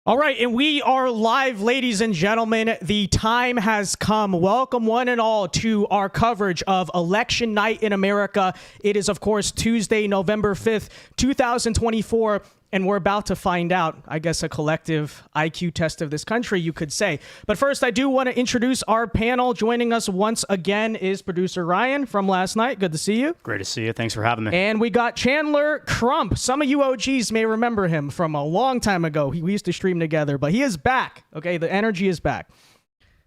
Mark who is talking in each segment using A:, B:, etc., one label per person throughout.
A: All right, and we are live, ladies and gentlemen. The time has come. Welcome one and all to our coverage of Election Night in America. It is, of course, Tuesday, November 5th, 2024, and we're about to find out, I guess, a collective IQ test of this country, you could say. But first, I do want to introduce our panel. Joining us once again is producer Ryan from last night. Good to see you.
B: Great to see you. Thanks for having me.
A: And we got Chandler Crump. Some of you OGs may remember him from a long time ago. We used to stream together, but he is back. Okay, the energy is back.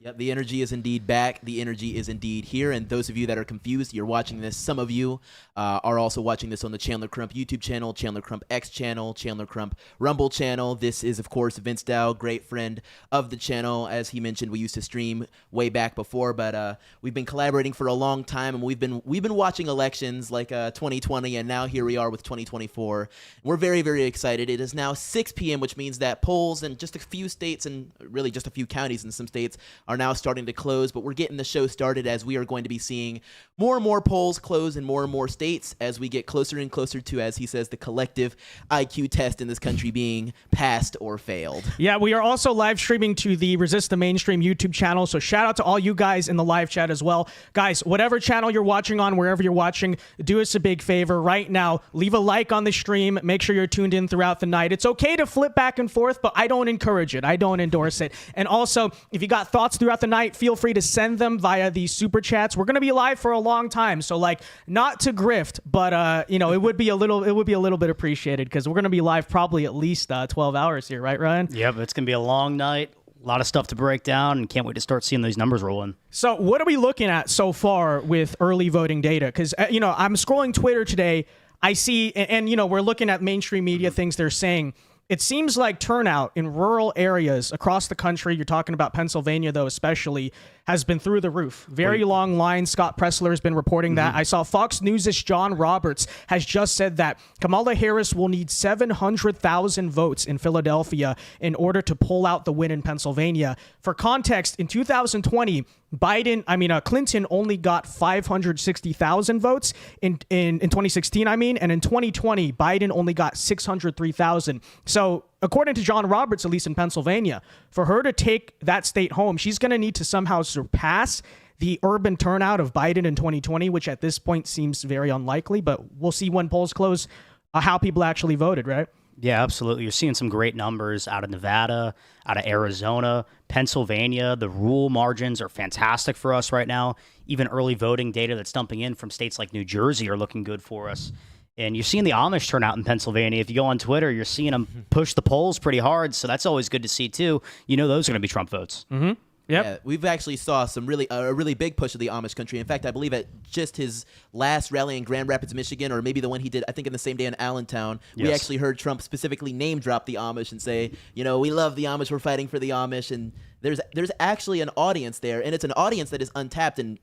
C: Yep, the energy is indeed back. The energy is indeed here. And those of you that are confused, you're watching this. Some of you are also watching this on the Chandler Crump YouTube channel, Chandler Crump X channel, Chandler Crump Rumble channel. This is, of course, Vince Dao, great friend of the channel. As he mentioned, we used to stream way back before, but we've been collaborating for a long time, and we've been watching elections like 2020, and now here we are with 2024. We're very, very excited. It is now 6 p.m., which means that polls in just a few states and really just a few counties in some states are now starting to close, but we're getting the show started as we are going to be seeing more and more polls close in more and more states as we get closer and closer to, as he says, the collective IQ test in this country being passed or failed.
A: Yeah, we are also live streaming to the Resist the Mainstream YouTube channel, so shout out to all you guys in the live chat as well. Guys, whatever channel you're watching on, wherever you're watching, do us a big favor right now. Leave a like on the stream. Make sure you're tuned in throughout the night. It's okay to flip back and forth, but I don't encourage it. I don't endorse it. And also, if you got thoughts throughout the night, feel free to send them via the super chats. We're going to be live for a long time, so like not to grift, but you know, it would be a little bit appreciated because we're going to be live probably at least 12 hours here, right, Ryan?
B: Yep, it's going to be a long night. A lot of stuff to break down, and can't wait to start seeing these numbers rolling.
A: So what are we looking at so far with early voting data? Because, you know, I'm scrolling Twitter today. I see, and you know, we're looking at mainstream media things they're saying. It seems like turnout in rural areas across the country, you're talking about Pennsylvania, though, especially, has been through the roof. Very long lines. Scott Pressler has been reporting that. I saw Fox News' John Roberts has just said that Kamala Harris will need 700,000 votes in Philadelphia in order to pull out the win in Pennsylvania. For context, in 2020, Clinton only got 560,000 votes in 2016, and in 2020, Biden only got 603,000. So according to John Roberts, at least in Pennsylvania, for her to take that state home, she's going to need to somehow surpass the urban turnout of Biden in 2020, which at this point seems very unlikely, but we'll see when polls close how people actually voted, right?
B: Yeah, absolutely. You're seeing some great numbers out of Nevada, out of Arizona, Pennsylvania. The rural margins are fantastic for us right now. Even early voting data that's dumping in from states like New Jersey are looking good for us. And you're seeing the Amish turn out in Pennsylvania. If you go on Twitter, you're seeing them push the polls pretty hard, so that's always good to see, too. You know those are going to be Trump votes.
A: Mm-hmm. Yep.
C: Yeah, we've actually saw some a really big push of the Amish country. In fact, I believe at just his last rally in Grand Rapids, Michigan, or maybe the one he did, I think in the same day in Allentown, we actually heard Trump specifically name drop the Amish and say, you know, we love the Amish, we're fighting for the Amish. And there's actually an audience there, and it's an audience that is untapped and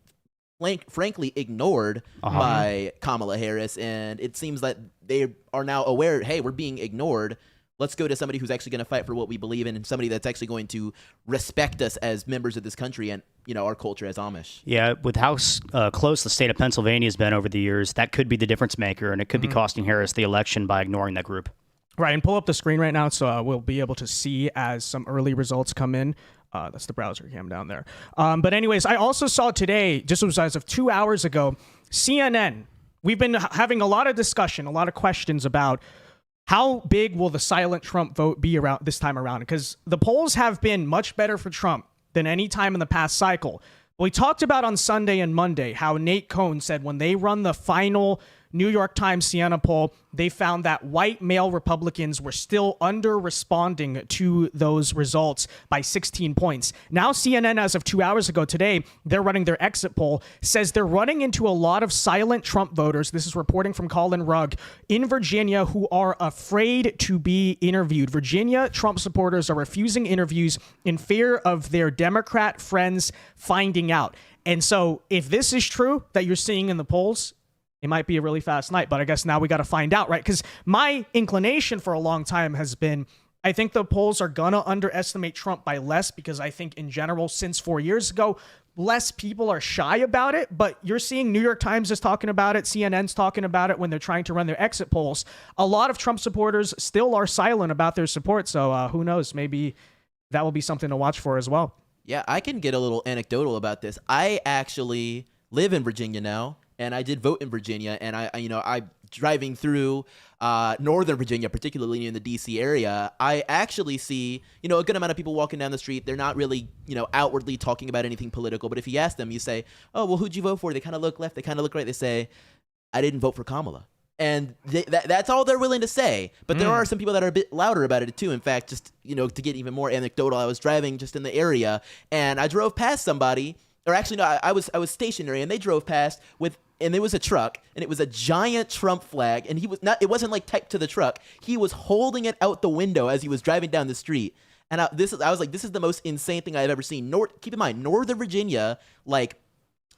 C: frankly ignored by Kamala Harris. And it seems that they are now aware, hey, we're being ignored. Let's go to somebody who's actually going to fight for what we believe in, and somebody that's actually going to respect us as members of this country and, you know, our culture as Amish.
B: Yeah, with how close the state of Pennsylvania has been over the years, that could be the difference maker, and it could be costing Harris the election by ignoring that group.
A: Right, and pull up the screen right now so we'll be able to see as some early results come in. That's the browser cam down there. But anyways, I also saw today, just as of 2 hours ago, CNN. We've been having a lot of discussion, a lot of questions about how big will the silent Trump vote be around this time around? Because the polls have been much better for Trump than any time in the past cycle. We talked about on Sunday and Monday how Nate Cohn said when they run the final New York Times Siena poll, they found that white male Republicans were still under-responding to those results by 16 points. Now CNN, as of 2 hours ago today, they're running their exit poll, says they're running into a lot of silent Trump voters. This is reporting from Colin Rugg in Virginia who are afraid to be interviewed. Virginia Trump supporters are refusing interviews in fear of their Democrat friends finding out. And so if this is true that you're seeing in the polls, it might be a really fast night, but I guess now we got to find out, right? Because my inclination for a long time has been I think the polls are going to underestimate Trump by less because I think in general, since 4 years ago, less people are shy about it. But you're seeing New York Times is talking about it. CNN's talking about it when they're trying to run their exit polls. A lot of Trump supporters still are silent about their support. So who knows? Maybe that will be something to watch for as well.
C: Yeah, I can get a little anecdotal about this. I actually live in Virginia now, and I did vote in Virginia, and I driving through Northern Virginia, particularly in the DC area, I actually see, a good amount of people walking down the street. They're not really, outwardly talking about anything political, but if you ask them, you say, oh, well, who'd you vote for? They kind of look left, they kind of look right. They say, I didn't vote for Kamala. And that's all they're willing to say. But there are some people that are a bit louder about it too. In fact, just, to get even more anecdotal, I was driving just in the area and I drove past somebody, or actually, no, I was stationary and they drove past and there was a truck and it was a giant Trump flag and it wasn't like typed to the truck. He was holding it out the window as he was driving down the street. And I was like, this is the most insane thing I've ever seen. Keep in mind, Northern Virginia, like,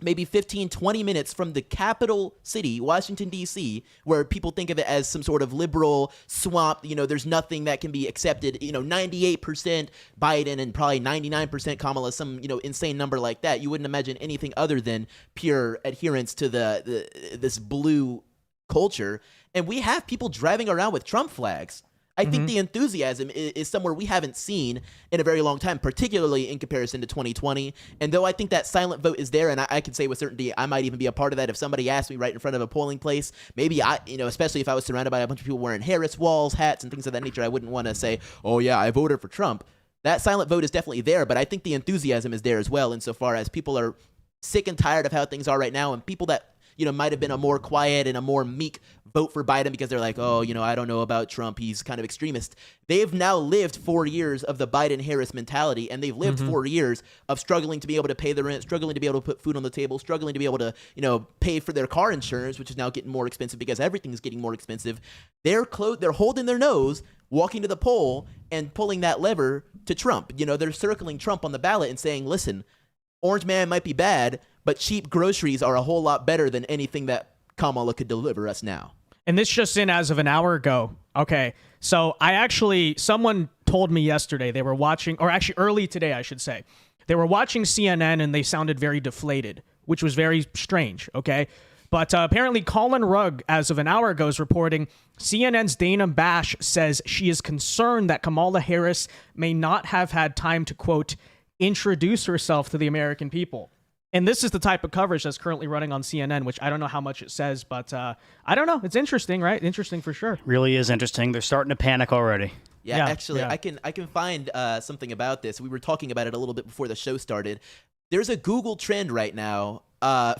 C: maybe 15, 20 minutes from the capital city, Washington, D.C., where people think of it as some sort of liberal swamp. There's nothing that can be accepted. 98% Biden and probably 99% Kamala, some, insane number like that. You wouldn't imagine anything other than pure adherence to this blue culture. And we have people driving around with Trump flags. I think the enthusiasm is somewhere we haven't seen in a very long time, particularly in comparison to 2020. And though I think that silent vote is there, and I can say with certainty I might even be a part of that if somebody asked me right in front of a polling place, maybe especially if I was surrounded by a bunch of people wearing Harris walls, hats, and things of that nature, I wouldn't want to say, oh yeah, I voted for Trump. That silent vote is definitely there, but I think the enthusiasm is there as well insofar as people are sick and tired of how things are right now, and people that might have been a more quiet and a more meek vote for Biden because they're like, oh, I don't know about Trump. He's kind of extremist. They've now lived 4 years of the Biden-Harris mentality, and they've lived 4 years of struggling to be able to pay the rent, struggling to be able to put food on the table, struggling to be able to, pay for their car insurance, which is now getting more expensive because everything is getting more expensive. They're holding their nose, walking to the poll, and pulling that lever to Trump. They're circling Trump on the ballot and saying, listen, Orange Man might be bad, but cheap groceries are a whole lot better than anything that Kamala could deliver us now.
A: And this just in as of an hour ago. Okay. So someone told me yesterday they were watching, or actually early today, I should say, they were watching CNN and they sounded very deflated, which was very strange. Okay. But apparently Colin Rugg, as of an hour ago, is reporting CNN's Dana Bash says she is concerned that Kamala Harris may not have had time to, quote, introduce herself to the American people. And this is the type of coverage that's currently running on CNN, which I don't know how much it says, but I don't know. It's interesting, right? Interesting for sure.
B: Really is interesting. They're starting to panic already.
C: Yeah, actually, I can find something about this. We were talking about it a little bit before the show started. There's a Google trend right now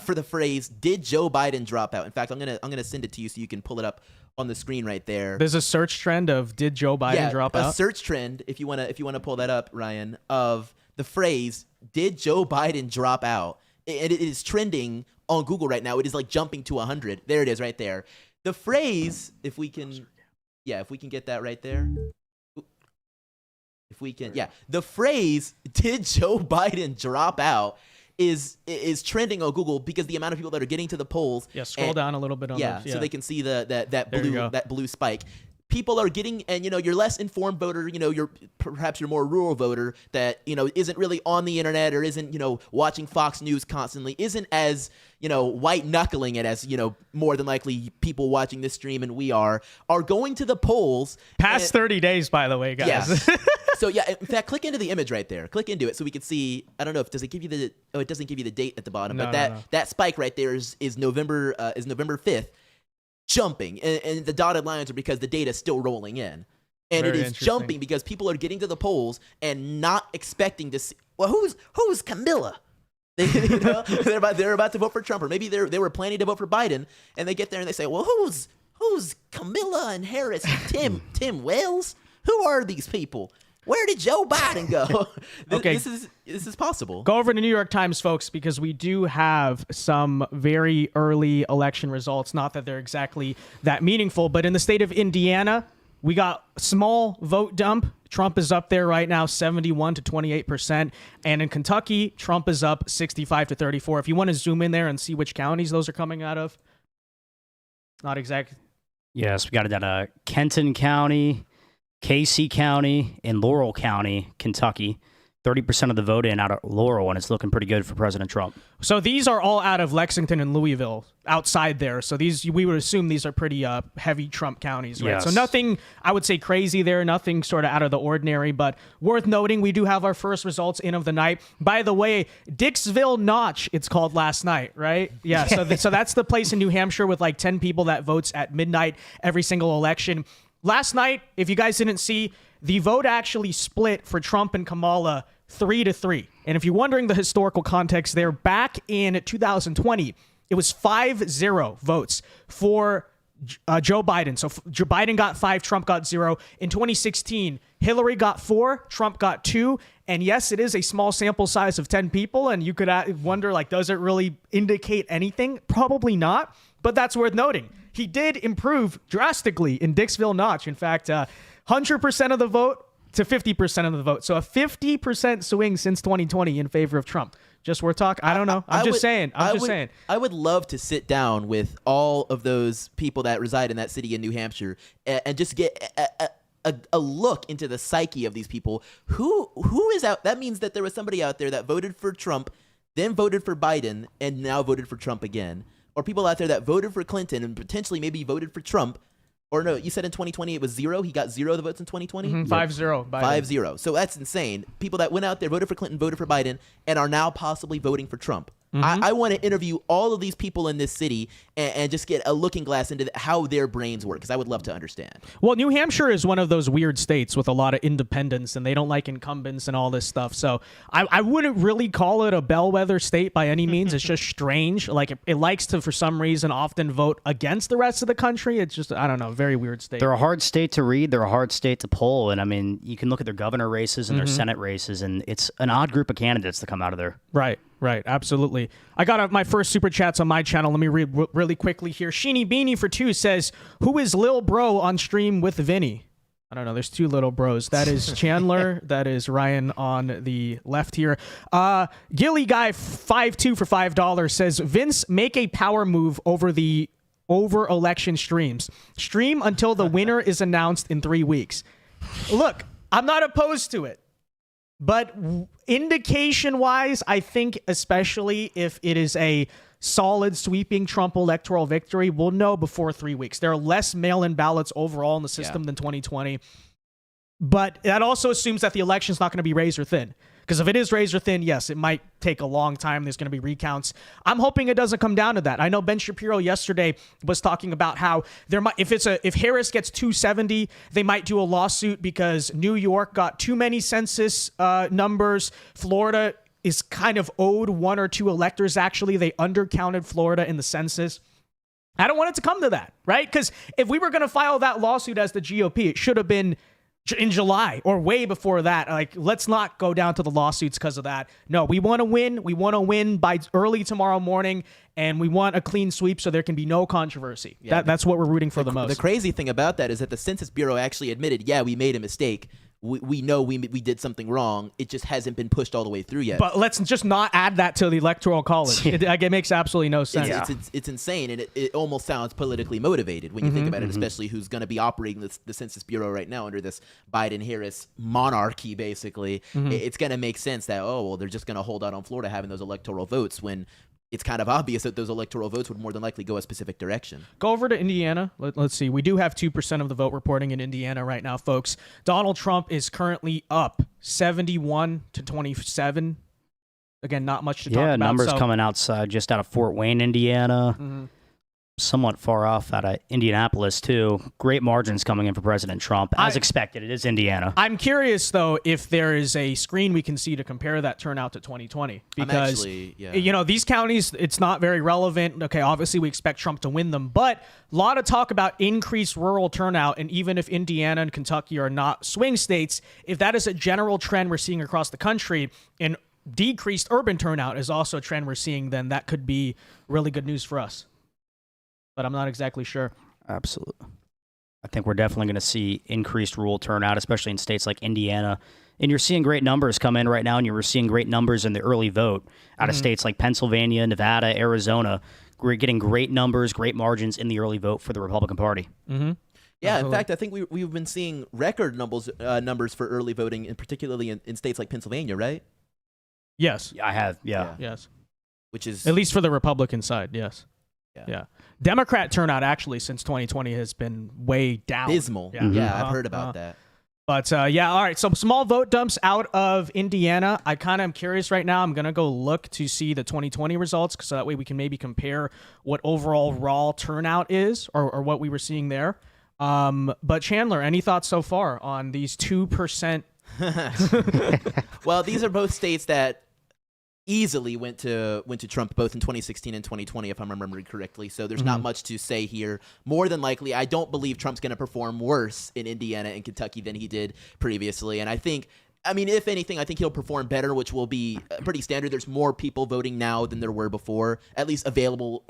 C: for the phrase "Did Joe Biden drop out?" In fact, I'm gonna send it to you so you can pull it up on the screen right there.
A: There's a search trend of "Did Joe Biden drop out?"
C: A search trend, if you wanna pull that up, Ryan, of the phrase "Did Joe Biden drop out?" And it is trending on Google right now. It is like jumping to 100. There it is right there. The phrase, if we can get that right there. The phrase "Did Joe Biden drop out?" is trending on Google because the amount of people that are getting to the polls.
A: Yeah, scroll down a little bit on
C: so they can see that blue spike. People are getting, and you're less informed voter, you're perhaps your more rural voter that isn't really on the internet or isn't watching Fox News constantly, isn't as white knuckling it as more than likely people watching this stream and we are going to the polls
A: past 30 days, by the way, guys.
C: Yes. So yeah, in fact, click into the image right there. Click into it so we can see. I don't know if it doesn't give you the date at the bottom, but that spike right there is November 5th. Jumping, and the dotted lines are because the data is still rolling in, and it is jumping because people are getting to the polls and not expecting to see. Well, who's Camilla? They're about to vote for Trump, or maybe they were planning to vote for Biden, and they get there and they say, well, who's Camilla and Harris and Tim Wells? Who are these people? Where did Joe Biden go? This is possible.
A: Go over to New York Times, folks, because we do have some very early election results. Not that they're exactly that meaningful, but in the state of Indiana, we got small vote dump. Trump is up there right now, 71 to 28%. And in Kentucky, Trump is up 65 to 34. If you want to zoom in there and see which counties those are coming out of, not exact.
B: Yes, we got it at Kenton County. Casey County and Laurel County, Kentucky. 30% of the vote in out of Laurel, and it's looking pretty good for President Trump.
A: So these are all out of Lexington and Louisville, outside there. So we would assume these are pretty heavy Trump counties, right?
B: Yes.
A: So nothing, I would say, crazy there, nothing sort of out of the ordinary, but worth noting, we do have our first results in of the night. By the way, Dixville Notch, it's called last night, right? Yeah, so that's the place in New Hampshire with like 10 people that votes at midnight every single election. Last night, if you guys didn't see, the vote actually split for Trump and Kamala 3-3. And if you're wondering the historical context there, back in 2020, it was 5-0 votes for Joe Biden. So Joe Biden got 5, Trump got 0. In 2016, Hillary got 4, Trump got 2. And yes, it is a small sample size of 10 people. And you could wonder, like, does it really indicate anything? Probably not. But that's worth noting. He did improve drastically in Dixville Notch. In fact, 100% of the vote to 50% of the vote. So a 50% swing since 2020 in favor of Trump. Just worth talking. I don't know. I'm just saying.
C: I would love to sit down with all of those people that reside in that city in New Hampshire and just get a look into the psyche of these people. Who is out? That means that there was somebody out there that voted for Trump, then voted for Biden, and now voted for Trump again. Or people out there that voted for Clinton and potentially maybe voted for Trump. Or no, you said in 2020 it was 0. He got 0 of the votes in 2020?
A: 5-0.
C: 5-0. So that's insane. People that went out there, voted for Clinton, voted for Biden, and are now possibly voting for Trump. I want to interview all of these people in this city and just get a looking glass into how their brains work, because I would love to understand.
A: Well, New Hampshire is one of those weird states with a lot of independents, and they don't like incumbents and all this stuff. So I wouldn't really call it a bellwether state by any means. It's just strange. Like it likes to, for some reason, often vote against the rest of the country. It's just, I don't know, very weird state.
B: They're a hard state to read. They're a hard state to poll. And I mean, you can look at their governor races and their Senate races, and it's an odd group of candidates that come out of there.
A: Right, absolutely. I got my first super chats on my channel. Let me read really quickly here. Sheeny Beanie for 2 says, "Who is Lil Bro on stream with Vinny?" I don't know. There's 2 little bros. That is Chandler. That is Ryan on the left here. Gilly Guy 52 for $5 says, "Vince, make a power move over election streams. Stream until the winner is announced in 3 weeks." Look, I'm not opposed to it. But indication-wise, I think especially if it is a solid sweeping Trump electoral victory, we'll know before 3 weeks. There are less mail-in ballots overall in the system than 2020. But that also assumes that the election's not going to be razor thin. Because if it is razor thin, yes, it might take a long time. There's going to be recounts. I'm hoping it doesn't come down to that. I know Ben Shapiro yesterday was talking about how there might, if Harris gets 270, they might do a lawsuit because New York got too many census numbers. Florida is kind of owed 1 or 2 electors. Actually, they undercounted Florida in the census. I don't want it to come to that, right? Because if we were going to file that lawsuit as the GOP, it should have been in July or way before that. Like, let's not go down to the lawsuits because of that. No, we want to win. We want to win by early tomorrow morning, and we want a clean sweep so there can be no controversy.
C: Yeah,
A: that's what we're rooting for the most.
C: The crazy thing about that is that the Census Bureau actually admitted, yeah, we made a mistake. We know we did something wrong. It just hasn't been pushed all the way through yet.
A: But let's just not add that to the Electoral College. It makes absolutely no sense.
C: It's insane, and it almost sounds politically motivated when you think about it, especially who's going to be operating the Census Bureau right now under this Biden-Harris monarchy, basically. It's going to make sense that, they're just going to hold out on Florida having those electoral votes when it's kind of obvious that those electoral votes would more than likely go a specific direction.
A: Go over to Indiana. Let's see. We do have 2% of the vote reporting in Indiana right now, folks. Donald Trump is currently up 71-27. Again, not much to talk about.
B: Yeah, numbers coming outside just out of Fort Wayne, Indiana. Somewhat far off out of Indianapolis, too. Great margins coming in for President Trump. As expected, it is Indiana.
A: I'm curious, though, if there is a screen we can see to compare that turnout to 2020. Because, these counties, it's not very relevant. Okay, obviously we expect Trump to win them. But a lot of talk about increased rural turnout. And even if Indiana and Kentucky are not swing states, if that is a general trend we're seeing across the country, and decreased urban turnout is also a trend we're seeing, then that could be really good news for us. But I'm not exactly sure.
B: Absolutely. I think we're definitely going to see increased rural turnout, especially in states like Indiana. And you're seeing great numbers come in right now, and you're seeing great numbers in the early vote out of states like Pennsylvania, Nevada, Arizona. We're getting great numbers, great margins in the early vote for the Republican Party.
C: Yeah, in fact, I think we've been seeing record numbers for early voting, and particularly in states like Pennsylvania, right?
A: Yes.
B: I have. Yeah.
A: Yes.
C: Which is
A: At least for the Republican side, yes. Yeah. Democrat turnout actually since 2020 has been way down.
C: abysmal.
A: Yeah,
C: Yeah, I've heard about that.
A: But yeah, all right. So small vote dumps out of Indiana. I kind of am curious right now. I'm gonna go look to see the 2020 results, because that way we can maybe compare what overall raw turnout is, or what we were seeing there. But Chandler, any thoughts so far on these 2%?
C: Well, these are both states that easily went to Trump both in 2016 and 2020, if I'm remembering correctly. So there's not much to say here. More than likely, I don't believe Trump's going to perform worse in Indiana and Kentucky than he did previously. And I mean, if anything, I think he'll perform better, which will be pretty standard. There's more people voting now than there were before, at least available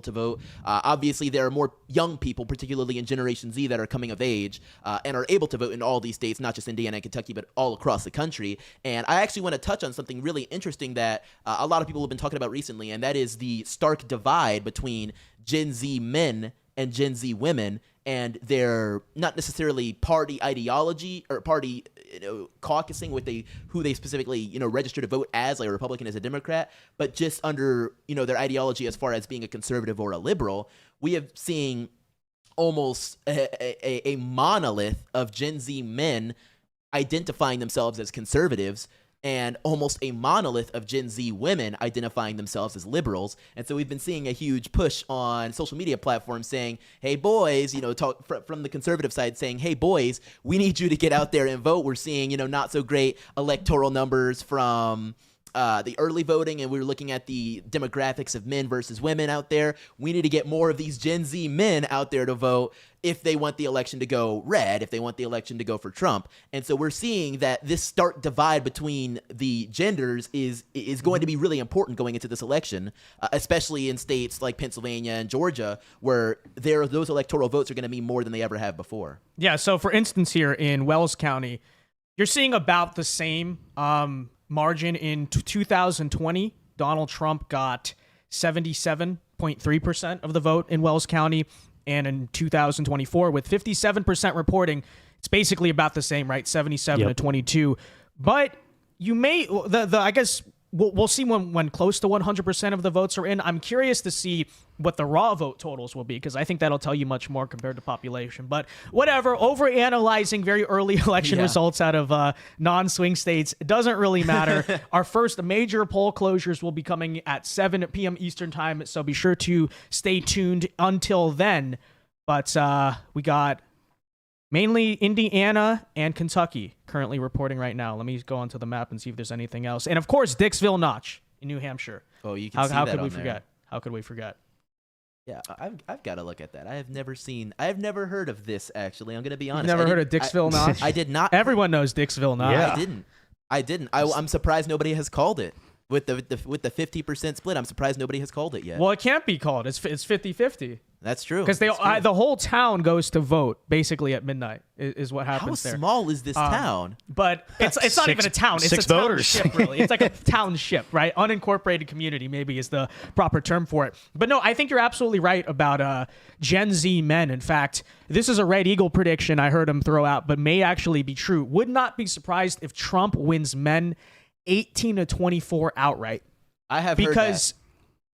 C: to vote. Obviously, there are more young people, particularly in Generation Z, that are coming of age and are able to vote in all these states, not just Indiana and Kentucky, but all across the country. And I actually want to touch on something really interesting that a lot of people have been talking about recently, and that is the stark divide between Gen Z men and Gen Z women, and their not necessarily party ideology or party caucusing with who they specifically register to vote as, like a Republican as a Democrat, but just under their ideology as far as being a conservative or a liberal. We have seen almost a monolith of Gen Z men identifying themselves as conservatives, and almost a monolith of Gen Z women identifying themselves as liberals. And so we've been seeing a huge push on social media platforms saying, hey, boys, from the conservative side saying, hey, boys, we need you to get out there and vote. We're seeing, not so great electoral numbers from the early voting, and we were looking at the demographics of men versus women out there. We need to get more of these Gen Z men out there to vote if they want the election to go red, if they want the election to go for Trump. And so we're seeing that this stark divide between the genders is going to be really important going into this election, especially in states like Pennsylvania and Georgia, where those electoral votes are going to be more than they ever have before.
A: Yeah, so for instance here in Wells County, you're seeing about the same margin. In 2020, Donald Trump got 77.3% of the vote in Wells County. And in 2024, with 57% reporting, it's basically about the same, right? 77 to 22. But you may, I guess we'll see when close to 100% of the votes are in. I'm curious to see what the raw vote totals will be, because I think that'll tell you much more compared to population. But whatever, overanalyzing very early election results out of non-swing states, it doesn't really matter. Our first major poll closures will be coming at 7 p.m. Eastern time, so be sure to stay tuned until then. But we got mainly Indiana and Kentucky currently reporting right now. Let me go onto the map and see if there's anything else. And of course, Dixville Notch in New Hampshire.
C: Oh, you can see
A: how
C: that
A: could we
C: on there.
A: forget? How could we forget?
C: Yeah, I've got to look at that. I have never heard of this, actually. I'm going to be honest.
A: You've never heard of Dixville Notch?
C: I did not.
A: Everyone knows Dixville Notch.
B: Yeah.
C: I didn't. I'm surprised nobody has called it. With the 50% split, I'm surprised nobody has called it yet.
A: Well, it can't be called. It's 50-50.
C: That's true.
A: Because the whole town goes to vote basically at midnight is what happens there.
C: How small is this town?
A: But it's not even a town. It's
B: 6
A: a
B: voters.
A: township, really. It's like a township, right? Unincorporated community maybe is the proper term for it. But no, I think you're absolutely right about Gen Z men. In fact, this is a Red Eagle prediction I heard him throw out, but may actually be true. Would not be surprised if Trump wins men 18 to 24 outright.
C: I have heard that.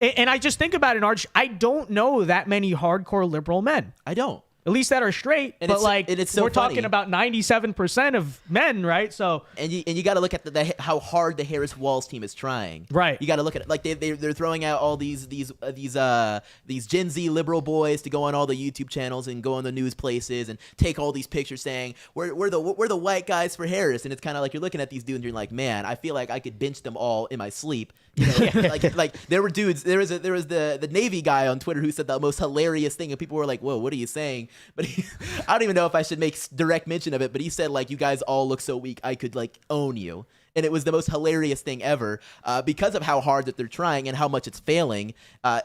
A: And I just think about it, Arch. I don't know that many hardcore liberal men.
C: I don't.
A: At least that are straight.
C: And
A: but
C: it's so
A: we're
C: funny.
A: talking about 97% of men, right? So
C: and you got to look at how hard the Harris Walls team is trying.
A: Right.
C: You got to look at it like they're throwing out all these Gen Z liberal boys to go on all the YouTube channels and go on the news places and take all these pictures saying we're the white guys for Harris, and it's kind of like you're looking at these dudes and you're like, man, I feel like I could bench them all in my sleep. Like there were dudes. There was the Navy guy on Twitter who said the most hilarious thing, and people were like, whoa, what are you saying? But I don't even know if I should make direct mention of it, but he said, like, you guys all look so weak, I could, like, own you. And it was the most hilarious thing ever because of how hard that they're trying and how much it's failing.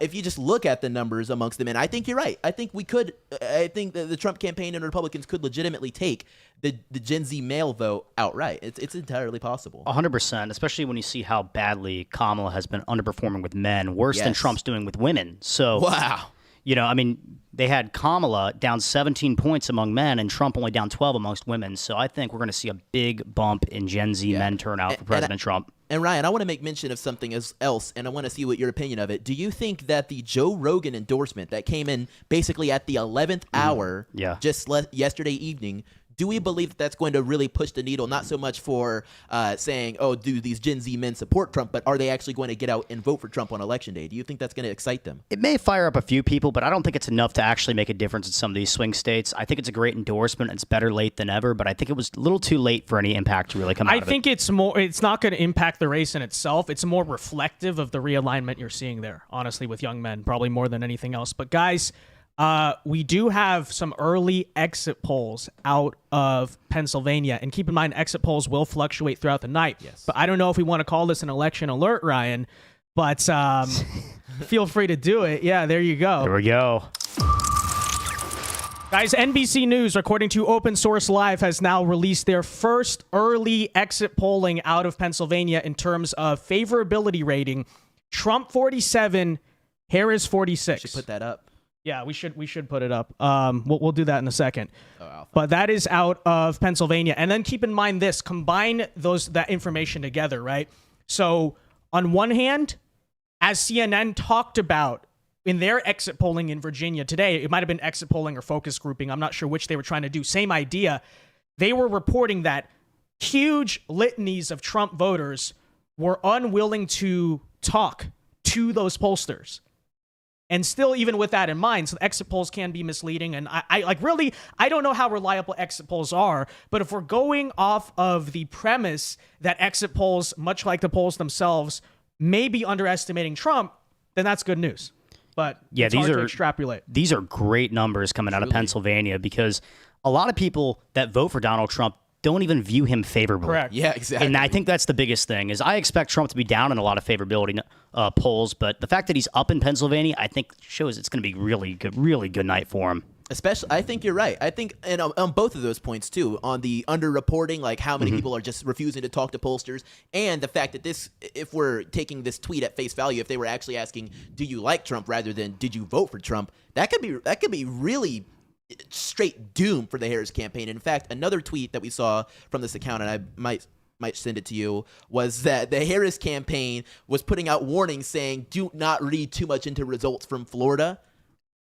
C: If you just look at the numbers amongst them, and I think you're right. I think the Trump campaign and Republicans could legitimately take the Gen Z male vote outright. It's entirely possible.
B: 100%, especially when you see how badly Kamala has been underperforming with men, worse than Trump's doing with women. So
C: wow.
B: I mean, they had Kamala down 17 points among men and Trump only down 12 amongst women. So I think we're going to see a big bump in Gen Z men turnout for President Trump.
C: And Ryan, I want to make mention of something else, and I want to see what your opinion of it. Do you think that the Joe Rogan endorsement that came in basically at the 11th hour, just yesterday evening, do we believe that that's going to really push the needle, not so much for saying, oh, do these Gen Z men support Trump, but are they actually going to get out and vote for Trump on Election Day? Do you think that's going to excite them?
B: It may fire up a few people, but I don't think it's enough to actually make a difference in some of these swing states. I think it's a great endorsement. It's better late than ever, but I think it was a little too late for any impact to really come out of it.
A: I think it's not going to impact the race in itself. It's more reflective of the realignment you're seeing there, honestly, with young men, probably more than anything else. But guys, we do have some early exit polls out of Pennsylvania. And keep in mind, exit polls will fluctuate throughout the night.
C: Yes.
A: But I don't know if we want to call this an election alert, Ryan. But feel free to do it. Yeah, there you go.
B: There we go.
A: Guys, NBC News, according to Open Source Live, has now released their first early exit polling out of Pennsylvania in terms of favorability rating. Trump 47, Harris 46.
C: Should put that up.
A: Yeah, we should put it up. We'll do that in a second. But that is out of Pennsylvania. And then keep in mind this, combine that information together, right? So on one hand, as CNN talked about in their exit polling in Virginia today, it might have been exit polling or focus grouping. I'm not sure which they were trying to do. Same idea. They were reporting that huge litanies of Trump voters were unwilling to talk to those pollsters. And still, even with that in mind, so exit polls can be misleading. And I don't know how reliable exit polls are. But if we're going off of the premise that exit polls, much like the polls themselves, may be underestimating Trump, then that's good news. But
B: yeah,
A: it's hard to extrapolate.
B: These are great numbers coming out of Pennsylvania because a lot of people that vote for Donald Trump don't even view him favorably.
A: Correct.
C: Yeah, exactly.
B: And I think that's the biggest thing is I expect Trump to be down in a lot of favorability polls, but the fact that he's up in Pennsylvania, I think shows it's going to be really good night for him.
C: Especially, I think you're right. I think, and on both of those points too, on the underreporting, like how many people are just refusing to talk to pollsters, and the fact that if we're taking this tweet at face value, if they were actually asking, "Do you like Trump?" rather than "Did you vote for Trump?" that could be really straight doom for the Harris campaign. In fact, another tweet that we saw from this account, and I might send it to you, was that the Harris campaign was putting out warnings saying, "Do not read too much into results from Florida."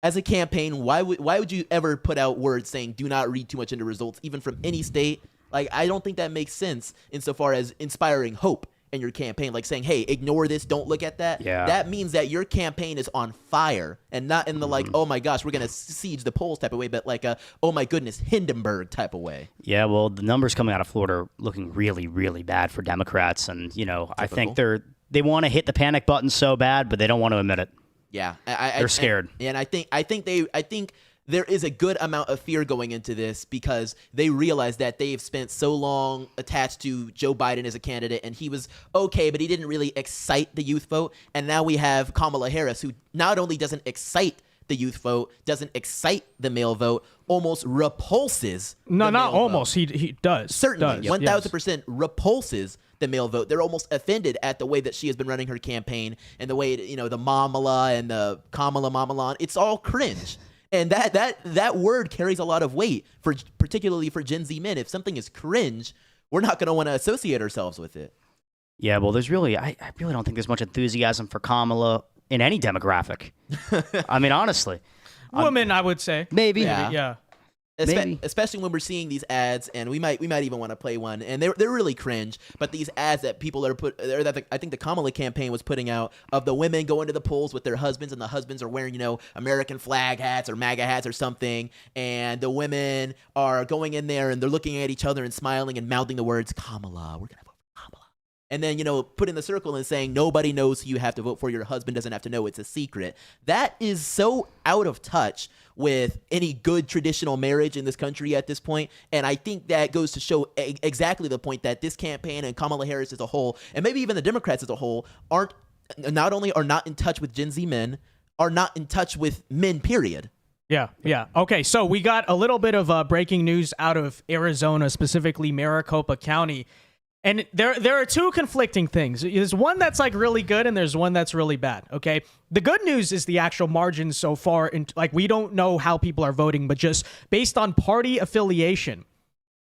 C: As a campaign, why would you ever put out words saying "do not read too much into results," even from any state? Like, I don't think that makes sense insofar as inspiring hope in your campaign, like saying, hey, ignore this, don't look at that.
B: Yeah.
C: That means that your campaign is on fire and not in the like, oh my gosh, we're going to siege the polls type of way, but like a, oh my goodness, Hindenburg type of way.
B: Yeah, well, the numbers coming out of Florida are looking really, really bad for Democrats. And, I think they want to hit the panic button so bad, but they don't want to admit it.
C: Yeah.
B: They're scared.
C: And I think there is a good amount of fear going into this because they realize that they've spent so long attached to Joe Biden as a candidate, and he was okay, but he didn't really excite the youth vote. And now we have Kamala Harris, who not only doesn't excite the youth vote, doesn't excite the male vote, almost repulses
A: No,
C: the
A: not
C: male
A: almost.
C: vote.
A: He does.
C: Certainly,
A: does,
C: 1,000% repulses the male vote. They're almost offended at the way that she has been running her campaign and the way, the Mamala and the Kamala Mamalan. It's all cringe. And that word carries a lot of weight, particularly for Gen Z men. If something is cringe, we're not going to want to associate ourselves with it.
B: Yeah, well, I really don't think there's much enthusiasm for Kamala in any demographic. I mean, honestly.
A: Women, I would say.
B: Maybe.
A: Yeah.
B: Maybe.
C: Especially when we're seeing these ads, and we might even want to play one, and they're really cringe. But these ads that people are I think the Kamala campaign was putting out of the women going to the polls with their husbands, and the husbands are wearing American flag hats or MAGA hats or something, and the women are going in there and they're looking at each other and smiling and mouthing the words Kamala. We're gonna vote for Kamala. And then, put in the circle and saying nobody knows who you have to vote for. Your husband doesn't have to know. It's a secret. That is so out of touch with any good traditional marriage in this country at this point. And I think that goes to show exactly the point that this campaign and Kamala Harris as a whole, and maybe even the Democrats as a whole, not only are not in touch with Gen Z men, are not in touch with men, period.
A: Yeah. Okay, so we got a little bit of breaking news out of Arizona, specifically Maricopa County. And there are two conflicting things. There's one that's like really good and there's one that's really bad. Okay. The good news is the actual margins so far. And like, we don't know how people are voting, but just based on party affiliation,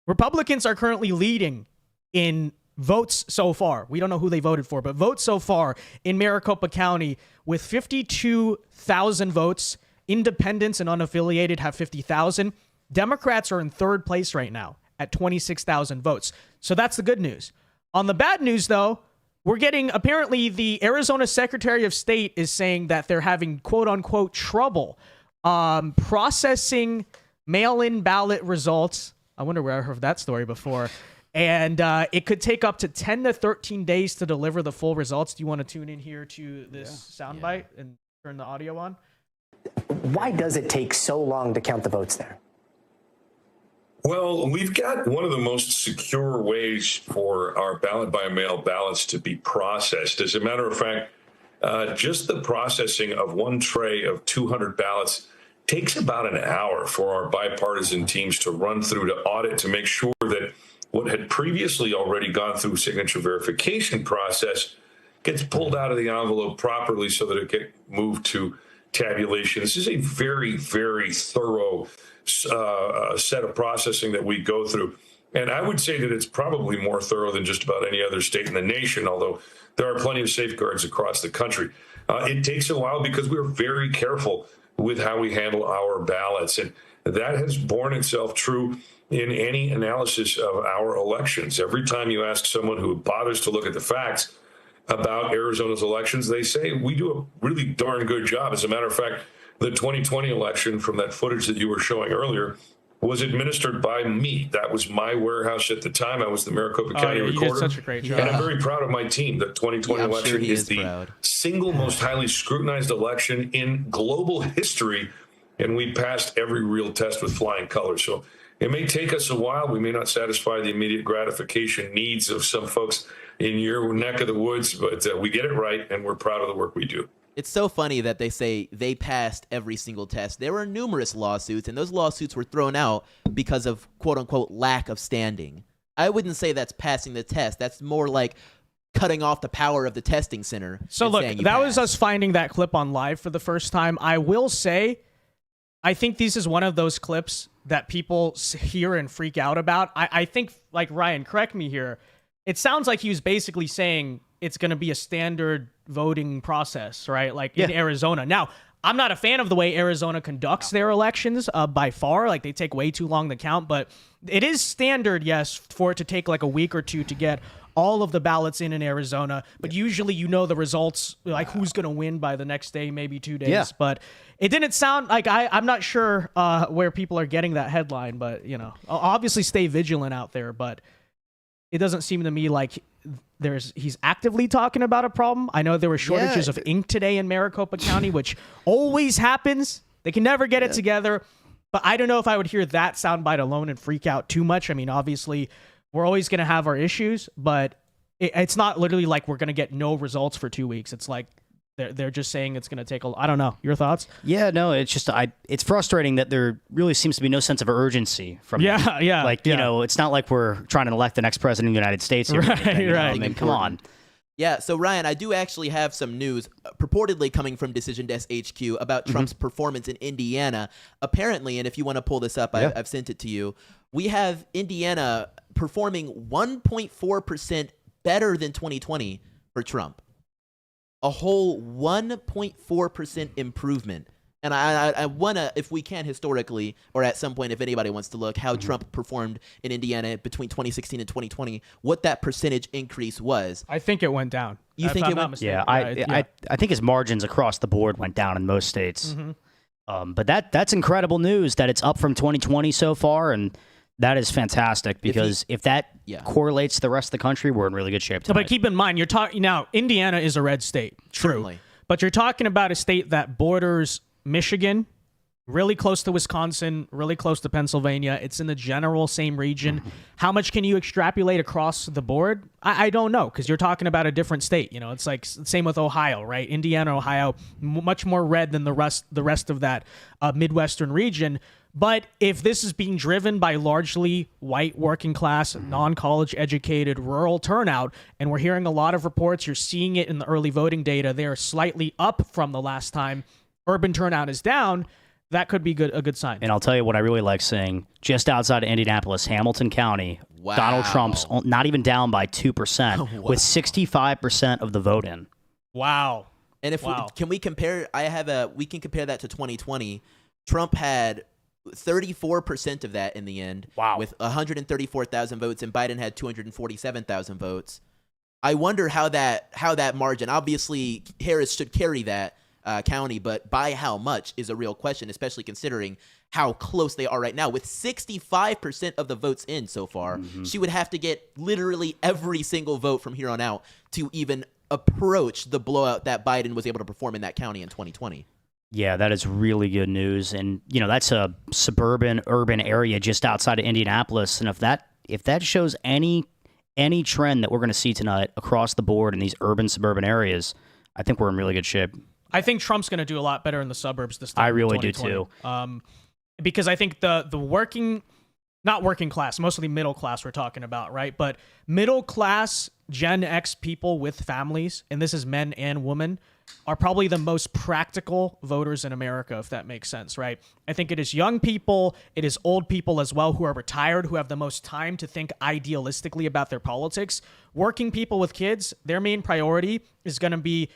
A: Republicans are currently leading in votes so far. We don't know who they voted for, but votes so far in Maricopa County with 52,000 votes. Independents and unaffiliated have 50,000. Democrats are in third place right now at 26,000 votes. So that's the good news. On the bad news, though, we're getting, apparently the Arizona Secretary of State is saying that they're having quote unquote trouble processing mail-in ballot results. I wonder where I heard that story before. And it could take up to 10 to 13 days to deliver the full results. Do you want to tune in here to this soundbite and turn the audio on?
D: Why does it take so long to count the votes there?
E: Well, we've got one of the most secure ways for our ballot-by-mail ballots to be processed. As a matter of fact, just the processing of one tray of 200 ballots takes about an hour for our bipartisan teams to run through to audit to make sure that what had previously already gone through signature verification process gets pulled out of the envelope properly so that it gets moved to tabulation. This is a very, very thorough set of processing that we go through. And I would say that it's probably more thorough than just about any other state in the nation, although there are plenty of safeguards across the country. It takes a while because we're very careful with how we handle our ballots. And that has borne itself true in any analysis of our elections. Every time you ask someone who bothers to look at the facts about Arizona's elections, they say we do a really darn good job. As a matter of fact, the 2020 election, from that footage that you were showing earlier, was administered by me. That was my warehouse at the time. I was the Maricopa County recorder.
A: You did such a great job.
E: And I'm very proud of my team. The 2020 election is the single most highly scrutinized election in global history, and we passed every real test with flying colors. So it may take us a while. We may not satisfy the immediate gratification needs of some folks in your neck of the woods, but we get it right, and we're proud of the work we do.
C: It's so funny that they say they passed every single test. There were numerous lawsuits, and those lawsuits were thrown out because of quote-unquote lack of standing. I wouldn't say that's passing the test. That's more like cutting off the power of the testing center.
A: So look, that was us finding that clip on live for the first time. I will say, I think this is one of those clips that people hear and freak out about. I think, like, Ryan, correct me here, it sounds like he was basically saying it's going to be a standard voting process, right? Like in Arizona. Now, I'm not a fan of the way Arizona conducts their elections by far. Like, they take way too long to count, but it is standard, yes, for it to take like a week or two to get all of the ballots in Arizona. But usually you know the results, like who's going to win by the next day, maybe 2 days. Yeah. But it didn't sound like, I'm not sure where people are getting that headline, but, you know, obviously stay vigilant out there, but it doesn't seem to me like he's actively talking about a problem. I know there were shortages of ink today in Maricopa County, which always happens. They can never get it together. But I don't know if I would hear that soundbite alone and freak out too much. I mean, obviously, we're always going to have our issues, but it's not literally like we're going to get no results for 2 weeks. It's like they're just saying it's going to take I don't know. Your thoughts?
B: Yeah, no, it's just it's frustrating that there really seems to be no sense of urgency from them. Like, you know, it's not like we're trying to elect the next president of the United States here.
A: Right.
B: I mean, come on.
C: Yeah, so Ryan, I do actually have some news purportedly coming from Decision Desk HQ about Trump's performance in Indiana. Apparently, and if you want to pull this up, I've sent it to you. We have Indiana performing 1.4% better than 2020 for Trump. A whole 1.4% improvement. And I want to, if we can historically, or at some point, if anybody wants to look, how Trump performed in Indiana between 2016 and 2020, what that percentage increase was.
A: I think it went down.
C: You think it went?
B: Yeah, I think his margins across the board went down in most states. But that's incredible news that it's up from 2020 so far, and that is fantastic because if that correlates to the rest of the country, we're in really good shape tonight.
A: But keep in mind, you're talking now. Indiana is a red state, true,
C: Certainly.
A: But you're talking about a state that borders Michigan, really close to Wisconsin, really close to Pennsylvania. It's in the general same region. How much can you extrapolate across the board? I don't know, because you're talking about a different state. You know, it's like same with Ohio, right? Indiana, Ohio, much more red than the rest of that Midwestern region. But if this is being driven by largely white, working class, non-college educated, rural turnout, and we're hearing a lot of reports, you're seeing it in the early voting data, they are slightly up from the last time. Urban turnout is down. That could be a good sign.
B: And I'll tell you what I really like seeing. Just outside of Indianapolis, Hamilton County,
C: Wow.
B: Donald Trump's not even down by 2% with 65% of the vote in.
A: Wow.
C: And if can we compare? We can compare that to 2020. Trump had 34% of that in the end.
B: Wow.
C: With 134,000 votes, and Biden had 247,000 votes. I wonder how that margin. Obviously, Harris should carry that county, but by how much is a real question, especially considering how close they are right now. With 65% of the votes in so far, she would have to get literally every single vote from here on out to even approach the blowout that Biden was able to perform in that county in 2020.
B: Yeah, that is really good news. And, you know, that's a suburban, urban area just outside of Indianapolis. And if that shows any trend that we're going to see tonight across the board in these urban, suburban areas, I think we're in really good shape.
A: I think Trump's going to do a lot better in the suburbs this time.
B: I really do too.
A: Because I think the not working class, mostly middle class we're talking about, right? But middle class Gen X people with families, and this is men and women, are probably the most practical voters in America, if that makes sense, right? I think it is young people, it is old people as well who are retired, who have the most time to think idealistically about their politics. Working people with kids, their main priority is going to be,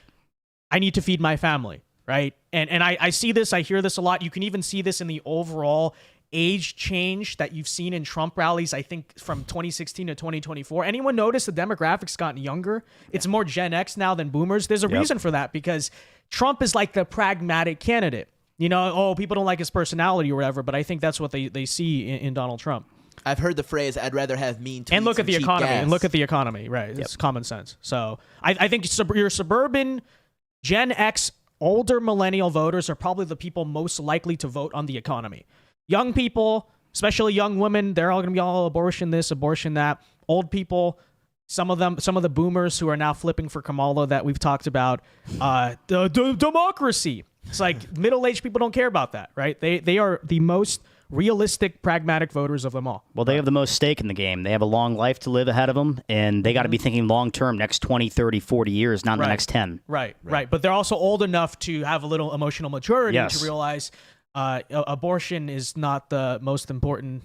A: I need to feed my family, right? And I see this, I hear this a lot. You can even see this in the overall age change that you've seen in Trump rallies, I think from 2016 to 2024. Anyone notice the demographics gotten younger? It's more Gen X now than boomers. There's a reason for that, because Trump is like the pragmatic candidate. You know, people don't like his personality or whatever, but I think that's what they see in Donald Trump.
C: I've heard the phrase, I'd rather have mean tweets
A: and look at the
C: cheap
A: economy.
C: gas.
A: And look at the economy, right? It's common sense. So I think your suburban Gen X, older millennial voters are probably the people most likely to vote on the economy. Young people, especially young women, they're all going to be all abortion this, abortion that. Old people, some of the boomers who are now flipping for Kamala that we've talked about, the democracy. It's like middle-aged people don't care about that, right? They are the most realistic, pragmatic voters of them all.
B: Well, they have the most stake in the game. They have a long life to live ahead of them, and they got to be thinking long-term, next 20, 30, 40 years, not in the next 10.
A: Right. But they're also old enough to have a little emotional maturity to realize abortion is not the most important,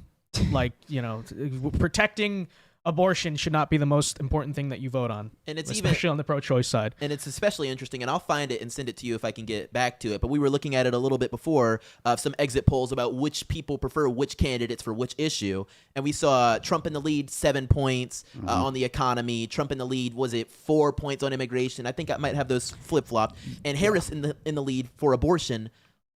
A: protecting abortion should not be the most important thing that you vote on,
C: and it's
A: especially on the pro-choice side.
C: And it's especially interesting, and I'll find it and send it to you if I can get back to it. But we were looking at it a little bit before of some exit polls about which people prefer which candidates for which issue, and we saw Trump in the lead 7 points on the economy. Trump in the lead, was it 4 points on immigration? I think I might have those flip-flopped. And Harris in the lead for abortion,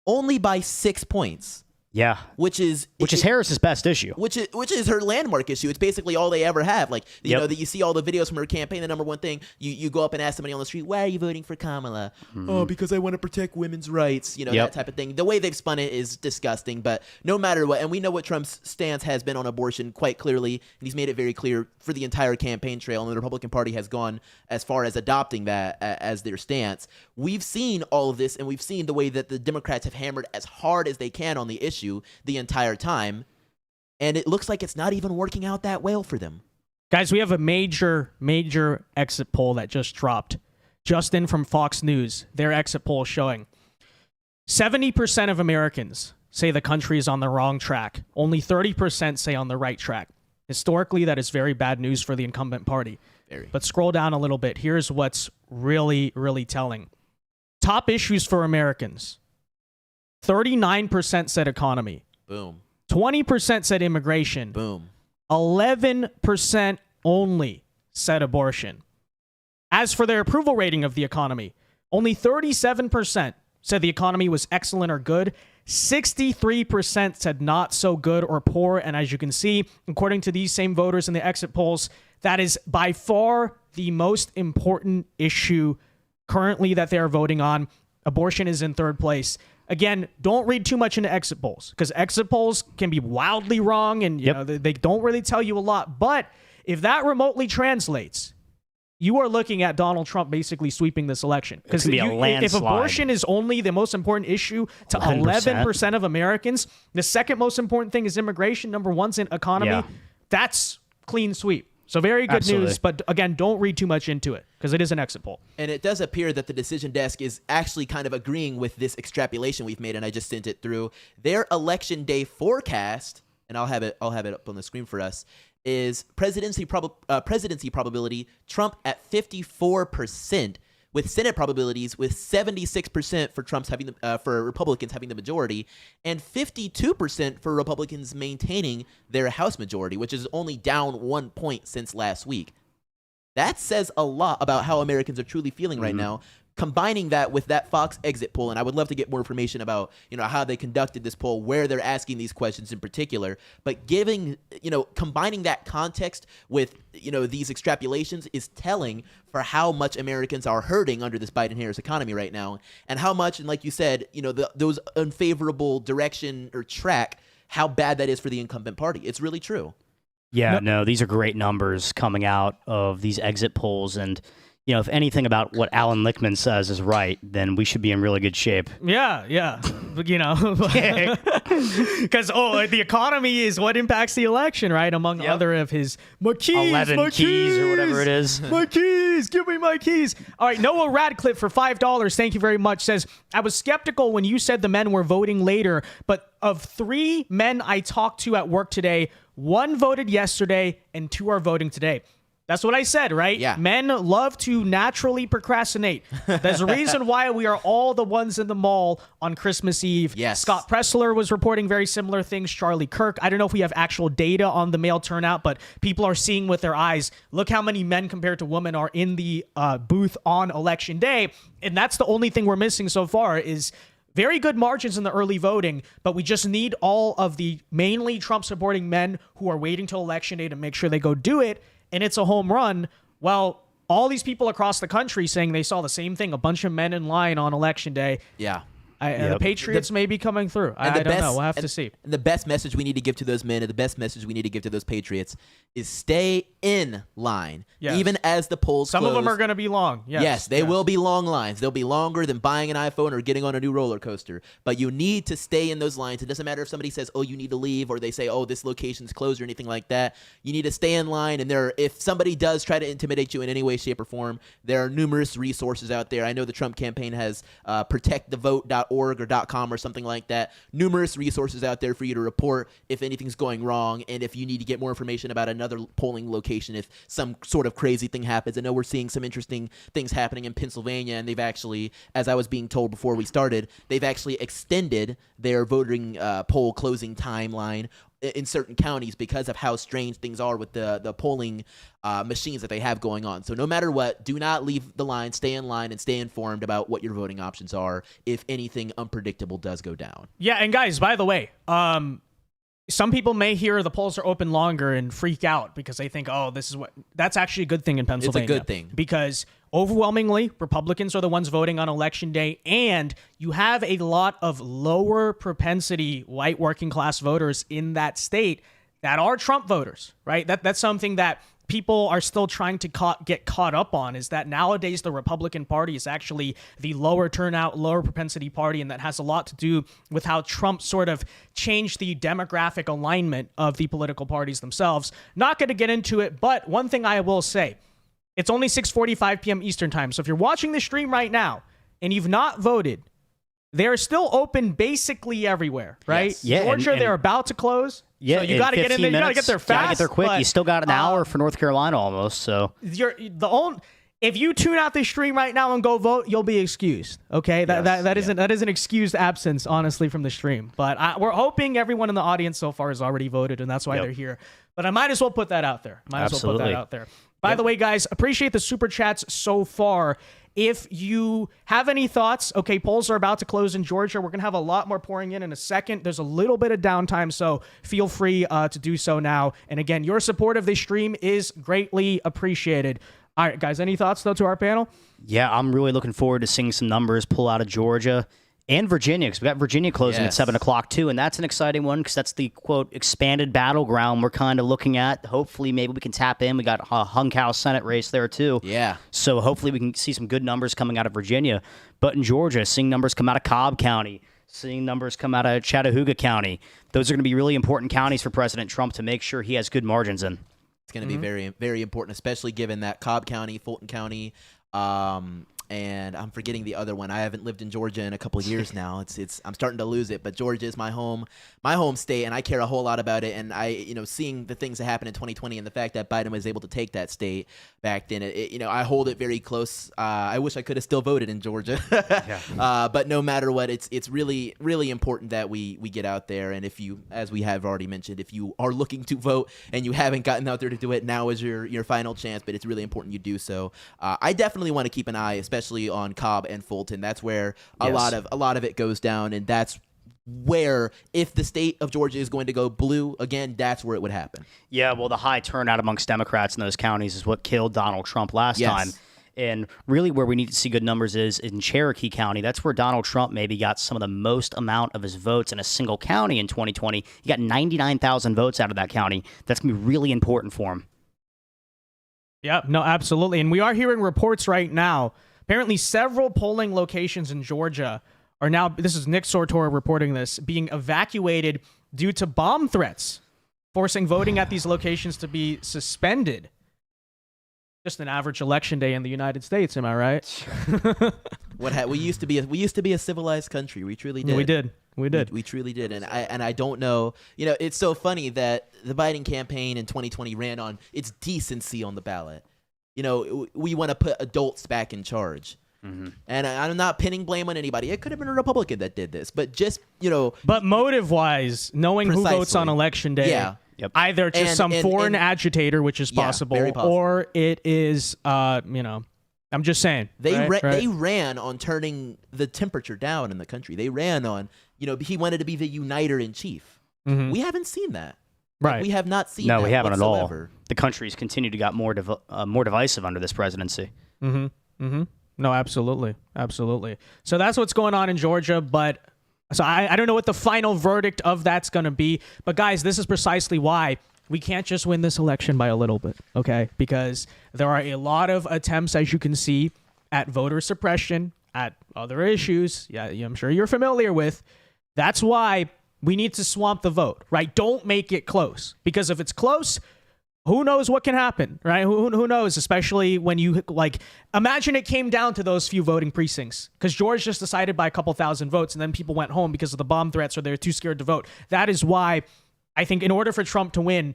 C: only by 6 points.
B: Yeah,
C: which is
B: Harris's best issue.
C: Which is her landmark issue. It's basically all they ever have. Like you know that you see all the videos from her campaign. The number one thing you go up and ask somebody on the street, "Why are you voting for Kamala?" Oh, because I want to protect women's rights. You know that type of thing. The way they've spun it is disgusting. But no matter what, and we know what Trump's stance has been on abortion quite clearly, and he's made it very clear for the entire campaign trail. And the Republican Party has gone as far as adopting that as their stance. We've seen all of this, and we've seen the way that the Democrats have hammered as hard as they can on the issue the entire time, and it looks like it's not even working out that well for them.
A: Guys, we have a major exit poll that just dropped. Just in from Fox News, their exit poll showing 70% of Americans say the country is on the wrong track. Only 30% say on the right track. Historically, that is very bad news for the incumbent party. But scroll down a little bit. Here's what's really, really telling. Top issues for Americans. 39% said economy.
C: Boom.
A: 20% said immigration.
C: Boom.
A: 11% only said abortion. As for their approval rating of the economy, only 37% said the economy was excellent or good. 63% said not so good or poor. And as you can see, according to these same voters in the exit polls, that is by far the most important issue currently that they are voting on. Abortion is in third place. again, don't read too much into exit polls because exit polls can be wildly wrong and you know they don't really tell you a lot. But if that remotely translates, you are looking at Donald Trump basically sweeping this election. Because if abortion is only the most important issue to 11% of Americans, the second most important thing is immigration. Number one's in economy. Yeah. That's clean sweep. So very good news, but again, don't read too much into it because it is an exit poll. And
C: it does appear that the decision desk is actually kind of agreeing with this extrapolation we've made, and I just sent it through. Their election day forecast, and I'll have it up on the screen for us, is presidency probability Trump at 54%, with Senate probabilities with 76% for Trump's having for Republicans having the majority, and 52% for Republicans maintaining their House majority, which is only down 1 point since last week. That says a lot about how Americans are truly feeling right now. Combining that with that Fox exit poll, and I would love to get more information about, you know, how they conducted this poll, where they're asking these questions in particular, but combining that context with, you know, these extrapolations is telling for how much Americans are hurting under this Biden-Harris economy right now, and how much, and like you said, you know, those unfavorable direction or track, how bad that is for the incumbent party. It's really true.
B: Yeah, no, these are great numbers coming out of these exit polls, and you know, if anything about what Alan Lichtman says is right, then we should be in really good shape.
A: Yeah. You know, because the economy is what impacts the election, right? Among other of his keys,
B: 11 keys or whatever it is.
A: My keys, give me my keys. All right, Noah Radcliffe for $5. Thank you very much. Says, I was skeptical when you said the men were voting later, but of 3 men I talked to at work today, 1 voted yesterday and 2 are voting today. That's what I said, right?
C: Yeah.
A: Men love to naturally procrastinate. There's a reason why we are all the ones in the mall on Christmas Eve.
C: Yes.
A: Scott Pressler was reporting very similar things. Charlie Kirk. I don't know if we have actual data on the male turnout, but people are seeing with their eyes. Look how many men compared to women are in the booth on Election Day. And that's the only thing we're missing so far is very good margins in the early voting, but we just need all of the mainly Trump-supporting men who are waiting till Election Day to make sure they go do it. And it's a home run. Well, all these people across the country saying they saw the same thing, a bunch of men in line on Election Day.
C: Yeah.
A: The Patriots may be coming through. I don't know. We'll have to see.
C: The best message we need to give to those men and the best message we need to give to those Patriots is stay in line.
A: Yes.
C: Even as the polls
A: Some
C: close.
A: of them are going to be long.
C: Yes, they will be long lines. They'll be longer than buying an iPhone or getting on a new roller coaster. But you need to stay in those lines. It doesn't matter if somebody says, oh, you need to leave, or they say, oh, this location's closed or anything like that. You need to stay in line. And if somebody does try to intimidate you in any way, shape, or form, there are numerous resources out there. I know the Trump campaign has protectthevote.org or .com or something like that. Numerous resources out there for you to report if anything's going wrong, and if you need to get more information about another polling location if some sort of crazy thing happens. I know we're seeing some interesting things happening in Pennsylvania, and they've actually, as I was being told before we started, they've actually extended their voting poll closing timeline in certain counties because of how strange things are with the polling machines that they have going on. So no matter what, do not leave the line, stay in line, and stay informed about what your voting options are if anything unpredictable does go down.
A: Yeah, and guys, by the way, some people may hear the polls are open longer and freak out because they think, oh, that's actually a good thing in Pennsylvania.
C: It's a good thing.
A: Because overwhelmingly, Republicans are the ones voting on Election Day, and you have a lot of lower propensity white working class voters in that state that are Trump voters, right? That's something that people are still trying to get caught up on, is that nowadays the Republican Party is actually the lower turnout, lower propensity party, and that has a lot to do with how Trump sort of changed the demographic alignment of the political parties themselves. Not going to get into it, but one thing I will say, it's only 6:45 p.m. Eastern time, so if you're watching the stream right now and you've not voted, they're still open basically evereverywhere, right?
C: Yes.
B: Yeah,
A: Georgia, they're about to close.
B: Yeah,
A: so you got to get in there. You got to get there fast.
B: You got to get there quick.
A: But,
B: You still got an hour for North Carolina almost. So
A: if you tune out this stream right now and go vote, you'll be excused. Okay, that is an excused absence, honestly, from the stream. But we're hoping everyone in the audience so far has already voted, and that's why they're here. But I might as well put that out there. By the way, guys, appreciate the super chats so far. If you have any thoughts, okay, polls are about to close in Georgia. We're going to have a lot more pouring in a second. There's a little bit of downtime, so feel free to do so now. And again, your support of this stream is greatly appreciated. All right, guys, any thoughts, though, to our panel?
B: yeah, I'm really looking forward to seeing some numbers pull out of Georgia. And Virginia, because we got Virginia closing at
C: Yes.
B: 7 o'clock too, and that's an exciting one because that's the, quote, expanded battleground we're kind of looking at. Hopefully, maybe we can tap in. We got a hung cow Senate race there too.
C: Yeah.
B: So hopefully we can see some good numbers coming out of Virginia. But in Georgia, seeing numbers come out of Cobb County, seeing numbers come out of Chattahooga County, those are going to be really important counties for President Trump to make sure he has good margins in.
C: It's going to be very, very important, especially given that Cobb County, Fulton County, and I'm forgetting the other one. I haven't lived in Georgia in a couple of years now. I'm starting to lose it, but Georgia is my home state, and I care a whole lot about it. And seeing the things that happened in 2020 and the fact that Biden was able to take that state back then, I hold it very close. I wish I could have still voted in Georgia, but no matter what, it's really, really important that we get out there. And if you, as we have already mentioned, if you are looking to vote and you haven't gotten out there to do it, now is your final chance. But it's really important you do so. I definitely want to keep an eye, especially on Cobb and Fulton. That's where a lot of it goes down, and that's where, if the state of Georgia is going to go blue again, that's where it would happen.
B: Yeah, well, the high turnout amongst Democrats in those counties is what killed Donald Trump last time. And really where we need to see good numbers is in Cherokee County. That's where Donald Trump maybe got some of the most amount of his votes in a single county in 2020. He got 99,000 votes out of that county. That's going to be really important for him.
A: Yeah, no, absolutely. And we are hearing reports right now. Apparently, several polling locations in Georgia are now, this is Nick Sortor reporting this, being evacuated due to bomb threats, forcing voting at these locations to be suspended. Just an average election day in the United States, am I right?
C: We used to be a civilized country. We truly did.
A: We did.
C: We truly did. And I don't know. It's so funny that the Biden campaign in 2020 ran on its decency on the ballot. We want to put adults back in charge. Mm-hmm. And I'm not pinning blame on anybody. It could have been a Republican that did this, but just,
A: But motive-wise, knowing who votes on election day, either just some foreign agitator, which is possible,
C: very possible,
A: or it is, I'm just saying.
C: They ran on turning the temperature down in the country. They ran on, he wanted to be the uniter in chief. Mm-hmm. We haven't seen that.
A: Right.
C: We have not seen that.
B: No, we haven't
C: whatsoever.
B: at all. The country's continued to get more divisive under this presidency.
A: Mm-hmm. Mm-hmm. No, absolutely. Absolutely. So that's what's going on in Georgia, but so I don't know what the final verdict of that's going to be. But guys, this is precisely why we can't just win this election by a little bit, okay? Because there are a lot of attempts, as you can see, at voter suppression, at other issues. Yeah, I'm sure you're familiar with. That's why we need to swamp the vote, right? Don't make it close, because if it's close, who knows what can happen, right? Who knows, especially when you, imagine it came down to those few voting precincts, because George just decided by a couple thousand votes, and then people went home because of the bomb threats or they're too scared to vote. That is why I think in order for Trump to win,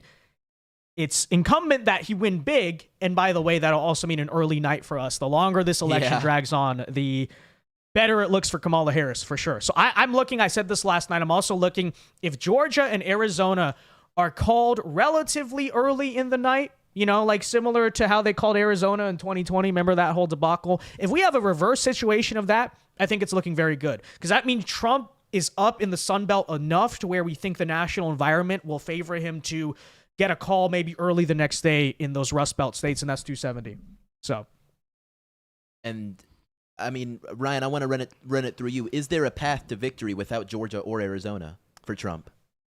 A: it's incumbent that he win big. And by the way, that'll also mean an early night for us. The longer this election drags on, the better it looks for Kamala Harris, for sure. So I'm looking, I said this last night, I'm also looking, if Georgia and Arizona are called relatively early in the night, similar to how they called Arizona in 2020. Remember that whole debacle? If we have a reverse situation of that, I think it's looking very good, because that means Trump is up in the Sun Belt enough to where we think the national environment will favor him to get a call maybe early the next day in those Rust Belt states, and that's 270. So.
C: And I mean, Ryan, I want to run it through you. Is there a path to victory without Georgia or Arizona for Trump?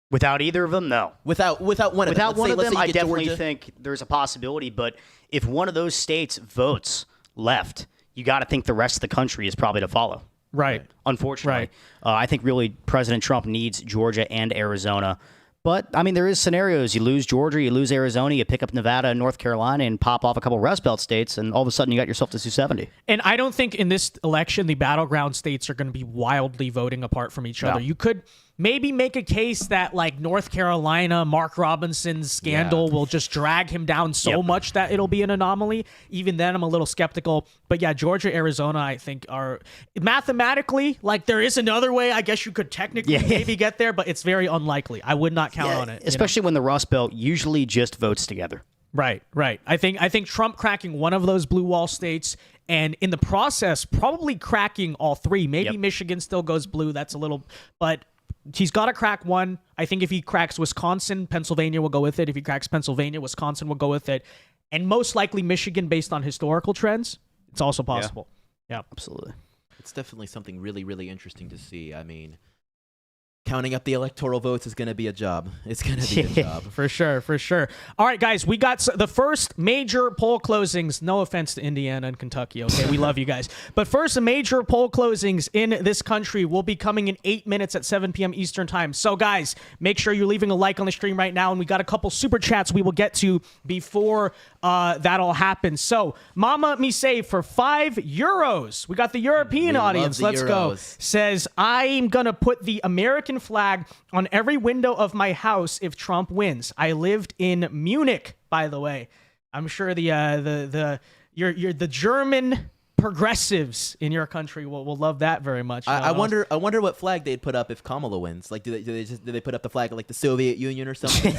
B: Without either of them, no.
C: Without one of them.
B: Without one of them, I definitely
C: Georgia.
B: think there's a possibility. But if one of those states votes left, you got to think the rest of the country is probably to follow.
A: Right.
B: Unfortunately. Right. I think really President Trump needs Georgia and Arizona. But, I mean, there is scenarios. You lose Georgia, you lose Arizona, you pick up Nevada and North Carolina and pop off a couple Rust Belt states, and all of a sudden you got yourself to 270.
A: And I don't think in this election the battleground states are going to be wildly voting apart from each other. You could maybe make a case that, North Carolina, Mark Robinson's scandal will just drag him down so much that it'll be an anomaly. Even then, I'm a little skeptical. But yeah, Georgia, Arizona, I think are mathematically, there is another way. I guess you could technically maybe get there, but it's very unlikely. I would not count on it.
B: Especially when the Rust Belt usually just votes together.
A: Right. I think Trump cracking one of those blue wall states, and in the process, probably cracking all three. Maybe Michigan still goes blue. That's a little, but he's got to crack one. I think if he cracks Wisconsin, Pennsylvania will go with it. If he cracks Pennsylvania, Wisconsin will go with it. And most likely Michigan, based on historical trends. It's also possible. Yeah.
B: Absolutely.
C: It's definitely something really, really interesting to see. I mean, counting up the electoral votes is going to be a job. It's going to be a job.
A: For sure, for sure. All right, guys, we got the first major poll closings. No offense to Indiana and Kentucky, okay? We love you guys. But first, major poll closings in this country will be coming in 8 minutes at 7 p.m. Eastern time. So, guys, make sure you're leaving a like on the stream right now, and we got a couple super chats we will get to before that all happens. So, Mama Mise for €5. We got the European audience. Let's go. Says, I'm going to put the American flag on every window of my house if Trump wins. I lived in Munich, by the way. I'm sure the German progressives in your country will love that very much.
C: I wonder what flag they'd put up if Kamala wins. Like, do they put up the flag of, like, the Soviet Union or something?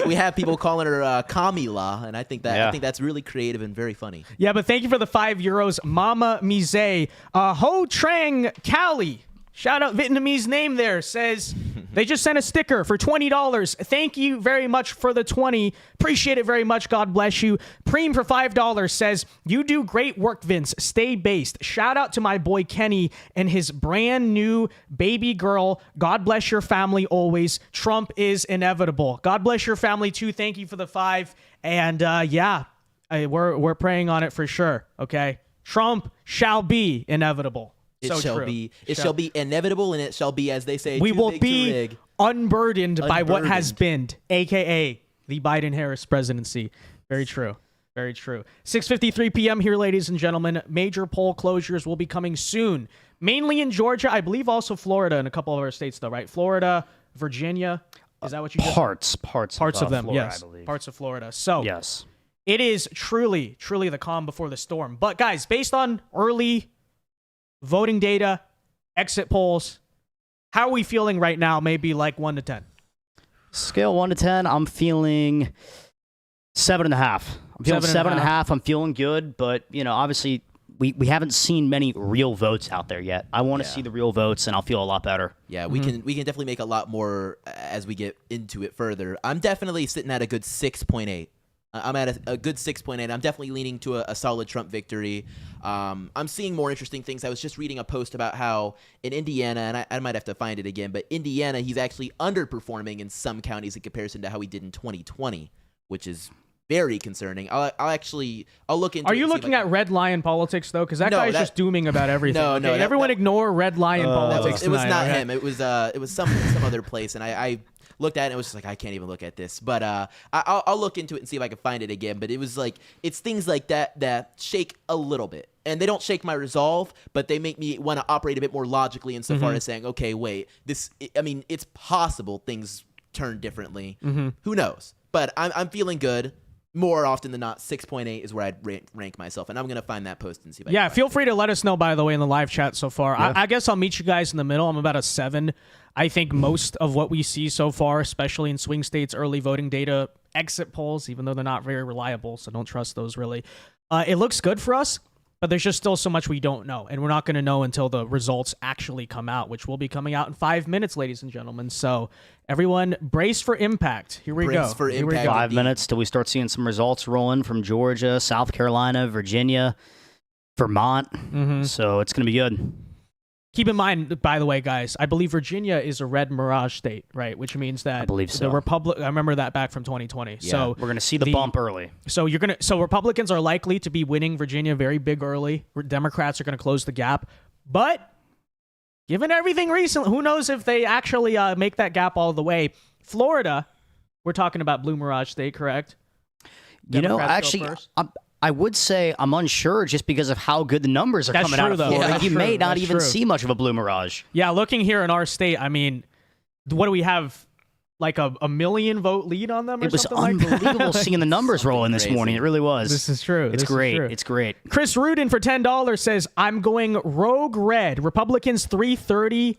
C: we have people calling her Kamala, and I think that's really creative and very funny.
A: Yeah, but thank you for the €5, Mama Mise. Ho Trang Cali. Shout out Vietnamese name there. Says they just sent a sticker for $20. Thank you very much for the 20. Appreciate it very much. God bless you. Preem for $5 says, you do great work, Vince. Stay based. Shout out to my boy Kenny and his brand new baby girl. God bless your family always. Trump is inevitable. God bless your family too. Thank you for the 5. And we're praying on it for sure. Okay. Trump shall be inevitable.
C: It shall be inevitable, and it shall be, as they say,
A: we
C: too
A: will
C: big
A: be
C: to rig.
A: unburdened by what has been, aka the Biden-Harris presidency. Very true. Very true. 6:53 p.m. here, ladies and gentlemen. Major poll closures will be coming soon, mainly in Georgia. I believe also Florida and a couple of other states, though, right? Florida, Virginia. Is that what you just
B: Parts
A: of them,
B: Florida,
A: yes.
B: I believe.
A: Parts of Florida. So
B: yes,
A: it is truly the calm before the storm. But, guys, based on early voting data, exit polls, how are we feeling right now? Maybe like 1 to 10.
B: Scale 1 to 10, I'm feeling 7.5. I'm feeling 7.5. I'm feeling good, but obviously we haven't seen many real votes out there yet. I want to see the real votes, and I'll feel a lot better.
C: Yeah, we can definitely make a lot more as we get into it further. I'm definitely sitting at a good 6.8. I'm at a good 6.8. I'm definitely leaning to a solid Trump victory. I'm seeing more interesting things. I was just reading a post about how in Indiana, and I might have to find it again, but Indiana, he's actually underperforming in some counties in comparison to how he did in 2020, which is very concerning. I'll look into.
A: Are you looking at Red Lion politics though? Because that guy's just dooming about everything.
C: No,
A: everyone ignore Red Lion politics.
C: It was
A: tonight,
C: not
A: okay?
C: him. It was some other place, and I looked at it and it was just like, I can't even look at this. But I'll look into it and see if I can find it again. But it was like, it's things like that shake a little bit. And they don't shake my resolve, but they make me want to operate a bit more logically insofar as saying, okay, wait, it's possible things turn differently. Who knows? But I'm feeling good. More often than not, 6.8 is where I'd rank myself, and I'm going to find that post and see if I can
A: feel free to let us know, by the way, in the live chat so far. Yeah. I guess I'll meet you guys in the middle. I'm about a 7. I think most of what we see so far, especially in swing states, early voting data, exit polls, even though they're not very reliable, so don't trust those really, it looks good for us, but there's just still so much we don't know, and we're not going to know until the results actually come out, which will be coming out in 5 minutes, ladies and gentlemen. So everyone, brace for impact. Here we go.
B: 5 minutes till we start seeing some results rolling from Georgia, South Carolina, Virginia, Vermont. So it's going to be good.
A: Keep in mind, by the way, guys, I believe Virginia is a red mirage state, right? Which means that
B: I believe so.
A: The I remember that back from 2020.
B: Yeah,
A: so
B: we're going to see the bump early.
A: So Republicans are likely to be winning Virginia very big early. Democrats are going to close the gap. But given everything recently, who knows if they actually make that gap all the way. Florida, we're talking about blue mirage state, correct?
B: I would say I'm unsure just because of how good the numbers are coming out of Florida.
A: Yeah,
B: you may not even see much of a blue mirage.
A: Yeah, looking here in our state, I mean, what do we have? Like a million vote lead on them or something like that?
B: It was unbelievable seeing the numbers rolling this morning. It really was.
A: This is true.
B: It's great. It's great.
A: Chris Rudin for $10 says, I'm going rogue red. Republicans 330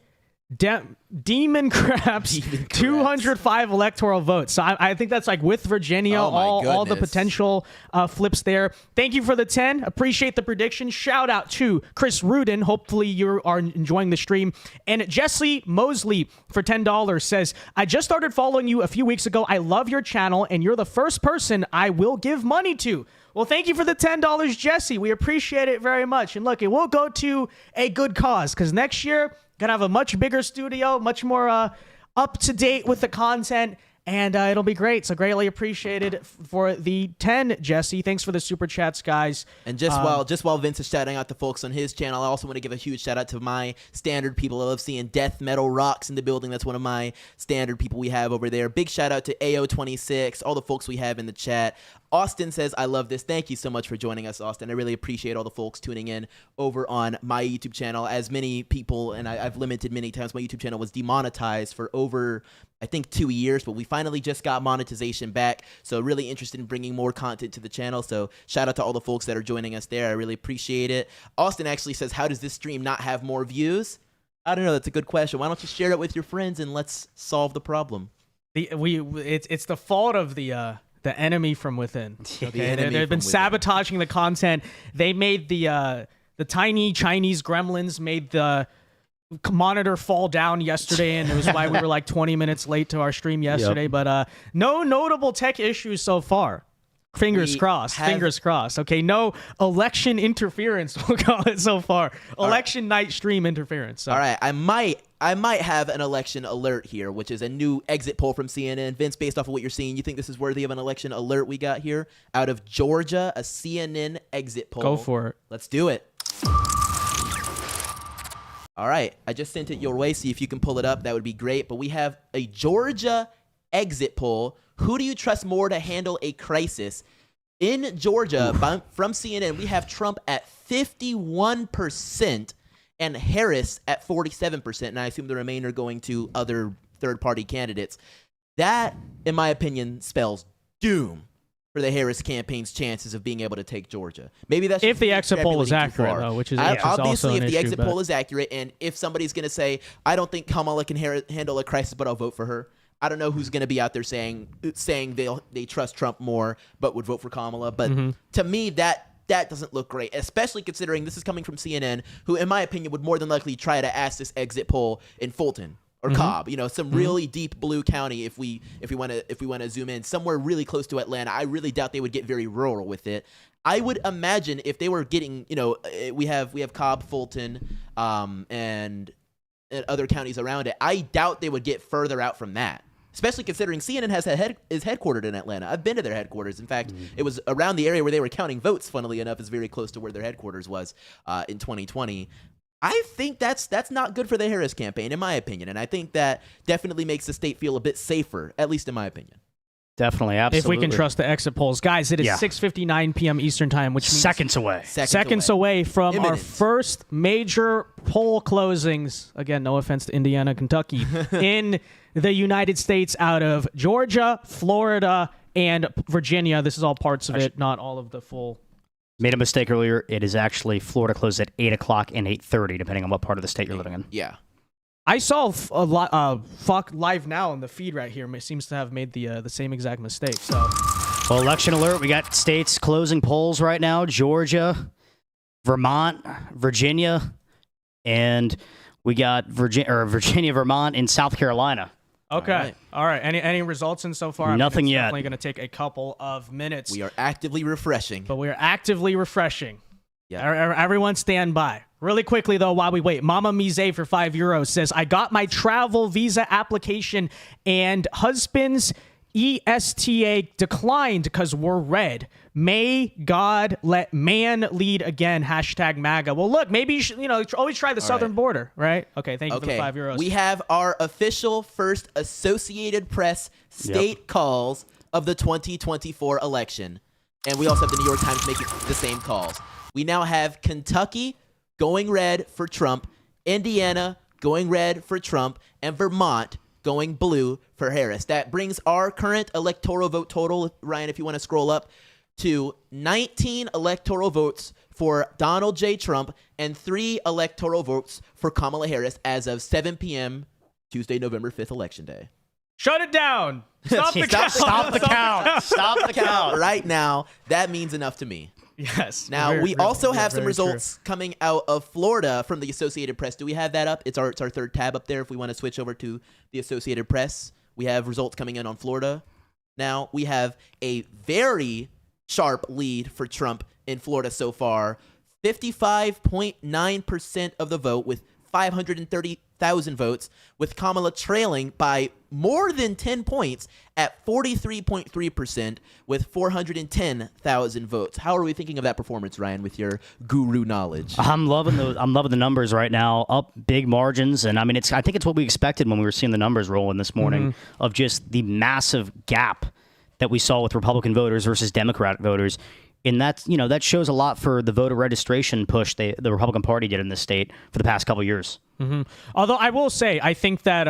A: Demon Craps, 205 electoral votes. So I think that's like with Virginia,
C: Oh my
A: all the
C: goodness.
A: potential flips there. Thank you for the 10. Appreciate the prediction. Shout out to Chris Rudin. Hopefully you are enjoying the stream. And Jesse Mosley for $10 says, I just started following you a few weeks ago. I love your channel, and you're the first person I will give money to. Well, thank you for the $10, Jesse. We appreciate it very much. And look, it will go to a good cause because next year, gonna have a much bigger studio, much more up to date with the content, and it'll be great. So greatly appreciated for the 10, Jesse. Thanks for the super chats, guys.
C: And just while Vince is shouting out the folks on his channel, I also want to give a huge shout out to my standard people. I love seeing Death Metal Rocks in the building. That's one of my standard people we have over there. Big shout out to AO26, all the folks we have in the chat. Austin says, I love this. Thank you so much for joining us, Austin. I really appreciate all the folks tuning in over on my YouTube channel. As many people, and I've limited many times, my YouTube channel was demonetized for over, I think, 2 years, but we finally just got monetization back. So really interested in bringing more content to the channel. So shout out to all the folks that are joining us there. I really appreciate it. Austin actually says, how does this stream not have more views? I don't know. That's a good question. Why don't you share it with your friends and let's solve the problem?
A: It's the fault of the enemy from within. Okay? They've been
C: from
A: sabotaging the content. They made the tiny Chinese gremlins made the monitor fall down yesterday, and it was why we were like 20 minutes late to our stream yesterday.
B: Yep.
A: But no notable tech issues so far. Fingers crossed. Fingers crossed. Okay, no election interference, we'll call it so far. Election night stream interference. So.
C: All right, I might have an election alert here, which is a new exit poll from CNN. Vince, based off of what you're seeing, you think this is worthy of an election alert we got here? Out of Georgia, a CNN exit poll.
A: Go for it.
C: Let's do it. All right, I just sent it your way. See if you can pull it up. That would be great. But we have a Georgia exit poll. Who do you trust more to handle a crisis? In Georgia, from CNN, we have Trump at 51% and Harris at 47%. And I assume the remainder going to other third-party candidates. That, in my opinion, spells doom for the Harris campaign's chances of being able to take Georgia. Maybe that's
A: if the exit poll is
C: extrapolating too
A: accurate,
C: far.
A: though, which is
C: obviously
A: also an
C: if the
A: issue,
C: exit poll is accurate, and if somebody's going to say, I don't think Kamala can handle a crisis, but I'll vote for her. I don't know who's going to be out there saying they trust Trump more, but would vote for Kamala. But to me, that doesn't look great, especially considering this is coming from CNN, who, in my opinion, would more than likely try to ask this exit poll in Fulton or Cobb, some really deep blue county. If we want to zoom in somewhere really close to Atlanta, I really doubt they would get very rural with it. I would imagine if they were getting, we have Cobb, Fulton, and other counties around it. I doubt they would get further out from that. Especially considering CNN is headquartered in Atlanta. I've been to their headquarters. In fact, it was around the area where they were counting votes, funnily enough, is very close to where their headquarters was in 2020. I think that's not good for the Harris campaign, in my opinion. And I think that definitely makes the state feel a bit safer, at least in my opinion.
B: Definitely, absolutely.
A: If we can trust the exit polls. Guys, it is 6:59 p.m. Eastern time, which means
B: seconds away.
A: Seconds away from
C: Imminent.
A: our first major poll closings. Again, no offense to Indiana, Kentucky, in the United States out of Georgia, Florida, and Virginia. This is all parts of it, not all of the full.
B: Made a mistake earlier. It is actually Florida closed at 8 o'clock and 8:30, depending on what part of the state you're living in.
C: Yeah.
A: I saw Fuck Live Now in the feed right here. It seems to have made the same exact mistake. So,
B: well, election alert. We got states closing polls right now. Georgia, Vermont, Virginia, and we got Virginia, Vermont, and South Carolina.
A: okay. All right. Any results in so far?
B: Nothing
A: it's
B: yet.
A: Definitely going to take a couple of minutes.
C: We are actively refreshing.
A: But we are actively refreshing.
C: Yeah.
A: Everyone stand by. Really quickly, though, while we wait, Mama Mise for €5 says, I got my travel visa application and husband's ESTA declined because we're red. May God let man lead again. #MAGA. Well, look, maybe you should, always try the southern border, right? Okay, thank you for the €5.
C: We have our official first Associated Press state calls of the 2024 election. And we also have the New York Times making the same calls. We now have Kentucky going red for Trump, Indiana going red for Trump, and Vermont going blue for Harris. That brings our current electoral vote total, Ryan, if you want to scroll up, to 19 electoral votes for Donald J. Trump and 3 electoral votes for Kamala Harris as of 7 p.m. Tuesday, November 5th, Election Day.
A: Shut it down. Stop the count.
B: Stop the count. Stop the count.
C: Right now, that means enough to me.
A: Yes.
C: Now, we also have some results coming out of Florida from the Associated Press. Do we have that up? It's our third tab up there if we want to switch over to the Associated Press. We have results coming in on Florida. Now, we have a very sharp lead for Trump in Florida so far. 55.9% of the vote with 530,000 votes, with Kamala trailing by more than 10 points at 43.3% with 410,000 votes. How are we thinking of that performance, Ryan, with your guru knowledge?
B: I'm loving the numbers right now. Up big margins, and I mean, I think it's what we expected when we were seeing the numbers rolling this morning of just the massive gap that we saw with Republican voters versus Democrat voters. And that shows a lot for the voter registration push the Republican Party did in this state for the past couple of years.
A: Although I will say, I think that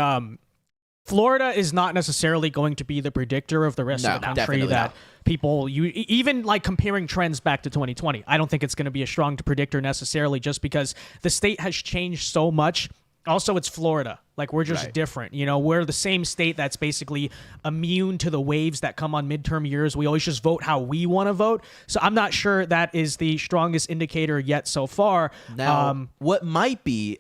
A: Florida is not necessarily going to be the predictor of the rest of the country. That people, even like comparing trends back to 2020, I don't think it's going to be a strong predictor necessarily, just because the state has changed so much. Also, it's Florida. Like, we're just different. We're the same state that's basically immune to the waves that come on midterm years. We always just vote how we want to vote. So I'm not sure that is the strongest indicator yet so far.
C: Now, what might be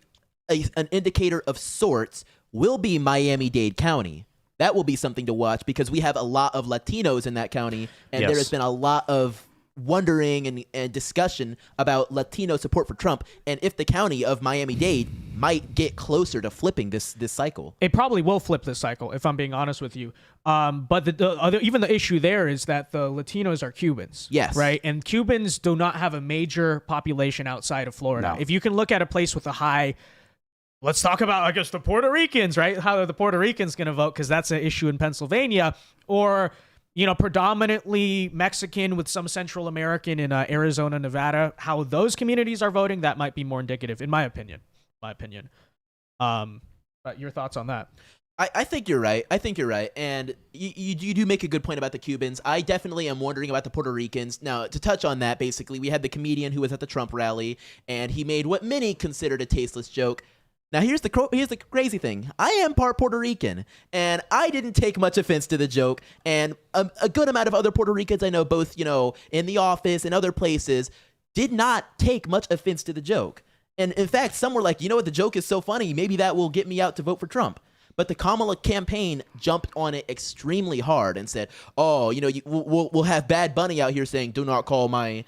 C: an indicator of sorts will be Miami-Dade County. That will be something to watch because we have a lot of Latinos in that county, and there has been a lot of wondering and discussion about Latino support for Trump, and if the county of Miami-Dade might get closer to flipping this cycle.
A: It probably will flip this cycle, if I'm being honest with you. But even the issue there is that the Latinos are Cubans.
C: Yes.
A: Right? And Cubans do not have a major population outside of Florida.
C: No.
A: If you can look at a place with a high... Let's talk about, I guess, the Puerto Ricans, right? How are the Puerto Ricans going to vote? Because that's an issue in Pennsylvania. Or... predominantly Mexican with some Central American in Arizona, Nevada, how those communities are voting, that might be more indicative, in my opinion. But your thoughts on that?
C: I think you're right. And you do make a good point about the Cubans. I definitely am wondering about the Puerto Ricans. Now, to touch on that, basically, we had the comedian who was at the Trump rally, and he made what many considered a tasteless joke. Now, here's the crazy thing. I am part Puerto Rican, and I didn't take much offense to the joke, and a good amount of other Puerto Ricans I know, both, in the office and other places, did not take much offense to the joke. And in fact, some were like, what, the joke is so funny, maybe that will get me out to vote for Trump. But the Kamala campaign jumped on it extremely hard and said, "Oh, we'll have Bad Bunny out here saying, 'Do not call my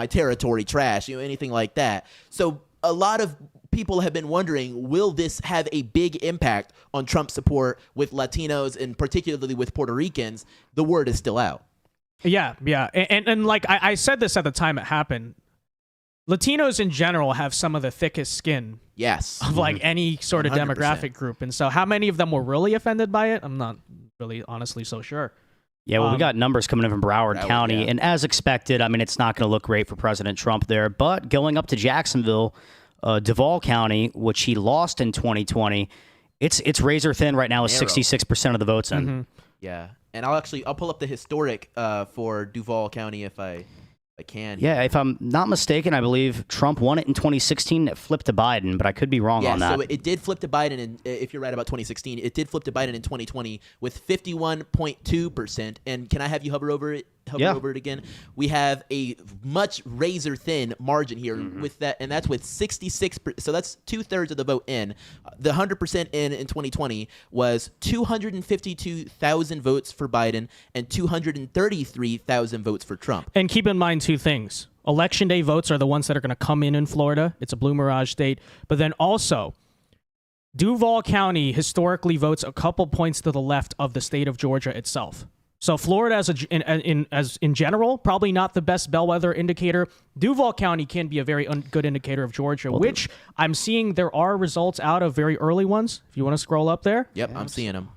C: territory trash,' anything like that." So a lot of people have been wondering, will this have a big impact on Trump's support with Latinos and particularly with Puerto Ricans? The word is still out.
A: Yeah. And like I said this at the time it happened, Latinos in general have some of the thickest skin of like any sort of
C: 100%.
A: demographic group. And so how many of them were really offended by it? I'm not really honestly so sure.
B: Yeah, well, we got numbers coming in from Broward County, and as expected, I mean, it's not going to look great for President Trump there, but going up to Jacksonville, Duval County, which he lost in 2020, it's razor thin right now with 66% of the votes in.
C: Yeah, and I'll pull up the historic for Duval County if I can.
B: Yeah, if I'm not mistaken, I believe Trump won it in 2016. It flipped to Biden, but I could be wrong on that.
C: So it did flip to Biden, if you're right about 2016, it did flip to Biden in 2020 with 51.2%. And can I have you hover over it again? We have a much razor thin margin here with that, and that's with 66%. So that's 2/3 of the vote in. The 100% in 2020 was 252,000 votes for Biden and 233,000 votes for Trump.
A: And keep in mind two things. Election day votes are the ones that are going to come in Florida. It's a blue mirage state. But then also, Duval County historically votes a couple points to the left of the state of Georgia itself. So Florida, as in general, probably not the best bellwether indicator. Duval County can be a very good indicator of Georgia, which I'm seeing there are results out of very early ones. If you want to scroll up there.
C: Yep, I'm seeing them.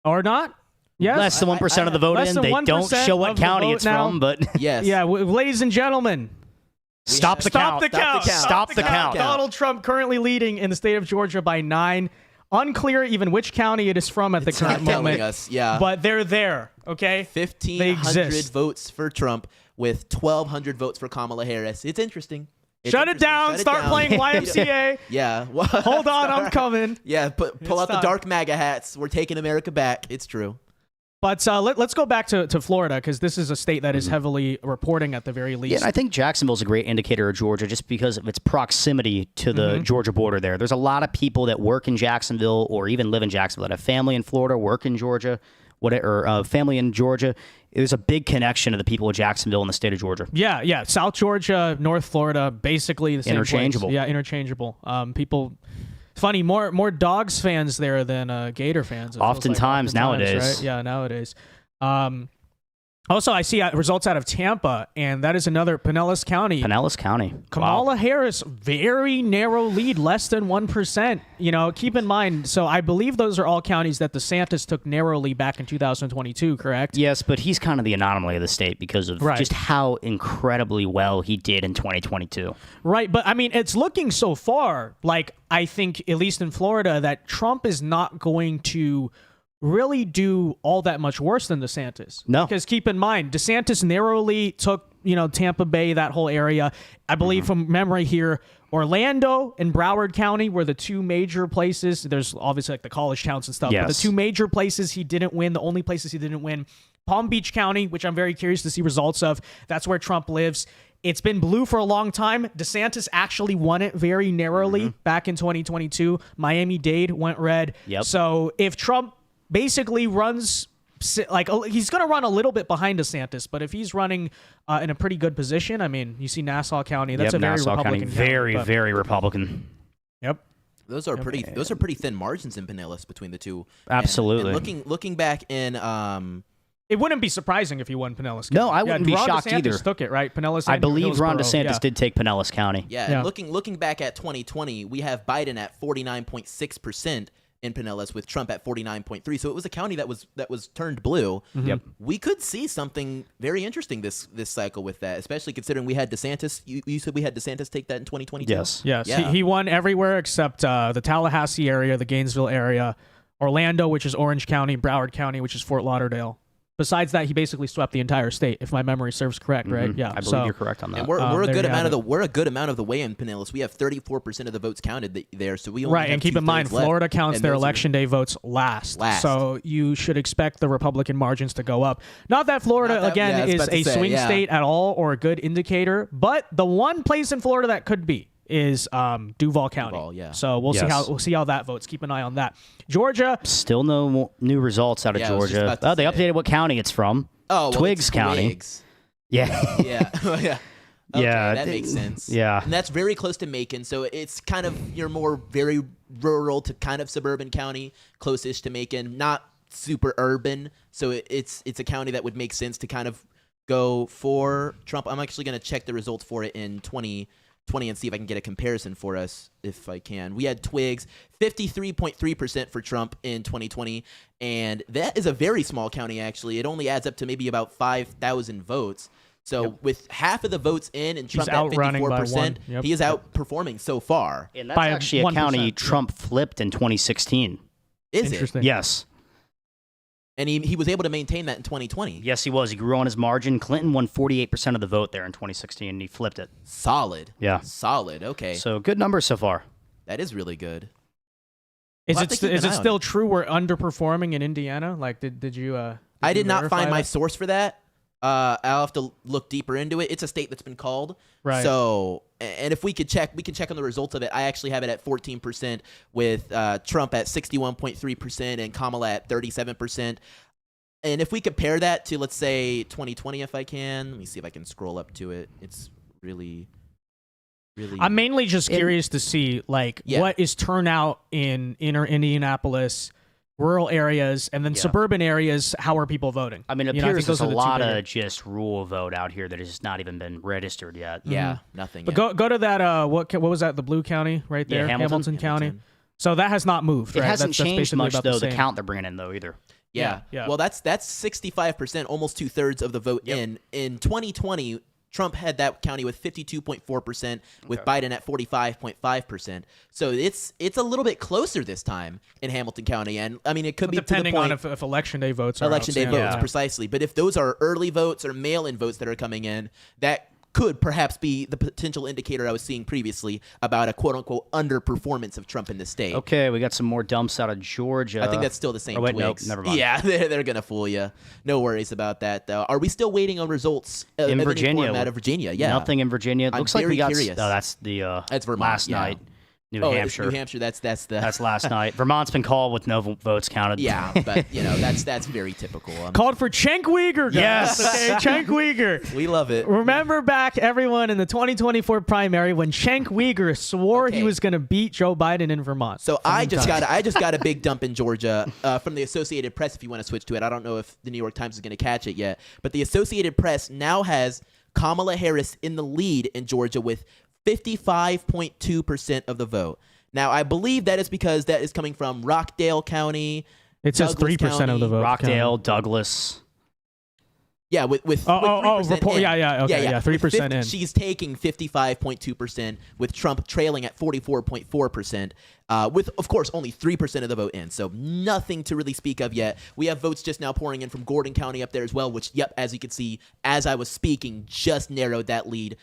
A: Or not? Yes.
B: Less than 1% of the vote in. They don't show what county it's from, but
C: yes.
A: Yeah, ladies and gentlemen.
B: Stop the count.
A: Stop the count.
B: Stop the count.
A: Donald Trump currently leading in the state of Georgia by 9. Unclear even which county it is from at the current
C: not telling
A: moment.
C: us, yeah.
A: But they're there, okay?
C: 1,500 votes for Trump with 1,200 votes for Kamala Harris. It's interesting.
A: Shut it down.
C: Shut it
A: Start
C: down.
A: playing YMCA.
C: Yeah.
A: Hold on, I'm coming.
C: Yeah, pull out the
A: time.
C: dark MAGA hats. We're taking America back. It's true.
A: But let's go back to Florida, because this is a state that is heavily reporting at the very least.
B: Yeah, and I think Jacksonville's a great indicator of Georgia just because of its proximity to the Georgia border there. There's a lot of people that work in Jacksonville or even live in Jacksonville that have family in Florida, work in Georgia, or family in Georgia. There's a big connection to the people of Jacksonville in the state of Georgia.
A: Yeah. South Georgia, North Florida, basically the same
B: Interchangeable.
A: place. Yeah, interchangeable. People... Funny, more Dogs fans there than Gator fans.
B: Oftentimes nowadays.
A: Right? Yeah, nowadays. Also, I see results out of Tampa, and that is another Pinellas County.
B: Pinellas County.
A: Kamala Harris, very narrow lead, less than 1%. You know, keep in mind, so I believe those are all counties that DeSantis took narrowly back in 2022, correct?
B: Yes, but he's kind of the anomaly of the state because of just how incredibly well he did in 2022.
A: Right, but I mean, it's looking so far like, I think, at least in Florida, that Trump is not going to really do all that much worse than DeSantis.
B: No.
A: Because keep in mind, DeSantis narrowly took, Tampa Bay, that whole area. I believe from memory here, Orlando and Broward County were the two major places. There's obviously like the college towns and stuff, but the two major places he didn't win, the only places he didn't win. Palm Beach County, which I'm very curious to see results of. That's where Trump lives. It's been blue for a long time. DeSantis actually won it very narrowly back in 2022. Miami-Dade went red.
B: Yep.
A: So if Trump basically runs, like, he's going to run a little bit behind DeSantis, but if he's running in a pretty good position, I mean, you see Nassau County, that's a very
B: Nassau
A: Republican
B: County. Very Republican.
A: Yep.
C: Those are pretty thin margins in Pinellas between the two.
B: Absolutely.
C: And looking back in
A: it wouldn't be surprising if he won Pinellas County.
B: No, I wouldn't be
A: Ron
B: shocked
A: DeSantis
B: either.
A: Took it, right? Pinellas.
B: I
A: and
B: believe Ron
A: Hillsborough,
B: DeSantis did take Pinellas County.
C: Yeah, and looking back at 2020, we have Biden at 49.6% in Pinellas with Trump at 49.3%. So it was a county that was turned blue.
B: Yep.
C: We could see something very interesting this cycle with that, especially considering we had DeSantis. You said we had DeSantis take that in 2022?
B: Yes.
A: Yes.
C: Yeah.
A: He won everywhere except the Tallahassee area, the Gainesville area, Orlando, which is Orange County, Broward County, which is Fort Lauderdale. Besides that, he basically swept the entire state, if my memory serves correct, right? Yeah,
B: I believe you're correct on that.
C: And we're a good amount of
A: the
C: we're a good amount of the way in Pinellas. We have 34% of the votes counted there, so we only have
A: and keep in mind,
C: 2/3 left,
A: Florida counts
C: and
A: their
C: those are-
A: election day votes last.
C: Last.
A: So you should expect the Republican margins to go up. Not that Florida,
C: Not that- yeah, I was
A: is
C: about to
A: a
C: say,
A: swing
C: yeah.
A: state at all or a good indicator, but the one place in Florida that could be is Duval County.
C: Duval, yeah.
A: So we'll see how that votes. Keep an eye on that. Georgia.
B: Still no new results out of
C: Yeah, I was just
B: Georgia.
C: about to
B: They
C: say.
B: updated what county it's from.
C: Oh, well,
B: Twiggs
C: it's
B: County.
C: Twiggs.
B: Yeah.
C: Yeah. Yeah. Okay,
B: Yeah,
C: that makes sense.
B: yeah.
C: And that's very close to Macon, so it's kind of your more very rural to kind of suburban county, closest to Macon, not super urban. So it's a county that would make sense to kind of go for Trump. I'm actually going to check the results for it in 2020 and see if I can get a comparison for us if I can. We had Twiggs 53.3% for Trump in 2020, and that is a very small county actually. It only adds up to maybe about 5,000 votes. So with half of the votes in and Trump at
A: outrunning by
C: 54%,
A: one. Yep.
C: he is outperforming so far.
B: And that's
A: By
B: actually a
A: 1%,
B: county
A: yeah.
B: Trump flipped in 2016.
C: Is it?
A: Interesting.
B: Yes.
C: And he was able to maintain that in 2020.
B: Yes, he was. He grew on his margin. Clinton won 48% of the vote there in 2016, and he flipped it.
C: Solid.
B: Yeah.
C: Solid. Okay.
B: So good numbers so far.
C: That is really good.
A: Is
C: We'll
A: it
C: have to keep an eye on
A: still
C: it.
A: true we're underperforming in Indiana? Like, did you?
C: I did not
A: verify
C: find my
A: that?
C: source for that. I'll have to look deeper into it. It's a state that's been called.
A: Right.
C: So, and if we can check on the results of it. I actually have it at 14% with Trump at 61.3% and Kamala at 37%. And if we compare that to, let's say, 2020, if I can, let me see if I can scroll up to it. It's really.
A: I'm mainly just curious to see, like, what is turnout in inner Indianapolis, rural areas, and then suburban areas. How are people voting?
B: I mean, it
A: You know, I
B: appears
A: think those
B: there's a
A: are the two
B: lot
A: bigger-
B: of just rural vote out here that has just not even been registered yet.
C: Yeah, nothing.
A: But
C: yet.
A: go to that. What was that? The blue county right
B: Yeah,
A: there,
B: Hamilton.
A: County. So that has not moved.
B: It
A: right?
B: hasn't
A: That's
B: changed
A: basically
B: much,
A: about
B: though, the
A: same.
B: count they're bringing in, though, either.
C: Yeah.
A: Yeah.
C: Well, that's 65%, almost 2/3 of the vote
B: Yep.
C: in 2020. Trump had that county with 52.4%, with Biden at 45.5%. So it's a little bit closer this time in Hamilton County, and I mean it could be
A: depending
C: to the point,
A: on if election day votes are
C: election day
A: outstanding.
C: votes precisely. But if those are early votes or mail-in votes that are coming in, that could perhaps be the potential indicator I was seeing previously about a quote-unquote underperformance of Trump in the state.
B: Okay, we got some more dumps out of Georgia.
C: I think that's still the same
B: Oh, wait, nope,
C: twigs.
B: never mind.
C: Yeah, they're going to fool you. No worries about that, though. Are we still waiting on results
B: in
C: of any
B: Virginia.
C: form out of Virginia? Yeah.
B: Nothing in Virginia.
C: I'm
B: Looks like
C: very
B: we got.
C: curious.
B: Oh, that's the
C: That's Vermont,
B: last
C: yeah.
B: night. New
C: It's
B: Hampshire.
C: New Hampshire. That's the.
B: That's last night. Vermont's been called with no votes counted.
C: Yeah, but that's very typical.
A: Called for Cenk Uygur, guys.
B: Yes.
A: Okay, Cenk Uygur.
C: We love it.
A: Remember back, everyone, in the 2024 primary when Cenk Uygur swore he
C: Okay.
A: was going to beat Joe Biden in Vermont.
C: So I just got a big dump in Georgia from the Associated Press. If you want to switch to it, I don't know if the New York Times is going to catch it yet, but the Associated Press now has Kamala Harris in the lead in Georgia with 55.2% of the vote. Now I believe that is because that is coming from Rockdale County.
A: it says
C: Douglas
A: 3% of the
C: County,
A: vote.
B: Rockdale, Douglas.
C: Yeah, with 3%
A: report.
C: in.
A: Yeah, okay, yeah, 3% in.
C: She's taking 55.2%, with Trump trailing at 44.4%, with, of course, only 3% of the vote in. So nothing to really speak of yet. We have votes just now pouring in from Gordon County up there as well, which, yep, as you can see, as I was speaking, just narrowed that lead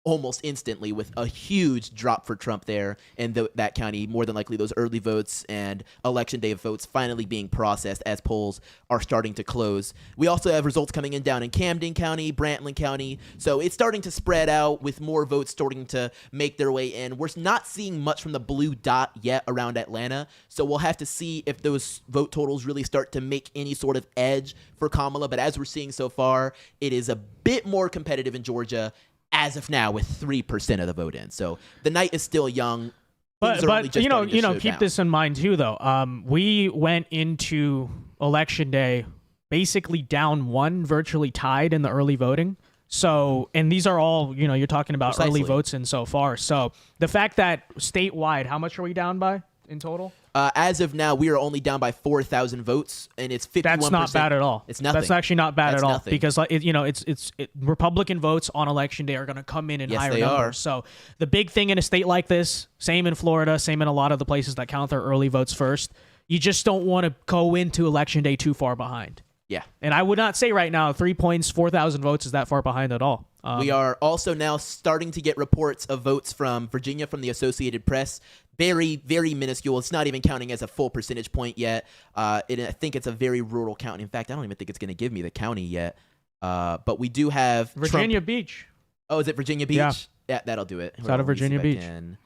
C: almost instantly, with a huge drop for Trump there in that county. More than likely those early votes and election day votes finally being processed as polls are starting to close. We also have results coming in down in Camden County, Brantland County. So it's starting to spread out with more votes starting to make their way in. We're not seeing much from the blue dot yet around Atlanta. So we'll have to see if those vote totals really start to make any sort of edge for Kamala. But as we're seeing so far, it is a bit more competitive in Georgia as of now, with 3% of the vote in. So the night is still young.
A: But keep
C: keep
A: this in mind too, though. We went into election day basically down one, virtually tied in the early voting. So, and these are all, you're talking about
C: Precisely.
A: early votes in so far. So the fact that statewide, how much are we down by in total?
C: As of now, we are only down by 4,000 votes, and it's 51%.
A: That's not bad at all.
C: It's nothing.
A: That's actually not bad
C: That's
A: at all
C: nothing.
A: because it's Republican votes on election day are going to come in
C: Yes,
A: higher
C: they
A: numbers.
C: are.
A: So the big thing in a state like this, same in Florida, same in a lot of the places that count their early votes first, you just don't want to go into election day too far behind.
C: Yeah.
A: And I would not say right now 3 points, 4,000 votes is that far behind at all.
C: We are also now starting to get reports of votes from Virginia from the Associated Press. Very, very minuscule. It's not even counting as a full percentage point yet. I think it's a very rural county. In fact, I don't even think it's going to give me the county yet. But we do have
A: Virginia
C: Trump.
A: Beach.
C: Oh, is it Virginia Beach?
A: Yeah.
C: That'll do it.
A: It's out of Virginia Beach.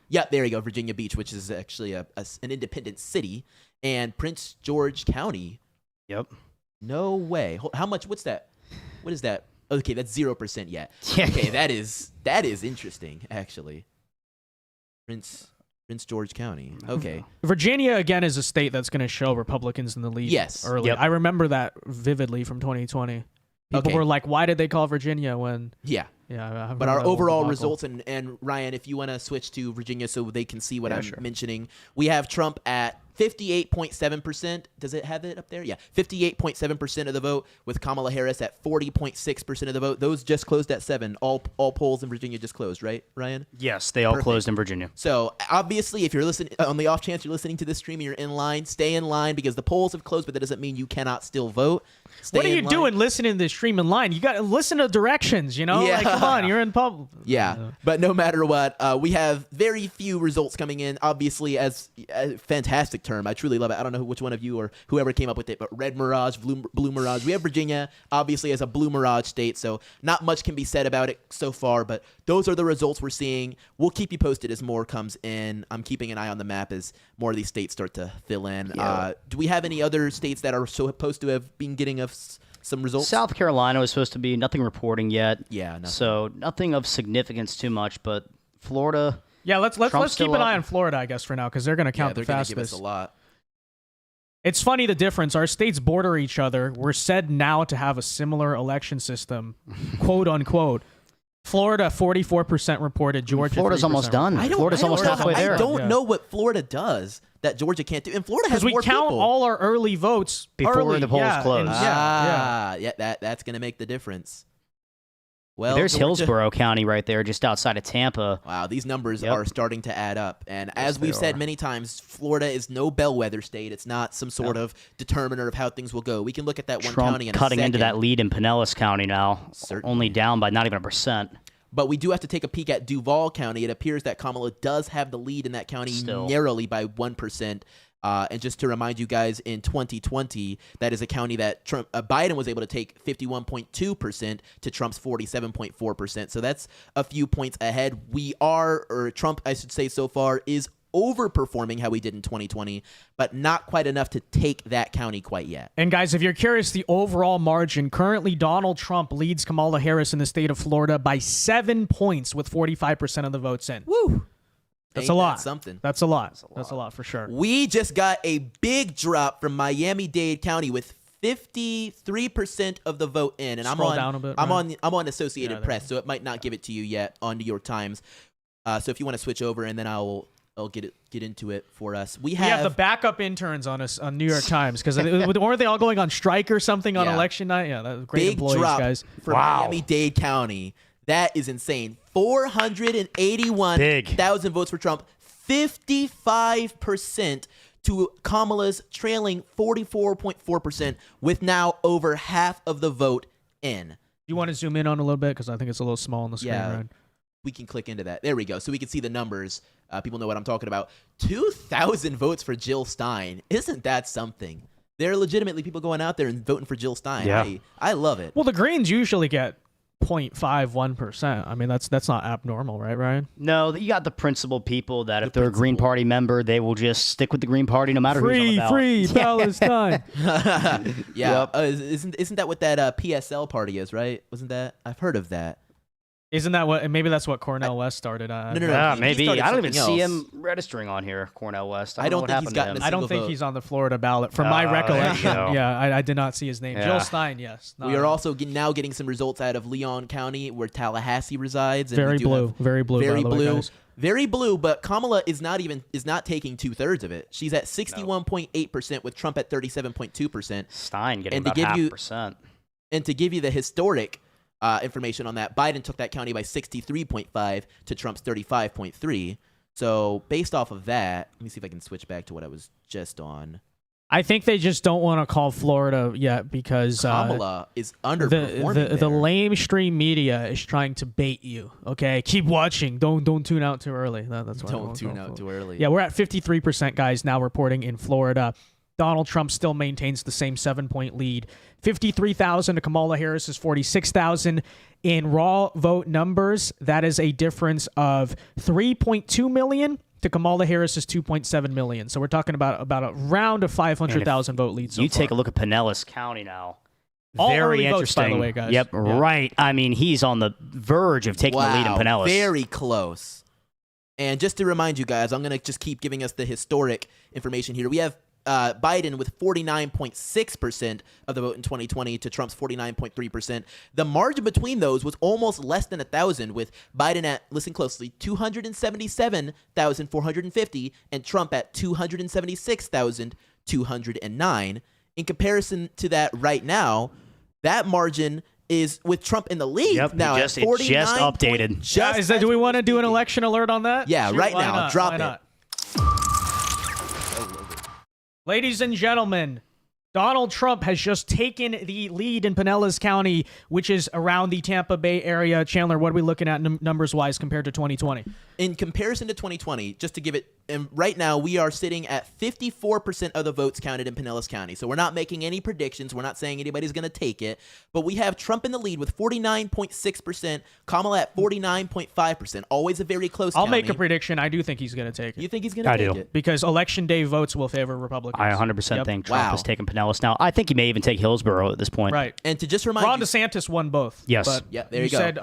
C: Yeah, there you go. Virginia Beach, which is actually an independent city. And Prince George County.
B: Yep.
C: No way. How much? What's that? What is that? Okay, that's 0% yet.
B: Yeah.
C: Okay, that is interesting, actually. Prince George County. Okay.
A: Virginia, again, is a state that's going to show Republicans in the lead
C: Yes.
A: early.
B: Yep.
A: I remember that vividly from 2020. People
C: Okay.
A: were like, why did they call Virginia when...
C: Yeah.
A: Yeah, I remember
C: But our
A: that whole
C: overall
A: debacle.
C: results, and Ryan, if you want to switch to Virginia so they can see what
A: Yeah,
C: I'm
A: sure.
C: mentioning, we have Trump at 58.7%. Does it have it up there? Yeah. 58.7% of the vote, with Kamala Harris at 40.6% of the vote. Those just closed at 7. All polls in Virginia just closed, right, Ryan?
B: Yes, they all
C: Perfect.
B: closed in Virginia.
C: So obviously, if you're listening, on the off chance you're listening to this stream and you're in line, stay in line because the polls have closed, but that doesn't mean you cannot still vote. Stay
A: What are
C: in
A: you
C: line.
A: doing listening to this stream in line? You got to listen to directions,
C: Yeah.
A: Like, come on, you're in public.
C: Yeah, but no matter what, we have very few results coming in. Obviously, as a fantastic term, I truly love it. I don't know which one of you or whoever came up with it, but red mirage, blue mirage. We have Virginia, obviously, as a blue mirage state, so not much can be said about it so far, but those are the results we're seeing. We'll keep you posted as more comes in. I'm keeping an eye on the map as more of these states start to fill in.
B: Yeah.
C: Do we have any other states that are supposed to have been getting us some results?
B: South Carolina was supposed to be nothing reporting yet.
C: Yeah, nothing.
B: So nothing of significance too much, but Florida.
A: Yeah, let's
B: Trump's
A: keep
B: still
A: an eye
B: up.
A: on Florida, I guess, for now, because they're going to
C: Yeah,
A: count
C: they're
A: the
C: going to give us
A: fastest.
C: a lot.
A: It's funny the difference. Our states border each other. We're said now to have a similar election system, quote unquote. Florida, 44% reported. Georgia,
B: Florida's
A: 3%
B: almost done.
A: reported.
B: Florida's almost halfway there.
C: I don't
A: Yeah.
C: know what Florida does that Georgia can't do. And Florida has
A: Because we
C: more
A: count
C: people.
A: all our early votes
B: Before
A: early.
B: the polls
A: yeah,
B: close.
A: and-
C: Yeah, that's going to make the difference. Well,
B: There's
C: Georgia-
B: Hillsborough County right there, just outside of Tampa.
C: Wow, these numbers
B: Yep.
C: are starting to add up. And as we've said many times, Florida is no bellwether state. It's not some sort of determiner of how things will go. We can look at that one
B: Trump
C: county in
B: cutting
C: a
B: into
C: second,
B: that lead in Pinellas County now,
C: Certainly.
B: only down by not even 1%.
C: but we do have to take a peek at Duval County. It appears that Kamala does have the lead in that county
B: Still.
C: narrowly by 1%. And just to remind you guys, in 2020, that is a county that Biden was able to take 51.2% to Trump's 47.4%. So that's a few points ahead. Trump, I should say, so far is overperforming how he did in 2020, but not quite enough to take that county quite yet.
A: And guys, if you're curious, the overall margin, currently Donald Trump leads Kamala Harris in the state of Florida by 7 points with 45% of the votes in.
C: Woo!
A: That's
C: Ain't
A: a lot.
C: that something.
A: That's a lot. That's a lot for sure.
C: We just got a big drop from Miami-Dade County with 53% of the vote in, and
A: Scroll
C: I'm on
A: down a bit,
C: I'm
A: Ryan.
C: on Associated
A: Yeah, there
C: Press, so it might not give it to you yet on New York Times. So if you want to switch over, and then I'll get into it for us. We
A: We have
C: have
A: the backup interns on us on New York Times because weren't they all going on strike or something on
C: Yeah.
A: election night? Yeah, that was great
C: big
A: employees,
C: drop
A: guys.
C: for Miami-Dade County. That is insane. 481,000 votes for Trump, 55% to Kamala's trailing 44.4%, with now over half of the vote in.
A: You want to zoom in on a little bit because I think it's a little small on the screen,
C: Yeah.
A: Ryan.
C: We can click into that. There we go. So we can see the numbers. People know what I'm talking about. 2,000 votes for Jill Stein. Isn't that something? There are legitimately people going out there and voting for Jill Stein.
B: Yeah.
C: I love it.
A: Well, the Greens usually get 0.51%. I mean, that's not abnormal, right, Ryan?
B: No, you got the principled people that if they're a Green Party member, they will just stick with the Green Party no matter who's on the ballot.
A: Palestine.
C: Yeah. Isn't that what that PSL party is, right? Wasn't that? I've heard of that.
A: Isn't that what? Maybe that's what Cornel West started.
C: No.
B: Yeah,
C: he
B: maybe.
C: started
B: I don't even
C: something
B: see
C: else.
B: him registering on here, Cornell West.
C: I don't
B: know what
C: think he's
B: happened
C: gotten
B: to
C: a
B: him.
A: I don't
C: single
A: think
C: vote.
A: he's on the Florida ballot. From my recollection,
B: there you go.
A: I did not see his name.
B: Yeah.
A: Jill Stein, yes.
C: We are also now getting some results out of Leon County, where Tallahassee resides. And
A: very
C: we do
A: blue,
C: have-
A: very blue,
C: very
A: by the way,
C: blue,
A: guys.
C: very blue. But Kamala is not taking 2/3 of it. She's at 61.8% with Trump at 37.2%.
B: Stein getting
C: And to
B: about
C: give
B: half
C: you-
B: percent.
C: And to give you the historic information on that, Biden took that county by 63.5 to Trump's 35.3. So based off of that, let me see if I can switch back to what I was just on.
A: I think they just don't want to call Florida yet because
C: Kamala is underperforming.
A: the
C: there.
A: lamestream media is trying to bait you. Okay, keep watching. Don't tune out too early. That's why I
C: Don't
A: won't
C: tune
A: go
C: out
A: for-
C: too early.
A: Yeah, we're at 53% guys now reporting in Florida. Donald Trump still maintains the same 7-point lead. 53,000 to Kamala Harris's 46,000. In raw vote numbers, that is a difference of 3.2 million to Kamala Harris's 2.7 million. So we're talking about a round of 500,000 vote lead so
B: You
A: far.
B: take a look at Pinellas County now.
A: All
B: Very
A: early votes, by
B: interesting.
A: the way, guys.
B: Yep,
A: Yeah.
B: right. I mean, he's on the verge of taking the lead in Pinellas.
C: Very close. And just to remind you guys, I'm going to just keep giving us the historic information here. We have Biden with 49.6% of the vote in 2020 to Trump's 49.3%. The margin between those was almost less than 1,000, with Biden at, listen closely, 277,450 and Trump at 276,209. In comparison to that right now, that margin is with Trump in the lead
B: Yep,
C: now
B: it
C: at
B: just- it
C: 49.
B: just updated.
C: Just
A: Is that, do we want to do an election alert on that?
C: Yeah,
A: Shoot,
C: right
A: why
C: now.
A: not?
C: Drop
A: Why
C: it.
A: not? Ladies and gentlemen, Donald Trump has just taken the lead in Pinellas County, which is around the Tampa Bay area. Chandler, what are we looking at numbers-wise compared to 2020?
C: In comparison to 2020, just to give it, and right now we are sitting at 54% of the votes counted in Pinellas County. So we're not making any predictions. We're not saying anybody's going to take it. But we have Trump in the lead with 49.6%, Kamala at 49.5%. Always a very close
A: I'll
C: county.
A: make a prediction. I do think he's going to take it.
C: You think he's going to
B: I
C: take
B: do.
C: it?
A: Because election day votes will favor Republicans.
B: I 100%
A: Yep.
B: think Trump
C: Wow.
B: has taken Pinellas now. I think he may even take Hillsborough at this point.
A: Right.
C: And to just remind
A: Ron
C: you,
A: DeSantis won both.
B: Yes.
A: But
C: Yeah, there you go.
A: said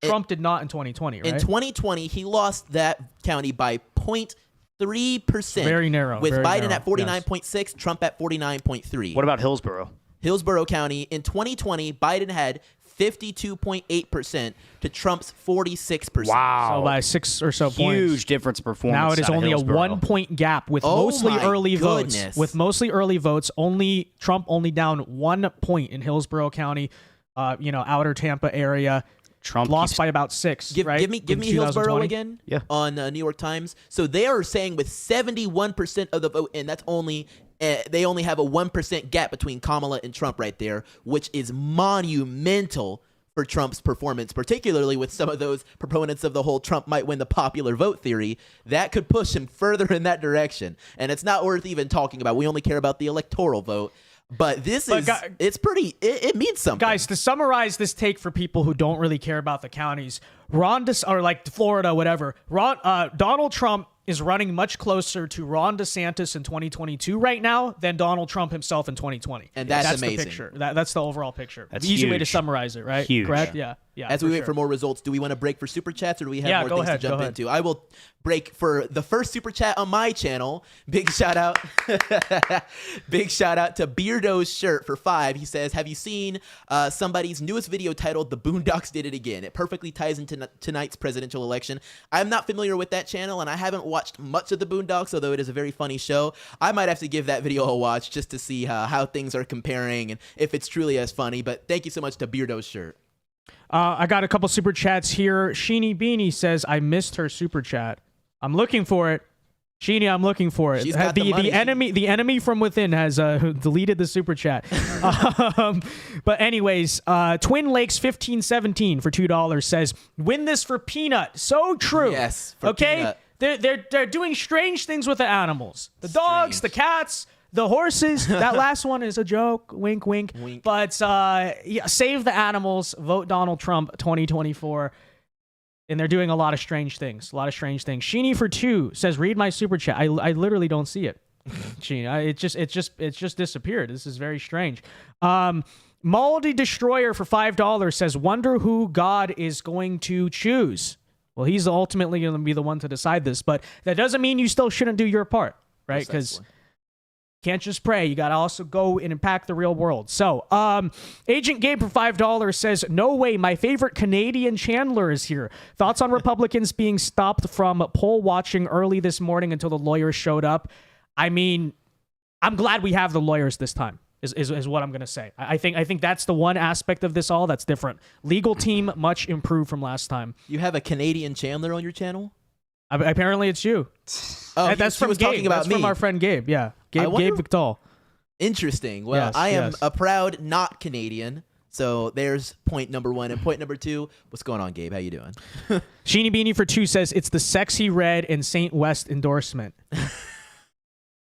A: Trump did not in 2020, right?
C: in 2020, he lost that county by 0.3%.
A: Very narrow,
C: With
A: very
C: Biden
A: narrow,
C: at 49.6, Trump at 49.3.
B: What about Hillsborough?
C: Hillsborough County in 2020, Biden had 52.8% to Trump's 46%.
B: Wow.
A: So by 6 or so points.
B: Huge difference in performance.
A: Now it is
B: out of
A: only a
B: Hillsborough.
A: 1-point gap with
C: Oh
A: mostly
C: my
A: early
C: goodness.
A: votes. With mostly early votes, only Trump only down 1 point in Hillsborough County, outer Tampa area.
B: Trump
A: lost by about 6.
C: Give
A: right?
C: me
A: in
C: Hillsborough
A: 2020.
C: again.
B: Yeah.
C: On New York Times. So they are saying with 71% of the vote, and that's only they only have a 1% gap between Kamala and Trump right there, which is monumental for Trump's performance, particularly with some of those proponents of the whole Trump might win the popular vote theory. That could push him further in that direction. And it's not worth even talking about. We only care about the electoral vote. But it means something.
A: Guys, to summarize this take for people who don't really care about the counties, or like Florida, whatever, Donald Trump is running much closer to Ron DeSantis in 2022 right now than Donald Trump himself in 2020.
C: And that's
A: the
C: amazing.
A: picture. That's the overall picture.
B: That's
A: the easy way to
B: huge.
A: summarize it, right?
B: Huge.
A: Correct? Yeah.
C: As we wait
A: sure.
C: for more results, do we want to break for super chats, or do we have more
A: go
C: things
A: ahead,
C: to jump into? I will break for the first super chat on my channel. Big shout out, big shout out to Beardo's shirt for 5. He says, "Have you seen somebody's newest video titled 'The Boondocks Did It Again'? It perfectly ties into tonight's presidential election. I'm not familiar with that channel, and I haven't watched much of the Boondocks, although it is a very funny show. I might have to give that video a watch just to see how things are comparing and if it's truly as funny. But thank you so much to Beardo's shirt."
A: I got a couple super chats here. Sheeny Beanie says, I missed her super chat. I'm looking for it. Sheeny, I'm looking for it.
C: She's got the money.
A: The enemy from within has deleted the super chat. But anyways, Twin Lakes 1517 for $2 says, win this for Peanut. So true.
C: Yes, for
A: okay.
C: Peanut.
A: They're doing strange things with the animals. The dogs,
C: Strange.
A: the cats, the horses. That last one is a joke. Wink, wink.
C: Wink.
A: But save the animals. Vote Donald Trump 2024. And they're doing a lot of strange things. Sheeny for 2 says, read my super chat. I literally don't see it. Sheeny, it just disappeared. This is very strange. Maldi Destroyer for $5 says, wonder who God is going to choose. Well, he's ultimately going to be the one to decide this, but that doesn't mean you still shouldn't do your part, right? Because can't just pray. You got to also go and impact the real world. So, Agent Gabe for $5 says, no way, my favorite Canadian Chandler is here. Thoughts on Republicans being stopped from poll watching early this morning until the lawyers showed up? I mean, I'm glad we have the lawyers this time, is what I'm going to say. I think that's the one aspect of this all that's different. Legal team, much improved from last time.
C: You have a Canadian Chandler on your channel?
A: Apparently it's you.
C: Oh,
A: that's
C: he
A: from
C: was
A: Gabe.
C: talking about
A: That's
C: me.
A: from our friend Gabe. Yeah, Gabe Victal.
C: Interesting. Well,
A: Yes,
C: I am
A: yes.
C: a proud not Canadian. So there's point number 1. And point number 2, what's going on, Gabe? How you doing?
A: Sheeny Beanie for 2 says it's the Sexy Red and Saint West endorsement.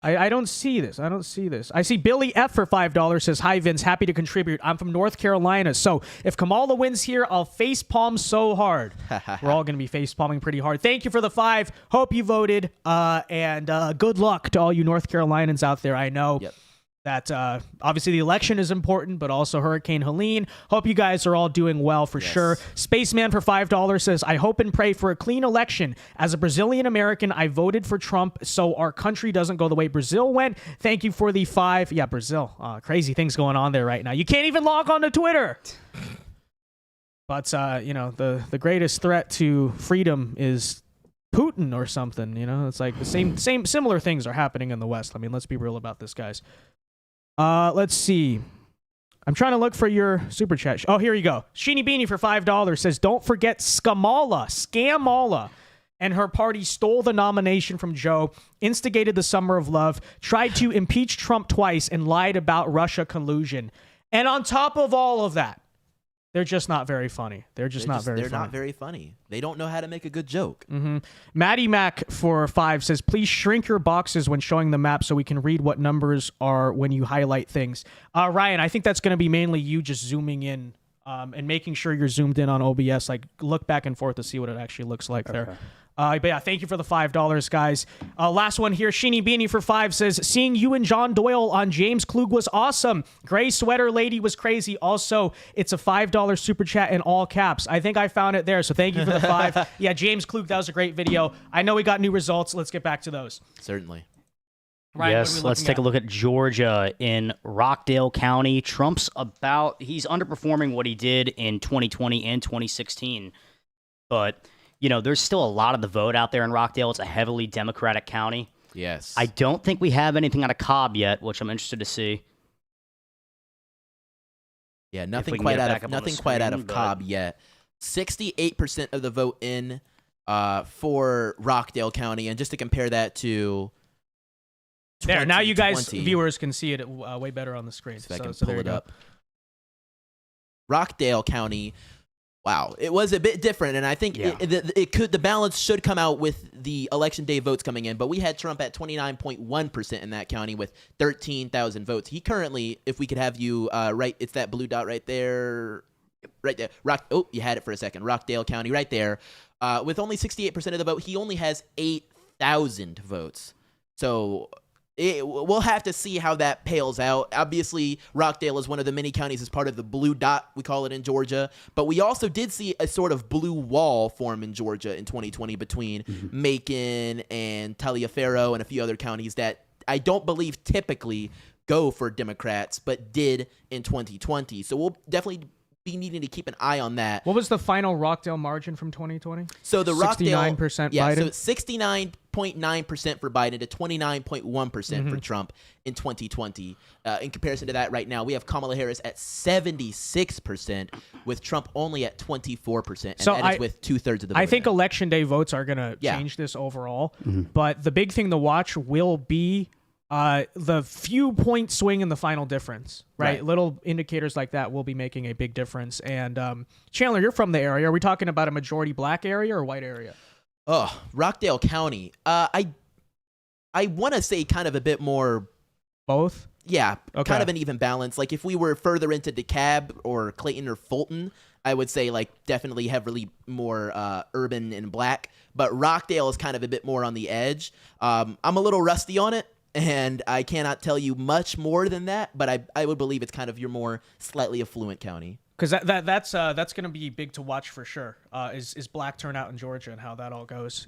A: I don't see this. I see Billy F for $5 says, hi, Vince. Happy to contribute. I'm from North Carolina. So if Kamala wins here, I'll face palm so hard. We're all going to be face palming pretty hard. Thank you for the 5. Hope you voted. And good luck to all you North Carolinians out there. I know that obviously the election is important, but also Hurricane Helene. Hope you guys are all doing well for sure. Spaceman for $5 says, I hope and pray for a clean election. As a Brazilian American, I voted for Trump so our country doesn't go the way Brazil went. Thank you for the 5. Yeah, Brazil. Crazy things going on there right now. You can't even log on to Twitter. But, the greatest threat to freedom is Putin or something. It's like the similar things are happening in the West. I mean, let's be real about this, guys. Let's see. I'm trying to look for your super chat. Oh, here you go. Sheeny Beanie for $5 says, don't forget Scamala and her party stole the nomination from Joe, instigated the Summer of Love, tried to impeach Trump twice, and lied about Russia collusion. And on top of all of that, they're just not very funny. They're not very funny.
C: They don't know how to make a good joke.
A: Mm-hmm. Maddie Mac for 5 says, please shrink your boxes when showing the map so we can read what numbers are when you highlight things. Ryan, I think that's going to be mainly you just zooming in and making sure you're zoomed in on OBS. Like, look back and forth to see what it actually looks like there. But yeah, thank you for the $5, guys. Last one here. Sheeny Beanie for 5 says, seeing you and John Doyle on James Klug was awesome. Gray Sweater Lady was crazy. Also, it's a $5 super chat in all caps. I think I found it there, so thank you for the 5. Yeah, James Klug, that was a great video. I know we got new results. Let's get back to those.
C: Certainly.
A: Ryan,
B: yes, let's take a look at Georgia in Rockdale County. He's underperforming what he did in 2020 and 2016. But there's still a lot of the vote out there in Rockdale. It's a heavily Democratic county.
C: Yes.
B: I don't think we have anything out of Cobb yet, which I'm interested to see.
C: Yeah, nothing quite out of Cobb yet. 68% of the vote in for Rockdale County, and just to compare that to
A: there. Now you guys,
C: 2020,
A: viewers, can see it way better on the screen.
C: if I can
A: so
C: pull
A: there
C: it
A: you go.
C: up. Rockdale County, wow, it was a bit different, and I think the balance should come out with the election day votes coming in. But we had Trump at 29.1% in that county with 13,000 votes. He currently, if we could have you right, it's that blue dot right there. Right there. You had it for a second. Rockdale County right there. With only 68% of the vote, he only has 8,000 votes. So we'll have to see how that pales out. Obviously, Rockdale is one of the many counties as part of the blue dot, we call it in Georgia. But we also did see a sort of blue wall form in Georgia in 2020 between Macon and Taliaferro and a few other counties that I don't believe typically go for Democrats, but did in 2020. So we'll definitely be needing to keep an eye on that.
A: What was the final Rockdale margin from 2020?
C: So the Rockdale,
A: 69%
C: yeah,
A: Biden?
C: so 69.9% for Biden to 29.1% for Trump in 2020. In comparison to that, right now we have Kamala Harris at 76%, with Trump only at 24%, and
A: So
C: that is with 2/3 of the vote.
A: I think election day votes are going to change this overall. But the big thing to watch will be the few point swing in the final difference, right? Little indicators like that will be making a big difference. And Chandler, you're from the area. Are we talking about a majority black area or white area?
C: Oh, Rockdale County. I want to say kind of a bit more.
A: Both?
C: Yeah,
A: Okay.
C: kind of an even balance. Like if we were further into DeKalb or Clayton or Fulton, I would say like definitely heavily more urban and black. But Rockdale is kind of a bit more on the edge. I'm a little rusty on it, and I cannot tell you much more than that. But I would believe it's kind of your more slightly affluent county.
A: Because that's going to be big to watch for sure. Is black turnout in Georgia and how that all goes,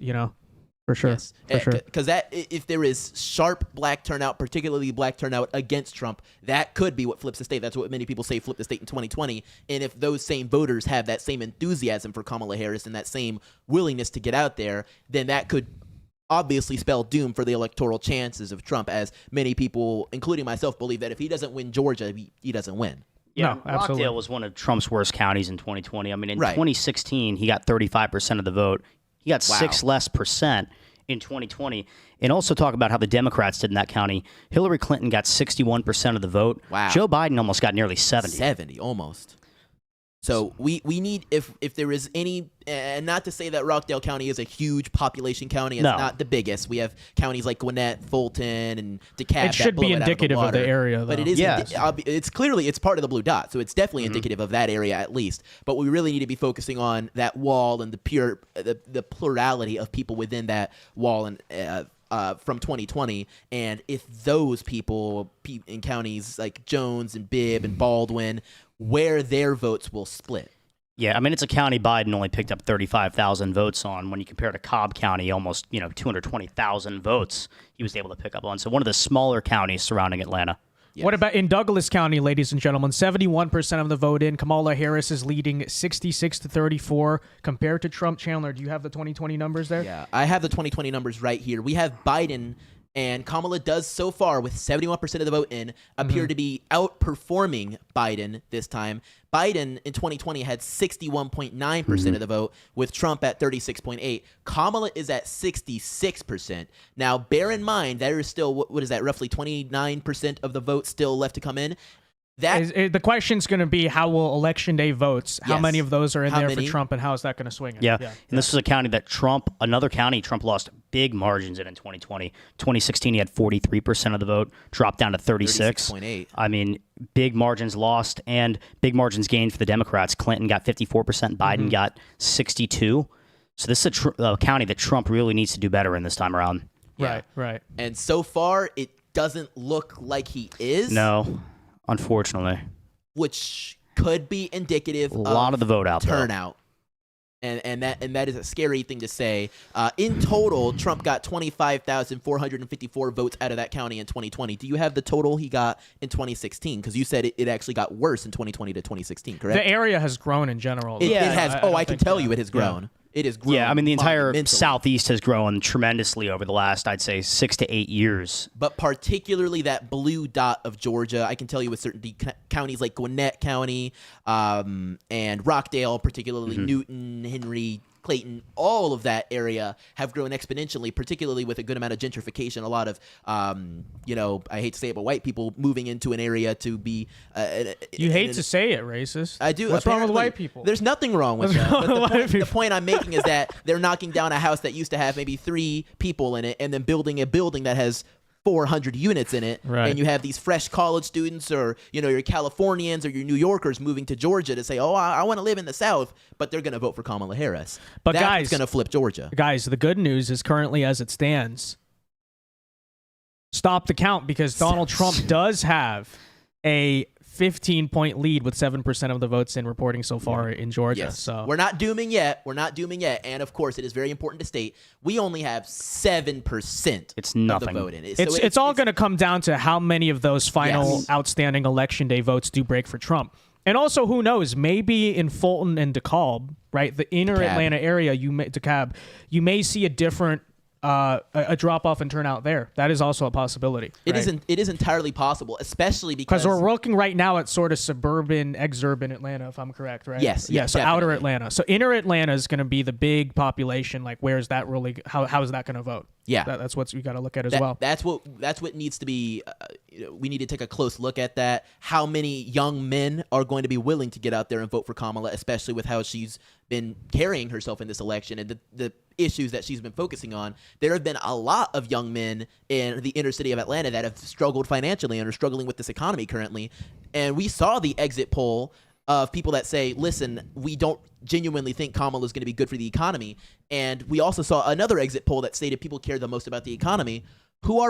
A: For sure.
C: Yes,
A: For sure.
C: because that if there is sharp black turnout, particularly black turnout against Trump, that could be what flips the state. That's what many people say flipped the state in 2020. And if those same voters have that same enthusiasm for Kamala Harris and that same willingness to get out there, then that could obviously spell doom for the electoral chances of Trump, as many people, including myself, believe that if he doesn't win Georgia, he doesn't win.
B: Yeah,
A: No, absolutely.
B: Rockdale was one of Trump's worst counties in 2020. I mean, in
C: Right.
B: 2016, he got 35% of the vote. He got 6 less percent in 2020. And also talk about how the Democrats did in that county. Hillary Clinton got 61% of the vote.
C: Wow.
B: Joe Biden almost got nearly 70.
C: 70 almost. So we need, if there is any, and not to say that Rockdale County is a huge population county, it's
B: No.
C: not the biggest. We have counties like Gwinnett, Fulton, and DeKalb.
A: It should be indicative of the area,
C: But
A: though.
C: it is,
B: Yes.
C: it's clearly, it's part of the blue dot, so it's definitely indicative of that area at least. But we really need to be focusing on that wall and the plurality of people within that wall and from 2020, and if those people in counties like Jones and Bibb and Baldwin, where their votes will split.
B: Yeah, I mean, it's a county Biden only picked up 35,000 votes on. When you compare to Cobb County, almost 220,000 votes he was able to pick up on. So one of the smaller counties surrounding Atlanta.
C: Yes.
A: What about in Douglas County, ladies and gentlemen? 71% of the vote in. Kamala Harris is leading 66-34 compared to Trump. Chandler, do you have the 2020 numbers there?
C: Yeah, I have the 2020 numbers right here. We have Biden, and Kamala does so far with 71% of the vote in appear to be outperforming Biden this time. Biden in 2020 had 61.9% of the vote, with Trump at 36.8. Kamala is at 66%. Now, bear in mind, there is still, what is that, roughly 29% of the vote still left to come in.
A: The question's going to be how will election day votes, how
C: Yes.
A: many of those are in
C: How
A: there
C: many?
A: for Trump, and how is that going to swing it?
B: Yeah. And this was a county that another county Trump lost big margins in 2020. 2016, he had 43% of the vote, dropped down to 36.
C: 36.8.
B: I mean, big margins lost and big margins gained for the Democrats. Clinton got 54%, Biden got 62. So this is a county that Trump really needs to do better in this time around.
A: Right, right.
C: And so far, it doesn't look like he is.
B: No, unfortunately.
C: Which could be indicative
B: A lot of the vote out there.
C: turnout. And that is a scary thing to say. In total, Trump got 25,454 votes out of that county in 2020. Do you have the total he got in 2016? Because you said it actually got worse in 2020 to 2016, correct?
A: The area has grown in general.
C: It has.
A: I
C: Oh,
A: don't
C: I can
A: think-
C: tell you it has grown. It has grown.
B: Yeah, I mean, the entire
C: monumentally.
B: Southeast has grown tremendously over the last, I'd say, 6 to 8 years.
C: But particularly that blue dot of Georgia, I can tell you with certainty, counties like Gwinnett County and Rockdale, particularly Newton, Henry, Clayton, all of that area have grown exponentially, particularly with a good amount of gentrification. A lot of, I hate to say it, but white people moving into an area to be.
A: You hate to say it, racist.
C: I do.
A: What's wrong with
C: Apparently,
A: white people?
C: There's nothing wrong with that. But the point I'm making is that they're knocking down a house that used to have maybe 3 people in it, and then building a building that has 400 units in it,
A: Right.
C: and you have these fresh college students or your Californians or your New Yorkers moving to Georgia to say, oh, I want to live in the South, but they're going to vote for Kamala Harris.
A: But
C: that's
A: guys,
C: going to flip Georgia.
A: Guys, the good news is currently as it stands, stop the count because Donald Trump does have a 15-point lead with 7% of the votes in reporting so far in Georgia.
C: Yes.
A: So
C: We're not dooming yet. And of course, it is very important to state we only have 7%
B: It's
C: of
B: nothing.
C: the vote in it.
A: it's all going to come down to how many of those final
C: Yes.
A: outstanding election day votes do break for Trump. And also, who knows? Maybe in Fulton and DeKalb, right, the inner
C: DeKalb.
A: Atlanta area, you may see a different a drop off in turnout there. That is also a possibility.
C: It
A: right?
C: It is entirely possible, especially because
A: Because we're looking right now at sort of suburban, exurban Atlanta, if I'm correct, right?
C: Yes,
A: Yeah,
C: yes,
A: so outer
C: definitely.
A: Atlanta. So inner Atlanta is going to be the big population. Like, where's that really? How is that going to vote?
C: Yeah.
A: That's what we got to look at as well.
C: That's what needs to be. We need to take a close look at that. How many young men are going to be willing to get out there and vote for Kamala, especially with how she's been carrying herself in this election and the issues that she's been focusing on. There have been a lot of young men in the inner city of Atlanta that have struggled financially and are struggling with this economy currently. And we saw the exit poll of people that say, listen, we don't genuinely think Kamala is going to be good for the economy. And we also saw another exit poll that stated people care the most about the economy. Who are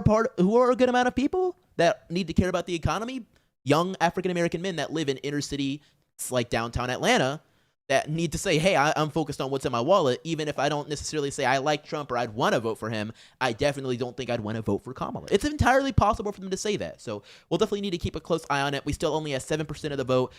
C: a good amount of people that need to care about the economy? Young African-American men that live in inner city, like downtown Atlanta, that need to say, hey, I'm focused on what's in my wallet. Even if I don't necessarily say I like Trump or I'd want to vote for him, I definitely don't think I'd want to vote for Kamala. It's entirely possible for them to say that. So we'll definitely need to keep a close eye on it. We still only have 7% of the vote.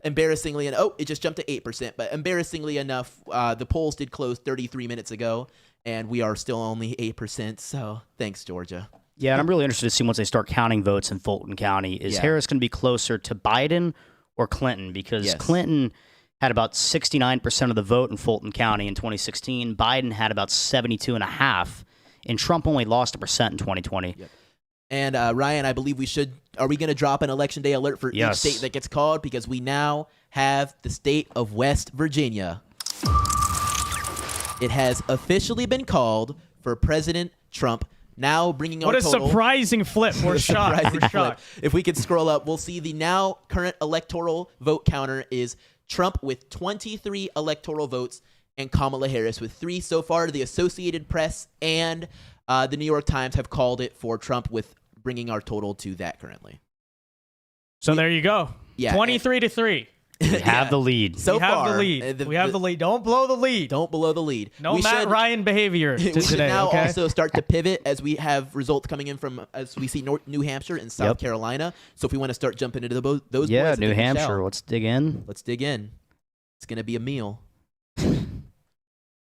C: Embarrassingly, it just jumped to 8%. But embarrassingly enough, the polls did close 33 minutes ago, and we are still only 8%. So thanks, Georgia.
B: Yeah, and I'm really interested to see once they start counting votes in Fulton County. Is
C: Yeah.
B: Harris going to be closer to Biden or Clinton? Because
C: Yes.
B: Clinton had about 69% of the vote in Fulton County in 2016. Biden had about 72.5%, and Trump only lost 1% in 2020.
C: Yep. And Ryan, I believe are we going to drop an election day alert for
B: Yes.
C: each state that gets called? Because we now have the state of West Virginia. It has officially been called for President Trump. Now bringing our
A: What a
C: total.
A: surprising flip. We're shocked.
C: Surprising
A: We're
C: flip.
A: shocked.
C: If we could scroll up, we'll see the now current electoral vote counter is Trump with 23 electoral votes and Kamala Harris with 3 so far. The Associated Press and the New York Times have called it for Trump, with bringing our total to that currently.
A: So there you go.
C: Yeah,
A: 23-3.
B: We have the lead.
C: So
A: We have
C: far,
A: the lead. We have the lead. Don't blow the lead.
C: Don't blow the lead.
A: No
C: we
A: Matt
C: should,
A: Ryan behavior
C: we should
A: today.
C: now
A: Okay.
C: also start to pivot as we have results coming in from, as we see New Hampshire and South
B: Yep.
C: Carolina. So if we want to start jumping into those
B: Yeah,
C: boys,
B: New
C: give it a
B: Hampshire.
C: shout.
B: Let's dig in.
C: Let's dig in. It's going to be a meal.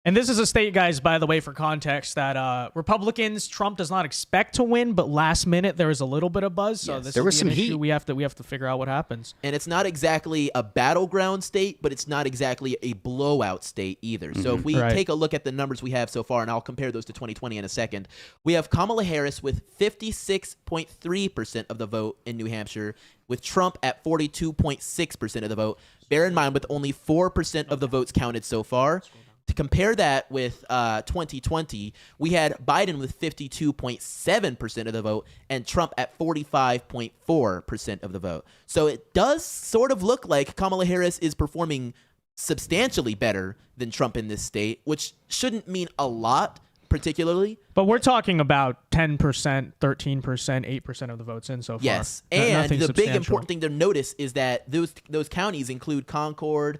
A: And this is a state, guys, by the way, for context, that Republicans, Trump does not expect to win, but last minute there is a little bit of buzz. So
C: Yes.
A: this
B: There
A: is
B: was
A: the
B: some
A: issue.
B: heat.
A: We have to figure out what happens.
C: And it's not exactly a battleground state, but it's not exactly a blowout state either. So if we
A: Right.
C: take a look at the numbers we have so far, and I'll compare those to 2020 in a second, we have Kamala Harris with 56.3% of the vote in New Hampshire, with Trump at 42.6% of the vote. Bear in mind, with only 4% of the votes counted so far. To compare that with 2020, we had Biden with 52.7% of the vote and Trump at 45.4% of the vote. So it does sort of look like Kamala Harris is performing substantially better than Trump in this state, which shouldn't mean a lot particularly.
A: But we're talking about 10%, 13%, 8% of the votes in so far.
C: Yes,
A: No-
C: and
A: nothing
C: the big
A: substantial.
C: important thing to notice is that those counties include Concord,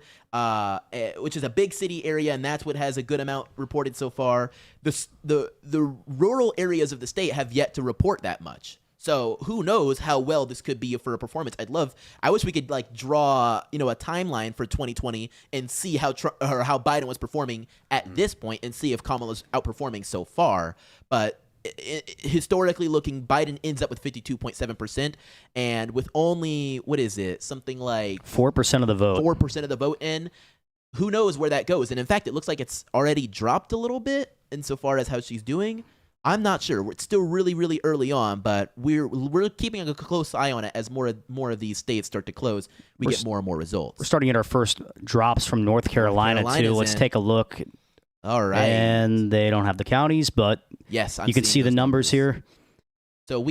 C: which is a big city area, and that's what has a good amount reported so far. The rural areas of the state have yet to report that much. So who knows how well this could be for a performance. I wish we could like draw, a timeline for 2020 and see how how Biden was performing at this point and see if Kamala's outperforming so far. But historically looking, Biden ends up with 52.7%, and with only, something like
B: 4% of the vote.
C: 4% of the vote in. Who knows where that goes? And in fact, it looks like it's already dropped a little bit insofar as how she's doing. I'm not sure. It's still really, really early on, but we're keeping a close eye on it as more of these states start to close. We get more and more results.
B: We're starting at our first drops from North Carolina too. Let's take a look.
C: All right.
B: And they don't have the counties, but
C: yes,
B: you can see the numbers here.
C: So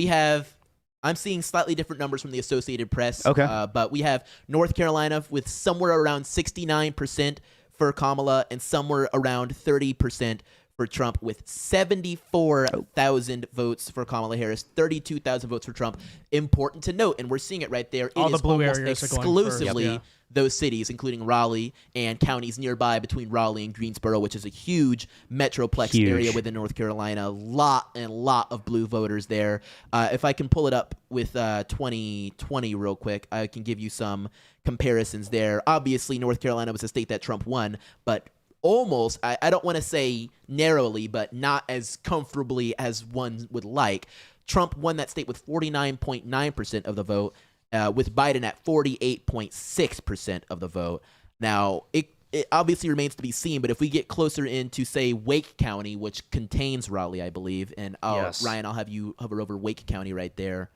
C: I'm seeing slightly different numbers from the Associated Press.
B: Okay.
C: But we have North Carolina with somewhere around 69% for Kamala and somewhere around 30% for Trump, with 74,000 votes for Kamala Harris, 32,000 votes for Trump. Important to note, and we're seeing it right there.
A: All
C: it
A: the
C: is
A: blue
C: almost
A: areas are going
C: exclusively
A: first. Yeah.
C: those cities, including Raleigh and counties nearby between Raleigh and Greensboro, which is a huge metroplex area within North Carolina. A lot of blue voters there. If I can pull it up with 2020 real quick, I can give you some comparisons there. Obviously, North Carolina was a state that Trump won, but almost, I don't want to say narrowly, but not as comfortably as one would like. Trump won that state with 49.9% of the vote, with Biden at 48.6% of the vote. Now, it obviously remains to be seen, but if we get closer into, say, Wake County, which contains Raleigh, I believe, and Ryan, I'll have you hover over Wake County right there.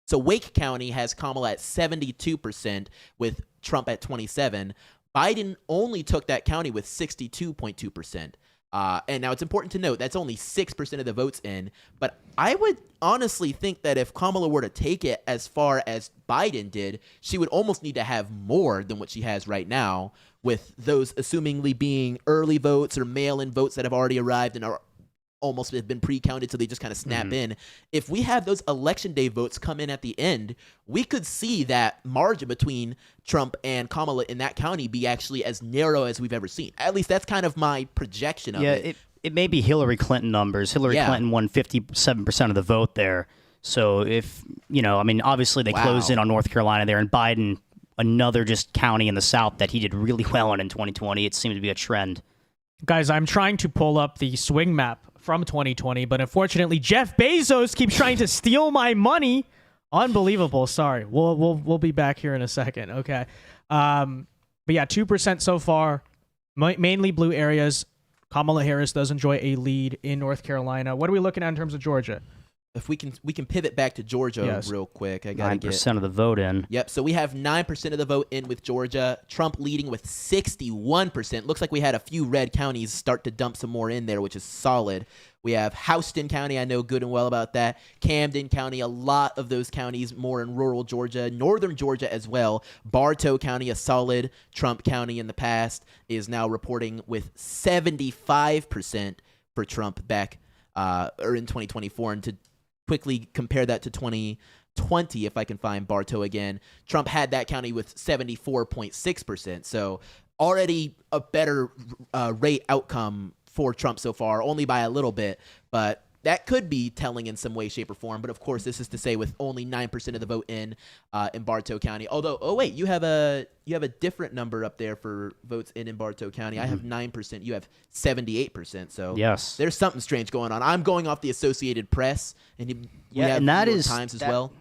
C: So Wake County has Kamala at 72% with Trump at 27%. Biden only took that county with 62.2%. And now it's important to note that's only 6% of the votes in. But I would honestly think that if Kamala were to take it as far as Biden did, she would almost need to have more than what she has right now, with those assumingly being early votes or mail-in votes that have already arrived and are almost have been pre-counted, so they just kind of snap in. If we have those election day votes come in at the end, we could see that margin between Trump and Kamala in that county be actually as narrow as we've ever seen. At least that's kind of my projection of it.
B: It may be Hillary Clinton numbers. Hillary Clinton won 57% of the vote there. So if, obviously they closed in on North Carolina there, and Biden, another just county in the South that he did really well in 2020. It seemed to be a trend.
A: Guys, I'm trying to pull up the swing map from 2020, but unfortunately, Jeff Bezos keeps trying to steal my money. Unbelievable. Sorry. We'll be back here in a second. Okay. But yeah, 2% so far, mainly blue areas. Kamala Harris does enjoy a lead in North Carolina. What are we looking at in terms of Georgia?
C: If we can pivot back to Georgia real quick. I got
B: 9% of the vote in.
C: Yep. So we have 9% of the vote in with Georgia. Trump leading with 61%. Looks like we had a few red counties start to dump some more in there, which is solid. We have Houston County. I know good and well about that. Camden County. A lot of those counties more in rural Georgia, northern Georgia as well. Bartow County, a solid Trump county in the past, is now reporting with 75% for Trump back or in 2024. And to quickly compare that to 2020, if I can find Bartow again, Trump had that county with 74.6%. So already a better rate outcome for Trump so far, only by a little bit, but that could be telling in some way, shape, or form. But of course, this is to say with only 9% of the vote in Bartow County. Although, wait, you have a different number up there for votes in Bartow County. I have 9%. You have 78%. So
B: yes,
C: there's something strange going on. I'm going off the Associated Press, and
B: and that is
C: Times as well.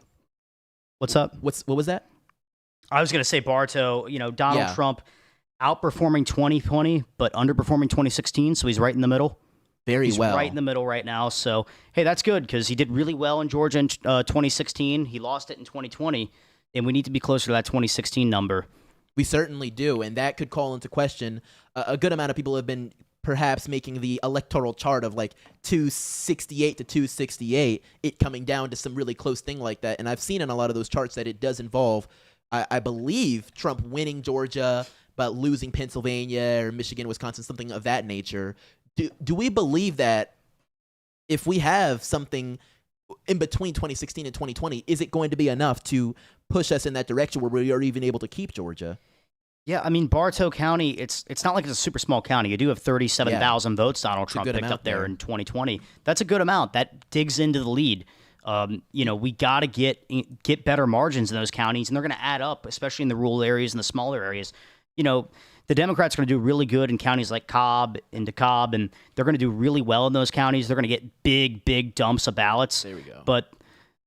B: What's up?
C: What was that?
B: I was going to say Bartow. Donald Trump outperforming 2020, but underperforming 2016. So he's right in the middle.
C: He's
B: right in the middle right now. So, hey, that's good because he did really well in Georgia in 2016. He lost it in 2020, and we need to be closer to that 2016 number.
C: We certainly do, and that could call into question. A good amount of people have been perhaps making the electoral chart of like 268 to 268, it coming down to some really close thing like that. And I've seen in a lot of those charts that it does involve, I believe, Trump winning Georgia, but losing Pennsylvania or Michigan, Wisconsin, something of that nature. Do we believe that if we have something in between 2016 and 2020, is it going to be enough to push us in that direction where we are even able to keep Georgia?
B: Yeah, I mean, Bartow County, it's not like it's a super small county. You do have 37,000 votes Donald Trump picked up there in 2020. That's a good amount. That digs into the lead. We got to get better margins in those counties, and they're going to add up, especially in the rural areas and the smaller areas. The Democrats are going to do really good in counties like Cobb and DeKalb, and they're going to do really well in those counties. They're going to get big dumps of ballots.
C: There we go.
B: But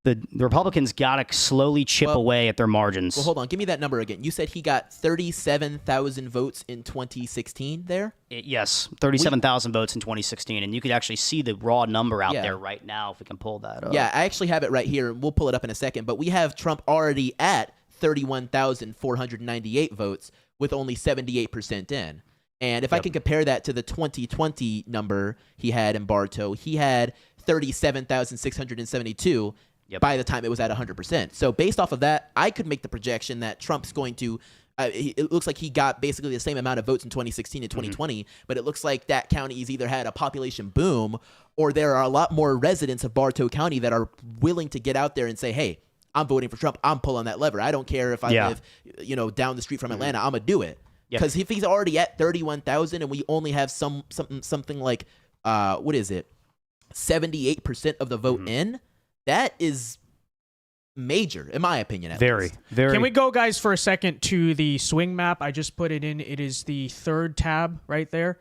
B: the Republicans got to slowly chip away at their margins.
C: Well, hold on. Give me that number again. You said he got 37,000 votes in 2016 there?
B: Yes, 37,000 votes in 2016, and you could actually see the raw number out there right now if we can pull that up.
C: Yeah, I actually have it right here. We'll pull it up in a second, but we have Trump already at 31,498 votes with only 78% in. And if I can compare that to the 2020 number he had in Bartow, he had 37,672 by the time it was at 100%. So based off of that, I could make the projection that Trump's going to it looks like he got basically the same amount of votes in 2016 and 2020, but it looks like that county's either had a population boom or there are a lot more residents of Bartow County that are willing to get out there and say, hey, I'm voting for Trump. I'm pulling that lever. I don't care if I live, down the street from Atlanta. I'm gonna do it. Because if he's already at 31,000 and we only have something like 78% of the vote in, that is major, in my opinion. At least.
B: Very.
A: Can we go, guys, for a second to the swing map? I just put it in. It is the third tab right there.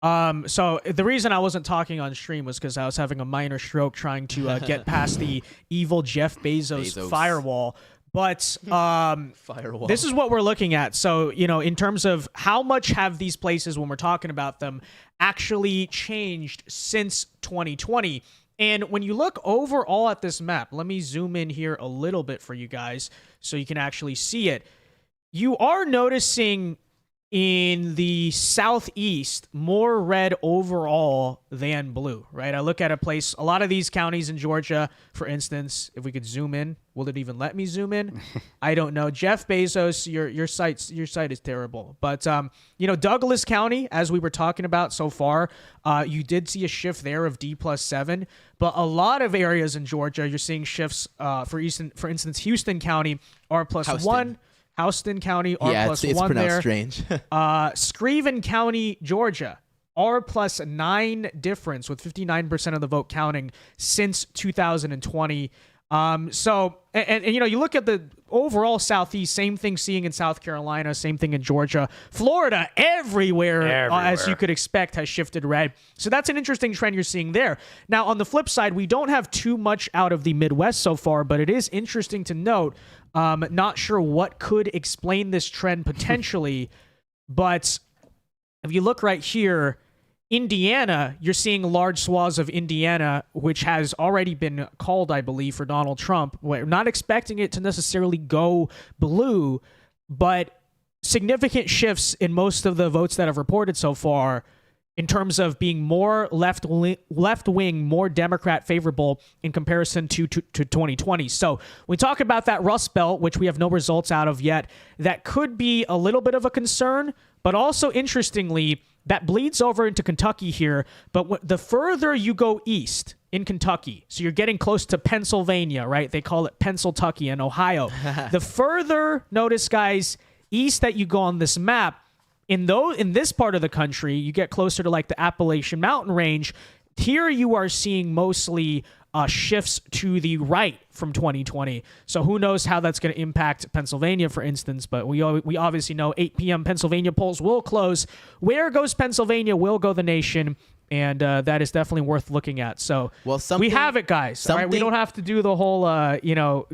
A: So the reason I wasn't talking on stream was because I was having a minor stroke trying to get past the evil Jeff Bezos firewall. But
C: firewall.
A: This is what we're looking at. So, in terms of how much have these places, when we're talking about them, actually changed since 2020. And when you look overall at this map, let me zoom in here a little bit for you guys so you can actually see it. You are noticing in the southeast more red overall than blue, right? I look at a lot of these counties in Georgia, for instance, if we could zoom in, will it even let me zoom in? I don't know. Jeff Bezos, your site is terrible. But Douglas County, as we were talking about so far, you did see a shift there of D+7, but a lot of areas in Georgia, you're seeing shifts. For instance, Houston County R+1. Houston County, R+1
C: it's pronounced
A: there.
C: strange.
A: Screven County, Georgia, R+9 difference with 59% of the vote counting since 2020. So you look at the overall Southeast, same thing seeing in South Carolina, same thing in Georgia, Florida, everywhere. As you could expect, has shifted red. So that's an interesting trend you're seeing there. Now, on the flip side, we don't have too much out of the Midwest so far, but it is interesting to note. Not sure what could explain this trend potentially, but if you look right here, Indiana, you're seeing large swaths of Indiana, which has already been called, I believe, for Donald Trump. We're not expecting it to necessarily go blue, but significant shifts in most of the votes that have reported so far in terms of being more left-wing, more Democrat favorable in comparison to 2020. So we talk about that Rust Belt, which we have no results out of yet, that could be a little bit of a concern, but also interestingly, that bleeds over into Kentucky here. But the further you go east in Kentucky, so you're getting close to Pennsylvania, right? They call it Pennsyltucky and Ohio. The further, notice guys, east that you go on this map, in this part of the country, you get closer to like the Appalachian Mountain Range. Here you are seeing mostly shifts to the right from 2020. So who knows how that's going to impact Pennsylvania, for instance. But we obviously know 8 p.m. Pennsylvania polls will close. Where goes Pennsylvania will go the nation. And that is definitely worth looking at. So we have it, guys. All right? We don't have to do the whole,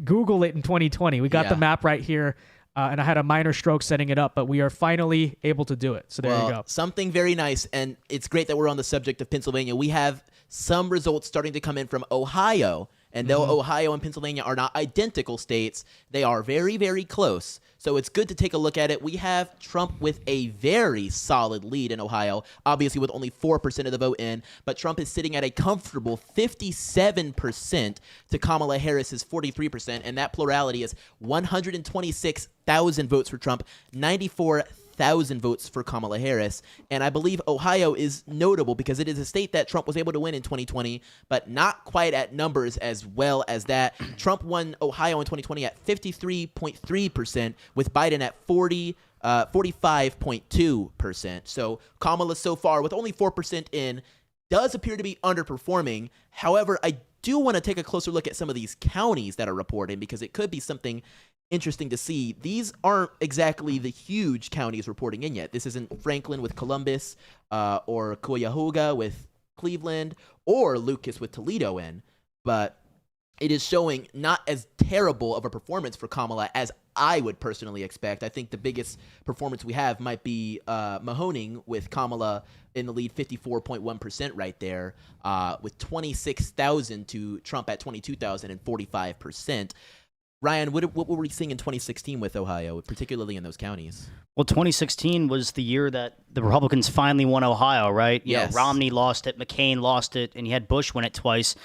A: Google it in 2020. We got the map right here. And I had a minor stroke setting it up, but we are finally able to do it. So there you go.
C: Something very nice, and it's great that we're on the subject of Pennsylvania. We have some results starting to come in from Ohio, and though Ohio and Pennsylvania are not identical states, they are very, very close. So it's good to take a look at it. We have Trump with a very solid lead in Ohio, obviously with only 4% of the vote in, but Trump is sitting at a comfortable 57% to Kamala Harris's 43%, and that plurality is 126,000 votes for Trump, 94,000 votes for Kamala Harris. And I believe Ohio is notable because it is a state that Trump was able to win in 2020, but not quite at numbers as well as that. Trump won Ohio in 2020 at 53.3%, with Biden at 45.2%. So Kamala so far with only 4% in does appear to be underperforming. However, I do want to take a closer look at some of these counties that are reporting, because it could be something interesting to see. These aren't exactly the huge counties reporting in yet. This isn't Franklin with Columbus, or Cuyahoga with Cleveland, or Lucas with Toledo in, but it is showing not as terrible of a performance for Kamala as I would personally expect. I think the biggest performance we have might be Mahoning with Kamala in the lead, 54.1% right there, with 26,000 to Trump at 22,000 and 45%. Ryan, what were we seeing in 2016 with Ohio, particularly in those counties?
B: Well, 2016 was the year that the Republicans finally won Ohio, right? You know, Romney lost it, McCain lost it, and you had Bush win it twice.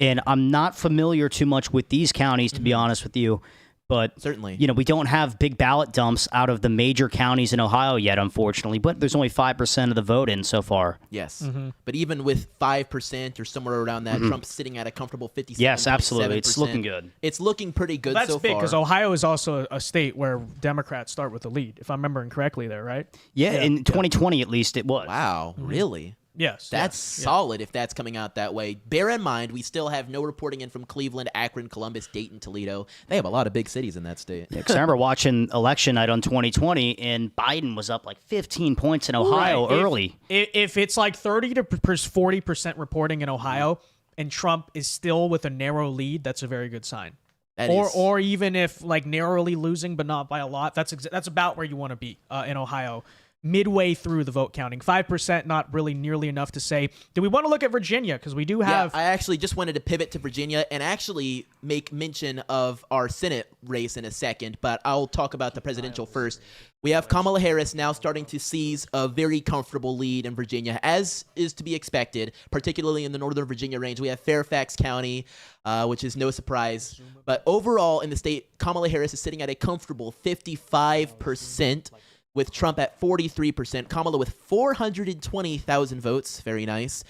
B: And I'm not familiar too much with these counties, to be honest with you. But
C: certainly,
B: you know, we don't have big ballot dumps out of the major counties in Ohio yet, unfortunately. But there's only 5% of the vote in so far.
C: Yes, but even with 5% or somewhere around that, Trump's sitting at a comfortable 57%.
B: Yes, absolutely, it's looking good.
C: It's looking pretty good
A: That's
C: so
A: big
C: far.
A: because Ohio is also a state where Democrats start with the lead, if I'm remembering correctly. There, right?
B: Yeah, in 2020 at least it was.
C: Wow, really?
A: Yes,
C: That's
A: yes,
C: solid if that's coming out that way. Bear in mind, we still have no reporting in from Cleveland, Akron, Columbus, Dayton, Toledo. They have a lot of big cities in that state.
B: Yeah, because I remember watching election night on 2020, and Biden was up like 15 points in Ohio
A: Right.
B: early.
A: If it's like 30 to 40% reporting in Ohio, and Trump is still with a narrow lead, that's a very good sign. Or even if like narrowly losing but not by a lot, that's about where you want to be in Ohio. Midway through the vote counting, 5%, not really nearly enough to say. Do we want to look at Virginia? Because we do have.
C: Yeah, I actually just wanted to pivot to Virginia and actually make mention of our Senate race in a second, but I'll talk about the presidential first. We have Kamala Harris now starting to seize a very comfortable lead in Virginia, as is to be expected, particularly in the Northern Virginia range. We have Fairfax County, which is no surprise. But overall in the state, Kamala Harris is sitting at a comfortable 55%. With Trump at 43%, Kamala with 420,000 votes. Very nice.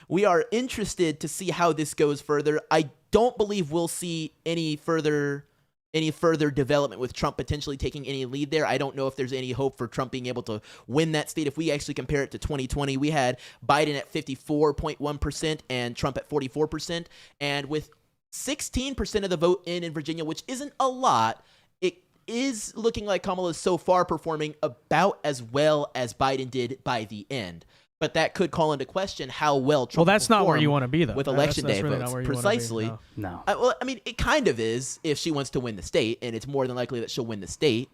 C: We are interested to see how this goes further. I don't believe we'll see any further development with Trump potentially taking any lead there. I don't know if there's any hope for Trump being able to win that state. If we actually compare it to 2020, we had Biden at 54.1% and Trump at 44%. And with 16% of the vote in Virginia, which isn't a lot, it is looking like Kamala is so far performing about as well as Biden did by the end. But that could call into question how well Trump
A: Well, that's not where you want to be, though.
C: with election
A: That's
C: day
A: really
C: votes.
A: not where you wanna be,
C: Precisely.
A: no.
B: No.
C: Well, I mean, it kind of is if she wants to win the state, and it's more than likely that she'll win the state.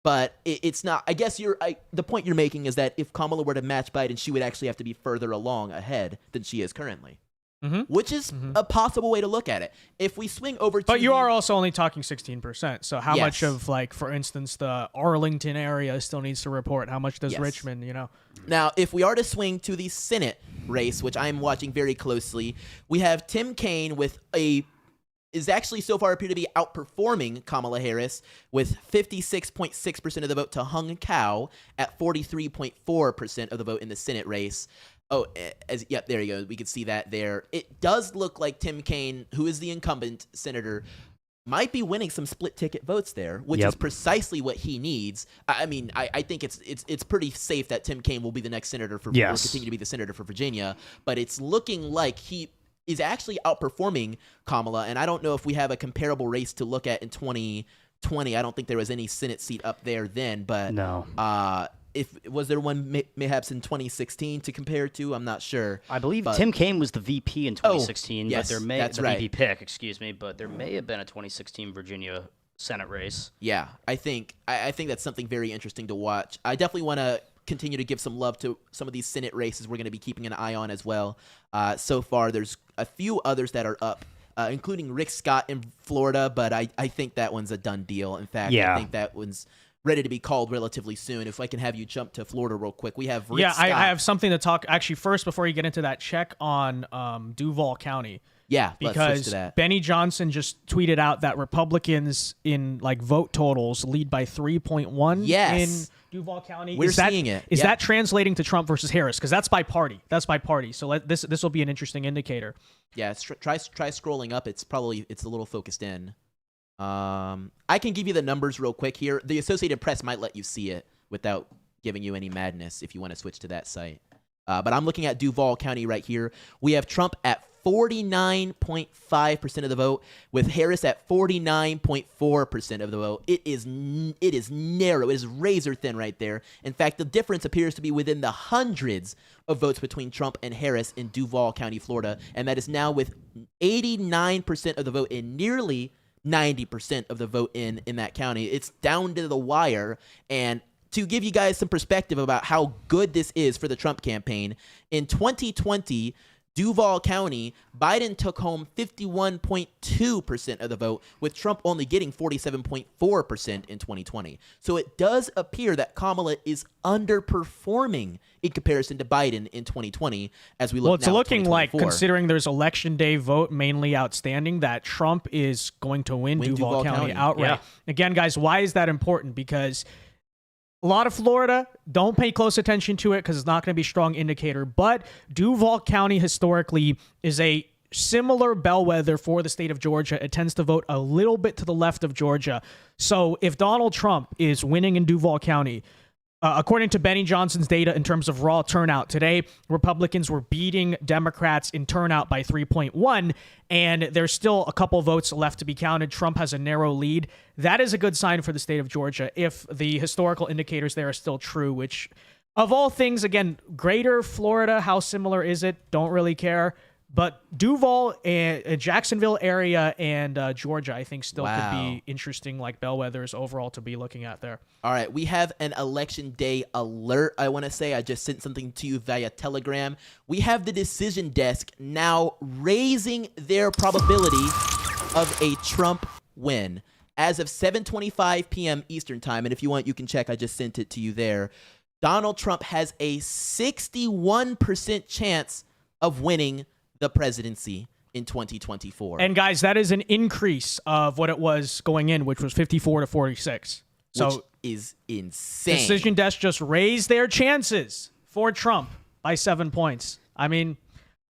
C: But it's not. I guess the point you're making is that if Kamala were to match Biden, she would actually have to be further along ahead than she is currently. Which is a possible way to look at it. If we swing over to
A: But you are also only talking 16%. So how
C: Yes.
A: much of, like, for instance, the Arlington area still needs to report? How much does
C: Yes.
A: Richmond, you know?
C: Now, if we are to swing to the Senate race, which I'm watching very closely, we have Tim Kaine is actually so far appear to be outperforming Kamala Harris with 56.6% of the vote to Hung Kao at 43.4% of the vote in the Senate race. Oh, there you go. We can see that there. It does look like Tim Kaine, who is the incumbent senator, might be winning some split ticket votes there, which is precisely what he needs. I mean, I think it's pretty safe that Tim Kaine will be the next senator will continue to be the senator for Virginia, but it's looking like he is actually outperforming Kamala, and I don't know if we have a comparable race to look at in 2020. I don't think there was any Senate seat up there then, but
B: No.
C: Was there one mayhaps in 2016 to compare to? I'm not sure.
B: I believe Tim Kaine was the VP in 2016,
C: yes,
B: but there may
C: that's
B: the
C: right.
B: VP pick, excuse me, but there may have been a 2016 Virginia Senate race.
C: Yeah, I think that's something very interesting to watch. I definitely want to continue to give some love to some of these Senate races we're going to be keeping an eye on as well. So far, there's a few others that are up, including Rick Scott in Florida, but I think that one's a done deal. In fact, I think that one's ready to be called relatively soon. If I can have you jump to Florida real quick. We have Rick Scott.
A: I have something to talk. Actually, first, before you get into that, check on Duval County.
C: Yeah, let's switch
A: because
C: to that.
A: Benny Johnson just tweeted out that Republicans in like vote totals lead by 3.1
C: Yes.
A: in Duval County.
C: We're seeing it.
A: Is
C: Yeah.
A: that translating to Trump versus Harris? Because that's by party. So this will be an interesting indicator.
C: Yeah, try scrolling up. It's a little focused in. I can give you the numbers real quick here. The Associated Press might let you see it without giving you any madness if you want to switch to that site. But I'm looking at Duval County right here. We have Trump at 49.5% of the vote, with Harris at 49.4% of the vote. It is narrow. It is razor thin right there. In fact, the difference appears to be within the hundreds of votes between Trump and Harris in Duval County, Florida, and that is now with 89% of the vote and nearly 90% of the vote in that county. It's down to the wire. And to give you guys some perspective about how good this is for the Trump campaign, in 2020, Duval County, Biden took home 51.2% of the vote, with Trump only getting 47.4% in 2020. So it does appear that Kamala is underperforming in comparison to Biden in 2020 as we look now.
A: Well, it's
C: at
A: looking like,
C: 2024.
A: considering there's election day vote mainly outstanding, that Trump is going to win Duval County outright.
B: Yeah.
A: Again, guys, why is that important? Because a lot of Florida, don't pay close attention to it because it's not going to be a strong indicator. But Duval County historically is a similar bellwether for the state of Georgia. It tends to vote a little bit to the left of Georgia. So if Donald Trump is winning in Duval County, according to Benny Johnson's data in terms of raw turnout today, Republicans were beating Democrats in turnout by 3.1, and there's still a couple votes left to be counted. Trump has a narrow lead. That is a good sign for the state of Georgia if the historical indicators there are still true, which, of all things, again, greater Florida, how similar is it? Don't really care. But Duval and Jacksonville area and Georgia, I think, still could be interesting, like bellwethers overall to be looking at there.
C: All right, we have an election day alert. I want to say I just sent something to you via Telegram. We have the decision desk now raising their probability of a Trump win. As of 7:25 p.m. Eastern time, and if you want, you can check. I just sent it to you there. Donald Trump has a 61% chance of winning the presidency in 2024.
A: And guys, that is an increase of what it was going in, which was 54 to 46. So
C: which is insane.
A: Decision Desk just raised their chances for Trump by 7 points. I mean,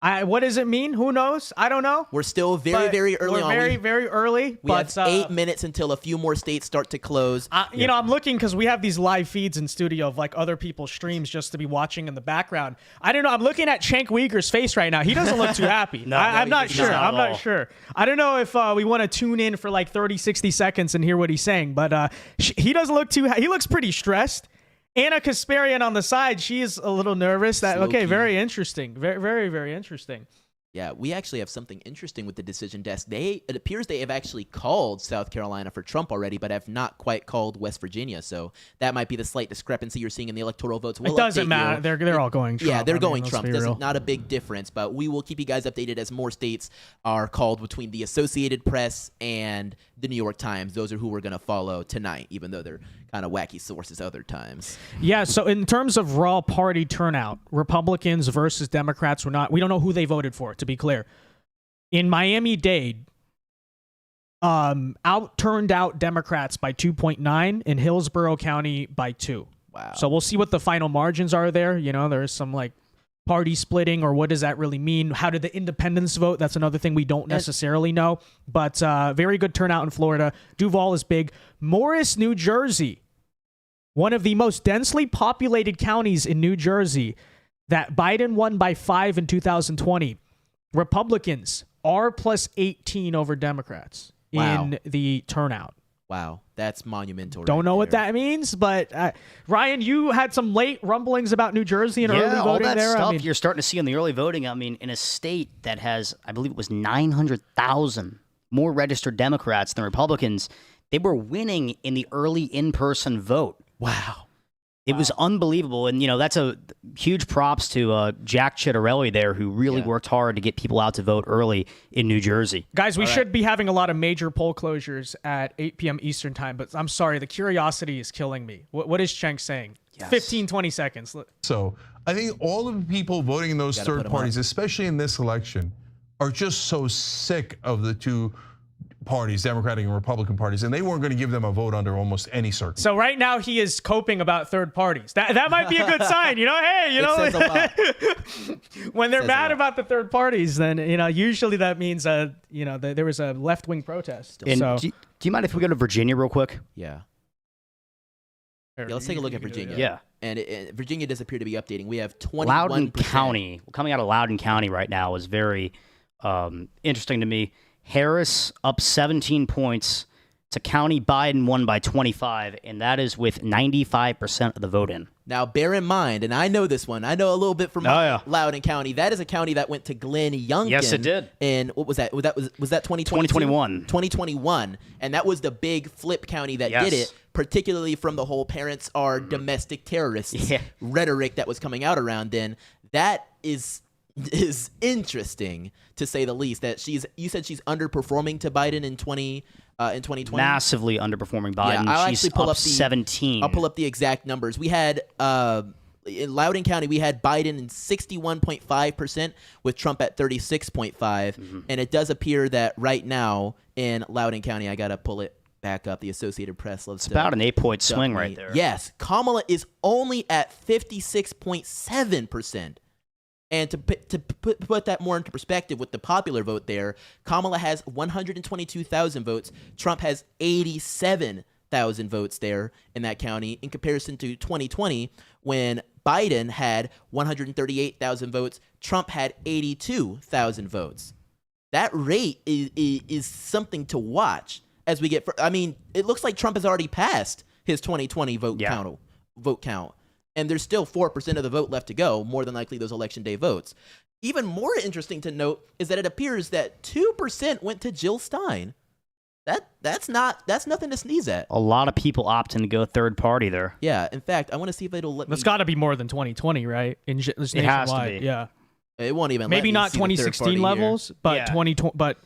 A: what does it mean? Who knows? I don't know.
C: We're still very early on.
A: Very early.
C: We have 8 minutes until a few more states start to close.
A: You know, I'm looking because we have these live feeds in studio of like other people's streams just to be watching in the background. I don't know. I'm looking at Cenk Uyghur's face right now. He doesn't look too happy. I'm not sure. I'm not sure. I don't know if we want to tune in for like 30, 60 seconds and hear what he's saying, but he doesn't look too. He looks pretty stressed. Anna Kasparian on the side, she's a little nervous. Very interesting. Very interesting.
C: Yeah, we actually have something interesting with the decision desk. It appears they have actually called South Carolina for Trump already, but have not quite called West Virginia. So that might be the slight discrepancy you're seeing in the electoral votes.
A: It doesn't matter. They're all going Trump.
C: Yeah, they're going Trump. Not a big difference, but we will keep you guys updated as more states are called between the Associated Press and the New York Times. Those are who we're going to follow tonight, even though they're kind of wacky sources other times.
A: Yeah, so in terms of raw party turnout, Republicans versus Democrats we don't know who they voted for, to be clear. In Miami-Dade, turned out Democrats by 2.9, in Hillsborough County by 2.
C: Wow.
A: So we'll see what the final margins are there. You know, there's some like party splitting, or what does that really mean? How did the independents vote? That's another thing we don't necessarily know. But very good turnout in Florida. Duval is big. Morris, New Jersey, one of the most densely populated counties in New Jersey, that Biden won by 5 in 2020. Republicans are plus 18 over Democrats in the turnout.
C: Wow, that's monumental.
A: Don't know what that means, but Ryan, you had some late rumblings about New Jersey and early voting
B: all that
A: there.
B: stuff you're starting to see in the early voting. I mean, in a state that has, I believe it was 900,000 more registered Democrats than Republicans, they were winning in the early in-person vote.
C: Wow.
B: It was unbelievable. And, you know, that's a huge props to Jack Ciattarelli there, who really worked hard to get people out to vote early in New Jersey.
A: Guys, we should be having a lot of major poll closures at 8 p.m. Eastern time, but I'm sorry, the curiosity is killing me. What is Cenk saying? Yes. 15, 20 seconds.
F: So I think all of the people voting in those third parties, especially in this election, are just so sick of the two parties, Democratic and Republican parties, and they weren't going to give them a vote under almost any circumstance.
A: So right now he is coping about third parties. That might be a good sign, you know. Hey, you know,
C: says a lot.
A: when they're mad about the third parties, then usually that means there was a left wing protest.
B: And
A: so
B: do you mind if we go to Virginia real quick?
C: Yeah, let's take a look at Virginia.
B: Yeah.
C: And Virginia does appear to be updating. We have 21%.
B: Loudoun County, coming out of Loudoun County right now, is very interesting to me. Harris up 17 points to county Biden won by 25, and that is with 95% of the vote in.
C: Now, bear in mind, and I know this one. I know a little bit from Loudoun County. That is a county that went to Glenn Youngkin.
B: Yes, it did.
C: And what was that? Was that
B: 2021?
C: 2021. And that was the big flip county that did it, particularly from the whole parents are domestic terrorists rhetoric that was coming out around then. That is interesting, to say the least. That you said she's underperforming to Biden in 2020.
B: Massively underperforming Biden.
C: Yeah, I'll
B: she's
C: actually pull
B: up
C: up
B: 17.
C: I'll pull up the exact numbers. We had in Loudoun County, we had Biden in 61.5% with Trump at 36.5%. And it does appear that right now in Loudoun County, I got to pull it back up. The Associated Press loves to.
B: It's about an 8-point swing right there.
C: Yes. Kamala is only at 56.7%. And to put that more into perspective with the popular vote there, Kamala has 122,000 votes. Trump has 87,000 votes there in that county, in comparison to 2020 when Biden had 138,000 votes. Trump had 82,000 votes. That rate is something to watch as we get. I mean, it looks like Trump has already passed his 2020 vote count. And there's still 4% of the vote left to go, more than likely those election day votes. Even more interesting to note is that it appears that 2% went to Jill Stein. That's nothing to sneeze at.
B: A lot of people opting to go third party there.
C: Yeah, in fact, I want to see if it'll let me.
A: That's got to be more than 2020, right? It
B: has to be.
A: Yeah.
C: It won't even.
A: Maybe
C: let me
A: not
C: see the
A: 2016 levels, but 2020, but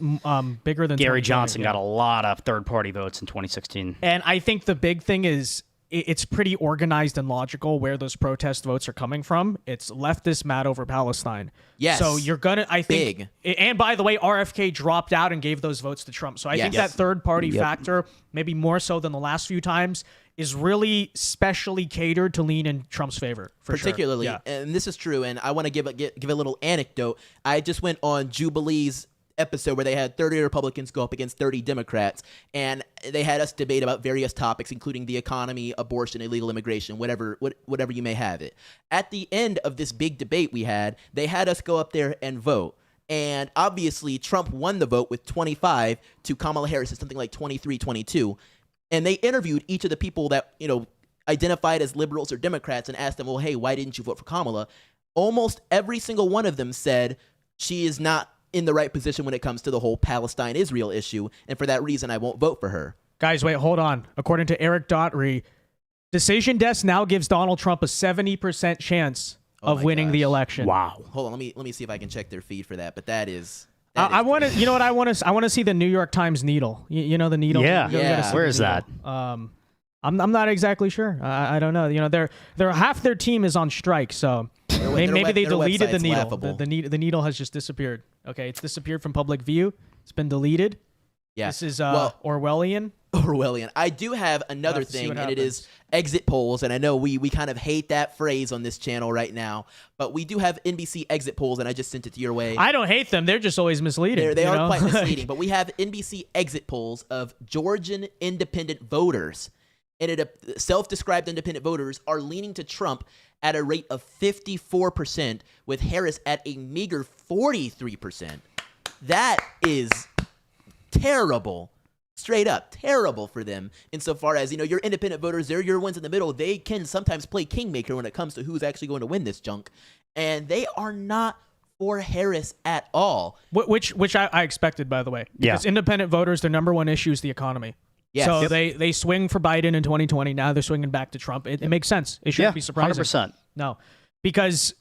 A: bigger than
B: Gary
A: 2020,
B: Johnson got a lot of third party votes in 2016.
A: And I think the big thing is, it's pretty organized and logical where those protest votes are coming from. It's leftist mad over Palestine.
C: Yes.
A: So you're gonna, I think, and by the way, RFK dropped out and gave those votes to Trump. So I think that third party factor, maybe more so than the last few times, is really specially catered to lean in Trump's favor.
C: Particularly, and this is true. And I want to give a little anecdote. I just went on Jubilee's episode where they had 30 Republicans go up against 30 Democrats, and they had us debate about various topics, including the economy, abortion, illegal immigration, whatever you may have it. At the end of this big debate we had, they had us go up there and vote. And obviously, Trump won the vote with 25 to Kamala Harris at something like 23-22. And they interviewed each of the people that, identified as liberals or Democrats and asked them, well, hey, why didn't you vote for Kamala? Almost every single one of them said she is not in the right position when it comes to the whole Palestine-Israel issue, and for that reason, I won't vote for her.
A: Guys, wait, hold on. According to Eric Daughtry, Decision Desk now gives Donald Trump a 70% chance of winning the election.
B: Wow.
C: Hold on, let me see if I can check their feed for that. But that is.
A: I want to. You know what I want to? I want to see the New York Times needle. You know the needle.
B: Yeah. Where is that?
A: I'm not exactly sure. I don't know. They're half their team is on strike, so maybe they deleted the needle. The needle has just disappeared. Okay, it's disappeared from public view. It's been deleted. Yeah. This is Orwellian.
C: Orwellian. I do have another thing, and it is exit polls. And I know we kind of hate that phrase on this channel right now, but we do have NBC exit polls, and I just sent it to your way.
A: I don't hate them. They're just always misleading.
C: They are quite misleading, but we have NBC exit polls of Georgian independent voters. And self-described independent voters are leaning to Trump at a rate of 54%, with Harris at a meager 43%. That is terrible. Straight up terrible for them, insofar as, your independent voters, they're your ones in the middle. They can sometimes play kingmaker when it comes to who's actually going to win this junk. And they are not for Harris at all.
A: Which I expected, by the way. Because independent voters, their number one issue is the economy. Yes. So they swing for Biden in 2020. Now they're swinging back to Trump. It makes sense. It shouldn't be surprising.
B: 100%.
A: No, because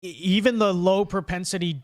A: even the low propensity,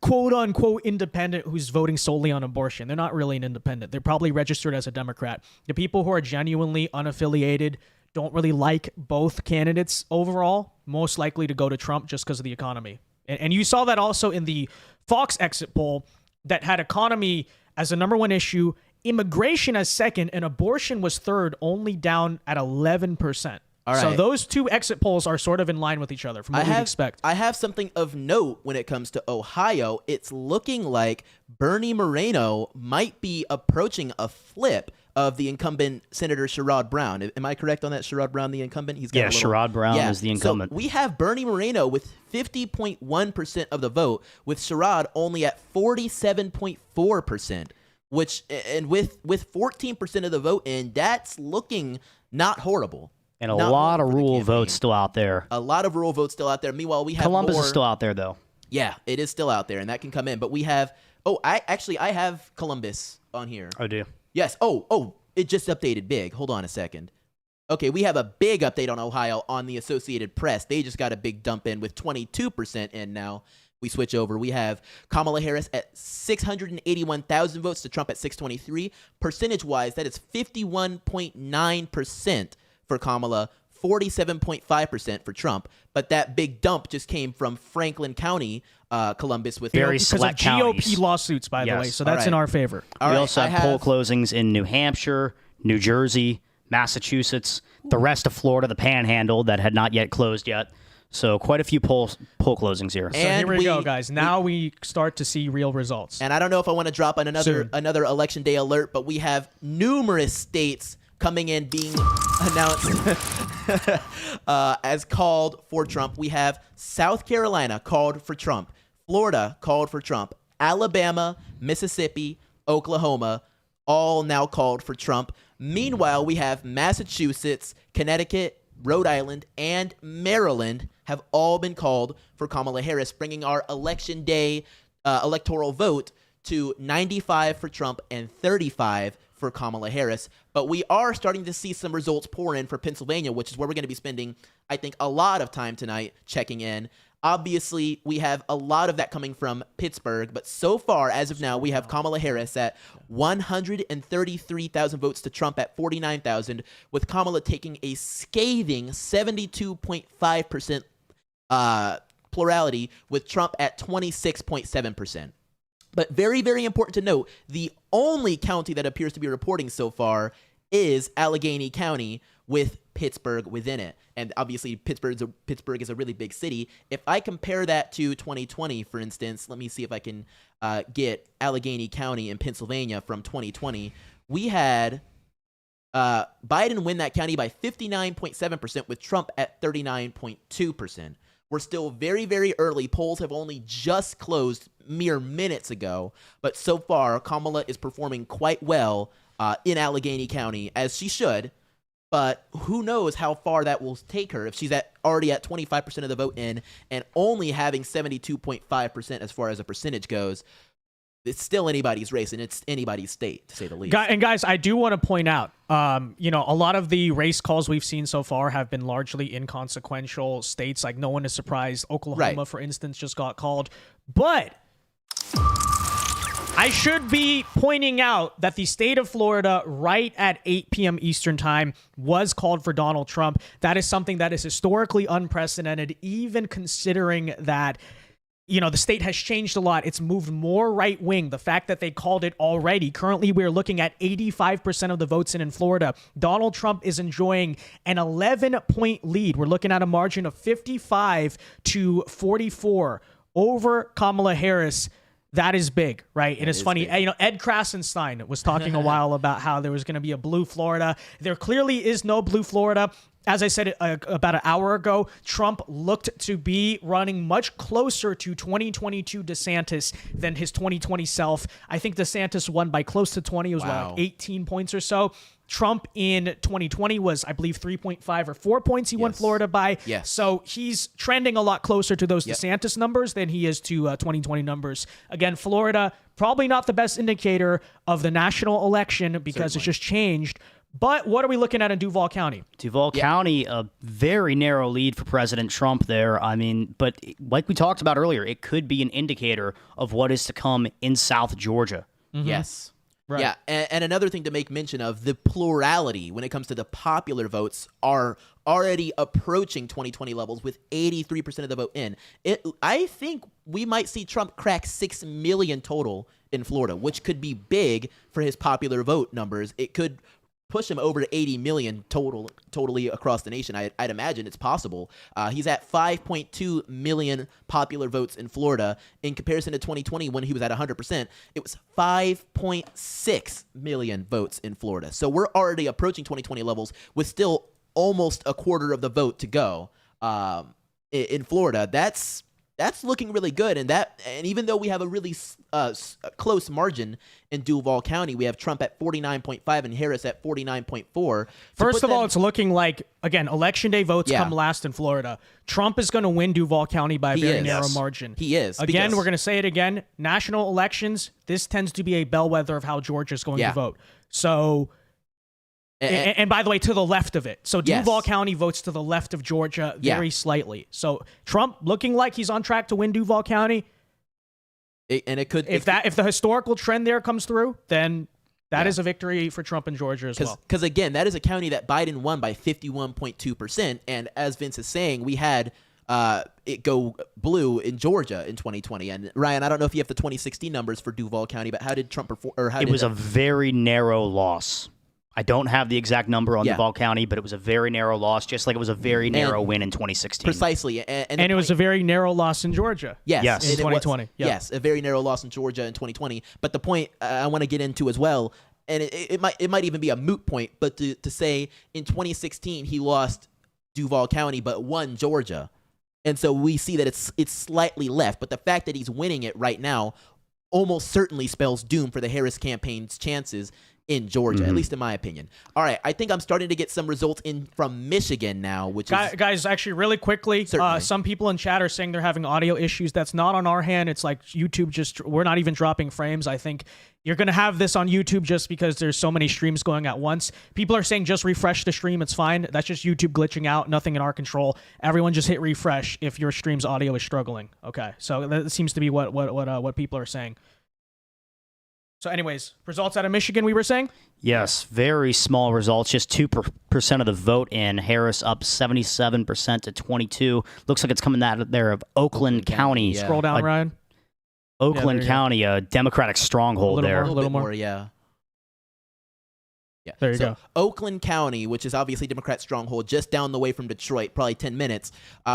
A: quote unquote, independent who's voting solely on abortion, they're not really an independent. They're probably registered as a Democrat. The people who are genuinely unaffiliated, don't really like both candidates overall, most likely to go to Trump just because of the economy. And you saw that also in the Fox exit poll that had economy as a number one issue, immigration as second, and abortion was third, only down at 11%. All right. So those two exit polls are sort of in line with each other from what we expect.
C: I have something of note when it comes to Ohio. It's looking like Bernie Moreno might be approaching a flip of the incumbent Senator Sherrod Brown. Am I correct on that? Sherrod Brown, the incumbent? He's got
B: Sherrod Brown is the incumbent.
C: So we have Bernie Moreno with 50.1% of the vote, with Sherrod only at 47.4%, which, and with 14% of the vote in, that's looking not horrible.
B: And a lot of rural votes still out there.
C: A lot of rural votes still out there. Meanwhile, we have
B: Columbus is still out there, though.
C: Yeah, it is still out there, and that can come in. But we have, I have Columbus on here.
B: Oh, do you?
C: Yes. Oh, it just updated big. Hold on a second. Okay, we have a big update on Ohio on the Associated Press. They just got a big dump in with 22% in now. We switch over. We have Kamala Harris at 681,000 votes to Trump at 623. Percentage-wise, that is 51.9% for Kamala, 47.5% for Trump. But that big dump just came from Franklin County, Columbus, with
B: very
A: because
B: select
A: of GOP
B: counties.
A: Lawsuits, by the way. So that's
C: All right.
A: in our favor.
C: All
B: We
C: right,
B: also have poll closings in New Hampshire, New Jersey, Massachusetts, the rest of Florida, the Panhandle that had not yet closed yet. So quite a few poll closings here.
A: So
C: And
A: here we go, guys. Now we start to see real results.
C: And I don't know if I want to drop on another election day alert, but we have numerous states coming in being announced as called for Trump. We have South Carolina called for Trump, Florida called for Trump, Alabama, Mississippi, Oklahoma, all now called for Trump. Meanwhile, we have Massachusetts, Connecticut, Rhode Island, and Maryland have all been called for Kamala Harris, bringing our election day electoral vote to 95 for Trump and 35 for Kamala Harris. But we are starting to see some results pour in for Pennsylvania, which is where we're going to be spending, I think, a lot of time tonight checking in. Obviously, we have a lot of that coming from Pittsburgh, but so far, as of now, we have Kamala Harris at 133,000 votes to Trump at 49,000, with Kamala taking a scathing 72.5% plurality, with Trump at 26.7%. But very, very important to note, the only county that appears to be reporting so far is Allegheny County, with Pittsburgh within it. And obviously, Pittsburgh is a really big city. If I compare that to 2020, for instance, let me see if I can get Allegheny County in Pennsylvania from 2020. We had Biden win that county by 59.7%, with Trump at 39.2%. We're still very, very early. Polls have only just closed mere minutes ago. But so far, Kamala is performing quite well in Allegheny County, as she should. But who knows how far that will take her if she's already at 25% of the vote in and only having 72.5% as far as a percentage goes. It's still anybody's race, and it's anybody's state, to say the least.
A: And guys, I do want to point out, a lot of the race calls we've seen so far have been largely inconsequential states. Like, no one is surprised. Oklahoma, for instance, just got called. But I should be pointing out that the state of Florida, right at 8 p.m. Eastern time, was called for Donald Trump. That is something that is historically unprecedented, even considering that, the state has changed a lot. It's moved more right wing. The fact that they called it already. Currently, we're looking at 85% of the votes in Florida. Donald Trump is enjoying an 11-point lead. We're looking at a margin of 55 to 44 over Kamala Harris. That is big, right? And it's funny, Ed Krasenstein was talking a while about how there was going to be a blue Florida. There clearly is no blue Florida. As I said about an hour ago, Trump looked to be running much closer to 2022 DeSantis than his 2020 self. I think DeSantis won by close to 20. It was like 18 points or so. Trump in 2020 was, I believe, 3.5 or 4 points he won Florida by.
C: Yes.
A: So he's trending a lot closer to those DeSantis numbers than he is to 2020 numbers. Again, Florida, probably not the best indicator of the national election because it's just changed. But what are we looking at in Duval County?
B: Duval County, a very narrow lead for President Trump there. I mean, but like we talked about earlier, it could be an indicator of what is to come in South Georgia.
C: Mm-hmm. Yes.
A: Right.
C: Yeah, and another thing to make mention of, the plurality when it comes to the popular votes are already approaching 2020 levels with 83% of the vote in. I think we might see Trump crack 6 million total in Florida, which could be big for his popular vote numbers. It could push him over to 80 million totally across the nation. I'd imagine it's possible. He's at 5.2 million popular votes in Florida. In comparison to 2020, when he was at 100%, it was 5.6 million votes in Florida. So we're already approaching 2020 levels with still almost a quarter of the vote to go in Florida. That's looking really good, and even though we have a really close margin in Duval County, we have Trump at 49.5 and Harris at 49.4.
A: First of all, it's looking like, again, Election Day votes come last in Florida. Trump is going to win Duval County by a very narrow margin.
C: He is.
A: Again, we're going to say it again. National elections, this tends to be a bellwether of how Georgia's going to vote. So... And by the way, to the left of it. So Duval County votes to the left of Georgia very slightly. So Trump looking like he's on track to win Duval County. If the historical trend there comes through, then that is a victory for Trump in Georgia as well.
C: Because again, that is a county that Biden won by 51.2%. And as Vince is saying, we had it go blue in Georgia in 2020. And Ryan, I don't know if you have the 2016 numbers for Duval County, but how did Trump perform?
B: It was a very narrow loss. I don't have the exact number on Duval County, but it was a very narrow loss, just like it was a very narrow win in 2016.
C: Precisely.
A: And it was a very narrow loss in Georgia.
C: Yes.
A: In 2020.
C: Yes, a very narrow loss in Georgia in 2020. But the point I want to get into as well, and it might even be a moot point, but to say in 2016 he lost Duval County but won Georgia. And so we see that it's slightly left. But the fact that he's winning it right now almost certainly spells doom for the Harris campaign's chances in Georgia, at least in my opinion. All right, I think I'm starting to get some results in from Michigan now, which is...
A: Guys, actually, really quickly, some people in chat are saying they're having audio issues. That's not on our hand. It's like YouTube we're not even dropping frames. I think you're going to have this on YouTube just because there's so many streams going at once. People are saying just refresh the stream. It's fine. That's just YouTube glitching out. Nothing in our control. Everyone just hit refresh if your stream's audio is struggling. Okay, so that seems to be what people are saying. So anyways, results out of Michigan, we were saying?
B: Yes, very small results, just 2% of the vote in. Harris up 77% to 22. Looks like it's coming out there of Oakland County.
A: Scroll down, Ryan.
B: Oakland County, a Democratic stronghold there.
C: A little more, yeah. Yeah.
A: There you go.
C: Oakland County, which is obviously Democrat stronghold, just down the way from Detroit, probably 10 minutes.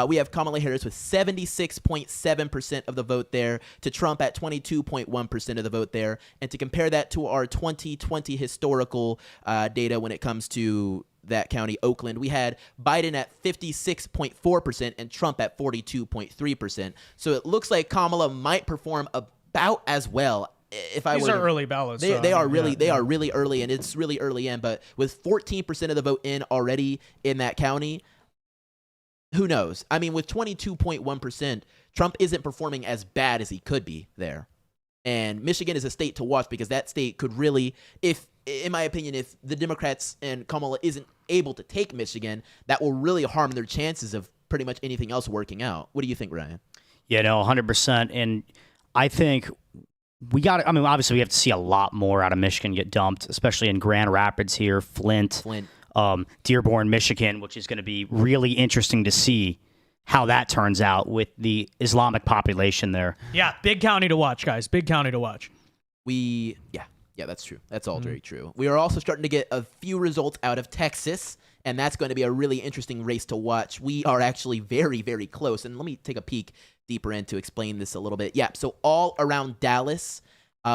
C: We have Kamala Harris with 76.7% of the vote there, to Trump at 22.1% of the vote there. And to compare that to our 2020 historical data when it comes to that county, Oakland, we had Biden at 56.4% and Trump at 42.3%. So it looks like Kamala might perform about as well. These
A: are early ballots.
C: They are really early, and it's really early in. But with 14% of the vote in already in that county, who knows? I mean, with 22.1%, Trump isn't performing as bad as he could be there. And Michigan is a state to watch because that state could really, in my opinion, if the Democrats and Kamala isn't able to take Michigan, that will really harm their chances of pretty much anything else working out. What do you think, Ryan?
B: Yeah, no, 100%. And I think obviously we have to see a lot more out of Michigan get dumped, especially in Grand Rapids here, Flint. Dearborn, Michigan, which is going to be really interesting to see how that turns out with the Islamic population there.
A: Yeah, big county to watch, guys. Big county to watch.
C: Yeah, that's true. That's all very true. We are also starting to get a few results out of Texas, and that's going to be a really interesting race to watch. We are actually very, very close, and let me take a peek deeper in to explain this a little bit. Yeah, so all around Dallas,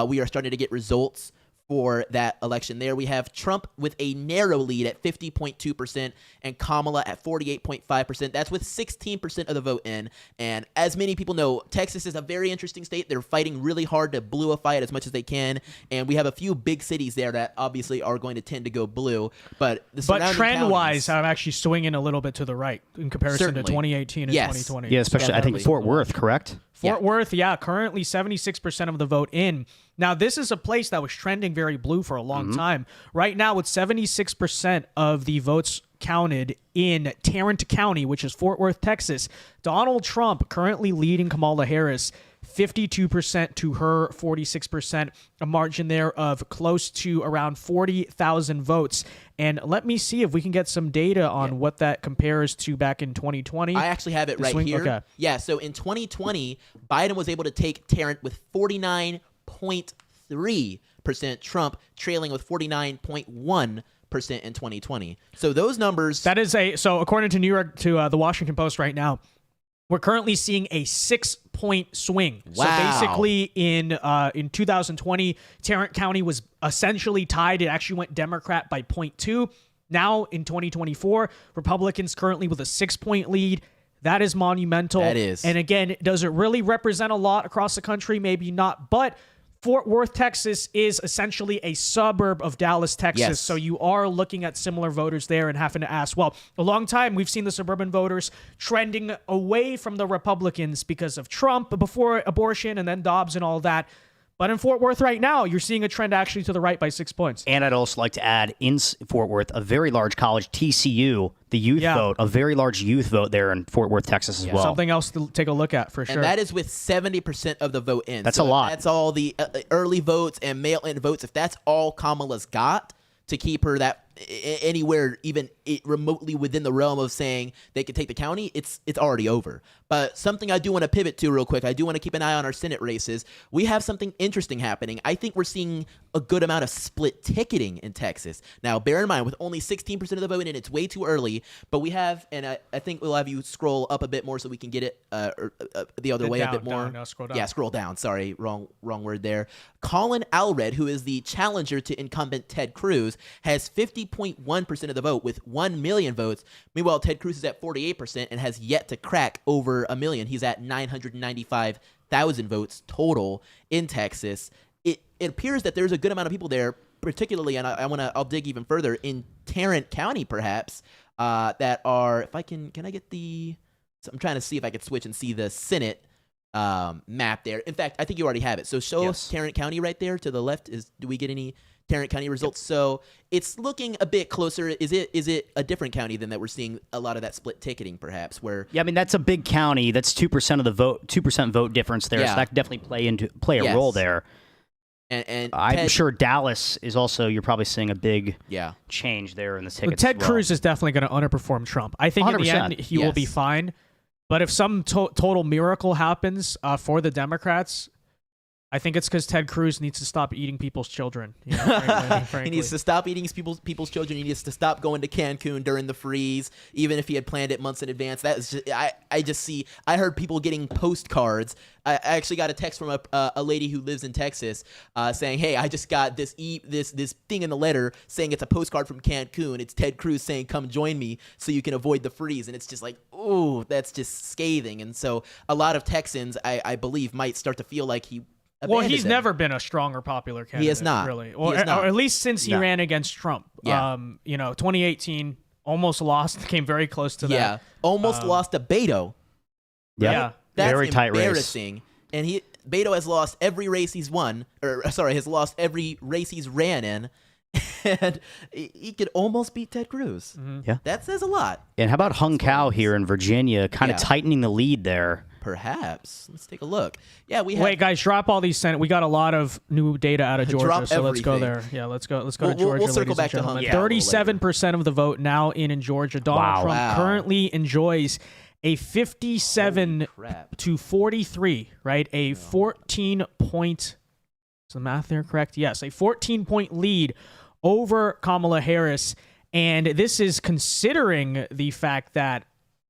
C: we are starting to get results for that election there. We have Trump with a narrow lead at 50.2% and Kamala at 48.5%. That's with 16% of the vote in. And as many people know, Texas is a very interesting state. They're fighting really hard to bluify it as much as they can. And we have a few big cities there that obviously are going to tend to go blue. But
A: trend-wise, I'm actually swinging a little bit to the right in comparison to 2018 and 2020.
B: Yeah, especially I think Fort Worth, correct?
A: Fort Worth, currently 76% of the vote in. Now, this is a place that was trending very blue for a long time. Right now, with 76% of the votes counted in Tarrant County, which is Fort Worth, Texas, Donald Trump currently leading Kamala Harris 52% to her 46%, a margin there of close to around 40,000 votes. And let me see if we can get some data on what that compares to back in 2020.
C: I actually have it right here.
A: Okay.
C: Yeah, so in 2020, Biden was able to take Tarrant with 49.3%, Trump trailing with 49.1%. in 2020. So those numbers.
A: That is so according to the Washington Post right now, we're currently seeing a 6-point swing.
C: Wow.
A: So basically in 2020, Tarrant County was essentially tied. It actually went Democrat by 0.2. Now in 2024, Republicans currently with a 6-point lead. That is monumental.
C: That is.
A: And again, does it really represent a lot across the country? Maybe not. But Fort Worth, Texas is essentially a suburb of Dallas, Texas.
C: Yes.
A: So you are looking at similar voters there and having to ask, well, a long time we've seen the suburban voters trending away from the Republicans because of Trump before abortion and then Dobbs and all that. But in Fort Worth right now, you're seeing a trend actually to the right by 6 points.
B: And I'd also like to add in Fort Worth, a very large college, TCU, the youth vote, a very large youth vote there in Fort Worth, Texas as well.
A: Something else to take a look at for sure.
C: And that is with 70% of the vote in.
B: That's a lot.
C: That's all the early votes and mail-in votes. If that's all Kamala's got to keep her that anywhere even remotely within the realm of saying they could take the county, it's already over. But something I do want to pivot to real quick, I do want to keep an eye on our Senate races. We have something interesting happening. I think we're seeing a good amount of split ticketing in Texas. Now, bear in mind, with only 16% of the vote in, it's way too early, but we have, and I think we'll have you scroll up a bit more so we can get it the other way a bit more.
A: No, scroll down.
C: Yeah, scroll down. Sorry, wrong word there. Colin Allred, who is the challenger to incumbent Ted Cruz, has 50.1% of the vote with 1 million votes. Meanwhile, Ted Cruz is at 48% and has yet to crack over a million. He's at 995,000 votes total in Texas. It appears that there's a good amount of people there, particularly, and I'll dig even further in Tarrant County, perhaps, that are. If I can I get the? So I'm trying to see if I could switch and see the Senate map there. In fact, I think you already have it. So show us Tarrant County right there to the left. Do we get any Tarrant County results? Yep. So it's looking a bit closer. Is it a different county than that we're seeing a lot of that split ticketing, perhaps? Where
B: I mean, that's a big county. That's 2% of the vote, 2% vote difference there. So that could definitely play a role there.
C: And
B: I'm sure Dallas is also. You're probably seeing a big change there in the tickets.
A: Ted Cruz is definitely going to underperform Trump. I think 100%. In the end he will be fine. But if some total miracle happens for the Democrats, I think it's because Ted Cruz needs to stop eating people's children. You know, frankly.
C: He needs to stop eating people's children. He needs to stop going to Cancun during the freeze, even if he had planned it months in advance. That is just, I heard people getting postcards. I actually got a text from a lady who lives in Texas saying, "Hey, I just got this thing in the letter saying it's a postcard from Cancun. It's Ted Cruz saying, 'Come join me so you can avoid the freeze.'" And it's just like, ooh, that's just scathing. And so a lot of Texans, I believe, might start to feel like he.
A: Well, he's never been a strong or popular candidate.
C: He has not.
A: Really. Or at least since he ran against Trump.
C: Yeah.
A: 2018, almost lost, came very close to that.
C: Yeah, almost lost to Beto.
A: Yeah.
C: That's
B: very tight race.
C: Embarrassing. And Beto has lost every race he's won, has lost every race he's ran in. And he could almost beat Ted Cruz.
A: Mm-hmm.
B: Yeah.
C: That says a lot.
B: And how about Hung Cow here in Virginia, kind of tightening the lead there?
C: Perhaps. Let's take a look. Yeah, we have.
A: Wait, guys, drop all these Senate. We got a lot of new data out of Georgia,
C: Drop
A: so let's go there.
C: everything.
A: Yeah, let's go to Georgia.
C: We'll circle back to Hung Cow.
A: 37% of the vote now in Georgia. Donald Trump currently enjoys a 57 to 43, right? A 14-point. Is the math there correct? Yes, a 14-point lead over Kamala Harris. And this is considering the fact that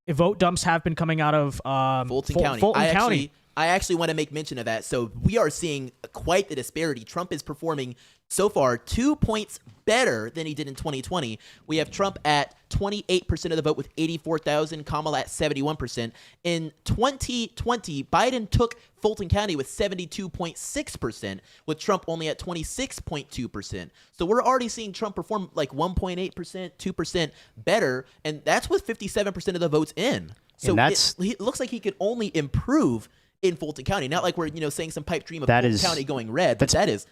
A: vote dumps have been coming out of
C: Fulton County. I actually want to make mention of that. So we are seeing quite the disparity. Trump is performing so far 2 points better than he did in 2020. We have Trump at 28% of the vote with 84,000, Kamala at 71%. In 2020, Biden took Fulton County with 72.6%, with Trump only at 26.2%. So we're already seeing Trump perform like 1.8%, 2% better, and that's with 57% of the votes in. So it looks like he could only improve in Fulton County. Not like we're saying some pipe dream of Fulton County going red, but that is,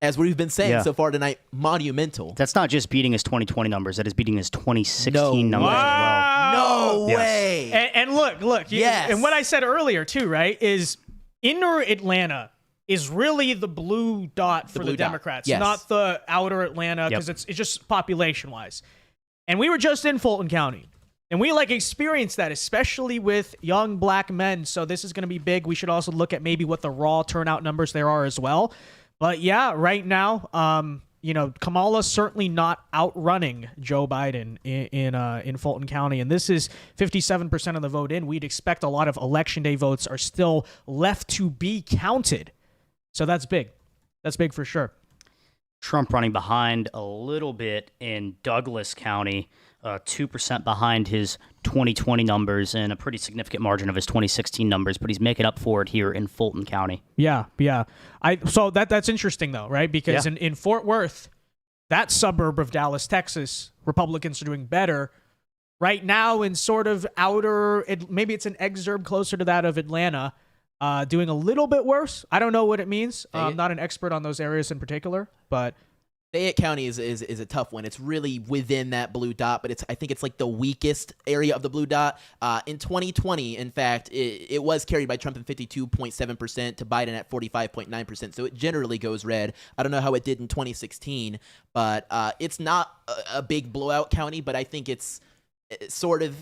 C: as we've been saying so far tonight, monumental.
B: That's not just beating his 2020 numbers. That is beating his 2016 numbers as well.
C: No way.
A: And look.
C: Yes.
A: And what I said earlier, too, right, is inner Atlanta is really the blue dot for the Democrats, not the outer Atlanta, because it's just population-wise. And we were just in Fulton County. And we experienced that, especially with young black men. So this is going to be big. We should also look at maybe what the raw turnout numbers there are as well. But yeah, right now, Kamala certainly not outrunning Joe Biden in Fulton County, and this is 57% of the vote in. We'd expect a lot of election day votes are still left to be counted, so that's big. That's big for sure.
B: Trump running behind a little bit in Douglas County, 2% behind his 2020 numbers and a pretty significant margin of his 2016 numbers, but he's making up for it here in Fulton County.
A: Yeah. So that's interesting though, right? Because in Fort Worth, that suburb of Dallas, Texas, Republicans are doing better. Right now in sort of maybe it's an exurb closer to that of Atlanta, doing a little bit worse. I don't know what it means. I'm not an expert on those areas in particular, but
C: Fayette County is a tough one. It's really within that blue dot, but I think it's like the weakest area of the blue dot. In 2020, in fact, it was carried by Trump at 52.7% to Biden at 45.9%. So it generally goes red. I don't know how it did in 2016, but it's not a big blowout county, but I think it's sort of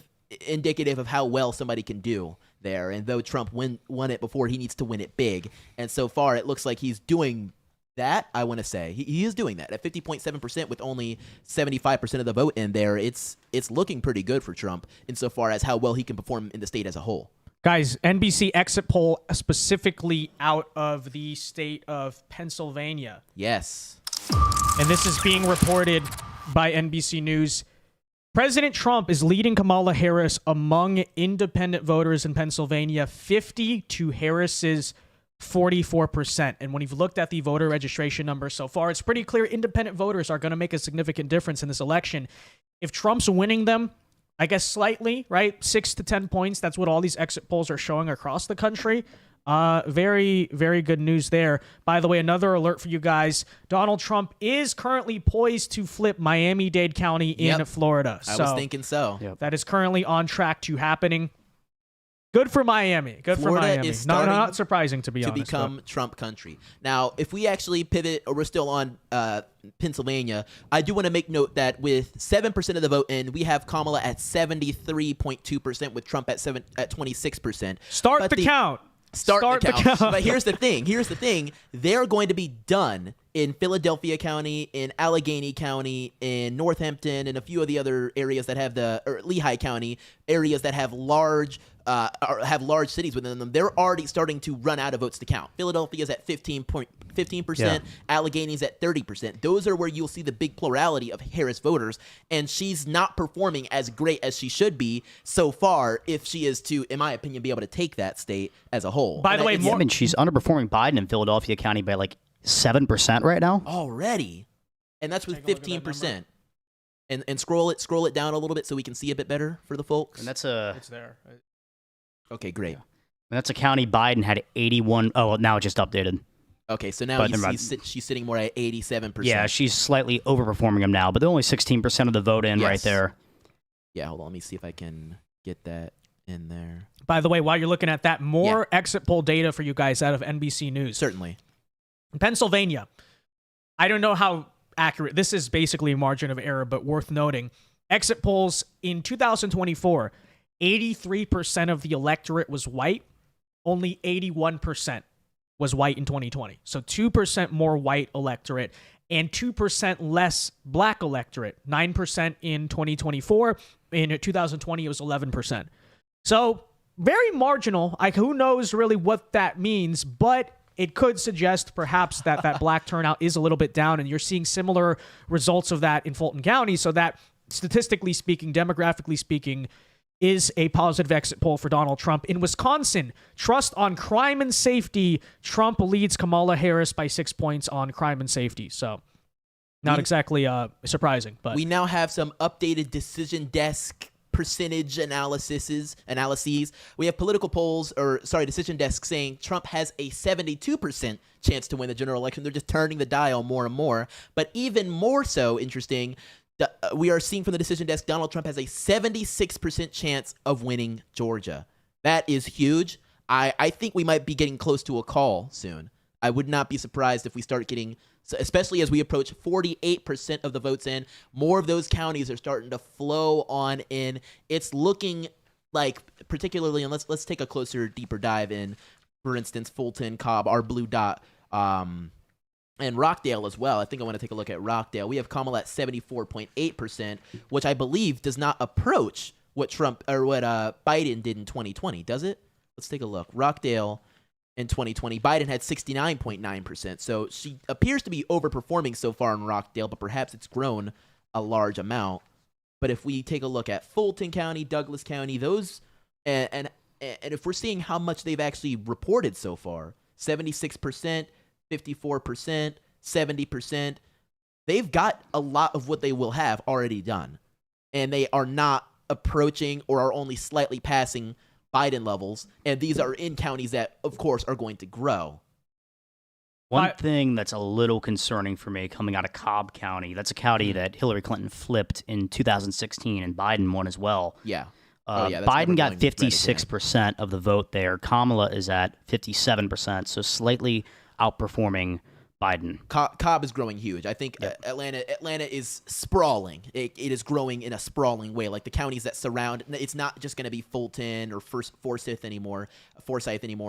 C: indicative of how well somebody can do there. And though Trump won it before, he needs to win it big. And so far, it looks like he's doing that. I want to say he is doing that at 50.7% with only 75% of the vote in there. It's looking pretty good for Trump insofar as how well he can perform in the state as a whole.
A: Guys, NBC exit poll specifically out of the state of Pennsylvania.
C: Yes.
A: And this is being reported by NBC News. President Trump is leading Kamala Harris among independent voters in Pennsylvania, 50 to Harris's 44%. And when you've looked at the voter registration numbers so far, it's pretty clear independent voters are going to make a significant difference in this election. If Trump's winning them, I guess slightly, right? 6 to 10 points. That's what all these exit polls are showing across the country. Very, very good news there. By the way, another alert for you guys. Donald Trump is currently poised to flip Miami-Dade County in Florida.
C: I was thinking so.
B: Yep.
A: That is currently on track to happening. Good for Miami.
C: Florida is starting
A: not surprising to be honest.
C: To become Trump country. Now, if we actually pivot, or we're still on Pennsylvania, I do want to make note that with 7% of the vote in, we have Kamala at 73.2% with Trump at 26%.
A: Start the count.
C: Start the count. But here's the thing. They're going to be done in Philadelphia County, in Allegheny County, in Northampton, and a few of the other areas that have or Lehigh County, areas that have large cities within them. They're already starting to run out of votes to count. Philadelphia's at 15%, Allegheny's at 30%. Those are where you'll see the big plurality of Harris voters, and she's not performing as great as she should be so far if she is to, in my opinion, be able to take that state as a whole.
A: By the way,
B: she's underperforming Biden in Philadelphia County by like 7% right now
C: already, and that's with 15%. And scroll it down a little bit so we can see a bit better for the folks.
B: And
A: it's there.
C: Okay, great.
B: And that's a county Biden had 81. Oh, now it just updated.
C: Okay, so now you see she's sitting more at 87%.
B: Yeah, she's slightly overperforming him now, but they're only 16% of the vote in right there.
C: Yeah, hold on. Let me see if I can get that in there.
A: By the way, while you're looking at that, more exit poll data for you guys out of NBC News.
C: Certainly.
A: In Pennsylvania, I don't know how accurate. This is basically a margin of error, but worth noting. Exit polls in 2024, 83% of the electorate was white. Only 81% was white in 2020. So 2% more white electorate and 2% less black electorate. 9% in 2024. In 2020, it was 11%. So very marginal. Who knows really what that means, but it could suggest perhaps that black turnout is a little bit down, and you're seeing similar results of that in Fulton County. So that, statistically speaking, demographically speaking, is a positive exit poll for Donald Trump. In Wisconsin, trust on crime and safety, Trump leads Kamala Harris by 6 points on crime and safety. So not exactly surprising. But
C: we now have some updated decision desk percentage analyses. We have political polls, decision desk saying Trump has a 72% chance to win the general election. They're just turning the dial more and more. But even more so interesting, we are seeing from the decision desk, Donald Trump has a 76% chance of winning Georgia. That is huge. I think we might be getting close to a call soon. I would not be surprised if we start getting, especially as we approach 48% of the votes in, more of those counties are starting to flow on in. It's looking like, particularly, and let's take a closer, deeper dive in, for instance, Fulton, Cobb, our blue dot, and Rockdale as well. I think I want to take a look at Rockdale. We have Kamala at 74.8%, which I believe does not approach what Biden did in 2020, does it? Let's take a look. Rockdale in 2020, Biden had 69.9%. So she appears to be overperforming so far in Rockdale, but perhaps it's grown a large amount. But if we take a look at Fulton County, Douglas County, those, and if we're seeing how much they've actually reported so far, 76%, 54%, 70%, they've got a lot of what they will have already done. And they are not approaching or are only slightly passing Biden levels. And these are in counties that, of course, are going to grow.
B: One thing that's a little concerning for me coming out of Cobb County, that's a county that Hillary Clinton flipped in 2016 and Biden won as well.
C: Yeah.
B: Biden got 56% of the vote there. Kamala is at 57%, so slightly outperforming Biden.
C: Cobb is growing huge. I think Atlanta is sprawling. It is growing in a sprawling way. Like the counties that surround, it's not just going to be Fulton or Forsyth anymore.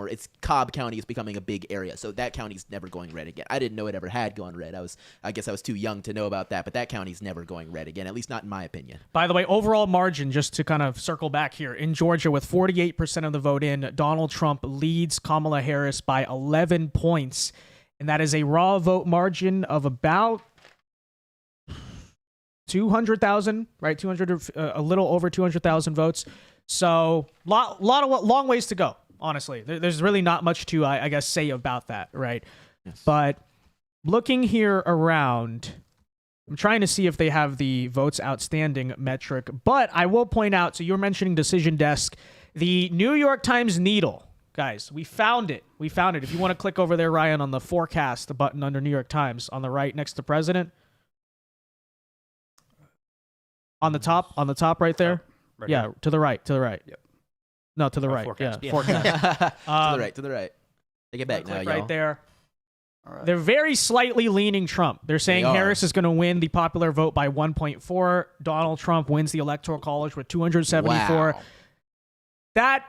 C: It's Cobb County is becoming a big area. So that county's never going red again. I didn't know it ever had gone red. I guess I was too young to know about that. But that county's never going red again, at least not in my opinion.
A: By the way, overall margin, just to kind of circle back here, in Georgia with 48% of the vote in, Donald Trump leads Kamala Harris by 11 points. And that is a raw vote margin of about 200,000, right? A little over 200,000 votes. So long ways to go, honestly. There's really not much to, I guess, say about that, right? Yes. But looking here around, I'm trying to see if they have the votes outstanding metric. But I will point out, so you were mentioning Decision Desk, the New York Times Needle. Guys, we found it. If you want to click over there, Ryan, on the forecast, the button under New York Times, on the right next to President. On the top right there. Right here. To the right. Yep. No, to the right. Forecast. Yeah, forecast.
C: To the right. Take it back now, y'all.
A: Right there. All right. They're very slightly leaning Trump. They're saying Harris is going to win the popular vote by 1.4. Donald Trump wins the Electoral College with 274.
C: Wow.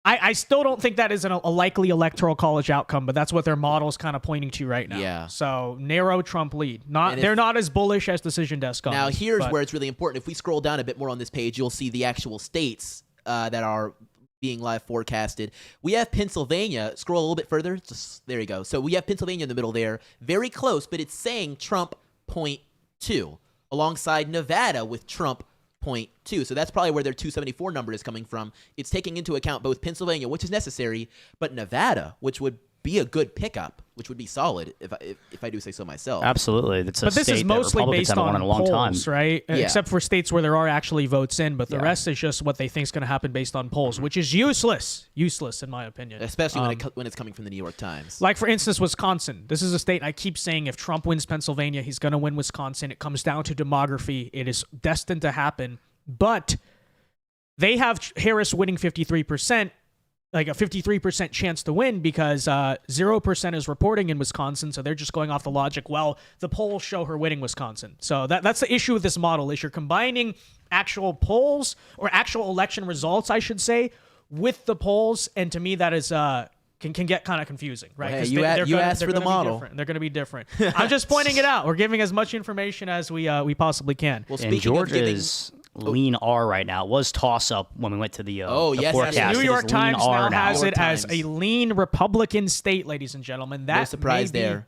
A: I still don't think that is a likely Electoral College outcome, but that's what their model's kind of pointing to right now.
C: Yeah.
A: So narrow Trump lead. They're not as bullish as Decision Desk.
C: Now here's where it's really important. If we scroll down a bit more on this page, you'll see the actual states that are being live forecasted. We have Pennsylvania. Scroll a little bit further. There you go. So we have Pennsylvania in the middle there. Very close, but it's saying Trump 0.2 alongside Nevada with Trump 0.2. So that's probably where their 274 number is coming from. It's taking into account both Pennsylvania, which is necessary, but Nevada, which would be a good pickup, which would be solid if I do say so myself.
B: Absolutely. But
A: this is mostly based on polls, right?
C: Yeah.
A: Except for states where there are actually votes in, but the rest is just what they think is going to happen based on polls, which is useless. Useless, in my opinion.
C: Especially when it's coming from the New York Times.
A: Like, for instance, Wisconsin. This is a state I keep saying if Trump wins Pennsylvania, he's going to win Wisconsin. It comes down to demography. It is destined to happen. But they have Harris winning 53%, like a 53% chance to win because 0% is reporting in Wisconsin, so they're just going off the logic, well, the polls show her winning Wisconsin. So that's the issue with this model, is you're combining actual polls, or actual election results, I should say, with the polls, and to me that is can get kind of confusing, right?
C: Well, hey, you asked for the model.
A: They're going to be different. I'm just pointing it out. We're giving as much information as we possibly can.
B: Well, and Georgia's lean R right now. It was toss up when we went to the forecast.
A: New York Times now has it as a lean Republican state, ladies and gentlemen.
C: No surprise there.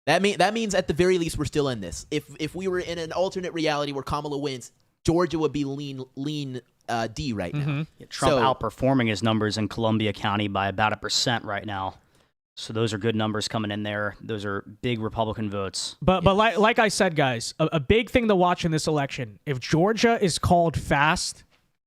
C: That means at the very least we're still in this. If we were in an alternate reality where Kamala wins, Georgia would be lean D right now.
B: Yeah, Trump outperforming his numbers in Columbia County by about 1% right now. So those are good numbers coming in there. Those are big Republican votes.
A: But like I said, guys, a big thing to watch in this election, if Georgia is called fast,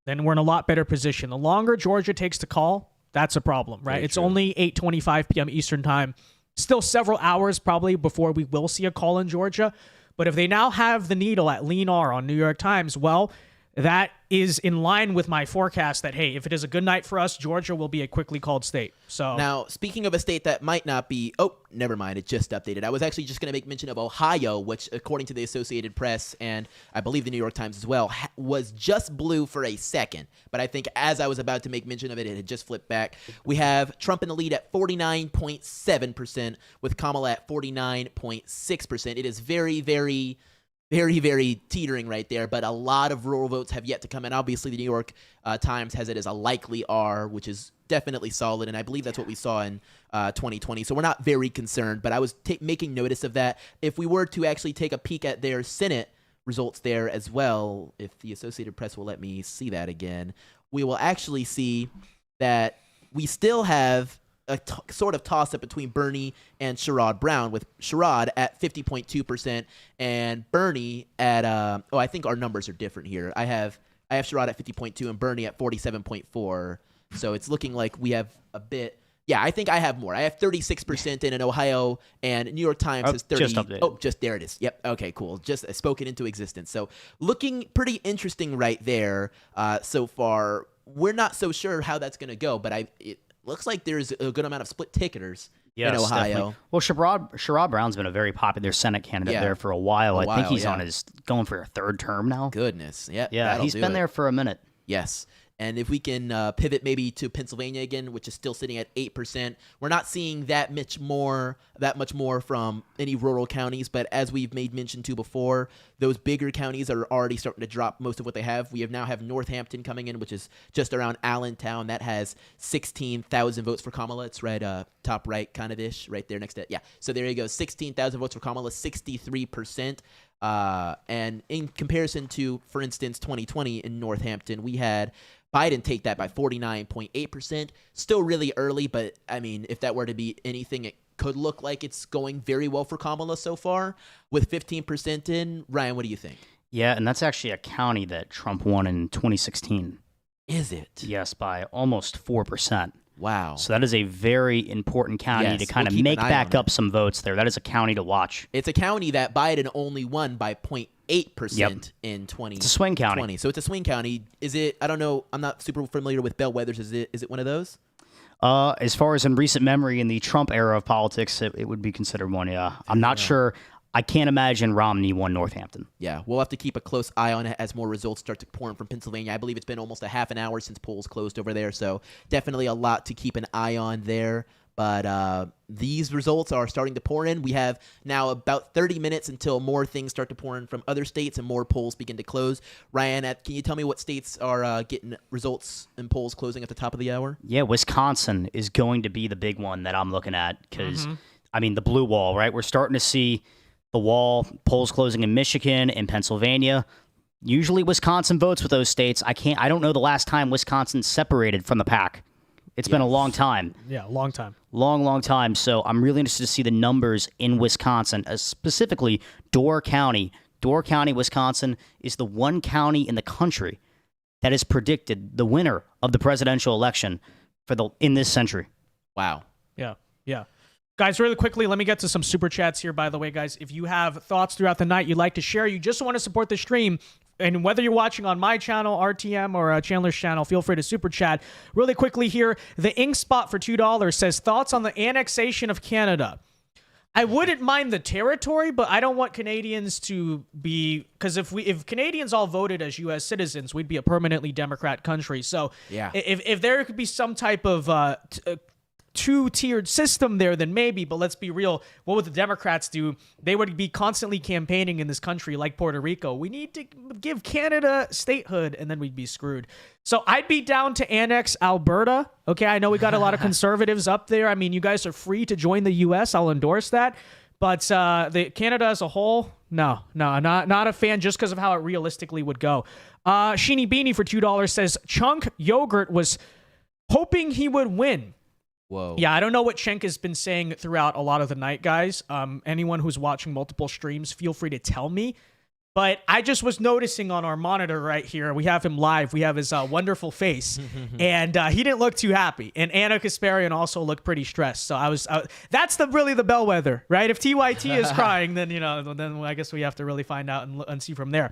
A: then we're in a lot better position. The longer Georgia takes to call, that's a problem, right? It's only 8:25 p.m. Eastern time. Still several hours probably before we will see a call in Georgia. But if they now have the needle at lean R on New York Times, well, that is in line with my forecast that, hey, if it is a good night for us, Georgia will be a quickly called state. So
C: now, speaking of a state that might not be, oh, never mind, it just updated. I was actually just going to make mention of Ohio, which, according to the Associated Press and I believe the New York Times as well, was just blue for a second. But I think as I was about to make mention of it, it had just flipped back. We have Trump in the lead at 49.7%, with Kamala at 49.6%. It is very, very, very, very teetering right there, but a lot of rural votes have yet to come in. Obviously, the New York Times has it as a likely R, which is definitely solid, and I believe that's what we saw in 2020. So we're not very concerned, but I was making notice of that. If we were to actually take a peek at their Senate results there as well, if the Associated Press will let me see that again, we will actually see that we still have a sort of toss-up between Bernie and Sherrod Brown, with Sherrod at 50.2% and Bernie at I think our numbers are different here. I have Sherrod at 50.2 and Bernie at 47.4. So it's looking like we have a bit. Yeah, I think I have more. I have 36% in Ohio, and New York Times has 30.
B: Just updated.
C: Oh, just there it is. Yep. Okay, cool. Just spoken into existence. So looking pretty interesting right there so far. We're not so sure how that's going to go, but it looks like there's a good amount of split ticketers in Ohio.
B: Definitely. Well, Sherrod Brown's been a very popular Senate candidate there for a while. I think he's on his going for a third term now.
C: Goodness.
B: Yeah, he's been there for a minute.
C: Yes. And if we can pivot maybe to Pennsylvania again, which is still sitting at 8%, we're not seeing that much more from any rural counties. But as we've made mention to before, those bigger counties are already starting to drop most of what they have. We now have Northampton coming in, which is just around Allentown. That has 16,000 votes for Kamala. It's right top right kind of ish, right there next to it. Yeah. So there you go. 16,000 votes for Kamala, 63%. And in comparison to, for instance, 2020 in Northampton, we had Biden take that by 49.8%. Still really early, but I mean, if that were to be anything, it could look like it's going very well for Kamala so far. With 15% in, Ryan, what do you think?
B: Yeah, and that's actually a county that Trump won in 2016.
C: Is it?
B: Yes, by almost 4%.
C: Wow.
B: So that is a very important county to kind of make back up some votes there. That is a county to watch.
C: It's a county that Biden only won by 0.8% in 2020.
B: It's a swing county.
C: So it's a swing county. Is it, I don't know, I'm not super familiar with bellwethers. Is it one of those?
B: As far as in recent memory in the Trump era of politics, it would be considered one, yeah. I'm not sure. I can't imagine Romney won Northampton.
C: Yeah, we'll have to keep a close eye on it as more results start to pour in from Pennsylvania. I believe it's been almost a half an hour since polls closed over there, so definitely a lot to keep an eye on there. But these results are starting to pour in. We have now about 30 minutes until more things start to pour in from other states and more polls begin to close. Ryan, can you tell me what states are getting results and polls closing at the top of the hour?
B: Yeah, Wisconsin is going to be the big one that I'm looking at because, I mean, the blue wall, right? We're starting to see the wall, polls closing in Michigan and Pennsylvania. Usually Wisconsin votes with those states. I don't know the last time Wisconsin separated from the pack. It's been a long time.
A: Yeah, long time.
B: Long time. So I'm really interested to see the numbers in Wisconsin, specifically Door County. Door County, Wisconsin is the one county in the country that is predicted the winner of the presidential election in this century.
C: Wow.
A: Yeah. Guys, really quickly, let me get to some super chats here, by the way, guys. If you have thoughts throughout the night you'd like to share, you just want to support the stream, and whether you're watching on my channel, RTM, or Chandler's channel, feel free to super chat. Really quickly here, the Ink Spot for $2 says, thoughts on the annexation of Canada. I wouldn't mind the territory, but I don't want Canadians to be, because if Canadians all voted as U.S. citizens, we'd be a permanently Democrat country. So
C: yeah.
A: if there could be some type of two-tiered system there, then maybe, but let's be real, what would the Democrats do? They would be constantly campaigning in this country like Puerto Rico. We need to give Canada statehood, and then we'd be screwed. So I'd be down to annex Alberta. Okay, I know we got a lot of conservatives up there. I mean, you guys are free to join the U.S. I'll endorse that. But the Canada as a whole, no, not a fan just because of how it realistically would go. Sheeny Beanie for $2 says, Chunk Yogurt was hoping he would win.
C: Whoa.
A: Yeah, I don't know what Schenk has been saying throughout a lot of the night, guys. Anyone who's watching multiple streams, feel free to tell me. But I just was noticing on our monitor right here, we have him live. We have his wonderful face, and he didn't look too happy. And Anna Kasparian also looked pretty stressed. So that's really the bellwether, right? If TYT is crying, then then I guess we have to really find out and see from there.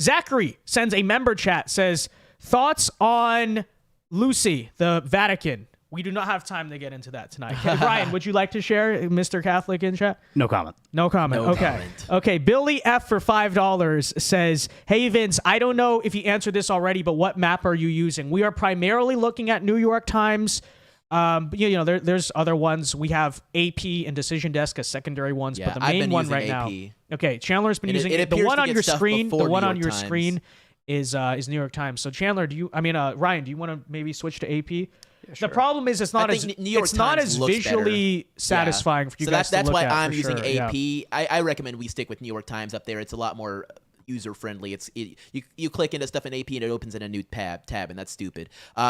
A: Zachary sends a member chat, says thoughts on Lucy, the Vatican. We do not have time to get into that tonight. Ryan, would you like to share, Mr. Catholic in chat?
B: No comment.
A: No comment.
C: No
A: okay.
C: comment.
A: Okay. Billy F for $5 says, "Hey Vince, I don't know if you answered this already, but what map are you using? We are primarily looking at New York Times. There's other ones. We have AP and Decision Desk as secondary ones, but the
C: I've
A: main
C: been
A: one
C: using
A: right
C: AP.
A: now. Okay, Chandler's been using
C: it
A: the
C: appears
A: one
C: to
A: on
C: get
A: your
C: stuff
A: screen. The
C: before
A: one
C: New
A: on
C: York
A: your
C: Times.
A: screen is New York Times. So Chandler, Ryan, do you want to maybe switch to AP?
B: Sure.
A: The problem is it's not
C: I
A: as
C: think New York
A: it's not
C: Times
A: as
C: looks
A: visually
C: better.
A: satisfying for you
C: so
A: guys.
C: That's
A: to look
C: why
A: at,
C: I'm
A: for
C: using
A: sure.
C: AP.
A: Yeah.
C: I recommend we stick with New York Times up there. It's a lot more user friendly. You click into stuff in AP and it opens in a new tab, and that's stupid.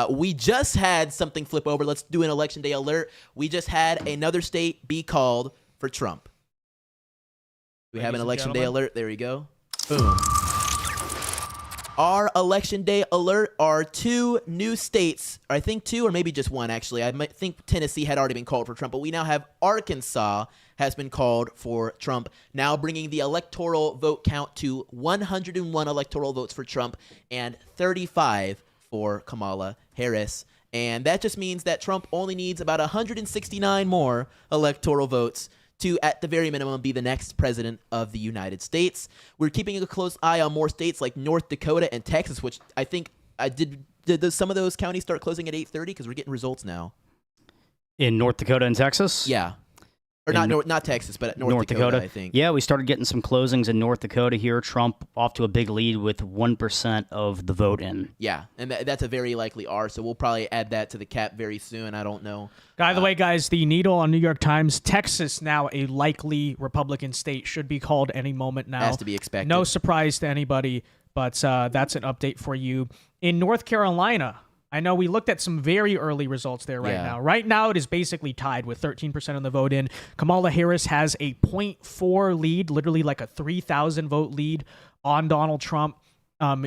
C: We just had something flip over. Let's do an election day alert. We just had another state be called for Trump. We have an
A: Ladies and
C: election day
A: gentlemen.
C: alert. There you go. Boom. Our election day alert are 2 new states. I think 2 or maybe just 1, actually. I might think Tennessee had already been called for Trump, but we now have Arkansas has been called for Trump, now bringing the electoral vote count to 101 electoral votes for Trump and 35 for Kamala Harris. And that just means that Trump only needs about 169 more electoral votes to, at the very minimum, be the next president of the United States. We're keeping a close eye on more states like North Dakota and Texas, which I think did some of those counties start closing at 8:30 because we're getting results now.
B: In North Dakota and Texas?
C: Yeah. Or not Texas, but North Dakota, I think.
B: Yeah, we started getting some closings in North Dakota here. Trump off to a big lead with 1% of the vote in.
C: Yeah, and that's a very likely R, so we'll probably add that to the cap very soon. I don't know.
A: By the way, guys, the needle on New York Times, Texas now a likely Republican state, should be called any moment now.
C: Has to be expected.
A: No surprise to anybody, but that's an update for you. In North Carolina, I know we looked at some very early results there now. Right now, it is basically tied with 13% of the vote in. Kamala Harris has a 0.4 lead, literally like a 3,000 vote lead on Donald Trump.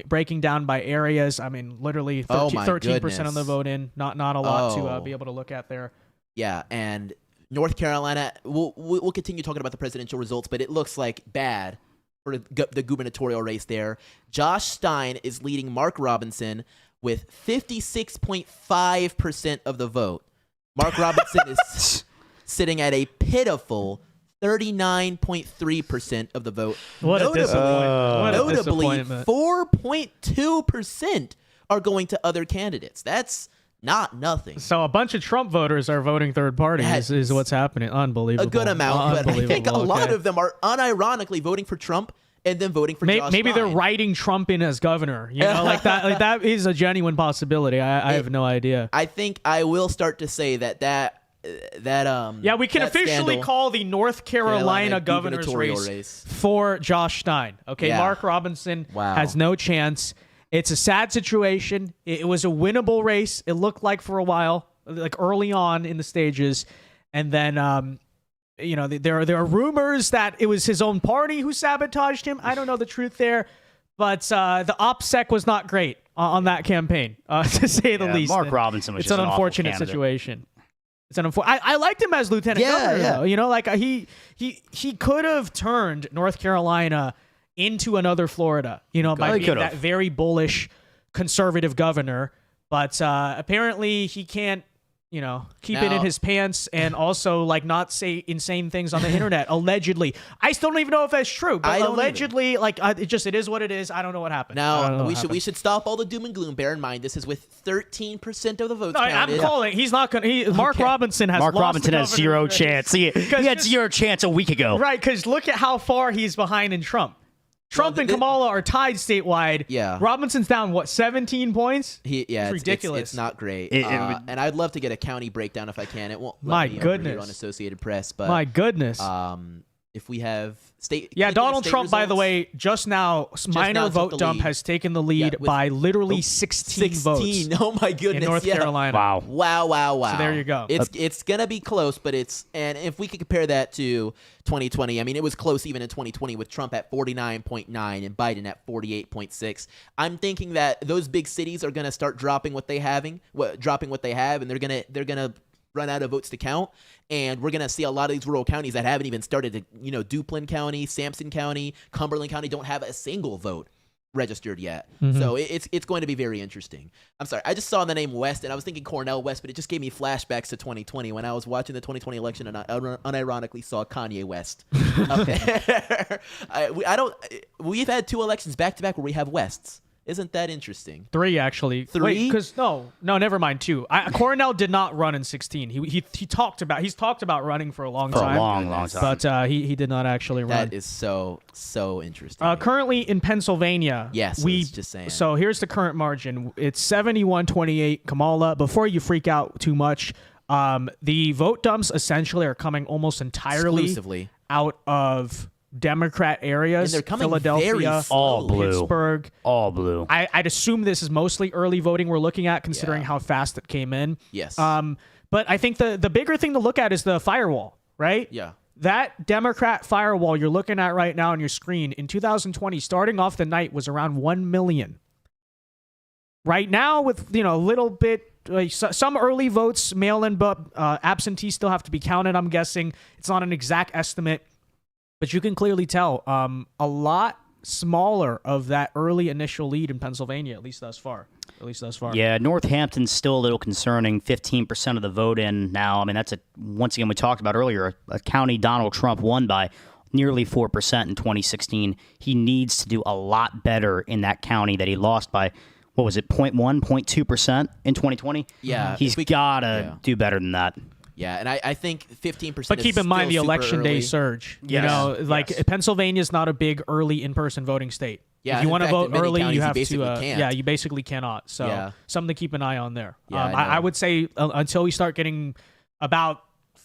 A: Breaking down by areas, I mean, literally 13% of the vote in. Not a lot to be able to look at there.
C: Yeah, and North Carolina, we'll continue talking about the presidential results, but it looks like bad for the gubernatorial race there. Josh Stein is leading Mark Robinson with 56.5% of the vote. Mark Robinson is sitting at a pitiful 39.3% of the vote.
A: What a disappointment.
C: Notably, 4.2% are going to other candidates. That's not nothing.
A: So a bunch of Trump voters are voting third party is what's happening. Unbelievable.
C: A good amount, but I think a lot of them are unironically voting for Trump and then voting for Josh
A: maybe they're
C: Stein.
A: writing Trump in as governor. Like that. Like that is a genuine possibility. I have no idea.
C: I think I will start to say that
A: yeah, we can officially call the North Carolina governor's race for Josh Stein. Okay,
C: Yeah.
A: Mark Robinson
C: Wow.
A: has no chance. It's a sad situation. It was a winnable race. It looked like for a while, like early on in the stages, and then there are rumors that it was his own party who sabotaged him. I don't know the truth there, but the OPSEC was not great on that campaign, to say the least.
B: Mark Robinson was
A: it's
B: just
A: an
B: an
A: unfortunate
B: awful candidate.
A: situation. It's an I liked him as lieutenant governor. Though. Like he could have turned North Carolina into another Florida. By being that very bullish conservative governor. But apparently he can't. Keep it in his pants and also not say insane things on the internet. Allegedly, I still don't even know if that's true. But allegedly, it is what it is. I don't know what happened.
C: Now we should stop all the doom and gloom. Bear in mind, this is with 13% of the votes counted.
A: I'm calling. He's not going. Mark Robinson has.
B: Mark
A: lost
B: Robinson has zero chance. He had zero chance a week ago.
A: Right, because look at how far he's behind in Trump. Trump and Kamala are tied statewide.
C: Yeah.
A: Robinson's down, 17 points?
C: It's
A: ridiculous.
C: It's not great. And I'd love to get a county breakdown if I can. It won't let me over here on Associated Press. But
A: my goodness.
C: If we have state,
A: Yeah,
C: clicking on
A: Donald
C: state
A: Trump, by the
C: results,
A: way, just now,
C: now
A: minor
C: took
A: vote
C: the
A: dump
C: lead.
A: has taken the lead
C: with-
A: by literally 16 votes
C: Oh my goodness!
A: in North
C: yeah.
A: Carolina.
B: Wow.
C: Wow.
A: So there you go.
C: It's gonna be close, but and if we could compare that to 2020, I mean, it was close even in 2020 with Trump at 49.9 and Biden at 48.6. I'm thinking that those big cities are gonna start dropping what they have, and they're gonna run out of votes to count, and we're gonna see a lot of these rural counties that haven't even started to, Duplin County, Sampson County, Cumberland County don't have a single vote registered yet. So it's going to be very interesting. I'm sorry, I just saw the name West and I was thinking Cornel West, but it just gave me flashbacks to 2020 when I was watching the 2020 election and I unironically saw Kanye West up there. We've had 2 elections back to back where we have Wests. Isn't that interesting?
A: 3 actually.
C: 3?
A: Because no, never mind. 2. Cornell did not run in 16. He's talked about running for a long time.
B: For a long time.
A: But he did not actually run.
C: That is so interesting.
A: Currently in Pennsylvania.
C: Yes, I was just saying.
A: So here's the current margin. It's 71-28 Kamala. Before you freak out too much, the vote dumps essentially are coming almost entirely
C: Exclusively
A: out of Democrat areas.
C: And they're coming
A: Philadelphia,
C: very
B: all blue.
A: Pittsburgh.
B: All blue.
A: I'd assume this is mostly early voting we're looking at, considering
C: Yeah.
A: how fast it came in.
C: Yes.
A: But I think the bigger thing to look at is the firewall, right?
C: Yeah.
A: That Democrat firewall you're looking at right now on your screen in 2020, starting off the night, was around 1 million. Right now, with a little bit, some early votes, mail-in, but absentees still have to be counted. I'm guessing it's not an exact estimate, but you can clearly tell a lot smaller of that early initial lead in Pennsylvania, at least thus far.
B: Yeah, Northampton's still a little concerning. 15% of the vote in now. I mean, that's once again we talked about earlier, a county Donald Trump won by nearly 4% in 2016. He needs to do a lot better in that county that he lost by, what was it, 0.1, 0.2% in 2020?
C: Yeah,
B: He's got to do better than that.
C: Yeah, and I think 15%.
A: But keep in mind the election day surge.
B: Yes.
A: Like Pennsylvania's not a big early in-person voting state.
C: Yeah,
A: if you
C: in
A: want to
C: fact,
A: vote
C: in many
A: early,
C: counties
A: you
C: you
A: have
C: basically
A: to.
C: can't.
A: Yeah, you basically cannot. So
C: Yeah.
A: something to keep an eye on there.
C: Yeah,
A: I would say until we start getting about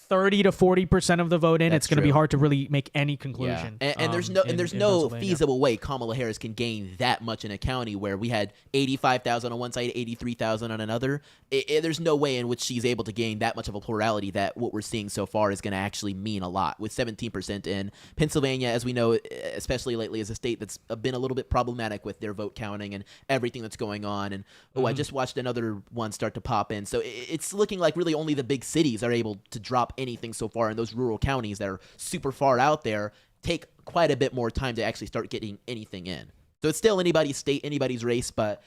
A: 30 to 40% of the vote in,
C: That's
A: it's going to be
C: true.
A: hard to really make any conclusion.
C: And there's
A: in
C: no
A: Pennsylvania.
C: feasible way Kamala Harris can gain that much in a county where we had 85,000 on one side, 83,000 on another. There's no way in which she's able to gain that much of a plurality that what we're seeing so far is going to actually mean a lot. With 17% in Pennsylvania, as we know, especially lately, is a state that's been a little bit problematic with their vote counting and everything that's going on. And I just watched another one start to pop in. So it's looking like really only the big cities are able to drop anything so far, and those rural counties that are super far out there take quite a bit more time to actually start getting anything in. So it's still anybody's state, anybody's race, but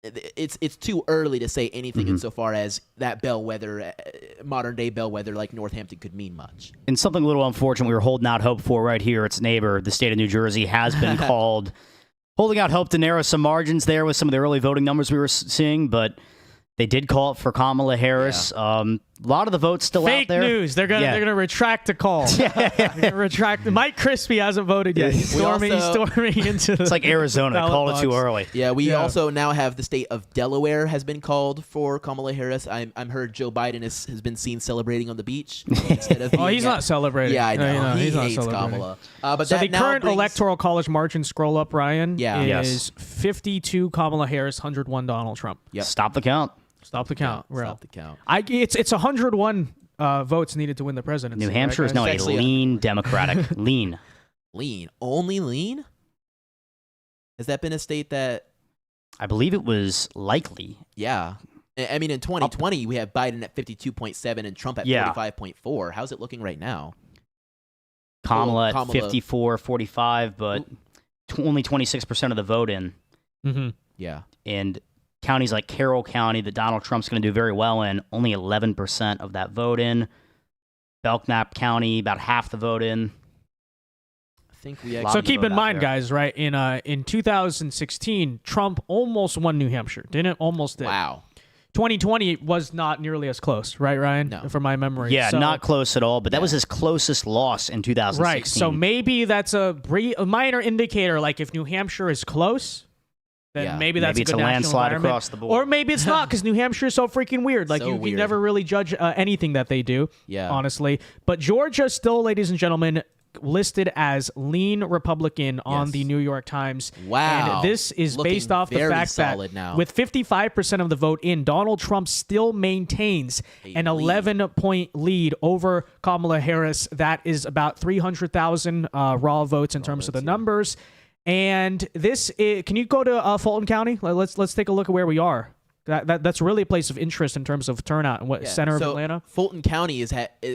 C: it's too early to say anything insofar as that bellwether, modern day bellwether like Northampton could mean much.
B: And something a little unfortunate we were holding out hope for right here, its neighbor, the state of New Jersey, has been called. Holding out hope to narrow some margins there with some of the early voting numbers we were seeing, but they did call it for Kamala Harris. A lot of the votes still
A: Fake
B: out there.
A: news. They're gonna retract the call. They're gonna retract. Mike Crispy hasn't voted yet. He's storming into.
B: It's like Arizona. They
A: ballot
B: called it too
A: box.
B: early.
C: Yeah, we also now have the state of Delaware has been called for Kamala Harris. I'm heard Joe Biden has been seen celebrating on the beach instead of.
A: He's not celebrating.
C: Yeah, I know. He
A: he's not
C: hates
A: celebrating.
C: Kamala. But
A: So
C: that
A: the
C: now
A: current
C: brings-
A: electoral college margin, scroll up, Ryan,
C: Yeah.
A: is 52 Kamala Harris, 101 Donald Trump.
C: Yep.
B: Stop the count.
A: Stop the count.
C: Yeah,
A: Real.
C: stop the count.
A: It's 101 votes needed to win the presidency.
B: New Hampshire is
A: right,
B: now
A: guys?
B: a
C: Actually,
B: lean Democratic. Lean.
C: Lean. Only lean? Has that been a state that...
B: I believe it was likely.
C: Yeah. I mean, in 2020, we have Biden at 52.7 and Trump at 45.4. How's it looking right now?
B: Kamala
C: Well,
B: at 54, 45, but only 26% of the vote in.
A: Mhm.
C: Yeah.
B: And counties like Carroll County that Donald Trump's going to do very well in, only 11% of that vote in. Belknap County, about half the vote in.
C: I think we
B: Lot
C: actually...
A: So
B: of the
A: keep
B: vote
A: in
B: out
A: mind,
B: there.
A: guys, right? In 2016, Trump almost won New Hampshire. Didn't almost did.
C: Wow.
A: 2020 was not nearly as close, right, Ryan?
C: No.
A: From my memory.
B: Yeah,
A: So-
B: not close at all, but that was his closest loss in 2016.
A: Right. So maybe that's a minor indicator. Like if New Hampshire is close, then
C: Yeah.
A: maybe that's
B: Maybe
A: a
B: it's
A: good
B: a
A: national
B: landslide
A: environment.
B: across the board.
A: Or maybe it's not because New Hampshire is so freaking weird. Like
C: So
A: you
C: weird.
A: never really judge anything that they do.
C: Yeah.
A: Honestly, but Georgia still, ladies and gentlemen, listed as lean Republican on the New York Times.
C: Wow.
A: And this is
C: Looking
A: based off the
C: very
A: fact that
C: solid now.
A: with 55% of the vote in, Donald Trump still maintains an 11-point lead over Kamala Harris. That is about 300,000 raw votes in terms of the numbers. And this can you go to Fulton County? Let's take a look at where we are. That's really a place of interest in terms of turnout and center of Atlanta.
C: Fulton County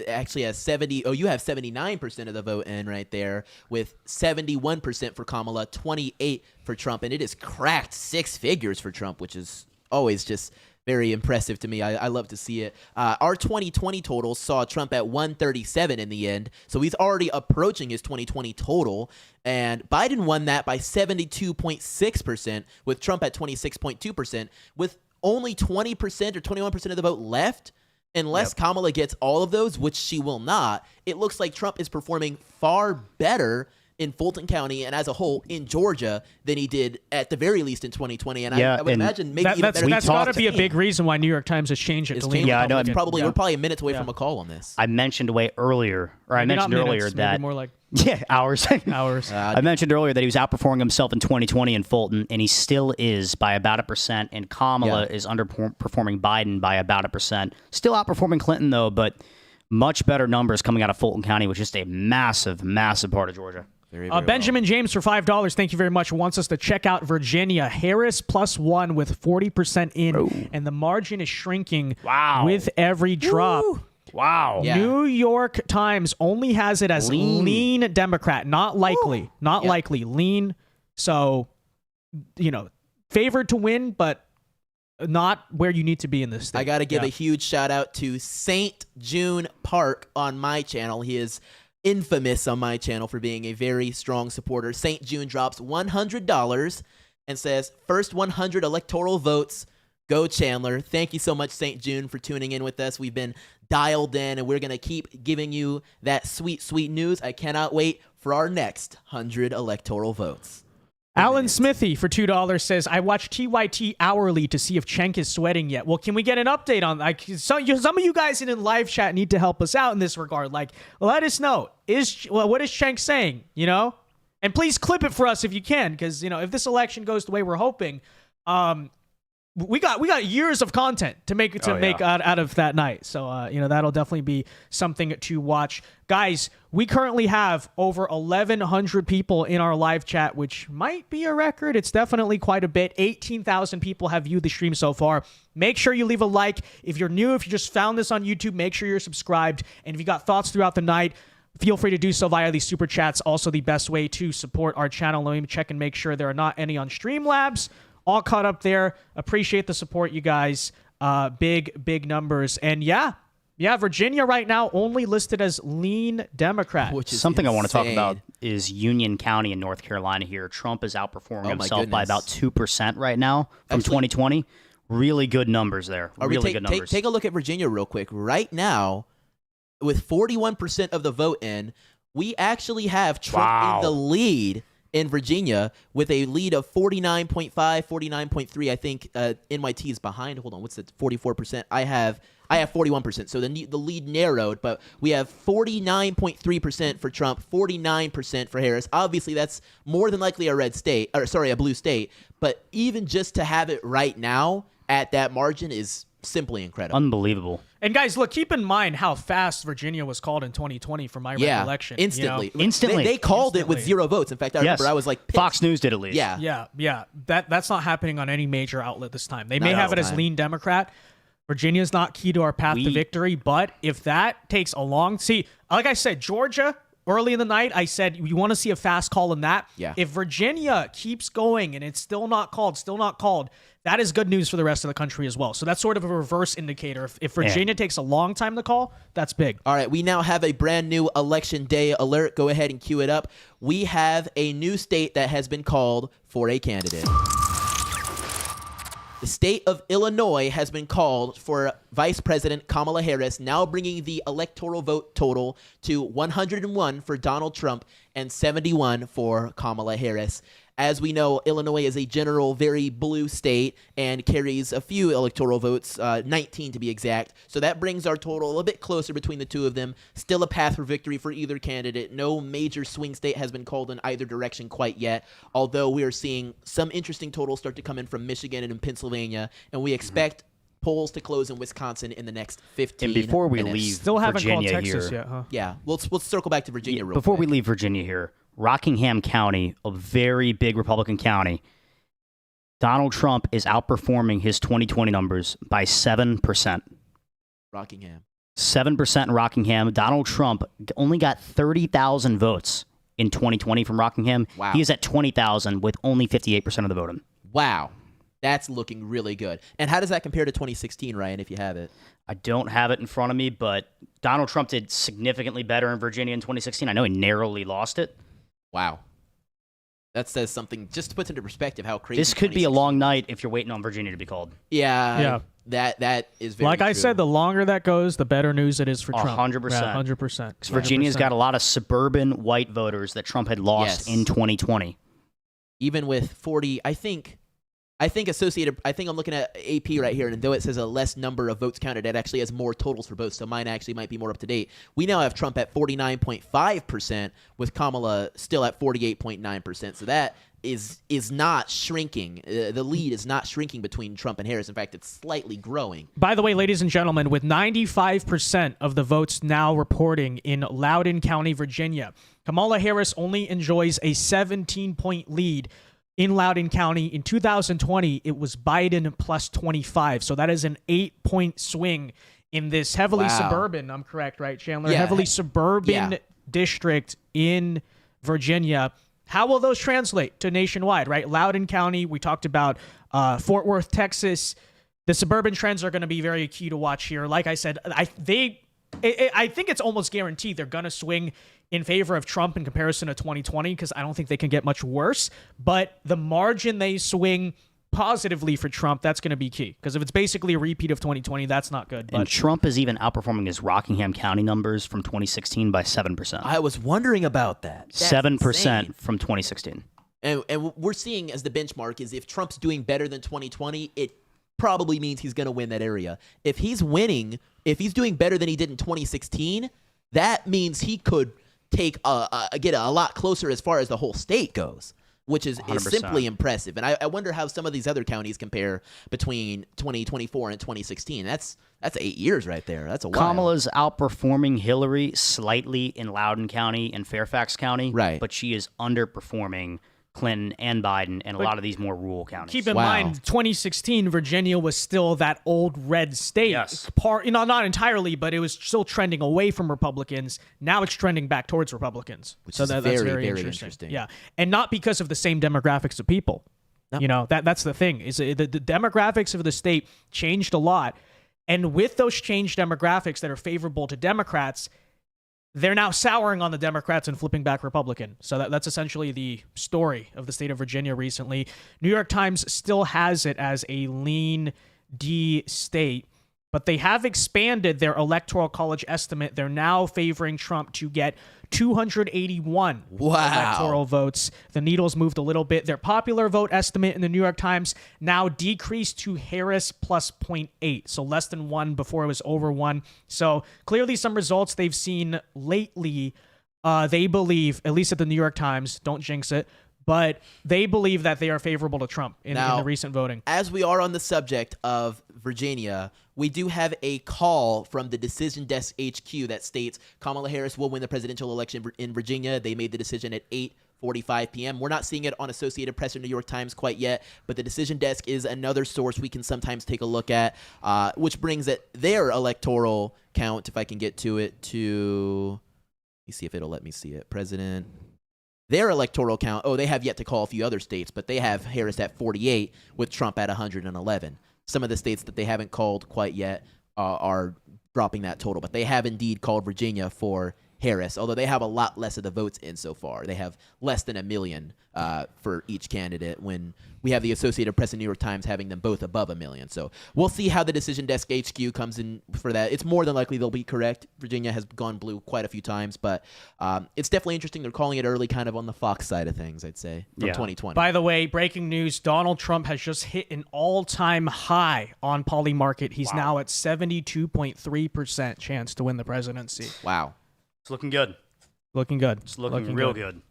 C: actually has 70. Oh, you have 79% of the vote in right there, with 71% for Kamala, 28 for Trump, and it has cracked 6 figures for Trump, which is always just very impressive to me. I love to see it. Our 2020 totals saw Trump at 137 in the end, so he's already approaching his 2020 total. And Biden won that by 72.6%, with Trump at 26.2%, with only 20% or 21% of the vote left. Unless Kamala gets all of those, which she will not, it looks like Trump is performing far better in Fulton County and as a whole in Georgia than he did at the very least in 2020. And I would imagine maybe even better.
A: That's got to be a big reason why New York Times has changed it to lean.
B: Yeah, I know.
C: We're probably minutes away from a call on this.
B: I mentioned earlier that
A: more like
B: hours.
A: hours.
B: I mentioned earlier that he was outperforming himself in 2020 in Fulton, and he still is by about 1%. And Kamala is underperforming Biden by about 1%. Still outperforming Clinton though, but much better numbers coming out of Fulton County, which is just a massive, massive part of Georgia.
A: Benjamin James for $5. Thank you very much. Wants us to check out Virginia. Harris +1 with 40% in, and the margin is shrinking with every drop.
C: Woo.
B: Wow.
C: Yeah.
A: New York Times only has it as lean Democrat, not likely. Not likely. Lean. So, favored to win, but not where you need to be in this state.
C: I got to give a huge shout out to St. June Park on my channel. He is infamous on my channel for being a very strong supporter. St. June drops $100 and says, first 100 electoral votes, go Chandler. Thank you so much, St. June, for tuning in with us. We've been dialed in, and we're going to keep giving you that sweet, sweet news. I cannot wait for our next 100 electoral votes.
A: Alan Smithy for $2 says, I watch TYT hourly to see if Cenk is sweating yet. Well, can we get an update on that? Some of you guys in live chat need to help us out in this regard. Let us know. What is Cenk saying, And please clip it for us if you can, because, if this election goes the way we're hoping, we got years of content to make out of that night. So, that'll definitely be something to watch. Guys, we currently have over 1,100 people in our live chat, which might be a record. It's definitely quite a bit. 18,000 people have viewed the stream so far. Make sure you leave a like. If you're new, if you just found this on YouTube, make sure you're subscribed. And if you got thoughts throughout the night, feel free to do so via these super chats. Also, the best way to support our channel. Let me check and make sure there are not any on Streamlabs. All caught up there. Appreciate the support, you guys. Big numbers. And Virginia right now only listed as lean Democrat.
C: Which is
B: something
C: insane.
B: I want to talk about is Union County in North Carolina here. Trump is outperforming himself by about 2% right now from 2020. Really good numbers there. Good numbers.
C: Take a look at Virginia real quick. Right now, with 41% of the vote in, we actually have Trump in the lead in Virginia with a lead of 49.5, 49.3. I think NYT is behind. Hold on, what's it? 44%. I have 41%. So the lead narrowed, but we have 49.3% for Trump, 49% for Harris. Obviously, that's more than likely a blue state. But even just to have it right now at that margin is simply incredible.
B: Unbelievable.
A: And guys, look, keep in mind how fast Virginia was called in 2020 from my recollection.
C: Instantly.
B: Instantly.
C: They called it with 0 votes. In fact, I remember I was like, pissed.
B: Fox News did at least.
A: Yeah. That's not happening on any major outlet this time. They may have it as lean Democrat. Virginia's not key to our path to victory, but if that takes a long... See, like I said, Georgia, early in the night, I said, you want to see a fast call in that?
C: Yeah.
A: If Virginia keeps going and it's still not called, that is good news for the rest of the country as well. So that's sort of a reverse indicator. If Virginia takes a long time to call, that's big.
C: All right, we now have a brand new Election Day alert. Go ahead and cue it up. We have a new state that has been called for a candidate. The state of Illinois has been called for Vice President Kamala Harris, now bringing the electoral vote total to 101 for Donald Trump and 71 for Kamala Harris. As we know, Illinois is a general very blue state and carries a few electoral votes, 19 to be exact. So that brings our total a little bit closer between the two of them. Still a path for victory for either candidate. No major swing state has been called in either direction quite yet, although we are seeing some interesting totals start to come in from Michigan and in Pennsylvania, and we expect polls to close in Wisconsin in the next 15
B: And before we
C: minutes.
B: leave
A: Still haven't
B: Virginia
A: called Texas
B: here,
A: yet, huh?
C: Yeah, we'll circle back to Virginia real
B: before
C: quick.
B: we leave Virginia here, Rockingham County, a very big Republican county, Donald Trump is outperforming his 2020 numbers by 7%.
C: Rockingham.
B: 7% in Rockingham. Donald Trump only got 30,000 votes in 2020 from Rockingham.
C: Wow.
B: He is at 20,000 with only 58% of the voting.
C: Wow. That's looking really good. And how does that compare to 2016, Ryan, if you have it?
B: I don't have it in front of me, but Donald Trump did significantly better in Virginia in 2016. I know he narrowly lost it.
C: Wow. That says something, just to put into perspective how crazy
B: This could be a
C: 2016
B: long night if you're waiting on Virginia to be called.
C: Yeah. That is very
A: Like I
C: true.
A: said, the longer that goes, the better news it is for Trump.
B: 100%.
A: Yeah, 100%.
B: Virginia's got a lot of suburban white voters that Trump had lost
C: Yes.
B: in 2020.
C: Even with 40, I think Associated, I think I'm looking at AP right here, and though it says a less number of votes counted, it actually has more totals for both, so mine actually might be more up to date. We now have Trump at 49.5%, with Kamala still at 48.9%, so that is not shrinking. The lead is not shrinking between Trump and Harris. In fact, it's slightly growing.
A: By the way, ladies and gentlemen, with 95% of the votes now reporting in Loudoun County, Virginia, Kamala Harris only enjoys a 17-point lead in Loudoun County. In 2020, it was Biden plus 25. So that is an 8-point swing in this heavily suburban, I'm correct, right, Chandler?
C: Yeah.
A: Heavily suburban district in Virginia. How will those translate to nationwide, right? Loudoun County, we talked about Fort Worth, Texas. The suburban trends are going to be very key to watch here. Like I said, I think it's almost guaranteed they're going to swing in favor of Trump in comparison to 2020 because I don't think they can get much worse. But the margin they swing positively for Trump, that's going to be key. Because if it's basically a repeat of 2020, that's not good.
B: And
A: But
B: Trump is even outperforming his Rockingham County numbers from 2016 by 7%.
C: I was wondering about that. That's
B: 7%
C: insane.
B: from 2016.
C: And we're seeing as the benchmark is if Trump's doing better than 2020, it probably means he's going to win that area. If he's winning, if he's doing better than he did in 2016, that means he could get a lot closer as far as the whole state goes, which is
B: 100%.
C: simply impressive. And I wonder how some of these other counties compare between 2024 and 2016. That's 8 years right there. That's a while.
B: Kamala's outperforming Hillary slightly in Loudoun County and Fairfax County,
C: Right.
B: but she is underperforming Clinton and Biden in a lot of these more rural counties.
A: keep in
C: Wow.
A: mind, 2016, Virginia was still that old red state.
B: Yes.
A: Not entirely, but it was still trending away from Republicans. Now it's trending back towards Republicans.
C: Which
A: so
C: is
A: that's
C: very,
A: very
C: very
A: interesting.
C: interesting.
A: Yeah, and not because of the same demographics of people.
C: No.
A: You know, that's the thing. Is the demographics of the state changed a lot, and with those changed demographics that are favorable to Democrats, they're now souring on the Democrats and flipping back Republican. So that's essentially the story of the state of Virginia recently. New York Times still has it as a lean D state, but they have expanded their electoral college estimate. They're now favoring Trump to get 281 electoral votes. The needles moved a little bit. Their popular vote estimate in the New York Times now decreased to Harris plus 0.8, so less than 1 before it was over 1. So clearly some results they've seen lately, they believe, at least at the New York Times, don't jinx it, but they believe that they are favorable to Trump in the recent voting.
C: As we are on the subject of Virginia, we do have a call from the Decision Desk HQ that states Kamala Harris will win the presidential election in Virginia. They made the decision at 8:45 p.m. We're not seeing it on Associated Press or New York Times quite yet, but the Decision Desk is another source we can sometimes take a look at, which brings their electoral count, if I can get to it, to... Let me see if it'll let me see it. President... Their electoral count, they have yet to call a few other states, but they have Harris at 48 with Trump at 111. Some of the states that they haven't called quite yet are dropping that total, but they have indeed called Virginia for Harris, although they have a lot less of the votes in so far. They have less than 1 million for each candidate, when we have the Associated Press and New York Times having them both above 1 million. So we'll see how the Decision Desk HQ comes in for that. It's more than likely they'll be correct. Virginia has gone blue quite a few times, but it's definitely interesting. They're calling it early, kind of on the Fox side of things, I'd say, from 2020.
A: By the way, breaking news, Donald Trump has just hit an all-time high on Polymarket. He's now at 72.3% chance to win the presidency.
C: Wow.
B: It's looking good.
A: Looking good.
B: It's looking real good.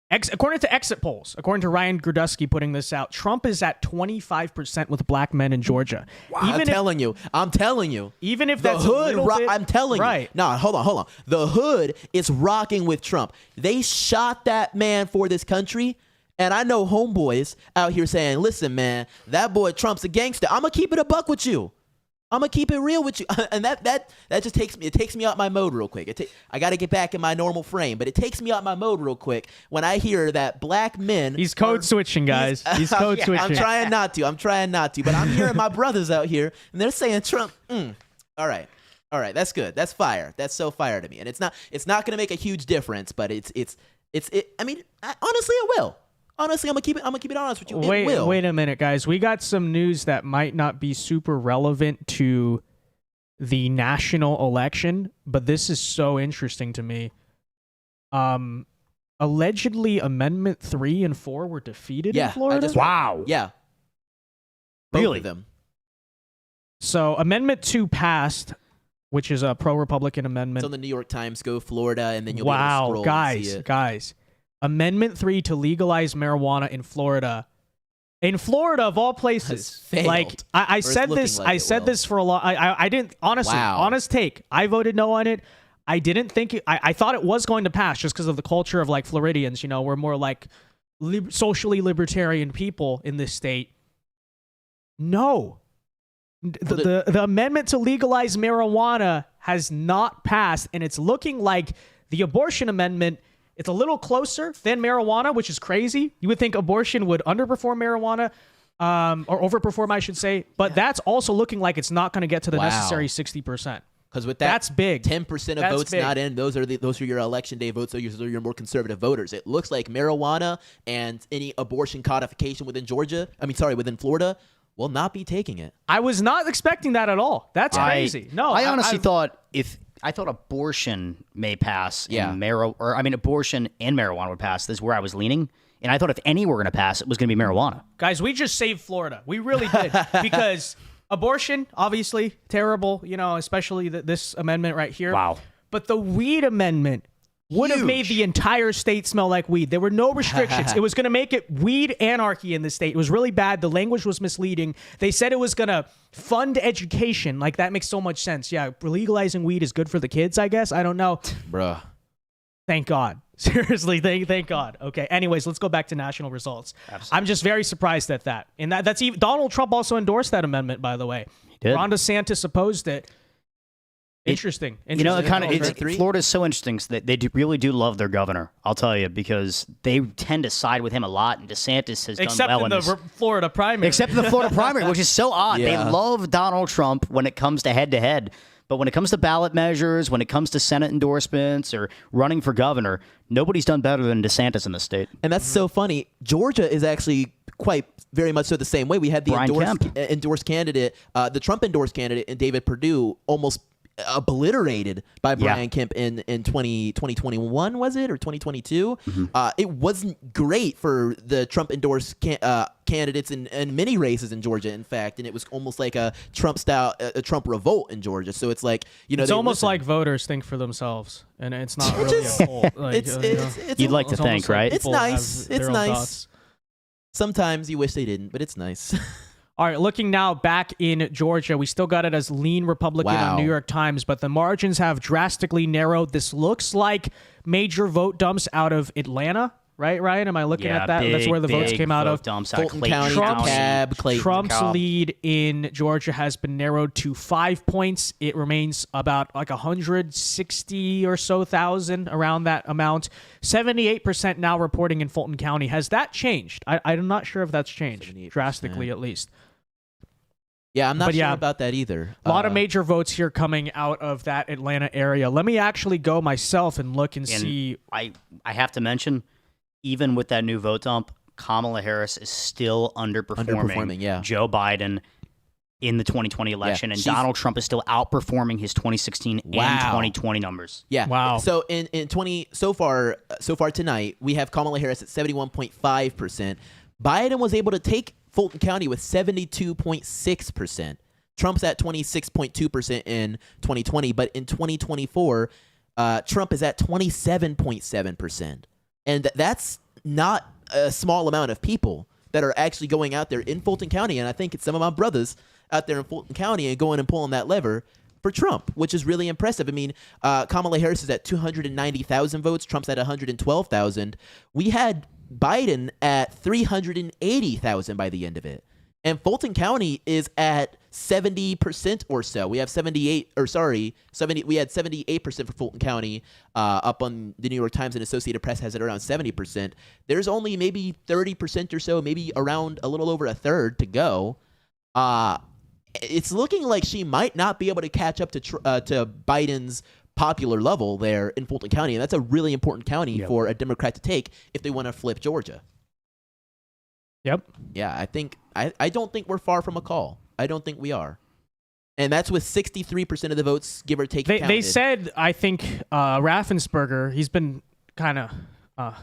A: According to exit polls, according to Ryan Grudusky putting this out, Trump is at 25% with black men in Georgia.
C: Wow, I'm telling you.
A: Even if
C: the
A: that's
C: hood,
A: a little bit,
C: I'm telling you. No, hold on. The hood is rocking with Trump. They shot that man for this country. And I know homeboys out here saying, listen, man, that boy Trump's a gangster. I'm going to keep it a buck with you. I'm gonna keep it real with you, and that just takes me out my mode real quick. I got to get back in my normal frame, but it takes me out my mode real quick when I hear that black men.
A: He's code switching, guys. He's code switching.
C: I'm trying not to, but I'm hearing my brothers out here, and they're saying Trump. All right, that's good. That's fire. That's so fire to me, and it's not gonna make a huge difference, but I mean, honestly, it will. Honestly, I'm gonna keep it honest with you.
A: Wait a minute, guys. We got some news that might not be super relevant to the national election, but this is so interesting to me. Allegedly, Amendment 3 and 4 were defeated in Florida.
B: Wow.
C: Yeah.
B: Really?
C: Both of them.
A: So Amendment 2 passed, which is a pro-Republican amendment.
C: It's on the New York Times. Go Florida, and then you'll be able to scroll and see it.
A: Guys. Amendment 3 to legalize marijuana in Florida. In Florida, of all places,
C: failed.
A: like I said this, this for a long. I didn't honestly, honest take. I voted no on it. I didn't think I thought it was going to pass just because of the culture of like Floridians. You know, we're more like socially libertarian people in this state. No, the amendment to legalize marijuana has not passed, and it's looking like the abortion amendment. It's a little closer than marijuana, which is crazy. You would think abortion would underperform marijuana, or overperform, I should say. But that's also looking like it's not going to get to the necessary 60%.
C: Because with that,
A: that's big.
C: 10% of votes not in. Those are your election day votes. Those are your more conservative voters. It looks like marijuana and any abortion codification within within Florida will not be taking it.
A: I was not expecting that at all. That's crazy. No,
B: I honestly thought abortion may pass. Abortion and marijuana would pass. This is where I was leaning. And I thought if any were going to pass, it was going to be marijuana.
A: Guys, we just saved Florida. We really did. Because abortion, obviously, terrible, especially this amendment right here.
B: Wow.
A: But the weed amendment would have made the entire state smell like weed. There were no restrictions. It was going to make it weed anarchy in the state. It was really bad. The language was misleading. They said it was going to fund education. Like, that makes so much sense. Yeah, legalizing weed is good for the kids, I guess. I don't know.
C: Bruh.
A: Thank God. Seriously, thank God. Okay, anyways, let's go back to national results. Absolutely. I'm just very surprised at that. And that's even Donald Trump also endorsed that amendment, by the way.
B: He did.
A: Ron DeSantis opposed it. Interesting.
B: Florida's so interesting that they really do love their governor. I'll tell you, because they tend to side with him a lot, and DeSantis has done well in the
A: Florida primary.
B: Except in the Florida primary, which is so odd. Yeah. They love Donald Trump when it comes to head-to-head, but when it comes to ballot measures, when it comes to Senate endorsements or running for governor, nobody's done better than DeSantis in the state.
C: And that's so funny. Georgia is actually quite very much so the same way. We had the endorsed candidate, the Trump endorsed candidate, and David Perdue almost obliterated by Brian Kemp in 2021, was it, or 2022? It wasn't great for the Trump endorsed candidates in many races in Georgia, in fact, and it was almost like a Trump style, a Trump revolt in Georgia. So it's like,
A: it's almost like voters think for themselves, and it's not really a poll. Like,
B: you'd like to think, right?
C: It's nice. It's nice. Sometimes you wish they didn't, but it's nice.
A: All right, looking now back in Georgia, we still got it as lean Republican on New York Times, but the margins have drastically narrowed. This looks like major vote dumps out of Atlanta, right, Ryan? Am I looking at that? That's where the votes came out of.
C: Fulton County, DeKalb,
A: Trump's lead in Georgia has been narrowed to 5 points. It remains about like 160 or so thousand, around that amount. 78% now reporting in Fulton County. Has that changed? I'm not sure if that's changed drastically, at least.
C: Yeah, I'm not
A: But
C: sure
A: yeah,
C: about that either.
A: A lot of major votes here coming out of that Atlanta area. Let me actually go myself and look and see.
B: I have to mention, even with that new vote dump, Kamala Harris is still underperforming Joe Biden in the 2020 election, and Donald Trump is still outperforming his 2016 and 2020 numbers.
C: Yeah.
A: Wow.
C: So in 20 so far tonight, we have Kamala Harris at 71.5%. Biden was able to take Fulton County with 72.6%. Trump's at 26.2% in 2020, but in 2024, Trump is at 27.7%. And that's not a small amount of people that are actually going out there in Fulton County. And I think it's some of my brothers out there in Fulton County and going and pulling that lever for Trump, which is really impressive. I mean, Kamala Harris is at 290,000 votes. Trump's at 112,000. We had Biden at 380,000 by the end of it. And Fulton County is at 70% or so. We have 70. We had 78% for Fulton County. Up on the New York Times and Associated Press has it around 70%. There's only maybe 30% or so, maybe around a little over a third to go. It's looking like she might not be able to catch up to Biden's popular level there in Fulton County, and that's a really important county for a Democrat to take if they want to flip Georgia.
A: Yep.
C: Yeah, I don't think we're far from a call. I don't think we are. And that's with 63% of the votes, give or take.
A: They said, I think, Raffensperger, he's been kind of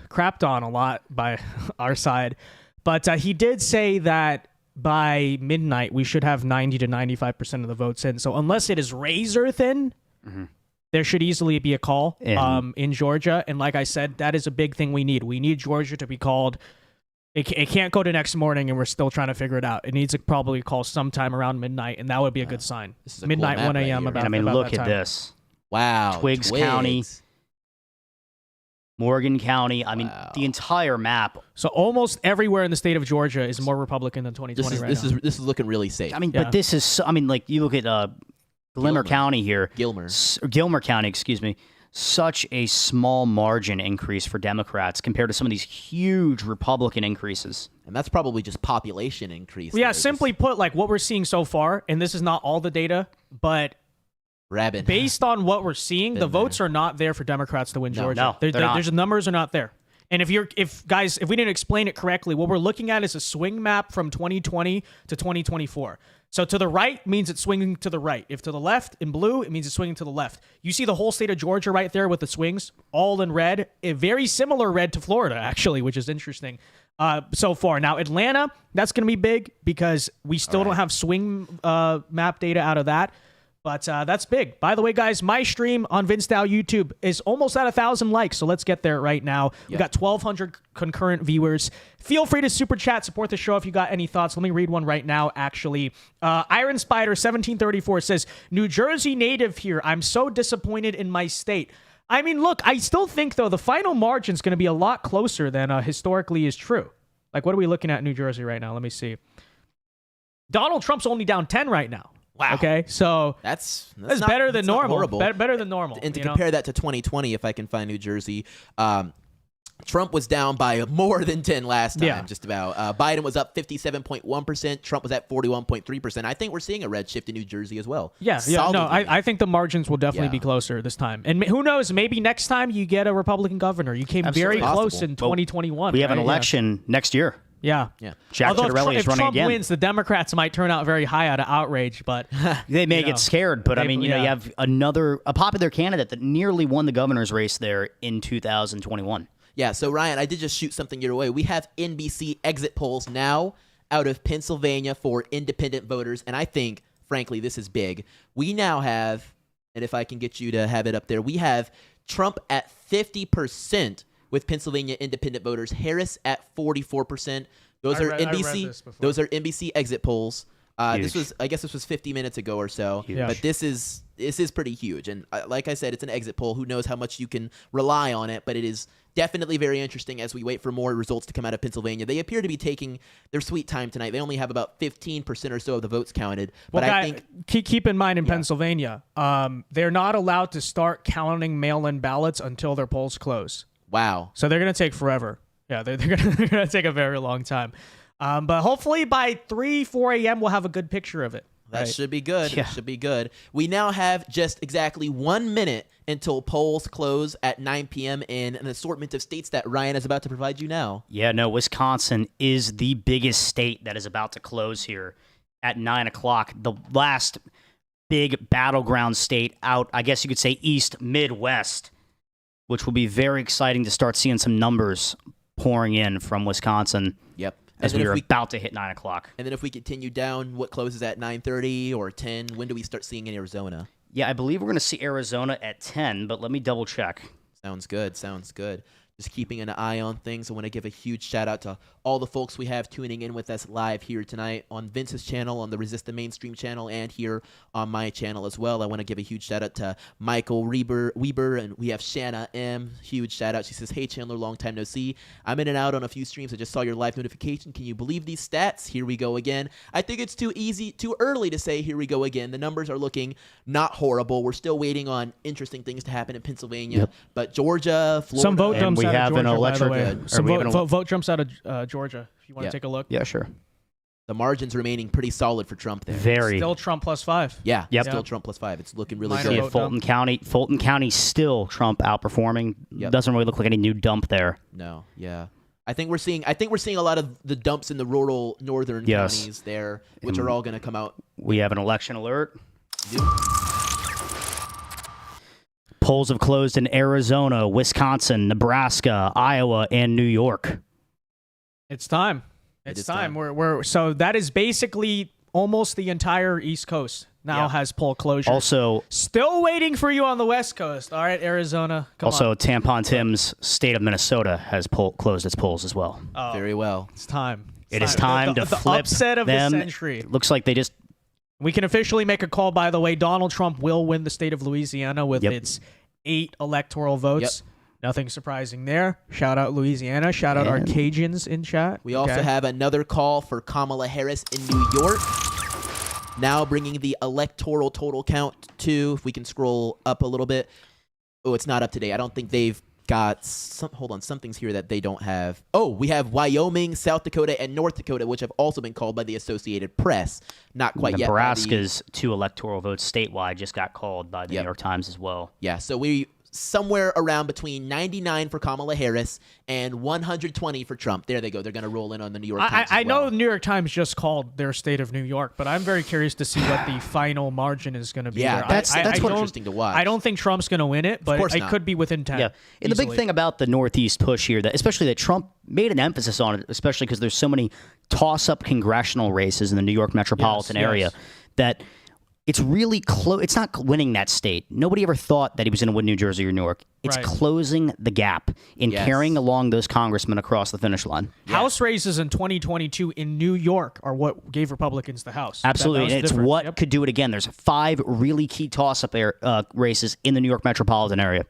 A: crapped on a lot by our side, but he did say that by midnight we should have 90 to 95% of the votes in. So unless it is razor thin, there should easily be a call in Georgia. And like I said, that is a big thing we need. We need Georgia to be called. It can't go to next morning and we're still trying to figure it out. It needs to probably call sometime around midnight, and that would be a good sign. Midnight,
C: cool
A: 1 a.m.
C: right
A: about.
B: And I mean,
A: about
B: look
A: that
B: at
A: time.
B: this.
C: Wow.
B: Twiggs County, Morgan County. I mean, the entire map.
A: So almost everywhere in the state of Georgia is more Republican than 2020
C: This is looking really safe.
B: I mean, but this is, I mean, like, you look at Gilmer County here. Gilmer County, excuse me. Such a small margin increase for Democrats compared to some of these huge Republican increases.
C: And that's probably just population increase.
A: Yeah, simply put, like what we're seeing so far, and this is not all the data, but based on what we're seeing, the votes are not there for Democrats to win Georgia.
B: No, they're not.
A: There's numbers are not there. And if we didn't explain it correctly, what we're looking at is a swing map from 2020 to 2024. So to the right means it's swinging to the right. If to the left in blue, it means it's swinging to the left. You see the whole state of Georgia right there with the swings, all in red. A very similar red to Florida, actually, which is interesting so far. Now, Atlanta, that's going to be big because we still don't have swing map data out of that. But that's big. By the way, guys, my stream on VinceDao YouTube is almost at 1,000 likes, so let's get there right now. We've got 1,200 concurrent viewers. Feel free to super chat, support the show if you got any thoughts. Let me read one right now, actually. Iron Spider 1734 says, New Jersey native here. I'm so disappointed in my state. I mean, look, I still think, though, the final margin's going to be a lot closer than historically is true. Like, what are we looking at in New Jersey right now? Let me see. Donald Trump's only down 10 right now.
C: Wow.
A: Okay, so
C: that's
A: better than normal.
C: Horrible.
A: Better than normal.
C: And to compare that to 2020, if I can find New Jersey, Trump was down by more than 10 last time, just about. Biden was up 57.1%. Trump was at 41.3%. I think we're seeing a red shift in New Jersey as well.
A: Yeah. No, I think the margins will definitely be closer this time. And who knows, maybe next time you get a Republican governor. You came very close in 2021.
B: We have an election next year.
A: Yeah.
B: Jack Ciattarelli is running
A: Trump
B: again.
A: wins, the Democrats might turn out very high out of outrage, but
B: they may get scared. But I mean, you have a popular candidate that nearly won the governor's race there in 2021.
C: Yeah. So Ryan, I did just shoot something your way. We have NBC exit polls now out of Pennsylvania for independent voters, and I think, frankly, this is big. We now have, and if I can get you to have it up there, we have Trump at 50%. With Pennsylvania independent voters, Harris at 44%. Those are NBC exit polls. This was 50 minutes ago or so.
A: Huge.
C: But this is pretty huge. And like I said, it's an exit poll. Who knows how much you can rely on it? But it is definitely very interesting as we wait for more results to come out of Pennsylvania. They appear to be taking their sweet time tonight. They only have about 15% or so of the votes counted. But
A: I
C: think
A: keep in mind in Pennsylvania, they're not allowed to start counting mail-in ballots until their polls close.
C: Wow.
A: So they're going to take forever. Yeah, they're going to take a very long time. But hopefully by 3, 4 a.m. we'll have a good picture of it.
C: That should be good.
B: Yeah.
C: Should be good. We now have just exactly 1 minute until polls close at 9 p.m. in an assortment of states that Ryan is about to provide you now.
B: Yeah, no, Wisconsin is the biggest state that is about to close here at 9 o'clock. The last big battleground state out, I guess you could say East Midwest, which will be very exciting to start seeing some numbers pouring in from Wisconsin.
C: Yep.
B: As we are about to hit 9 o'clock.
C: And then if we continue down, what closes at 9:30 or 10? When do we start seeing in Arizona?
B: Yeah, I believe we're going to see Arizona at 10, but let me double check.
C: Sounds good. Sounds good. Just keeping an eye on things. I want to give a huge shout out to all the folks we have tuning in with us live here tonight on Vince's channel, on the Resist the Mainstream channel, and here on my channel as well. I want to give a huge shout out to Michael Weber, and we have Shanna M. Huge shout out. She says, "Hey Chandler, long time no see. I'm in and out on a few streams. I just saw your live notification. Can you believe these stats? Here we go again." I think it's too early to say here we go again. The numbers are looking not horrible. We're still waiting on interesting things to happen in Pennsylvania, but Georgia, Florida,
A: Some vote dumps
B: we
A: out
B: have
A: of
B: an
A: Georgia, by the
B: electric-
A: way.
B: or
A: Some
B: we have
A: vote jumps out of Georgia. If you want to take a look.
B: Yeah, sure.
C: the margins remaining pretty solid for Trump there.
B: Very.
A: Still Trump +5.
C: Yeah,
B: Yep.
C: still Trump +5. It's looking really
A: Minor
C: good.
B: See
A: vote
B: if Fulton County still Trump outperforming.
C: Yep.
B: Doesn't really look like any new dump there.
C: No, yeah. I think we're seeing a lot of the dumps in the rural northern
B: Yes.
C: counties there, which are all going to come out.
B: We have an election alert.
C: Yep.
B: Polls have closed in Arizona, Wisconsin, Nebraska, Iowa, and New York.
A: It's time.
C: It
A: It's
C: is
A: time.
C: time.
A: So that is basically almost the entire East Coast now has poll closure.
B: Also,
A: Still waiting for you on the West Coast. All right, Arizona. Come on.
B: Tampon Tim's state of Minnesota has closed its polls as well.
C: Very well.
A: It's time.
B: It is time to
A: the
B: flip
A: upset of
B: them.
A: the century.
B: Looks like they just
A: We can officially make a call, by the way. Donald Trump will win the state of Louisiana with its 8 electoral votes.
C: Yep.
A: Nothing surprising there. Shout out Louisiana. Shout out our Cajuns in chat.
C: We also have another call for Kamala Harris in New York. Now bringing the electoral total count to, if we can scroll up a little bit. Oh, it's not up to date. I don't think they've got some things here that they don't have. Oh, we have Wyoming, South Dakota, and North Dakota, which have also been called by the Associated Press. Not quite yet.
B: Nebraska's 2 electoral votes statewide just got called by the
C: Yep.
B: New York Times as well.
C: Yeah, so we somewhere around between 99 for Kamala Harris and 120 for Trump. There they go. They're going to roll in on the New York Times.
A: I
C: as well.
A: know the New York Times just called their state of New York, but I'm very curious to see what the final margin is going to be.
C: Yeah,
A: there.
C: that's
A: I
C: what's
A: don't-
C: interesting to watch.
A: I don't think Trump's going to win it, but
C: course
A: it
C: not.
A: could be within 10.
B: Yeah, and the big
A: easily.
B: thing about the Northeast push here, that especially that Trump made an emphasis on it, especially because there's so many toss-up congressional races in the New York metropolitan area, that it's really close. It's not winning that state. Nobody ever thought that he was going to win New Jersey or New York. It's
A: Right.
B: closing the gap in
C: Yes.
B: carrying along those congressmen across the finish line.
A: House races in 2022 in New York are what gave Republicans the House.
B: Absolutely,
A: That was
B: and
A: the
B: it's
A: difference.
B: what
A: Yep.
B: could do it again. There's 5 really key toss-up races in the New York metropolitan area.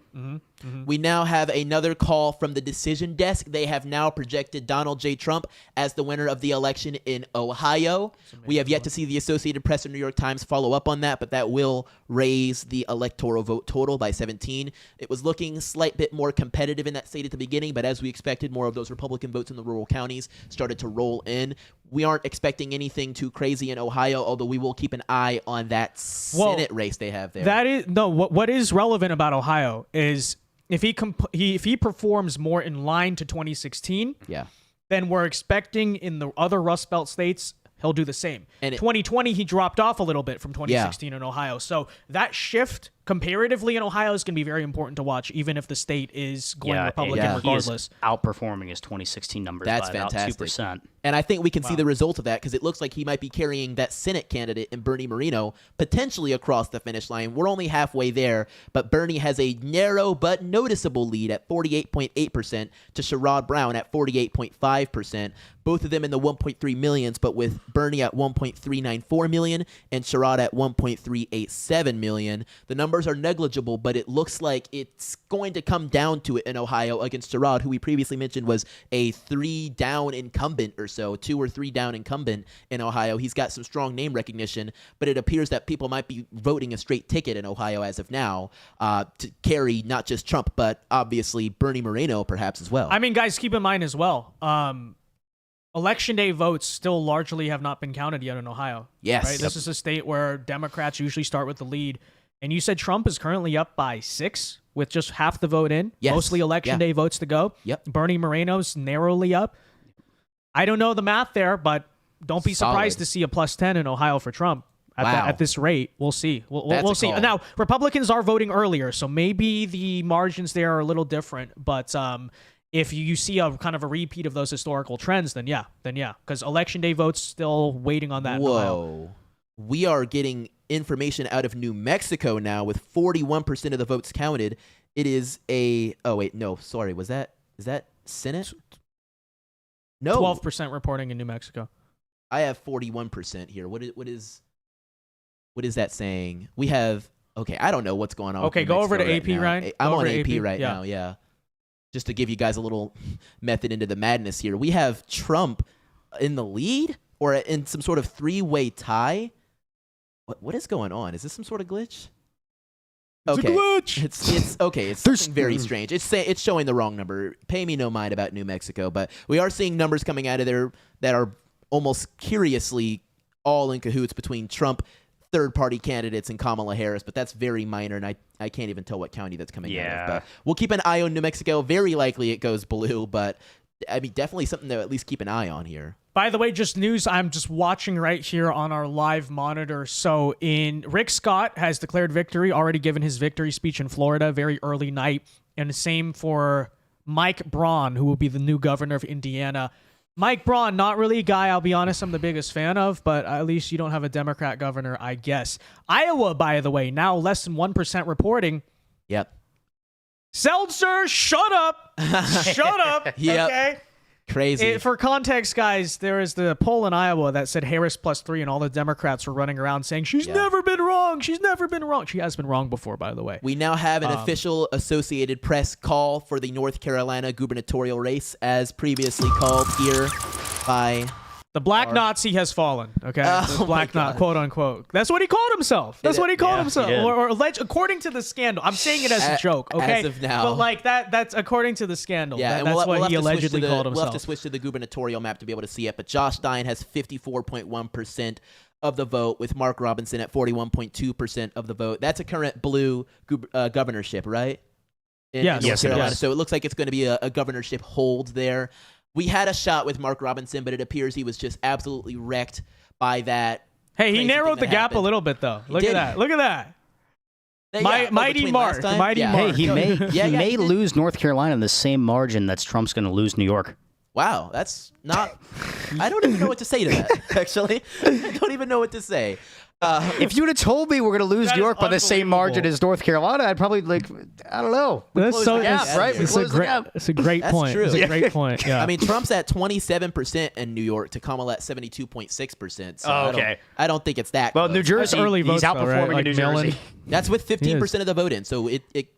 C: We now have another call from the decision desk. They have now projected Donald J. Trump as the winner of the election in Ohio. We have yet to see the Associated Press or New York Times follow up on that, but that will raise the electoral vote total by 17. It was looking a slight bit more competitive in that state at the beginning, but as we expected, more of those Republican votes in the rural counties started to roll in. We aren't expecting anything too crazy in Ohio, although we will keep an eye on that Senate race they have there.
A: That is no. What is relevant about Ohio is if he performs more in line to 2016,
C: yeah.
A: then we're expecting in the other Rust Belt states he'll do the same.
C: And
A: 2020 he dropped off a little bit from 2016 in Ohio, so that shift comparatively in Ohio is going to be very important to watch, even if the state is going Republican
C: yeah.
A: regardless.
B: He is outperforming his 2016 numbers
C: That's
B: by about
C: fantastic.
B: 2%.
C: And I think we can see the result of that because it looks like he might be carrying that Senate candidate in Bernie Moreno potentially across the finish line. We're only halfway there, but Bernie has a narrow but noticeable lead at 48.8% to Sherrod Brown at 48.5%. Both of them in the 1.3 millions, but with Bernie at 1.394 million and Sherrod at 1.387 million. The numbers are negligible, but it looks like it's going to come down to it in Ohio against Sherrod, who we previously mentioned was a 3-down incumbent or so, 2 or 3 down incumbent in Ohio. He's got some strong name recognition, but it appears that people might be voting a straight ticket in Ohio as of now to carry not just Trump, but obviously Bernie Moreno perhaps as well.
A: I mean, guys, keep in mind as well. Election day votes still largely have not been counted yet in Ohio.
C: Yes.
A: Right?
C: Yep.
A: This is a state where Democrats usually start with the lead. And you said Trump is currently up by 6 with just half the vote in.
C: Yes.
A: Mostly election day votes to go.
C: Yep.
A: Bernie Moreno's narrowly up. I don't know the math there, but don't be surprised to see a +10 in Ohio for Trump. At this rate, we'll see. We'll see.
C: Call.
A: Now, Republicans are voting earlier, so maybe the margins there are a little different. But if you see a kind of a repeat of those historical trends, then yeah. Because election day votes still waiting on that in Ohio.
C: Whoa. We are getting information out of New Mexico now with 41% of the votes counted. It is a... Oh, wait. No, sorry. Is that Senate? No.
A: 12% reporting in New Mexico.
C: I have 41% here. What is that saying? We have... Okay, I don't know what's going on.
A: Okay,
C: with
A: go
C: New
A: over to
C: Mexico
A: AP,
C: right now.
A: Ryan.
C: I'm
A: Go
C: on
A: over to
C: AP right
A: yeah.
C: now, yeah. Just to give you guys a little method into the madness here. We have Trump in the lead or in some sort of three-way tie. What is going on? Is this some sort of glitch?
A: It's a glitch.
C: It's okay. It's something very strange. It's showing the wrong number. Pay me no mind about New Mexico, but we are seeing numbers coming out of there that are almost curiously all in cahoots between Trump, third-party candidates, and Kamala Harris. But that's very minor, and I can't even tell what county that's coming out of. But we'll keep an eye on New Mexico. Very likely it goes blue, but I mean definitely something to at least keep an eye on here.
A: By the way, just news I'm just watching right here on our live monitor. So Rick Scott has declared victory, already given his victory speech in Florida, very early night. And the same for Mike Braun, who will be the new governor of Indiana. Mike Braun, not really a guy, I'll be honest, I'm the biggest fan of, but at least you don't have a Democrat governor, I guess. Iowa, by the way, now less than 1% reporting.
C: Yep.
A: Seltzer, shut up. Shut up.
C: Yep.
A: Okay.
C: Crazy.
A: For context, guys, there is the poll in Iowa that said Harris +3, and all the Democrats were running around saying, she's never been wrong. She's never been wrong. She has been wrong before, by the way.
C: We now have an official Associated Press call for the North Carolina gubernatorial race, as previously called here by...
A: The Black Nazi has fallen, okay? The Black Nazi, quote unquote. That's what he called himself. That's what he called himself. Or according to the scandal. I'm saying it as a joke, okay?
C: As of now.
A: But like that's according to the scandal.
C: Yeah, and
A: that's what he allegedly called himself.
C: We'll have to switch to the gubernatorial map to be able to see it. But Josh Stein has 54.1% of the vote, with Mark Robinson at 41.2% of the vote. That's a current blue governorship, right? In North Carolina.
A: Yes.
C: So it looks like it's going to be a governorship hold there. We had a shot with Mark Robinson, but it appears he was just absolutely wrecked by that.
A: Hey, he narrowed the gap a little bit, though. Look at that. Look at that. Mighty Mark. Mighty Mark.
B: Hey, he may lose North Carolina in the same margin that Trump's going to lose New York.
C: Wow, that's not... I don't even know what to say to that, actually. I don't even know what to say.
B: If you would have told me we're going to lose New York by the same margin as North Carolina, I'd probably, I don't know.
A: That's so
B: right?
A: It's a great point.
C: True.
A: It's a great point. Yeah.
C: I mean, Trump's at 27% in New York to Kamala at 72.6%. So
B: okay.
C: I don't think it's that
B: Well,
C: close.
B: New Jersey,
A: early
B: he's
A: votes, though,
B: outperforming
A: right?
B: in New
A: Like
B: Jersey.
C: That's with 15% of the vote in. So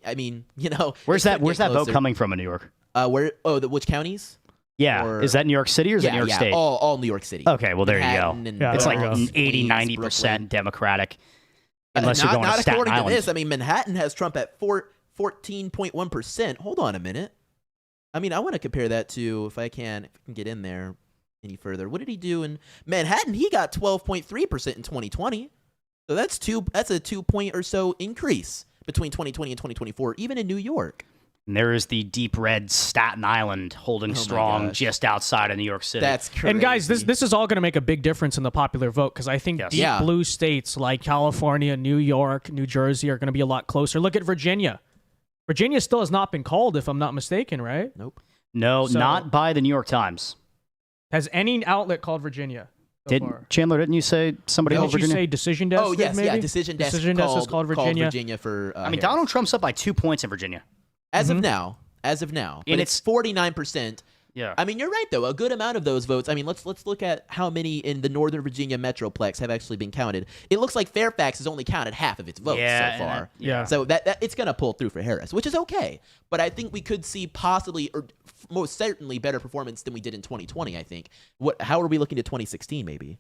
C: I mean, you know.
B: Where's that vote coming from in New York?
C: Which counties?
B: Yeah. Is that New York City or is it New York State?
C: All New York City.
B: Okay, well, there
C: Manhattan
B: you go.
C: and
B: It's like
C: Queens,
B: 80, 90%
C: Brooklyn.
B: Democratic. Unless you're going
C: not
B: to Staten
C: according
B: Island.
C: to this. I mean, Manhattan has Trump at 14.1%. Hold on a minute. I mean, I want to compare that to, if I can get in there any further. What did he do in Manhattan? He got 12.3% in 2020. So that's a 2 point or so increase between 2020 and 2024, even in New York.
B: And there is the deep red Staten Island holding strong just outside of New York City.
C: That's crazy.
A: And guys, this is all going to make a big difference in the popular vote, because I think deep blue states like California, New York, New Jersey are going to be a lot closer. Look at Virginia. Virginia still has not been called, if I'm not mistaken, right?
C: Nope.
B: No, not by the New York Times.
A: Has any outlet called Virginia?
B: Chandler, didn't you say somebody called Virginia?
A: Did you say Decision Desk?
C: Oh, yes,
A: maybe?
C: yeah. Decision Desk
A: has called Virginia.
C: For,
B: I mean, Donald Trump's up by 2 points in Virginia.
C: As of now. But it's 49%.
B: Yeah.
C: I mean, you're right, though. A good amount of those votes. I mean, let's look at how many in the Northern Virginia Metroplex have actually been counted. It looks like Fairfax has only counted half of its votes so far. So that it's going to pull through for Harris, which is okay. But I think we could see possibly, or most certainly, better performance than we did in 2020, I think. How are we looking to 2016, maybe,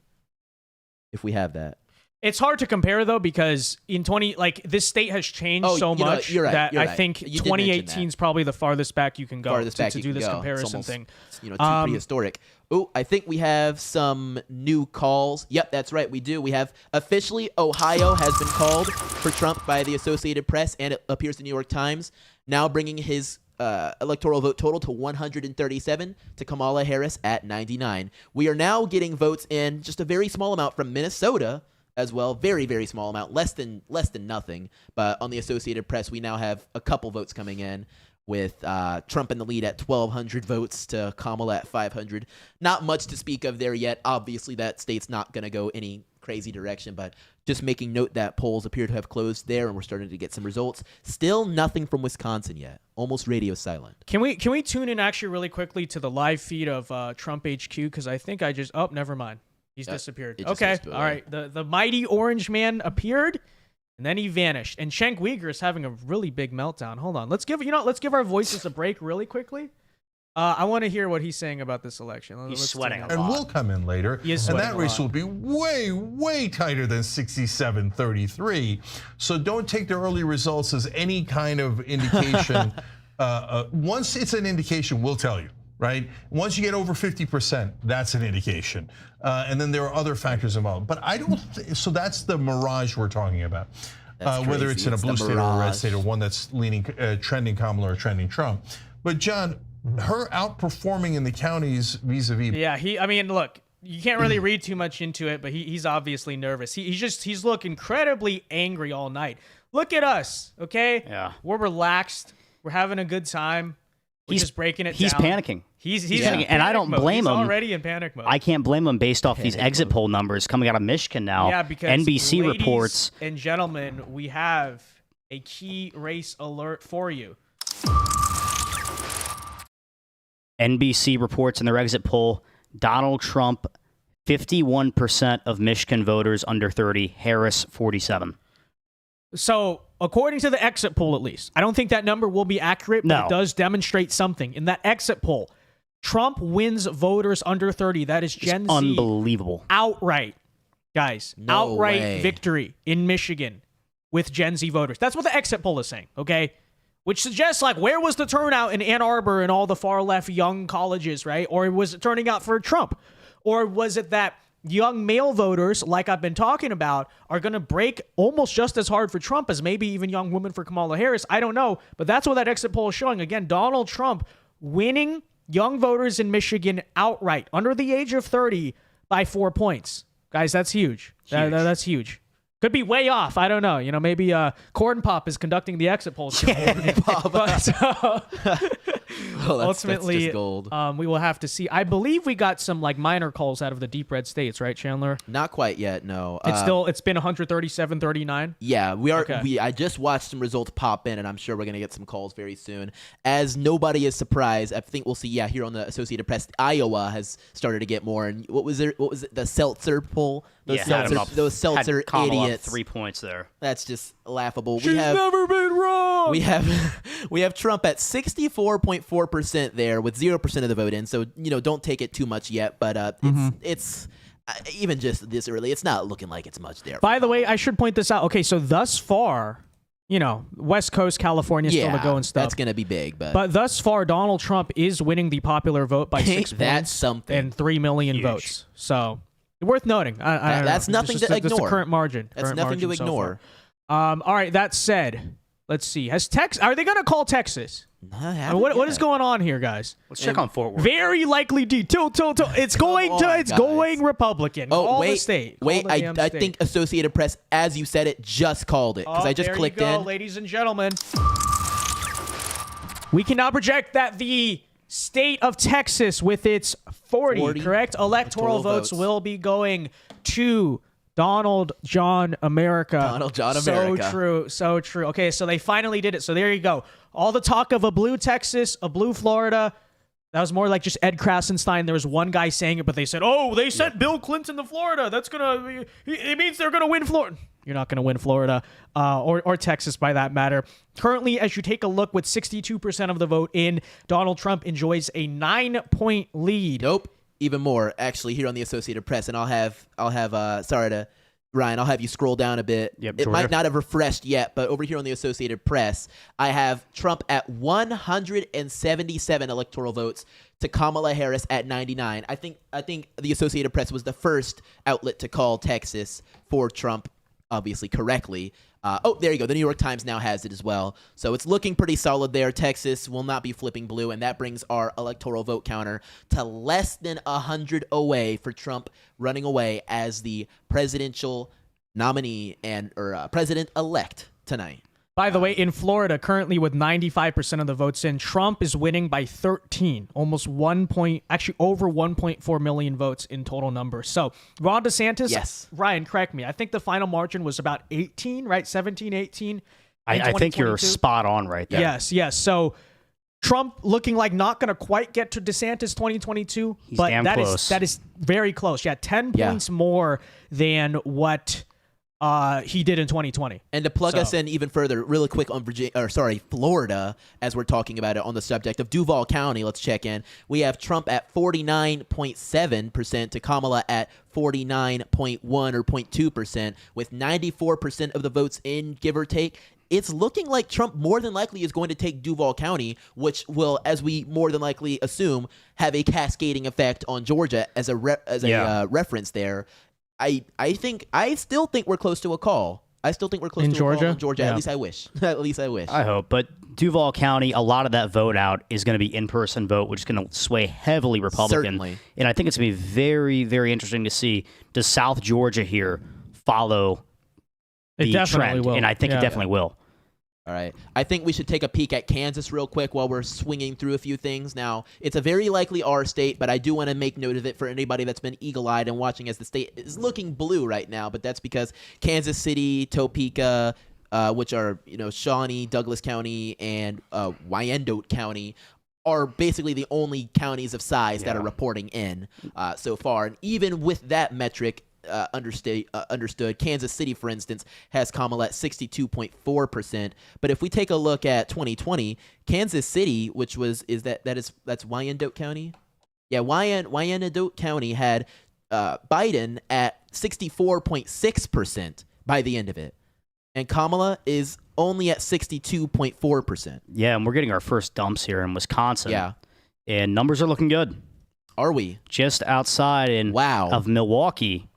C: if we have that?
A: It's hard to compare though because in this state has changed so much
C: you're right,
A: that
C: you're
A: I
C: right.
A: think
C: You did
A: 2018 is probably the farthest back you can go to do this
C: It's
A: comparison
C: almost,
A: thing.
C: too prehistoric. Oh, I think we have some new calls. Yep, that's right. We do. We have officially Ohio has been called for Trump by the Associated Press, and it appears the New York Times, now bringing his electoral vote total to 137 to Kamala Harris at 99. We are now getting votes in just a very small amount from Minnesota as well. Very, very small amount, less than nothing. But on the Associated Press, we now have a couple votes coming in with Trump in the lead at 1,200 votes to Kamala at 500. Not much to speak of there yet. Obviously, that state's not going to go any crazy direction, but just making note that polls appear to have closed there, and we're starting to get some results. Still nothing from Wisconsin yet. Almost radio silent.
A: Can we tune in actually really quickly to the live feed of Trump HQ? Because I think I just never mind. He's disappeared. Okay, all right. The mighty orange man appeared, and then he vanished. And Cenk Uyghur is having a really big meltdown. Hold on. Let's give our voices a break really quickly. I want to hear what he's saying about this election.
B: He's sweating a lot.
F: And we'll come in later. And that race will be way, way tighter than 67-33. So don't take the early results as any kind of indication. Once it's an indication, we'll tell you. Right? Once you get over 50%, that's an indication. And then there are other factors involved. But I don't so that's the mirage we're talking about. Whether it's in a blue state or a red state or one that's leaning, trending Kamala or trending Trump. But John, her outperforming in the counties vis-a-vis.
A: Yeah, look, you can't really read too much into it, but he's obviously nervous. He's looked incredibly angry all night. Look at us, okay?
B: Yeah.
A: We're relaxed. We're having a good time. He's just breaking it down.
B: He's panicking.
A: He's
B: panicking, and I don't blame him.
A: He's already in panic mode.
B: I can't blame him based off these exit poll numbers coming out of Michigan now.
A: Yeah, because
B: NBC
A: ladies
B: reports.
A: and gentlemen, we have a key race alert for you.
B: NBC reports in their exit poll, Donald Trump, 51% of Michigan voters under 30, Harris, 47.
A: So, according to the exit poll, at least, I don't think that number will be accurate, but it does demonstrate something. In that exit poll, Trump wins voters under 30. That is Gen Z.
B: Unbelievable.
A: Outright, guys.
C: No
A: outright
C: way.
A: victory in Michigan with Gen Z voters. That's what the exit poll is saying, okay? Which suggests, where was the turnout in Ann Arbor and all the far-left young colleges, right? Or was it turning out for Trump? Or was it that young male voters, like I've been talking about, are going to break almost just as hard for Trump as maybe even young women for Kamala Harris? I don't know, but that's what that exit poll is showing. Again, Donald Trump winning young voters in Michigan outright, under the age of 30, by 4 points. Guys, that's huge. That's huge. Could be way off. I don't know. Maybe Corn Pop is conducting the exit polls. Ultimately,
C: that's just gold.
A: We will have to see. I believe we got some minor calls out of the deep red states, right, Chandler?
C: Not quite yet, no.
A: It's been 137-39.
C: Yeah, we are.
A: Okay.
C: I just watched some results pop in, and I'm sure we're gonna get some calls very soon. As nobody is surprised, I think we'll see. Yeah, here on the Associated Press, Iowa has started to get more. And what was it? The Seltzer poll? Those Seltzer
B: Kamala
C: idiots.
B: 3 points there.
C: That's just laughable.
A: She's never been wrong.
C: We have Trump at 64.4% there with 0% of the vote in. So don't take it too much yet, but it's even just this early, it's not looking like it's much there.
A: By the way, I should point this out. Okay, so thus far, West Coast California still to go and stuff.
C: That's gonna be big,
A: but thus far, Donald Trump is winning the popular vote by 6
C: That's
A: points
C: something.
A: and 3 million votes. So worth noting.
C: That's nothing to ignore.
A: That's the current margin.
C: That's nothing to ignore.
A: All right. That said, let's see. Are they going to call Texas? What is going on here, guys?
B: Let's check on Fort Worth.
A: Very likely tilt. It's going Republican. The state.
C: Wait, I think Associated Press, as you said it, just called it because I just clicked in.
A: Ladies and gentlemen. We can now project that the state of Texas, with its 40 correct electoral votes, will be going to Donald John America.
C: Donald John America.
A: So true. Okay, so they finally did it. So there you go. All the talk of a blue Texas, a blue Florida, that was more like just Ed Krasenstein. There was one guy saying it, but they said, they sent Bill Clinton to Florida. It means they're going to win Florida. You're not going to win Florida or Texas by that matter. Currently, as you take a look, with 62% of the vote in, Donald Trump enjoys a 9-point lead.
C: Nope, even more actually here on the Associated Press, and I'll have sorry to Ryan, I'll have you scroll down a bit.
B: Yep,
C: it
B: Georgia.
C: might not have refreshed yet, but over here on the Associated Press, I have Trump at 177 electoral votes to Kamala Harris at 99. I think the Associated Press was the first outlet to call Texas for Trump, obviously correctly. There you go. The New York Times now has it as well. So it's looking pretty solid there. Texas will not be flipping blue, and that brings our electoral vote counter to less than 100 away for Trump running away as the presidential nominee or president-elect tonight.
A: By the way, in Florida, currently with 95% of the votes in, Trump is winning by 13, almost over 1.4 million votes in total number. So Ron DeSantis,
C: yes.
A: Ryan, correct me. I think the final margin was about 18, right? 17, 18.
B: I think you're spot on right there.
A: Yes. So Trump looking like not going to quite get to DeSantis 2022,
B: He's
A: but
B: damn close.
A: that is very close. Yeah, 10 points more than what he did in 2020.
C: And to plug us in even further, really quick on Florida, as we're talking about it on the subject of Duval County, let's check in. We have Trump at 49.7% to Kamala at 49.1 or 0.2%, with 94% of the votes in, give or take. It's looking like Trump more than likely is going to take Duval County, which will, as we more than likely assume, have a cascading effect on Georgia as a reference there. I still think we're close to a call. I still think we're close to a call in Georgia.
A: Yeah.
C: At least I wish. At least I wish.
B: I hope. But Duval County, a lot of that vote out is going to be in-person vote, which is going to sway heavily Republican.
C: Certainly.
B: And I think it's going to be very, very interesting to see, does South Georgia here follow the trend?
A: Will.
B: And I think it definitely will.
C: All right. I think we should take a peek at Kansas real quick while we're swinging through a few things. Now, it's a very likely R state, but I do want to make note of it for anybody that's been eagle-eyed and watching as the state is looking blue right now, but that's because Kansas City, Topeka, which are, Shawnee, Douglas County, and Wyandotte County, are basically the only counties of size that are reporting in so far. And even with that metric, understood. Kansas City, for instance, has Kamala at 62.4%. But if we take a look at 2020, Kansas City, that's Wyandotte County. Yeah, Wyandotte County had Biden at 64.6% by the end of it, and Kamala is only at 62.4%.
B: Yeah, and we're getting our first dumps here in Wisconsin.
C: Yeah,
B: and numbers are looking good.
C: Are we?
B: Just outside of Milwaukee,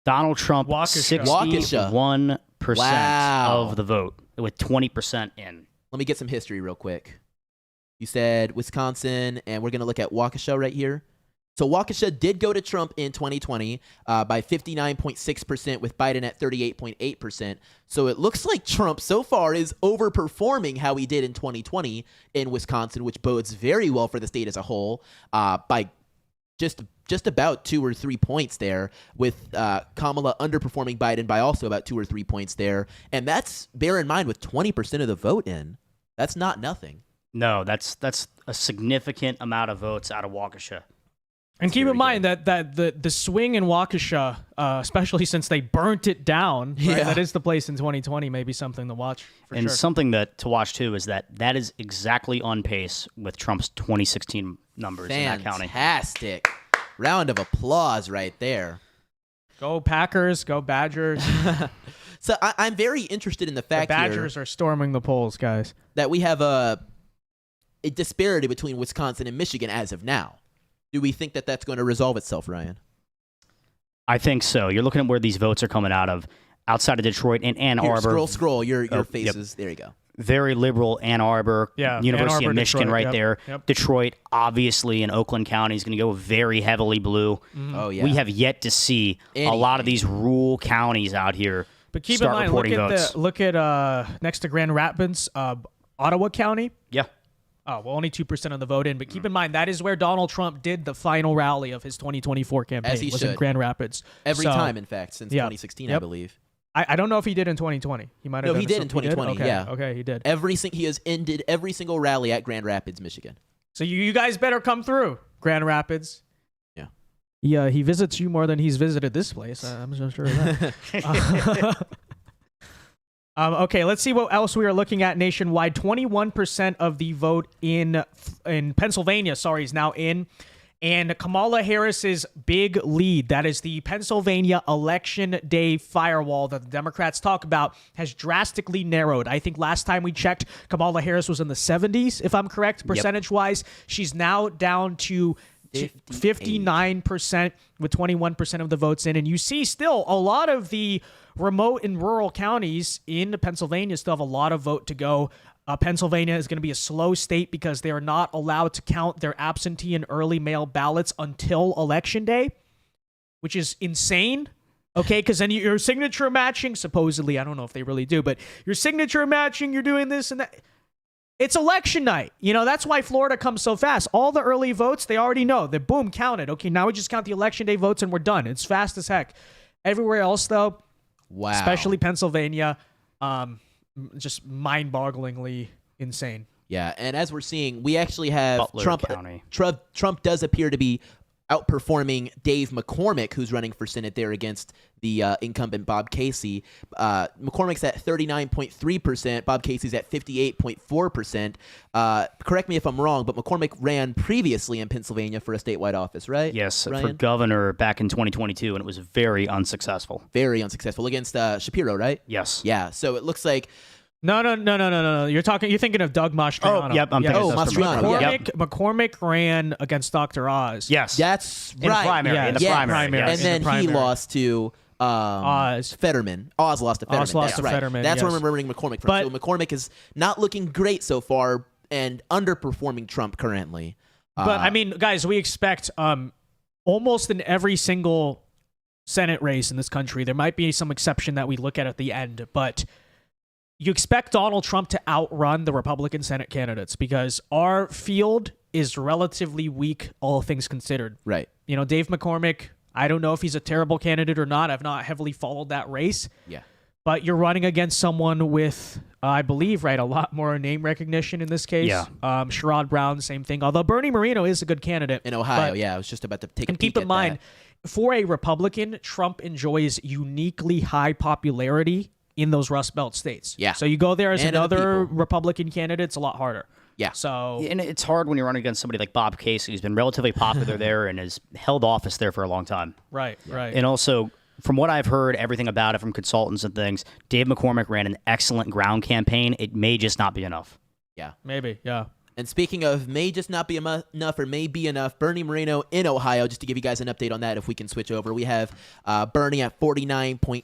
B: Donald Trump, 61% of the vote, with 20% in. Let
C: me get some history real quick. You said Wisconsin, and we're going to look at Waukesha right here. So Waukesha did go to Trump in 2020 by 59.6%, with Biden at 38.8%. So it looks like Trump so far is overperforming how he did in 2020 in Wisconsin, which bodes very well for the state as a whole by just about 2 or 3 points there, with Kamala underperforming Biden by also about 2 or 3 points there. And that's, bear in mind, with 20% of the vote in. That's not nothing.
B: No, that's a significant amount of votes out of Waukesha.
A: And keep in mind that the swing in Waukesha, especially since they burnt it down, right, that is the place in 2020, may be something to watch.
B: And something to watch, too, is that is exactly on pace with Trump's 2016 numbers in that county.
C: Fantastic. Round of applause right there.
A: Go Packers, go Badgers.
C: So I'm very interested in the fact
A: the Badgers are storming the polls, guys,
C: that we have a disparity between Wisconsin and Michigan as of now. Do we think that that's going to resolve itself, Ryan?
B: I think so. You're looking at where these votes are coming out of, outside of Detroit and Ann Arbor.
C: Scroll. Your faces. Yep. There you go.
B: Very liberal Ann Arbor, University of Michigan,
A: Detroit,
B: there.
A: Yep.
B: Detroit, obviously, in Oakland County is going to go very heavily blue.
C: Mm-hmm. Oh yeah.
B: We have yet to see a lot of these rural counties out here.
A: But keep
B: start
A: in mind,
B: reporting votes.
A: look at next to Grand Rapids, Ottawa County.
B: Yeah.
A: Oh, well, only 2% of the vote in. But keep in mind, that is where Donald Trump did the final rally of his 2024 campaign.
C: As he
A: was
C: should.
A: In Grand Rapids.
C: Every time, in fact, since 2016, I believe.
A: I don't know if he did in 2020. He might have.
C: No, he did in 2020.
A: Okay.
C: Yeah.
A: Okay, he did.
C: He has ended every single rally at Grand Rapids, Michigan.
A: So you guys better come through, Grand Rapids.
C: Yeah.
A: Yeah, he visits you more than he's visited this place. I'm so sure of that. Okay, let's see what else we are looking at nationwide. 21% of the vote in Pennsylvania, is now in. And Kamala Harris's big lead, that is the Pennsylvania election day firewall that the Democrats talk about, has drastically narrowed. I think last time we checked, Kamala Harris was in the 70s, if I'm correct, percentage-wise. She's now down to 59% with 21% of the votes in. And you see still a lot of the remote and rural counties in Pennsylvania still have a lot of vote to go. Pennsylvania is going to be a slow state because they are not allowed to count their absentee and early mail ballots until Election Day, which is insane. Okay, because then your signature matching, supposedly, I don't know if they really do, but your signature matching, you're doing this and that. It's election night. You know, that's why Florida comes so fast. All the early votes, they already know. They're boom, counted. Okay, now we just count the Election Day votes and we're done. It's fast as heck. Everywhere else, though,
C: Wow.
A: especially Pennsylvania, just mind-bogglingly insane.
C: Yeah, and as we're seeing, we actually have
B: Butler County.
C: Trump does appear to be outperforming Dave McCormick, who's running for Senate there against the incumbent Bob Casey. McCormick's at 39.3%. Bob Casey's at 58.4%. Correct me if I'm wrong, but McCormick ran previously in Pennsylvania for a statewide office, right?
B: Yes,
C: Ryan?
B: for governor back in 2022, and it was very unsuccessful.
C: Very unsuccessful against Shapiro, right?
B: Yes.
C: Yeah, so it looks like
A: No. You're thinking of Doug Mastriano.
B: Oh, yep, I'm thinking of
C: Mastriano.
A: McCormick, McCormick ran against Dr. Oz.
B: Yes.
C: that's
B: In
C: right.
B: primary,
A: Yeah,
B: in the
A: yeah,
B: primary.
A: primary.
B: yes.
C: And then
A: the
C: he
A: primary.
C: lost to
A: Oz.
C: Fetterman. Oz lost to Fetterman.
A: Oz lost
C: That's
A: to
C: right.
A: Fetterman,
C: That's where
A: yes.
C: I'm remembering McCormick from.
A: But-
C: So McCormick is not looking great so far and underperforming Trump currently.
A: But I mean, guys, we expect almost in every single Senate race in this country, there might be some exception that we look at the end, but you expect Donald Trump to outrun the Republican Senate candidates because our field is relatively weak, all things considered.
C: Right.
A: You know, Dave McCormick, I don't know if he's a terrible candidate or not. I've not heavily followed that race.
C: Yeah.
A: But you're running against someone with, I believe, right, a lot more name recognition in this case.
B: Yeah.
A: Sherrod Brown, same thing. Although Bernie Moreno is a good candidate.
C: In Ohio,
A: but-
C: yeah. I was just about to take a
A: And
C: peek
A: keep in
C: at
A: mind,
C: that.
A: for a Republican, Trump enjoys uniquely high popularity in those Rust Belt states.
C: Yeah.
A: So you go there as
C: And of the
A: another
C: people.
A: Republican candidate, it's a lot harder.
C: Yeah.
A: So
B: And it's hard when you're running against somebody like Bob Casey, who's been relatively popular there and has held office there for a long time.
A: right.
B: And also, from what I've heard, everything about it from consultants and things, Dave McCormick ran an excellent ground campaign. It may just not be enough.
C: Yeah.
A: Maybe, yeah.
C: And speaking of may just not be enough or may be enough, Bernie Moreno in Ohio, just to give you guys an update on that if we can switch over, we have Bernie at 49.8%,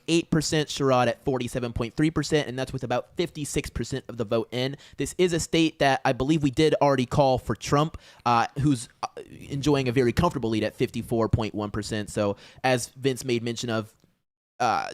C: Sherrod at 47.3%, and that's with about 56% of the vote in. This is a state that I believe we did already call for Trump, who's enjoying a very comfortable lead at 54.1%. So as Vince made mention of,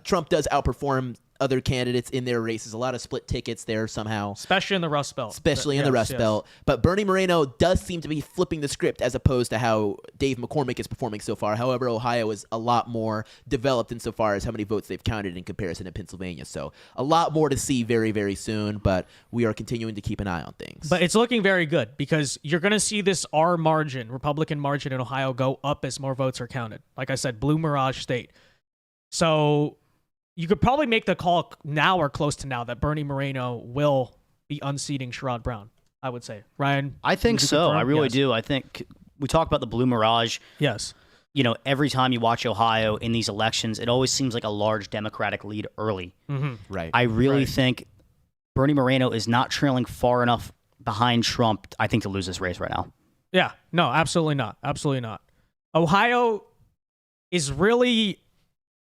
C: Trump does outperform other candidates in their races. A lot of split tickets there somehow.
A: Especially in the Rust Belt.
C: Especially in the Rust Belt. But Bernie Moreno does seem to be flipping the script as opposed to how Dave McCormick is performing so far. However, Ohio is a lot more developed insofar as how many votes they've counted in comparison to Pennsylvania. So a lot more to see very, very soon, but we are continuing to keep an eye on things.
A: But it's looking very good because you're going to see this R margin, Republican margin in Ohio, go up as more votes are counted. Like I said, Blue Mirage State. So you could probably make the call now or close to now that Bernie Moreno will be unseating Sherrod Brown, I would say. Ryan?
B: I think
A: would you
B: so.
A: confirm?
B: I really
A: Yes.
B: do. I think we talk about the Blue Mirage.
A: Yes.
B: You know, every time you watch Ohio in these elections, it always seems like a large Democratic lead early.
C: right.
B: I really
A: Right.
B: think Bernie Moreno is not trailing far enough behind Trump, I think, to lose this race right now.
A: Yeah. No, absolutely not. Absolutely not. Ohio is really...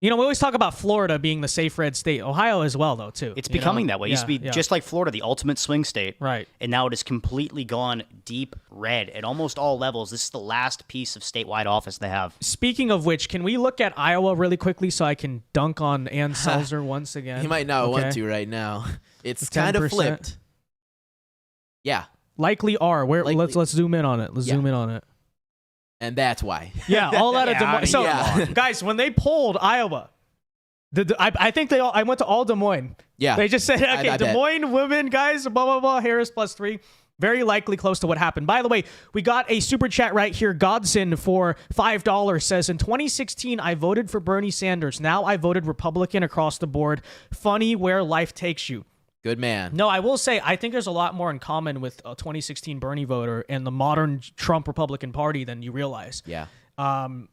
A: You know, we always talk about Florida being the safe red state. Ohio as well, though, too.
B: It's
A: You know?
B: becoming that way. It used to be
A: Yeah, yeah.
B: just like Florida, the ultimate swing state.
A: Right.
B: And now it has completely gone deep red at almost all levels. This is the last piece of statewide office they have.
A: Speaking of which, can we look at Iowa really quickly so I can dunk on Ann Selzer once again?
C: He might not
A: Okay.
C: want to right now. It's
A: The
C: kind of
A: 10%.
C: flipped. Yeah.
A: Likely are. Where?
C: Likely-
A: Let's zoom in on it. Let's
C: Yeah.
A: zoom in on it.
C: And that's why.
A: Yeah, all out of
B: Yeah,
A: Des
B: I
A: Moines.
B: mean,
A: So,
C: yeah.
A: guys, when they polled Iowa, I think I went to all Des Moines.
C: Yeah.
A: They just said, okay,
C: I
A: Des
C: bet.
A: Moines women, guys, blah, blah, blah, Harris +3. Very likely close to what happened. By the way, we got a super chat right here. Godson for $5 says, in 2016, I voted for Bernie Sanders. Now I voted Republican across the board. Funny where life takes you.
C: Good man.
A: No, I will say I think there's a lot more in common with a 2016 Bernie voter and the modern Trump Republican Party than you realize.
C: Yeah.
A: When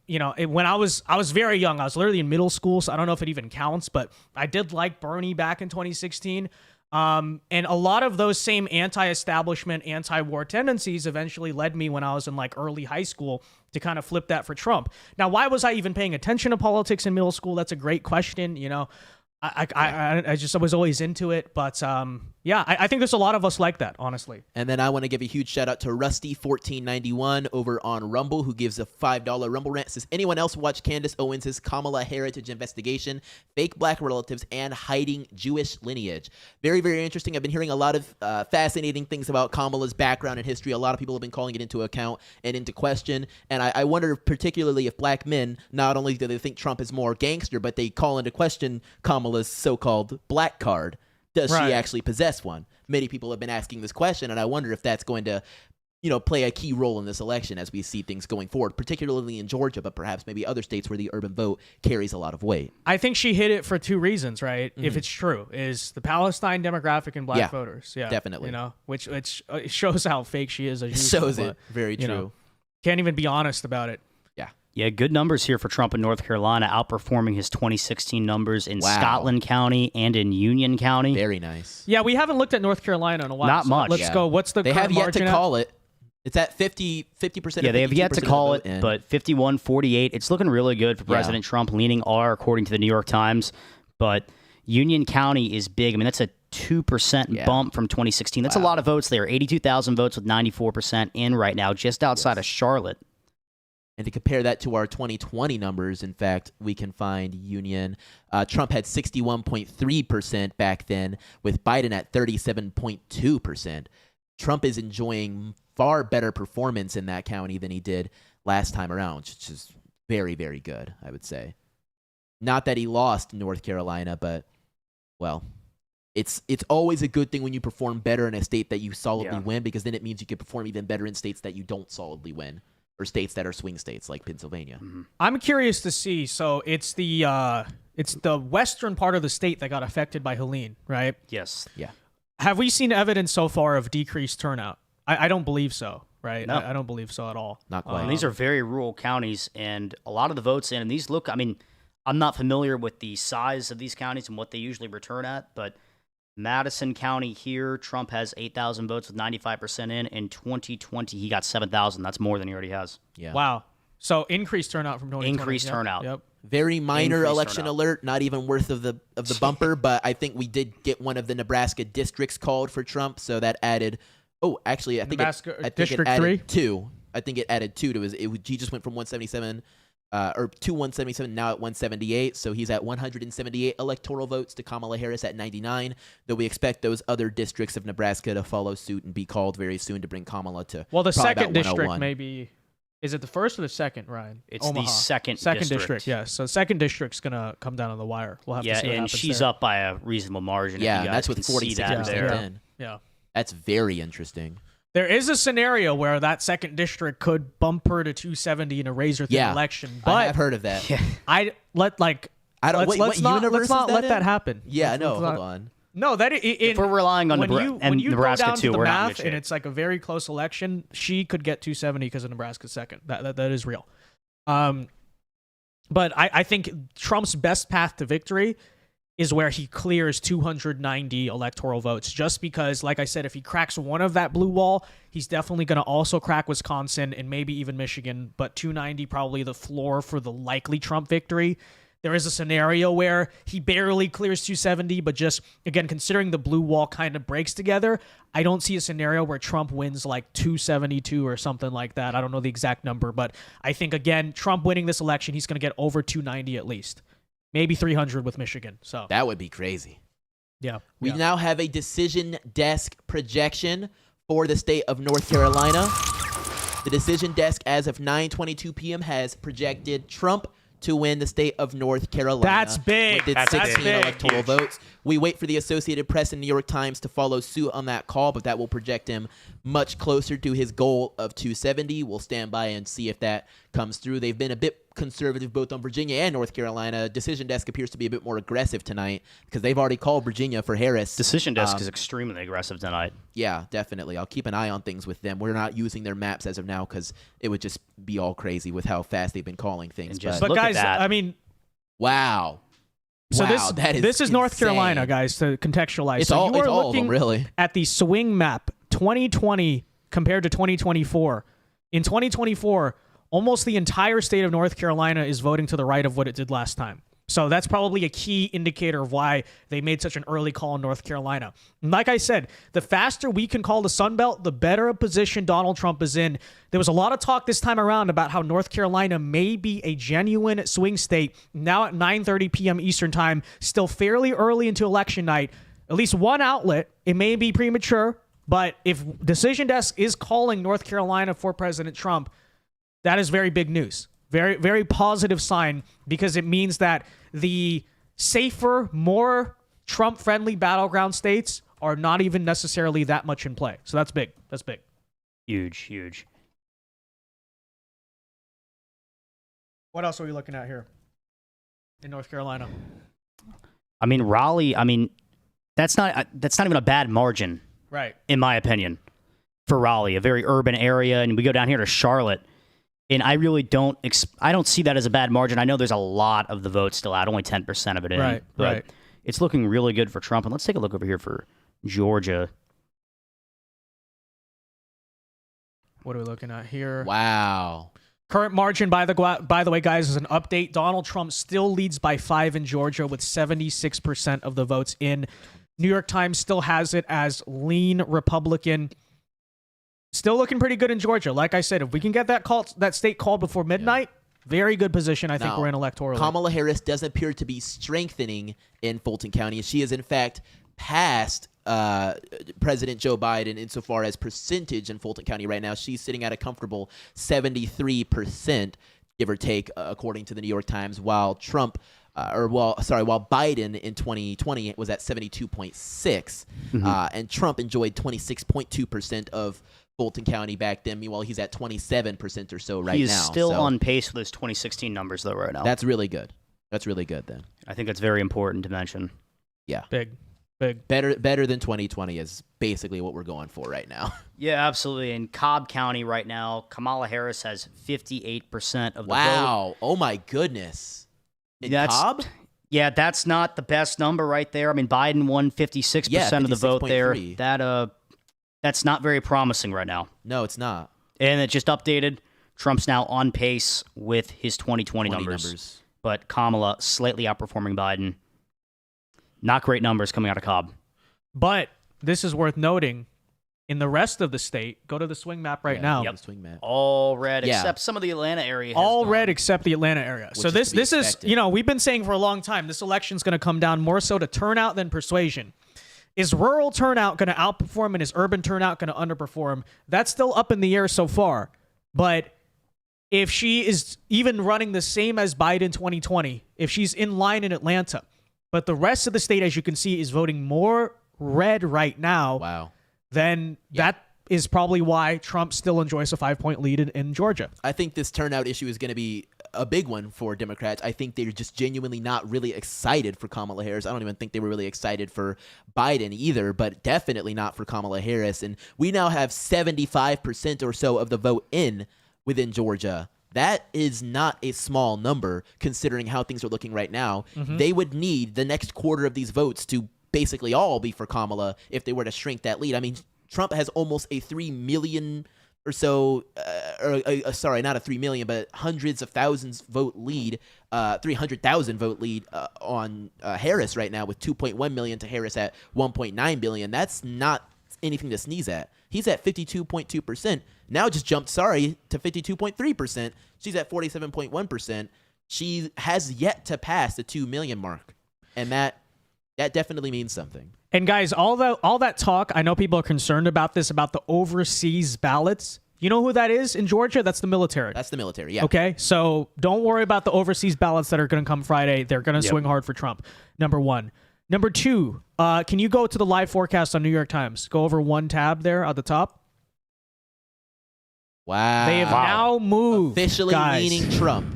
A: I was very young, I was literally in middle school, so I don't know if it even counts, but I did like Bernie back in 2016. And a lot of those same anti-establishment, anti-war tendencies eventually led me when I was in like early high school to kind of flip that for Trump. Now, why was I even paying attention to politics in middle school? That's a great question. I was always into it, but I think there's a lot of us like that, honestly.
C: And then I want to give a huge shout out to Rusty1491 over on Rumble, who gives a $5 Rumble rant. Says, anyone else watch Candace Owens' Kamala heritage investigation, fake black relatives, and hiding Jewish lineage? Very, very interesting. I've been hearing a lot of fascinating things about Kamala's background and history. A lot of people have been calling it into account and into question. And I wonder particularly if black men, not only do they think Trump is more gangster, but they call into question Kamala's so-called black card. Does she actually possess one? Many people have been asking this question, and I wonder if that's going to, play a key role in this election as we see things going forward, particularly in Georgia, but perhaps maybe other states where the urban vote carries a lot of weight.
A: I think she hit it for two reasons, right? If it's true, is the Palestine demographic and black voters. Yeah,
C: definitely.
A: Which shows how fake she is. As usual,
C: shows it. Very true.
A: Can't even be honest about it.
B: Yeah, good numbers here for Trump in North Carolina, outperforming his 2016 numbers in Scotland County and in Union County.
C: Very nice.
A: Yeah, we haven't looked at North Carolina in a while.
B: Not much.
A: Let's go. What's the
C: They have yet to call it. It's at 50%.
B: Yeah, they have yet to call it, but 51-48. It's looking really good for President Trump, leaning R according to the New York Times. But Union County is big. I mean, that's a 2% bump from 2016. That's a lot of votes there. 82,000 votes with 94% in right now, just outside of Charlotte.
C: And to compare that to our 2020 numbers, in fact, we can find Union. Trump had 61.3% back then, with Biden at 37.2%. Trump is enjoying far better performance in that county than he did last time around, which is very, very good, I would say. Not that he lost North Carolina, but, well, it's always a good thing when you perform better in a state that you solidly win, because then it means you can perform even better in states that you don't solidly win. Or states that are swing states like Pennsylvania.
B: Mm-hmm.
A: I'm curious to see. So it's the western part of the state that got affected by Helene, right?
B: Yes.
C: Yeah.
A: Have we seen evidence so far of decreased turnout? I don't believe so, right?
B: No.
A: I don't believe so at all.
C: Not quite.
B: These are very rural counties, and a lot of the votes in, and these look, I mean, I'm not familiar with the size of these counties and what they usually return at, but Madison County here, Trump has 8,000 votes with 95% in. In 2020, he got 7,000. That's more than he already has.
C: Yeah.
A: Wow. So increased turnout from 2020.
B: Increased turnout.
A: Yep.
C: Very minor
B: Increased
C: election
B: turnout.
C: alert, not even worth of the bumper, but I think we did get one of the Nebraska districts called for Trump, so that added. Oh, actually, I think
A: District
C: it added
A: 3?
C: 2. I think it added 2 to his. He just went from 177. Or to 177, now at 178. So he's at 178 electoral votes to Kamala Harris at 99, though we expect those other districts of Nebraska to follow suit and be called very soon to bring Kamala to.
A: Well, the
C: probably
A: second
C: about
A: district
C: 101.
A: maybe. Is it the first or the second, Ryan?
B: It's
A: Omaha.
B: the second
A: district. Yes. So second district's going to come down on the wire. We'll have to see what
B: and
A: happens
B: she's
A: there.
B: up by a reasonable margin.
C: Yeah,
B: if you guys
C: that's with
B: can see that
C: 46%
B: there.
C: in.
A: Yeah.
C: That's very interesting.
A: There is a scenario where that second district could bump her to 270 in a razor-thin election, but
C: I've heard of that.
A: I don't. Let's not let that happen.
C: Yeah, no,
A: let's
C: hold
A: not-
C: on.
A: No, that
B: If we're relying on
A: when you
B: Nebraska
A: go down
B: too,
A: to the
B: we're not in
A: math,
B: good
A: and
B: shape.
A: it's like a very close election. She could get 270 because of Nebraska's second. That is real. But I think Trump's best path to victory is where he clears 290 electoral votes. Just because, like I said, if he cracks one of that blue wall, he's definitely going to also crack Wisconsin and maybe even Michigan. But 290 probably the floor for the likely Trump victory. There is a scenario where he barely clears 270, but just, again, considering the blue wall kind of breaks together, I don't see a scenario where Trump wins like 272 or something like that. I don't know the exact number, but I think, again, Trump winning this election, he's going to get over 290 at least. Maybe 300 with Michigan. So
C: That would be crazy.
A: yeah.
C: We now have a decision desk projection for the state of North Carolina. The decision desk, as of 9:22 p.m., has projected Trump to win the state of North Carolina.
A: That's big.
C: With its
A: That's
C: 16
A: big.
C: electoral
B: Huge.
C: votes. We wait for the Associated Press and New York Times to follow suit on that call, but that will project him much closer to his goal of 270. We'll stand by and see if that comes through. They've been a bit conservative both on Virginia and North Carolina. Decision Desk appears to be a bit more aggressive tonight because they've already called Virginia for Harris.
B: Decision Desk is extremely aggressive tonight.
C: Yeah, definitely. I'll keep an eye on things with them. We're not using their maps as of now because it would just be all crazy with how fast they've been calling things.
B: Just
A: But
B: look at
A: guys,
B: that.
A: I mean,
C: wow.
A: so
C: Wow,
A: this is North
C: insane.
A: Carolina, guys, to contextualize.
C: It's
A: so
C: all,
A: you are
C: it's all of
A: looking
C: them, really.
A: at the swing map 2020 compared to 2024. In 2024, almost the entire state of North Carolina is voting to the right of what it did last time. So that's probably a key indicator of why they made such an early call in North Carolina. And like I said, the faster we can call the Sun Belt, the better a position Donald Trump is in. There was a lot of talk this time around about how North Carolina may be a genuine swing state. Now at 9:30 p.m. Eastern time, still fairly early into election night. At least one outlet, it may be premature, but if Decision Desk is calling North Carolina for President Trump, that is very big news. Very, very positive sign because it means that the safer, more Trump-friendly battleground states are not even necessarily that much in play. So that's big. That's big.
B: Huge.
A: What else are we looking at here in North Carolina?
B: I mean, Raleigh, that's not even a bad margin,
A: Right.
B: in my opinion, for Raleigh, a very urban area. And we go down here to Charlotte. And I really don't see that as a bad margin. I know there's a lot of the vote still out, only 10% of it in.
A: Right,
B: but
A: right.
B: It's looking really good for Trump. And let's take a look over here for Georgia.
A: What are we looking at here?
C: Wow.
A: Current margin, by the way, guys, is an update. Donald Trump still leads by 5 in Georgia with 76% of the votes in. New York Times still has it as lean Republican. Still looking pretty good in Georgia. Like I said, if we can get that state called before midnight, very good position I think we're in electorally.
C: Kamala Harris does appear to be strengthening in Fulton County. She is, in fact, passed President Joe Biden insofar as percentage in Fulton County right now. She's sitting at a comfortable 73%, give or take, according to the New York Times, while while Biden in 2020 was at 72.6, and Trump enjoyed 26.2% of Fulton County back then. Meanwhile, he's at 27% or so right now.
B: He's still on pace with his 2016 numbers, though, right now.
C: That's really good. That's really good, then.
B: I think that's very important to mention.
C: Yeah.
A: Big.
C: Better than 2020 is basically what we're going for right now.
B: Yeah, absolutely. In Cobb County right now, Kamala Harris has 58% of the vote.
C: Wow. Oh, my goodness. In Cobb?
B: Yeah, that's not the best number right there. I mean, Biden won 56% of the vote there. That's not very promising right now.
C: No, it's not.
B: And it just updated. Trump's now on pace with his 2020 numbers. But Kamala slightly outperforming Biden. Not great numbers coming out of Cobb.
A: But this is worth noting. In the rest of the state, go to the swing map right now.
C: Yep. Swing map.
B: All red, except some of the Atlanta area.
A: All red except the Atlanta area. So this is, we've been saying for a long time, this election's going to come down more so to turnout than persuasion. Is rural turnout going to outperform and is urban turnout going to underperform? That's still up in the air so far. But if she is even running the same as Biden 2020, if she's in line in Atlanta, but the rest of the state, as you can see, is voting more red right now, then that is probably why Trump still enjoys a 5-point lead in Georgia.
C: I think this turnout issue is going to be a big one for Democrats. I think they're just genuinely not really excited for Kamala Harris. I don't even think they were really excited for Biden either, but definitely not for Kamala Harris. And we now have 75% or so of the vote within Georgia. That is not a small number considering how things are looking right now. They would need the next quarter of these votes to basically all be for Kamala if they were to shrink that lead. I mean, Trump has almost a 3 million or so, sorry, not a 3 million, but hundreds of thousands vote lead, 300,000 vote lead on Harris right now with 2.1 million to Harris at 1.9 billion. That's not anything to sneeze at. He's at 52.2%. Now just jumped, to 52.3%. She's at 47.1%. She has yet to pass the 2 million mark. And that definitely means something.
A: And guys, all that talk, I know people are concerned about this, about the overseas ballots. You know who that is in Georgia? That's the military.
C: That's the military, yeah.
A: Okay, so don't worry about the overseas ballots that are going to come Friday. They're going to swing hard for Trump, number one. Number two, can you go to the live forecast on New York Times? Go over one tab there at the top.
C: Wow.
A: They have now moved,
C: officially
A: guys.
C: leaning Trump.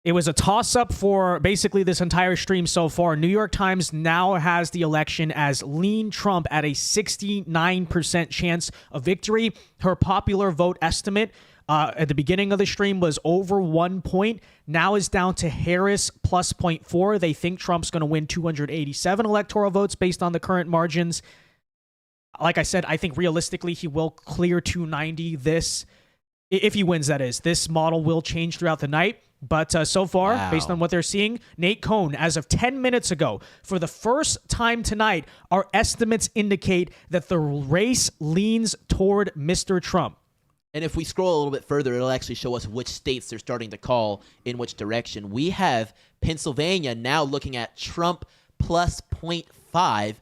A: It was a toss-up for basically this entire stream so far. New York Times now has the election as lean Trump at a 69% chance of victory. Her popular vote estimate at the beginning of the stream was over 1 point. Now is down to Harris plus 0.4. They think Trump's going to win 287 electoral votes based on the current margins. Like I said, I think realistically he will clear 290 if he wins, that is. This model will change throughout the night. But so far, based on what they're seeing, Nate Cohn, as of 10 minutes ago, for the first time tonight, our estimates indicate that the race leans toward Mr. Trump.
C: And if we scroll a little bit further, it'll actually show us which states they're starting to call in which direction. We have Pennsylvania now looking at Trump plus 0.5.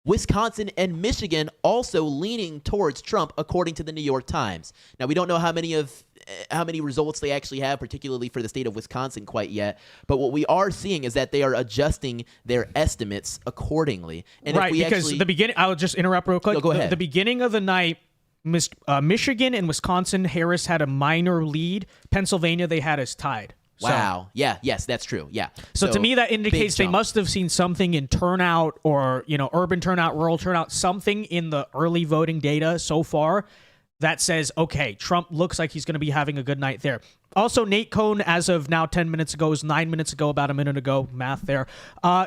C: Wisconsin and Michigan also leaning towards Trump, according to the New York Times. Now, we don't know how many results they actually have, particularly for the state of Wisconsin, quite yet. But what we are seeing is that they are adjusting their estimates accordingly. And
A: right,
C: if we
A: because the beginning, I'll just interrupt real quick.
C: No, go ahead.
A: The beginning of the night, Michigan and Wisconsin, Harris had a minor lead. Pennsylvania, they had us tied.
C: Wow. Yes, that's true. Yeah.
A: So to me, that indicates they must have seen something in turnout or, urban turnout, rural turnout, something in the early voting data so far that says, okay, Trump looks like he's going to be having a good night there. Also, Nate Cohn, as of now 10 minutes ago, is 9 minutes ago, about a minute ago, math there.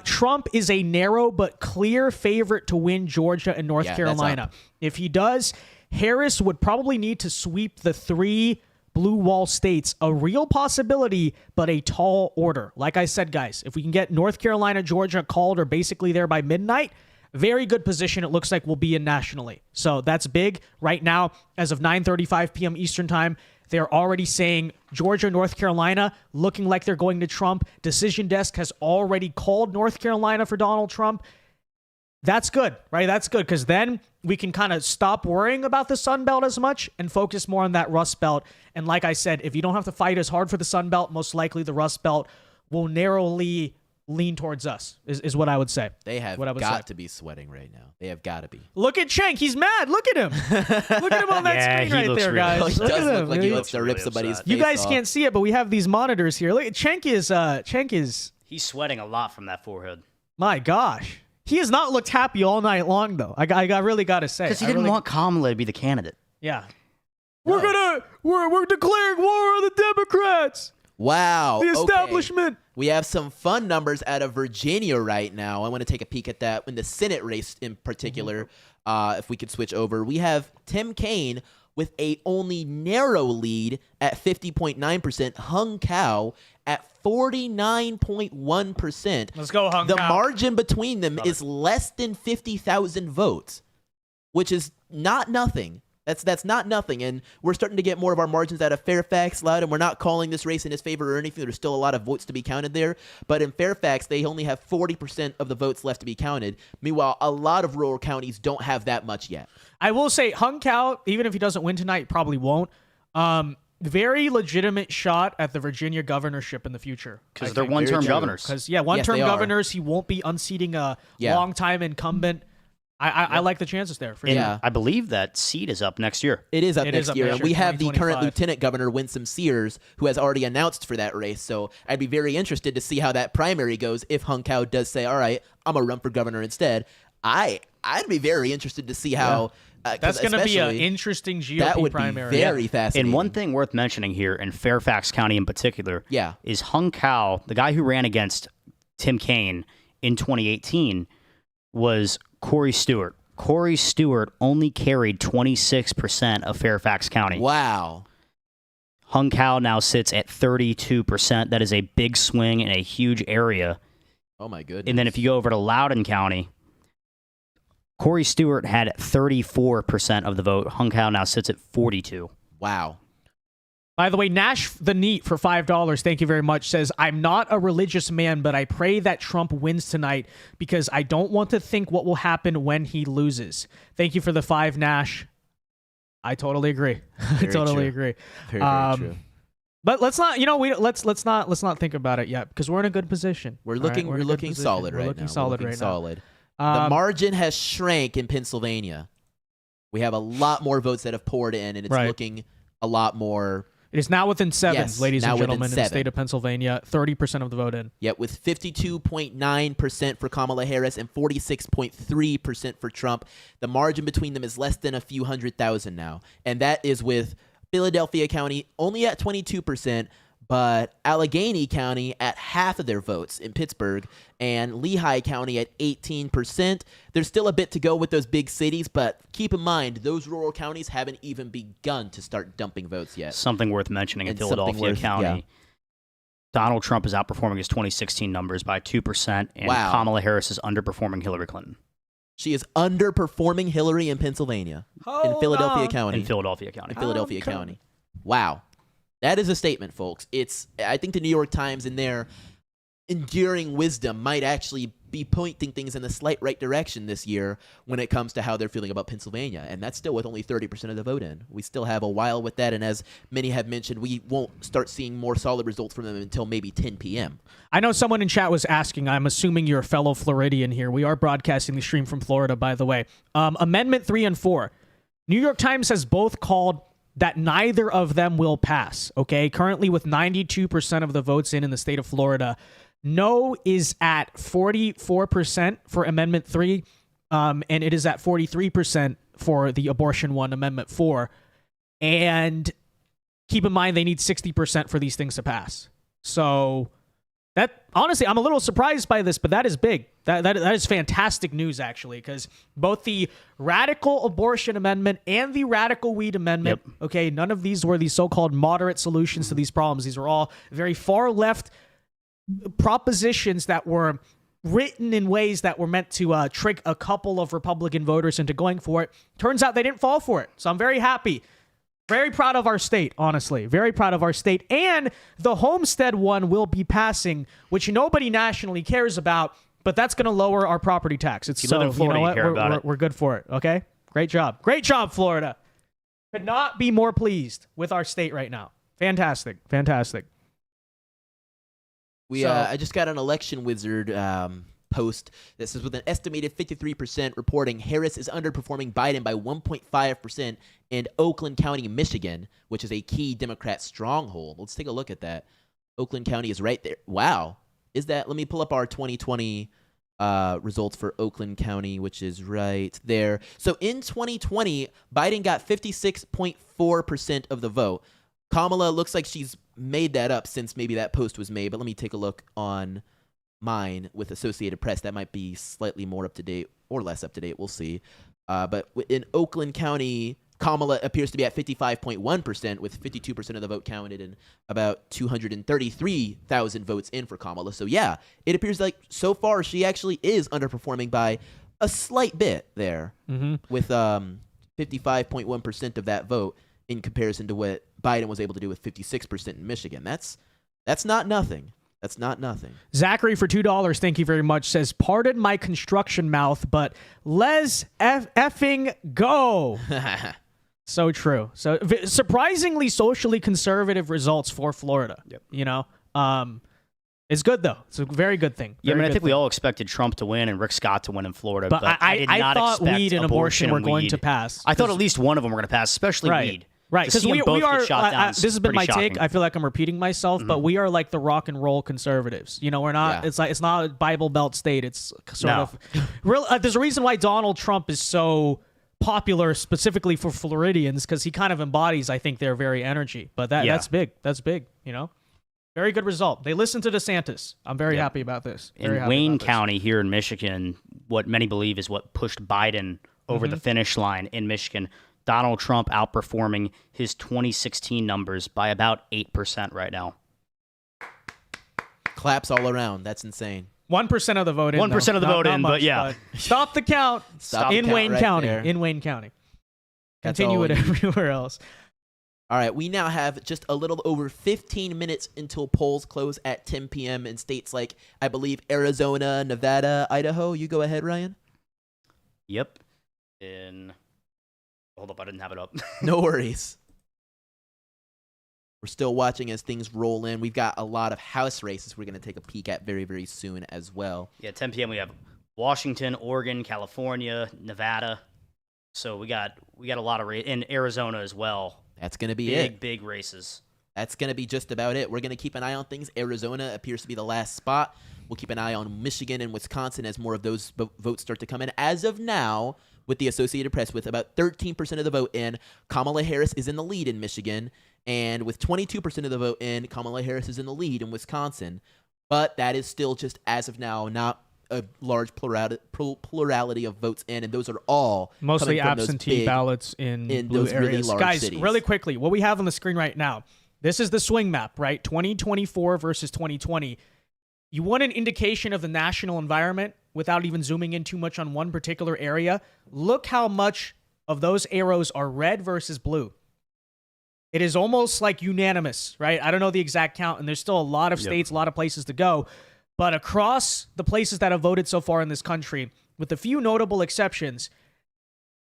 A: Trump is a narrow but clear favorite to win Georgia and North Carolina. If he does, Harris would probably need to sweep the 3 blue wall states, a real possibility, but a tall order. Like I said, guys, if we can get North Carolina, Georgia called or basically there by midnight, very good position it looks like we'll be in nationally. So that's big. Right now, as of 9:35 p.m. Eastern time, they're already saying Georgia, North Carolina, looking like they're going to Trump. Decision Desk has already called North Carolina for Donald Trump. That's good, right? That's good, because then we can kind of stop worrying about the Sun Belt as much and focus more on that Rust Belt. And like I said, if you don't have to fight as hard for the Sun Belt, most likely the Rust Belt will narrowly lean towards us, is what I would say.
C: They have got to be sweating right now. They have got to be.
A: Look at Cenk. He's mad. Look at him. Look at him on that screen right there, guys.
C: He does look like he wants to rip somebody's face
A: You guys
C: off.
A: can't see it, but we have these monitors here. Look, Cenk is...
B: He's sweating a lot from that forehead.
A: My gosh. He has not looked happy all night long, though. I really got to say.
B: Because he didn't want Kamala to be the candidate.
A: Yeah. We're declaring war on the Democrats.
C: Wow.
A: The establishment.
C: Okay. We have some fun numbers out of Virginia right now. I want to take a peek at that in the Senate race in particular. If we could switch over, we have Tim Kaine with a only narrow lead at 50.9%. Hung Cao at 49.1%.
A: Let's go, Hung Cao.
C: The margin between them is less than 50,000 votes, which is not nothing. That's not nothing, and we're starting to get more of our margins out of Fairfax, Loud, and we're not calling this race in his favor or anything. There's still a lot of votes to be counted there, but in Fairfax, they only have 40% of the votes left to be counted. Meanwhile, a lot of rural counties don't have that much yet.
A: I will say, Hung Cao, even if he doesn't win tonight, probably won't. Very legitimate shot at the Virginia governorship in the future.
B: Because they're one-term governors.
A: Because, one-term governors, he won't be unseating a long-time incumbent. I like the chances there. For sure.
B: I believe that seat is up next year.
C: It is up next year. And we have the current Lieutenant Governor, Winsome Sears, who has already announced for that race. So I'd be very interested to see how that primary goes if Hung Cao does say, all right, I'm going to run for governor instead. I'd be very interested to see how...
A: That's going to be an interesting GOP primary.
C: That would be very fascinating.
B: And one thing worth mentioning here, in Fairfax County in particular, is Hung Cao, the guy who ran against Tim Kaine in 2018, was Corey Stewart. Corey Stewart only carried 26% of Fairfax County.
C: Wow.
B: Hung Cao now sits at 32%. That is a big swing in a huge area.
C: Oh, my goodness.
B: And then if you go over to Loudoun County, Corey Stewart had 34% of the vote. Hung Cao now sits at 42%.
C: Wow.
A: By the way, Nash the Neat for $5, thank you very much, says, I'm not a religious man, but I pray that Trump wins tonight because I don't want to think what will happen when he loses. Thank you for the 5, Nash. I totally agree. I totally agree.
C: Very true.
A: But let's not, let's not think about it yet because we're in a good position.
C: We're looking solid right now. The margin has shrank in Pennsylvania. We have a lot more votes that have poured in, and it's looking a lot more.
A: It is now within 7,
C: Yes,
A: ladies
C: now
A: and
C: within
A: gentlemen, in the
C: 7.
A: state of Pennsylvania. 30% of the vote in.
C: Yet with 52.9% for Kamala Harris and 46.3% for Trump, the margin between them is less than a few 100,000 now. And that is with Philadelphia County only at 22%, but Allegheny County at half of their votes in Pittsburgh, and Lehigh County at 18%. There's still a bit to go with those big cities, but keep in mind, those rural counties haven't even begun to start dumping votes yet.
B: Something worth mentioning in
C: And something
B: Philadelphia
C: worth-
B: County.
C: yeah.
B: Donald Trump is outperforming his 2016 numbers by 2%, and
C: Wow.
B: Kamala Harris is underperforming Hillary Clinton
C: She is underperforming Hillary in Pennsylvania, in Philadelphia County.
B: in Philadelphia County.
C: In Philadelphia County. Wow. That is a statement, folks. I think the New York Times in their enduring wisdom might actually be pointing things in the slight right direction this year when it comes to how they're feeling about Pennsylvania. And that's still with only 30% of the vote in. We still have a while with that. And as many have mentioned, we won't start seeing more solid results from them until maybe 10 p.m.
A: I know someone in chat was asking, I'm assuming you're a fellow Floridian here. We are broadcasting the stream from Florida, by the way. Amendment 3 and 4. New York Times has both called that neither of them will pass, okay? Currently with 92% of the votes in the state of Florida, no is at 44% for Amendment 3, and it is at 43% for the abortion one, Amendment 4. And keep in mind, they need 60% for these things to pass. So that, honestly, I'm a little surprised by this, but that is big. That is fantastic news, actually, because both the radical abortion amendment and the radical weed amendment, okay, none of these were the so-called moderate solutions to these problems. These were all very far left propositions that were written in ways that were meant to trick a couple of Republican voters into going for it. Turns out they didn't fall for it. So I'm very happy. Very proud of our state, honestly. Very proud of our state. And the homestead one will be passing, which nobody nationally cares about, but that's going to lower our property tax. It's
B: If you live in Florida, you care about it.
A: We're good for it, okay? Great job. Great job, Florida. Could not be more pleased with our state right now. Fantastic. Fantastic.
C: I just got an election wizard post that says with an estimated 53% reporting Harris is underperforming Biden by 1.5% in Oakland County, Michigan, which is a key Democrat stronghold. Let's take a look at that. Oakland County is right there. Wow. Is that? Let me pull up our 2020 results for Oakland County, which is right there. So in 2020, Biden got 56.4% of the vote. Kamala looks like she's made that up since maybe that post was made, but let me take a look on mine with Associated Press. That might be slightly more up to date or less up to date. We'll see. But in Oakland County, Kamala appears to be at 55.1% with 52% of the vote counted and about 233,000 votes in for Kamala. So yeah, it appears like so far she actually is underperforming by a slight bit there with 55.1% of that vote in comparison to what Biden was able to do with 56% in Michigan. That's not nothing. That's not nothing.
A: Zachary for $2, thank you very much, says, pardon my construction mouth, but let's effing go. So true. So surprisingly socially conservative results for Florida. You know, it's good though. It's a very good thing.
B: Yeah, I mean, I think we all expected Trump to win and Rick Scott to win in Florida,
A: but
B: I did not
A: thought
B: expect
A: weed and abortion were going to pass.
B: I thought at least one of them were going to pass, especially weed.
A: Right,
B: because
A: we are. This has been my
B: shocking.
A: take. I feel like I'm repeating myself, but we are like the rock and roll conservatives. You know, we're not.
C: Yeah.
A: It's not a Bible Belt state. It's sort of real. There's a reason why Donald Trump is so popular, specifically for Floridians, because he kind of embodies, I think, their very energy. But that's big. That's big. You know, very good result. They listened to DeSantis. I'm very happy about this.
B: In Wayne County here in Michigan, what many believe is what pushed Biden over the finish line in Michigan. Donald Trump outperforming his 2016 numbers by about 8% right now.
C: Claps all around. That's insane.
A: 1% of the vote in.
B: 1% of the vote in, but yeah.
A: Stop the count. In Wayne County. In Wayne County. Continue it everywhere else.
C: All right, we now have just a little over 15 minutes until polls close at 10 p.m. in states like, I believe, Arizona, Nevada, Idaho. You go ahead, Ryan.
B: Yep. Hold up, I didn't have it up.
C: No worries. We're still watching as things roll in. We've got a lot of House races we're going to take a peek at very, very soon as well.
B: Yeah, 10 p.m. we have Washington, Oregon, California, Nevada. So we got a lot of in Arizona as well.
C: That's going to be it.
B: Big races.
C: That's going to be just about it. We're going to keep an eye on things. Arizona appears to be the last spot. We'll keep an eye on Michigan and Wisconsin as more of those votes start to come in. As of now, with the Associated Press, with about 13% of the vote in, Kamala Harris is in the lead in Michigan. And with 22% of the vote in, Kamala Harris is in the lead in Wisconsin. But that is still just, as of now, not a large plurality of votes in, and those are all
A: mostly absentee ballots in blue
C: those
A: areas.
C: really large
A: Guys,
C: cities.
A: really quickly, what we have on the screen right now, this is the swing map, right? 2024 versus 2020. You want an indication of the national environment without even zooming in too much on one particular area. Look how much of those arrows are red versus blue. It is almost like unanimous, right? I don't know the exact count, and there's still a lot of states, a lot of places to go. But across the places that have voted so far in this country, with a few notable exceptions,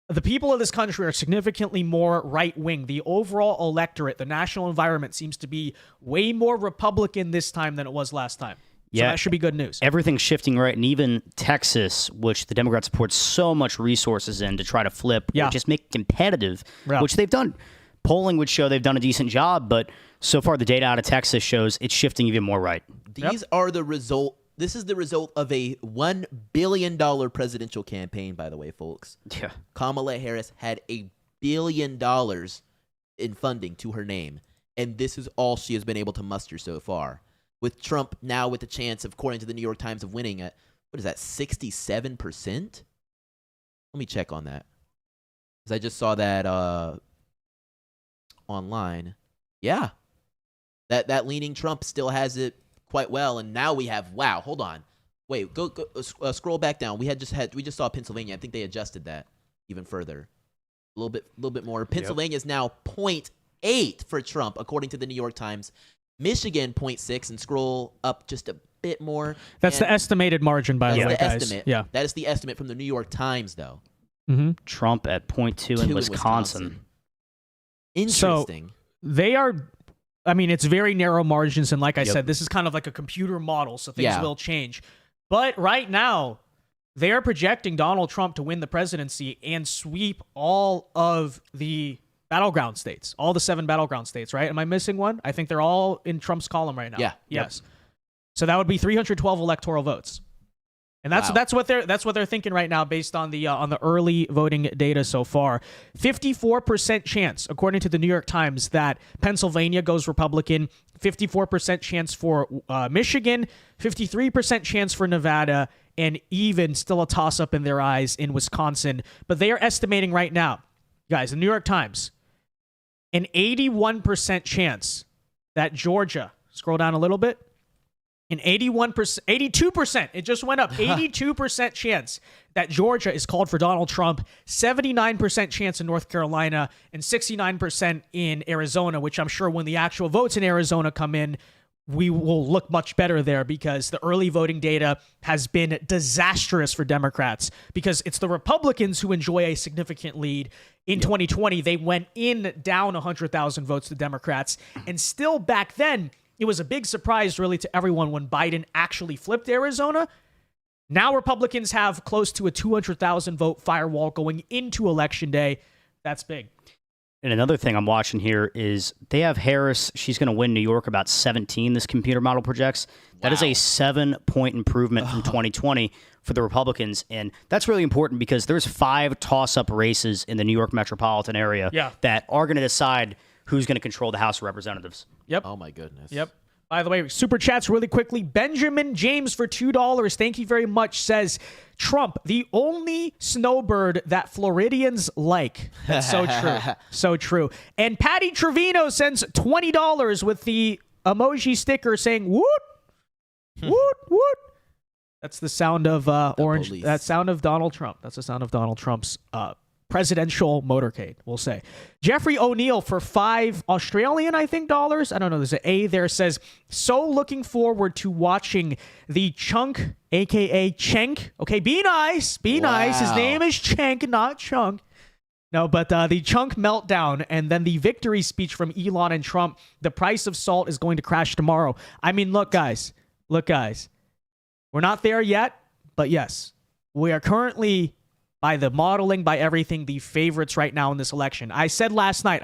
A: the people of this country are significantly more right-wing. The overall electorate, the national environment, seems to be way more Republican this time than it was last time. So that should be good news.
B: Everything's shifting right, and even Texas, which the Democrats poured so much resources in to try to flip or just make competitive, which they've done. Polling would show they've done a decent job, but so far the data out of Texas shows it's shifting even more right.
C: These are the result. This is the result of a $1 billion presidential campaign, by the way, folks.
B: Yeah.
C: Kamala Harris had $1 billion in funding to her name, and this is all she has been able to muster so far. With Trump now with the chance, of, according to the New York Times, of winning at, what is that, 67%? Let me check on that. Because I just saw that online. Yeah. That leaning Trump still has it quite well, and now we have, wow, hold on. Wait, go scroll back down. We just saw Pennsylvania. I think they adjusted that even further. A little bit more. Pennsylvania is now 0.8 for Trump, according to the New York Times. Michigan 0.6, and scroll up just a bit more.
A: That's the estimated margin, by the way, guys.
C: Estimate.
A: Yeah.
C: That is the estimate from the New York Times, though.
A: Mm-hmm.
B: Trump at 0.2 in Wisconsin.
C: Interesting.
A: So they are, I mean, it's very narrow margins, and like I said, this is kind of like a computer model, so things will change. But right now, they are projecting Donald Trump to win the presidency and sweep all of the battleground states, all the 7 battleground states, right? Am I missing one? I think they're all in Trump's column right now.
C: Yeah.
A: Yes. So that would be 312 electoral votes. And that's what they're thinking right now based on the early voting data so far. 54% chance, according to the New York Times, that Pennsylvania goes Republican. 54% chance for Michigan. 53% chance for Nevada, and even still a toss-up in their eyes in Wisconsin. But they are estimating right now, guys, the New York Times, an 81% chance that Georgia, scroll down a little bit, an 82%, it just went up, 82% chance that Georgia is called for Donald Trump, 79% chance in North Carolina, and 69% in Arizona, which I'm sure when the actual votes in Arizona come in, we will look much better there, because the early voting data has been disastrous for Democrats, because it's the Republicans who enjoy a significant lead. In 2020, they went down 100,000 votes to Democrats, and still back then, it was a big surprise, really, to everyone when Biden actually flipped Arizona. Now Republicans have close to a 200,000 vote firewall going into Election Day. That's big.
B: And another thing I'm watching here is they have Harris. She's going to win New York about 17, this computer model projects. That is a 7-point improvement from 2020 for the Republicans. And that's really important because there's 5 toss-up races in the New York metropolitan area that are going to decide who's going to control the House of Representatives.
A: Yep.
C: Oh, my goodness.
A: Yep. By the way, super chats really quickly. Benjamin James for $2. Thank you very much. Says, Trump, the only snowbird that Floridians like. That's so true. So true. And Patty Trevino sends $20 with the emoji sticker saying, woot, woot, woot. That's the sound of orange.
C: police.
A: That sound of Donald Trump. That's the sound of Donald Trump's presidential motorcade, we'll say. Jeffrey O'Neill for $5 Australian, I think, dollars. I don't know. There's an A there. Says, so looking forward to watching the Chunk, a.k.a. Cenk. Okay, be nice. Be nice. His name is Cenk, not Chunk. No, but the Chunk meltdown and then the victory speech from Elon and Trump. The price of salt is going to crash tomorrow. I mean, look, guys. We're not there yet, but yes, we are currently by the modeling, by everything, the favorites right now in this election. I said last night,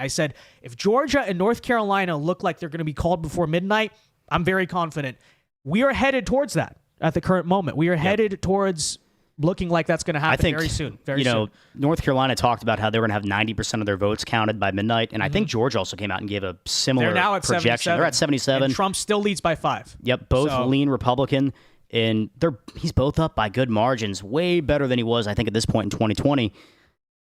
A: if Georgia and North Carolina look like they're going to be called before midnight, I'm very confident. We are headed towards that at the current moment. We are headed towards looking like that's going to happen very soon. Very soon.
B: North Carolina talked about how they were going to have 90% of their votes counted by midnight, and I think Georgia also came out and gave a similar
A: They're now at
B: projection.
A: 77.
B: They're at 77.
A: And Trump still leads by 5.
B: Yep, both lean Republican, and he's both up by good margins, way better than he was, I think, at this point in 2020.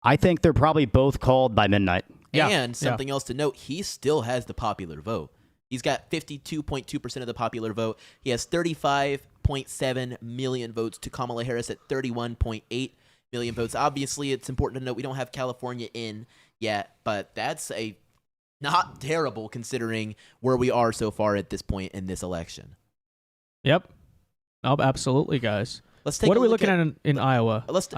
B: I think they're probably both called by midnight.
C: And something else to note, he still has the popular vote. He's got 52.2% of the popular vote. He has 35.7 million votes to Kamala Harris at 31.8 million votes. Obviously, it's important to note we don't have California in yet, but that's not terrible considering where we are so far at this point in this election.
A: Yep. Oh, absolutely, guys.
C: Let's take
A: what
C: a
A: are we
C: look
A: looking at in Iowa?
C: I want to.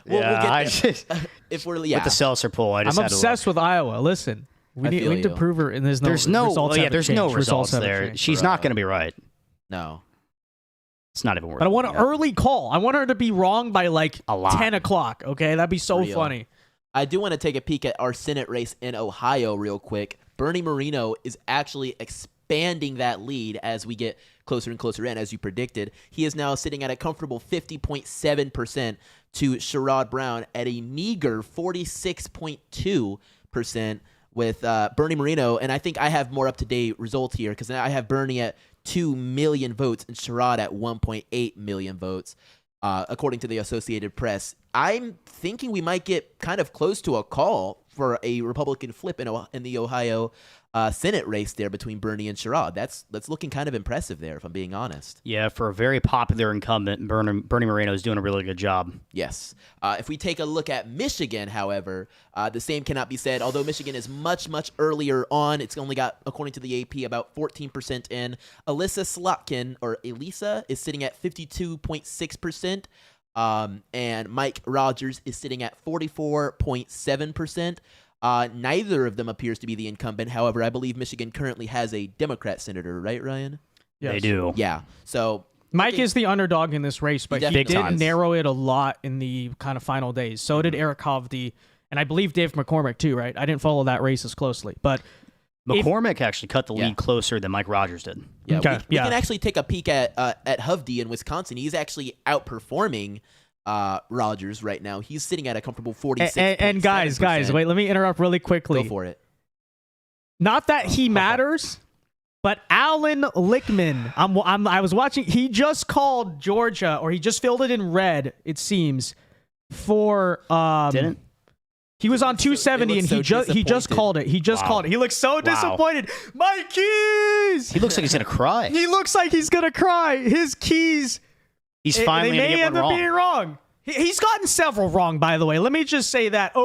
C: We'll get there. If we're
B: with the seltzer poll, I'm
A: obsessed with Iowa. Listen, we need to prove her, and there's no results
B: there. She's not going to be right.
C: No,
B: it's not even worth.
A: But I want an early call. I want her to be wrong by like 10 o'clock. Okay, that'd be so funny.
C: I do want to take a peek at our Senate race in Ohio real quick. Bernie Moreno is actually expanding that lead as we get closer and closer in, as you predicted. He is now sitting at a comfortable 50.7% to Sherrod Brown at a meager 46.2% with Bernie Moreno. And I think I have more up-to-date results here because I have Bernie at 2 million votes and Sherrod at 1.8 million votes, according to the Associated Press. I'm thinking we might get kind of close to a call for a Republican flip in the Ohio Senate race there between Bernie and Sherrod. That's looking kind of impressive there, if I'm being honest.
B: Yeah, for a very popular incumbent, Bernie Moreno is doing a really good job.
C: Yes. If we take a look at Michigan, however, the same cannot be said. Although Michigan is much, much earlier on, it's only got, according to the AP, about 14% in. Elissa Slotkin, or Elisa, is sitting at 52.6%. And Mike Rogers is sitting at 44.7%. Neither of them appears to be the incumbent. However, I believe Michigan currently has a Democrat senator, right, Ryan?
B: Yes. They do.
C: Yeah. So
A: Mike is the underdog in this race, but he did narrow it a lot in the kind of final days. So did Eric Hovde, and I believe Dave McCormick too, right? I didn't follow that race as closely, but
B: McCormick actually cut the lead closer than Mike Rogers did.
C: Yeah, we can actually take a peek at Hovde in Wisconsin. He's actually outperforming Rogers right now. He's sitting at a comfortable 46.
A: And guys, wait, let me interrupt really quickly.
C: Go for it.
A: Not that he matters, but Alan Lichtman, I was watching. He just called Georgia, or he just filled it in red. It seems for
B: didn't.
A: He was on 270 and he just called it. He just called it. He looks so disappointed. My keys.
B: He looks like he's gonna cry.
A: He looks like he's gonna cry. His keys.
B: He's finally
A: they may
B: end
A: up
B: wrong.
A: being wrong. He's gotten several wrong, by the way. Let me just say that.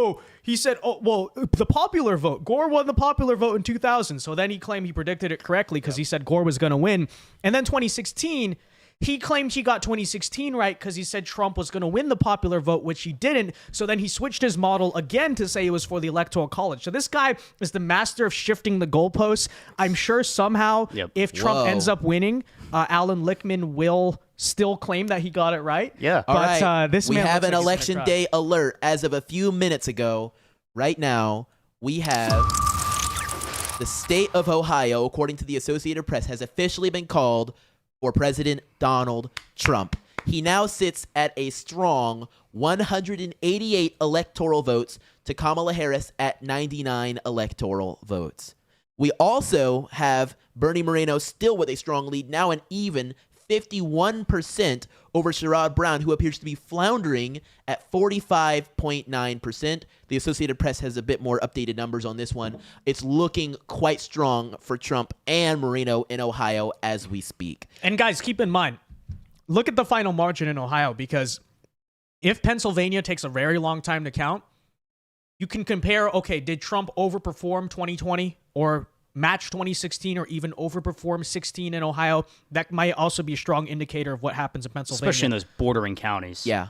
A: He said, the popular vote. Gore won the popular vote in 2000. So then he claimed he predicted it correctly because he said Gore was going to win. And then 2016, he claimed he got 2016 right because he said Trump was going to win the popular vote, which he didn't. So then he switched his model again to say it was for the Electoral College. So this guy is the master of shifting the goalposts. I'm sure somehow if Trump ends up winning, Alan Lichtman will still claim that he got it right.
B: Yeah.
C: All
A: but
C: right. We have an election day alert as of a few minutes ago. Right now, we have the state of Ohio, according to the Associated Press, has officially been called for President Donald Trump. He now sits at a strong 188 electoral votes to Kamala Harris at 99 electoral votes. We also have Bernie Moreno still with a strong lead, now an even 51% over Sherrod Brown, who appears to be floundering at 45.9%. The Associated Press has a bit more updated numbers on this one. It's looking quite strong for Trump and Moreno in Ohio as we speak.
A: And guys, keep in mind, look at the final margin in Ohio, because if Pennsylvania takes a very long time to count, you can compare, okay, did Trump overperform 2020 or match 2016 or even overperform 16 in Ohio? That might also be a strong indicator of what happens in Pennsylvania.
B: Especially in those bordering counties.
C: Yeah.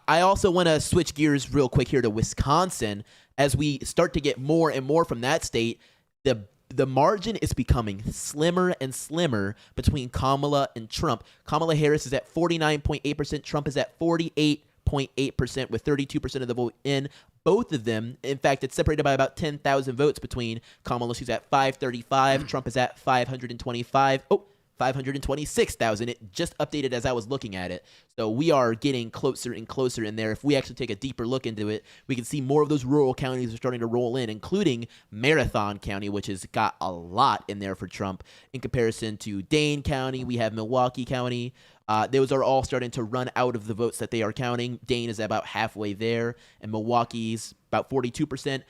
C: I also want to switch gears real quick here to Wisconsin. As we start to get more and more from that state, the margin is becoming slimmer and slimmer between Kamala and Trump. Kamala Harris is at 49.8%. Trump is at 48.8%. 28.8% with 32% of the vote in. Both of them, in fact, it's separated by about 10,000 votes between Kamala. She's at 535. Trump is at 525. 526,000. It just updated as I was looking at it. So we are getting closer and closer in there. If we actually take a deeper look into it, we can see more of those rural counties are starting to roll in, including Marathon County, which has got a lot in there for Trump. In comparison to Dane County, we have Milwaukee County. Those are all starting to run out of the votes that they are counting. Dane is about halfway there, and Milwaukee's about 42%.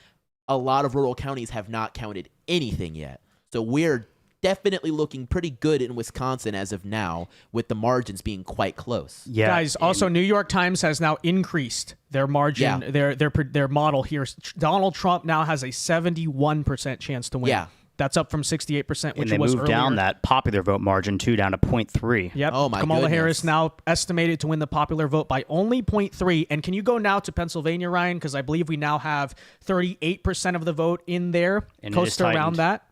C: A lot of rural counties have not counted anything yet. So we're definitely looking pretty good in Wisconsin as of now, with the margins being quite close.
B: Yeah,
A: Guys, also New York Times has now increased their margin, their model here. Donald Trump now has a 71% chance to win.
C: Yeah.
A: That's up from 68%, which
B: and they
A: was
B: moved
A: earlier.
B: down that popular vote margin too, down to 0.3.
A: Yep.
C: Oh my
A: Kamala
C: goodness.
A: Harris now estimated to win the popular vote by only 0.3. And can you go now to Pennsylvania, Ryan? Because I believe we now have 38% of the vote in there.
B: And it
A: Close
B: is
A: to around
B: tightened.
A: that.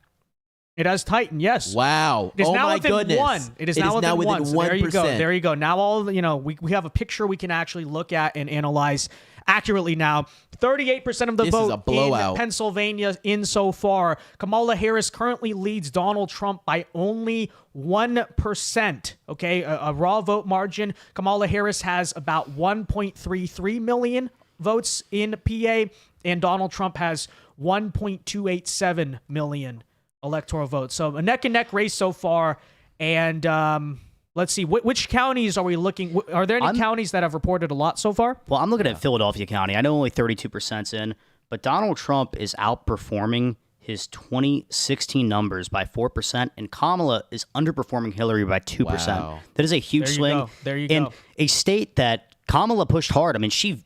A: It has tightened, yes.
C: Wow.
A: It is
C: oh
A: now
C: my
A: within
C: goodness.
A: one. It is now within one. So
C: 1%.
A: there you go. There you go. Now we have a picture we can actually look at and analyze accurately now. 38% of the
C: This is a
A: vote
C: blowout.
A: in Pennsylvania in so far. Kamala Harris currently leads Donald Trump by only 1%. Okay, a raw vote margin. Kamala Harris has about 1.33 million votes in PA, and Donald Trump has 1.287 million electoral votes. So a neck and neck race so far. And let's see, which counties are we looking? Are there any counties that have reported a lot so far?
B: Well, I'm looking at Philadelphia County. I know only 32%'s in, but Donald Trump is outperforming his 2016 numbers by 4%, and Kamala is underperforming Hillary by 2%.
C: Wow.
B: That is a huge
A: There you
B: swing.
A: go. There you
B: in
A: go.
B: a state that Kamala pushed hard. I mean, she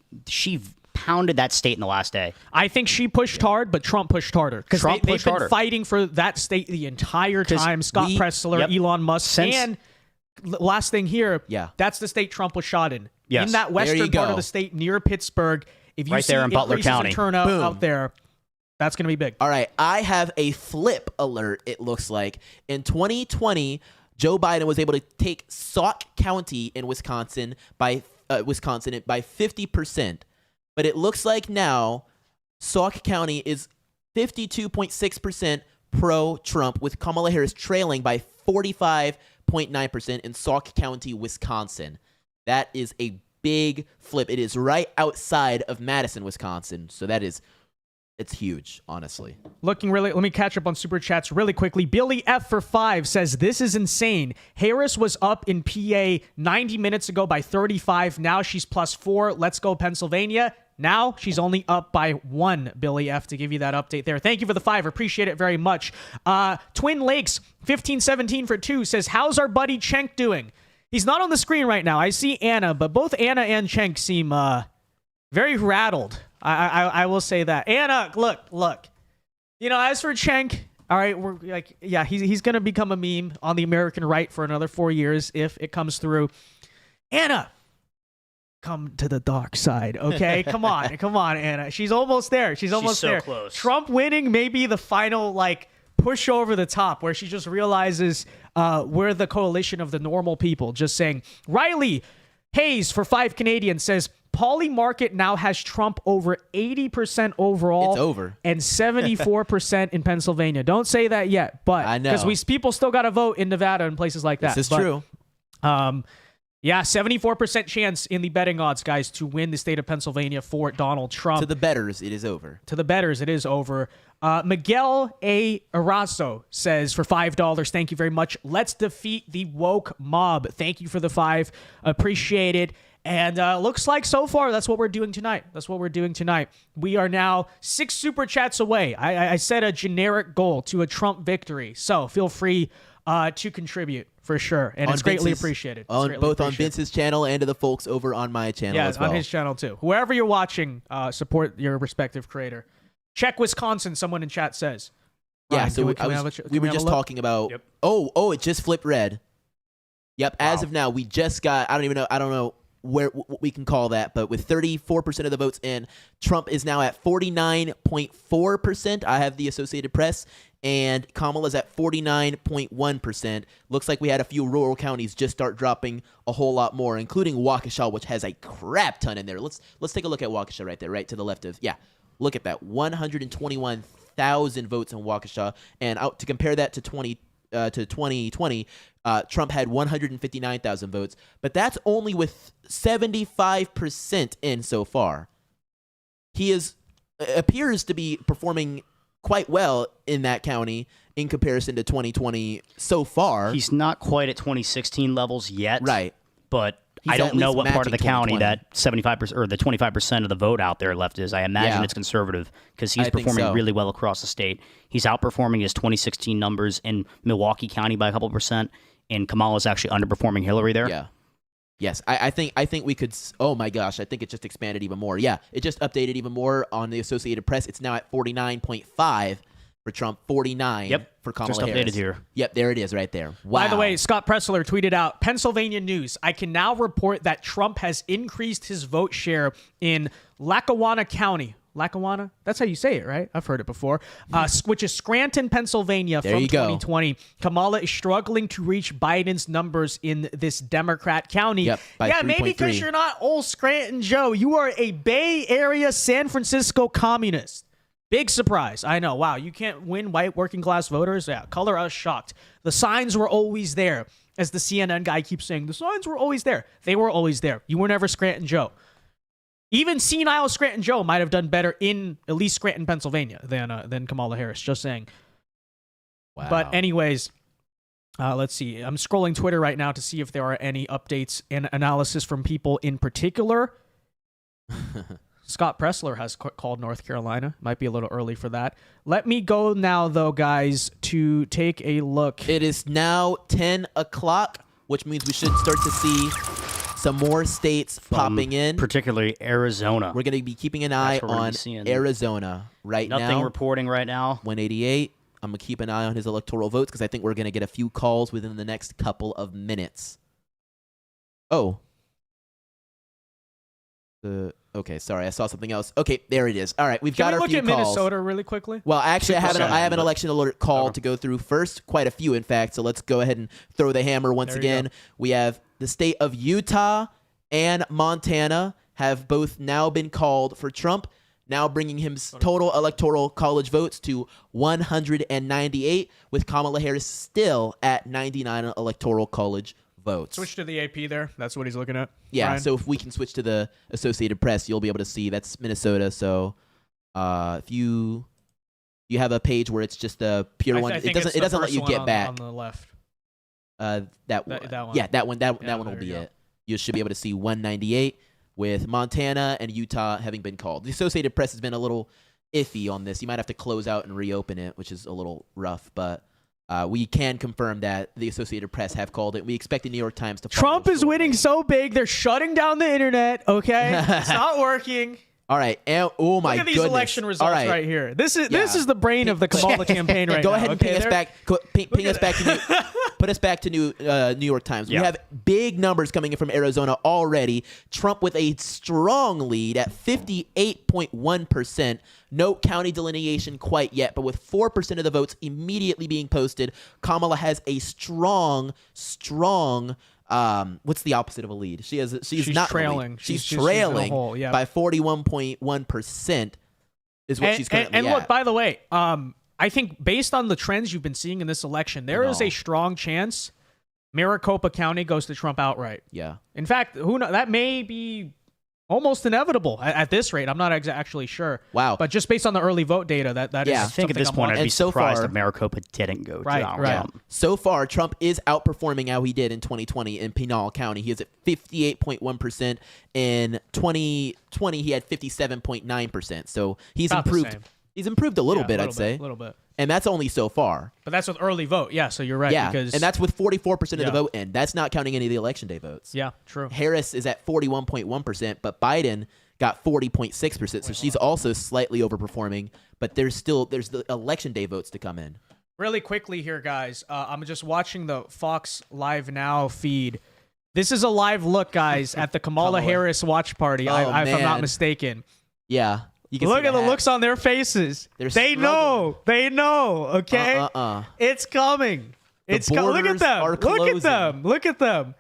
B: pounded that state in the last day.
A: I think she pushed hard, but Trump pushed harder. Because
B: Trump
A: they've
B: pushed
A: been
B: harder.
A: fighting for that state the entire time. Scott Presler,
B: Yep.
A: Elon Musk,
B: Since-
A: and last thing here,
C: Yeah.
A: that's the state Trump was shot in.
B: Yes.
A: In that
C: There
A: western
C: you
A: part
C: go.
A: of the state near Pittsburgh. If you
B: Right
A: see
B: there in Butler
A: increases in
B: County.
A: turnout
C: Boom.
A: out there, that's going to be big.
C: All right, I have a flip alert, it looks like. In 2020, Joe Biden was able to take Sauk County in Wisconsin by 50%. But it looks like now Sauk County is 52.6% pro-Trump, with Kamala Harris trailing by 45.9% in Sauk County, Wisconsin. That is a big flip. It is right outside of Madison, Wisconsin. So it's huge, honestly.
A: Let me catch up on super chats really quickly. Billy F for 5 says, this is insane. Harris was up in PA 90 minutes ago by 35. Now she's +4. Let's go Pennsylvania. Now she's only up by 1, Billy F, to give you that update there. Thank you for the 5. Appreciate it very much. Twin Lakes 1517 for 2 says, how's our buddy Cenk doing? He's not on the screen right now. I see Anna, but both Anna and Cenk seem very rattled. I will say that. Anna, look. As for Cenk, all right, we're like, yeah, he's going to become a meme on the American right for another 4 years if it comes through. Anna, come to the dark side, okay? Come on, Anna. She's almost there. She's almost
B: so
A: there.
B: close.
A: Trump winning may be the final, push over the top where she just realizes we're the coalition of the normal people. Just saying. Riley Hayes for 5 Canadian says, Poly Market now has Trump over 80% overall.
C: It's over.
A: And 74% in Pennsylvania. Don't say that yet, but
C: I know.
A: because people still got to vote in Nevada and places like that.
C: This is
A: But,
C: true.
A: Yeah, 74% chance in the betting odds, guys, to win the state of Pennsylvania for Donald Trump.
C: To the betters, it is over.
A: To the betters, it is over. Miguel A. Arazo says for $5, thank you very much. Let's defeat the woke mob. Thank you for the 5. Appreciate it. And looks like so far that's what we're doing tonight. We are now 6 super chats away. I set a generic goal to a Trump victory. So feel free to contribute for sure. And it's greatly appreciated.
C: Both on Vince's channel and to the folks over on my channel as well.
A: On his channel too. Whoever you're watching, support your respective creator. Check Wisconsin, someone in chat says.
C: Yeah,
A: Ryan,
C: so we were just talking about.
B: Yep.
C: Oh, it just flipped red. Yep. As of now, we just got. I don't know what we can call that, but with 34% of the votes in, Trump is now at 49.4%. I have the Associated Press, and Kamala's at 49.1%. Looks like we had a few rural counties just start dropping a whole lot more, including Waukesha, which has a crap ton in there. Let's take a look at Waukesha right there, right to the left of, look at that, 121,000 votes in Waukesha, and out to compare that to 2020, Trump had 159,000 votes, but that's only with 75% in so far. He appears to be performing quite well in that county in comparison to 2020 so far.
B: He's not quite at 2016 levels yet.
C: Right.
B: But
C: He's
B: I don't know what part of the county
C: 2020.
B: that 75% or the 25% of the vote out there left is. I imagine it's conservative because he's performing really well across the state. He's outperforming his 2016 numbers in Milwaukee County by a couple percent, and Kamala's actually underperforming Hillary there.
C: Yeah. Yes, I think we could. Oh my gosh, I think it just expanded even more. Yeah, it just updated even more on the Associated Press. It's now at 49.5 for Trump, 49 for Kamala
B: just
C: Harris.
B: Updated here.
C: Yep, there it is right there. Wow.
A: By the way, Scott Pressler tweeted out, Pennsylvania news. I can now report that Trump has increased his vote share in Lackawanna County. Lackawanna? That's how you say it, right? I've heard it before. Which is Scranton, Pennsylvania from 2020. Kamala is struggling to reach Biden's numbers in this Democrat county.
C: Yep, by
A: yeah, maybe because
C: 3.3.
A: you're not old Scranton Joe. You are a Bay Area San Francisco communist. Big surprise. I know. Wow, you can't win white working class voters? Yeah, color us shocked. The signs were always there. As the CNN guy keeps saying, the signs were always there. They were always there. You were never Scranton Joe. Even senile Scranton Joe might have done better in at least Scranton, Pennsylvania than Kamala Harris. Just saying.
C: Wow.
A: But anyways, let's see. I'm scrolling Twitter right now to see if there are any updates and analysis from people in particular. Scott Pressler has called North Carolina. Might be a little early for that. Let me go now, though, guys, to take a look.
C: It is now 10 o'clock, which means we should start to see some more states popping in.
B: Particularly Arizona.
C: We're going to be keeping an eye on Arizona right now.
B: Nothing reporting right now.
C: 188. I'm going to keep an eye on his electoral votes because I think we're going to get a few calls within the next couple of minutes. Oh. Okay, sorry, I saw something else. Okay, there it is. All right, we've got our few calls.
A: Can we look at Minnesota really quickly?
C: Well, actually, I have an election alert call to go through first. Quite a few, in fact. So let's go ahead and throw the hammer once again. We have the state of Utah and Montana have both now been called for Trump, now bringing him total electoral college votes to 198, with Kamala Harris still at 99 electoral college votes.
A: Switch to the AP there. That's what he's looking at.
C: Yeah,
A: Ryan.
C: so if we can switch to the Associated Press, you'll be able to see that's Minnesota. So if you have a page where it's just a pure one, it doesn't let you get back.
A: On the left.
C: That one.
A: Yeah,
C: that one will be it. You should be able to see 198 with Montana and Utah having been called. The Associated Press has been a little iffy on this. You might have to close out and reopen it, which is a little rough, but we can confirm that the Associated Press have called it. We expect the New York Times to follow.
A: Trump is winning so big, they're shutting down the internet, okay? It's not working.
C: All right. And, oh, my goodness.
A: Look at these election results right here. This is the brain of the Kamala campaign right now.
C: Go ahead and ping us back. Ping us back to put us back to New York Times.
B: Yeah.
C: We have big numbers coming in from Arizona already. Trump with a strong lead at 58.1%. No county delineation quite yet, but with 4% of the votes immediately being posted, Kamala has a strong what's the opposite of a lead? She's not
A: trailing.
C: She's trailing by 41.1% is what she's currently
A: at. And look,
C: at.
A: by the way, I think based on the trends you've been seeing in this election, there is a strong chance Maricopa County goes to Trump outright.
C: Yeah.
A: In fact, who knows? That may be almost inevitable at this rate. I'm not actually sure.
C: Wow.
A: But just based on the early vote data, that is
B: I think at this point I'd be surprised if Maricopa didn't go to Trump.
C: So far, Trump is outperforming how he did in 2020 in Pinal County. He is at 58.1%. In 2020, he had 57.9%. So he's improved. He's improved a little bit, I'd say.
A: A little bit.
C: And that's only so far.
A: But that's with early vote. Yeah, so you're right.
C: Yeah,
A: because
C: and that's with 44% of the vote in. That's not counting any of the election day votes.
A: Yeah, true.
C: Harris is at 41.1%, but Biden got 40.6%. So she's also slightly overperforming, but there's the election day votes to come in.
A: Really quickly here, guys. I'm just watching the Fox Live Now feed. This is a live look, guys, at the Kamala Harris watch party, if I'm not mistaken.
C: Yeah. You can
A: Look
C: see
A: at the
C: hat.
A: looks on their faces.
C: They're
A: They know. They know. Okay. It's coming. Look at
C: borders
A: them.
C: are
A: Look at
C: closing.
A: them. Look at them.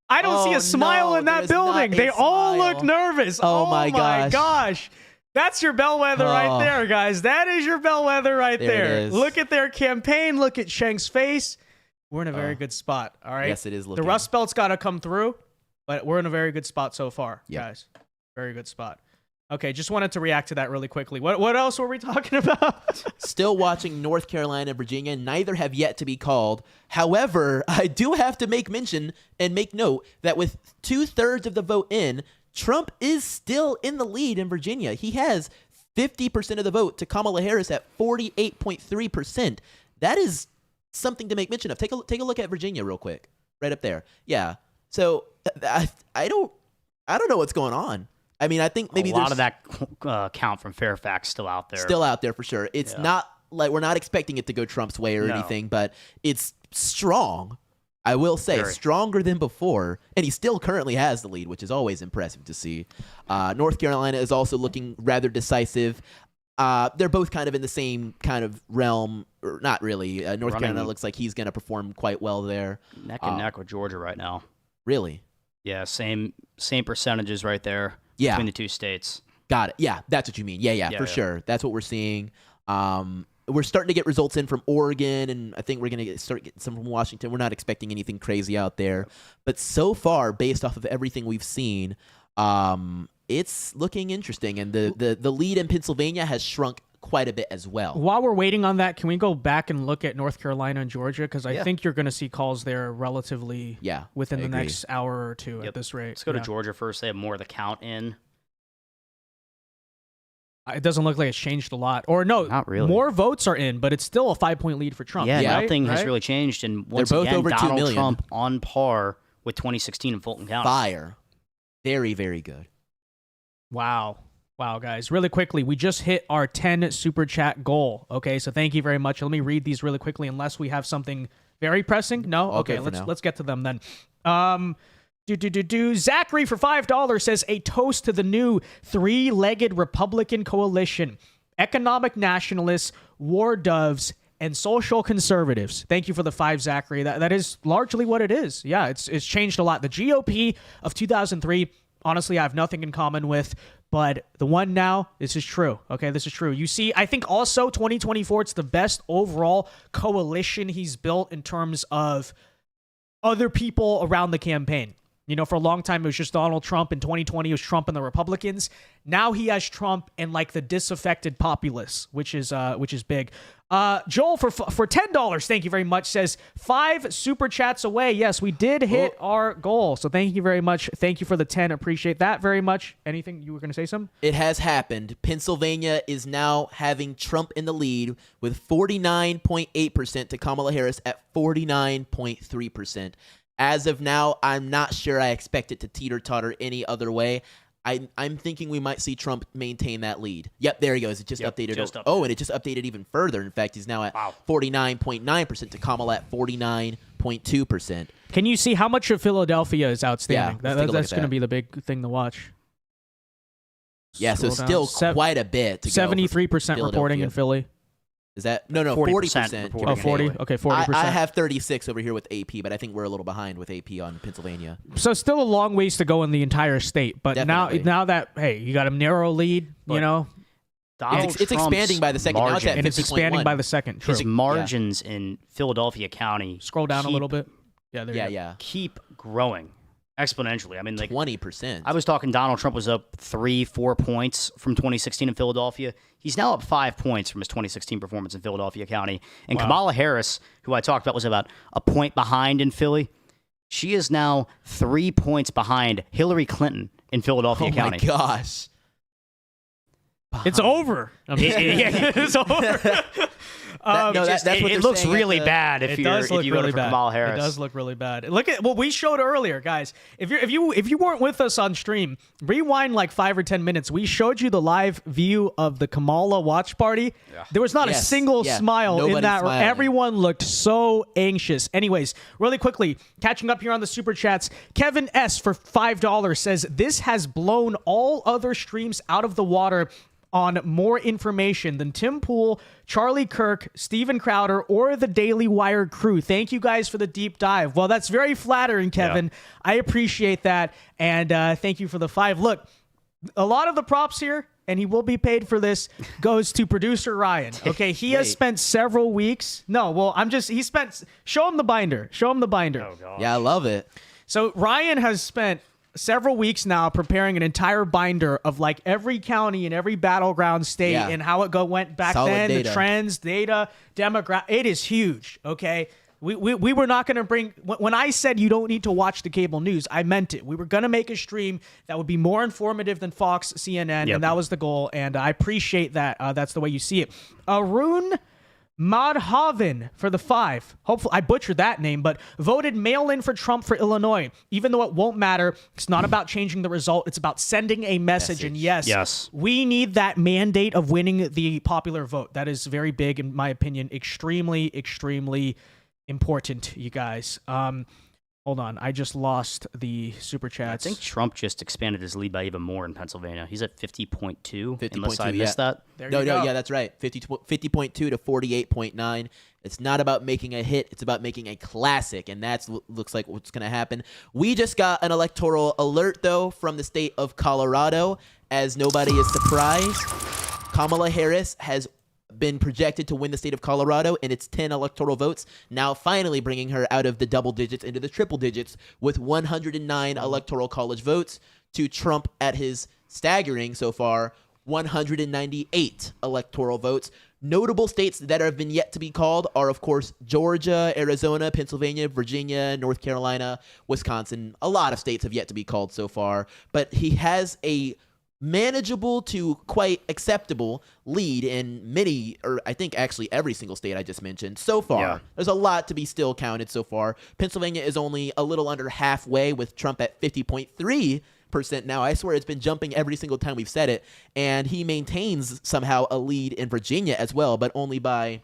A: I don't see
C: Oh,
A: a smile
C: no,
A: in that
C: there's
A: building.
C: not a
A: They all
C: smile.
A: look nervous.
C: Oh my
A: gosh. That's your bellwether right there, guys. That is your bellwether right
C: There it
A: there.
C: is.
A: Look at their campaign. Look at Sheng's face. We're in a very good spot. All right.
C: Yes, it is
A: The
C: looking.
A: Rust Belt's got to come through, but we're in a very good spot so far,
C: Yep.
A: guys. Very good spot. Okay, just wanted to react to that really quickly. What else were we talking about?
C: Still watching North Carolina and Virginia. Neither have yet to be called. However, I do have to make mention and make note that with 2/3 of the vote in, Trump is still in the lead in Virginia. He has 50% of the vote to Kamala Harris at 48.3%. That is something to make mention of. Take a look at Virginia real quick, right up there. Yeah. So I don't know what's going on. I mean, I think maybe
B: a lot
C: there's
B: of that count from Fairfax still out there.
C: still out there for sure. It's not like we're not expecting it to go Trump's way or anything, but it's strong. I will say
B: Very.
C: stronger than before, and he still currently has the lead, which is always impressive to see. North Carolina is also looking rather decisive. They're both kind of in the same kind of realm, or not really. North Carolina looks like he's going to perform quite well there.
B: Neck and neck with Georgia right now.
C: Really?
B: Yeah, same percentages right there between the two states.
C: Got it. Yeah, that's what you mean. Yeah, for sure. That's what we're seeing. We're starting to get results in from Oregon, and I think we're going to start getting some from Washington. We're not expecting anything crazy out there. But so far, based off of everything we've seen, it's looking interesting. And the lead in Pennsylvania has shrunk quite a bit as well.
A: While we're waiting on that, can we go back and look at North Carolina and Georgia? Because I think you're going to see calls there relatively within the next hour or two at this rate.
B: Let's go to Georgia first. They have more of the count in.
A: It doesn't look like it's changed a lot. Or no,
B: not really.
A: More votes are in, but it's still a 5-point lead for Trump.
B: Yeah,
A: right?
B: nothing has really changed. And once
C: They're both
B: again,
C: over 2
B: Donald
C: million.
B: Trump on par with 2016 in Fulton County.
C: Fire. Very, very good.
A: Wow, guys. Really quickly, we just hit our 10 super chat goal. Okay, so thank you very much. Let me read these really quickly, unless we have something very pressing. No? Okay, let's get to them then. Zachary for $5 says, a toast to the new three-legged Republican coalition. Economic nationalists, war doves, and social conservatives. Thank you for the 5, Zachary. That is largely what it is. Yeah, it's changed a lot. The GOP of 2003, honestly, I have nothing in common with, but the one now, this is true. Okay, this is true. You see, I think also 2024, it's the best overall coalition he's built in terms of other people around the campaign. You know, for a long time, it was just Donald Trump. In 2020, it was Trump and the Republicans. Now he has Trump and like the disaffected populace, which is big. Joel for $10, thank you very much, says 5 super chats away. Yes, we did hit our goal. So thank you very much. Thank you for the 10. Appreciate that very much. Anything you were going to say something?
C: It has happened. Pennsylvania is now having Trump in the lead with 49.8% to Kamala Harris at 49.3%. As of now, I'm not sure I expect it to teeter-totter any other way. I'm thinking we might see Trump maintain that lead. Yep, there he goes. It just updated. Oh, and it just updated even further. In fact, he's now at 49.9% to Kamala at 49.2%.
A: Can you see how much of Philadelphia is outstanding?
C: Yeah,
A: That's going to be the big thing to watch.
C: Yeah, so still quite a bit to
A: 73% reporting in Philly.
C: Is that no 40%?
A: Oh, 40. Okay, 40%.
C: I have 36 over here with AP, but I think we're a little behind with AP on Pennsylvania.
A: So still a long ways to go in the entire state, but
C: Definitely.
A: now that you got a narrow lead, you know,
C: it's expanding by the second. Now it's at 50.1.
A: And it's expanding by the second. True.
B: His margins in Philadelphia County
A: scroll down a little bit.
C: Yeah.
B: Keep growing exponentially. I mean, like
C: 20%.
B: I was talking. Donald Trump was up 3-4 points from 2016 in Philadelphia. He's now up 5 points from his 2016 performance in Philadelphia County. And Kamala Harris, who I talked about, was about a point behind in Philly. She is now 3 points behind Hillary Clinton in Philadelphia County.
C: Oh my gosh.
A: It's over. It's over.
B: It looks really bad if you go to Kamala Harris.
A: It does look really bad. Look at what we showed earlier, guys. If you weren't with us on stream, rewind like 5 or 10 minutes. We showed you the live view of the Kamala watch party. Yeah. There was not a single smile in that.
C: Smiling.
A: Everyone looked so anxious. Anyways, really quickly, catching up here on the super chats. Kevin S for $5 says this has blown all other streams out of the water. on more information than Tim Pool, Charlie Kirk, Steven Crowder, or the Daily Wire crew. Thank you guys for the deep dive. Well, that's very flattering, Kevin.
B: Yeah.
A: I appreciate that. And thank you for the 5. Look, a lot of the props here, and he will be paid for this, goes to producer Ryan. Okay, he has spent several weeks. No, well, show him the binder. Show him the binder.
B: Oh, God.
C: Yeah, I love it.
A: So Ryan has spent several weeks now preparing an entire binder of like every county and every battleground state and how it went back
C: Solid
A: then,
C: data.
A: the trends, data, demographic. It is huge. Okay. We were not going to bring, when I said you don't need to watch the cable news, I meant it. We were going to make a stream that would be more informative than Fox, CNN, and that was the goal. And I appreciate that. That's the way you see it. Arun Madhavan for the 5. Hopefully, I butchered that name, but voted mail-in for Trump for Illinois. Even though it won't matter, it's not about changing the result. It's about sending a message. And yes, we need that mandate of winning the popular vote. That is very big, in my opinion. Extremely, extremely important, you guys. Hold on. I just lost the super chats.
B: I think Trump just expanded his lead by even more in Pennsylvania. He's at 50.2, unless
C: 50.2,
B: I missed that.
C: No, that's right. 50.2 to 48.9. It's not about making a hit. It's about making a classic, and that's what looks like what's going to happen. We just got an electoral alert, though, from the state of Colorado, as nobody is surprised. Kamala Harris has been projected to win the state of Colorado in its 10 electoral votes, now finally bringing her out of the double digits into the triple digits with 109 electoral college votes to Trump at his staggering so far 198 electoral votes. Notable states that have been yet to be called are, of course, Georgia, Arizona, Pennsylvania, Virginia, North Carolina, Wisconsin. A lot of states have yet to be called so far, but he has a manageable to quite acceptable lead in many, or I think actually every single state I just mentioned so far.
B: Yeah.
C: There's a lot to be still counted so far. Pennsylvania is only a little under halfway, with Trump at 50.3% now. I swear it's been jumping every single time we've said it. And he maintains somehow a lead in Virginia as well, but only by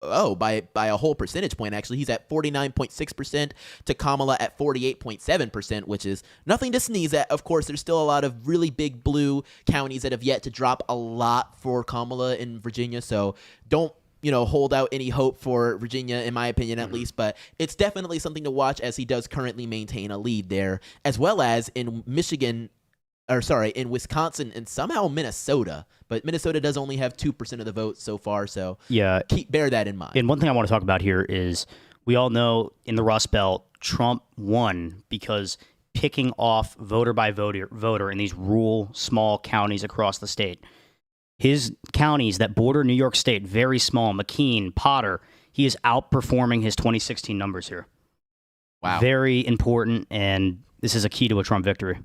C: a whole percentage point, actually. He's at 49.6% to Kamala at 48.7%, which is nothing to sneeze at. Of course, there's still a lot of really big blue counties that have yet to drop a lot for Kamala in Virginia, so don't hold out any hope for Virginia, in my opinion, at least. But it's definitely something to watch, as he does currently maintain a lead there, as well as in in Wisconsin and somehow Minnesota. But Minnesota does only have 2% of the vote so far, so bear that in mind.
B: And one thing I want to talk about here is we all know in the Rust Belt, Trump won because picking off voter by voter in these rural, small counties across the state. His counties that border New York State, very small, McKean, Potter, he is outperforming his 2016 numbers here.
C: Wow.
B: Very important, and this is a key to a Trump victory.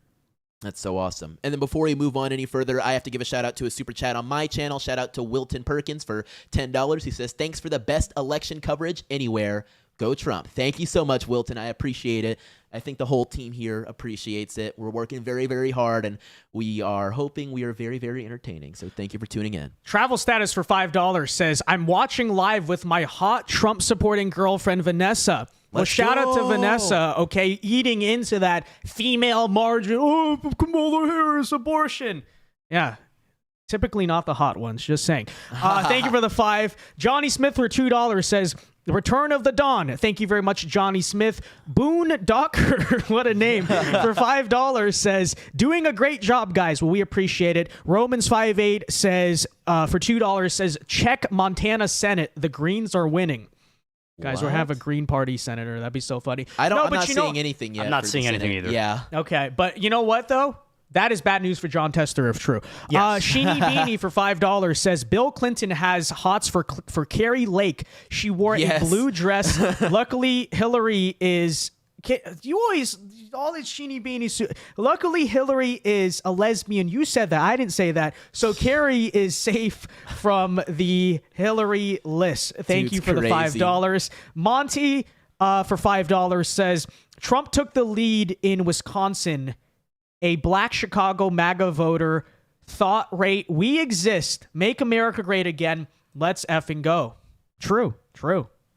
C: That's so awesome. And then before we move on any further, I have to give a shout out to a super chat on my channel. Shout out to Wilton Perkins for $10. He says, "Thanks for the best election coverage anywhere. Go Trump." Thank you so much, Wilton. I appreciate it. I think the whole team here appreciates it. We're working very, very hard, and we are hoping we are very, very entertaining. So thank you for tuning in.
A: Travel Status for $5 says, "I'm watching live with my hot Trump-supporting girlfriend, Vanessa." Well, shout out to Vanessa, okay, eating into that female margin. Oh, Kamala Harris, abortion. Yeah, typically not the hot ones, just saying. Thank you for the 5. Johnny Smith for $2 says, "The Return of the Dawn." Thank you very much, Johnny Smith. Boone Docker, what a name, for $5 says, "Doing a great job, guys." Well, we appreciate it. Romans 5.8 says, for $2 says, "Check Montana Senate. The Greens are winning." Guys, we'll have a Green Party senator. That'd be so funny.
C: I'm not seeing anything yet.
B: I'm not seeing anything either.
C: Yeah.
A: Okay, but you know what, though? That is bad news for John Tester, if true. Yes. Sheeny Beanie for $5 says, "Bill Clinton has hots for Carrie Lake. She wore a blue dress. Luckily, Hillary is..." You always... All these Sheeny Beanies... Luckily, Hillary is a lesbian. You said that. I didn't say that. So Carrie is safe from the Hillary list. Thank you for the $5. Monty for $5 says, "Trump took the lead in Wisconsin. A black Chicago MAGA voter thought rate, we exist. Make America great again. Let's effing go." True.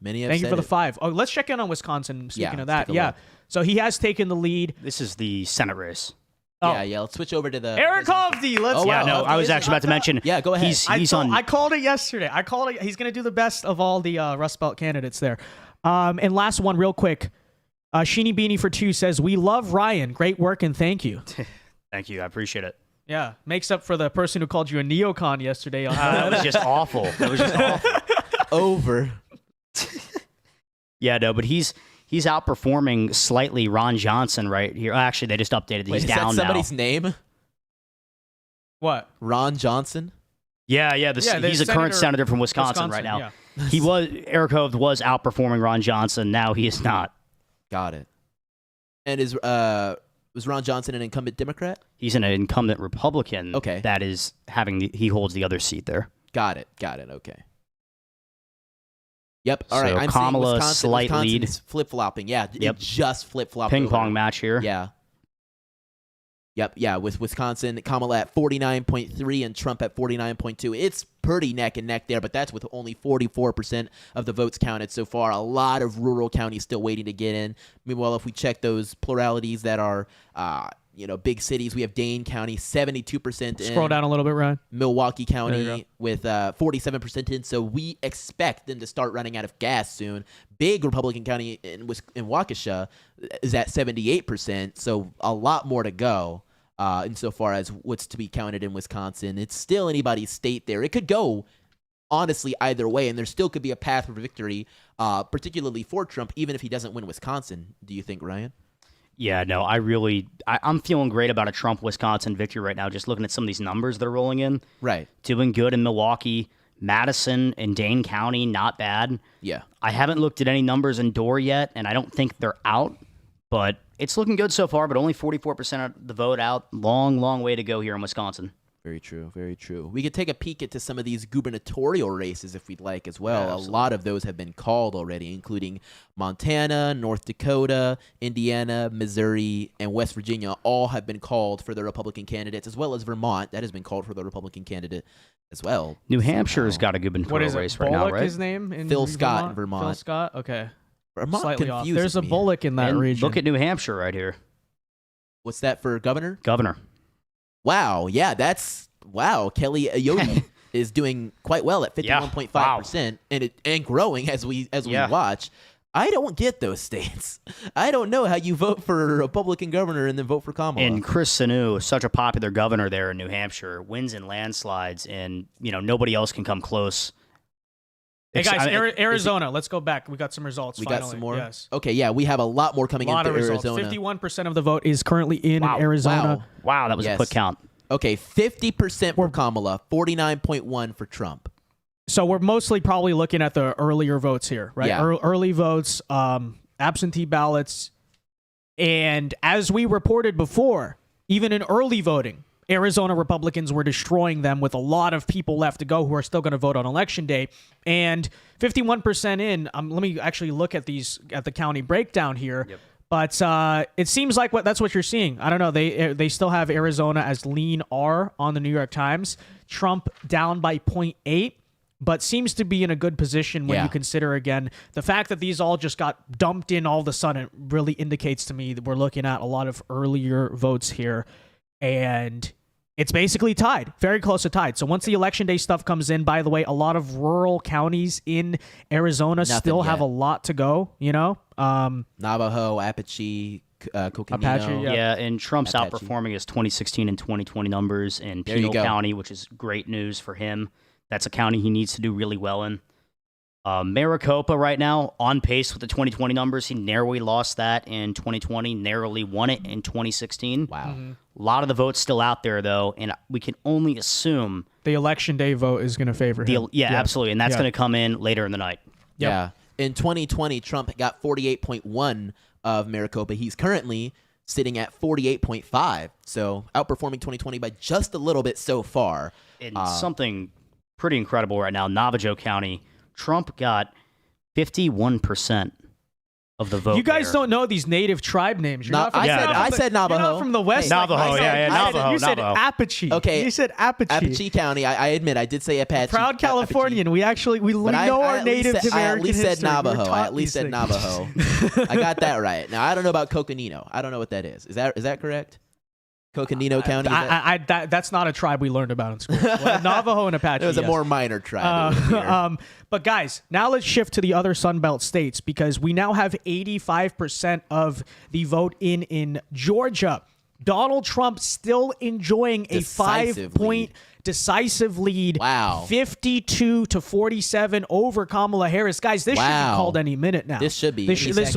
C: Many have
A: Thank you
C: said
A: for the
C: it.
A: 5. Oh, let's check in on Wisconsin. Speaking of that,
C: let's take a look.
A: So he has taken the lead.
B: This is the Senate race.
A: Oh.
C: Yeah. Let's switch over to the
A: Eric Hovde. Let's
C: Oh,
A: go.
C: wow.
B: Yeah, no, I was actually about to mention.
C: Yeah, go ahead.
B: He's on.
A: I called it yesterday. I called it. He's going to do the best of all the Rust Belt candidates there. And last one, real quick. Sheeny Beanie for 2 says, "We love Ryan. Great work and thank you."
B: Thank you. I appreciate it.
A: Yeah, makes up for the person who called you a neocon yesterday.
B: That was just awful. That was just awful.
C: Over.
B: Yeah, no, but he's outperforming slightly Ron Johnson right here. Actually, they just updated. He's
C: Wait, is
B: down
C: that somebody's
B: now.
C: name?
A: What?
C: Ron Johnson?
B: Yeah.
A: the
B: He's a current senator from Wisconsin right now.
A: yeah.
B: Eric Hovde was outperforming Ron Johnson. Now he is not.
C: Got it. And was Ron Johnson an incumbent Democrat?
B: He's an incumbent Republican.
C: Okay.
B: That is he holds the other seat there.
C: Got it. Okay. Yep. All
B: So
C: right. I'm
B: Kamala,
C: seeing
B: slight lead.
C: flip-flopping. Yeah.
B: Yep.
C: It just flip-flopped.
B: Ping
C: over.
B: pong match here.
C: Yeah. Yep. Yeah. With Wisconsin, Kamala at 49.3 and Trump at 49.2. It's pretty neck and neck there, but that's with only 44% of the votes counted so far. A lot of rural counties still waiting to get in. Meanwhile, if we check those pluralities that are, big cities, we have Dane County 72% in.
A: Scroll down a little bit, Ryan.
C: Milwaukee
A: There you
C: County with 47% in. So we expect them to start running out of gas soon. Big Republican county in Waukesha is at 78%. So a lot more to go. Insofar as what's to be counted in Wisconsin, it's still anybody's state there. It could go, honestly, either way, and there still could be a path for victory, particularly for Trump, even if he doesn't win Wisconsin. Do you think, Ryan?
B: Yeah, no, I'm feeling great about a Trump-Wisconsin victory right now, just looking at some of these numbers they're rolling in.
C: Right.
B: Doing good in Milwaukee. Madison and Dane County, not bad.
C: Yeah.
B: I haven't looked at any numbers in Door yet, and I don't think they're out, but it's looking good so far, but only 44% of the vote out. Long, long way to go here in Wisconsin.
C: Very true. Very true. We could take a peek into some of these gubernatorial races if we'd like as well.
B: Yeah,
C: a lot of those have been called already, including Montana, North Dakota, Indiana, Missouri, and West Virginia. All have been called for the Republican candidates, as well as Vermont. That has been called for the Republican candidate as well.
B: New Hampshire's got a
A: What
B: gubernatorial
A: is it?
B: race right now,
A: Bullock,
B: right?
A: his name? In
C: Phil Scott in Vermont.
A: Phil Scott? Okay.
C: Vermont
A: Slightly off.
C: confuses
A: There's a
C: me.
A: Bullock in that
B: And
A: region.
B: look at New Hampshire right here.
C: What's that for governor?
B: Governor.
C: Wow. Yeah, Kelly Ayotte is doing quite well at 51.5% and growing as we watch. I don't get those states. I don't know how you vote for a Republican governor and then vote for Kamala.
B: And Chris Sununu, such a popular governor there in New Hampshire, wins in landslides, and nobody else can come close.
A: Hey guys, Arizona. Let's go back. We got some results.
C: We
A: finally.
C: got some more.
A: Yes.
C: Okay, yeah, we have a lot more coming
A: A lot
C: into
A: of results.
C: Arizona.
A: 51% of the vote is currently in Arizona.
B: Wow, that was a quick count.
C: Okay, 50% for Kamala, 49.1 for Trump.
A: So we're mostly probably looking at the earlier votes here, right?
C: Yeah.
A: Early votes, absentee ballots, and as we reported before, even in early voting, Arizona Republicans were destroying them with a lot of people left to go who are still going to vote on Election Day. And 51% in, let me actually look at the county breakdown here.
B: Yep.
A: But it seems like that's what you're seeing. I don't know. They still have Arizona as lean R on the New York Times. Trump down by 0.8, but seems to be in a good position when you consider, again, the fact that these all just got dumped in all of a sudden really indicates to me that we're looking at a lot of earlier votes here. And it's basically tied, very close to tied. So once the Election Day stuff comes in, by the way, a lot of rural counties in Arizona still have a lot to go,
C: Navajo, Apache, Coconino.
A: Apache,
B: Yeah, and Trump's
C: Apache.
B: outperforming his 2016 and 2020 numbers in
C: There you
B: Pinal
C: go.
B: County, which is great news for him. That's a county he needs to do really well in. Maricopa right now on pace with the 2020 numbers. He narrowly lost that in 2020, narrowly won it in 2016.
C: Wow.
B: A lot of the votes still out there, though, and we can only assume
A: The Election Day vote is going to favor him.
B: absolutely, and that's going to come in later in the night.
C: Yeah. In 2020, Trump got 48.1 of Maricopa. He's currently sitting at 48.5. So outperforming 2020 by just a little bit so far.
B: And something pretty incredible right now, Navajo County, Trump got 51% of the vote.
A: You guys
B: there.
A: don't know these native tribe names. You're not from,
C: I said Navajo.
A: You're not from the West.
C: Hey,
B: Navajo, Navajo.
A: You said
B: Navajo.
A: Apache.
C: Okay.
A: You said Apache.
C: Apache County. I admit, I did say Apache.
A: Proud Californian. We know our native American
C: I at least said
A: history. We're
C: Navajo. I
A: taught
C: at least
A: these
C: said
A: things.
C: Navajo. I got that right. Now I don't know about Coconino. I don't know what that is. Is that correct? Coconino County.
A: That's not a tribe we learned about in school. Well, Navajo and Apache.
C: It was a
A: yes.
C: more minor tribe.
A: But guys, now let's shift to the other Sunbelt states because we now have 85% of the vote in Georgia. Donald Trump still enjoying a
C: Decisive
A: 5-point decisive lead.
C: Wow.
A: 52-47 over Kamala Harris. Guys, this should be called any minute now.
C: This should be.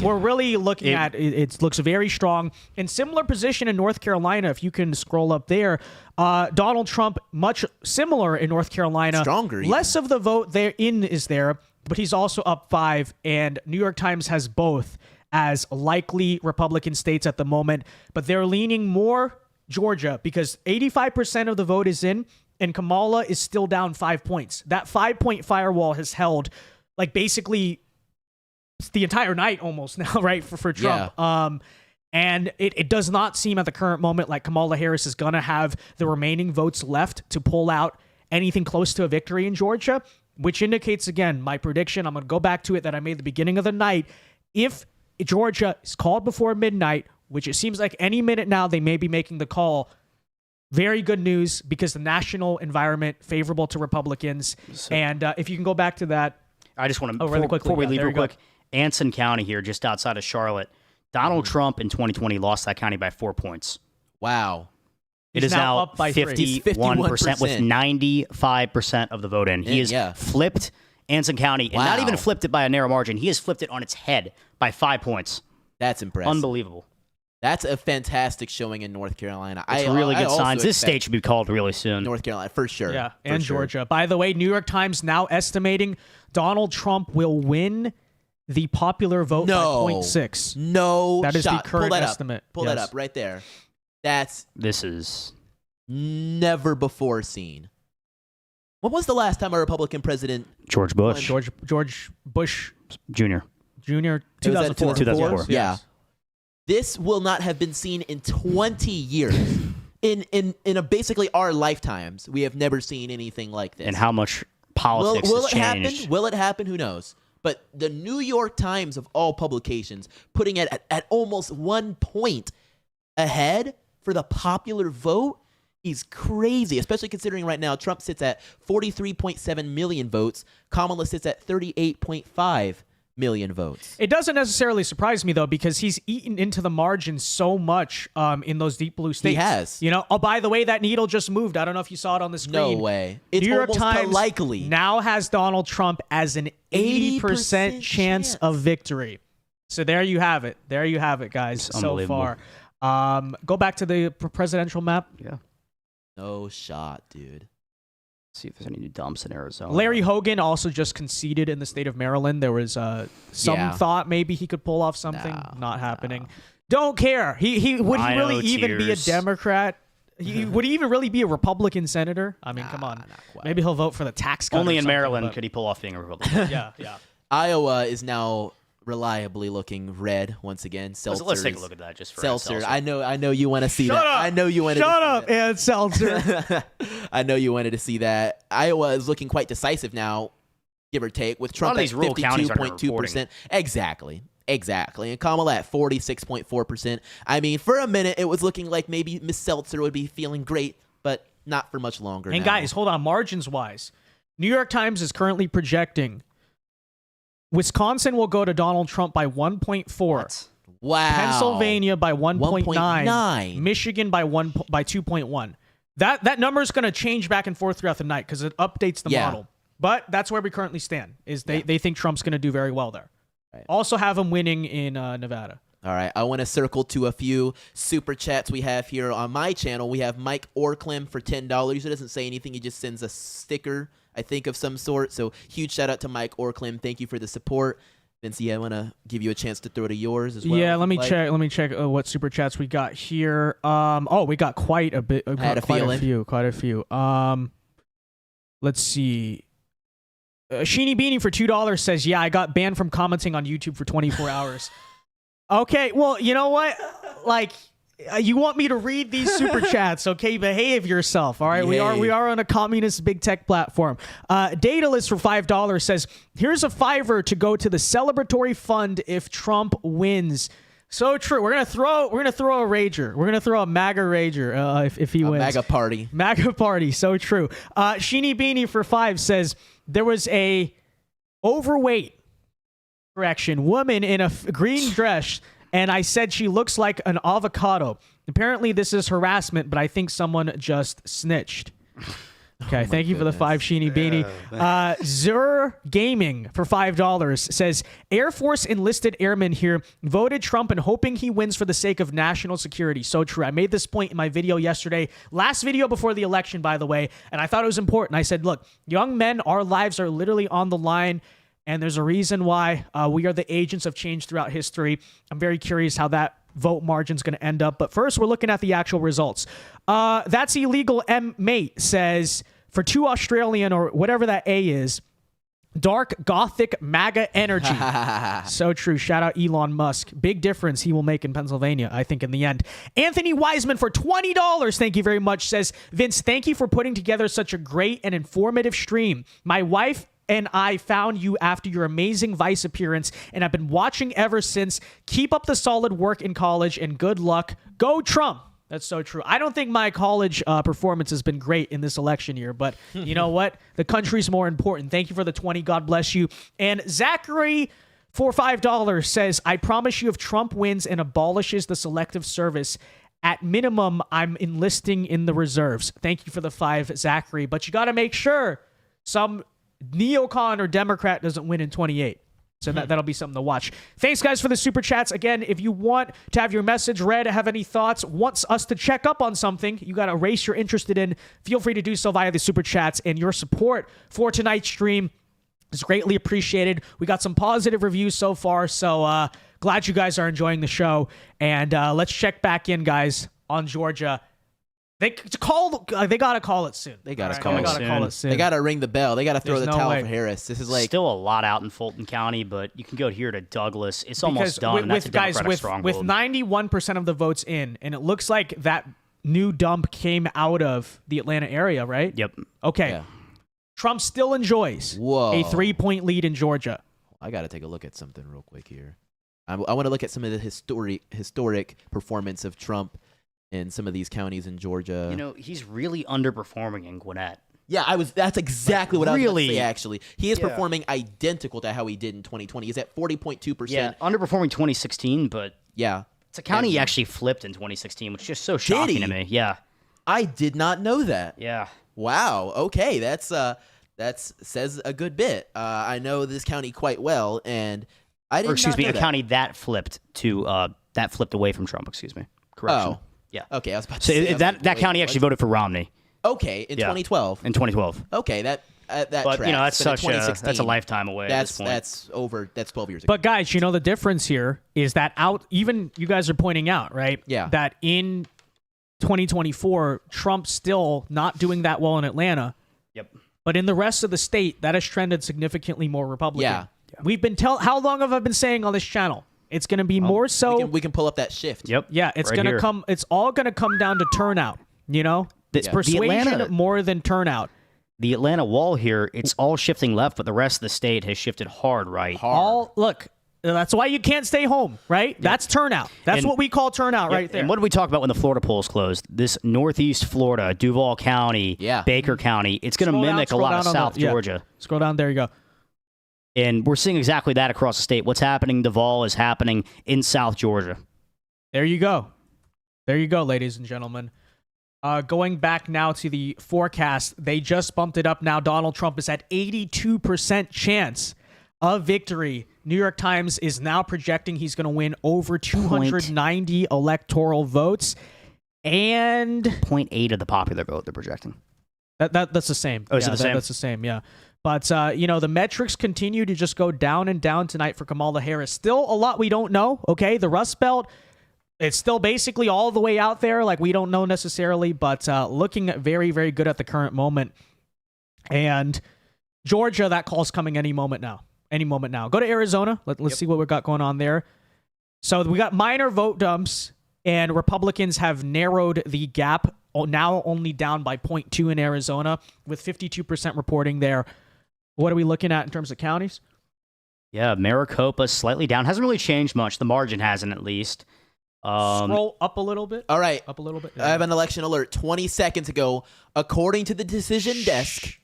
A: We're really looking at it looks very strong. In similar position in North Carolina, if you can scroll up there, Donald Trump, much similar in North Carolina.
C: Stronger even.
A: Less of the vote is there, but he's also up 5, and New York Times has both as likely Republican states at the moment, but they're leaning more Georgia because 85% of the vote is in, and Kamala is still down 5 points. That 5-point firewall has held like basically the entire night almost now, right, for Trump.
C: Yeah.
A: And it does not seem at the current moment like Kamala Harris is going to have the remaining votes left to pull out anything close to a victory in Georgia, which indicates, again, my prediction, I'm going to go back to it that I made at the beginning of the night. If Georgia is called before midnight, which it seems like any minute now they may be making the call, very good news because the national environment favorable to Republicans. And if you can go back to that.
B: I just want to,
A: really quickly,
B: before we leave
A: there
B: real quick, Anson County here, just outside of Charlotte, Donald Trump in 2020 lost that county by 4 points.
C: Wow.
B: It is now
A: up by
B: 51% with 95% of the vote in. He has flipped Anson County, and not even flipped it by a narrow margin. He has flipped it on its head by 5 points.
C: That's impressive.
B: Unbelievable.
C: That's a fantastic showing in North Carolina.
B: It's really good signs. This state should be called really soon.
C: North Carolina, for sure.
A: Yeah, and Georgia. By the way, New York Times now estimating Donald Trump will win the popular vote by 0.6.
C: No
A: that is
C: shot.
A: the current
C: Pull that
A: estimate.
C: Up. Pull that up right there.
B: This is
C: never before seen. When was the last time a Republican president?
B: George Bush.
A: George Bush
B: Jr.
A: 2004.
B: 2004.
C: Yeah. This will not have been seen in 20 years. In basically our lifetimes, we have never seen anything like this.
B: And how much politics
C: will
B: has
C: it
B: changed.
C: happen? Will it happen? Who knows? But the New York Times of all publications putting it at almost 1 point ahead for the popular vote is crazy, especially considering right now Trump sits at 43.7 million votes. Kamala sits at 38.5 million votes.
A: It doesn't necessarily surprise me, though, because he's eaten into the margin so much in those deep blue states.
C: He has.
A: You know, oh, by the way, that needle just moved. I don't know if you saw it on the screen.
C: No way. It's
A: New York
C: almost
A: Times
C: likely.
A: now has Donald Trump as an 80% chance of victory. So there you have it. There you have it, guys, so far. Go back to the presidential map.
B: Yeah.
C: No shot, dude.
B: See if there's any new dumps in Arizona.
A: Larry Hogan also just conceded in the state of Maryland. There was some thought maybe he could pull off something. Not happening. Don't care. He would he really even be a Democrat? Would he even really be a Republican senator? I mean, come on. Maybe he'll vote for the tax cut.
B: Only in Maryland could he pull off being a Republican.
A: Yeah.
C: Iowa is now reliably looking red once again.
B: So let's take a look at that just for
C: Seltzer. I know you want to see that.
A: Up.
C: I know you wanted.
A: Shut up, Ed Seltzer.
C: I know you wanted to see that. Iowa is looking quite decisive now, give or take, with Trump at 52.2%. Exactly. And Kamala at 46.4%. I mean, for a minute, it was looking like maybe Miss Seltzer would be feeling great, but not for much longer.
A: And guys, hold on. Margins wise, New York Times is currently projecting Wisconsin will go to Donald Trump by 1.4.
C: Wow.
A: Pennsylvania by 1.9. Michigan by 2.1. That number is going to change back and forth throughout the night because it updates the model. But that's where we currently stand. They think Trump's going to do very well there. Right. Also have him winning in Nevada.
C: All right, I want to circle to a few super chats we have here on my channel. We have Mike Orklim for $10. He doesn't say anything. He just sends a sticker, I think, of some sort. So huge shout out to Mike Orklim. Thank you for the support. Vincey, I want to give you a chance to throw to yours as well.
A: Yeah, let me check. Let me check what super chats we got here. We got quite a bit.
C: Quite
A: a few. Let's see. Sheeny Beanie for $2 says, "Yeah, I got banned from commenting on YouTube for 24 hours." Okay, well, you know what? Like, you want me to read these super chats? Okay, behave yourself. All right, we are on a communist big tech platform. Datalist for $5 says, "Here's a $5 to go to the celebratory fund if Trump wins." So true. We're gonna throw a rager. We're gonna throw a MAGA rager if he wins.
C: MAGA party.
A: MAGA party. So true. Sheeny Beanie for 5 says there was a overweight woman in a green dress, and I said she looks like an avocado. Apparently this is harassment, but I think someone just snitched. Okay, thank you for the 5, Sheeny Beanie. Zur Gaming for $5 says, Air Force enlisted airmen here voted Trump and hoping he wins for the sake of national security. So true. I made this point in my video yesterday, last video before the election, by the way, and I thought it was important. I said, look, young men, our lives are literally on the line, and there's a reason why we are the agents of change throughout history. I'm very curious how that vote margin's going to end up. But first, we're looking at the actual results. That's illegal. Mate says, for 2 Australian or whatever that A is, dark gothic MAGA energy. So true. Shout out Elon Musk. Big difference he will make in Pennsylvania, I think, in the end. Anthony Wiseman for $20. Thank you very much. Says, Vince, thank you for putting together such a great and informative stream. My wife and I found you after your amazing Vice appearance, and I've been watching ever since. Keep up the solid work in college, and good luck. Go Trump. That's so true. I don't think my college performance has been great in this election year, but you know what? The country's more important. Thank you for the 20. God bless you. And Zachary for $5 says, I promise you if Trump wins and abolishes the selective service, at minimum, I'm enlisting in the reserves. Thank you for the 5, Zachary. But you got to make sure some neocon or Democrat doesn't win in 28. So that'll be something to watch. Thanks, guys, for the super chats. Again, if you want to have your message read, have any thoughts, wants us to check up on something, you got a race you're interested in, feel free to do so via the super chats. And your support for tonight's stream is greatly appreciated. We got some positive reviews so far, so glad you guys are enjoying the show. And let's check back in, guys, on Georgia. They gotta call it soon.
C: They gotta
B: call it
A: soon.
C: They gotta ring the bell. They gotta throw
A: There's
C: the
A: no
C: towel
A: way.
C: for Harris. This is like
B: Still a lot out in Fulton County, but you can go here to Douglas. It's almost done.
A: With,
B: and that's a Democratic
A: with
B: stronghold.
A: 91% of the votes in, and it looks like that new dump came out of the Atlanta area, right?
B: Yep.
A: Okay.
C: Yeah.
A: Trump still enjoys
C: Whoa.
A: a 3-point lead in Georgia.
C: I gotta take a look at something real quick here. I want to look at some of the historic performance of Trump in some of these counties in Georgia.
B: You know, he's really underperforming in Gwinnett.
C: Yeah, that's exactly what I was going
B: really?
C: to say, actually. He is
B: Yeah.
C: performing identical to how he did in 2020. He's at 40.2%.
B: Yeah, underperforming 2016, but
C: Yeah.
B: it's a county he
C: And-
B: actually flipped in 2016, which is just so shocking
C: he?
B: to me. Yeah,
C: I did not know that.
B: yeah.
C: Wow. Okay, that's says a good bit. I know this county quite well, and I did
B: Or excuse
C: not
B: me,
C: know
B: a
C: that.
B: county that flipped away from Trump. Excuse me. Correction.
C: Oh.
B: Yeah.
C: Okay, I was about to
B: So
C: say.
B: that county actually voted for Romney
C: Okay, in
B: Yeah.
C: 2012.
B: in 2012.
C: Okay, that
B: But
C: tracks.
B: you know, that's
C: But in
B: such a
C: 2016,
B: lifetime away at this point.
C: That's 12 years ago.
A: But guys, you know the difference here is that even you guys are pointing out, right?
C: Yeah.
A: That in 2024, Trump's still not doing that well in Atlanta.
B: Yep.
A: But in the rest of the state, that has trended significantly more Republican.
C: Yeah.
A: We've been how long have I been saying on this channel? It's going to be more so.
C: we can pull up that shift.
B: Yep.
A: Yeah, it's
B: Right
A: going to
B: here.
A: come. It's all going to come down to turnout. You know, it's
C: Yeah.
A: persuasion
B: Atlanta-
A: more than turnout.
B: The Atlanta wall here, it's all shifting left, but the rest of the state has shifted hard right.
A: Look. That's why you can't stay home, right? That's turnout. That's
B: And-
A: what we call turnout right there.
B: And what did we talk about when the Florida polls closed? This northeast Florida, Duval County,
C: Yeah.
B: Baker County, it's going to
A: Scroll down,
B: mimic a
A: scroll
B: lot
A: down
B: of
A: on the-
B: South
A: yeah.
B: Georgia.
A: Scroll down. There you go.
B: And we're seeing exactly that across the state. What's happening in Duval is happening in South Georgia.
A: There you go. There you go, ladies and gentlemen. Going back now to the forecast, they just bumped it up now. Donald Trump is at 82% chance of victory. New York Times is now projecting he's going to win over 290 electoral votes. And
B: 0.8 of the popular vote they're projecting.
A: that's the same.
B: Oh, is it the same?
A: That's the same, yeah. But, the metrics continue to just go down and down tonight for Kamala Harris. Still a lot we don't know, okay? The Rust Belt, it's still basically all the way out there. Like, we don't know necessarily, but looking very, very good at the current moment. And Georgia, that call's coming any moment now. Any moment now. Go to Arizona. Let's see what we got going on there. So we got minor vote dumps, and Republicans have narrowed the gap, now only down by 0.2 in Arizona, with 52% reporting there. What are we looking at in terms of counties?
B: Yeah, Maricopa slightly down. Hasn't really changed much. The margin hasn't, at least.
A: Scroll up a little bit.
C: All right.
A: Up a little bit.
C: I have an election alert 20 seconds ago. According to the decision desk.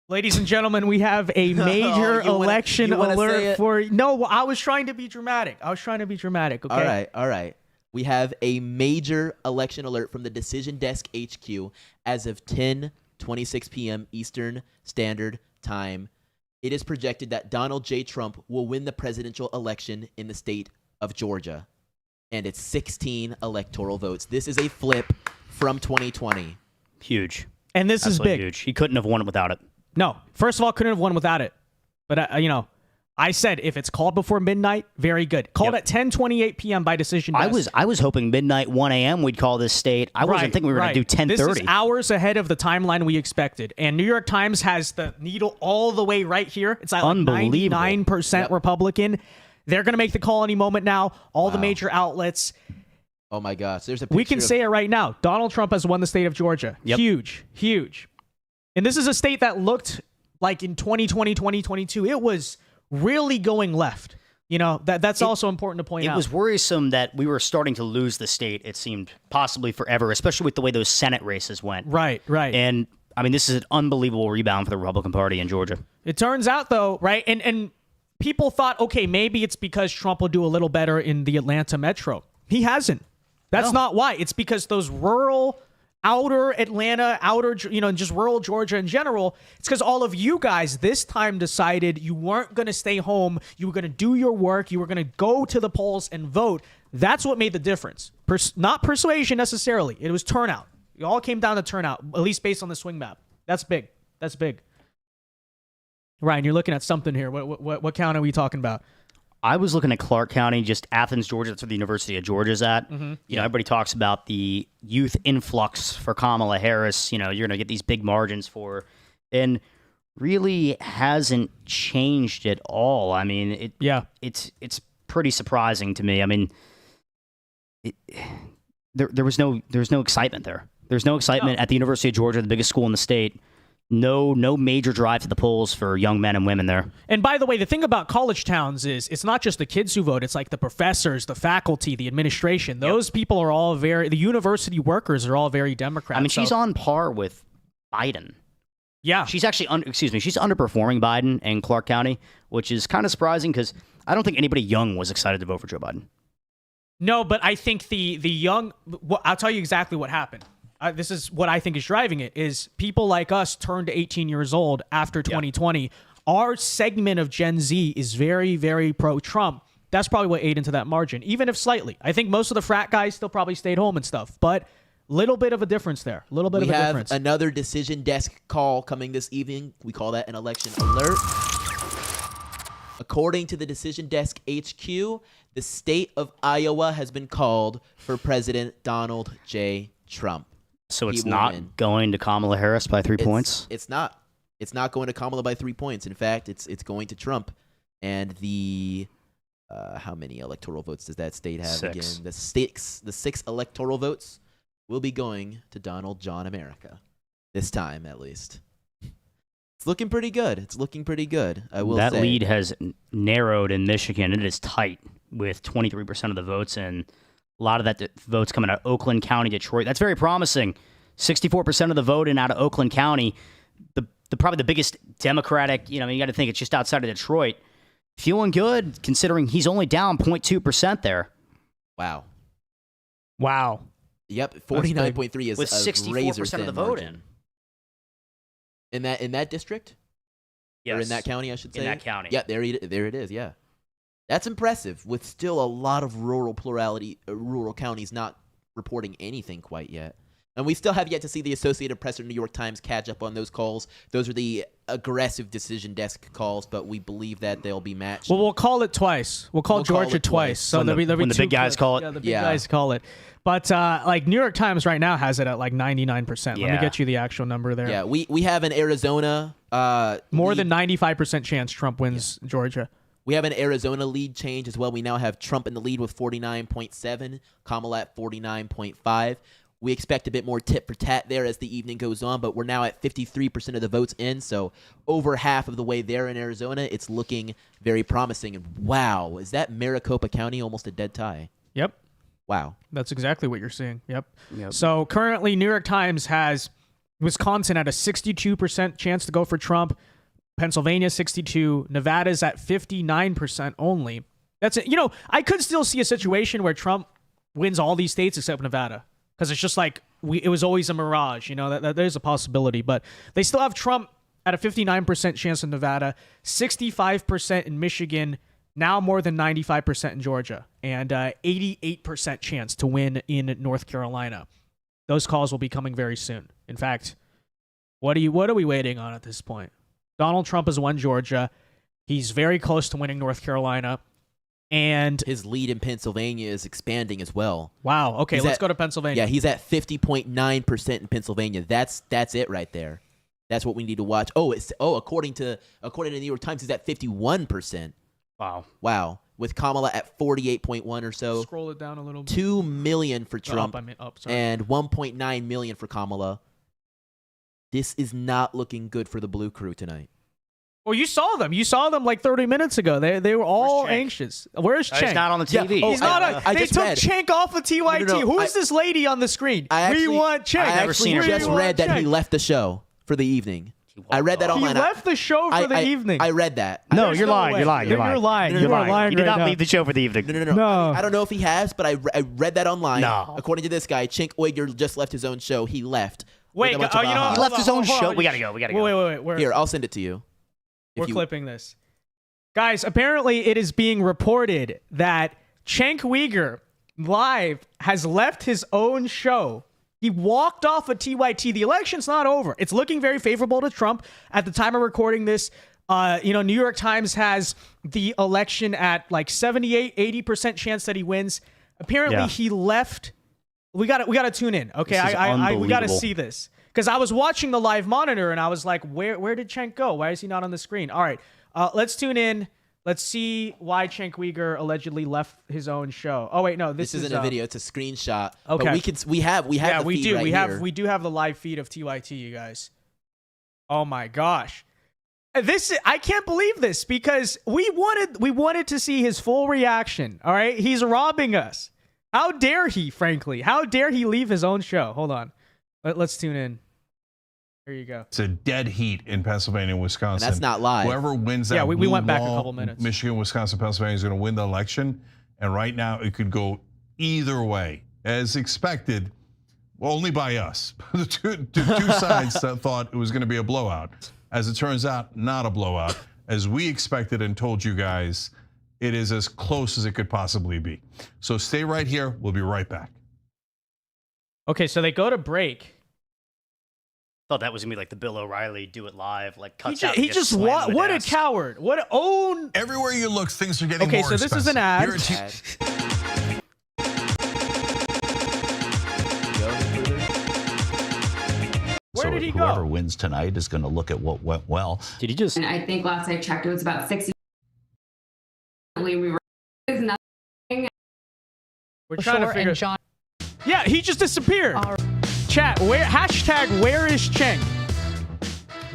A: Ladies and gentlemen, we have a major election
C: you wanna say
A: alert
C: it?
A: for. No, I was trying to be dramatic. Okay.
C: All right. We have a major election alert from the Decision Desk HQ as of 10:26 p.m. Eastern Standard Time. It is projected that Donald J. Trump will win the presidential election in the state of Georgia. And it's 16 electoral votes. This is a flip from 2020.
B: Huge.
A: And this is
B: Absolutely
A: big.
B: huge. He couldn't have won it without it.
A: No, first of all, couldn't have won without it. But I said if it's called before midnight, very good. Called at 10:28 p.m. by decision desk.
B: I was hoping midnight 1 a.m. we'd call this state. I wasn't thinking we were going to do 10:30.
A: This is hours ahead of the timeline we expected. And New York Times has the needle all the way right here. It's like
B: Unbelievable.
A: 99% Republican. They're going to make the call any moment now. All the major outlets.
C: Oh my gosh. There's a picture
A: We can
C: of-
A: say it right now. Donald Trump has won the state of Georgia.
B: Yep.
A: Huge. And this is a state that looked like in 2020, 2022, it was really going left. That's also important to point out.
B: It was worrisome that we were starting to lose the state, it seemed, possibly forever, especially with the way those Senate races went.
A: Right.
B: And, I mean, this is an unbelievable rebound for the Republican Party in Georgia.
A: It turns out, though, right, and people thought, okay, maybe it's because Trump will do a little better in the Atlanta metro. He hasn't. That's not why. It's because those rural, outer Atlanta, just rural Georgia in general, it's because all of you guys this time decided you weren't going to stay home. You were going to do your work. You were going to go to the polls and vote. That's what made the difference. Not persuasion necessarily. It was turnout. It all came down to turnout, at least based on the swing map. That's big. Ryan, you're looking at something here. What county are we talking about?
B: I was looking at Clark County, just Athens, Georgia. That's where the University of Georgia's at.
A: Mm-hmm.
B: Everybody talks about the youth influx for Kamala Harris. You're going to get these big margins for her. And really hasn't changed at all. I mean, it's pretty surprising to me. I mean, there's no excitement there. There's no excitement at the University of Georgia, the biggest school in the state. No major drive to the polls for young men and women there.
A: And by the way, the thing about college towns is it's not just the kids who vote. It's like the professors, the faculty, the administration. Those people are all the university workers are all very Democrat.
B: I mean, she's on par with Biden.
A: Yeah.
B: She's actually, she's underperforming Biden in Clark County, which is kind of surprising because I don't think anybody young was excited to vote for Joe Biden.
A: No, but I think the young, I'll tell you exactly what happened. This is what I think is driving it, is people like us turned 18 years old after 2020. Our segment of Gen Z is very, very pro-Trump. That's probably what ate into that margin, even if slightly. I think most of the frat guys still probably stayed home and stuff, but little bit of a difference there. A little bit of a difference.
C: We have another decision desk call coming this evening. We call that an election alert. According to the Decision Desk HQ, the state of Iowa has been called for President Donald J. Trump.
B: So it's not going to Kamala Harris by 3 points?
C: It's not. It's not going to Kamala by 3 points. In fact, it's going to Trump. And the how many electoral votes does that state have
B: 6.
C: again? The six electoral votes will be going to Donald John America. This time, at least. It's looking pretty good. I will say.
B: That lead has narrowed in Michigan. It is tight with 23% of the votes, and a lot of that votes coming out of Oakland County, Detroit. That's very promising. 64% of the vote in out of Oakland County. The probably the biggest Democratic, you got to think it's just outside of Detroit. Feeling good considering he's only down 0.2% there.
C: Wow. Yep, 49.3 is
B: with
C: a
B: 64% of the vote
C: margin. In that district?
B: Yes.
C: Or in that county, I should say.
B: In that county.
C: Yeah, there it is. Yeah, that's impressive. With still a lot of rural counties not reporting anything quite yet, and we still have yet to see the Associated Press or New York Times catch up on those calls. Those are the aggressive decision desk calls, but we believe that they'll be matched.
A: Well, we'll call it twice. We'll call Georgia twice. So
B: when the big guys call it.
A: Yeah, the big guys call it. But like New York Times right now has it at like 99%. Let me get you the actual number there.
C: Yeah, we have an Arizona
A: more than 95% chance Trump wins Georgia.
C: We have an Arizona lead change as well. We now have Trump in the lead with 49.7, Kamala at 49.5. We expect a bit more tit for tat there as the evening goes on, but we're now at 53% of the votes in, so over half of the way there in Arizona. It's looking very promising. And wow, is that Maricopa County almost a dead tie?
A: Yep.
C: Wow.
A: That's exactly what you're seeing. Yep. So currently, New York Times has Wisconsin at a 62% chance to go for Trump, Pennsylvania 62%, Nevada's at 59% only. That's it. I could still see a situation where Trump wins all these states except Nevada. Because it's just like it was always a mirage, that there's a possibility. But they still have Trump at a 59% chance in Nevada, 65% in Michigan, now more than 95% in Georgia, and 88% chance to win in North Carolina. Those calls will be coming very soon. In fact, what are we waiting on at this point? Donald Trump has won Georgia. He's very close to winning North Carolina. And
C: his lead in Pennsylvania is expanding as well.
A: Wow. Okay, let's go to Pennsylvania.
C: Yeah, he's at 50.9% in Pennsylvania. That's it right there. That's what we need to watch. According to the New York Times, he's at 51%. Wow. With Kamala at 48.1 or so.
A: Scroll it down a little bit.
C: 2 million for Trump
A: sorry.
C: and 1.9 million for Kamala. This is not looking good for the Blue Crew tonight.
A: Well, you saw them. You saw them like 30 minutes ago. They were all anxious. Where's Cenk?
B: He's not on the TV.
A: He's not. They took Cenk off of TYT.
C: No,
A: Who's this lady on the screen?
C: We
A: want Cenk.
C: I actually just read that he left the show for the evening. I read that online.
A: He left the show for the evening.
C: I read that.
B: No, you're lying. You're lying.
A: You're lying.
B: You're lying. He did not leave the show for the evening.
C: No. I don't know if he has, but I read that online. No. According to this guy, Cenk Uyghur just left his own show. He left.
A: Wait,
B: he left his own show. We gotta go.
A: Wait.
C: Here, I'll send it to you.
A: We're clipping this. Guys, apparently it is being reported that Cenk Uyghur live has left his own show. He walked off of TYT. The election's not over. It's looking very favorable to Trump at the time of recording this. New York Times has the election at like 78, 80% chance that he wins. Apparently he left. We got to tune in. Okay, we got to see this. Because I was watching the live monitor and I was like, where did Cenk go? Why is he not on the screen? All right, let's tune in. Let's see why Cenk Uyghur allegedly left his own show. Oh wait, no, this
C: isn't a video. It's a screenshot.
A: Okay,
C: but we have the feed right here.
A: We do have the live feed of TYT, you guys. Oh my gosh, I can't believe this because we wanted to see his full reaction. All right, he's robbing us. How dare he? Frankly, how dare he leave his own show? Hold on. Let's tune in. There you go.
F: It's a dead heat in Pennsylvania and Wisconsin.
C: And that's not live.
F: Whoever wins that
A: we went back a couple minutes.
F: Michigan, Wisconsin, Pennsylvania is going to win the election. And right now it could go either way. As expected, only by us. The two sides that thought it was going to be a blowout. As it turns out, not a blowout. As we expected and told you guys, it is as close as it could possibly be. So stay right here. We'll be right back.
A: Okay, so they go to break.
B: Thought that was gonna be like the Bill O'Reilly do it live, like cuts
A: he just what a coward! What a own!
F: Everywhere you look, things are getting more
A: expensive. Okay, so this is an ad. Where did he go?
G: Whoever wins tonight is going to look at what went well.
B: Did he just?
H: And I think last I checked, it was about 60. We were nothing.
A: We're trying to figure. John. Yeah, he just disappeared. Chat, hashtag where is Cenk?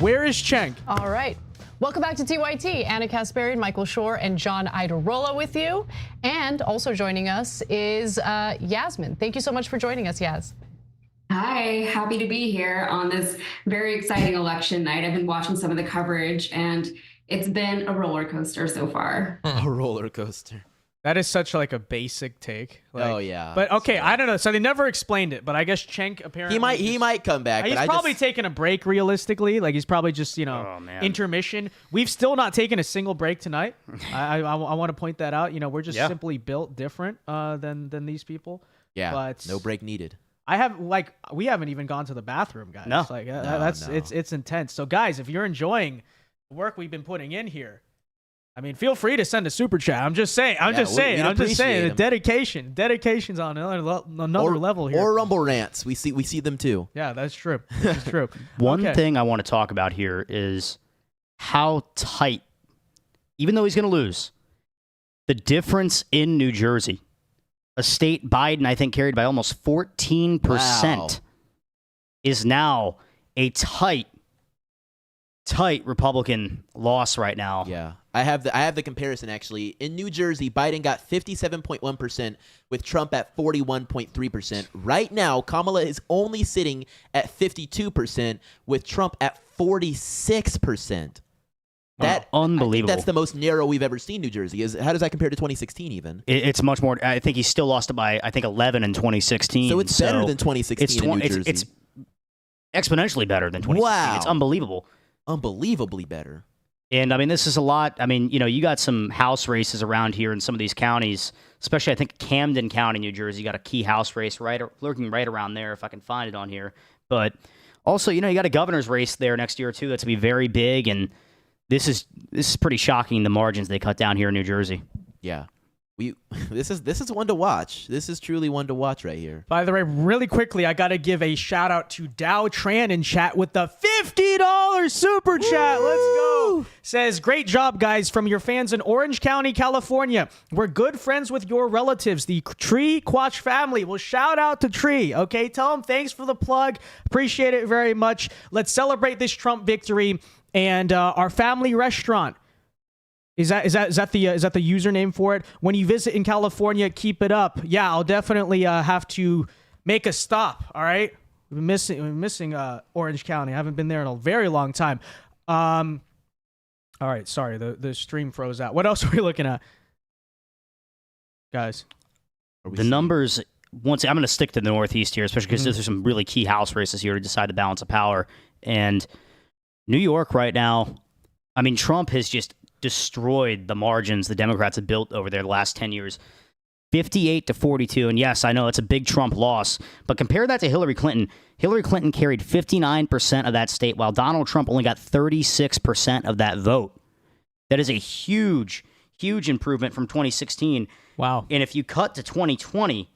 A: Where is Cenk?
I: All right. Welcome back to TYT. Anna Kasparian, Michael Shore, and John Idarola with you. And also joining us is Yasmin. Thank you so much for joining us, Yas.
H: Hi, happy to be here on this very exciting election night. I've been watching some of the coverage, and it's been a roller coaster so far.
C: A roller coaster.
A: That is such like a basic take.
C: Oh yeah.
A: But okay, I don't know. So they never explained it, but I guess Cenk apparently
C: he might come back.
A: He's probably taking a break realistically. Like he's probably just, intermission. We've still not taken a single break tonight. I want to point that out. We're just simply built different than these people.
C: Yeah.
A: But
C: no break needed.
A: We haven't even gone to the bathroom, guys.
B: No.
A: It's intense. So guys, if you're enjoying the work we've been putting in here, I mean, feel free to send a super chat. I'm just saying. The dedication's on another level here.
C: Or Rumble rants. We see them too.
A: Yeah, that's true. That's true.
B: One thing I want to talk about here is how tight, even though he's going to lose, the difference in New Jersey. a state Biden, I think, carried by almost 14%,
C: Wow.
B: is now a tight Republican loss right now.
C: Yeah, I have the comparison actually. In New Jersey, Biden got 57.1% with Trump at 41.3%. Right now, Kamala is only sitting at 52% with Trump at 46%. That
B: unbelievable.
C: I think that's the most narrow we've ever seen New Jersey. How does that compare to 2016 even?
B: It's much more. I think he still lost it by 11 in 2016.
C: So it's better than 2016 in New Jersey.
B: It's exponentially better than 2016.
C: Wow.
B: It's unbelievable.
C: Unbelievably better.
B: And I mean, this is a lot. I mean, you got some house races around here in some of these counties, especially I think Camden County, New Jersey. You got a key house race lurking right around there if I can find it on here. But also, you got a governor's race there next year too. That's gonna be very big, and this is pretty shocking. The margins they cut down here in New Jersey.
C: Yeah. This is one to watch. This is truly one to watch right here.
A: By the way, really quickly, I got to give a shout out to Dow Tran in chat with the $50 super chat. Let's go. Says, great job, guys, from your fans in Orange County, California. We're good friends with your relatives, the Tree Quatch family. Well, shout out to Tree. Okay, tell them thanks for the plug. Appreciate it very much. Let's celebrate this Trump victory and our family restaurant. Is that the username for it? When you visit in California, keep it up. Yeah, I'll definitely have to make a stop. All right, we're missing Orange County. I haven't been there in a very long time. All right, sorry, the stream froze out. What else are we looking at, guys?
B: The numbers. I'm going to stick to the Northeast here, especially because there's some really key house races here to decide the balance of power. And New York right now, I mean, Trump has just destroyed the margins the Democrats have built over there the last 10 years. 58-42. And yes, I know it's a big Trump loss, but compare that to Hillary Clinton. Hillary Clinton carried 59% of that state, while Donald Trump only got 36% of that vote. That is a huge, huge improvement from 2016.
A: Wow.
B: And if you cut to 2020,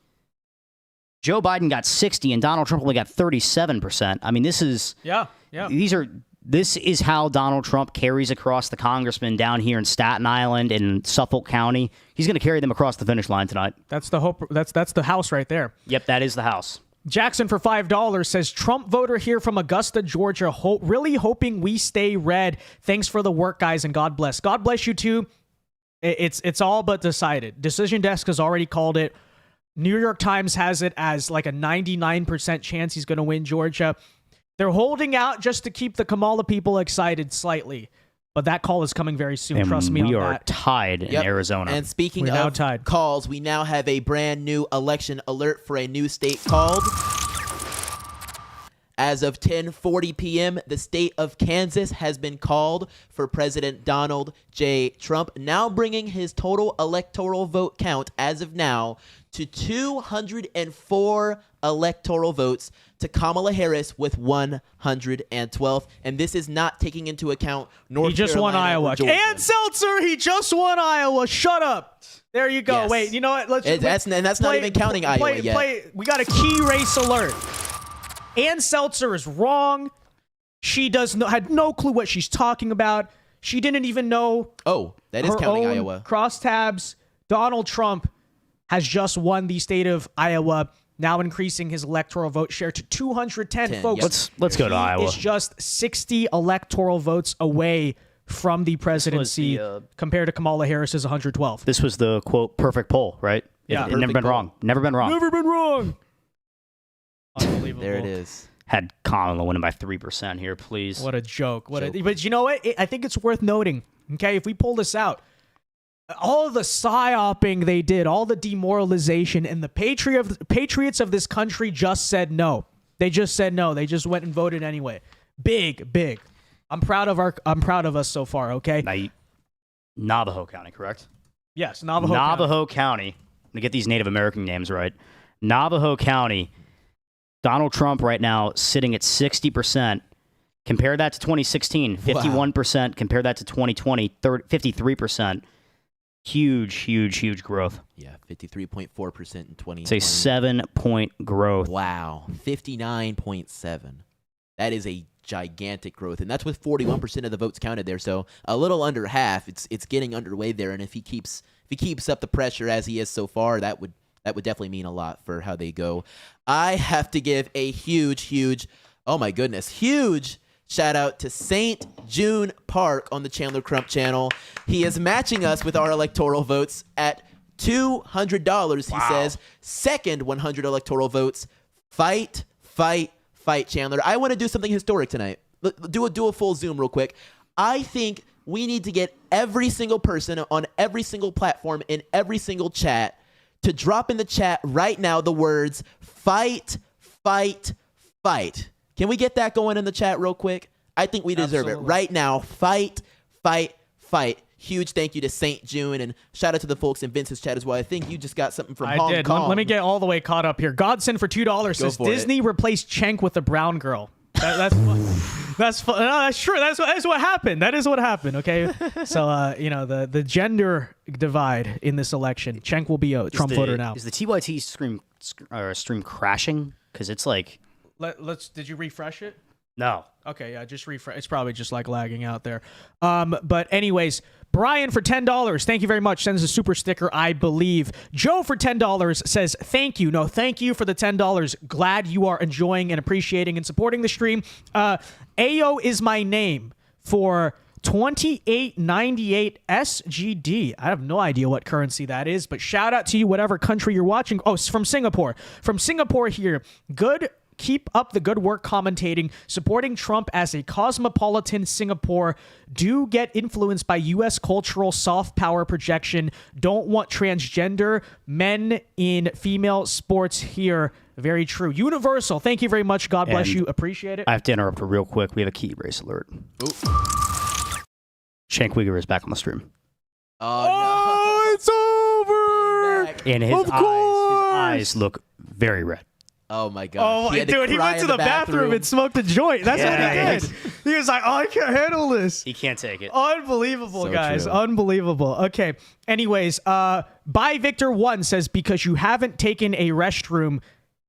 B: Joe Biden got 60 and Donald Trump only got 37%. I mean, this is This is how Donald Trump carries across the congressmen down here in Staten Island and Suffolk County. He's going to carry them across the finish line tonight.
A: That's the hope. That's the house right there.
B: Yep, that is the house.
A: Jackson for $5 says, Trump voter here from Augusta, Georgia, really hoping we stay red. Thanks for the work, guys, and God bless. God bless you too. It's all but decided. Decision Desk has already called it. New York Times has it as like a 99% chance he's going to win Georgia. They're holding out just to keep the Kamala people excited slightly. But that call is coming very soon.
B: And
A: trust me on that.
B: We are tied in Arizona.
C: And speaking of calls, we now have a brand new election alert for a new state called. As of 10:40 p.m., the state of Kansas has been called for President Donald J. Trump, now bringing his total electoral vote count as of now to 204 electoral votes to Kamala Harris with 112. And this is not taking into account North Carolina.
A: He just won Iowa. And Seltzer, he just won Iowa. Shut up. There you go.
C: Yes.
A: Wait, you know what?
C: That's not even counting Iowa yet.
A: We got a key race alert. Ann Seltzer is wrong. She had no clue what she's talking about. She didn't even know.
C: Oh, that is counting Iowa.
A: Crosstabs. Donald Trump has just won the state of Iowa, now increasing his electoral vote share to 210. Folks,
B: let's go to Iowa.
A: It's just 60 electoral votes away from the presidency compared to Kamala Harris's 112.
B: This was the, quote, perfect poll, right?
A: Yeah.
B: It never been wrong. Never been wrong.
A: Never been wrong. Unbelievable.
C: There it is.
B: Had Kamala winning by 3% here, please.
A: What a joke. But you know what? I think it's worth noting, okay, if we pull this out, all of the psyoping they did, all the demoralization, and the patriots of this country just said no. They just said no. They just went and voted anyway. Big. I'm proud of us so far, okay?
B: Now, Navajo County, correct?
A: Yes, Navajo
B: County. Let me get these Native American names right. Navajo County. Donald Trump right now sitting at 60%. Compare that to 2016, 51%. Wow. Compare that to 2020, 53%. Huge growth.
C: Yeah, 53.4% in 2020.
B: It's a 7-point growth.
C: Wow, 59.7. That is a gigantic growth, and that's with 41% of the votes counted there. So a little under half. It's getting underway there, and if he keeps up the pressure as he is so far, that would That would definitely mean a lot for how they go. I have to give a huge, oh my goodness, huge shout out to St. June Park on the Chandler Crump channel. He is matching us with our electoral votes at $200. He says, second 100 electoral votes. Fight, Chandler. I want to do something historic tonight. Do a full Zoom real quick. I think we need to get every single person on every single platform in every single chat to drop in the chat right now the words fight. Can we get that going in the chat real quick? I think we deserve it right now. Fight. Huge thank you to St. June, and shout out to the folks in Vince's chat as well. I think you just got something from Hong Kong.
A: Let me get all the way caught up here. Godson for $2 says Disney replaced Cenk with a brown girl. That's fun. No, that's true. That's what happened. That is what happened. Okay, so the gender divide in this election. Cenk will be a Trump voter now.
B: Is the TYT stream crashing? Because it's like.
A: Did you refresh it?
B: No.
A: Okay, yeah, just refresh. It's probably just like lagging out there. But anyways, Brian for $10. Thank you very much. Sends a super sticker, I believe. Joe for $10 says thank you. No, thank you for the $10. Glad you are enjoying and appreciating and supporting the stream. AO is my name for 2898 SGD. I have no idea what currency that is, but shout out to you, whatever country you're watching. Oh, it's from Singapore. From Singapore here. Good. Keep up the good work commentating, supporting Trump as a cosmopolitan Singapore. Do get influenced by U.S. cultural soft power projection. Don't want transgender men in female sports here. Very true. Universal. Thank you very much. God bless you. Appreciate it.
B: I have to interrupt real quick. We have a key race alert. Cenk Uyghur is back on the stream.
C: Oh,
A: no. It's over.
B: And his eyes look very red.
C: Oh my God!
A: He went to the bathroom and smoked a joint. That's what he did. He was like, "Oh, I can't handle this."
B: He can't take it.
A: Unbelievable,
C: So
A: guys.
C: true.
A: Unbelievable. Okay. Anyways, by Victor1 says because you haven't taken a restroom.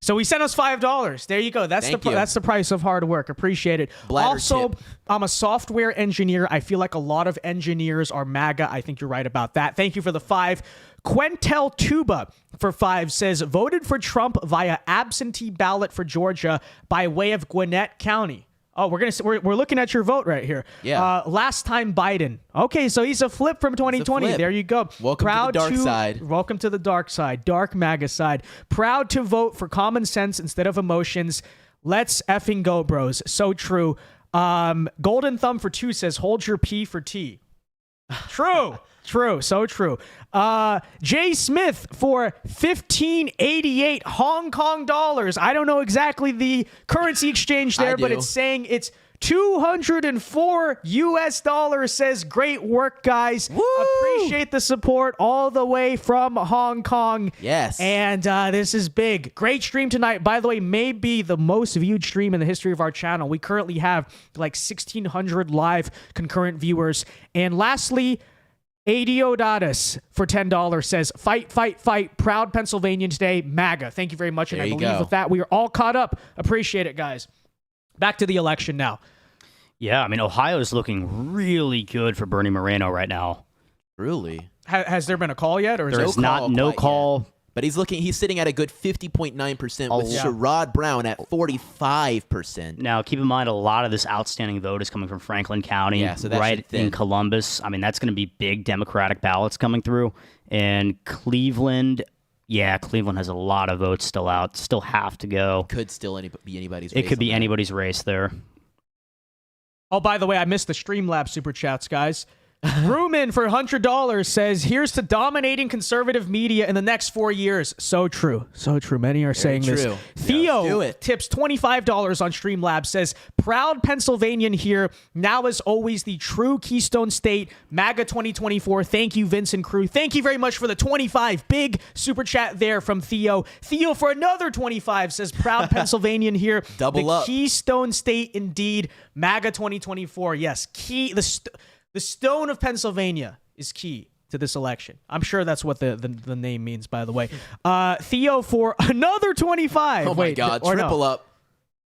A: So he sent us $5. There you go. That's the price of hard work. Appreciate it. Also, I'm a software engineer. I feel like a lot of engineers are MAGA. I think you're right about that. Thank you for the 5. Quentel Tuba for 5 says voted for Trump via absentee ballot for Georgia by way of Gwinnett County. Oh, we're looking at your vote right here.
C: Yeah.
A: Last time Biden. Okay, so he's a flip from 2020. There you go.
C: Welcome to the dark side.
A: Welcome to the dark side. Dark MAGA side. Proud to vote for common sense instead of emotions. Let's effing go, bros. So true. Golden Thumb for 2 says hold your P for T. True. True, so true. Jay Smith for 1588 Hong Kong dollars. I don't know exactly the currency exchange there, but it's saying it's 204 US dollars. Says great work, guys.
C: Woo!
A: Appreciate the support all the way from Hong Kong.
C: Yes.
A: And this is big. Great stream tonight. By the way, may be the most viewed stream in the history of our channel. We currently have like 1,600 live concurrent viewers. And lastly, Adiodatus for $10 says, fight, proud Pennsylvanian today, MAGA. Thank you very much. And I believe with that, we are all caught up. Appreciate it, guys. Back to the election now.
B: Yeah, I mean, Ohio is looking really good for Bernie Moreno right now.
C: Really?
A: Has there been a call yet? Or is
B: There's no call.
C: Yet. But he's sitting at a good 50.9% with Sherrod Brown at 45%.
B: Now, keep in mind, a lot of this outstanding vote is coming from Franklin County, right in Columbus. I mean, that's going to be big Democratic ballots coming through. And Cleveland, Cleveland has a lot of votes still out, still have to go.
C: Could still be anybody's race.
B: It could be anybody's race there.
A: Oh, by the way, I missed the Streamlabs super chats, guys. Ruman for $100 says, here's to dominating conservative media in the next 4 years. So true. So true. Many are saying this. Theo tips $25 on Streamlabs, says, proud Pennsylvanian here. Now, as always, the true Keystone State, MAGA 2024. Thank you, Vince and crew. Thank you very much for the 25. Big super chat there from Theo. Theo for another 25 says, proud Pennsylvanian here.
C: Double up.
A: Keystone State indeed. MAGA 2024. Yes. The stone of Pennsylvania is key to this election. I'm sure that's what the name means, by the way. Theo for another 25.
C: Oh, my God. Triple up.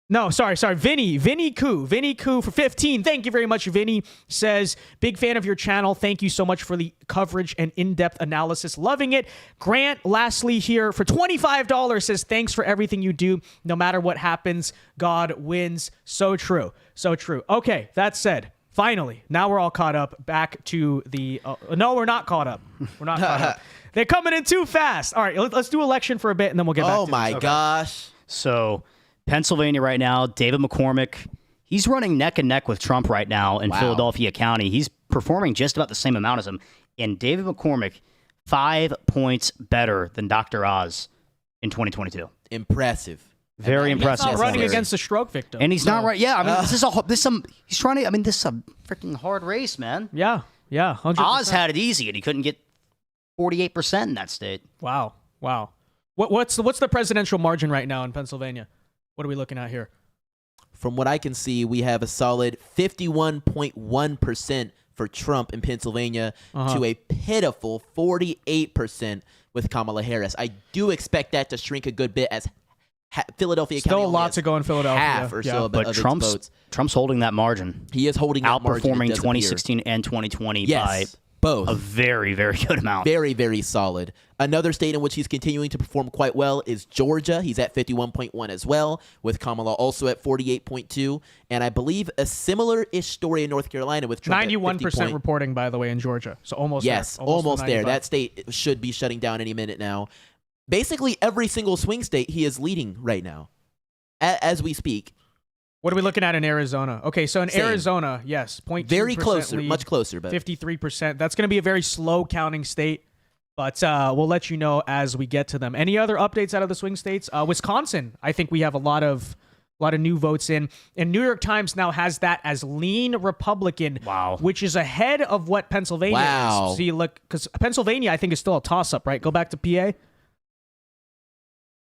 A: No, sorry. Vinny Koo for 15. Thank you very much. Vinny says, big fan of your channel. Thank you so much for the coverage and in-depth analysis. Loving it. Grant, lastly here for $25 says, thanks for everything you do. No matter what happens, God wins. So true. So true. Okay, that said, finally, now we're all caught up. Back to the... no, we're not caught up. We're not caught up. They're coming in too fast. All right, let's do election for a bit, and then we'll get back to
C: Oh, my gosh.
B: So... Pennsylvania right now, David McCormick, he's running neck and neck with Trump right now in Philadelphia County. He's performing just about the same amount as him. And David McCormick, 5 points better than Dr. Oz in 2022.
C: Impressive.
B: Very impressive.
A: He's not running against a stroke victim.
B: And he's not right. Yeah, I mean, this is a freaking hard race, man.
A: Yeah, 100%.
B: Oz had it easy, and he couldn't get 48% in that state.
A: Wow. What's the presidential margin right now in Pennsylvania? What are we looking at here?
C: From what I can see, we have a solid 51.1% for Trump in Pennsylvania to a pitiful 48% with Kamala Harris. I do expect that to shrink a good bit as Philadelphia County
A: still a lot to go in Philadelphia.
C: Half or so,
B: but Trump's holding that margin.
C: He is holding that margin.
B: Outperforming 2016 and 2020 by
C: both
B: a very, very good amount.
C: Very, very solid. Another state in which he's continuing to perform quite well is Georgia. He's at 51.1 as well, with Kamala also at 48.2. And I believe a similar-ish story in North Carolina with Trump
A: 91% reporting, by the way, in Georgia. So almost there.
C: Almost there. That state should be shutting down any minute now. Basically, every single swing state he is leading right now, as we speak.
A: What are we looking at in Arizona? Okay, so in Arizona, yes, 0.2%
C: very closer,
A: lead,
C: much closer, but
A: 53%. That's going to be a very slow counting state, but we'll let you know as we get to them. Any other updates out of the swing states? Wisconsin, I think we have a lot of new votes in, and New York Times now has that as lean Republican, which is ahead of what Pennsylvania is. See, look, because Pennsylvania, I think, is still a toss-up, right? Go back to PA.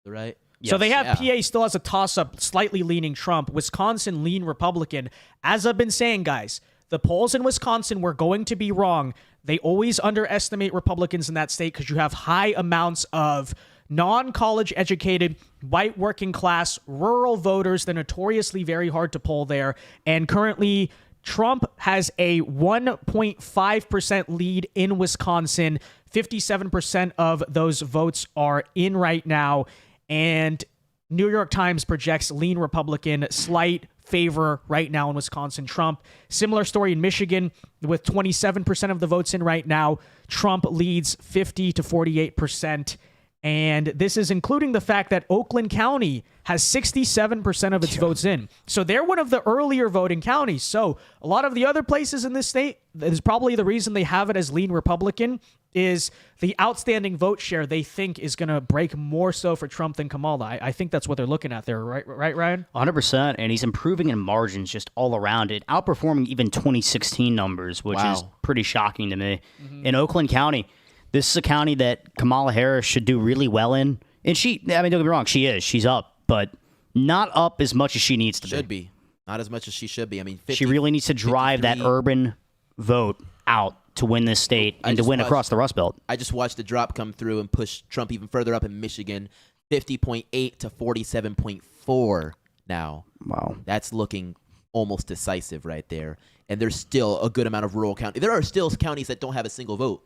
C: Right.
A: So they have PA still has a toss-up, slightly leaning Trump. Wisconsin, lean Republican. As I've been saying, guys, the polls in Wisconsin were going to be wrong. They always underestimate Republicans in that state because you have high amounts of non-college educated, white working class, rural voters. They're notoriously very hard to poll there. And currently, Trump has a 1.5% lead in Wisconsin. 57% of those votes are in right now. And New York Times projects lean Republican, slight favor right now in Wisconsin. Trump. Similar story in Michigan with 27% of the votes in right now. Trump leads 50 to 48%. And this is including the fact that Oakland County has 67% of its votes in. So they're one of the earlier voting counties. So a lot of the other places in this state, that is probably the reason they have it as lean Republican, is the outstanding vote share they think is going to break more so for Trump than Kamala. I think that's what they're looking at there, right, Ryan?
B: 100%, and he's improving in margins just all around it, outperforming even 2016 numbers, which is pretty shocking to me. In Oakland County, this is a county that Kamala Harris should do really well in. And don't get me wrong, she is. She's up, but not up as much as she needs to be.
C: Should be. Not as much as she should be. I mean, 50,
B: she really needs to drive that urban vote out to win this state and to win across the Rust Belt.
C: I just watched the drop come through and push Trump even further up in Michigan, 50.8 to 47.4 now.
B: Wow.
C: That's looking almost decisive right there. And there's still a good amount of rural counties. There are still counties that don't have a single vote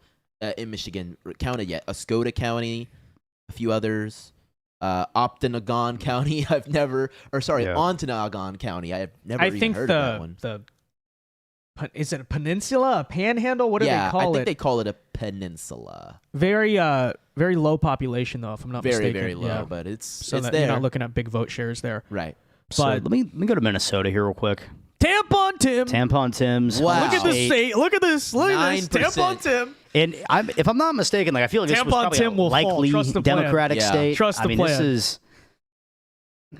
C: in Michigan counted yet. Oscoda County, a few others. Ontonagon County, Ontonagon County. I have never even heard of that one.
A: Is it a peninsula, a panhandle? What do they call it?
C: I think they call it a peninsula.
A: Very low population, though, if I'm not mistaken.
C: Very low, but it's there.
A: You're not looking at big vote shares there.
C: Right.
B: So let me go to Minnesota here real quick.
A: Tampon Tim's.
B: Wow.
A: Look at this state. Look at this. Tampon Tim.
B: And if I'm not mistaken, I feel like this was probably a likely Democratic state.
A: Trust the plan.
B: This is...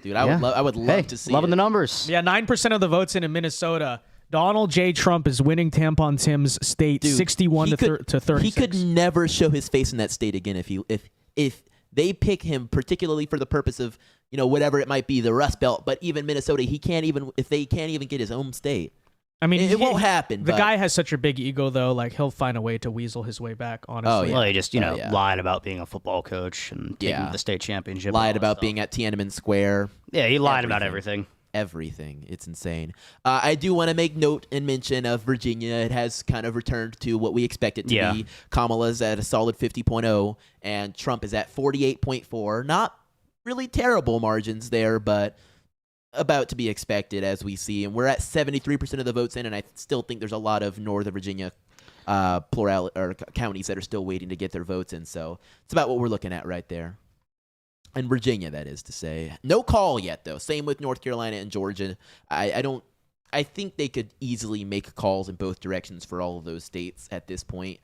C: Dude, I would love to see
B: loving the numbers.
A: Yeah, 9% of the votes in Minnesota. Donald J. Trump is winning Tampon Tim's state, 61 to 36.
C: He could never show his face in that state again if they pick him, particularly for the purpose of whatever it might be, the Rust Belt. But even Minnesota, they can't even get his own state.
A: I mean,
C: it won't happen.
A: The guy has such a big ego, though. Like, he'll find a way to weasel his way back. Honestly,
C: Oh, yeah.
B: Well, he just lied about being a football coach and taking the state championship.
C: Lied about being at Tiananmen Square.
B: Yeah, he lied about everything.
C: everything. It's insane. I do want to make note and mention of Virginia. It has kind of returned to what we expect it to be. Kamala's at a solid 50.0, and Trump is at 48.4. Not really terrible margins there, but about to be expected as we see. And we're at 73% of the votes in, and I still think there's a lot of Northern Virginia counties that are still waiting to get their votes in. So it's about what we're looking at right there. And Virginia, that is to say. No call yet, though. Same with North Carolina and Georgia. I think they could easily make calls in both directions for all of those states at this point.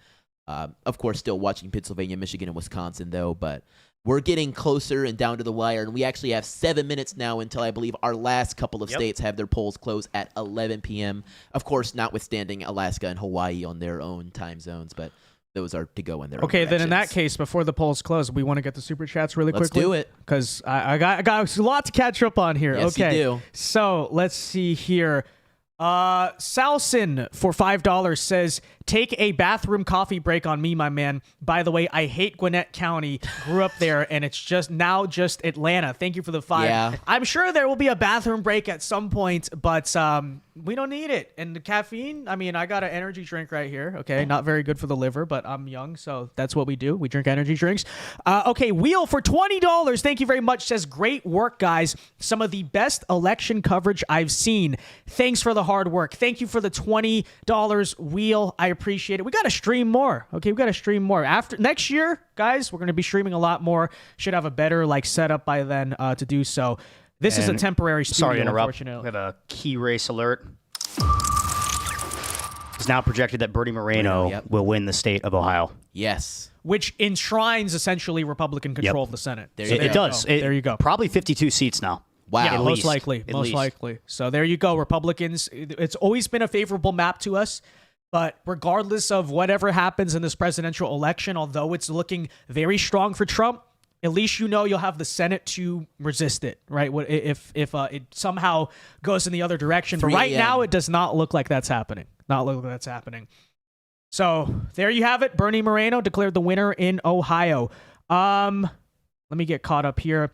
C: Of course, still watching Pennsylvania, Michigan, and Wisconsin, though. But we're getting closer and down to the wire. And we actually have 7 minutes now until I believe our last couple of states have their polls close at 11 p.m. Of course, notwithstanding Alaska and Hawaii on their own time zones. But those are to go in there.
A: Okay, then in that case, before the polls close, we want to get the super chats really quickly.
C: Let's do it.
A: Because I got a lot to catch up on here.
C: Yes,
A: okay,
C: you do.
A: So let's see here. Salson for $5 says, take a bathroom coffee break on me, my man. By the way, I hate Gwinnett County. Grew up there, and it's just Atlanta. Thank you for the $5.
C: Yeah.
A: I'm sure there will be a bathroom break at some point, but we don't need it. And the caffeine, I mean, I got an energy drink right here. Okay, not very good for the liver, but I'm young, so that's what we do. We drink energy drinks. Okay, Wheel for $20. Thank you very much. Says, great work, guys. Some of the best election coverage I've seen. Thanks for the hard work. Thank you for the $20, Wheel. I appreciate it. We got to stream more. Okay, we got to stream more. After next year, guys, we're going to be streaming a lot more. Should have a better setup by then to do so. This is a temporary studio,
B: sorry to interrupt.
A: unfortunately.
B: We have a key race alert. It's now projected that Bernie Moreno will win the state of Ohio.
C: Yes.
A: Which enshrines essentially Republican control of the Senate.
B: It does.
A: There you go.
B: Probably 52 seats now.
C: Wow.
A: Yeah,
B: At
A: most
B: least.
A: likely.
B: At
A: Most
B: least.
A: likely. So there you go, Republicans. It's always been a favorable map to us. But regardless of whatever happens in this presidential election, although it's looking very strong for Trump, at least you know you'll have the Senate to resist it, right? If it somehow goes in the other direction. But right now, it does not look like that's happening. So there you have it. Bernie Moreno declared the winner in Ohio. Let me get caught up here.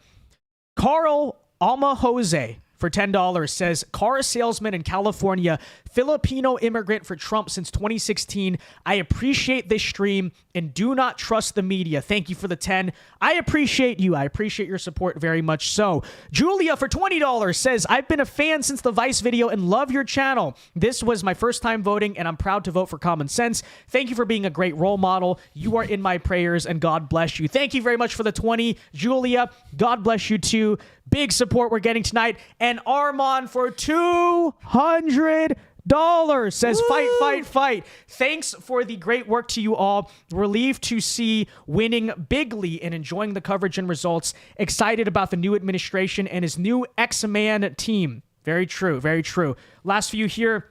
A: Carl Alma Jose for $10 says, car salesman in California, Filipino immigrant for Trump since 2016. I appreciate this stream and do not trust the media. Thank you for the 10. I appreciate you. I appreciate your support very much so. Julia for $20 says, I've been a fan since the Vice video and love your channel. This was my first time voting and I'm proud to vote for common sense. Thank you for being a great role model. You are in my prayers and God bless you. Thank you very much for the 20, Julia. God bless you too. Big support we're getting tonight. And Armand for $200 says, fight, fight, fight. Thanks for the great work to you all. Relieved to see winning bigly and enjoying the coverage and results. Excited about the new administration and his new X-Man team. Very true, very true. Last few here.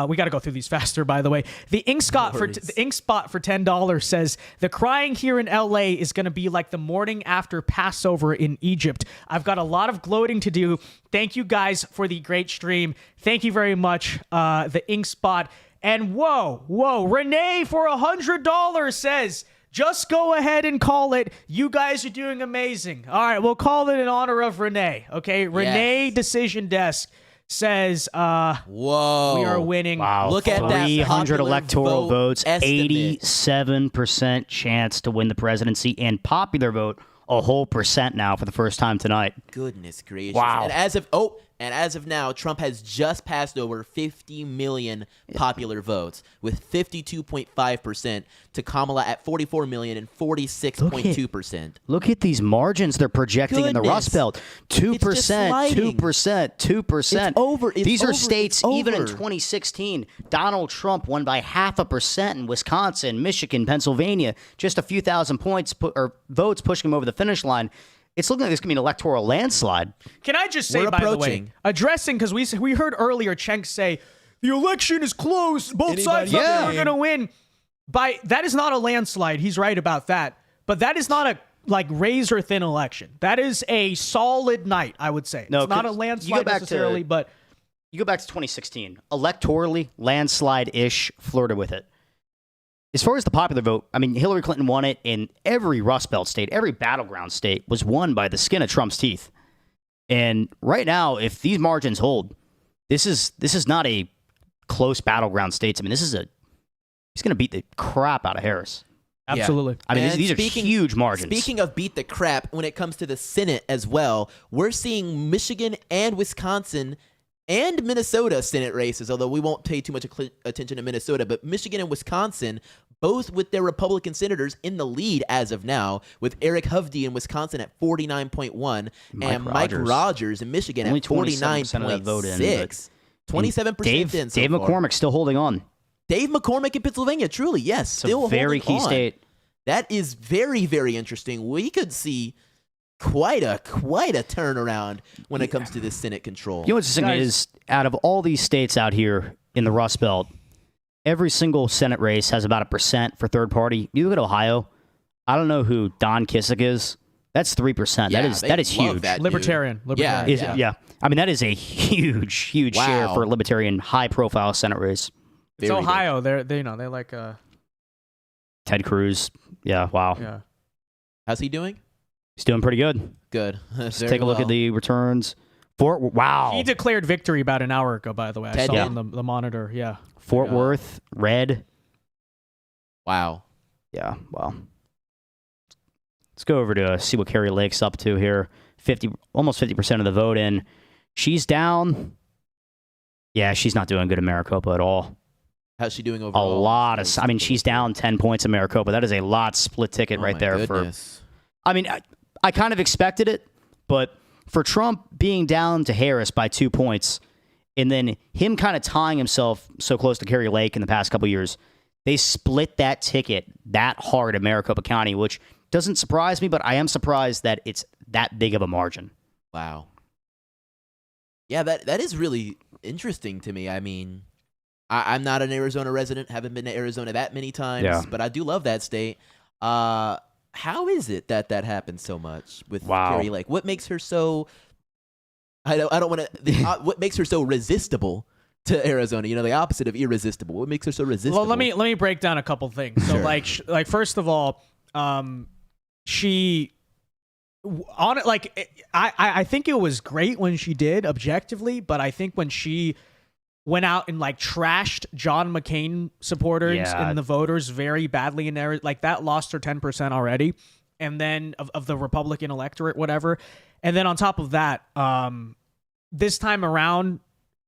A: We got to go through these faster, by the way. The ink spot for $10 says, the crying here in LA is going to be like the morning after Passover in Egypt. I've got a lot of gloating to do. Thank you guys for the great stream. Thank you very much, the ink spot. And whoa, Renee for $100 says, just go ahead and call it. You guys are doing amazing. All right, we'll call it in honor of Renee. Okay, Renee Decision Desk says,
C: whoa,
A: we are winning.
B: Wow.
C: Look at that.
B: 300 electoral votes,
C: estimate.
B: 87% chance to win the presidency, and popular vote, a whole percent now for the first time tonight.
C: Goodness gracious.
B: Wow.
C: And as of now, Trump has just passed over 50 million popular votes with 52.5% to Kamala at 44 million and 46.2%.
B: Look at these margins they're projecting in the Rust Belt. 2%, 2%, 2%.
C: It's over.
B: These are
C: over.
B: states,
C: It's
B: even in
C: over.
B: 2016, Donald Trump won by 0.5% in Wisconsin, Michigan, Pennsylvania, just a few thousand points or votes pushing him over the finish line. It's looking like this could be an electoral landslide.
A: Can I just say, by the way, addressing, because we heard earlier Cenk say, the election is close, both sides are going to win. That is not a landslide. He's right about that. But that is not a razor thin election. That is a solid night, I would say.
B: No,
A: it's not a landslide necessarily, but
B: you go back to 2016. Electorally, landslide-ish, flirted with it. As far as the popular vote, I mean, Hillary Clinton won it in every Rust Belt state, every battleground state was won by the skin of Trump's teeth. And right now, if these margins hold, this is not a close battleground states. I mean, he's going to beat the crap out of Harris.
A: Absolutely.
B: I mean, these are huge margins.
C: Speaking of beat the crap, when it comes to the Senate as well, we're seeing Michigan and Wisconsin and Minnesota Senate races, although we won't pay too much attention to Minnesota, but Michigan and Wisconsin, both with their Republican senators in the lead as of now, with Eric Hovde in Wisconsin at 49.1 and Mike Rogers in Michigan
B: only
C: at 49.6. 27% in so
B: Dave
C: far.
B: McCormick's still holding on.
C: Dave McCormick in Pennsylvania, truly, yes, still
B: it's a very
C: holding
B: key
C: on.
B: state.
C: That is very, very interesting. We could see quite a turnaround when it comes to this Senate control.
B: You know what's interesting is, out of all these states out here in the Rust Belt, every single Senate race has about 1% for third party. You look at Ohio, I don't know who Don Kissick is. That's 3%.
C: Yeah,
B: that is huge.
C: that dude.
A: Libertarian.
B: Yeah. I mean, that is a huge share for a libertarian, high-profile Senate race.
A: It's
C: Very
A: Ohio. They like
B: Ted Cruz. Yeah, wow.
A: yeah.
C: How's he doing?
B: He's doing pretty good.
C: Good.
B: Let's take a look at the returns. Wow.
A: He declared victory about an hour ago, by the way. I
C: Ted
A: saw
C: did?
A: on the monitor. Yeah.
B: Fort Worth, red.
C: Wow.
B: Yeah, wow. Let's go over to see what Kari Lake's up to here. Almost 50% of the vote in. She's down. Yeah, she's not doing good in Maricopa at all.
C: How's she doing
B: A
C: overall?
B: lot of. I mean, she's down 10 points in Maricopa. That is a lot split ticket right there.
C: Goodness.
B: I mean, I kind of expected it, but for Trump being down to Harris by 2 points, and then him kind of tying himself so close to Kari Lake in the past couple years, they split that ticket that hard in Maricopa County, which doesn't surprise me, but I am surprised that it's that big of a margin.
C: Wow. Yeah, that is really interesting to me. I mean, I'm not an Arizona resident, haven't been to Arizona that many times, but I do love that state. How is it that happens so much with Kari Lake? What makes her so? I don't want to. What makes her so resistible to Arizona? You know, the opposite of irresistible. What makes her so resistible?
A: Well, let me break down a couple things. So,
C: Sure.
A: like first of all, she on it. Like I think it was great when she did objectively, but I think when she went out and like trashed John McCain supporters and the voters very badly in there, like that lost her 10% already, and then of the Republican electorate, whatever. And then on top of that, this time around,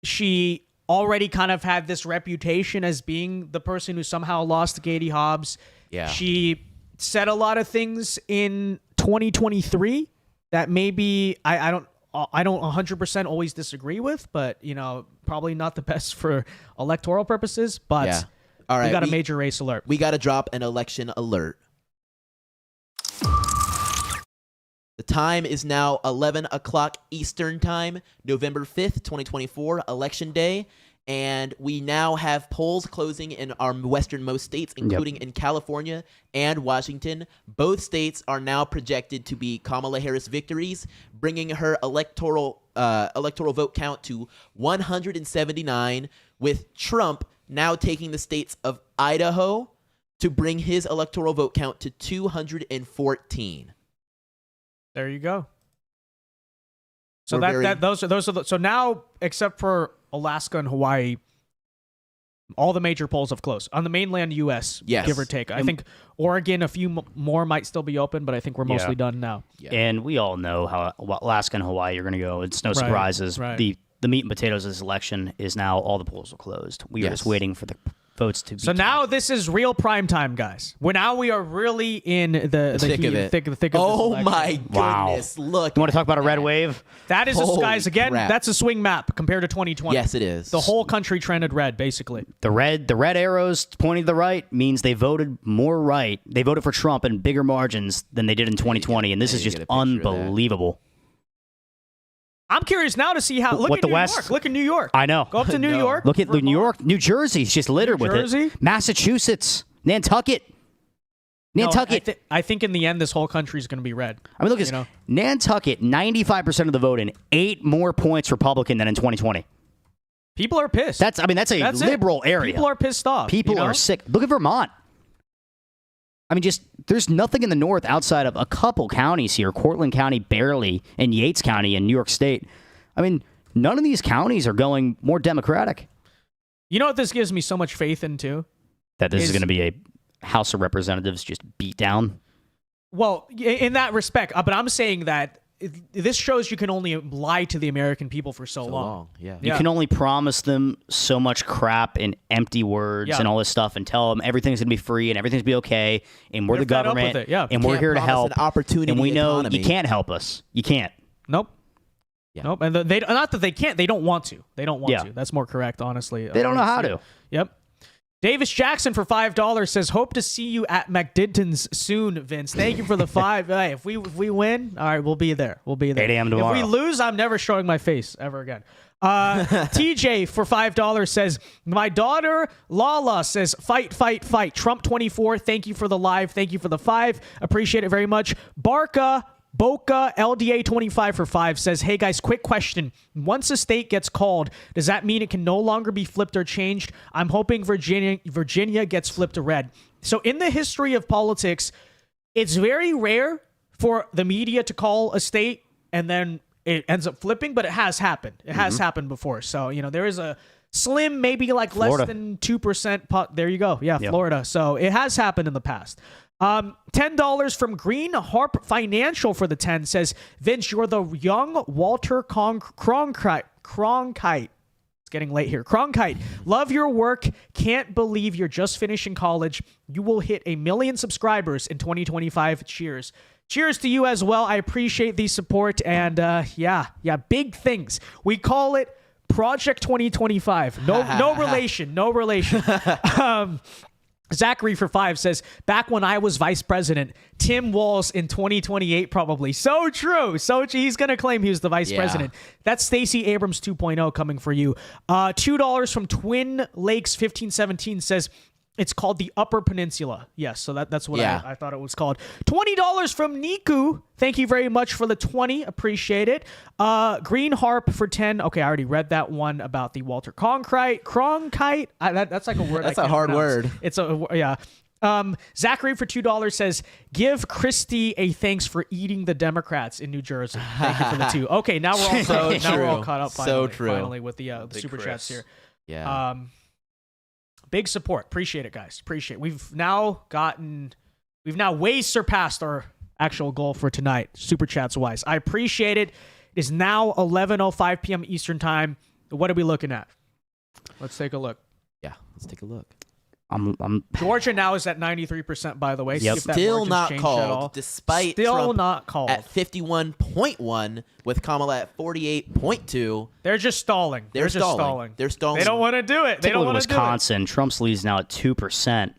A: she already kind of had this reputation as being the person who somehow lost to Katie Hobbs.
C: Yeah.
A: She said a lot of things in 2023 that maybe I don't 100% always disagree with, but you know, probably not the best for electoral purposes. But
C: Yeah. All right,
A: we got a major race alert.
C: We got to drop an election alert. The time is now 11 o'clock Eastern Time, November 5th, 2024, Election Day. And we now have polls closing in our westernmost states, including in California and Washington. Both states are now projected to be Kamala Harris victories, bringing her electoral vote count to 179, with Trump now taking the states of Idaho to bring his electoral vote count to 214.
A: There you go. So
C: We're
A: those are so now, except for Alaska and Hawaii, all the major polls have closed on the mainland U.S.
C: Yes.
A: Give or take. I think Oregon, a few more might still be open, but I think we're mostly done now.
C: Yeah.
B: And we all know how Alaska and Hawaii are going to go. It's no surprises.
A: right.
B: The meat and potatoes of this election is now all the polls are closed. We are just waiting for the votes to be
A: So now this is real prime time, guys. We are really in the
C: thick of it.
A: thick of this
C: Oh
A: election.
C: my
B: Wow.
C: goodness! Look,
B: You want to talk about a red wave?
A: That is,
C: Holy
A: guys, again,
C: crap.
A: that's a swing map compared to 2020.
C: Yes, it is.
A: The whole country trended red, basically.
B: The red arrows pointing to the right means they voted more right. They voted for Trump in bigger margins than they did in 2020, and this is just
C: get a picture of that.
B: unbelievable.
A: I'm curious now to see how. Look
B: What
A: at
B: the
A: New
B: West-
A: York. Look at New York.
B: I know.
A: Go up to New
C: No.
A: York.
B: Look at
A: Vermont.
B: New York, New Jersey's just littered with
A: Jersey?
B: it. Massachusetts, Nantucket.
A: No,
B: Nantucket.
A: I think in the end, this whole country is going to be red.
B: I mean, look at
A: you
B: this.
A: know?
B: Nantucket, 95% of the vote in, 8 more points Republican than in 2020.
A: People are pissed.
B: That's a
A: That's it.
B: liberal area.
A: People are pissed off.
B: People
A: you know?
B: are sick. Look at Vermont. I mean, just there's nothing in the north outside of a couple counties here, Cortland County barely, and Yates County in New York State. I mean, none of these counties are going more Democratic.
A: You know what this gives me so much faith in, too?
B: That this is going to be a House of Representatives just beat down?
A: Well, in that respect, but I'm saying that this shows you can only lie to the American people for so long.
C: Yeah.
B: You can only promise them so much crap and empty words and all this stuff and tell them everything's going to be free and everything's going to be okay and we're the
A: fed up with
B: government
A: it, yeah.
B: and we're here to help.
C: An opportunity
B: and we know
C: economy.
B: you can't help us. You can't.
A: Nope.
C: Yeah.
A: Nope. And they not that they can't. They don't want to. They don't want to. That's more correct, honestly.
B: They don't know how to.
A: Yep. Davis Jackson for $5 says, "Hope to see you at McDinton's soon, Vince." Thank you for the 5. Hey, if we win, all right, we'll be there. We'll be there.
B: 8 a.m. tomorrow.
A: If we lose, I'm never showing my face ever again. TJ for $5 says, "My daughter Lala says, fight, fight, fight. Trump 24. Thank you for the live. Thank you for the 5. Appreciate it very much." Boca LDA 25 for 5 says, "Hey guys, quick question. Once a state gets called, does that mean it can no longer be flipped or changed? I'm hoping Virginia gets flipped to red." So in the history of politics, it's very rare for the media to call a state and then it ends up flipping, but it has happened. It has happened before. So, there is a slim, maybe like
B: Florida.
A: less than 2%. There you go. Yeah, yep. Florida. So it has happened in the past. $10 from Green Harp Financial for the 10 says, "Vince, you're the young Walter Cronkite. It's getting late here. Cronkite, love your work. Can't believe you're just finishing college. You will hit 1 million subscribers in 2025. Cheers." Cheers to you as well. I appreciate the support. And big things. We call it Project 2025. No relation. No relation. Zachary for 5 says, "Back when I was vice president, Tim Walz in 2028 probably." So true. So he's going to claim he was the vice president. That's Stacey Abrams 2.0 coming for you. $2 from Twin Lakes 1517 says, "It's called the Upper Peninsula." Yes, so that's what I thought it was called. $20 from Niku. Thank you very much for the 20. Appreciate it. Green Harp for 10. Okay, I already read that one about the Walter Cronkite. That's like a word.
C: That's a hard word.
A: It's Zachary for $2 says, "Give Christie a thanks for eating the Democrats in New Jersey." Thank you for the 2. Okay, now we're all caught up. Finally with the super chats here.
C: Yeah.
A: Big support. Appreciate it, guys. Appreciate it. We've now way surpassed our actual goal for tonight, super chats wise. I appreciate it. It is now 11:05 p.m. Eastern time. What are we looking at? Let's take a look.
C: Yeah, let's take a look.
A: Georgia now is at 93%, by the way.
B: Yep.
C: Still not called, despite Trump
A: not called
C: at 51.1 with Kamala at 48.2.
A: They're just stalling.
C: They're stalling. They
A: don't want to do it. They don't want to do it.
B: Wisconsin, Trump's lead's now at 2%.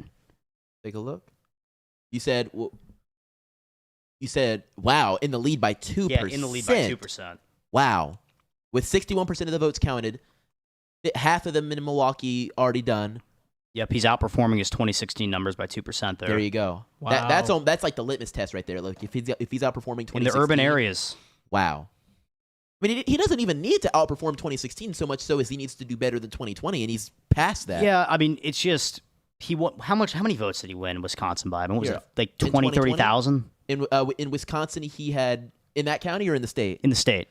C: Take a look. You said, wow, in the lead by 2%.
B: Yeah, in the lead by 2%.
C: Wow. With 61% of the votes counted, half of them in Milwaukee already done.
B: Yep, he's outperforming his 2016 numbers by 2% there.
C: There you go.
A: Wow.
C: That's like the litmus test right there. Look, if he's outperforming 2016
B: in the urban areas.
C: Wow. I mean, he doesn't even need to outperform 2016 so much so as he needs to do better than 2020, and he's past that.
B: Yeah, I mean, it's just how many votes did he win Wisconsin by? I mean, what was it, like 20, 30,000?
C: In Wisconsin, he had in that county or in the state?
B: In the state.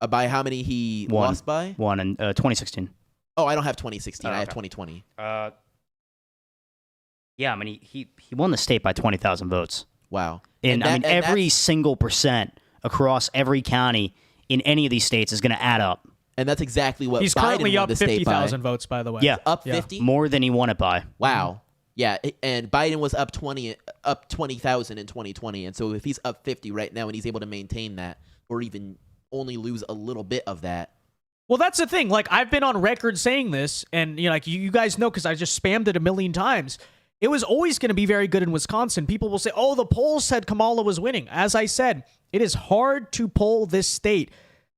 C: By how many he lost by?
B: One in 2016.
C: Oh, I don't have 2016. I have
B: okay.
C: 2020.
B: Yeah, I mean, he won the state by 20,000 votes.
C: Wow.
B: And every single percent across every county in any of these states is going to add up.
C: And that's exactly what
A: he's
C: Biden
A: currently
C: won
A: up
C: the state
A: 50,000 votes, by the way.
B: Yeah,
C: up 50.
B: More than he won it by.
C: Wow. Yeah, and Biden was up 20,000 in 2020, and so if he's up 50 right now and he's able to maintain that, or even only lose a little bit of that.
A: Well, that's the thing. Like, I've been on record saying this, and you guys know because I just spammed it 1,000,000 times. It was always going to be very good in Wisconsin. People will say, "Oh, the polls said Kamala was winning." As I said, it is hard to poll this state.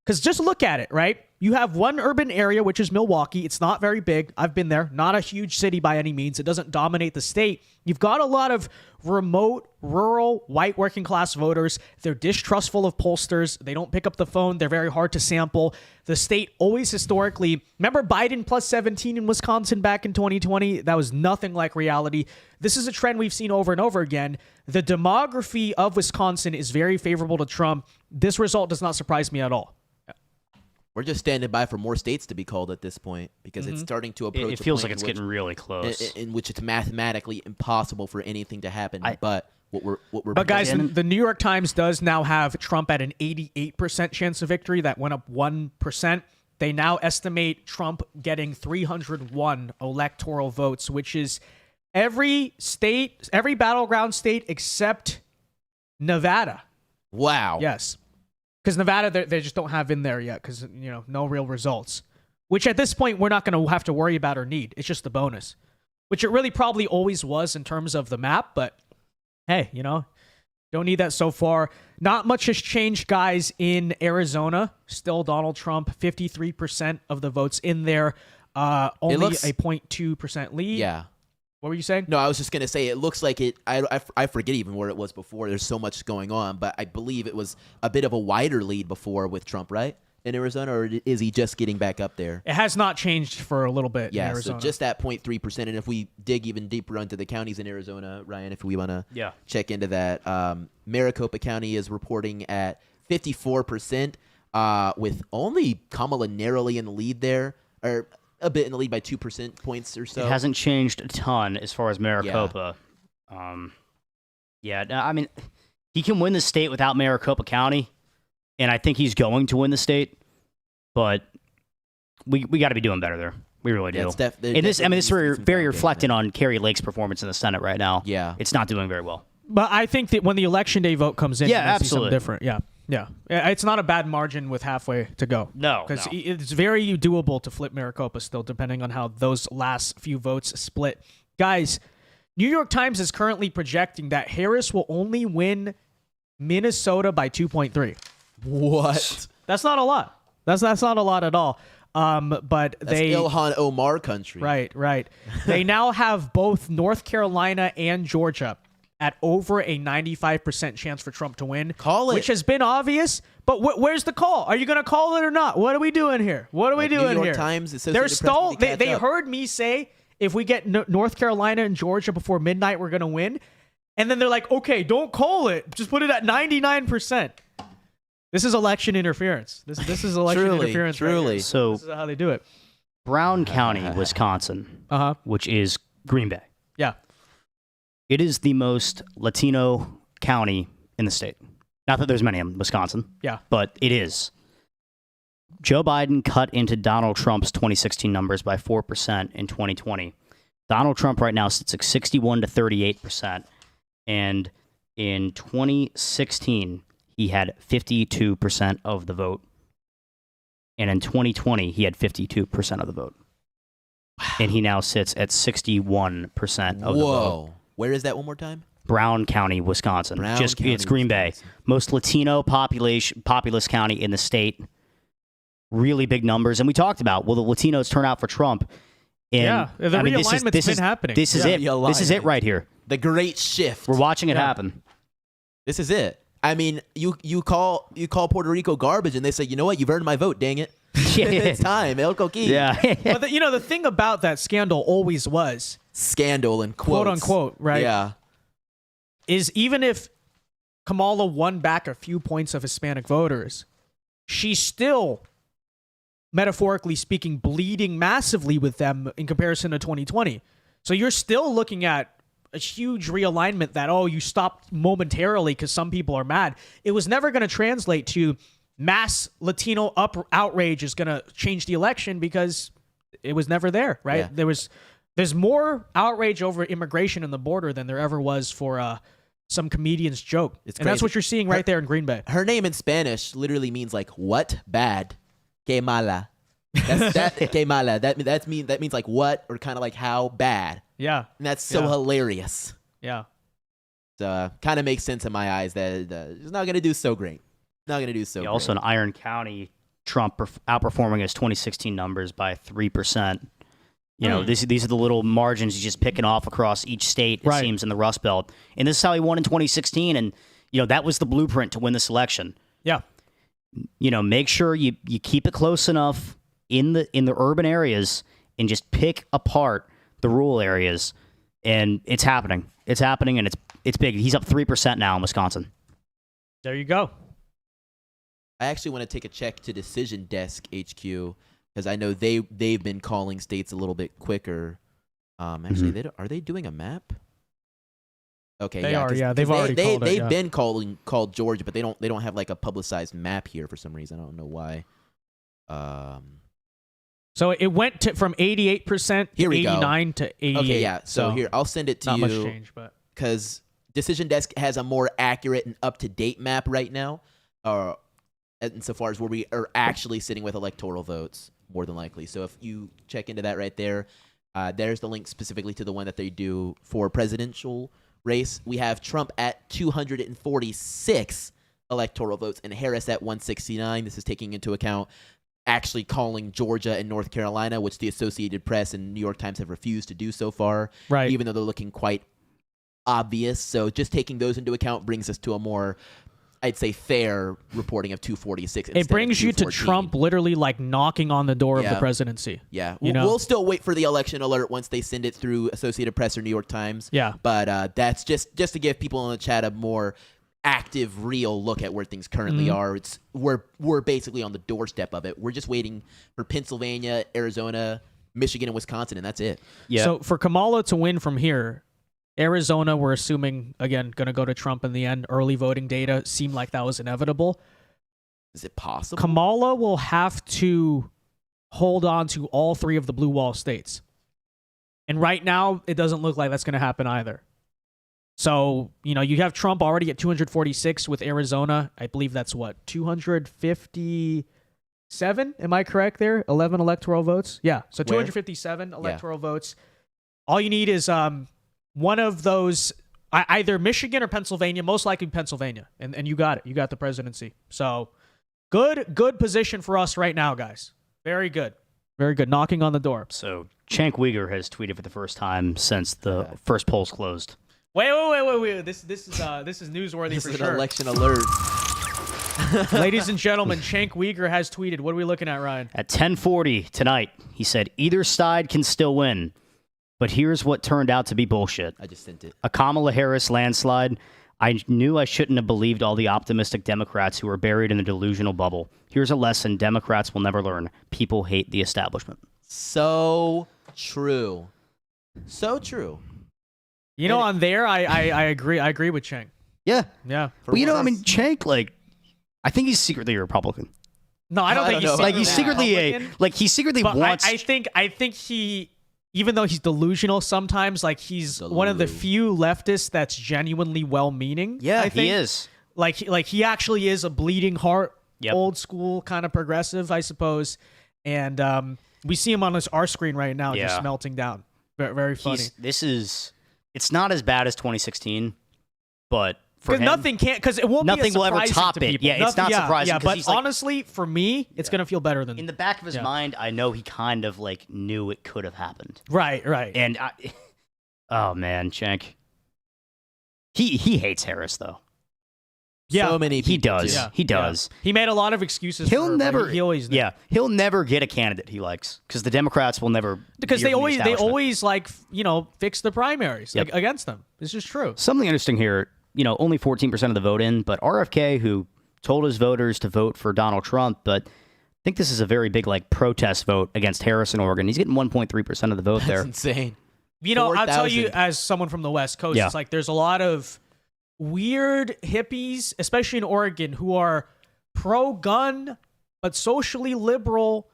A: Because just look at it, right? You have one urban area, which is Milwaukee. It's not very big. I've been there. Not a huge city by any means. It doesn't dominate the state. You've got a lot of remote, rural, white working class voters. They're distrustful of pollsters. They don't pick up the phone. They're very hard to sample. The state always historically, remember Biden plus 17 in Wisconsin back in 2020? That was nothing like reality. This is a trend we've seen over and over again. The demography of Wisconsin is very favorable to Trump. This result does not surprise me at all.
C: We're just standing by for more states to be called at this point because it's starting to approach.
B: It feels like it's getting really close.
C: In which it's mathematically impossible for anything to happen. But
A: But guys, the New York Times does now have Trump at an 88% chance of victory. That went up 1%. They now estimate Trump getting 301 electoral votes, which is every state, every battleground state except Nevada.
C: Wow.
A: Yes. Because Nevada, they just don't have in there yet because, no real results. Which at this point, we're not going to have to worry about or need. It's just the bonus. Which it really probably always was in terms of the map. But hey, don't need that so far. Not much has changed, guys, in Arizona. Still Donald Trump, 53% of the votes in there. Only a 0.2% lead.
C: Yeah.
A: What were you saying?
C: No, I was just going to say, it looks like it, I forget even where it was before. There's so much going on, but I believe it was a bit of a wider lead before with Trump, right? In Arizona, or is he just getting back up there?
A: It has not changed for a little bit in Arizona.
C: So just that 0.3%. And if we dig even deeper into the counties in Arizona, Ryan, if we want to check into that, Maricopa County is reporting at 54%, with only Kamala narrowly in the lead there, or a bit in the lead by 2% points or so.
B: It hasn't changed a ton as far as Maricopa. I mean, he can win the state without Maricopa County, and I think he's going to win the state, but we got to be doing better there. We really do. And this is very reflecting on Carrie Lake's performance in the Senate right now.
C: Yeah.
B: It's not doing very well.
A: But I think that when the election day vote comes in,
B: yeah,
A: you're gonna see
B: absolutely
A: something different. Yeah. It's not a bad margin with halfway to go.
B: No,
A: because it's very doable to flip Maricopa still, depending on how those last few votes split. Guys, New York Times is currently projecting that Harris will only win Minnesota by 2.3.
C: What?
A: That's not a lot. That's not a lot at all. But
C: That's
A: they
C: Ilhan Omar country.
A: Right. They now have both North Carolina and Georgia at over a 95% chance for Trump to win.
C: Call it.
A: Which has been obvious, but where's the call? Are you going to call it or not? What are we doing here?
C: New York Times,
A: They're stalled. They heard me say if we get North Carolina and Georgia before midnight, we're going to win. And then they're like, okay, don't call it. Just put it at 99%. This is election interference. This is election interference.
C: Truly.
A: Right,
B: so
A: this is how they do it.
B: Brown County, Wisconsin, which is Green Bay.
A: Yeah.
B: It is the most Latino county in the state. Not that there's many in Wisconsin.
A: Yeah.
B: But it is. Joe Biden cut into Donald Trump's 2016 numbers by 4% in 2020. Donald Trump right now sits at 61 to 38%. And in 2016, he had 52% of the vote. And in 2020, he had 52% of the vote. Wow. And he now sits at 61% of the vote.
C: Where is that one more time?
B: Brown County, Wisconsin. It's Green Bay. Most Latino populous county in the state. Really big numbers. And we talked about, will the Latinos turn out for Trump? And,
A: the realignment's been happening.
B: This is it. This is it right here.
C: The great shift.
B: We're watching it happen.
C: This is it. I mean, you call Puerto Rico garbage, and they say, you know what? You've earned my vote. Dang it. It's time. El Coquí.
B: Yeah.
A: But the thing about that scandal always was
C: scandal and
A: quote unquote, right?
C: Yeah.
A: Is even if Kamala won back a few points of Hispanic voters, she's still, metaphorically speaking, bleeding massively with them in comparison to 2020. So you're still looking at a huge realignment that, you stopped momentarily because some people are mad. It was never going to translate to mass Latino outrage is going to change the election because it was never there, right?
C: Yeah.
A: There's more outrage over immigration and the border than there ever was for some comedian's joke. And that's what you're seeing right there in Green Bay.
C: Her name in Spanish literally means like what? Bad. Kamala. Kamala. That means like what, or kind of like how bad.
A: Yeah.
C: And that's so hilarious.
A: Yeah.
C: So kind of makes sense in my eyes that it's not going to do so great. Not going to do so great.
B: Also in Iron County, Trump outperforming his 2016 numbers by 3%. You know, these are the little margins he's just picking off across each state, it seems, in the Rust Belt. And this is how he won in 2016. And, that was the blueprint to win this election.
A: Yeah.
B: Make sure you keep it close enough in the urban areas and just pick apart the rural areas. And it's happening. It's happening, and it's big. He's up 3% now in Wisconsin.
A: There you go.
C: I actually want to take a check to Decision Desk HQ because I know they've been calling states a little bit quicker. Actually, are they doing a map? Okay,
A: they
C: yeah,
A: are. Yeah, they've already called it.
C: They've been called Georgia, but they don't have like a publicized map here for some reason. I don't know why.
A: So it went from 88% to 89 to 88.
C: Okay, yeah. So here, I'll send it to you.
A: Not much change, but
C: because Decision Desk has a more accurate and up-to-date map right now, insofar as where we are actually sitting with electoral votes, more than likely. So if you check into that right there, there's the link specifically to the one that they do for presidential race. We have Trump at 246 electoral votes and Harris at 169. This is taking into account actually calling Georgia and North Carolina, which the Associated Press and New York Times have refused to do so far, even though they're looking quite obvious. So just taking those into account brings us to a more, I'd say, fair reporting of 246.
A: It brings you to Trump literally like knocking on the door of the presidency.
C: Yeah. We'll still wait for the election alert once they send it through Associated Press or New York Times.
A: Yeah.
C: But that's just to give people in the chat a more active, real look at where things currently are. We're basically on the doorstep of it. We're just waiting for Pennsylvania, Arizona, Michigan, and Wisconsin, and that's it.
B: Yeah.
A: So for Kamala to win from here, Arizona, we're assuming, again, going to go to Trump in the end. Early voting data seemed like that was inevitable.
C: Is it possible?
A: Kamala will have to hold on to all three of the blue wall states. And right now, it doesn't look like that's going to happen either. So, you have Trump already at 246 with Arizona. I believe that's what, 257? Am I correct there? 11 electoral votes? Yeah. So 257 electoral votes. All you need is one of those, either Michigan or Pennsylvania, most likely Pennsylvania. And you got it. You got the presidency. So good position for us right now, guys. Very good. Very good. Knocking on the door.
B: So Cenk Uygur has tweeted for the first time since the first polls closed.
A: Wait. This is newsworthy
C: this
A: for
C: is
A: sure.
C: An election alert.
A: Ladies and gentlemen, Cenk Uygur has tweeted. What are we looking at, Ryan?
B: At 10:40 tonight, he said, either side can still win, but here's what turned out to be bullshit.
C: I just sent it.
B: A Kamala Harris landslide. I knew I shouldn't have believed all the optimistic Democrats who were buried in a delusional bubble. Here's a lesson Democrats will never learn. People hate the establishment.
C: So true. So true.
A: On there, I agree. I agree with Cenk.
B: Yeah.
A: Yeah.
B: Well, Cenk, I think he's secretly a Republican.
A: No, I don't think he's secretly
B: he secretly wants.
A: I think he, even though he's delusional sometimes, like he's one of the few leftists that's genuinely well-meaning.
B: Yeah,
A: I think.
B: He is.
A: Like he actually is a bleeding heart, old school kind of progressive, I suppose. And we see him on our screen right now, just melting down. Very, very funny.
B: It's not as bad as 2016, but for him,
A: because it won't.
B: Nothing
A: be
B: will ever top it. Yeah, it's not surprising.
A: Yeah, but honestly, for me, it's gonna feel better than.
B: In the back of his mind, I know he kind of knew it could have happened.
A: Right.
B: And oh man, Cenk. He hates Harris though.
C: Yeah, so many people
B: he does.
C: do.
B: He does.
A: Yeah. He made a lot of excuses.
B: He'll never.
A: He always. Did.
B: Yeah, he'll never get a candidate he likes because the Democrats will never.
A: Because they always fix the primaries against them. This is true.
B: Something interesting here. Only 14% of the vote in, but RFK, who told his voters to vote for Donald Trump, but I think this is a very big protest vote against Harris in Oregon. He's getting 1.3% of the vote there.
C: That's insane.
A: I'll tell you, as someone from the West Coast, it's like there's a lot of weird hippies, especially in Oregon, who are pro-gun but socially liberal,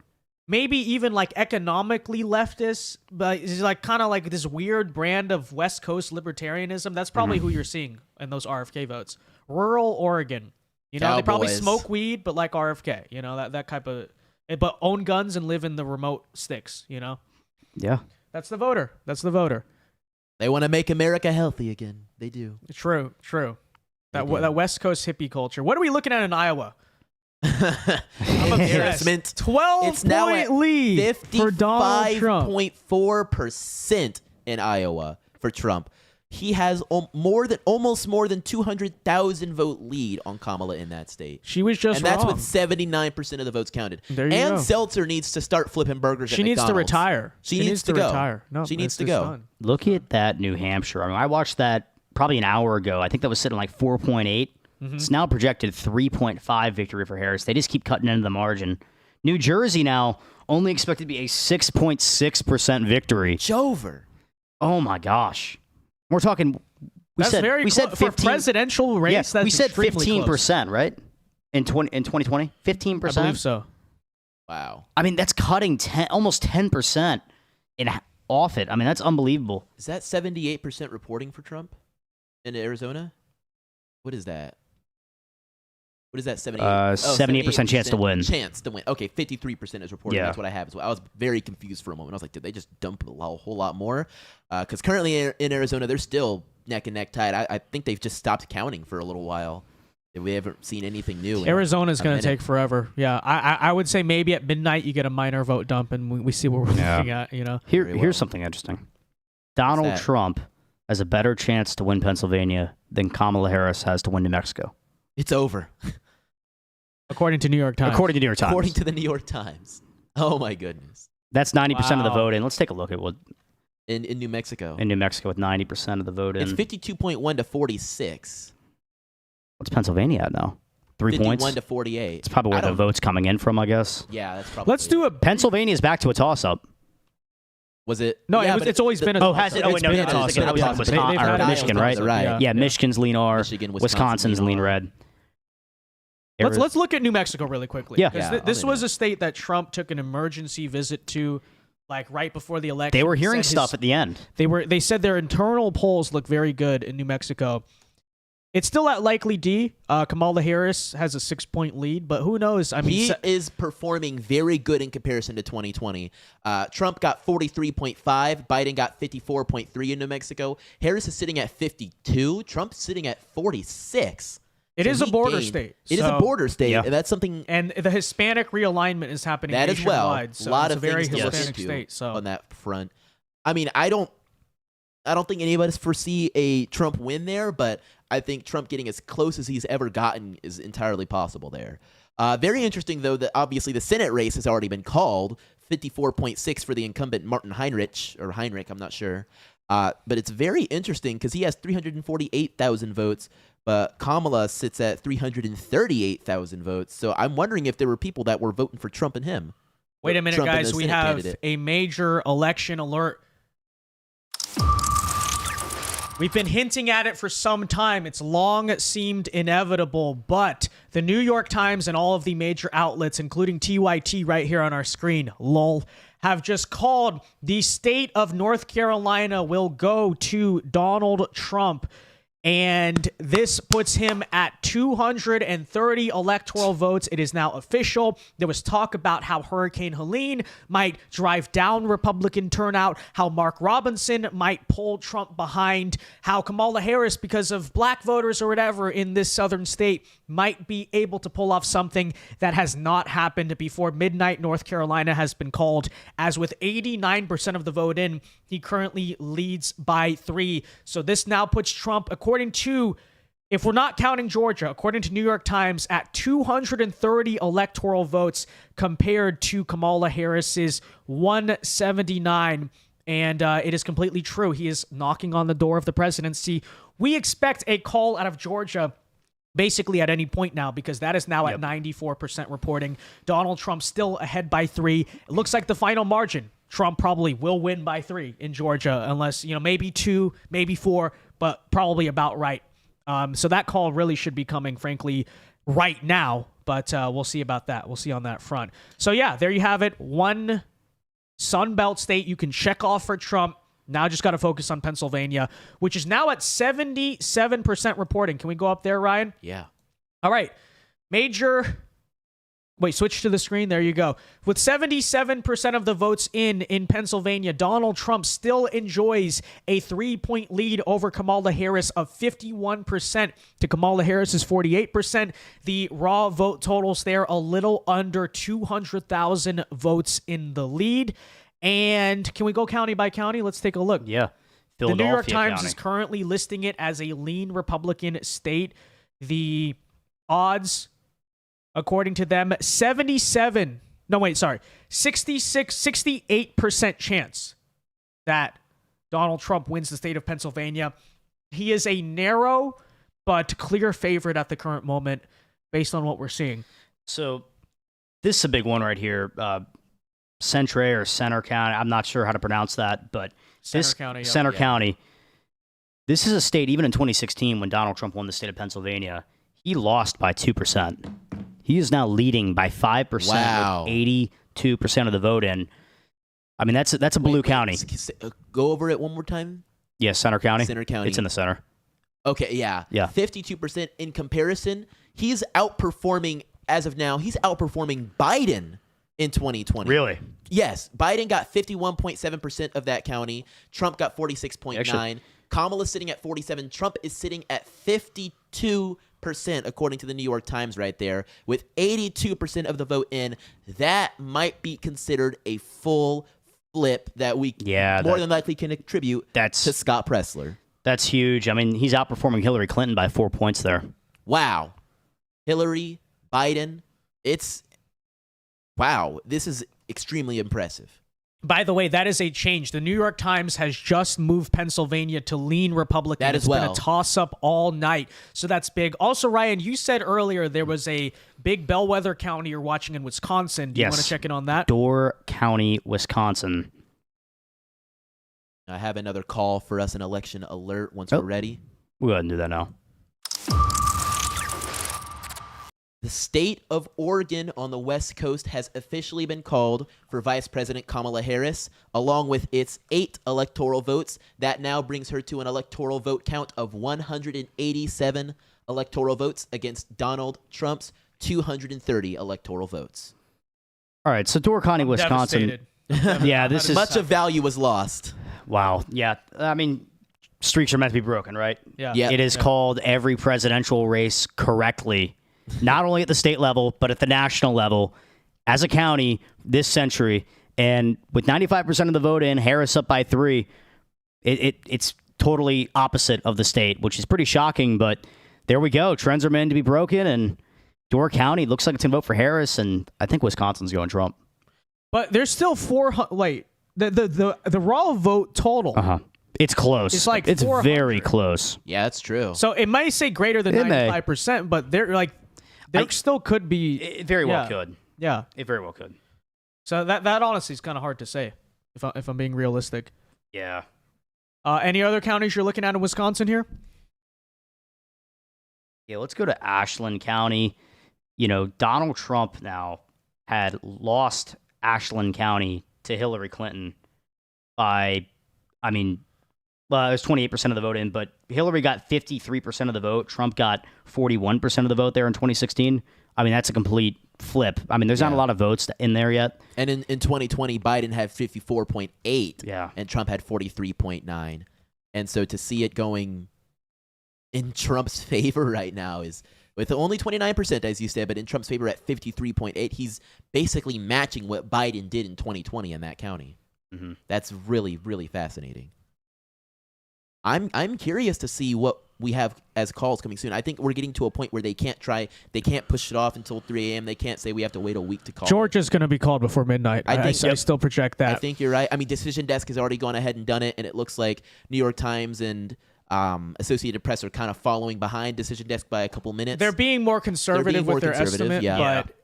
A: maybe even economically leftist, but it's kind of this weird brand of West Coast libertarianism. That's probably who you're seeing in those RFK votes. Rural Oregon, they probably smoke weed, but like RFK, that type of, but own guns and live in the remote sticks.
B: Yeah,
A: that's the voter.
C: They want to make America healthy again. They do.
A: True. That West Coast hippie culture. What are we looking at in Iowa?
C: Embarrassment.
A: 12-point lead for Donald Trump.
C: 55.4% in Iowa for Trump. He has almost more than 200,000 vote lead on Kamala in that state.
A: She was just
C: and that's
A: wrong.
C: with 79% of the votes counted.
A: There you
C: and
A: go.
C: Seltzer needs to start flipping burgers.
A: She
C: at
A: needs to
C: McDonald's.
A: retire.
C: She needs to go.
A: retire. No,
C: she needs to
A: just
C: go.
A: done.
B: Look at that New Hampshire. I mean, I watched that probably an hour ago. I think that was sitting like 4.8. It's now projected 3.5 victory for Harris. They just keep cutting into the margin. New Jersey now only expected to be a 6.6% victory.
C: Jover.
B: Oh my gosh. We're talking.
A: That's very
B: we said
A: close. For
B: 15,
A: presidential race.
B: yeah,
A: That's
B: we said
A: extremely
B: 15%,
A: close.
B: right? In 2020, 15%.
A: I believe so.
C: Wow.
B: I mean, that's cutting almost 10% off it. I mean, that's unbelievable.
C: Is that 78% reporting for Trump in Arizona? What is that? What is that? 78.
B: 78% chance to win.
C: Chance to win. Okay, 53% is reporting.
B: Yeah.
C: That's what I have. So I was very confused for a moment. I was like, did they just dump a whole lot more? Because currently in Arizona, they're still neck and neck tied. I think they've just stopped counting for a little while. We haven't seen anything new.
A: Arizona's going to take forever. Yeah, I would say maybe at midnight you get a minor vote dump and we see what we're looking at. You know.
B: Here's something interesting. Donald Trump has a better chance to win Pennsylvania than Kamala Harris has to win New Mexico.
C: It's over.
A: According to New York Times.
B: According to New York Times.
C: According to the New York Times. Oh my goodness.
B: That's 90% of the vote in. Let's take a look at what
C: in New Mexico.
B: In New Mexico with 90% of the vote in.
C: It's 52.1 to 46.
B: What's Pennsylvania at now? 3 points?
C: 51 to 48.
B: It's probably where the vote's coming in from, I guess.
C: Yeah, that's probably.
A: Let's do a
B: Pennsylvania's back to a toss-up.
C: Was it?
A: No,
C: yeah,
A: it's always been a
B: toss-up. Oh, has it? Oh, wait, no,
C: it's
B: it's
C: been
B: been
C: a
B: a
C: toss-up.
B: Wisconsin, Michigan, right?
C: Right.
B: Yeah, Michigan's lean R.
C: Michigan,
B: Wisconsin's lean red.
A: Let's look at New Mexico really quickly.
B: Yeah.
A: Because this was a state that Trump took an emergency visit to, like right before the election.
B: They were hearing stuff at the end.
A: They said their internal polls look very good in New Mexico. It's still at likely D. Kamala Harris has a 6-point lead, but who knows? I mean,
C: he is performing very good in comparison to 2020. Trump got 43.5. Biden got 54.3 in New Mexico. Harris is sitting at 52. Trump's sitting at 46.
A: It is a border state.
C: It is a border state,
B: Yeah.
C: and that's something.
A: And the Hispanic realignment is happening
C: That as well.
A: nationwide. So
C: A lot
A: it's
C: of
A: a very
C: things to look
A: Hispanic
C: into
A: state. So
C: on that front. I mean, I don't think any of us foresee a Trump win there, but I think Trump getting as close as he's ever gotten is entirely possible there. Very interesting, though, that obviously the Senate race has already been called. 54.6 for the incumbent Martin Heinrich, I'm not sure. But it's very interesting because he has 348,000 votes, but Kamala sits at 338,000 votes. So I'm wondering if there were people that were voting for Trump and him.
A: wait a minute,
C: Trump and
A: guys.
C: the
A: We
C: Senate
A: have
C: candidate.
A: a major election alert. We've been hinting at it for some time. It's long seemed inevitable, but the New York Times and all of the major outlets, including TYT right here on our screen, lol, have just called the state of North Carolina will go to Donald Trump. And this puts him at 230 electoral votes. It is now official. There was talk about how Hurricane Helene might drive down Republican turnout, how Mark Robinson might pull Trump behind, how Kamala Harris, because of black voters or whatever in this southern state, might be able to pull off something that has not happened before midnight. North Carolina has been called, as with 89% of the vote in, he currently leads by 3. So this now puts Trump, according to, if we're not counting Georgia, according to New York Times, at 230 electoral votes compared to Kamala Harris's 179. And it is completely true. He is knocking on the door of the presidency. We expect a call out of Georgia basically at any point now, because that is now at 94% reporting. Donald Trump still ahead by 3. It looks like the final margin, Trump probably will win by 3 in Georgia, unless, maybe 2, maybe 4, but probably about right. So that call really should be coming, frankly, right now, but we'll see about that. We'll see on that front. So yeah, there you have it. One Sun Belt state you can check off for Trump. Now just got to focus on Pennsylvania, which is now at 77% reporting. Can we go up there, Ryan?
C: Yeah.
A: All right. Major Wait, switch to the screen. There you go. With 77% of the votes in Pennsylvania, Donald Trump still enjoys a 3-point lead over Kamala Harris of 51% to Kamala Harris's 48%. The raw vote totals there a little under 200,000 votes in the lead. And can we go county by county? Let's take a look.
B: Yeah.
A: The New York Times
B: County
A: is currently listing it as a lean Republican state. The odds, according to them, 68% chance that Donald Trump wins the state of Pennsylvania. He is a narrow but clear favorite at the current moment based on what we're seeing.
B: So this is a big one right here. Centre or Center County. I'm not sure how to pronounce that, but
A: Center County.
B: Center County. This is a state, even in 2016, when Donald Trump won the state of Pennsylvania, he lost by 2%. He is now leading by 5%,
C: Wow.
B: with 82% of the vote in. I mean, that's a blue county.
C: Go over it one more time.
B: Yeah, Center County.
C: Center County.
B: It's in the center.
C: Okay, yeah.
B: Yeah.
C: 52% in comparison. He's outperforming, as of now, he's outperforming Biden in 2020.
B: Really?
C: Yes. Biden got 51.7% of that county. Trump got 46.9%. Kamala's sitting at 47%. Trump is sitting at 52%, according to the New York Times right there, with 82% of the vote in. That might be considered a full flip that we more than likely can attribute to Scott Presler.
B: That's huge. I mean, he's outperforming Hillary Clinton by 4 points there.
C: Wow. Hillary, Biden, wow, this is extremely impressive.
A: By the way, that is a change. The New York Times has just moved Pennsylvania to lean Republican.
C: That as
A: It's
C: well.
A: been a toss-up all night, so that's big. Also, Ryan, you said earlier there was a big bellwether county you're watching in Wisconsin. Do you want to check in on that?
B: Door County, Wisconsin.
C: I have another call for us, an election alert, once we're ready.
B: We'll go ahead and do that now.
C: The state of Oregon on the West Coast has officially been called for Vice President Kamala Harris, along with its 8 electoral votes. That now brings her to an electoral vote count of 187 electoral votes against Donald Trump's 230 electoral votes.
B: All right, so Door County, Wisconsin. Yeah, this is
C: much of value was lost.
B: Wow. Yeah, I mean, streaks are meant to be broken, right?
A: Yeah.
B: It is called every presidential race correctly. Not only at the state level, but at the national level, as a county this century. And with 95% of the vote in, Harris up by 3, it's totally opposite of the state, which is pretty shocking. But there we go. Trends are meant to be broken, and Door County looks like it's going to vote for Harris, and I think Wisconsin's going Trump.
A: But there's still 400. Wait, the raw vote total.
B: It's close.
A: It's like
B: it's
A: 400.
B: very close.
C: Yeah, that's true.
A: So it might say greater than 95%, but they're like. There still could be.
B: It very well could.
A: Yeah.
B: It very well could.
A: So that honestly is kind of hard to say, if I'm being realistic.
B: Yeah.
A: Any other counties you're looking at in Wisconsin here?
B: Yeah, let's go to Ashland County. You know, Donald Trump now had lost Ashland County to Hillary Clinton by, I mean, well, it was 28% of the vote in, but Hillary got 53% of the vote. Trump got 41% of the vote there in 2016. I mean, that's a complete flip. I mean, there's not a lot of votes in there yet.
C: And in 2020, Biden had 54.8.
B: Yeah.
C: And Trump had 43.9. And so to see it going in Trump's favor right now is, with only 29%, as you said, but in Trump's favor at 53.8, he's basically matching what Biden did in 2020 in that county.
B: Mm-hmm.
C: That's really, really fascinating. I'm curious to see what we have as calls coming soon. I think we're getting to a point where they can't push it off until 3 a.m. They can't say we have to wait a week to call.
A: Georgia's going to be called before midnight. I still project that.
C: I think you're right. I mean, Decision Desk has already gone ahead and done it, and it looks like New York Times and Associated Press are kind of following behind Decision Desk by a couple minutes.
A: They're being more conservative with their estimate,
C: yeah.
A: but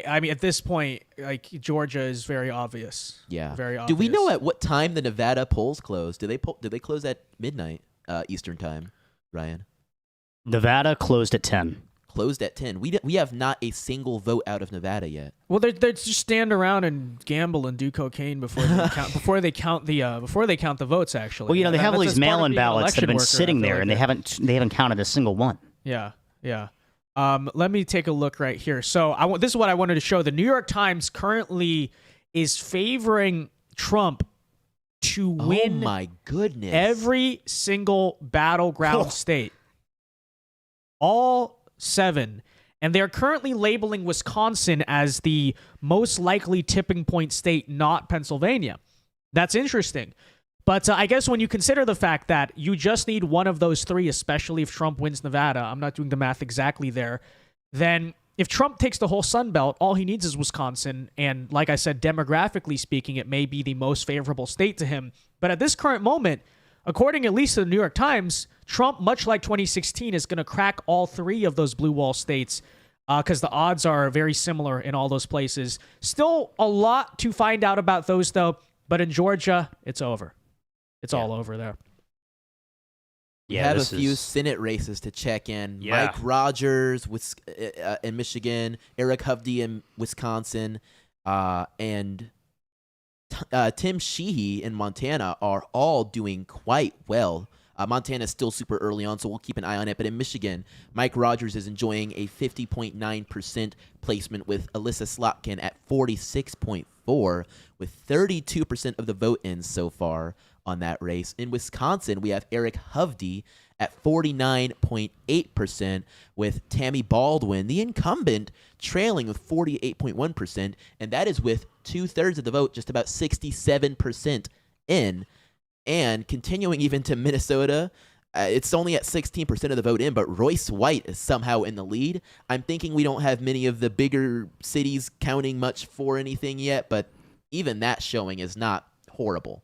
A: I mean, at this point, like, Georgia is very obvious.
C: Yeah,
A: very obvious.
C: Do we know at what time the Nevada polls close? Do they close at midnight Eastern time, Ryan?
B: Nevada closed at 10.
C: Closed at 10. We have not a single vote out of Nevada yet.
A: Well, they just stand around and gamble and do cocaine before they count the votes. Actually,
B: Well, you know, they have all
A: That's
B: these
A: just part of
B: mail-in
A: being an
B: ballots that have
A: election
B: been
A: worker,
B: sitting
A: I feel
B: there,
A: like
B: and they haven't counted a single one.
A: Yeah. Let me take a look right here. So this is what I wanted to show. The New York Times currently is favoring Trump to win
C: Oh my goodness.
A: every single battleground state. All 7. And they're currently labeling Wisconsin as the most likely tipping point state, not Pennsylvania. That's interesting. But I guess when you consider the fact that you just need one of those 3, especially if Trump wins Nevada, I'm not doing the math exactly there, then if Trump takes the whole Sun Belt, all he needs is Wisconsin. And like I said, demographically speaking, it may be the most favorable state to him. But at this current moment, according at least to the New York Times, Trump, much like 2016, is going to crack all 3 of those blue wall states because the odds are very similar in all those places. Still a lot to find out about those, though. But in Georgia, it's over. It's all over there.
C: We have a few Senate races to check in.
B: Yeah.
C: Mike Rogers in Michigan, Eric Hovde in Wisconsin, and Tim Sheehy in Montana are all doing quite well. Montana is still super early on, so we'll keep an eye on it. But in Michigan, Mike Rogers is enjoying a 50.9% placement with Alyssa Slotkin at 46.4%, with 32% of the vote-ins so far on that race. In Wisconsin, we have Eric Hovde at 49.8%, with Tammy Baldwin, the incumbent, trailing with 48.1%, and that is with 2/3 of the vote, just about 67% in. And continuing even to Minnesota, it's only at 16% of the vote in, but Royce White is somehow in the lead. I'm thinking we don't have many of the bigger cities counting much for anything yet, but even that showing is not horrible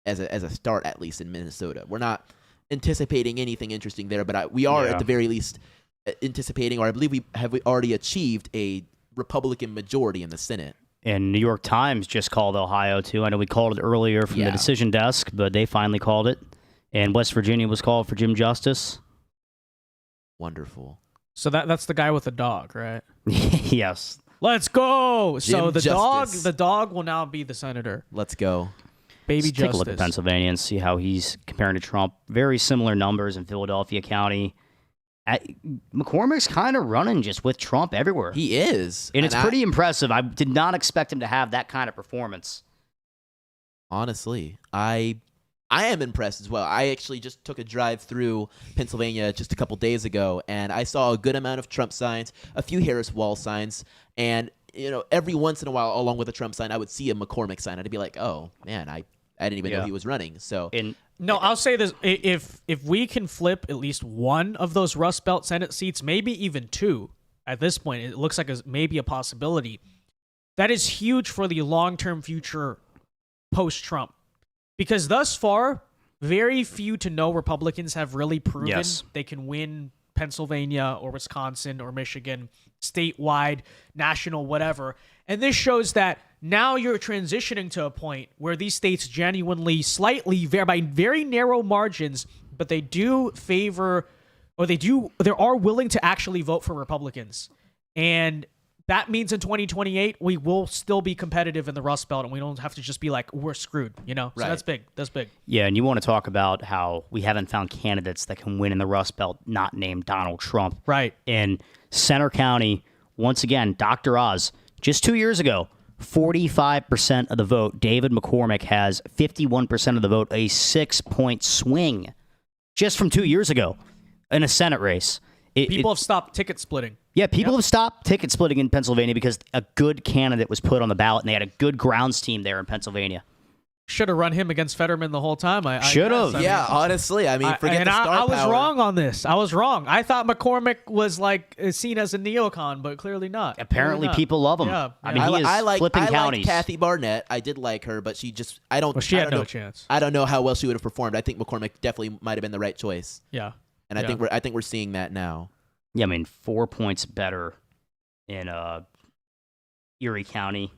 C: as a start, at least in Minnesota. We're not anticipating anything interesting there, but we are at the very least anticipating, or I believe we already achieved a Republican majority in the Senate.
B: And New York Times just called Ohio, too. I know we called it earlier from the decision desk, but they finally called it. And West Virginia was called for Jim Justice.
C: Wonderful.
A: So that's the guy with the dog, right?
B: Yes.
A: Let's go. So
C: Jim Justice.
A: the dog will now be the senator.
C: Let's go.
A: Baby
B: Let's
A: Justice.
B: take a look at Pennsylvania and see how he's comparing to Trump. Very similar numbers in Philadelphia County. McCormick's kind of running just with Trump everywhere.
C: He is.
B: And it's pretty impressive. I did not expect him to have that kind of performance.
C: Honestly, I am impressed as well. I actually just took a drive through Pennsylvania just a couple days ago, and I saw a good amount of Trump signs, a few Harris Wall signs, and every once in a while, along with a Trump sign, I would see a McCormick sign. I'd be like, oh, man, I didn't even know he was running. So
A: No, I'll say this. If we can flip at least one of those Rust Belt Senate seats, maybe even 2 at this point, it looks like maybe a possibility. That is huge for the long-term future post-Trump. Because thus far, very few to no Republicans have really proven they can win Pennsylvania or Wisconsin or Michigan, statewide, national, whatever. And this shows that now you're transitioning to a point where these states genuinely, slightly, by very narrow margins, but they do favor, or they are willing to actually vote for Republicans. And that means in 2028, we will still be competitive in the Rust Belt, and we don't have to just be like, we're screwed, So that's big. That's big.
B: Yeah, and you want to talk about how we haven't found candidates that can win in the Rust Belt not named Donald Trump.
A: Right.
B: In Center County, once again, Dr. Oz, just 2 years ago, 45% of the vote. David McCormick has 51% of the vote, a 6-point swing just from 2 years ago in a Senate race.
A: People have stopped ticket splitting.
B: Yeah, people have stopped ticket splitting in Pennsylvania because a good candidate was put on the ballot, and they had a good grounds team there in Pennsylvania.
A: Should have run him against Fetterman the whole time.
B: Should have.
C: Honestly, forget the star
A: I was
C: power.
A: wrong on this. I was wrong. I thought McCormick was seen as a neocon, but clearly not.
B: Apparently, people love him.
A: Yeah.
B: I mean, he is flipping counties.
C: I liked Kathy Barnett. I did like her, but she just
A: she had no chance.
C: I don't know how well she would have performed. I think McCormick definitely might have been the right choice.
A: Yeah.
C: And I think we're seeing that now.
B: Yeah, I mean, 4 points better in Erie County.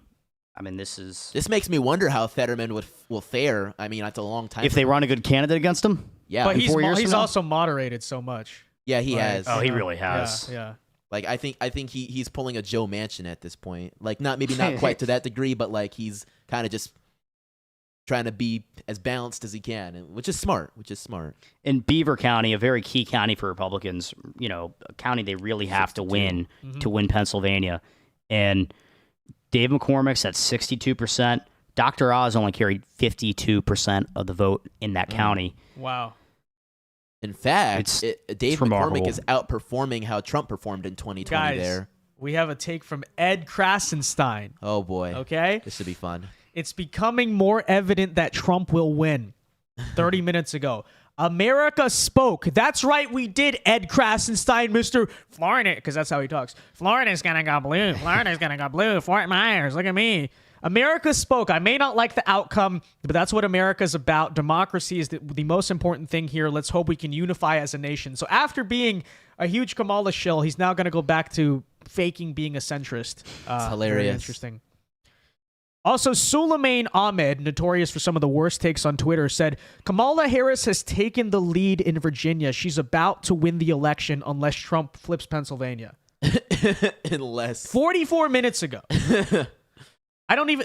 B: I mean, this makes
C: me wonder how Fetterman will fare. I mean, that's a long time.
B: If they run a good candidate against him?
C: Yeah.
A: But he's also moderated so much.
C: Yeah, he has.
B: Oh, he really has.
A: Yeah.
C: Like I think he's pulling a Joe Manchin at this point. Like not quite to that degree, but like he's kind of just trying to be as balanced as he can, which is smart.
B: In Beaver County, a very key county for Republicans, a county they really have to win to win Pennsylvania. And Dave McCormick's at 62%. Dr. Oz only carried 52% of the vote in that county.
A: Wow.
C: In fact, Dave
B: remarkable.
C: McCormick is outperforming how Trump performed in 2020
A: Guys,
C: there.
A: we have a take from Ed Krasenstein.
C: Oh, boy.
A: Okay?
C: This should be fun.
A: It's becoming more evident that Trump will win. 30 minutes ago. America spoke. That's right, we did, Ed Krasenstein, Mr. Florida, because that's how he talks. Florida's going to go blue. Florida's going to go blue. Fort Myers, look at me. America spoke. I may not like the outcome, but that's what America's about. Democracy is the most important thing here. Let's hope we can unify as a nation. So after being a huge Kamala shill, he's now going to go back to faking being a centrist.
C: It's hilarious.
A: Very interesting. Also, Suleiman Ahmed, notorious for some of the worst takes on Twitter, said, Kamala Harris has taken the lead in Virginia. She's about to win the election unless Trump flips Pennsylvania.
C: Unless.
A: 44 minutes ago.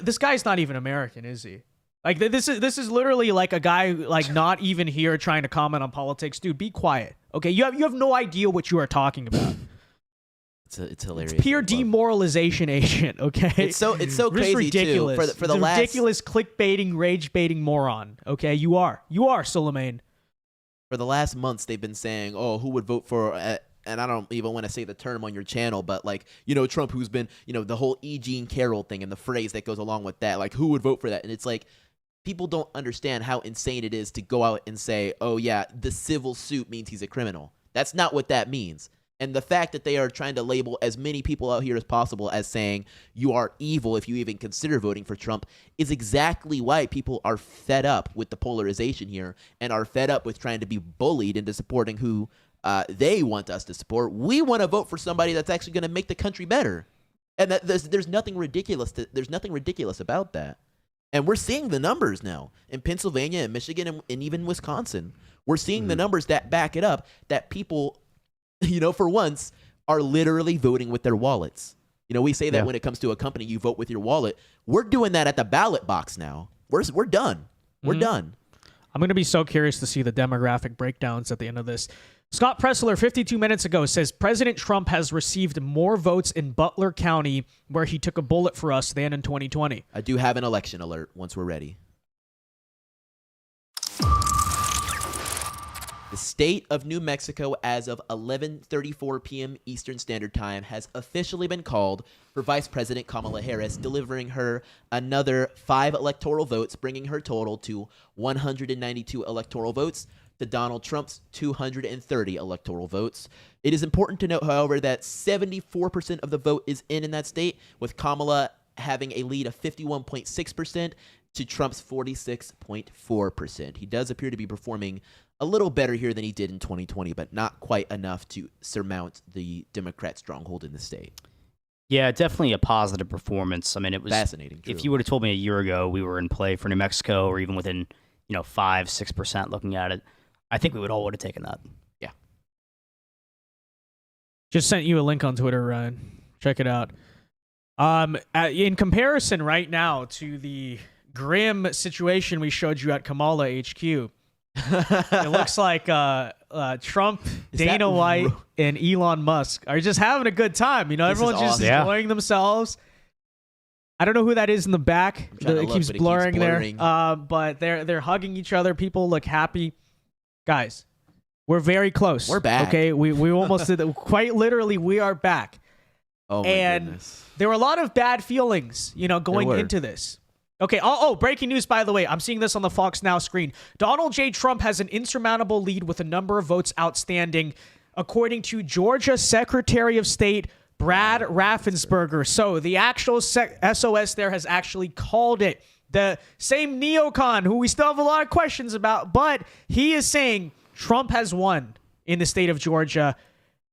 A: This guy's not even American, is he? Like, this is literally like a guy, like, not even here trying to comment on politics. Dude, be quiet. Okay, you have no idea what you are talking about.
C: It's hilarious.
A: It's pure demoralization agent, okay?
C: It's so crazy
A: ridiculous.
C: too. For the
A: last ridiculous clickbaiting, rage baiting moron. Okay, you are Suleiman.
C: For the last months, they've been saying, "Oh, who would vote for?" And I don't even want to say the term on your channel, but like Trump, who's been the whole E. Jean Carroll thing and the phrase that goes along with that. Like, who would vote for that? And it's like people don't understand how insane it is to go out and say, "Oh yeah, the civil suit means he's a criminal." That's not what that means. And the fact that they are trying to label as many people out here as possible as saying you are evil if you even consider voting for Trump is exactly why people are fed up with the polarization here and are fed up with trying to be bullied into supporting who they want us to support. We want to vote for somebody that's actually going to make the country better. And that there's nothing ridiculous. There's nothing ridiculous about that. And we're seeing the numbers now in Pennsylvania and Michigan and even Wisconsin. We're seeing the numbers that back it up, that people, for once, are literally voting with their wallets. We say that when it comes to a company, you vote with your wallet. We're doing that at the ballot box now. We're done. We're done.
A: I'm going to be so curious to see the demographic breakdowns at the end of this. Scott Pressler, 52 minutes ago, says President Trump has received more votes in Butler County, where he took a bullet for us, than in 2020.
C: I do have an election alert once we're ready. The state of New Mexico, as of 11:34 p.m. Eastern Standard Time, has officially been called for Vice President Kamala Harris, delivering her another 5 electoral votes, bringing her total to 192 electoral votes to Donald Trump's 230 electoral votes. It is important to note, however, that 74% of the vote is in that state, with Kamala having a lead of 51.6% to Trump's 46.4%. He does appear to be performing a little better here than he did in 2020, but not quite enough to surmount the Democrat stronghold in the state.
B: Yeah, definitely a positive performance. I mean, it was
C: fascinating. True.
B: If you would have told me a year ago we were in play for New Mexico, or even within 5-6% looking at it, I think we would have taken that.
C: Yeah.
A: Just sent you a link on Twitter, Ryan. Check it out. In comparison right now to the grim situation we showed you at Kamala HQ, it looks like Trump, Dana White, and Elon Musk are just having a good time. Everyone's just enjoying themselves. I don't know who that is in the back. It keeps blurring there. But they're hugging each other. People look happy. Guys, we're very close.
C: We're back.
A: Okay, we almost did it. Quite literally, we are back.
C: Oh my goodness.
A: There were a lot of bad feelings, going into this. Okay, breaking news, by the way. I'm seeing this on the Fox Now screen. Donald J. Trump has an insurmountable lead with a number of votes outstanding, according to Georgia Secretary of State Brad Raffensperger. So the actual SOS there has actually called it. The same neocon who we still have a lot of questions about, but he is saying Trump has won in the state of Georgia.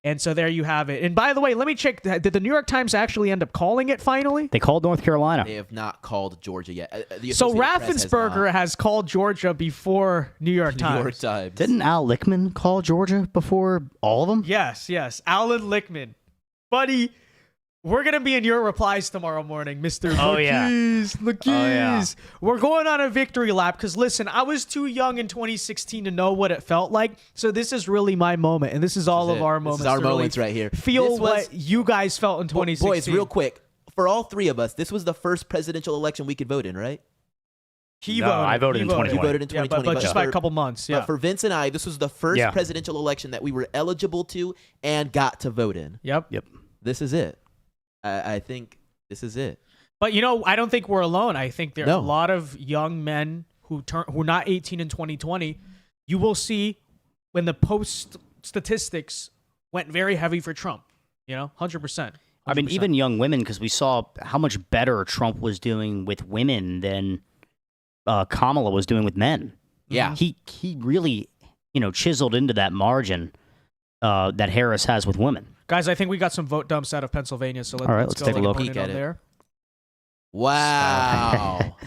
A: And so there you have it. And by the way, let me check. Did the New York Times actually end up calling it finally?
B: They called North Carolina.
C: They have not called Georgia yet.
A: So Raffensperger has called Georgia before New York Times.
C: New York Times.
B: Didn't Al Lichtman call Georgia before all of them?
A: Yes. Alan Lichtman. Buddy, We're going to be in your replies tomorrow morning, Mr.
B: Oh, yeah.
A: The keys. We're going on a victory lap because, listen, I was too young in 2016 to know what it felt like. So this is really my moment, and this is all of our moments.
C: This is our
A: to really
C: moments right here.
A: Feel what you guys felt in 2016.
C: Boys, real quick. For all three of us, this was the first presidential election we could vote in, right?
B: I voted in 2020.
C: You voted in 2020.
A: but just by a couple months, yeah.
C: But for Vince and I, this was the first presidential election that we were eligible to and got to vote in.
A: Yep.
C: This is it. I think this is it.
A: But, I don't think we're alone. I think there are a lot of young men who are not 18 in 2020. You will see when the post statistics went very heavy for Trump, 100%.
B: I mean, even young women, because we saw how much better Trump was doing with women than Kamala was doing with men.
C: Yeah.
B: He really, chiseled into that margin that Harris has with women.
A: Guys, I think we got some vote dumps out of Pennsilvania, so let's
B: take a look.
A: Peek at it. There.
C: Wow.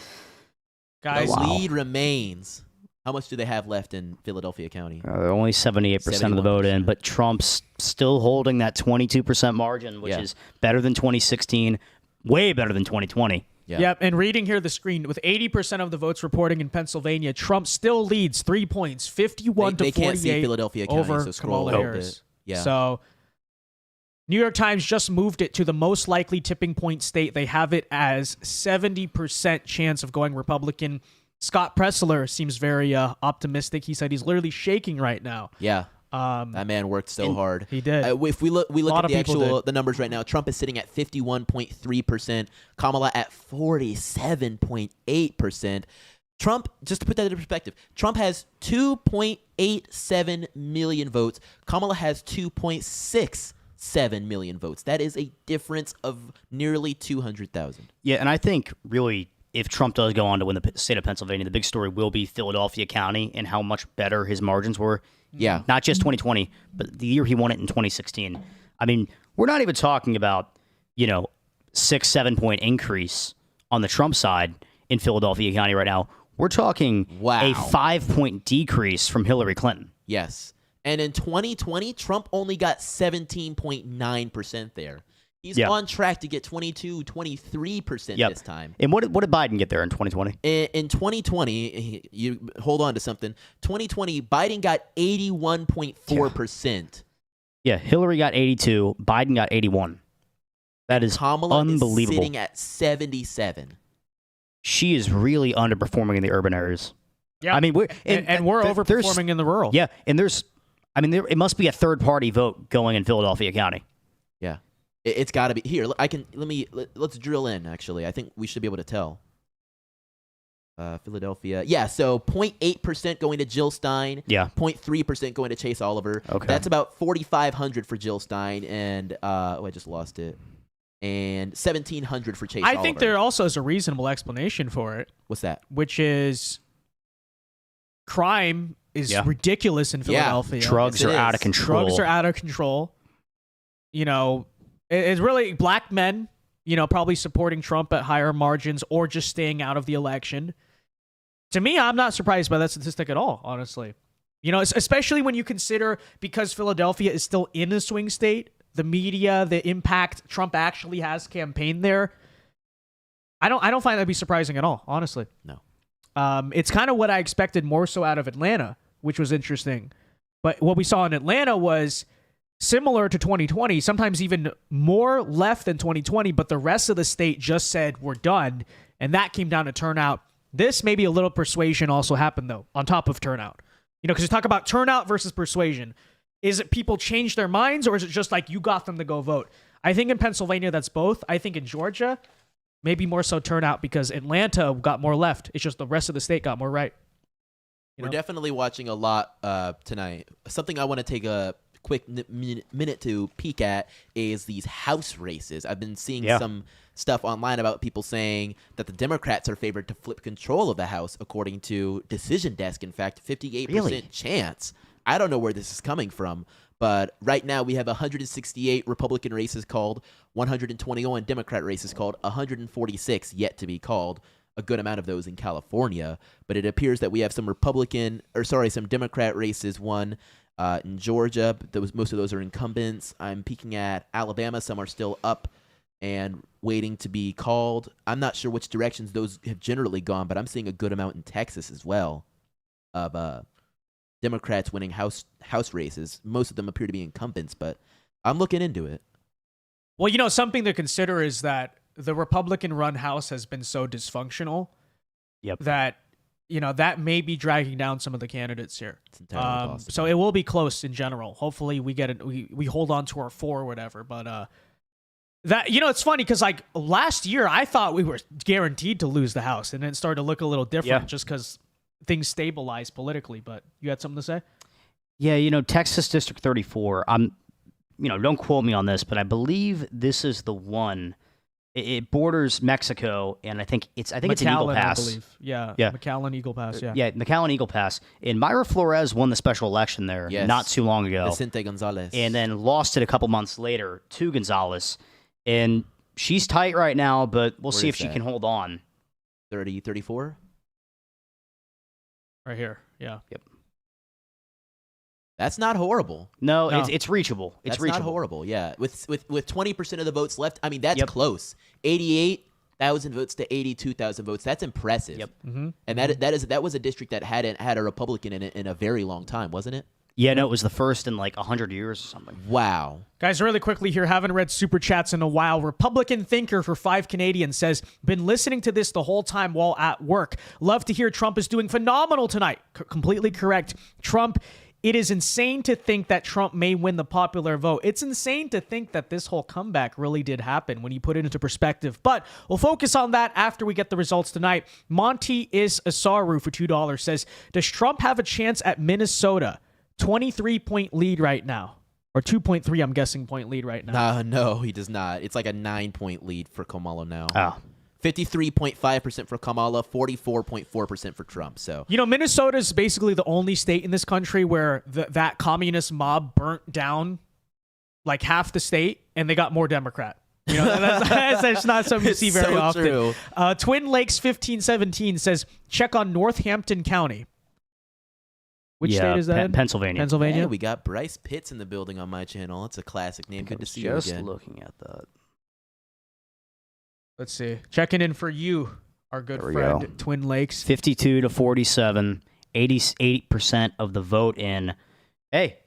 A: Guys,
C: the lead remains. How much do they have left in Philadelphia County?
B: They're only 78% of the vote in, but Trump's still holding that 22% margin, which is better than 2016, way better than 2020.
C: Yeah.
A: Yep, and reading here the screen, with 80% of the votes reporting in Pennsylvania, Trump still leads 3 points, 51 to 48
C: can't see Philadelphia County,
A: over
C: so scroll
A: Kamala
C: a
A: Harris.
C: bit. Yeah.
A: So New York Times just moved it to the most likely tipping point state. They have it as 70% chance of going Republican. Scott Pressler seems very optimistic. He said he's literally shaking right now.
C: Yeah. That man worked so hard.
A: He did.
C: If we look at the numbers right now, Trump is sitting at 51.3%, Kamala at 47.8%. Trump, just to put that into perspective, Trump has 2.87 million votes. Kamala has 2.67 million votes. That is a difference of nearly 200,000.
B: Yeah, and I think really if Trump does go on to win the state of Pennsylvania, the big story will be Philadelphia County and how much better his margins were.
C: Yeah.
B: Not just 2020, but the year he won it in 2016. I mean, we're not even talking about, 6-7 point increase on the Trump side in Philadelphia County right now. We're talking a 5-point decrease from Hillary Clinton.
C: Yes. And in 2020, Trump only got 17.9% there. He's on track to get 23% this time.
B: And what did Biden get there in 2020?
C: In 2020, you hold on to something. 2020, Biden got 81.4%.
B: Yeah, Hillary got 82, Biden got 81. That is
C: Kamala
B: unbelievable.
C: is sitting at 77.
B: She is really underperforming in the urban areas.
A: Yeah,
B: I mean, we're
A: overperforming in the rural.
B: Yeah, and it must be a third-party vote going in Philadelphia County.
C: Yeah. It's got to be here. Let's drill in. Actually, I think we should be able to tell. Philadelphia, yeah. So 0.8% going to Jill Stein.
B: Yeah.
C: 0.3% going to Chase Oliver.
B: Okay.
C: That's about 4,500 for Jill Stein, and I just lost it. And 1,700 for Chase Oliver.
A: I think there also is a reasonable explanation for it.
C: What's that?
A: Which is crime is ridiculous in Philadelphia.
B: Drugs are out of control.
A: Drugs are out of control. It's really black men, probably supporting Trump at higher margins or just staying out of the election. To me, I'm not surprised by that statistic at all, honestly. Especially when you consider, because Philadelphia is still in a swing state, the media, the impact Trump actually has campaigned there. I don't find that to be surprising at all, honestly.
C: No.
A: It's kind of what I expected more so out of Atlanta, which was interesting. But what we saw in Atlanta was similar to 2020, sometimes even more left than 2020, but the rest of the state just said, we're done. And that came down to turnout. This maybe a little persuasion also happened, though, on top of turnout. Because you talk about turnout versus persuasion. Is it people change their minds, or is it just like you got them to go vote? I think in Pennsylvania, that's both. I think in Georgia, maybe more so turnout because Atlanta got more left. It's just the rest of the state got more right.
C: We're definitely watching a lot tonight. Something I want to take a quick minute to peek at is these House races. I've been seeing some stuff online about people saying that the Democrats are favored to flip control of the House, according to Decision Desk. In fact, 58% chance. I don't know where this is coming from, but right now we have 168 Republican races called, 121 Democrat races called, 146 yet to be called. A good amount of those in California, but it appears that we have some some Democrat races won in Georgia. Most of those are incumbents. I'm peeking at Alabama. Some are still up and waiting to be called. I'm not sure which directions those have generally gone, but I'm seeing a good amount in Texas as well of Democrats winning house races. Most of them appear to be incumbents, but I'm looking into it.
A: Well, you know, something to consider is that the Republican-run House has been so dysfunctional that, you know, that may be dragging down some of the candidates here.
C: It's entirely possible.
A: So it will be close in general. Hopefully we get it. We hold on to our 4 or whatever. But that, you know, it's funny because like last year I thought we were guaranteed to lose the House, and it started to look a little different just because things stabilized politically. But you had something to say?
B: Yeah, you know, Texas District 34. You know, don't quote me on this, but I believe this is the one. It borders Mexico, and I think it's an Eagle Pass.
A: I believe. Yeah. McAllen Eagle Pass. Yeah.
B: Yeah, McAllen Eagle Pass. And Mayra Flores won the special election there not too long ago.
C: Vicente Gonzalez.
B: And then lost it a couple months later to Gonzalez. And she's tight right now, but we'll see if she can hold on.
C: 34?
A: Right here. Yeah.
B: Yep.
C: That's not horrible.
B: No. It's reachable. It's reachable.
C: Not horrible. Yeah, with 20% of the votes left, I mean that's close. 88,000 votes to 82,000 votes. That's impressive.
B: Yep.
A: Mm-hmm.
C: And that was a district that hadn't had a Republican in it in a very long time, wasn't it?
B: Yeah, no, it was the first in like 100 years or something.
C: Wow.
A: Guys, really quickly here, haven't read super chats in a while. Republican thinker for 5 Canadians says, been listening to this the whole time while at work. Love to hear Trump is doing phenomenal tonight. Completely correct. Trump. It is insane to think that Trump may win the popular vote. It's insane to think that this whole comeback really did happen when you put it into perspective. But we'll focus on that after we get the results tonight. Monty is Asaru for $2 says, does Trump have a chance at Minnesota? 23-point lead right now. Or 2.3, I'm guessing, point lead right now.
C: No, he does not. It's like a 9-point lead for Kamala now.
B: Oh.
C: 53.5% for Kamala, 44.4% for Trump. So,
A: you know, Minnesota is basically the only state in this country where that communist mob burnt down like half the state, and they got more Democrat. You know, that's not something you see very often.
C: True.
A: Twin Lakes 1517 says, check on Northampton County. Which state is that?
B: Pennsylvania.
A: Pennsylvania.
C: Yeah, we got Bryce Pitts in the building on my channel. It's a classic name. Good to see you again.
B: Just looking at that.
A: Let's see. Checking in for you, our good friend, Twin Lakes.
B: 52 to 47, 88% of the vote in. Hey,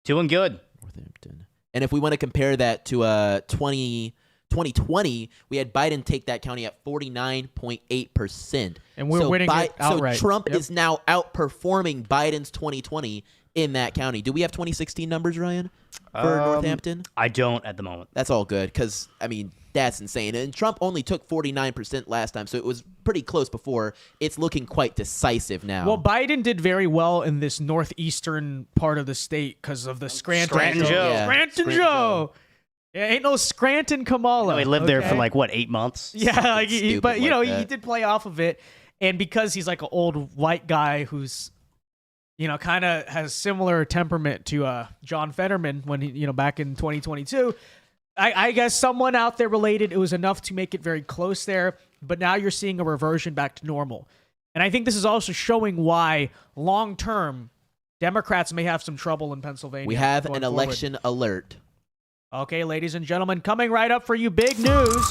B: doing good.
C: Northampton. And if we want to compare that to 2020, we had Biden take that county at 49.8%.
A: And we're winning it outright.
C: So Trump is now outperforming Biden's 2020 in that county. Do we have 2016 numbers, Ryan, for Northampton?
B: I don't at the moment.
C: That's all good because, I mean, that's insane. And Trump only took 49% last time, so it was pretty close before. It's looking quite decisive now.
A: Well, Biden did very well in this northeastern part of the state because of the Scranton Joe.
C: Yeah.
A: Scranton Joe. Yeah, ain't no Scranton Kamala.
B: No, he lived there for like, what, 8 months?
A: Yeah, but, you know,
C: that.
A: he did play off of it. And because he's like an old white guy who's, you know, kind of has similar temperament to John Fetterman when he, you know, back in 2022, I guess someone out there related, it was enough to make it very close there. But now you're seeing a reversion back to normal. And I think this is also showing why long-term Democrats may have some trouble in Pennsylvania.
C: We have an election alert.
A: Okay, ladies and gentlemen, coming right up for you, big news.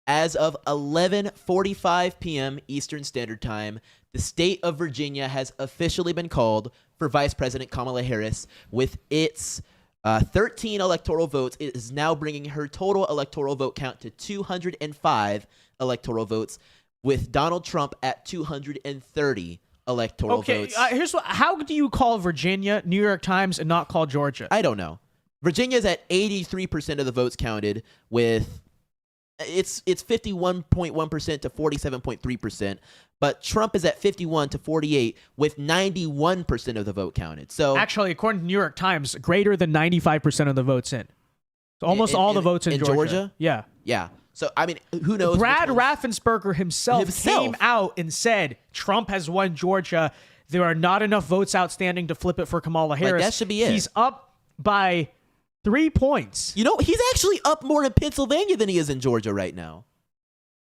C: As of 11:45 p.m. Eastern Standard Time, the state of Virginia has officially been called for Vice President Kamala Harris. With its 13 electoral votes, it is now bringing her total electoral vote count to 205 electoral votes, with Donald Trump at 230 electoral votes.
A: Here's how do you call Virginia, New York Times, and not call Georgia?
C: I don't know. Virginia's at 83% of the votes counted, with it's 51.1% to 47.3%, but Trump is at 51 to 48 with 91% of the vote counted. So
A: actually, according to New York Times, greater than 95% of the votes in. So almost all the votes in Georgia. Yeah.
C: Yeah. So, I mean, who knows?
A: Brad Raffensperger himself came out and said Trump has won Georgia. There are not enough votes outstanding to flip it for Kamala Harris.
C: Like, that should be it.
A: He's up by 3 points.
C: You know, he's actually up more in Pennsylvania than he is in Georgia right now.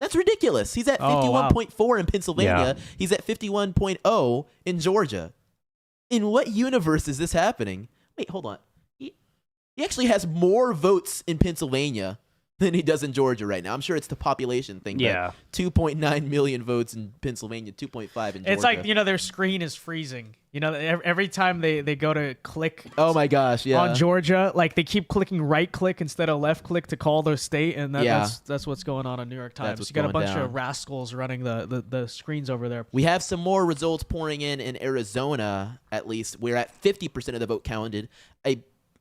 C: That's ridiculous. He's at 51.4 in Pennsylvania. Yeah. He's at 51.0 in Georgia. In what universe is this happening? Wait, hold on. He actually has more votes in Pennsylvania than he does in Georgia right now. I'm sure it's the population thing.
B: Yeah.
C: 2.9 million votes in Pennsylvania, 2.5 in Georgia.
A: It's like, their screen is freezing. Every time they go to click.
C: Oh my gosh, yeah.
A: On Georgia, like they keep clicking right click instead of left click to call their state, and that's what's going on New York Times. You got a bunch of rascals running the screens over there.
C: We have some more results pouring in Arizona. At least we're at 50% of the vote counted.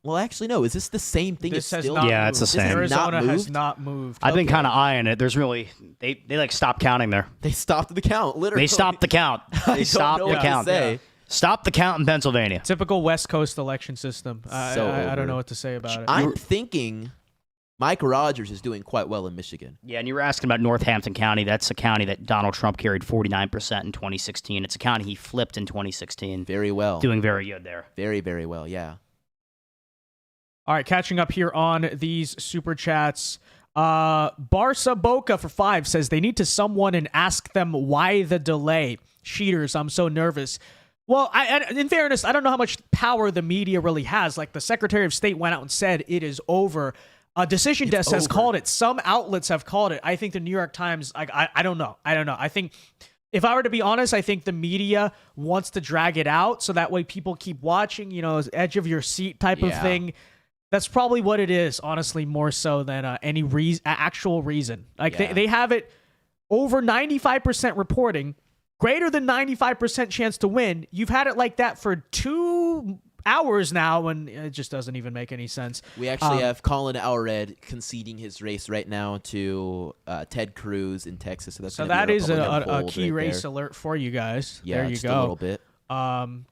C: Well, actually, no. Is this the same thing?
A: This
C: it's
A: has
C: still
A: not
B: Yeah,
A: moved.
B: it's the same.
A: Arizona has not moved.
B: I've been kind of eyeing it. There's really they like stopped counting there.
C: They stopped the count. Literally,
B: They stopped the count. They stopped the count. Stop the count in Pennsylvania.
A: Typical West Coast election system. I don't know what to say about it.
C: I'm thinking Mike Rogers is doing quite well in Michigan.
B: Yeah, and you were asking about Northampton County. That's a county that Donald Trump carried 49% in 2016. It's a county he flipped in 2016.
C: Very well.
B: Doing very good there.
C: Very, very well, yeah.
A: All right, catching up here on these super chats. Barca Boca for 5 says they need to someone and ask them why the delay. Cheaters, I'm so nervous. Well, in fairness, I don't know how much power the media really has. Like the Secretary of State went out and said it is over. Decision Desk has called it. Some outlets have called it. I think the New York Times, I don't know. I think if I were to be honest, I think the media wants to drag it out so that way people keep watching, edge of your seat type of thing. That's probably what it is, honestly, more so than any actual reason. Like they have it over 95% reporting, greater than 95% chance to win. You've had it like that for 2 hours now, and it just doesn't even make any sense.
C: We actually have Colin Allred conceding his race right now to Ted Cruz in Texas. So
A: that is a key race alert for you guys.
C: Yeah,
A: there you
C: just
A: go.
C: a little bit.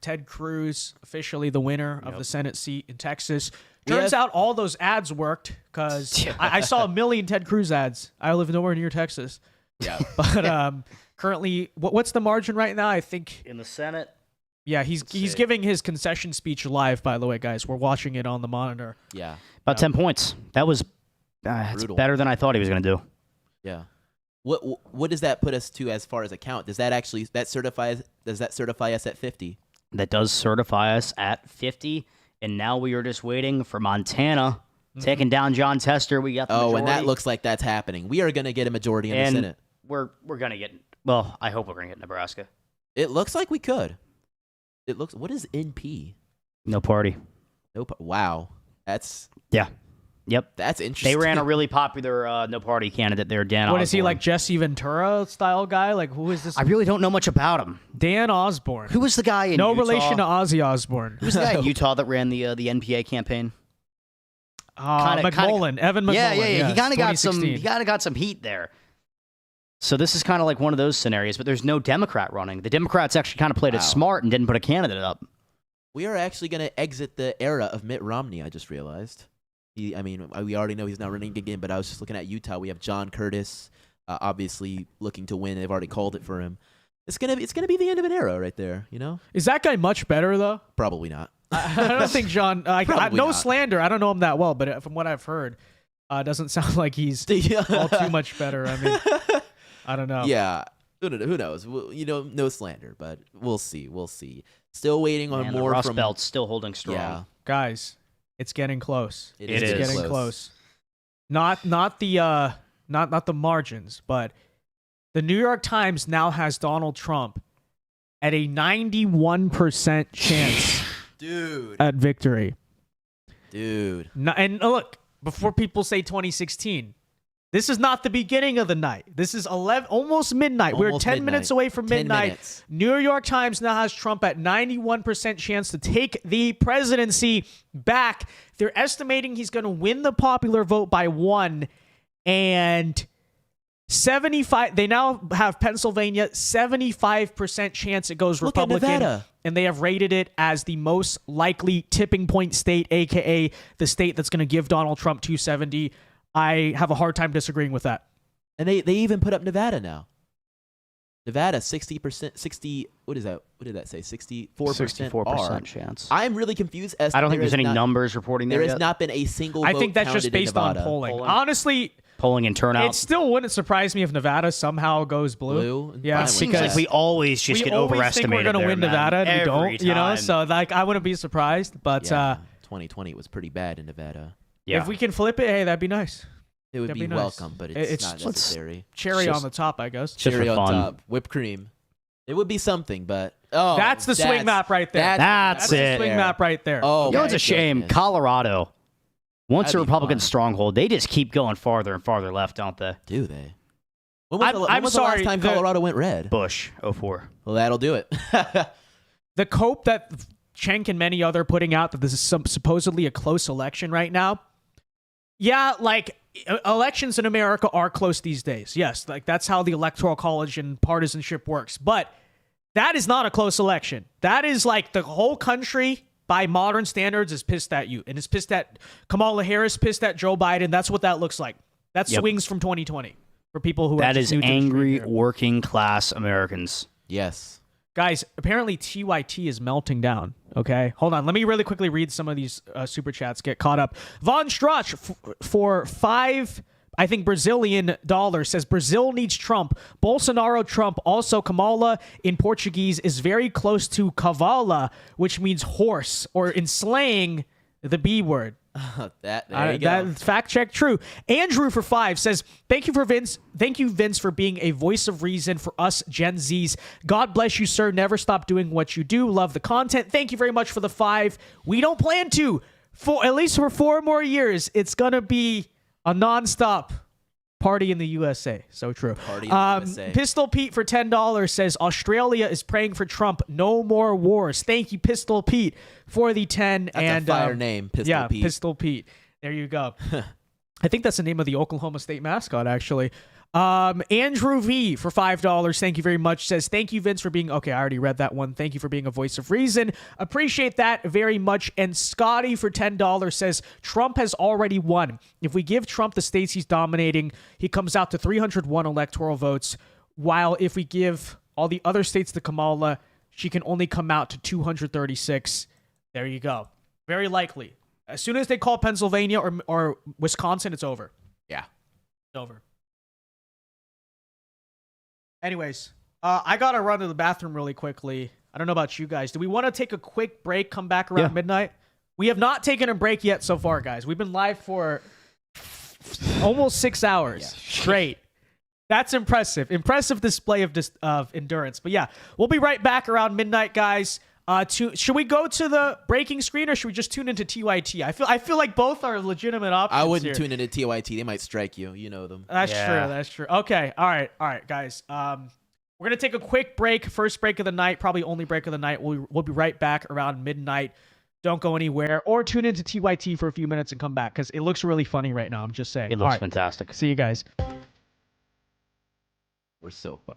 A: Ted Cruz officially the winner of the Senate seat in Texas. Turns out all those ads worked because I saw 1 million Ted Cruz ads. I live nowhere near Texas.
C: Yeah.
A: But currently, what's the margin right now? I think
B: in the Senate.
A: Yeah, he's giving his concession speech live, by the way, guys. We're watching it on the monitor.
C: Yeah.
B: About 10 points. That was better than I thought he was going to do.
C: Yeah. What does that put us to as far as a count? Does that certify us at 50?
B: That does certify us at 50. And now we are just waiting for Montana taking down John Tester. We got the majority.
C: And that looks like that's happening. We are going to get a majority in the Senate.
B: We're going to get, well, I hope we're going to get Nebraska.
C: It looks like we could. What is NP?
B: No party.
C: Wow. That's.
B: Yeah. Yep.
C: That's interesting.
B: They ran a really popular no party candidate there, Dan Osborne.
A: What is he, like Jesse Ventura style guy? Like, who is this?
B: I really don't know much about him.
A: Dan Osborne.
B: Who was the guy in Utah?
A: No relation to Ozzy Osbourne.
B: Who was the guy in Utah that ran the NPA campaign?
A: McMullen. Evan McMullen.
B: Yeah.
A: Yes,
B: He kind of got some heat there. So this is kind of like one of those scenarios, but there's no Democrat running. The Democrats actually kind of played it smart and didn't put a candidate up.
C: We are actually going to exit the era of Mitt Romney, I just realized. We already know he's not running again, but I was just looking at Utah. We have John Curtis, obviously looking to win. They've already called it for him. It's gonna be the end of an era right there,
A: Is that guy much better though?
C: Probably not.
A: I don't think John. No slander. I don't know him that well, but from what I've heard, doesn't sound like he's all too much better. I mean, I don't know.
C: Yeah, who knows? No slander, but we'll see. Still waiting on more.
B: The Rust
C: from
B: Belt's still holding strong.
C: Yeah,
A: guys. It's getting close.
C: It's
A: getting close. Not the margins, but the New York Times now has Donald Trump at a 91% chance at victory.
C: Dude.
A: And look, before people say 2016, this is not the beginning of the night. This is almost midnight. We're 10 minutes away from midnight. New York Times now has Trump at 91% chance to take the presidency back. They're estimating he's going to win the popular vote by 1, and 75. They now have Pennsylvania 75% chance it goes Republican.
C: Look at Nevada.
A: And they have rated it as the most likely tipping point state, aka the state that's going to give Donald Trump 270. I have a hard time disagreeing with that.
C: And they even put up Nevada now. Nevada 60%. What is that? What did that say? 64%
B: chance.
C: I'm really confused.
B: I don't think there's any numbers reporting there.
C: There has not been a single vote.
A: I think that's just based on polling. Honestly,
B: polling and turnout.
A: It still wouldn't surprise me if Nevada somehow goes blue. Yeah,
B: it seems like we always just get overestimated.
A: We always think we're going to win Nevada, and we don't.
B: Time.
A: So like I wouldn't be surprised. But
C: 2020 was pretty bad in Nevada.
B: Yeah.
A: If we can flip it, hey, that'd be nice.
C: It would
A: That'd
C: be
A: be nice.
C: welcome, but it's not necessary.
A: Cherry on the top, I guess.
B: Just
C: Cherry
B: for
C: on
B: fun.
C: top, whipped cream. It would be something, but
A: That's the swing map right there.
B: That's
A: the
B: it.
A: swing map right there.
C: Oh,
B: You know, it's
C: my
B: a shame.
C: goodness.
B: Colorado, once
C: That'd
B: a
C: be
B: Republican
C: fun.
B: stronghold, they just keep going farther and farther left, don't they?
C: Do they? When was,
A: I'm
C: the
A: sorry,
C: last time
A: the-
C: Colorado went red?
B: Bush, 04.
C: Well, that'll do it.
A: The cope that Cenk and many other putting out that this is supposedly a close election right now. Yeah, like elections in America are close these days. Yes, like that's how the electoral college and partisanship works. But that is not a close election. That is like the whole country by modern standards is pissed at you. And it's pissed at Kamala Harris, pissed at Joe Biden. That's what that looks like. That swings from 2020 for people who are
B: That
A: just
B: is
A: new to the
B: angry
A: stream here.
B: working class Americans.
C: Yes.
A: Guys, apparently TYT is melting down. Okay, hold on. Let me really quickly read some of these super chats. Get caught up. Von Strach for $5, I think Brazilian dollars, says Brazil needs Trump. Bolsonaro, Trump. Also, Kamala in Portuguese is very close to cavala, which means horse, or in slang, the B word.
C: There you go.
A: That fact check true. Andrew for $5 says, Thank you, Vince, for being a voice of reason for us Gen Zs. God bless you, sir. Never stop doing what you do. Love the content. Thank you very much for the $5. We don't plan to. For at least for 4 more years, it's gonna be a nonstop party in the USA. So true.
C: Party in the USA.
A: Pistol Pete for $10 says Australia is praying for Trump. No more wars. Thank you, Pistol Pete, for the 10.
C: That's a fire name, Pistol Pete.
A: Pistol Pete. There you go. I think that's the name of the Oklahoma State mascot, actually. Andrew V for $5. Thank you very much. Says, thank you, Vince, for being... Okay, I already read that one. Thank you for being a voice of reason. Appreciate that very much. And Scotty for $10 says, Trump has already won. If we give Trump the states he's dominating, he comes out to 301 electoral votes. While if we give all the other states to Kamala, she can only come out to 236. There you go. Very likely. As soon as they call Pennsylvania or Wisconsin, it's over.
C: Yeah.
A: It's over. Anyways, I got to run to the bathroom really quickly. I don't know about you guys. Do we want to take a quick break, come back around midnight? We have not taken a break yet so far, guys. We've been live for almost 6 hours straight. That's impressive. Impressive display of endurance. But yeah, we'll be right back around midnight, guys. Should we go to the breaking screen or should we just tune into TYT? I feel like both are legitimate options.
C: I wouldn't
A: here.
C: tune into TYT. They might strike you. You know them.
A: That's true. That's true. Okay. All right, guys. We're gonna take a quick break. First break of the night, probably only break of the night. We'll be right back around midnight. Don't go anywhere, or tune into TYT for a few minutes and come back because it looks really funny right now. I'm just saying.
B: It looks fantastic.
A: See you guys.
C: We're so fun.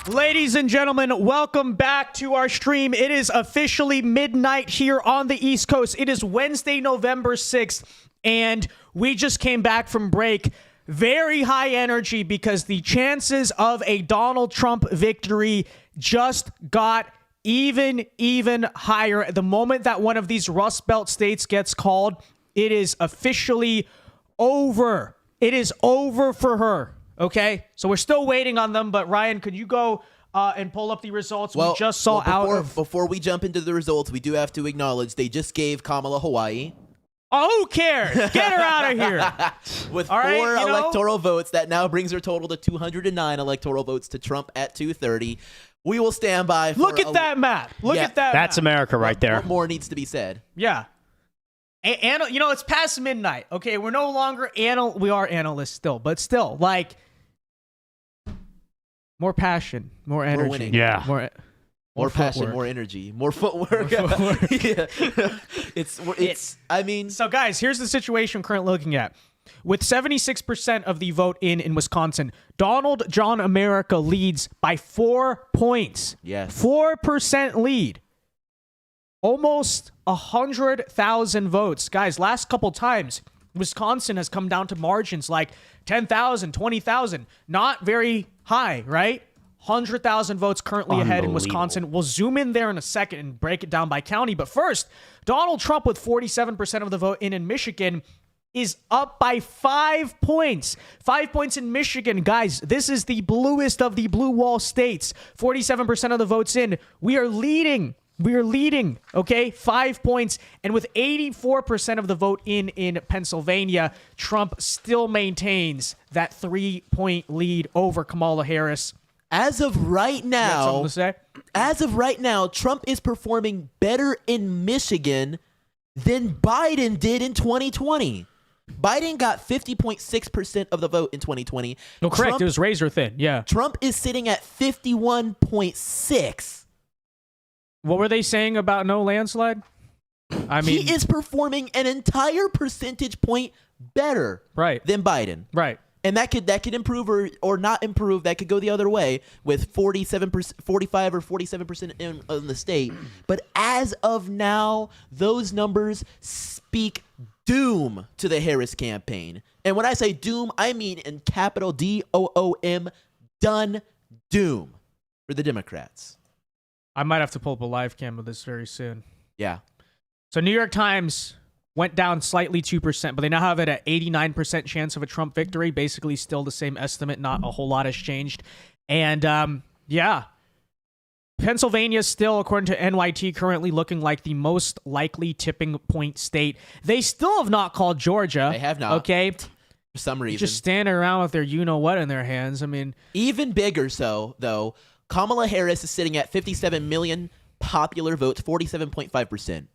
A: Ladies and gentlemen, welcome back to our stream. It is officially midnight here on the East Coast. It is Wednesday, November 6th, and we just came back from break. Very high energy because the chances of a Donald Trump victory just got even higher. The moment that one of these Rust Belt states gets called, it is officially over. It is over for her. Okay, so we're still waiting on them, but Ryan, could you go and pull up the results we just saw
C: before we jump into the results, we do have to acknowledge they just gave Kamala Hawaii.
A: Oh, who cares? Get her out of here.
C: With four electoral votes, that now brings her total to 209 electoral votes to Trump at 230. We will stand by.
A: Look at that map. Look at that.
B: That's
A: map.
B: America right there.
C: What more needs to be said?
A: Yeah. And you know, it's past midnight. Okay, we're no longer we are analysts still, but still, like, more passion, more energy.
C: Winning.
B: Yeah.
C: More passion,
A: footwork.
C: more energy, more footwork. Yeah. It's. I mean,
A: so guys, here's the situation we're currently looking at. With 76% of the vote in Wisconsin, Donald John America leads by 4 points.
C: Yes.
A: 4% lead. Almost 100,000 votes. Guys, last couple times, Wisconsin has come down to margins like 10,000, 20,000. Not very high, right? 100,000 votes currently ahead in
B: Unbelievable.
A: Wisconsin. We'll zoom in there in a second and break it down by county. But first, Donald Trump with 47% of the vote in Michigan is up by 5 points. 5 points in Michigan. Guys, this is the bluest of the blue wall states. 47% of the votes in. We are leading. Okay? 5 points. And with 84% of the vote in Pennsylvania, Trump still maintains that 3-point lead over Kamala Harris.
C: As of right
A: You have something
C: now,
A: to say?
C: Trump is performing better in Michigan than Biden did in 2020. Biden got 50.6% of the vote in 2020.
A: No, correct.
C: Trump,
A: It was razor thin. Yeah.
C: Trump is sitting at 51.6.
A: What were they saying about no landslide? I mean,
C: He is performing an entire percentage point better
A: right.
C: than Biden.
A: Right.
C: And that could improve or not improve. That could go the other way with 47%, 45 or 47% in the state. But as of now, those numbers speak doom to the Harris campaign. And when I say doom, I mean in capital DOOM, done doom for the Democrats.
A: I might have to pull up a live cam of this very soon.
C: Yeah.
A: So New York Times went down slightly 2%, but they now have it at 89% chance of a Trump victory. Basically still the same estimate. Not a whole lot has changed. And yeah, Pennsylvania is still, according to NYT, currently looking like the most likely tipping point state. They still have not called Georgia.
C: They have not.
A: Okay.
C: For some reason.
A: Just standing around with their you-know-what in their hands. I mean,
C: even bigger so, though, Kamala Harris is sitting at 57 million popular votes, 47.5%.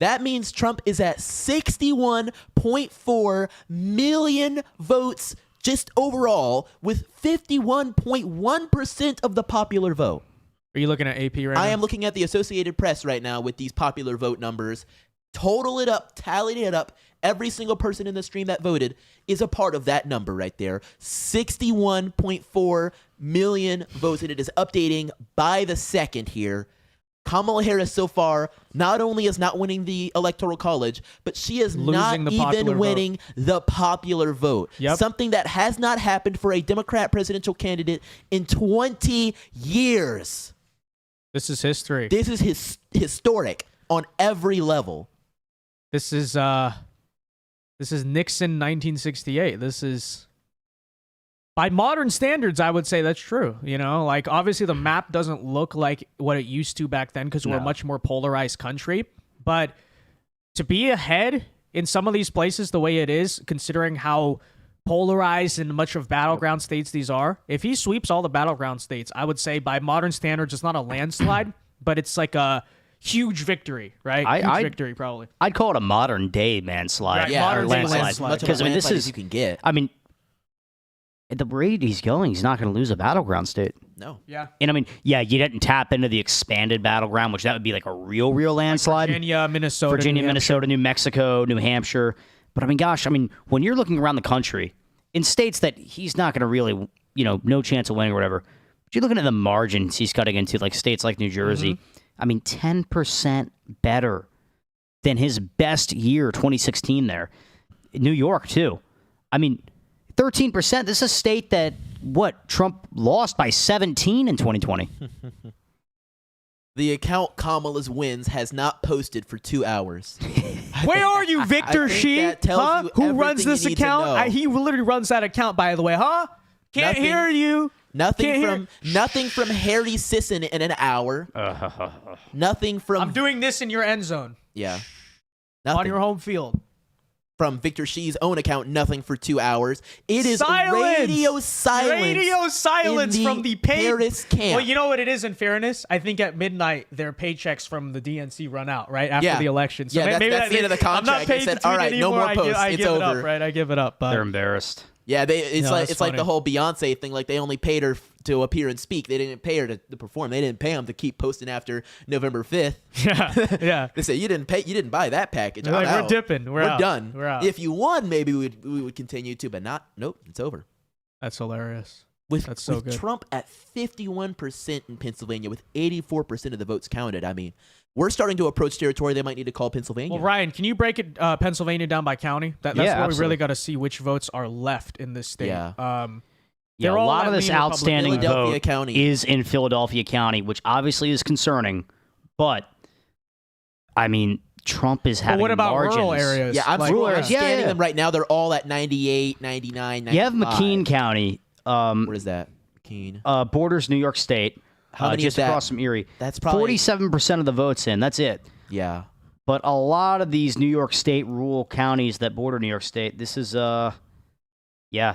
C: That means Trump is at 61.4 million votes just overall, with 51.1% of the popular vote.
A: are you looking at AP right now?
C: I am looking at the Associated Press right now with these popular vote numbers. Total it up, tallied it up. Every single person in the stream that voted is a part of that number right there. 61.4 million votes, and it is updating by the second here. Kamala Harris so far not only is not winning the Electoral College, but she is
A: Losing
C: not
A: the popular
C: even winning the popular vote.
A: Yep.
C: Something that has not happened for a Democrat presidential candidate in 20 years.
A: This is history.
C: This is historic on every level.
A: This is Nixon 1968. This is, by modern standards, I would say that's true. You know, like obviously the map doesn't look like what it used to back then because we're a much more polarized country. But to be ahead in some of these places the way it is, considering how polarized and much of battleground states these are, if he sweeps all the battleground states, I would say by modern standards, it's not a landslide, but it's like a huge victory, right? Huge victory, probably.
B: I'd call it a modern day manslide.
A: Right, modern day
B: landslide.
A: landslide.
C: Much of a
B: Because I mean, this
C: landslide
B: is
C: as you can get.
B: I mean, at the rate he's going, he's not going to lose a battleground state.
C: No.
A: Yeah.
B: And I mean, yeah, you didn't tap into the expanded battleground, which that would be like a real landslide.
A: Virginia, Minnesota,
B: New Mexico, New Hampshire. But I mean, gosh, I mean, when you're looking around the country in states that he's not going to really, no chance of winning or whatever, but you're looking at the margins he's cutting into, like states like New Jersey. I mean, 10% better than his best year, 2016 there. New York, too. I mean, 13%. This is a state that, Trump lost by 17 in 2020.
C: The account Kamala's wins has not posted for 2 hours.
A: Where are you, Victor
C: I think
A: Shi?
C: that tells
A: Huh?
C: you
A: Who
C: everything
A: runs this
C: you need to
A: account?
C: know.
A: He literally runs that account, by the way, huh? Can't
C: Nothing-
A: hear you.
C: Nothing from Harry Sisson in an hour. Nothing from
A: I'm doing this in your end zone.
C: yeah.
A: On
C: Nothing
A: your home field.
C: from Victor Shi's own account. Nothing for 2 hours. It is
A: Silence!
C: radio silence.
A: Radio silence
C: in
A: from the paid.
C: Harris camp.
A: Well, you know what it is, in fairness? I think at midnight, their paychecks from the DNC run out, right? After the election. So
C: Yeah,
A: maybe
C: that's the end of the
A: I'm not
C: contract. They
A: paid
C: said,
A: to tweet
C: "All right, no
A: anymore.
C: more posts.
A: I
C: It's
A: give it
C: over."
A: up, right? I give it up. But
B: They're embarrassed.
C: Yeah, it's
A: that's
C: like
A: funny.
C: the whole Beyonce thing. Like they only paid her to appear and speak. They didn't pay her to perform. They didn't pay them to keep posting after November 5th.
A: yeah.
C: They say you didn't buy that package.
A: They're
C: I'm
A: like, we're
C: out.
A: dipping. We're out.
C: done.
A: We're out.
C: If you won, maybe we would continue to, but not. Nope, it's over.
A: That's hilarious.
C: With,
A: That's so
C: with
A: good.
C: Trump at 51% in Pennsylvania, with 84% of the votes counted. I mean, we're starting to approach territory they might need to call Pennsylvania.
A: Well, Ryan, can you break it Pennsylvania down by county? That's
B: Yeah,
A: where we
B: absolutely.
A: really got to see which votes are left in this state.
C: Yeah.
B: Yeah,
A: They're
B: a
A: all
B: lot
A: that
B: of this
A: lean
B: outstanding
A: Republican.
C: Philadelphia
B: vote
C: County.
B: is in Philadelphia County, which obviously is concerning. But, I mean, Trump is having
A: But what about
B: margins.
A: rural areas?
C: Yeah, I'm
A: Like,
B: rural
C: I'm
B: areas. Yeah,
C: scanning
B: yeah.
C: them right now. They're all at 98, 99, 95.
B: You have McKean County,
C: What is that? McKean.
B: borders New York State,
C: How many
B: just
C: is that?
B: across from Erie.
C: That's probably
B: 47% of the votes in. That's it.
C: Yeah.
B: But a lot of these New York State rural counties that border New York State, this is, yeah,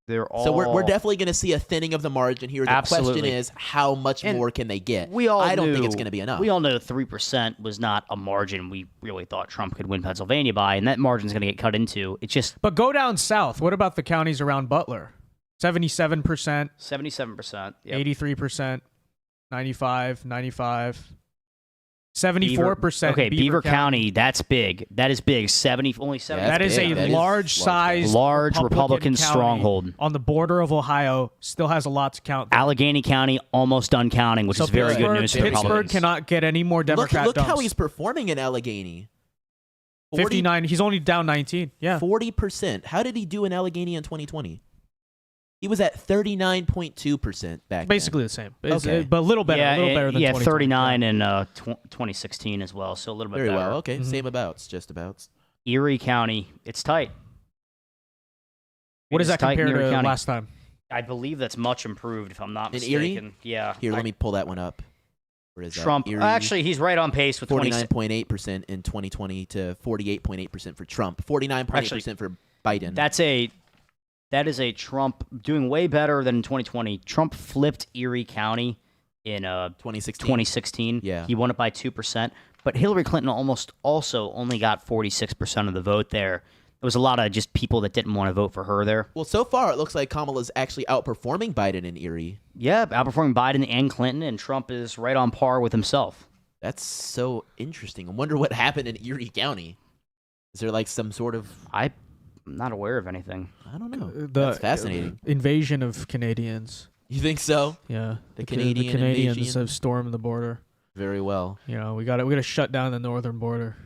B: they're all.
C: So we're definitely going to see a thinning of the margin here. The question
B: Absolutely.
C: is, how much
B: And
C: more can they get?
B: I
C: don't think it's going to be enough.
B: We all know 3% was not a margin we really thought Trump could win Pennsylvania by, and that margin's going to get cut into. It's just
A: But go down south. What about the counties around Butler? 77%,
B: 77%. Yep.
A: 83%, 95, 95, 74%.
B: Okay, Beaver County, that's big. That is big. Only 70.
C: Yeah,
A: That is
C: big.
A: a
C: That is
A: large size,
B: large Republican
A: county
B: stronghold
A: on the border of Ohio. Still has a lot to count.
B: Allegheny County almost done counting, which
A: So
B: is very good
A: Pittsburgh-
B: news for
A: Pittsburgh
B: Republicans.
A: cannot get any more Democrat
C: Look how
A: dumps.
C: he's performing in Allegheny.
A: 59. He's only down 19. Yeah.
C: 40%. How did he do in Allegheny in 2020? He was at 39.2% back
A: Basically the same.
C: Okay.
A: But a little better.
B: Yeah,
A: a little better than 2020.
B: 39 in 2016 as well, so a little bit
C: Very
B: better.
C: well. Okay, same abouts, just abouts.
B: Erie County, it's tight.
A: What does
B: It's
A: that
B: tight in
A: compare
B: Erie
A: to
B: County.
A: last time?
B: I believe that's much improved, if I'm not
C: In Erie?
B: mistaken. Yeah.
C: Here, let me pull that one up. Where is
B: Trump.
C: that? Erie,
B: Actually, he's right on pace with
C: 49.8% in 2020 to 48.8% for Trump. 49.8% for Biden.
B: That is a Trump doing way better than in 2020. Trump flipped Erie County in 2016.
C: Yeah.
B: He won it by 2%. But Hillary Clinton also only got 46% of the vote there. There was a lot of just people that didn't want to vote for her there.
C: Well, so far it looks like Kamala's actually outperforming Biden in Erie.
B: Yeah, outperforming Biden and Clinton, and Trump is right on par with himself.
C: That's so interesting. I wonder what happened in Erie County. Is there like some sort of...
B: I'm not aware of anything.
C: I don't know.
A: The
C: That's fascinating.
A: Invasion of Canadians.
C: You think so?
A: Yeah.
C: The
A: the
C: Canadian
A: Canadians
C: invasion?
A: have stormed the border.
C: Very well.
A: You know, we got to shut down the northern border.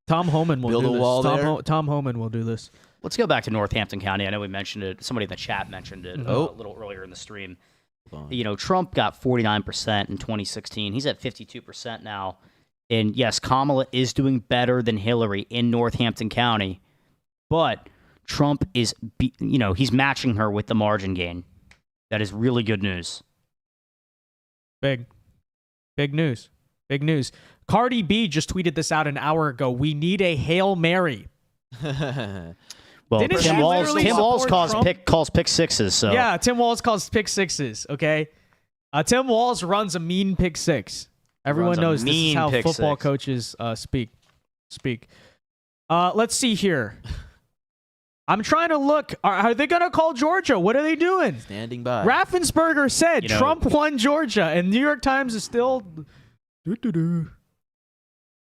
A: Tom Homan will
C: Build
A: do
C: a
A: this.
C: wall there?
A: Tom Homan will do this.
B: Let's go back to Northampton County. I know we mentioned it. Somebody in the chat mentioned it a little earlier in the stream.
C: Hold on.
B: You know, Trump got 49% in 2016. He's at 52% now. And yes, Kamala is doing better than Hillary in Northampton County. But Trump is, he's matching her with the margin gain. That is really good news.
A: Big news. Big news. Cardi B just tweeted this out an hour ago. We need a Hail Mary.
B: Well,
A: Didn't
B: Tim
A: she
B: Walz
A: literally support Trump?
B: calls pick sixes. So
A: Yeah, Tim Walz calls pick sixes, okay? Tim Walz runs a mean pick six. Everyone
B: Runs a
A: knows this is
B: mean
A: how
B: pick
A: football
B: six.
A: coaches speak. Let's see here. I'm trying to look. Are they going to call Georgia? What are they doing?
C: Standing by.
A: Raffensperger said
B: You know-
A: Trump won Georgia, and New York Times is still...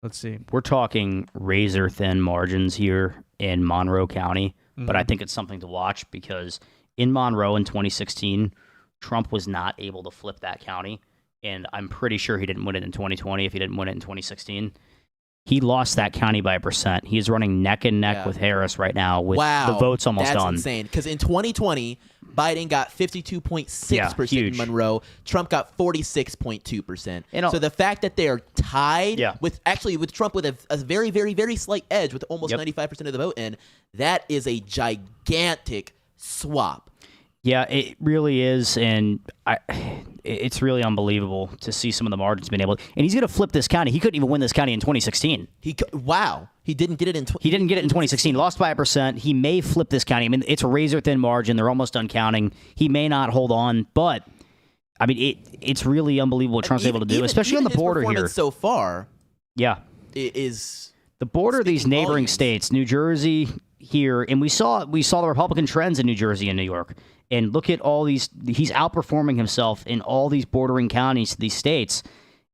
A: Let's see.
B: we're talking razor thin margins here in Monroe County. But I think it's something to watch because in Monroe in 2016, Trump was not able to flip that county. And I'm pretty sure he didn't win it in 2020 if he didn't win it in 2016. He lost that county by 1%. He is running neck and neck with Harris right now with
C: Wow.
B: the votes almost
C: That's
B: done.
C: insane. Because in 2020, Biden got 52.6% in
B: huge.
C: Monroe. Trump got 46.2%.
B: You know-
C: So the fact that they're tied
B: Yeah.
C: with Trump with a very, very, very slight edge with almost 95% of the vote in, that is a gigantic swap.
B: Yeah, it really is, and it's really unbelievable to see some of the margins being able. And he's going to flip this county. He couldn't even win this county in 2016.
C: He didn't get it in.
B: He didn't get it in 2016. Lost by 1%. He may flip this county. I mean, it's a razor thin margin. They're almost done counting. He may not hold on, but I mean, it's really unbelievable what Trump's able to do, especially on the border
C: his
B: here.
C: performance so far
B: Yeah,
C: is
B: the border of these
C: speaking
B: neighboring
C: volumes.
B: states, New Jersey here, and we saw the Republican trends in New Jersey and New York. And look at all these. He's outperforming himself in all these bordering counties, these states,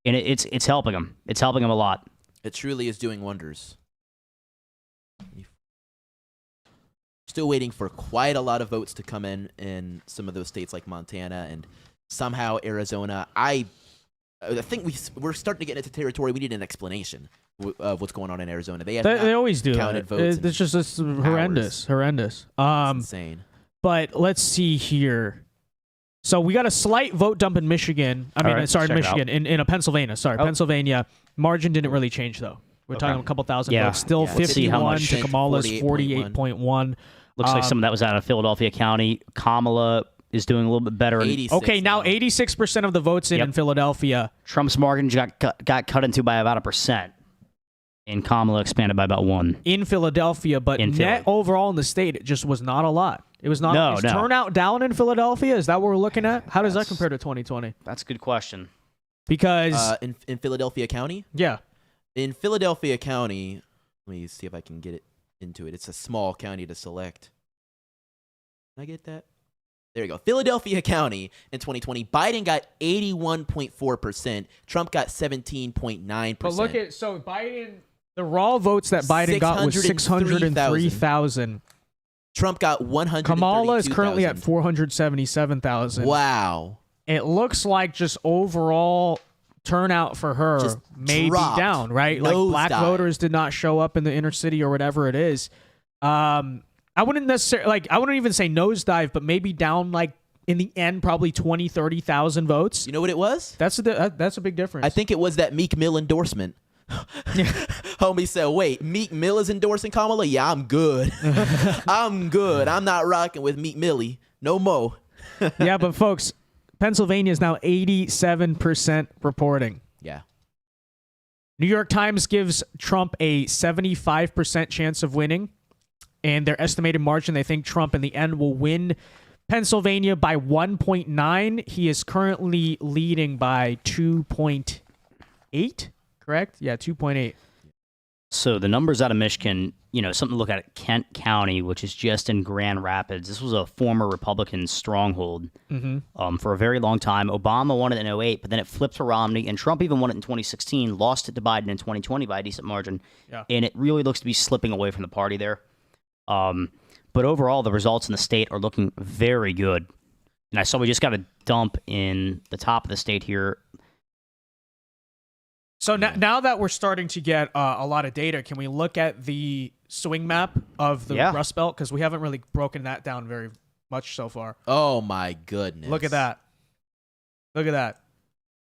B: and it's helping him. It's helping him a lot.
C: It truly is doing wonders. Still waiting for quite a lot of votes to come in some of those states like Montana and somehow Arizona. I think we're starting to get into territory. We need an explanation of what's going on in Arizona. They
A: They always do
C: counted
A: that.
C: votes
A: It's just horrendous.
C: It's
A: Horrendous.
C: insane.
A: But let's see here. So we got a slight vote dump in Michigan. Michigan in Pennsylvania. Pennsylvania. Margin didn't really change though. We're talking a couple thousand votes. Still 51 to Kamala's 48.1.
B: Looks like some of that was out of Philadelphia County. Kamala is doing a little bit better.
A: 86% of the votes in Philadelphia.
B: Trump's margin got cut into by about 1%. And Kamala expanded by about 1.
A: In Philadelphia, but net overall in the state, it just was not a lot. It was not.
B: No.
A: Turnout down in Philadelphia? Is that what we're looking at? How does that compare to 2020?
B: That's a good question.
A: Because
C: in Philadelphia County?
A: Yeah.
C: In Philadelphia County, let me see if I can get it into it. It's a small county to select. Can I get that? There you go. Philadelphia County in 2020, Biden got 81.4%. Trump got 17.9%.
A: But look at, so Biden, the raw votes that Biden got was 603,000.
C: Trump got 132,000.
A: Kamala is currently at 477,000.
C: Wow.
A: It looks like just overall turnout for her
C: just
A: may be down, right? Like black voters did not show up in the inner city or whatever it is. I wouldn't necessarily I wouldn't even say nosedive, but maybe down like in the end probably 20, 30,000 votes.
C: You know what it was?
A: That's a big difference.
C: I think it was that Meek Mill endorsement. Homie said, "Wait, Meek Mill is endorsing Kamala? Yeah, I'm good. I'm good. I'm not rocking with Meek Millie no more."
A: Yeah, but folks, Pennsylvania is now 87% reporting.
C: Yeah.
A: New York Times gives Trump a 75% chance of winning, and their estimated margin, they think Trump in the end will win Pennsylvania by 1.9. He is currently leading by 2.8, correct? Yeah, 2.8.
B: So the numbers out of Michigan, something to look at Kent County, which is just in Grand Rapids. This was a former Republican stronghold for a very long time. Obama won it in 2008, but then it flipped to Romney, and Trump even won it in 2016, lost it to Biden in 2020 by a decent margin, and it really looks to be slipping away from the party there. But overall, the results in the state are looking very good. And I saw we just got a dump in the top of the state here.
A: So now that we're starting to get a lot of data, can we look at the swing map of the Rust Belt? Because we haven't really broken that down very much so far.
C: Oh, my goodness.
A: Look at that. Look at that.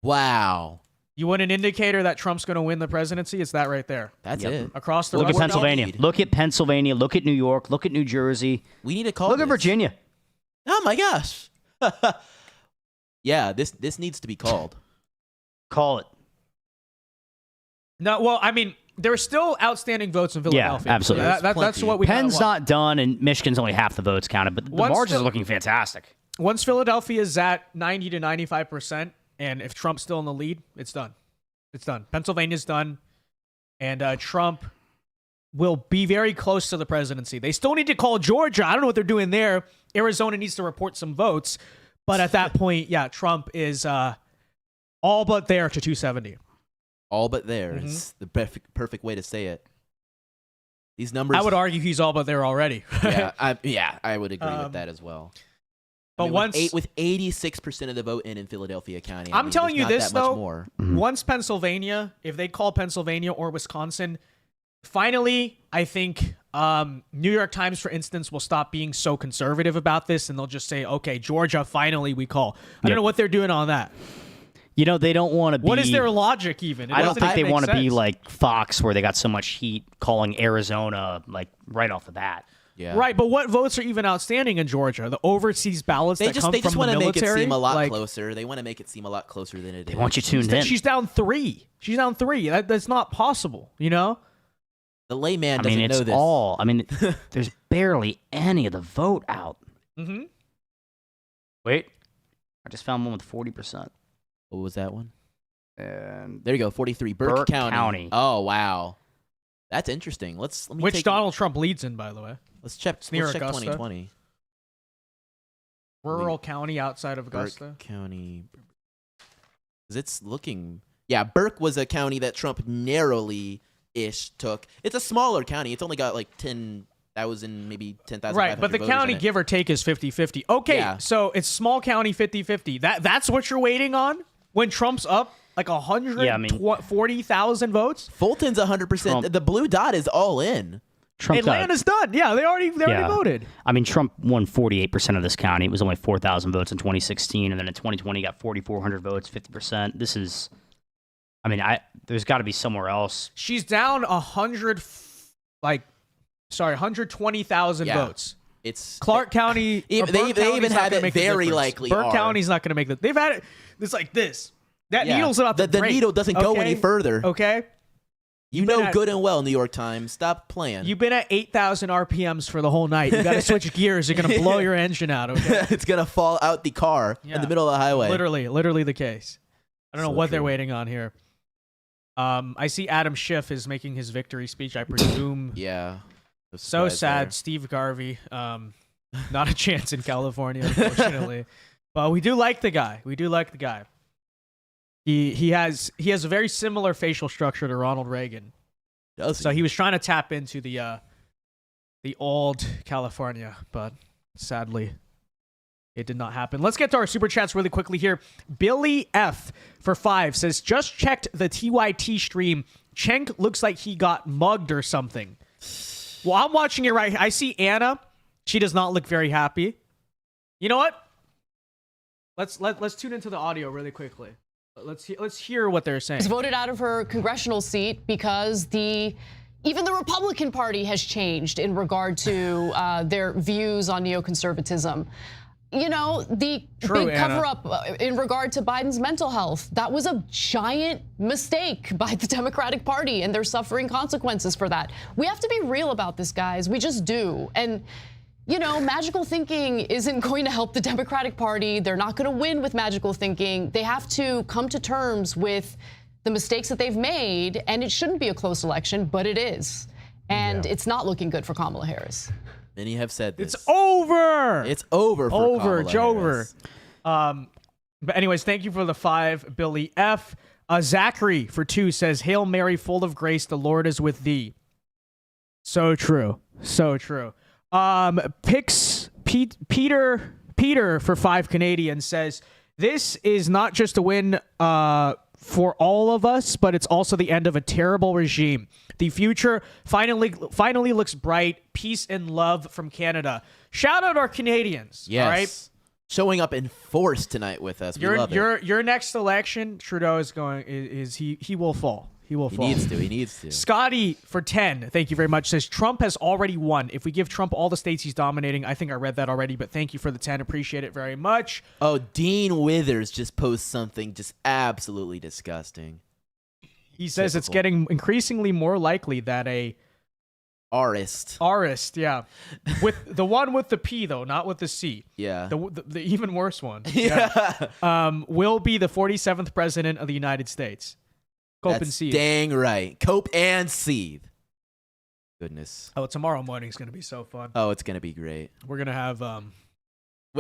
C: Wow.
A: You want an indicator that Trump's going to win the presidency? It's that right there.
C: That's it.
A: Across the
B: Look at
A: Rust
B: Pennsylvania.
A: Belt.
B: Look at Pennsylvania. Look at New York. Look at New Jersey.
C: We need to call
B: Look at Virginia.
C: Oh, my gosh. Yeah, this needs to be called.
B: Call it.
A: No, well, I mean, there are still outstanding votes in Philadelphia.
B: Yeah, absolutely.
A: That's what we
B: Penn's not done, and Michigan's only half the votes counted, but the margins are looking fantastic.
A: Once Philadelphia is at 90 to 95%, and if Trump's still in the lead, it's done. It's done. Pennsylvania's done, and Trump will be very close to the presidency. They still need to call Georgia. I don't know what they're doing there. Arizona needs to report some votes, but at that point, Trump is all but there to 270.
C: All but there is the perfect way to say it. These numbers.
A: I would argue he's all but there already.
C: I would agree with that as well.
A: But
C: with 86% of the vote in Philadelphia County,
A: I'm telling you this though.
C: More.
A: Once Pennsylvania, if they call Pennsylvania or Wisconsin, finally, I think New York Times, for instance, will stop being so conservative about this, and they'll just say, "Okay, Georgia, finally we call." I don't know what they're doing on that.
B: They don't want to be...
A: What is their logic even?
B: I don't think they want to be like Fox, where they got so much heat calling Arizona like right off the bat.
C: Yeah.
A: Right, but what votes are even outstanding in Georgia? The overseas ballots that come from the military?
C: They just want to make it seem a lot closer. They want to make it seem a lot closer than it is.
B: They want you tuned in.
A: She's down 3. She's down 3. That's not possible,
C: The layman doesn't know this.
B: I mean, there's barely any of the vote out. Wait. I just found one with 40%.
C: What was that one?
B: And
C: there you go, 43. Burke County. Oh, wow. That's interesting. Let me
A: Which Donald Trump leads in, by the way.
C: Let's check.
A: It's near
C: Augusta.
A: 2020. Rural county outside of Augusta.
C: Burke County. Because it's looking... Yeah, Burke was a county that Trump narrowly-ish took. It's a smaller county. It's only got like 10,000, maybe 10,000.
A: Right, but the county, give or take, is 50-50. Okay, so it's small county 50-50. That's what you're waiting on? When Trump's up like 140,000 votes?
C: Fulton's 100%. The blue dot is all in.
B: Trump
A: Atlanta's done. Yeah, they already voted.
B: I mean, Trump won 48% of this county. It was only 4,000 votes in 2016, and then in 2020 he got 4,400 votes, 50%. This is, I mean, there's got to be somewhere else.
A: She's down 120,000 votes.
C: It's
A: Clark County.
C: They even had it very likely.
A: Burke County's not going to make it. They've had it. It's like this. That needle's about to
C: the
A: break.
C: needle doesn't go any further.
A: Okay.
C: You know good and well, New York Times. Stop playing.
A: You've been at 8,000 RPMs for the whole night. You got to switch gears. You're going to blow your engine out. Okay.
C: It's going to fall out the car in the middle of the highway.
A: Literally the case. I don't know what
C: true.
A: they're waiting on here. I see Adam Schiff is making his victory speech, I presume.
C: Yeah.
A: So sad. Steve Garvey. Not a chance in California, unfortunately. But we do like the guy. He has a very similar facial structure to Ronald Reagan. So he was trying to tap into the old California, but sadly it did not happen. Let's get to our super chats really quickly here. Billy F for 5 says, just checked the TYT stream. Cenk looks like he got mugged or something. Well, I'm watching it right. I see Anna. She does not look very happy. You know what? Let's tune into the audio really quickly. Let's hear what they're saying.
I: Was voted out of her congressional seat because even the Republican Party has changed in regard to their views on neoconservatism. You know, the big cover-up in regard to Biden's mental health, that was a giant mistake by the Democratic Party, and they're suffering consequences for that. We have to be real about this, guys. We just do. And you know, magical thinking isn't going to help the Democratic Party. They're not going to win with magical thinking. They have to come to terms with the mistakes that they've made, and it shouldn't be a close election, but it is. And it's not looking good for Kamala Harris.
C: Many have said this.
A: It's over.
C: It's over for Kamala Harris.
A: But anyways, thank you for the 5, Billy F. Zachary for 2 says, Hail Mary, full of grace, the Lord is with thee. So true. So true. Peter for 5 Canadian says, this is not just a win for all of us, but it's also the end of a terrible regime. The future finally looks bright. Peace and love from Canada. Shout out our Canadians.
C: Yes.
A: All right?
C: Showing up in force tonight with us. We love it.
A: Your next election, Trudeau is he will fall. He will fall.
C: He needs to.
A: Scotty for 10, thank you very much, says Trump has already won. If we give Trump all the states he's dominating, I think I read that already, but thank you for the 10. Appreciate it very much.
C: Oh, Dean Withers just posted something just absolutely disgusting.
A: He says it's getting increasingly more likely that a Arist, yeah. With the one with the P though, not with the C.
C: Yeah.
A: The even worse one.
C: Yeah.
A: Will be the 47th president of the United States. Cope and seethe.
C: Dang right. Cope and seethe. Goodness.
A: Oh, tomorrow morning is going to be so fun.
C: Oh, it's going to be great.
A: We're going to have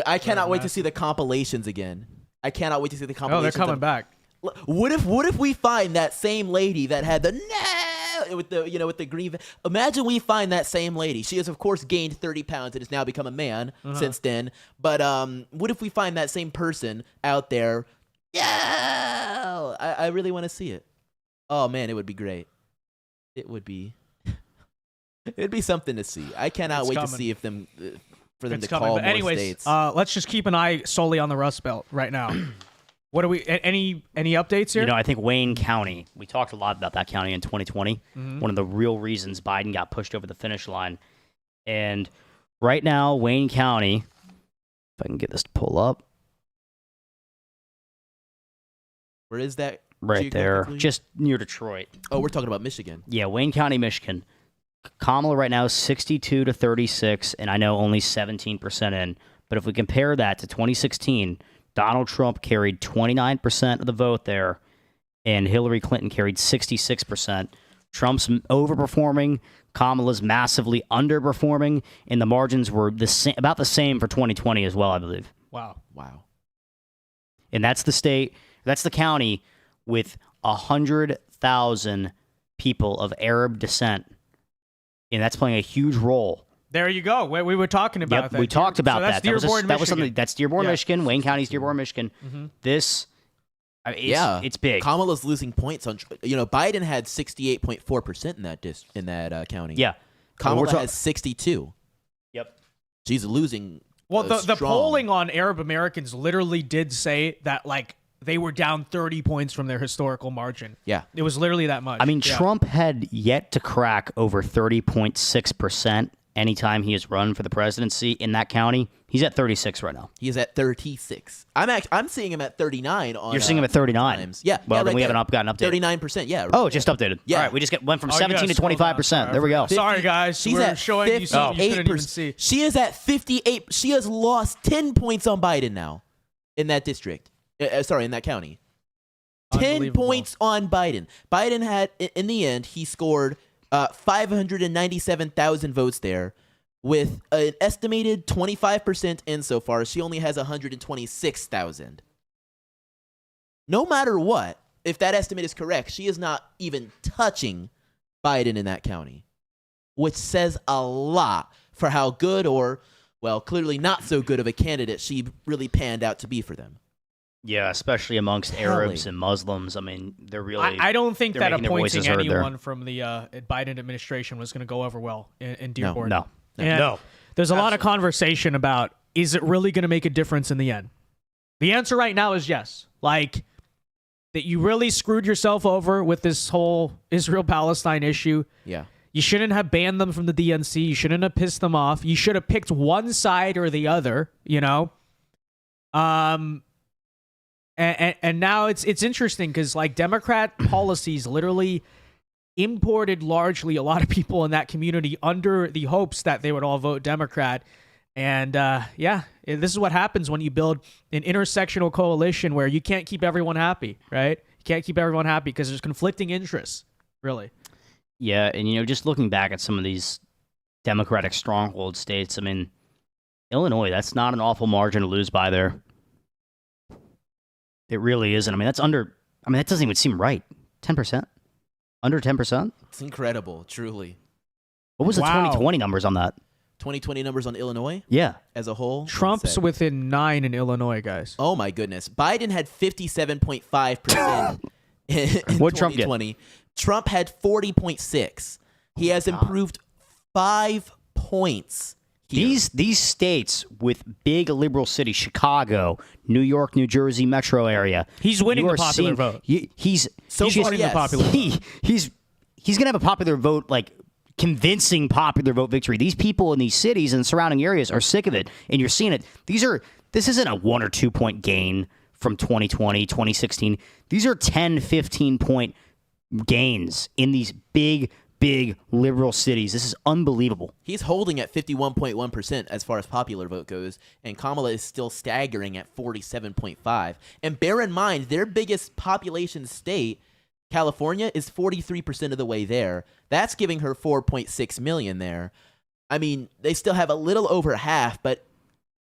C: I cannot wait to see the compilations again. I cannot wait to see the compilations.
A: Oh, they're coming back.
C: What if we find that same lady that had the with the green? Imagine we find that same lady. She has of course gained 30 pounds and has now become a man since then. But what if we find that same person out there? Yeah, I really want to see it. Oh man, it would be great. It'd be something to see. I cannot wait to see for them to call more states.
A: Let's just keep an eye solely on the Rust Belt right now. What do we? Any updates here?
B: You know, I think Wayne County. We talked a lot about that county in 2020. One of the real reasons Biden got pushed over the finish line. And right now, Wayne County. If I can get this to pull up.
C: Where is that?
B: Right there, just near Detroit.
C: Oh, we're talking about Michigan.
B: Yeah, Wayne County, Michigan. Kamala right now is 62 to 36, and I know only 17% in. But if we compare that to 2016, Donald Trump carried 29% of the vote there, and Hillary Clinton carried 66%. Trump's overperforming, Kamala's massively underperforming, and the margins were about the same for 2020 as well, I believe.
A: Wow.
B: And that's the state, that's the county with 100,000 people of Arab descent, and that's playing a huge role.
A: There you go. We were talking about that.
B: We talked about that.
A: That
B: was something. That's Dearborn, Michigan. Wayne County's Dearborn, Michigan. This, it's big.
C: Kamala's losing points on. Biden had 68.4% in that county.
B: Yeah,
C: Kamala has 62.
B: Yep.
C: She's losing.
A: Well, the polling on Arab Americans literally did say that, like, they were down 30 points from their historical margin.
C: Yeah.
A: It was literally that much.
B: I mean, Trump had yet to crack over 30.6% anytime he has run for the presidency in that county. He's at 36 right now.
C: He is at 36. I'm seeing him at 39 on.
B: You're seeing him at 39.
C: Times. Yeah.
B: Well,
C: yeah,
B: then
C: right
B: we
C: there.
B: haven't gotten updated.
C: 39%. Yeah.
B: Oh, just updated.
C: Yeah.
B: All right, we just went from 17 to
A: scroll down.
B: 25%. There we go.
A: Sorry, guys.
C: She's
A: We're
C: at
A: showing you something you couldn't even
C: 58%.
A: see.
C: She is at 58. She has lost 10 points on Biden now in that district. In that county. 10 points on Biden. Biden had, in the end, he scored 597,000 votes there with an estimated 25% in so far. She only has 126,000. No matter what, if that estimate is correct, she is not even touching Biden in that county, which says a lot for how good or, well, clearly not so good of a candidate she really panned out to be for them.
B: Yeah, especially amongst Arabs and Muslims. I mean, they're really.
A: I don't think that
B: making their
A: appointing
B: voices heard there.
A: anyone from the Biden administration was going to go over well in Dearborn.
B: No.
A: And there's a lot of conversation about, is it really going to make a difference in the end? The answer right now is yes. Like, that you really screwed yourself over with this whole Israel-Palestine issue.
C: Yeah.
A: You shouldn't have banned them from the DNC. You shouldn't have pissed them off. You should have picked one side or the other, you know? And now it's interesting because, like, Democrat policies literally imported largely a lot of people in that community under the hopes that they would all vote Democrat. And this is what happens when you build an intersectional coalition where you can't keep everyone happy, right? You can't keep everyone happy because there's conflicting interests, really.
B: Yeah, and just looking back at some of these Democratic stronghold states, I mean, Illinois, that's not an awful margin to lose by there. It really isn't. I mean, that doesn't even seem right. 10%? Under 10%?
C: It's incredible, truly.
B: What was the 2020 numbers on that?
C: 2020 numbers on Illinois?
B: Yeah.
C: As a whole?
A: Trump's within 9 in Illinois, guys.
C: Oh, my goodness. Biden had 57.5% in
B: What'd
C: 2020. Trump had 40.6. He has improved 5 points. Here.
B: These states with big liberal cities, Chicago, New York, New Jersey metro area.
A: He's winning the popular vote.
B: He's
A: winning the popular vote.
B: He's going to have a popular vote, like convincing popular vote victory. These people in these cities and surrounding areas are sick of it, and you're seeing it. This isn't a 1 or 2 point gain from 2020, 2016. These are 10, 15 point gains in these big liberal cities. This is unbelievable.
C: He's holding at 51.1% as far as popular vote goes, and Kamala is still staggering at 47.5%. And bear in mind, their biggest population state, California, is 43% of the way there. That's giving her 4.6 million there. I mean, they still have a little over half, but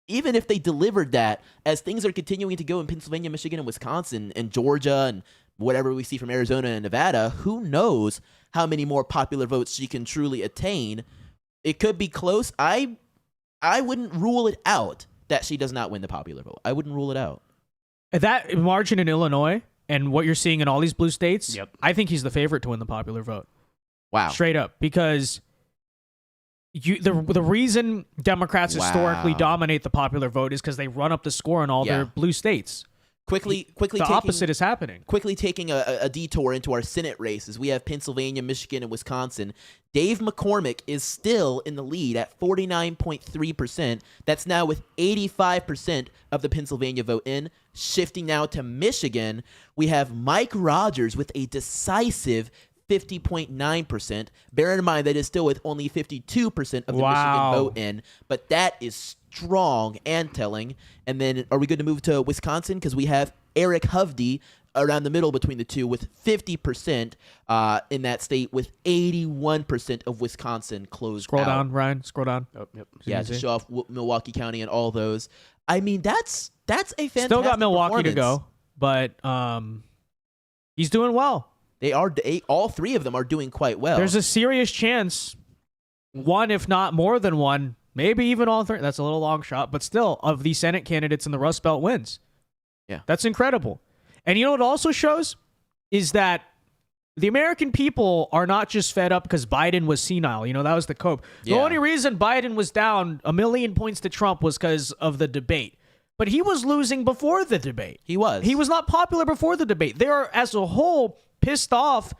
C: even if they delivered that, as things are continuing to go in Pennsylvania, Michigan, and Wisconsin, and Georgia, and whatever we see from Arizona and Nevada, who knows how many more popular votes she can truly attain. It could be close. I wouldn't rule it out that she does not win the popular vote. I wouldn't rule it out.
A: That margin in Illinois and what you're seeing in all these blue states,
B: yep.
A: I think he's the favorite to win the popular vote.
C: Wow.
A: Straight up. Because the reason Democrats historically dominate the popular vote is because they run up the score in all their blue states.
C: Quickly,
A: the opposite is happening.
C: Quickly taking a detour into our Senate races. We have Pennsylvania, Michigan, and Wisconsin. Dave McCormick is still in the lead at 49.3%. That's now with 85% of the Pennsylvania vote in. Shifting now to Michigan, we have Mike Rogers with a decisive 50.9%. Bear in mind that is still with only 52% of the Michigan vote in, but that is strong and telling. And then are we going to move to Wisconsin? Because we have Eric Hovde around the middle between the two with 50% in that state, with 81% of Wisconsin closed
A: Scroll
C: out.
A: down, Ryan. Scroll down.
B: Oh, yep.
C: Yeah, to show off Milwaukee County and all those. I mean, that's a fantastic
A: Still got Milwaukee to go, but he's doing well.
C: All three of them are doing quite well.
A: There's a serious chance, one, if not more than one, maybe even all three. That's a little long shot, but still, of the Senate candidates in the Rust Belt wins.
C: Yeah.
A: That's incredible. And you know what it also shows is that the American people are not just fed up because Biden was senile. You know, that was the cope. The
C: Yeah.
A: only reason Biden was down 1,000,000 points to Trump was because of the debate. But he was losing before the debate.
C: He was.
A: He was not popular before the debate. They are, as a whole, pissed off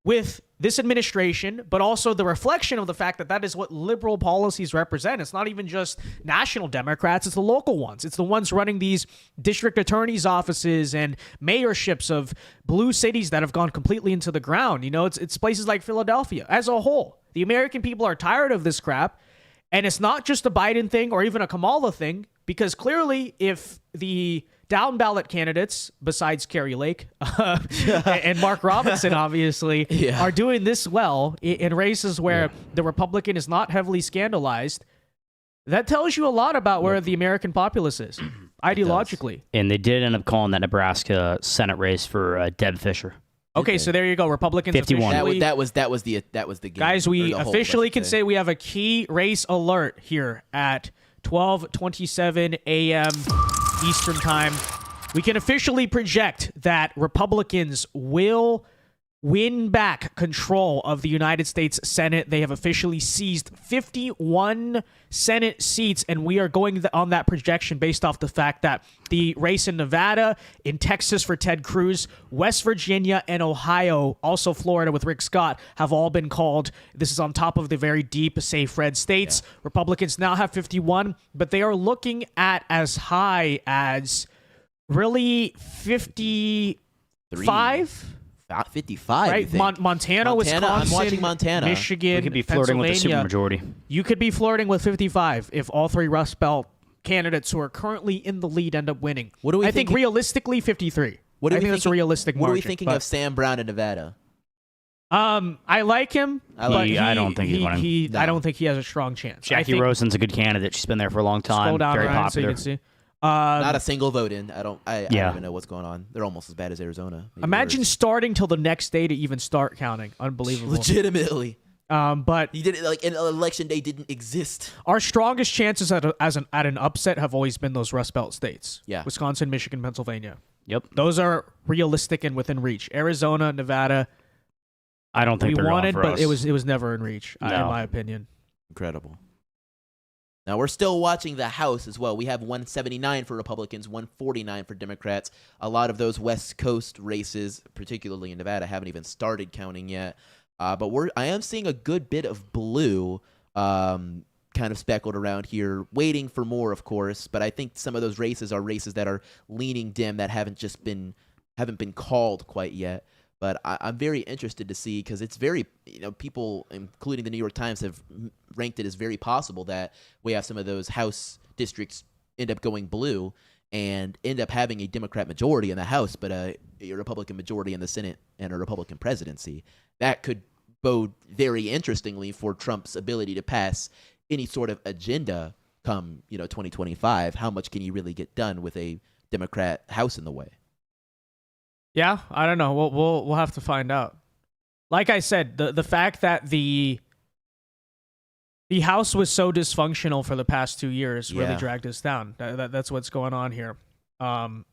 A: with this administration, but also the reflection of the fact that that is what liberal policies represent. It's not even just national Democrats, it's the local ones. It's the ones running these district attorneys' offices and mayorships of blue cities that have gone completely into the ground. You know, it's places like Philadelphia. As a whole, the American people are tired of this crap. And it's not just a Biden thing or even a Kamala thing, because clearly if the down ballot candidates, besides Kerry Lake and Mark Robinson, obviously, are doing this well in races where the Republican is not heavily scandalized, that tells you a lot about where the American populace is, ideologically.
B: And they did end up calling that Nebraska Senate race for Deb Fisher.
A: Okay, so there you go. Republicans
B: 51.
A: officially...
C: That was the game.
A: Guys,
C: or
A: we
C: the whole,
A: officially
C: I should
A: can say we have a key race alert here at 12:27 a.m. Eastern Time. We can officially project that Republicans will win back control of the United States Senate. They have officially seized 51 Senate seats, and we are going on that projection based off the fact that the race in Nevada, in Texas for Ted Cruz, West Virginia, and Ohio, also Florida with Rick Scott, have all been called. This is on top of the very deep, safe red states. Yeah. Republicans now have 51, but they are looking at as high as really 55?
C: 55,
A: right? Montana, Wisconsin,
C: I'm watching Montana.
A: Michigan,
B: We could be flirting with the supermajority.
A: You could be flirting with 55 if all three Rust Belt candidates who are currently in the lead end up winning.
C: What do we
A: I think realistically 53.
C: What do
A: I
C: we
A: think that's a realistic margin.
C: What are we thinking of Sam Brown in Nevada?
A: I like him.
B: I don't think he's winning.
A: I don't think he has a strong chance.
B: Jackie Rosen's a good candidate. She's been there for a long time.
A: Scroll down,
B: Very
A: Ryan,
B: popular.
A: so you can see.
C: Not a single vote in. I don't even know what's going on. They're almost as bad as Arizona. Maybe
A: Imagine
C: worse.
A: starting till the next day to even start counting. Unbelievable.
C: Legitimately.
A: But
C: he did it like an election day didn't exist.
A: Our strongest chances at an upset have always been those Rust Belt states.
C: Yeah.
A: Wisconsin, Michigan, Pennsylvania.
B: Yep.
A: Those are realistic and within reach. Arizona, Nevada.
B: I don't think
A: we
B: they're
A: wanted,
B: going for
A: but
B: us.
A: it was never in reach, in my opinion.
C: Incredible. Now, we're still watching the House as well. We have 179 for Republicans, 149 for Democrats. A lot of those West Coast races, particularly in Nevada, haven't even started counting yet. But I am seeing a good bit of blue kind of speckled around here, waiting for more, of course. But I think some of those races are races that are leaning dim, that haven't been called quite yet. But I'm very interested to see, because it's very, people, including the New York Times, have ranked it as very possible that we have some of those House districts end up going blue and end up having a Democrat majority in the House, but a Republican majority in the Senate and a Republican presidency. That could bode very interestingly for Trump's ability to pass any sort of agenda come 2025. How much can he really get done with a Democrat House in the way?
A: Yeah, I don't know. We'll have to find out. Like I said, the fact that the House was so dysfunctional for the past 2 years really dragged us down. That's what's going on here. But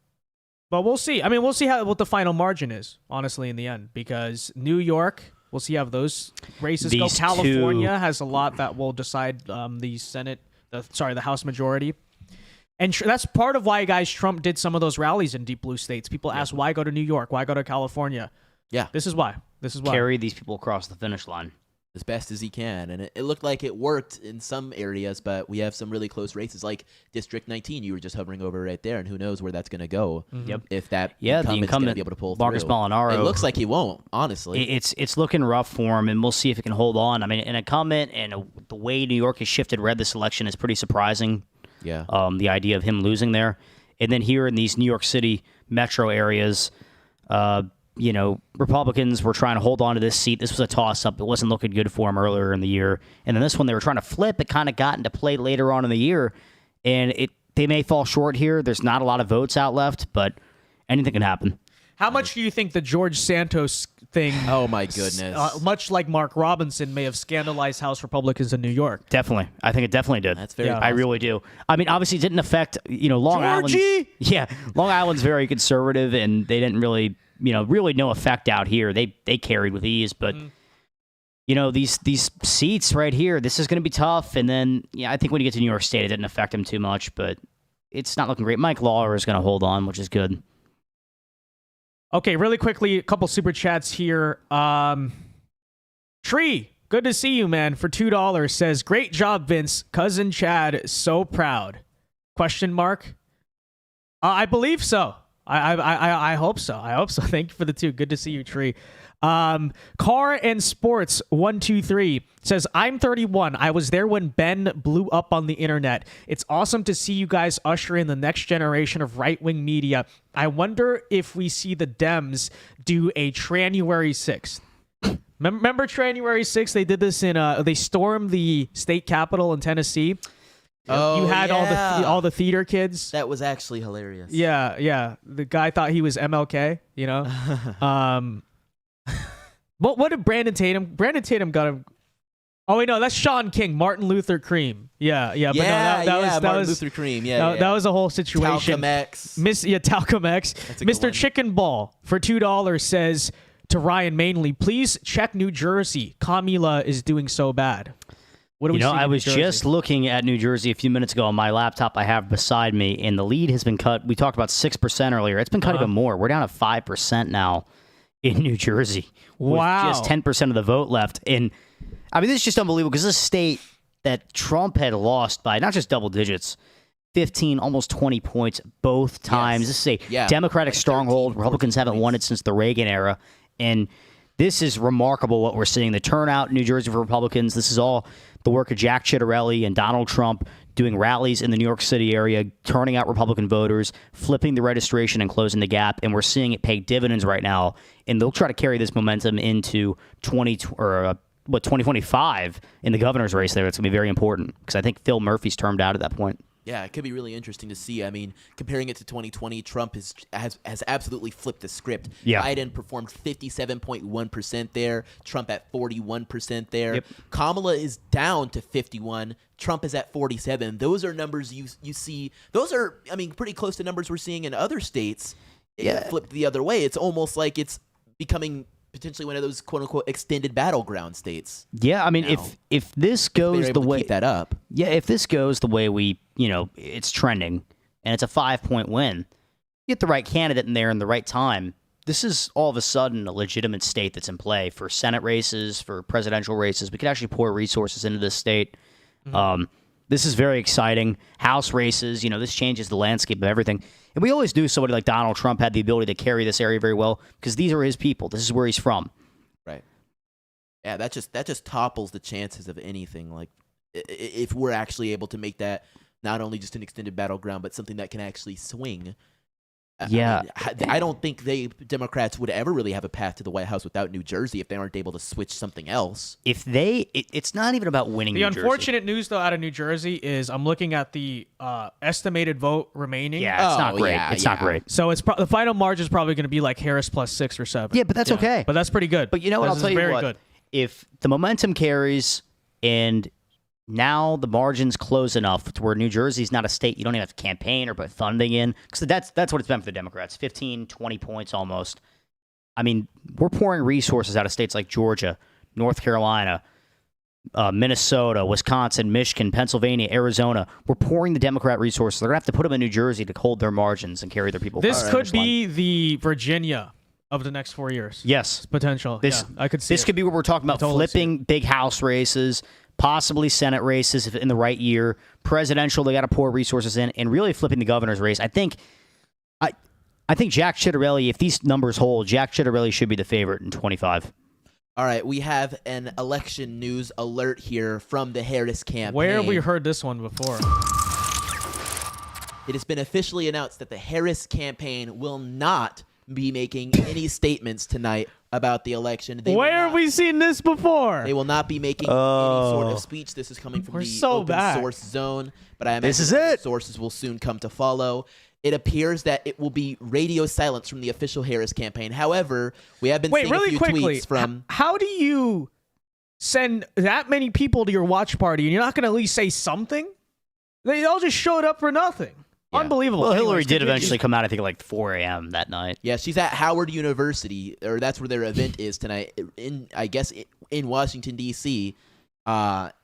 A: we'll see. I mean, we'll see what the final margin is, honestly, in the end, because New York, we'll see how those races go. California has a lot that will decide the House majority. And that's part of why, guys, Trump did some of those rallies in deep blue states. People ask, why go to New York? Why go to California?
C: Yeah.
A: This is why.
B: Carry these people across the finish line
C: as best as he can. And it looked like it worked in some areas, but we have some really close races, like District 19 you were just hovering over right there, and who knows where that's going to go.
B: Yep.
C: If that
B: the incumbent's
C: going to be able to pull
B: Marcus
C: through.
B: Molinaro.
C: It looks like he won't, honestly.
B: It's looking rough for him, and we'll see if it can hold on. I mean, an incumbent and the way New York has shifted red this election is pretty surprising.
C: Yeah.
B: The idea of him losing there. And then here in these New York City metro areas, Republicans were trying to hold on to this seat. This was a toss-up. It wasn't looking good for them earlier in the year. And then this one they were trying to flip. It kind of got into play later on in the year. And they may fall short here. There's not a lot of votes out left, but anything can happen.
A: How much do you think the George Santos thing,
C: oh my goodness,
A: much like Mark Robinson, may have scandalized House Republicans in New York?
B: Definitely. I think it definitely did.
C: That's very
B: I really do. I mean, obviously it didn't affect, Long Island.
A: Georgie!
B: Yeah, Long Island's very conservative, and they didn't really really no effect out here. They carried with ease, but these seats right here, this is going to be tough. And then I think when you get to New York State, it didn't affect him too much, but it's not looking great. Mike Lawler is going to hold on, which is good.
A: Okay, really quickly, a couple super chats here. Tree, good to see you, man. For $2 says, great job, Vince. Cousin Chad, so proud. Question mark. I believe so. I hope so. I hope so. Thank you for the 2. Good to see you, Tree. Car and Sports 123 says, I'm 31. I was there when Ben blew up on the internet. It's awesome to see you guys usher in the next generation of right-wing media. I wonder if we see the Dems do a Tranuary 6th. Remember Tranuary 6th? They did this in they stormed the state capitol in Tennessee.
C: Oh,
A: you had all the theater kids.
C: That was actually hilarious.
A: Yeah. The guy thought he was MLK, What did Brandon Tatum? Brandon Tatum got him. Oh wait, no, that's Sean King, Martin Luther Cream. Yeah. But that
C: Martin
A: was
C: Luther Cream.
A: That was a whole situation.
C: Talcum X.
A: Talcum X. Mr. Chicken Ball for $2 says to Ryan Mainley, please check New Jersey. Kamala is doing so bad. What do we see
B: I
A: in
B: was
A: New Jersey?
B: just looking at New Jersey a few minutes ago on my laptop I have beside me, and the lead has been cut. We talked about 6% earlier. It's been cut even more. We're down to 5% now in New Jersey.
A: Wow.
B: With just 10% of the vote left. And I mean, this is just unbelievable because this is a state that Trump had lost by not just double digits, 15, almost 20 points both times.
C: Yes.
B: This is a Democratic stronghold.
C: 13,
B: Republicans haven't won it since the Reagan era. And this is remarkable what we're seeing. The turnout in New Jersey for Republicans, this is all the work of Jack Ciattarelli and Donald Trump doing rallies in the New York City area, turning out Republican voters, flipping the registration and closing the gap. And we're seeing it pay dividends right now. And they'll try to carry this momentum into 2025 in the governor's race there. It's going to be very important because I think Phil Murphy's termed out at that point.
C: Yeah, it could be really interesting to see. I mean, comparing it to 2020, Trump has absolutely flipped the script.
B: Yeah.
C: Biden performed 57.1% there. Trump at 41% there.
B: Yep.
C: Kamala is down to 51. Trump is at 47. Those are numbers you see. Those are, pretty close to numbers we're seeing in other states. It flipped the other way. It's almost like it's becoming potentially one of those quote unquote extended battleground states.
B: Yeah, I mean, if this goes the way
C: keep that up.
B: Yeah, if this goes the way it's trending and it's a 5-point win, you get the right candidate in there in the right time. This is all of a sudden a legitimate state that's in play for Senate races, for presidential races. We could actually pour resources into this state. Mm-hmm. This is very exciting. House races, this changes the landscape of everything. And we always knew somebody like Donald Trump had the ability to carry this area very well because these are his people. This is where he's from.
C: Right. Yeah, that just topples the chances of anything. Like, if we're actually able to make that not only just an extended battleground, but something that can actually swing.
B: Yeah.
C: I don't think Democrats would ever really have a path to the White House without New Jersey if they aren't able to switch something else.
B: It's not even about winning
A: The
B: New Jersey.
A: unfortunate news, though, out of New Jersey is I'm looking at the estimated vote remaining.
B: Yeah, it's not great. It's not great.
A: So the final margin is probably going to be like Harris plus 6 or 7.
B: Yeah, but that's okay.
A: But that's pretty good.
B: But you know what? I'll tell you
A: very
B: what.
A: Good.
B: If the momentum carries and now the margin's close enough to where New Jersey's not a state you don't even have to campaign or put funding in, because that's what it's been for the Democrats, 15, 20 points almost. I mean, we're pouring resources out of states like Georgia, North Carolina, Minnesota, Wisconsin, Michigan, Pennsylvania, Arizona. We're pouring the Democrat resources. They're going to have to put them in New Jersey to hold their margins and carry their people.
A: This could be the Virginia of the next 4 years.
B: Yes.
A: Potential. I could see
B: this could be what we're talking about, flipping big House races, possibly Senate races if in the right year, presidential, they got to pour resources in, and really flipping the governor's race. I think Jack Ciattarelli, if these numbers hold, Jack Ciattarelli should be the favorite in 25.
C: All right, we have an election news alert here from the Harris campaign.
A: Where have we heard this one before?
C: It has been officially announced that the Harris campaign will not be making any statements tonight about the election.
A: Where have we seen this before?
C: They will not be making any sort of speech. This is coming from the open source zone, but I imagine
B: this is it.
C: Sources will soon come to follow. It appears that it will be radio silence from the official Harris campaign. However, we have been seeing a few tweets from...
A: How do you send that many people to your watch party and you're not going to at least say something? They all just showed up for nothing. Unbelievable.
B: Well, Hillary
A: Anyways,
B: did
A: continue.
B: eventually come out, I think, at like 4 a.m. that night.
C: Yeah, she's at Howard University, or that's where their event is tonight. In Washington D.C.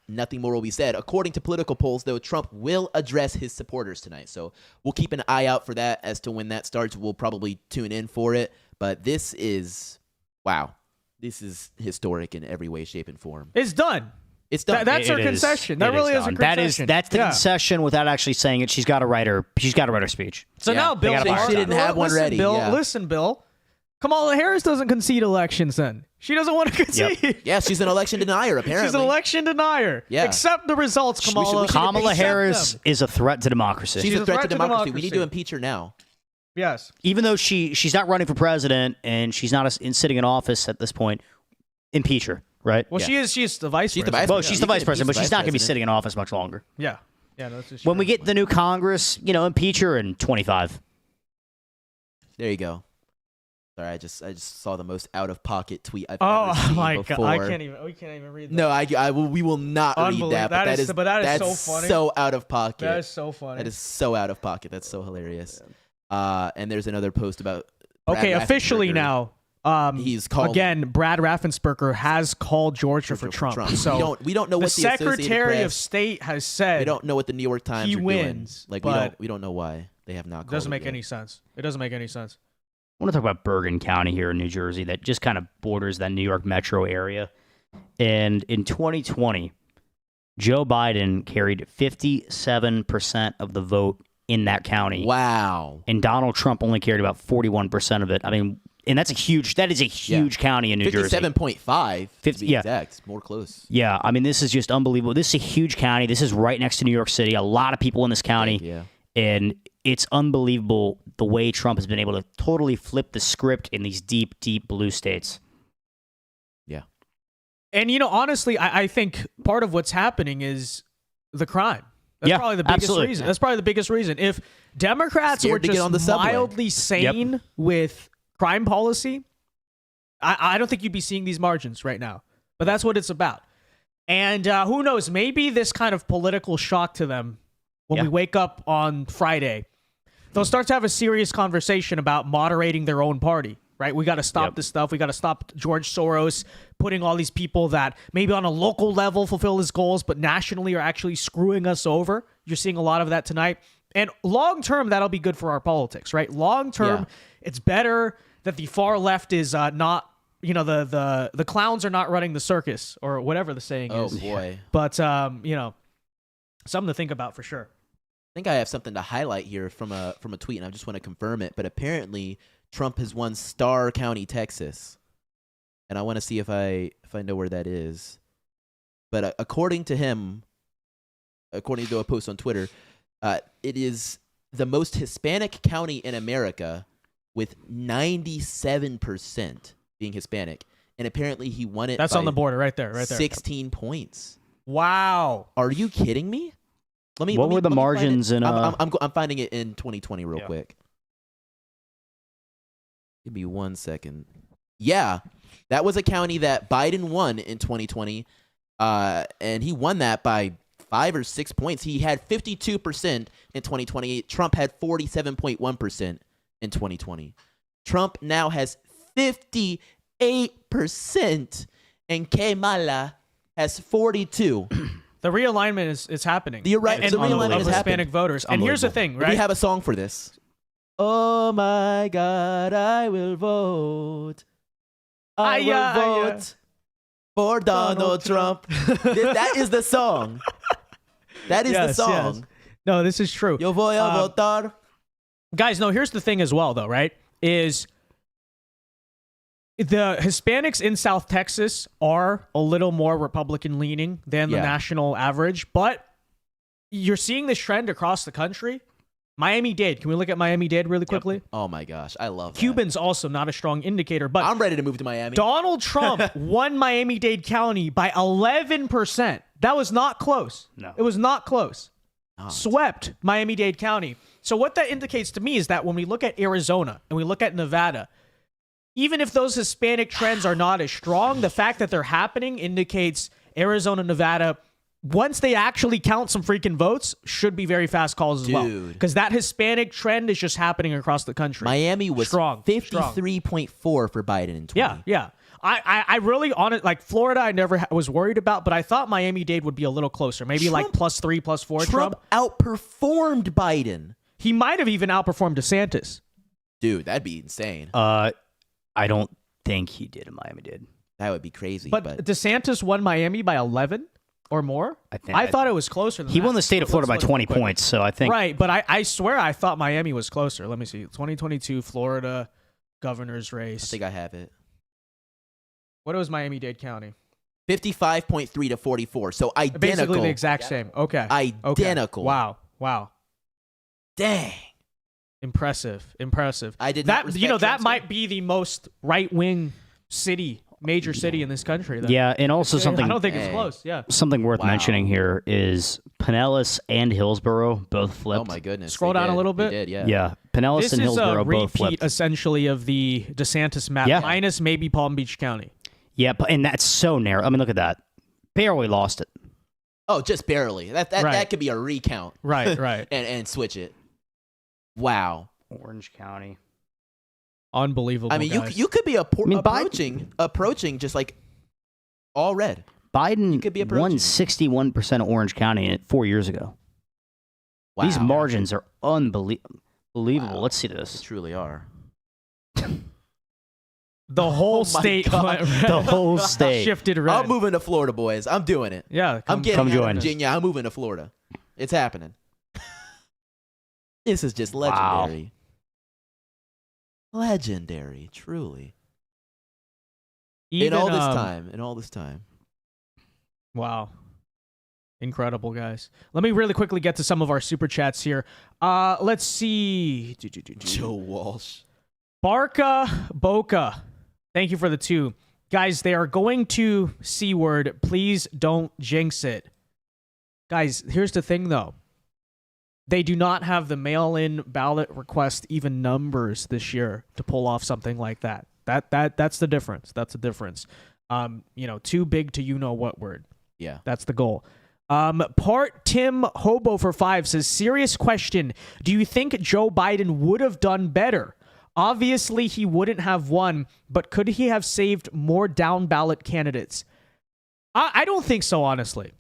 C: Nothing more will be said. According to political polls, though, Trump will address his supporters tonight. So we'll keep an eye out for that. As to when that starts, we'll probably tune in for it. But this is, wow, this is historic in every way, shape, and form.
A: It's done.
C: It's done.
A: That's her concession. That really is a concession.
B: That's the concession without actually saying it. She's got to write her speech.
A: So now, Bill,
C: she didn't have one ready.
A: Bill,
C: Yeah.
A: listen, Bill. Kamala Harris doesn't concede elections. Then she doesn't want to concede.
C: Yeah, she's an election denier. Apparently,
A: She's an election denier.
C: Yeah.
A: Accept the results, Kamala.
B: Kamala Harris is a threat to democracy.
C: She's a threat to democracy. We need to impeach her now.
A: Yes.
B: Even though she's not running for president and she's not sitting in office at this point, impeach her, right?
A: Well,
C: Yeah.
A: she's the vice
C: She's the
A: president.
C: vice
B: Well, she's the vice president, but she's not going to be
C: president.
B: sitting in office much longer.
A: Yeah. Yeah. No, that's
B: When we get the new Congress, impeach her in 25.
C: There you go. Sorry, I just saw the most out of pocket tweet I've ever seen
A: my
C: before.
A: God. We can't even read that.
C: No, we will not read that. But
A: That is so
C: that's
A: funny.
C: so out of pocket.
A: That is so funny.
C: That is so out of pocket. That's so hilarious. And there's another post about
A: Okay,
C: Brad
A: officially
C: Raffensperger.
A: now.
C: He's called
A: again. Brad Raffensperger has called Georgia for Trump. So
C: we don't know what the Associated
A: Secretary of
C: Press-
A: State has said.
C: We don't know what the New York Times
A: he
C: are
A: wins,
C: doing. Like
A: but
C: we don't know why they have not.
A: It
C: Called
A: doesn't
C: it
A: make
C: yet.
A: any sense. It doesn't make any sense.
B: I want to talk about Bergen County here in New Jersey that just kind of borders that New York metro area. And in 2020, Joe Biden carried 57% of the vote in that county.
C: Wow.
B: And Donald Trump only carried about 41% of it. I mean, and that is a huge county in New Jersey.
C: 57.5 to be
B: yeah.
C: exact. It's more close.
B: Yeah, I mean, this is just unbelievable. This is a huge county. This is right next to New York City. A lot of people in this county.
C: Yeah.
B: And it's unbelievable the way Trump has been able to totally flip the script in these deep, deep blue states.
C: Yeah.
A: And honestly, I think part of what's happening is the crime. That's
B: Yeah,
A: probably the biggest
B: absolutely.
A: reason. That's probably the biggest reason. If Democrats
C: Scared
A: were
C: to get
A: just
C: on the subway.
A: mildly sane with crime policy, I don't think you'd be seeing these margins right now. But that's what it's about. And who knows? Maybe this kind of political shock to them when we wake up on Friday, they'll start to have a serious conversation about moderating their own party. Right? We got to stop this stuff. We got to stop George Soros putting all these people that maybe on a local level fulfill his goals, but nationally are actually screwing us over. You're seeing a lot of that tonight. And long term, that'll be good for our politics, right? Long term, it's better that the far left is not, the clowns are not running the circus or whatever the saying is.
C: Oh boy.
A: But something to think about for sure.
C: I think I have something to highlight here from a tweet, and I just want to confirm it. But apparently, Trump has won Starr County, Texas, and I want to see if I know where that is. But according to him, according to a post on Twitter, it is the most Hispanic county in America, with 97% being Hispanic, and apparently he won it.
A: That's
C: by
A: on the border, right there,
C: 16 points.
A: Wow.
C: Are you kidding me?
B: What were the margins in?
C: I'm finding it in 2020 real quick. Give me 1 second. Yeah, that was a county that Biden won in 2020, and he won that by 5 or 6 points. He had 52% in 2020. Trump had 47.1% in 2020. Trump now has 58%, and Kamala has 42.
A: The realignment is happening.
C: The realignment
A: of
C: is
A: Hispanic
C: happening.
A: voters. And here's the thing, right?
C: We have a song for this. Oh my God, I will vote. I will vote for Donald Trump. That is the song. That is the song.
A: Yes. No, this is true.
C: Yo voy a votar.
A: Guys, no, here's the thing as well, though, right? Is the Hispanics in South Texas are a little more Republican leaning than the national average, but you're seeing this trend across the country. Miami-Dade. Can we look at Miami-Dade really quickly?
C: Oh my gosh, I love that.
A: Cubans also not a strong indicator, but
C: I'm ready to move to Miami.
A: Donald Trump won Miami-Dade County by 11%. That was not close.
B: No.
A: It was not close. Swept Miami-Dade County. So what that indicates to me is that when we look at Arizona and we look at Nevada, even if those Hispanic trends are not as strong, the fact that they're happening indicates Arizona, Nevada once they actually count some freaking votes, should be very fast calls as well. Because that Hispanic trend is just happening across the country.
C: Miami was
A: strong,
C: 53.4 for Biden in 20.
A: Yeah. I really, like Florida, I never was worried about, but I thought Miami-Dade would be a little closer. Maybe like +3, +4.
C: Trump outperformed Biden.
A: He might have even outperformed DeSantis.
C: Dude, that'd be insane.
B: I don't think he did in Miami-Dade.
C: That would be crazy.
A: But DeSantis won Miami by 11 or more? I thought it was closer than that.
B: He won the state of Florida by 20 points, so I think...
A: Right, but I swear I thought Miami was closer. Let me see. 2022 Florida governor's race.
C: I think I have it.
A: What was Miami-Dade County?
C: 55.3 to 44. So identical.
A: Basically the exact same. Okay.
C: Identical.
A: Okay. Wow.
C: Dang.
A: Impressive.
C: I did not respect
A: that might be the most right-wing major city in this country. Then.
B: Yeah, and also something...
A: I don't think it's close, yeah.
B: Something worth mentioning here is Pinellas and Hillsborough both flipped.
C: Oh, my goodness.
A: Scroll down a little bit.
C: They did,
B: Yeah, Pinellas and Hillsborough both flipped.
A: This is a repeat, essentially, of the DeSantis map, minus maybe Palm Beach County.
B: Yeah, and that's so narrow. I mean, look at that. Barely lost it.
C: Oh, just barely. That could be a recount.
A: Right.
C: and switch it. Wow.
B: Orange County.
A: Unbelievable.
C: I mean,
A: guys.
C: you could be approaching just like all red.
B: Biden won 61% of Orange County 4 years ago.
C: Wow.
B: These margins are unbelievable. Wow. Let's see this.
C: They truly are.
A: The whole state went red.
B: The whole state
A: shifted red.
C: I'm moving to Florida, boys. I'm doing it.
A: Yeah,
C: I'm getting
B: come
C: out
B: join
C: of
B: us.
C: Virginia. I'm moving to Florida. It's happening. This is just legendary.
B: Wow.
C: Legendary, truly.
A: Even,
C: in all this time.
A: Wow. Incredible, guys. Let me really quickly get to some of our super chats here. Let's see.
C: Joe Walsh.
A: Barca Boca. Thank you for the 2. Guys, they are going to C-word. Please don't jinx it. Guys, here's the thing, though. They do not have the mail-in ballot request even numbers this year to pull off something like that. That's the difference. That's the difference. Too big to you-know-what word.
C: Yeah.
A: That's the goal. Part Tim Hobo for 5 says, serious question. Do you think Joe Biden would have done better? Obviously, he wouldn't have won, but could he have saved more down-ballot candidates? I don't think so, honestly.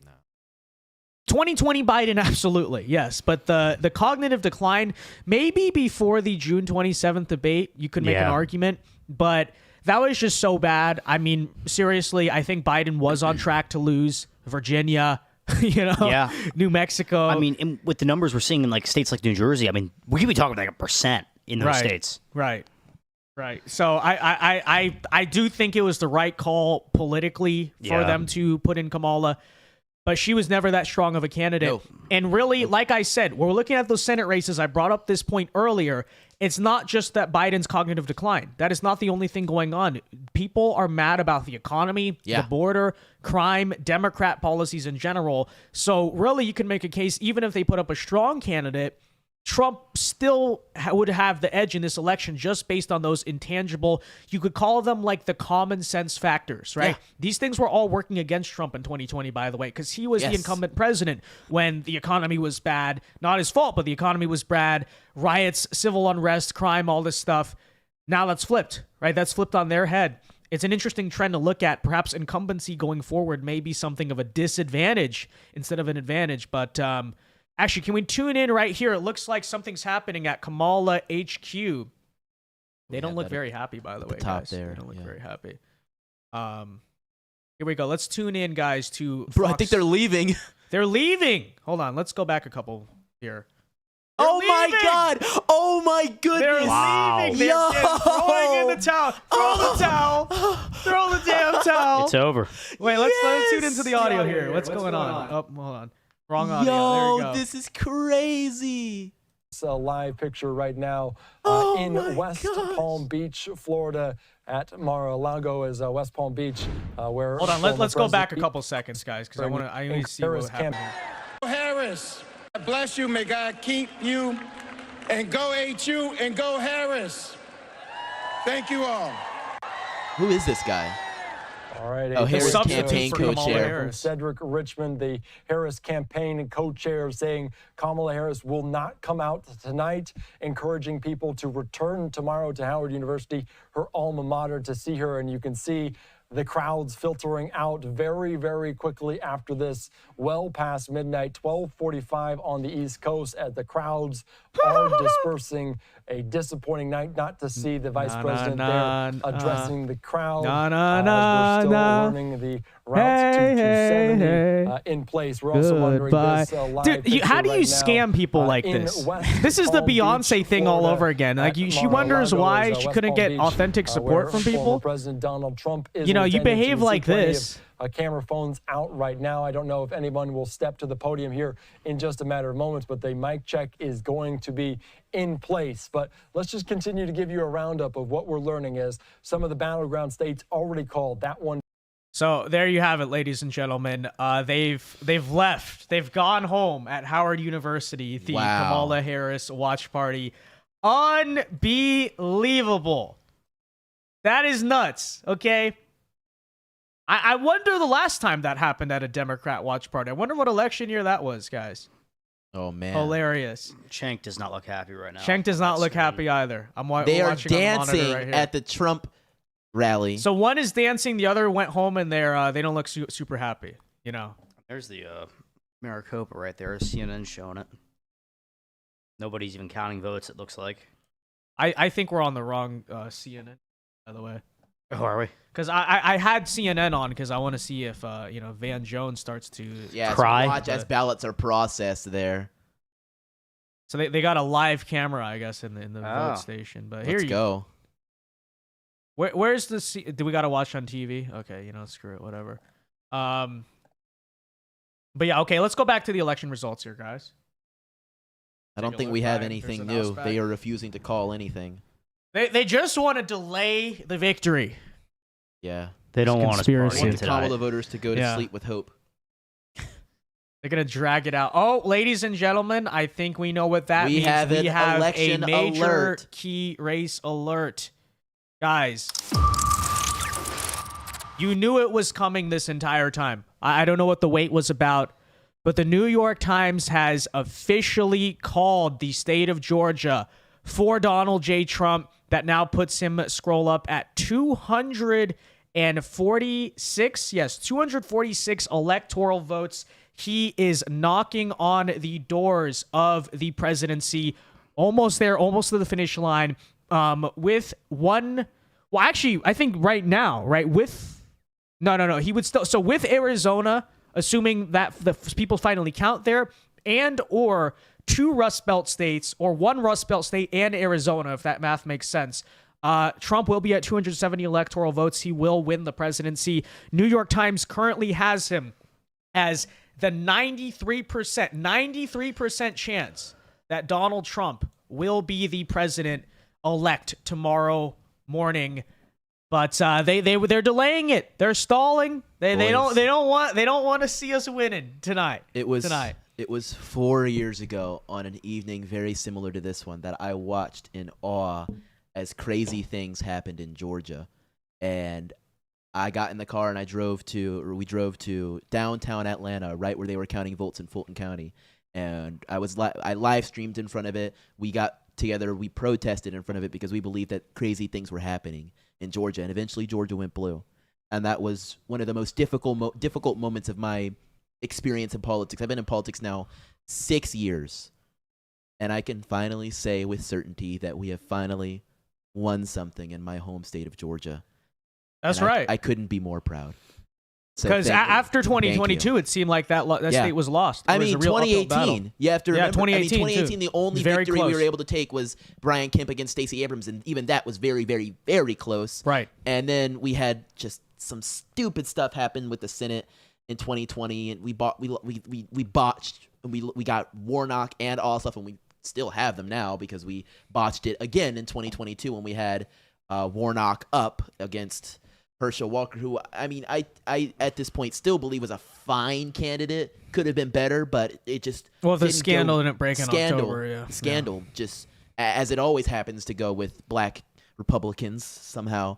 A: 2020 Biden, absolutely, yes. But the cognitive decline, maybe before the June 27th debate, you could make an argument. But that was just so bad. I mean, seriously, I think Biden was on track to lose Virginia, New Mexico.
B: I mean, with the numbers we're seeing in like states like New Jersey, I mean, we could be talking about like 1% in those states.
A: Right. So I do think it was the right call politically for them to put in Kamala. But she was never that strong of a candidate. No. And really, like I said, we're looking at those Senate races. I brought up this point earlier. It's not just that Biden's cognitive decline. That is not the only thing going on. People are mad about the economy, the border, crime, Democrat policies in general. So really, you can make a case, even if they put up a strong candidate, Trump still would have the edge in this election just based on those intangible, you could call them like the common sense factors, right? Yeah. These things were all working against Trump in 2020, by the way, because he was the incumbent president when the economy was bad. Not his fault, but the economy was bad. Riots, civil unrest, crime, all this stuff. Now that's flipped, right? That's flipped on their head. It's an interesting trend to look at. Perhaps incumbency going forward may be something of a disadvantage instead of an advantage, but actually, can we tune in right here? It looks like something's happening at Kamala HQ. They don't look very happy, by the way, guys. They don't look very happy. Here we go. Let's tune in, guys, to Fox.
C: Bro, I think they're leaving.
A: They're leaving. Hold on. Let's go back a couple here.
C: Oh my God! Oh my goodness!
A: They're leaving. They're throwing in the towel. Throw the towel. Throw the damn towel.
B: It's over.
A: Wait, let's tune into the audio here. What's going on? Oh, hold on. Wrong audio. There you go.
C: This is crazy.
J: It's a live picture right now in West Palm Beach, Florida, at Mar-a-Lago is West Palm Beach, where.
A: Hold on, let's go back a couple seconds, guys, because I need to see what's happening.
K: Harris, God bless you. May God keep you, and go HU and go Harris. Thank you all.
C: Who is this guy?
J: All right.
C: Oh, Harris
A: substitute
C: campaign
A: for Kamala
C: co-chair.
A: Harris.
J: Cedric Richmond, the Harris campaign co-chair, saying Kamala Harris will not come out tonight, encouraging people to return tomorrow to Howard University, her alma mater, to see her. And you can see the crowds filtering out very, very quickly after this, well past midnight, 12:45 on the East Coast, as the crowds are dispersing. A disappointing night not to see the vice president there addressing the crowd. We're still learning the routes to 270 in place. We're also wondering this live
A: Dude, how do you
J: right
A: scam
J: now,
A: people like
J: in
A: this?
J: West
A: This is the
J: Palm Beach,
A: Beyonce thing all
J: Florida,
A: over again. Like
J: at
A: she wonders
J: Mar-a-Lago
A: why
J: is,
A: she
J: West
A: couldn't
J: Palm
A: get
J: Beach,
A: authentic support
J: where
A: from
J: former
A: people.
J: President Donald Trump is
A: You know, you
J: intended.
A: behave
J: can
A: like
J: see plenty of,
A: this.
J: camera phones out right now. I don't know if anyone will step to the podium here in just a matter of moments, but the mic check is going to be in place. But let's just continue to give you a roundup of what we're learning as some of the battleground states already called. That one.
A: So there you have it, ladies and gentlemen. They've left. They've gone home at Howard University. The Kamala Harris watch party. Unbelievable. That is nuts. Okay. I wonder the last time that happened at a Democrat watch party. I wonder what election year that was, guys.
C: Oh, man.
A: Hilarious.
B: Cenk does not look happy right now.
A: Cenk does not look happy either.
C: They are
A: watching on the monitor
C: dancing
A: right here.
C: at the Trump rally.
A: So one is dancing, the other went home, and they don't look super happy. You know.
B: There's the Maricopa right there. CNN showing it. Nobody's even counting votes, it looks like.
A: I think we're on the wrong CNN, by the way.
B: Oh, are we?
A: Because I had CNN on because I want to see if Van Jones starts to
B: cry.
C: So watch as ballots are processed there.
A: So they got a live camera, I guess, in the vote station. But
C: Let's go.
A: Where's the do we got to watch on TV? Okay, screw it, whatever. But yeah, okay, let's go back to the election results here, guys.
C: I don't think we have anything new. They are refusing to call anything.
A: They just want to delay the victory.
C: Yeah.
B: They don't want us
C: Want the
B: tonight.
C: Kamala voters to go to sleep with hope.
A: They're going to drag it out. Oh, ladies and gentlemen, I think we know what that means.
C: We have an election
A: a major
C: alert.
A: Key race alert. Guys, you knew it was coming this entire time. I don't know what the wait was about, but the New York Times has officially called the state of Georgia for Donald J. Trump. That now puts him, scroll up, at 246. Yes, 246 electoral votes. He is knocking on the doors of the presidency. Almost there, almost to the finish line. With one, well, actually, I think right now, right, with, no, he would still, so with Arizona, assuming that the people finally count there, and or two Rust Belt states, or one Rust Belt state and Arizona, if that math makes sense, Trump will be at 270 electoral votes. He will win the presidency. New York Times currently has him as the 93% chance that Donald Trump will be the president-elect tomorrow morning. But they're delaying it. They're stalling. They don't want to see us winning tonight.
C: It was 4 years ago on an evening very similar to this one that I watched in awe as crazy things happened in Georgia. And I got in the car and we drove to downtown Atlanta, right where they were counting votes in Fulton County. And I live streamed in front of it. We got together, we protested in front of it because we believed that crazy things were happening in Georgia. And eventually Georgia went blue. And that was one of the most difficult moments of my experience in politics. I've been in politics now 6 years, and I can finally say with certainty that we have finally won something in my home state of Georgia.
A: That's
C: and
A: right.
C: I couldn't be more proud.
A: Because after 2022, it seemed like that state was lost.
C: I mean, 2018. You have to remember. 2018. The only victory we were able to take was Brian Kemp against Stacey Abrams, and even that was very, very, very close.
A: Right.
C: And then we had just some stupid stuff happen with the Senate in 2020, and we botched, and we got Warnock and Ossoff, and we still have them now because we botched it again in 2022 when we had Warnock up against Herschel Walker, who I at this point still believe was a fine candidate. Could have been better, but it just
A: the scandal didn't break in October.
C: Scandal just as it always happens to go with black Republicans somehow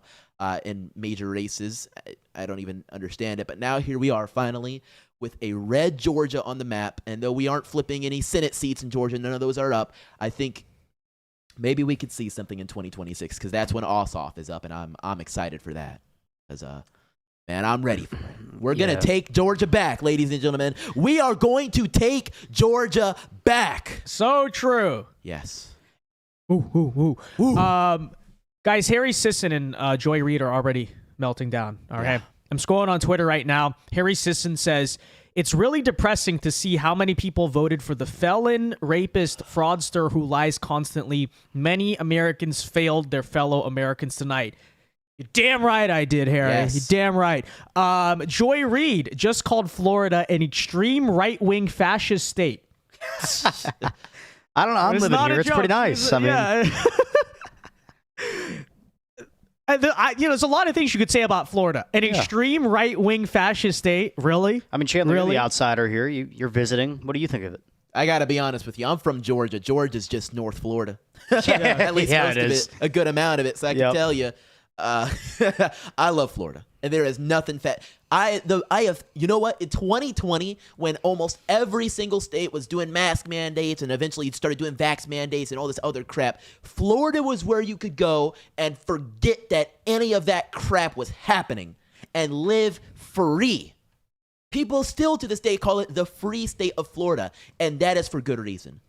C: in major races. I don't even understand it. But now here we are finally with a red Georgia on the map. And though we aren't flipping any Senate seats in Georgia, none of those are up, I think maybe we could see something in 2026 because that's when Ossoff is up, and I'm excited for that. Because man, I'm ready for it. We're gonna take Georgia back, ladies and gentlemen. We are going to take Georgia back.
A: So true.
C: Yes.
A: Ooh. Guys, Harry Sisson and Joy Reid are already melting down. All right. I'm scrolling on Twitter right now. Harry Sisson says, it's really depressing to see how many people voted for the felon, rapist, fraudster who lies constantly. Many Americans failed their fellow Americans tonight. You're damn right I did, Harry.
C: Yes.
A: You're damn right. Joy Reid just called Florida an extreme right-wing fascist state.
B: I don't know. I'm living here. It's pretty nice. I mean,
A: there's a lot of things you could say about Florida. An extreme right-wing fascist state. Really?
B: I mean, Chandler,
A: really?
B: you're the outsider here. You're visiting. What do you think of it?
C: I got to be honest with you. I'm from Georgia. Georgia's just North Florida. At least most of it, a good amount of it. So I can tell you, I love Florida. And there is nothing you know what? In 2020, when almost every single state was doing mask mandates and eventually started doing vax mandates and all this other crap, Florida was where you could go and forget that any of that crap was happening and live free. People still to this day call it the free state of Florida, and that is for good reason.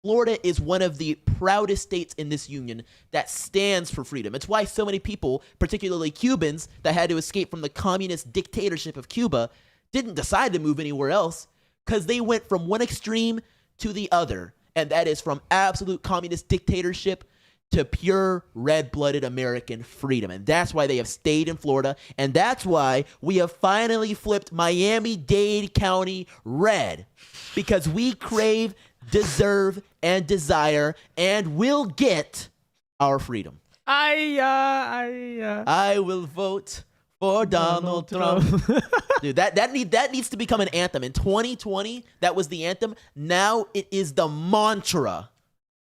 C: Florida is one of the proudest states in this union that stands for freedom. It's why so many people, particularly Cubans that had to escape from the communist dictatorship of Cuba, didn't decide to move anywhere else because they went from one extreme to the other, and that is from absolute communist dictatorship to pure red-blooded American freedom. And that's why they have stayed in Florida, and that's why we have finally flipped Miami-Dade County red, because we crave, deserve, and desire, and will get our freedom. I will vote for Donald Trump. Dude, that needs to become an anthem. In 2020, that was the anthem. Now it is the mantra.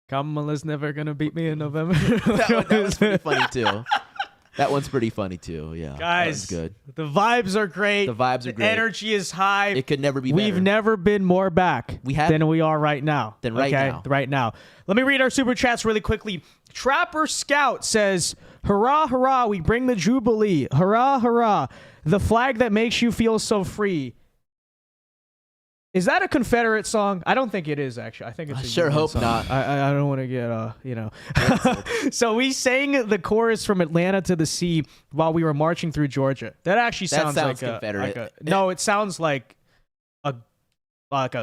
A: Kamala's never gonna beat me in November.
C: that was pretty funny too. That one's pretty funny too. Yeah,
A: guys,
C: that was good.
A: The vibes are great.
C: The vibes are great.
A: Energy is high.
C: It could never be better.
A: We've never been more back than we are right now. Right now. Let me read our super chats really quickly. Trapper Scout says, "Hurrah, hurrah! We bring the jubilee. Hurrah, hurrah! The flag that makes you feel so free." Is that a Confederate song? I don't think it is, actually. I think it's a
C: sure
A: Union
C: hope
A: song.
C: not.
A: I don't want to get, So we sang the chorus from Atlanta to the Sea while we were marching through Georgia. That actually sounds like
C: Confederate.
A: No, it sounds like a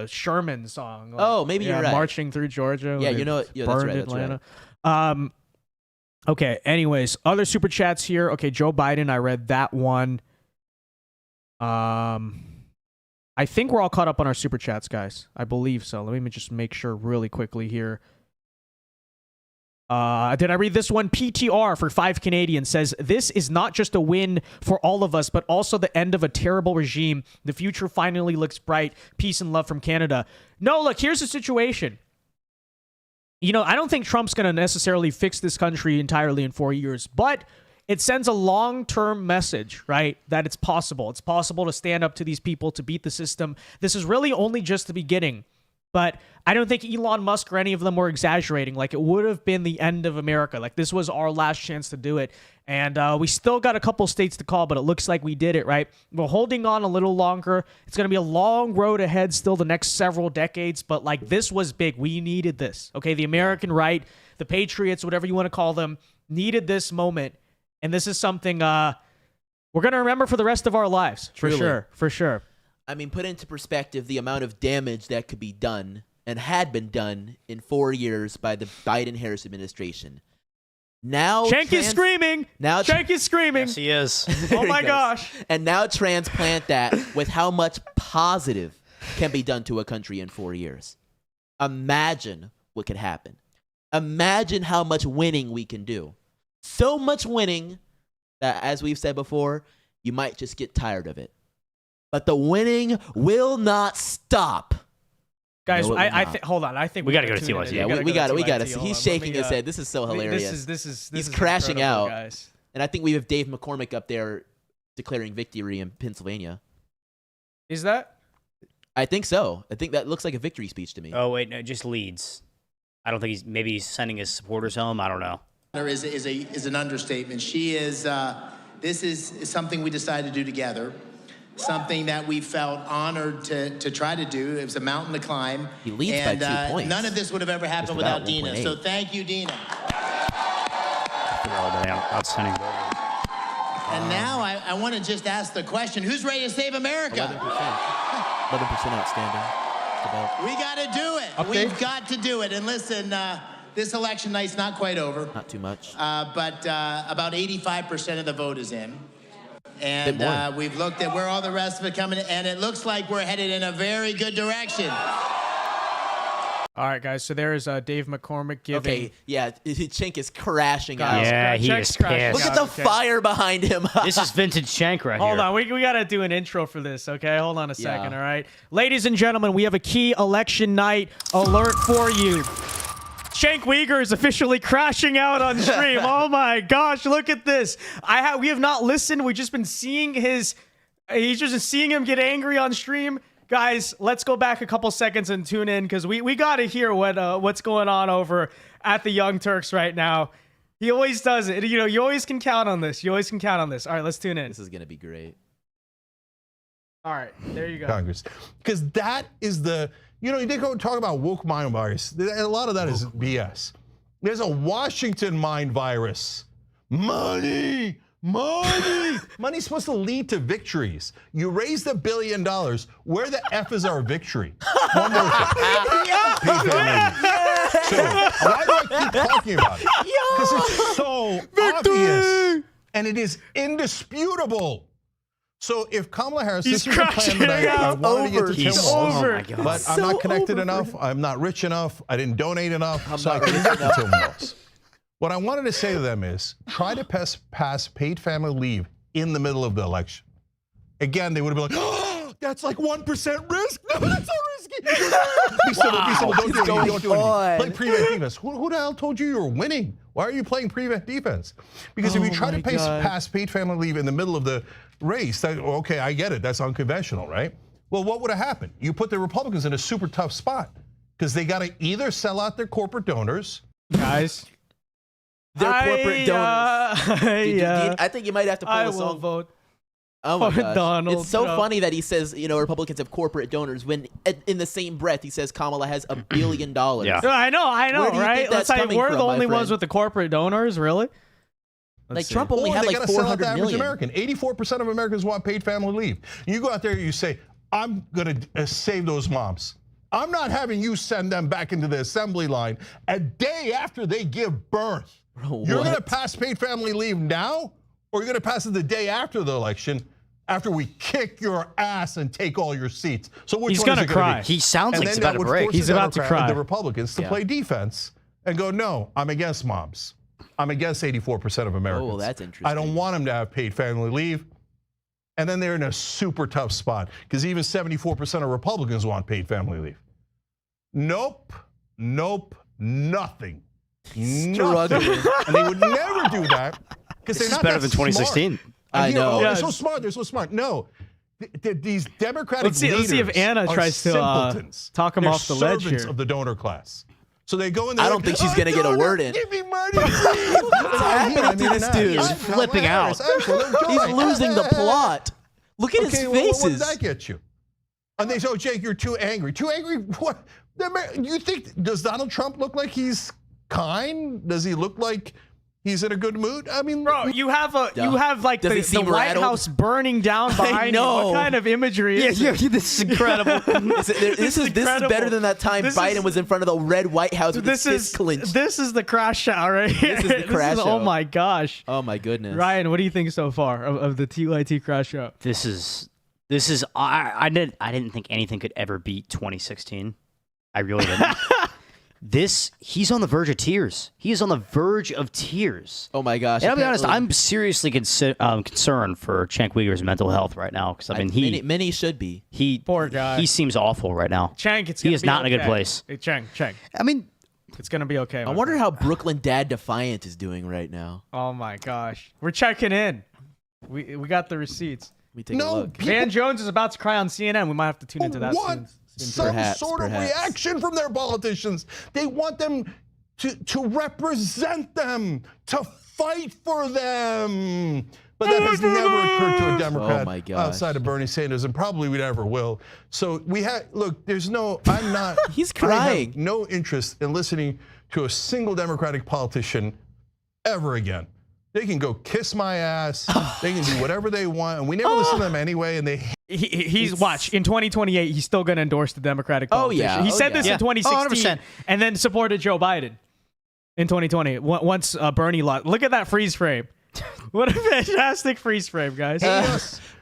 A: Sherman song.
C: Maybe you're right.
A: Marching through Georgia.
C: Yeah, you know what? Yeah, that's right.
A: Atlanta. Right. Okay, anyways, other super chats here. Okay, Joe Biden, I read that one. I think we're all caught up on our super chats, guys. I believe so. Let me just make sure really quickly here. Did I read this one? PTR for 5 Canadian says, "This is not just a win for all of us, but also the end of a terrible regime. The future finally looks bright. Peace and love from Canada." No, look, here's the situation. I don't think Trump's going to necessarily fix this country entirely in 4 years, but it sends a long-term message, right? That it's possible. It's possible to stand up to these people, to beat the system. This is really only just the beginning. But I don't think Elon Musk or any of them were exaggerating. Like, it would have been the end of America. Like, this was our last chance to do it. And we still got a couple states to call, but it looks like we did it, right? We're holding on a little longer. It's going to be a long road ahead still the next several decades. But, like, this was big. We needed this, okay? The American right, the patriots, whatever you want to call them, needed this moment. And this is something we're going to remember for the rest of our lives.
C: Truly.
A: For sure.
C: I mean, put into perspective the amount of damage that could be done and had been done in 4 years by the Biden-Harris administration. Now
A: Cenk is screaming. Cenk is screaming.
B: Yes, he is.
A: Oh, my gosh.
C: And now transplant that with how much positive can be done to a country in 4 years. Imagine what could happen. Imagine how much winning we can do. So much winning that, as we've said before, you might just get tired of it. But the winning will not stop
A: Guys,
C: No, it will not.
A: hold on. I think
B: We gotta go to
A: tune in.
B: TYT.
C: Yeah,
A: gotta
C: we
A: go to
C: got to.
A: TYT.
C: He's
A: Hold on.
C: shaking
A: Let me,
C: his head. This is so hilarious.
A: This is
C: He's crashing
A: incredible,
C: out.
A: guys.
C: And I think we have Dave McCormick up there declaring victory in Pennsylvania.
A: Is that?
C: I think so. I think that looks like a victory speech to me.
B: Oh wait, no, just leads. I don't think he's sending his supporters home. I don't know.
L: Is an understatement. She is. This is something we decided to do together. Something that we felt honored to try to do. It was a mountain to climb.
C: He leads by 2 points.
L: None of this would have ever happened
C: Just
L: without
C: about
L: Dina.
C: 1.8.
L: So thank you, Dina.
B: Outstanding.
L: And now I want to just ask the question: who's ready to save America?
C: 11%. 11% outstanding.
L: We got to do it. We've got to do it. And listen, this election night's not quite over.
C: Not too much.
L: But about 85% of the vote is in. And we've looked at where all the rest of it coming, and it looks like we're headed in a very good direction.
A: All right, guys. So there is Dave McCormick giving.
C: Okay, yeah, Chink is crashing out.
B: Yeah, he is pissed.
C: Look at the fire behind him.
B: This is vintage Shank right here.
A: Hold on, we got to do an intro for this, okay? Hold on a second,
C: Yeah.
A: all right? Ladies and gentlemen, we have a key election night alert for you. Shank Uyghur is officially crashing out on stream. Oh my gosh, look at this. We have not listened. We've just been seeing he's just seeing him get angry on stream. Guys, let's go back a couple seconds and tune in because we got to hear what's going on over at the Young Turks right now. He always does it. You know, you always can count on this. All right, let's tune in.
C: This is going to be great.
A: All right, there you go.
F: Congress. Because that is you did go talk about woke mind virus. A lot of that is BS. There's a Washington mind virus. Money. Money's supposed to lead to victories. You raised $1 billion. Where the F is our victory? One more thing. So why do I keep talking about it? Because it's so obvious and it is indisputable. So if Kamala Harris, this was the plan tonight, I wanted to get to Tim Walz, but I'm not connected enough. I'm not rich enough. I didn't donate enough, so I couldn't get to Tim Walz. What I wanted to say to them is try to pass paid family leave in the middle of the election. Again, they would have been like, oh, that's like 1% risk. No, that's so risky. Be civil, don't do anything. Play prevent defense. Who the hell told you you were winning? Why are you playing prevent defense? Because if you try to pass paid family leave in the middle of the race, okay, I get it. That's unconventional, right? Well, what would have happened? You put the Republicans in a super tough spot because they got to either sell out their corporate donors.
A: Guys.
C: Their corporate donors. I think you might have to pull
A: I
C: a
A: will
C: song.
A: vote
C: Oh my
A: for
C: gosh.
A: Donald
C: It's so
A: Trump.
C: funny that he says, Republicans have corporate donors when in the same breath he says Kamala has $1 billion.
B: Yeah.
A: I know,
C: Where do you
A: right?
C: think that's coming
A: we're
C: from,
A: the
C: my
A: only ones
C: friend?
A: with the corporate donors, really?
C: Like Trump only had
F: they
C: like
F: gotta sell out the
C: 400
F: average
C: million.
F: American. 84% of Americans want paid family leave. You go out there, you say, I'm gonna save those moms. I'm not having you send them back into the assembly line a day after they give birth.
C: Bro,
F: You're
C: what?
F: gonna pass paid family leave now, or you're gonna pass it the day after the election, after we kick your ass and take all your seats. So which
A: He's
F: one is
A: gonna
F: it gonna
A: cry.
F: be?
B: He sounds
F: And
B: like he's
F: then that
B: about to
F: would
B: break.
F: force
A: He's
F: the
A: about to
F: Democrat-
A: cry.
F: The Republicans to play defense and go, no, I'm against moms. I'm against 84% of Americans.
C: Oh, that's
F: I
C: interesting.
F: don't want them to have paid family leave. And then they're in a super tough spot because even 74% of Republicans want paid family leave. Nope, nothing.
C: Struggling.
F: And they would never do that because they're
B: This is
F: not
B: better
F: that
B: than 2016.
F: smart.
C: I
F: And,
C: know.
F: They're so smart. No, these Democratic
A: Let's see
F: leaders
A: if Anna
F: are
A: tries to
F: simpletons.
A: talk him
F: They're
A: off the ledge
F: servants
A: here.
F: of the donor class. So they go in there.
C: I don't think she's gonna get a word in.
F: Give me money, please. What's
C: happening to this dude?
B: He's flipping out.
C: He's losing the plot. Look at his
F: Okay,
C: faces.
F: what does that get you? And they say, oh, Jake, you're too angry. Too angry? What? You think, does Donald Trump look like he's kind? Does he look like he's in a good mood? I mean,
A: Bro, you have like
C: Does he
A: the
C: seem
A: White
C: rattled?
A: House burning down behind you.
C: know.
A: What kind of imagery is it?
B: This is incredible.
C: This is
A: incredible.
C: better than that time
A: This
C: Biden
A: is-
C: was in front of the red White House with his fists clenched.
A: This is the crash shot right here.
C: This is the crash
A: Oh
C: out.
A: my gosh.
C: Oh my goodness.
A: Ryan, what do you think so far of the TYT crash show?
B: This is I didn't think anything could ever beat 2016. I really didn't. He's on the verge of tears. He is on the verge of tears.
C: Oh my gosh!
B: And I'll be honest, I'm seriously concerned for Cenk Uyghur's mental health right now because
C: many should be.
A: Poor guy.
B: He seems awful right now.
A: Cenk,
B: he is not in a good place.
A: Hey, Cenk.
B: I mean,
A: it's gonna be okay.
C: I wonder how Brooklyn Dad Defiant is doing right now.
A: Oh my gosh, we're checking in. We got the receipts.
C: We take a look.
A: Van Jones is about to cry on CNN. We might have to tune into that soon.
F: Some sort of reaction from their politicians. They want them to represent them, to fight for them. But that has never occurred to a Democrat outside of Bernie Sanders, and probably we never will. So I'm not.
C: He's crying.
F: I have no interest in listening to a single Democratic politician ever again. They can go kiss my ass. They can do whatever they want, and we never listen to them anyway. And
A: he's watch in 2028. He's still going to endorse the Democratic politician. He said this in 2016, and then supported Joe Biden in 2020. Once Bernie lost. Look at that freeze frame. What a fantastic freeze frame, guys.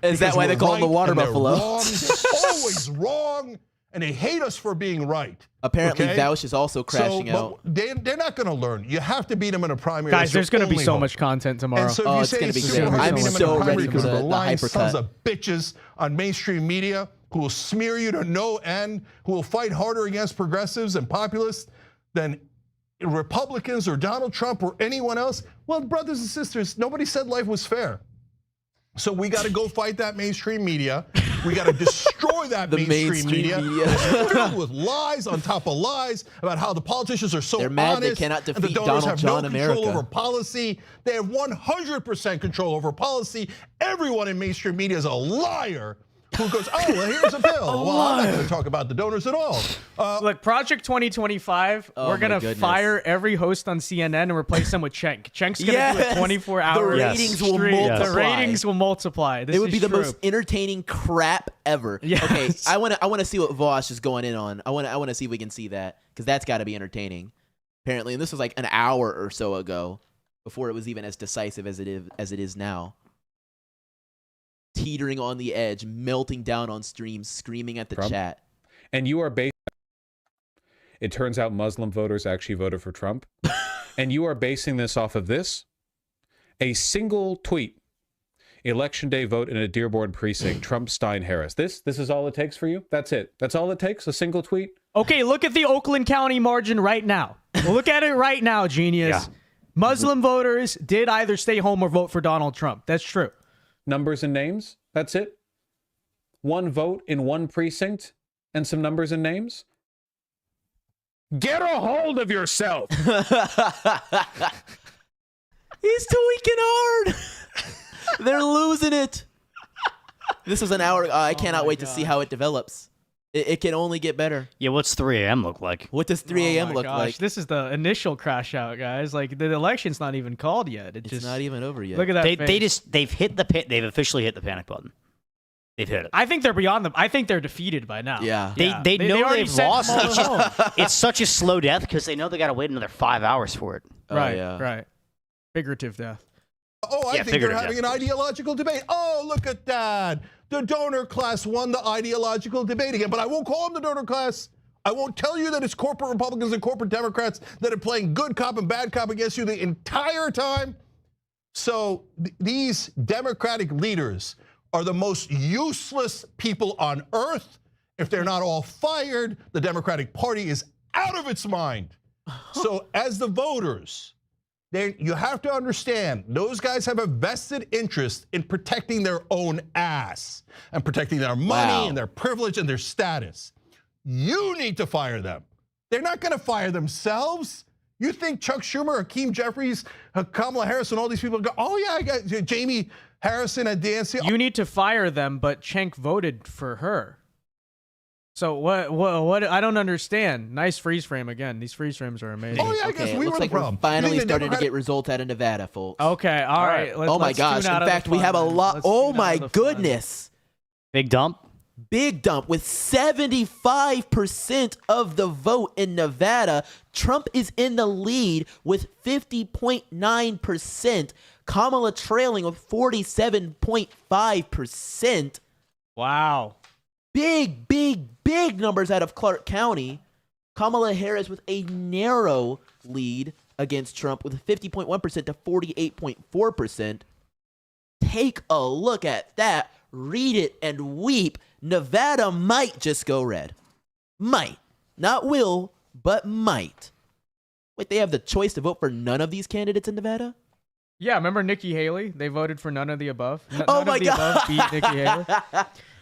C: Is that why they call him the water buffalo?
F: Always wrong. And they hate us for being right.
C: Apparently, Vouch is also crashing out.
F: They're not going to learn. You have to beat them in a primary.
A: Guys, there's going to be so much content tomorrow.
F: And so if you say
C: I'm so ready for the
F: lying
C: hypercut.
F: sons of bitches on mainstream media who will smear you to no end, who will fight harder against progressives and populists than Republicans or Donald Trump or anyone else. Well, brothers and sisters, nobody said life was fair. So we got to go fight that mainstream media. We got to destroy that mainstream media. Filled with lies on top of lies about how the politicians are so
C: They're mad
F: honest.
C: they cannot defeat
F: and the donors
C: Donald
F: have
C: John
F: no
C: America.
F: control over policy. They have 100% control over policy. Everyone in mainstream media is a liar who goes, oh, well, here's a bill. Well, I'm not going to talk about the donors at all.
A: Look, Project 2025, we're going to fire every host on CNN and replace them with Cenk. Cenk's going to do a 24-hour
C: The ratings will multiply.
A: The ratings will multiply. This
C: it would be
A: is
C: the
A: true.
C: most entertaining crap ever.
A: Yes.
C: Okay, I want to see what Vosh is going in on. I want to see if we can see that, because that's got to be entertaining. Apparently, and this was like an hour or so ago, before it was even as decisive as it is now. Teetering on the edge, melting down on stream, screaming at the chat.
M: And you are based. It turns out Muslim voters actually voted for Trump. And you are basing this off of this. A single tweet. Election day vote in a Dearborn precinct. Trump, Stein, Harris. This is all it takes for you? That's it. That's all it takes? A single tweet?
A: Okay, look at the Oakland County margin right now. Look at it right now, genius.
M: Yeah.
A: Muslim voters did either stay home or vote for Donald Trump. That's true.
M: Numbers and names. That's it. One vote in one precinct and some numbers and names. Get a hold of yourself.
C: He's tweaking hard. They're losing it. This was an hour. I cannot wait to see how it develops. It can only get better.
B: Yeah, what's 3 a.m. look like?
C: What does 3 a.m. look like?
A: This is the initial crash out, guys. Like, the election's not even called yet.
C: It's not even over yet.
A: Look at that.
B: They've officially hit the panic button. They've hit it.
A: I think they're beyond them. I think they're defeated by now.
C: Yeah.
B: They know
A: already
B: they've
A: sent
B: lost.
A: them all home.
B: It's such a slow death because they know they got to wait another 5 hours for it.
A: Right. Figurative death.
F: Oh, I think they're having an ideological debate. Oh, look at that. The donor class won the ideological debate again. But I won't call them the donor class. I won't tell you that it's corporate Republicans and corporate Democrats that are playing good cop and bad cop against you the entire time. So these Democratic leaders are the most useless people on earth. If they're not all fired, the Democratic Party is out of its mind. So as the voters, you have to understand, those guys have a vested interest in protecting their own ass and protecting their money and their privilege and their status. You need to fire them. They're not going to fire themselves. You think Chuck Schumer, Hakeem Jeffries, Kamala Harris, and all these people go, oh yeah, I got Jamie Harrison and Dancy.
A: You need to fire them, but Cenk voted for her. So what? I don't understand. Nice freeze frame again. These freeze frames are amazing.
F: Oh yeah, I guess we were the problem.
C: We're finally starting to get results out of Nevada, folks.
A: Okay, all right.
C: Oh my gosh! In fact, we have a lot. Oh my goodness!
B: Big dump.
C: Big dump with 75% of the vote in Nevada. Trump is in the lead with 50.9%. Kamala trailing with 47.5%.
A: Wow.
C: Big numbers out of Clark County. Kamala Harris with a narrow lead against Trump with 50.1% to 48.4%. Take a look at that. Read it and weep. Nevada might just go red. Might. Not will, but might. Wait, they have the choice to vote for none of these candidates in Nevada?
A: Yeah, remember Nikki Haley? They voted for none of the above.
C: Oh
A: None
C: my
A: of the
C: God.
A: above beat Nikki Haley.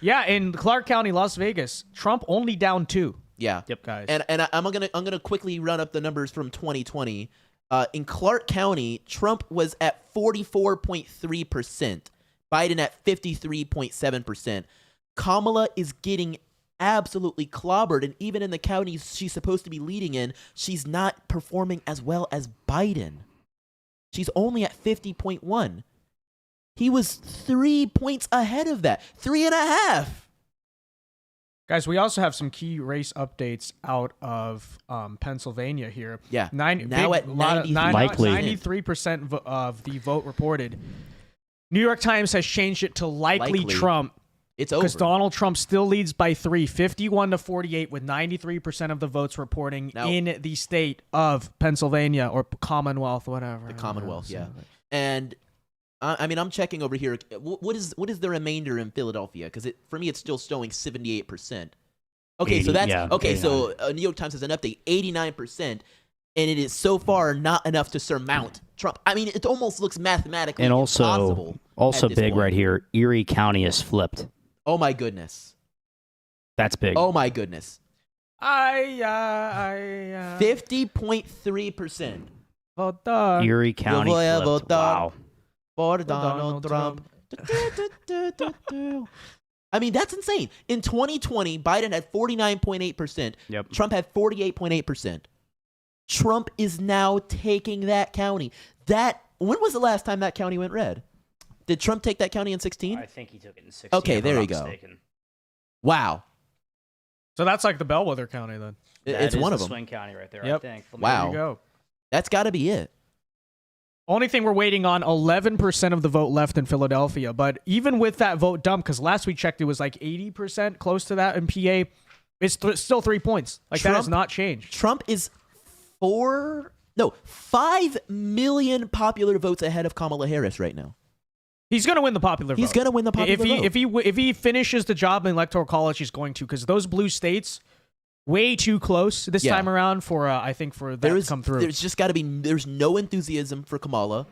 A: Yeah, in Clark County, Las Vegas, Trump only down 2.
C: Yeah.
A: Yep, guys.
C: And I'm gonna quickly run up the numbers from 2020. In Clark County, Trump was at 44.3%, Biden at 53.7%. Kamala is getting absolutely clobbered, and even in the counties she's supposed to be leading in, she's not performing as well as Biden. She's only at 50.1. He was 3 points ahead of that. 3.5.
A: Guys, we also have some key race updates out of Pennsylvania here.
C: Yeah. Now at
A: 93% of the vote reported. New York Times has changed it to likely. Trump.
C: It's over.
A: Because Donald Trump still leads by 3, 51 to 48, with 93% of the votes reporting in the state of Pennsylvania or Commonwealth, whatever.
C: The Commonwealth, yeah. And I mean, I'm checking over here. What is the remainder in Philadelphia? Because for me, it's still showing 78%. Okay,
B: 80,
C: so that's
B: yeah,
C: okay.
B: 89.
C: So New York Times has an update, 89%, and it is so far not enough to surmount Trump. I mean, it almost looks mathematically impossible.
B: Also
C: at this
B: big
C: point.
B: right here. Erie County is flipped.
C: Oh my goodness.
B: That's big.
C: Oh my goodness.
A: 50.3%.
B: Erie County flipped. Wow.
C: For Donald Trump. I mean, that's insane. In 2020, Biden had 49.8%.
B: Yep.
C: Trump had 48.8%. Trump is now taking that county. When was the last time that county went red? Did Trump take that county in 16?
B: I think he took it in 16.
C: Okay,
B: if
C: there
B: I'm
C: you
B: not
C: go.
B: mistaken.
C: Wow.
A: So that's like the bellwether county then.
C: It's one of
B: the
C: them.
B: Swing County right there,
A: Yep.
B: I think.
C: Wow.
A: There you go.
C: That's got to be it.
A: Only thing we're waiting on, 11% of the vote left in Philadelphia. But even with that vote dump, because last we checked it was like 80%, close to that in PA, it's still 3 points. Like that has not changed.
C: Trump is 5 million popular votes ahead of Kamala Harris right now.
A: He's going to win the popular vote.
C: He's going to win the popular vote.
A: If he finishes the job in Electoral College, he's going to, because those blue states, way too close this time around for, I think, for that to come through.
C: There's just got to be, there's no enthusiasm for Kamala.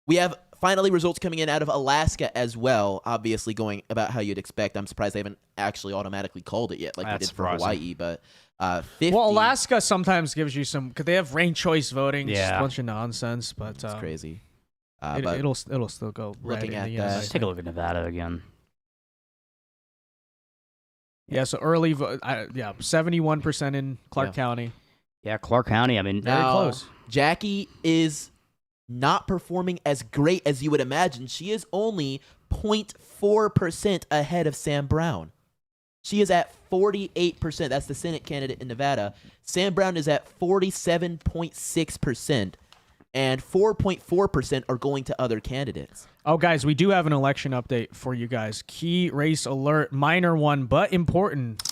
C: We have finally results coming in out of Alaska as well, obviously going about how you'd expect. I'm surprised they haven't actually automatically called it yet like they did for Hawaii, but 50.
A: Well, Alaska sometimes gives you some, because they have ranked choice voting. It's just
B: Yeah.
A: a bunch of nonsense, but
C: It's crazy.
A: but it'll still go
C: looking
A: red
C: at
A: in the
C: that.
A: end.
B: Let's take a look at Nevada again.
A: Yeah, so early vote, 71% in Clark County.
B: Yeah, Clark County, I mean,
A: Very close.
C: Jackie is not performing as great as you would imagine. She is only 0.4% ahead of Sam Brown. She is at 48%. That's the Senate candidate in Nevada. Sam Brown is at 47.6%. And 4.4% are going to other candidates.
A: Oh, guys, we do have an election update for you guys. Key race alert, minor one, but important.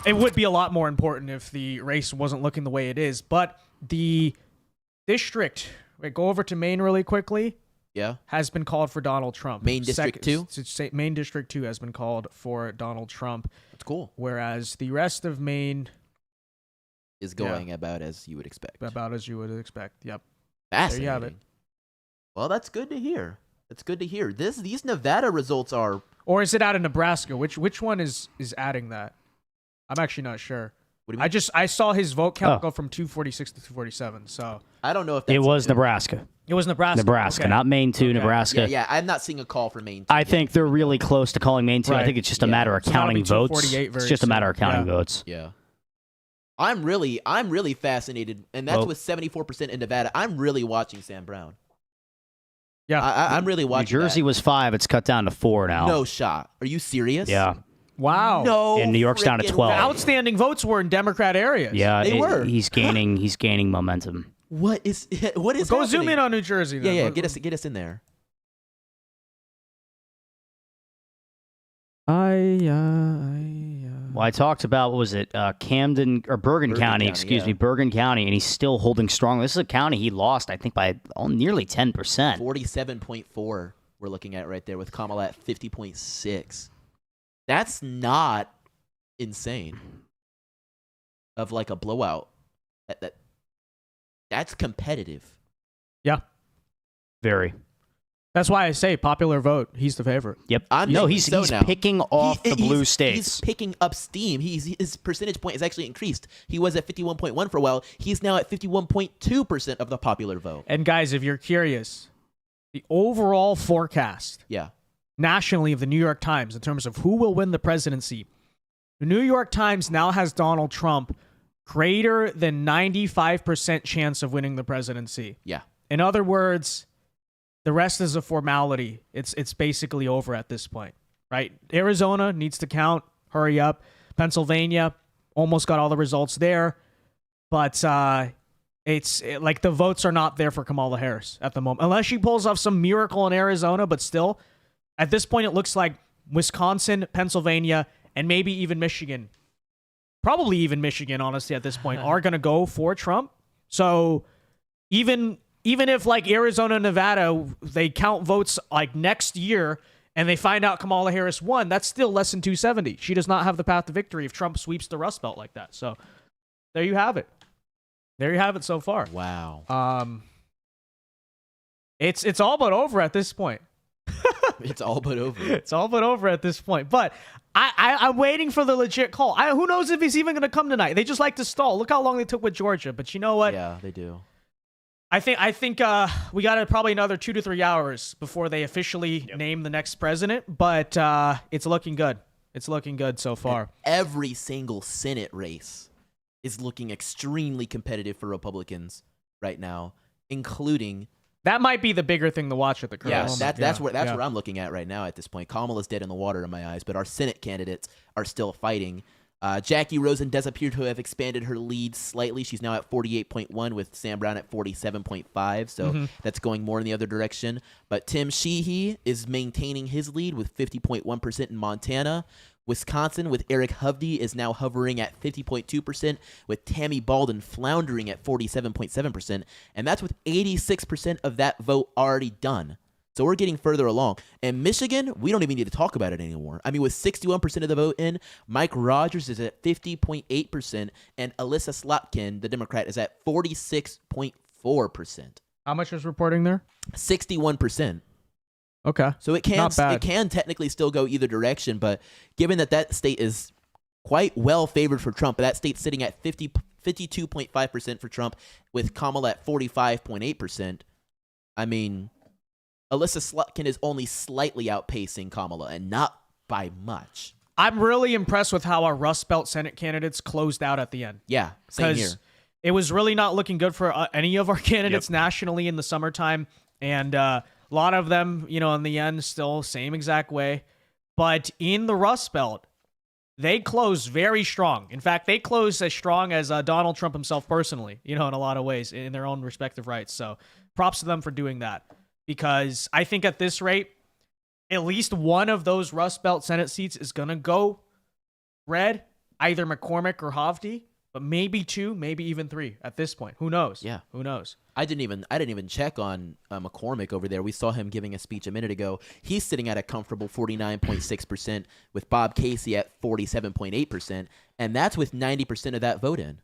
A: It would be a lot more important if the race wasn't looking the way it is. But the district, wait, go over to Maine really quickly.
C: Yeah.
A: Has been called for Donald Trump.
C: Maine District 2?
A: Maine District 2 has been called for Donald Trump.
C: That's cool.
A: Whereas the rest of Maine
C: is going about as you would expect.
A: About as you would expect. Yep.
C: Fascinating.
A: There you have it.
C: Well, that's good to hear. That's good to hear. These Nevada results are.
A: Or is it out of Nebraska? Which one is adding that? I'm actually not sure.
C: What do you mean?
A: I saw his vote count go from 246 to 247. So
C: I don't know if that's
B: it was Nebraska.
A: It was Nebraska.
B: Nebraska,
A: Okay.
B: not Maine 2, Nebraska.
C: Yeah, I'm not seeing a call for Maine 2.
B: I think they're really close to calling Maine 2. I
A: Right.
B: think it's just a matter of
A: It's gotta
B: counting
A: be
B: votes.
A: 248 very
B: It's just a matter of
A: soon.
B: counting
A: Yeah.
B: votes.
C: Yeah. I'm really fascinated, and that's with 74% in Nevada. I'm really watching Sam Brown.
A: Yeah.
C: I'm really watching.
B: New Jersey was 5. It's cut down to 4 now.
C: No shot. Are you serious?
B: Yeah.
A: Wow.
C: No.
B: And New York's down to
C: frickin'
B: 12.
A: The outstanding votes were in Democrat areas.
B: Yeah,
C: They were.
B: He's gaining momentum.
C: What is
A: Go
C: happening?
A: zoom in on New Jersey. Then.
C: Yeah. Get us in there.
B: Well, I talked about, what was it, Camden or Bergen County, excuse me, Bergen County, and he's still holding strong. This is a county he lost, I think, by nearly 10%.
C: 47.4 we're looking at right there with Kamala at 50.6. That's not insane. Of like a blowout. That's competitive.
A: Yeah.
B: Very.
A: That's why I say popular vote. He's the favorite.
B: Yep. He's
C: now.
B: picking off the blue states.
C: He's picking up steam. His percentage point has actually increased. He was at 51.1 for a while. He's now at 51.2% of the popular vote.
A: And guys, if you're curious, the overall forecast nationally of the New York Times in terms of who will win the presidency, the New York Times now has Donald Trump greater than 95% chance of winning the presidency.
C: Yeah.
A: In other words, the rest is a formality. It's basically over at this point, right? Arizona needs to count. Hurry up. Pennsylvania almost got all the results there, but like the votes are not there for Kamala Harris at the moment, unless she pulls off some miracle in Arizona. But still, at this point, it looks like Wisconsin, Pennsylvania, and maybe even Michigan, probably even Michigan, honestly, at this point, are going to go for Trump. So even if like Arizona and Nevada, they count votes like next year and they find out Kamala Harris won, that's still less than 270. She does not have the path to victory if Trump sweeps the Rust Belt like that. So there you have it. There you have it so far.
C: Wow.
A: It's all but over at this point.
C: It's all but over.
A: It's all but over at this point. But I'm waiting for the legit call. Who knows if he's even going to come tonight? They just like to stall. Look how long they took with Georgia. But you know what?
C: Yeah, they do.
A: I think we got probably another 2 to 3 hours before they officially name the next president. But it's looking good. It's looking good so far.
C: And every single Senate race is looking extremely competitive for Republicans right now, including.
A: That might be the bigger thing to watch at the current moment.
C: That's where I'm looking at right now at this point. Kamala's dead in the water in my eyes, but our Senate candidates are still fighting. Jackie Rosen does appear to have expanded her lead slightly. She's now at 48.1 with Sam Brown at 47.5, so that's going more in the other direction. But Tim Sheehy is maintaining his lead with 50.1% in Montana. Wisconsin with Eric Hovde is now hovering at 50.2%, with Tammy Baldwin floundering at 47.7%, and that's with 86% of that vote already done. So we're getting further along. And Michigan, we don't even need to talk about it anymore. I mean, with 61% of the vote in, Mike Rogers is at 50.8%, and Alyssa Slotkin, the Democrat, is at 46.4%.
A: How much is reporting there?
C: 61%.
A: Okay.
C: So it can technically still go either direction, but given that state is quite well favored for Trump, that state's sitting at 52.5% for Trump, with Kamala at 45.8%. I mean, Alyssa Slotkin is only slightly outpacing Kamala, and not by much.
A: I'm really impressed with how our Rust Belt Senate candidates closed out at the end.
C: Yeah, same here.
A: It was really not looking good for any of our candidates nationally in the summertime, and a lot of them, in the end, still same exact way. But in the Rust Belt, they closed very strong. In fact, they closed as strong as Donald Trump himself personally, in a lot of ways, in their own respective rights. So props to them for doing that. Because I think at this rate, at least one of those Rust Belt Senate seats is going to go red, either McCormick or Hovde, but maybe 2, maybe even 3 at this point. Who knows?
C: Yeah.
A: Who knows?
C: I didn't even check on McCormick over there. We saw him giving a speech a minute ago. He's sitting at a comfortable 49.6%, with Bob Casey at 47.8%, and that's with 90% of that vote in.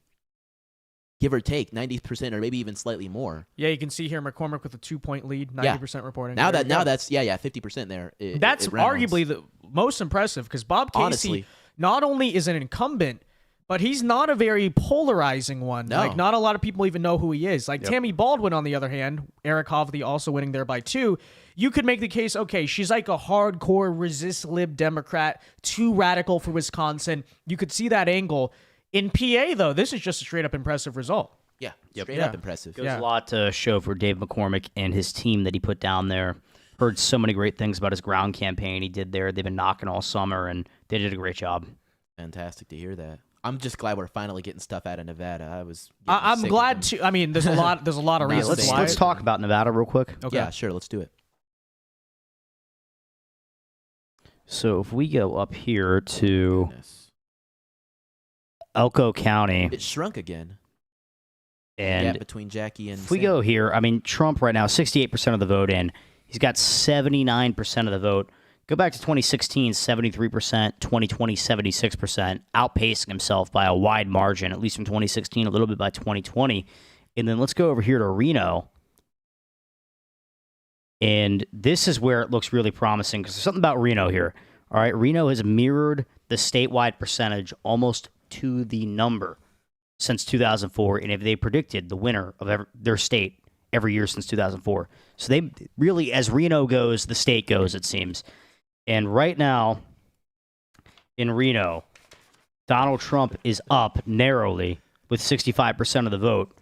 C: Give or take 90%, or maybe even slightly more.
A: Yeah, you can see here McCormick with a 2-point lead, 90% reporting.
C: Now that's 50% there.
A: That's arguably the most impressive, because Bob Casey not only is an incumbent, but he's not a very polarizing one.
C: No.
A: Like, not a lot of people even know who he is. Like Tammy Baldwin, on the other hand, Eric Hovde also winning there by 2. You could make the case, okay, she's like a hardcore resist lib Democrat, too radical for Wisconsin. You could see that angle. In PA, though, this is just a straight-up impressive result.
C: Yeah, straight up impressive.
B: Goes a lot to show for Dave McCormick and his team that he put down there. Heard so many great things about his ground campaign he did there. They've been knocking all summer, and they did a great job.
C: Fantastic to hear that. I'm just glad we're finally getting stuff out of Nevada.
A: I'm glad to. I mean, there's a lot of reasons why.
B: Let's talk about Nevada real quick.
C: Okay. Yeah, sure. Let's do it.
B: So if we go up here to Elko County.
C: It shrunk again.
B: And
C: gap between Jackie and
B: if we
C: Sam.
B: go here, I mean, Trump right now, 68% of the vote in. He's got 79% of the vote. Go back to 2016, 73%, 2020, 76%, outpacing himself by a wide margin, at least from 2016, a little bit by 2020. And then let's go over here to Reno. And this is where it looks really promising because there's something about Reno here. All right, Reno has mirrored the statewide percentage almost to the number since 2004. And if they predicted the winner of their state every year since 2004. So they really, as Reno goes, the state goes, it seems. And right now, in Reno, Donald Trump is up narrowly with 65% of the vote.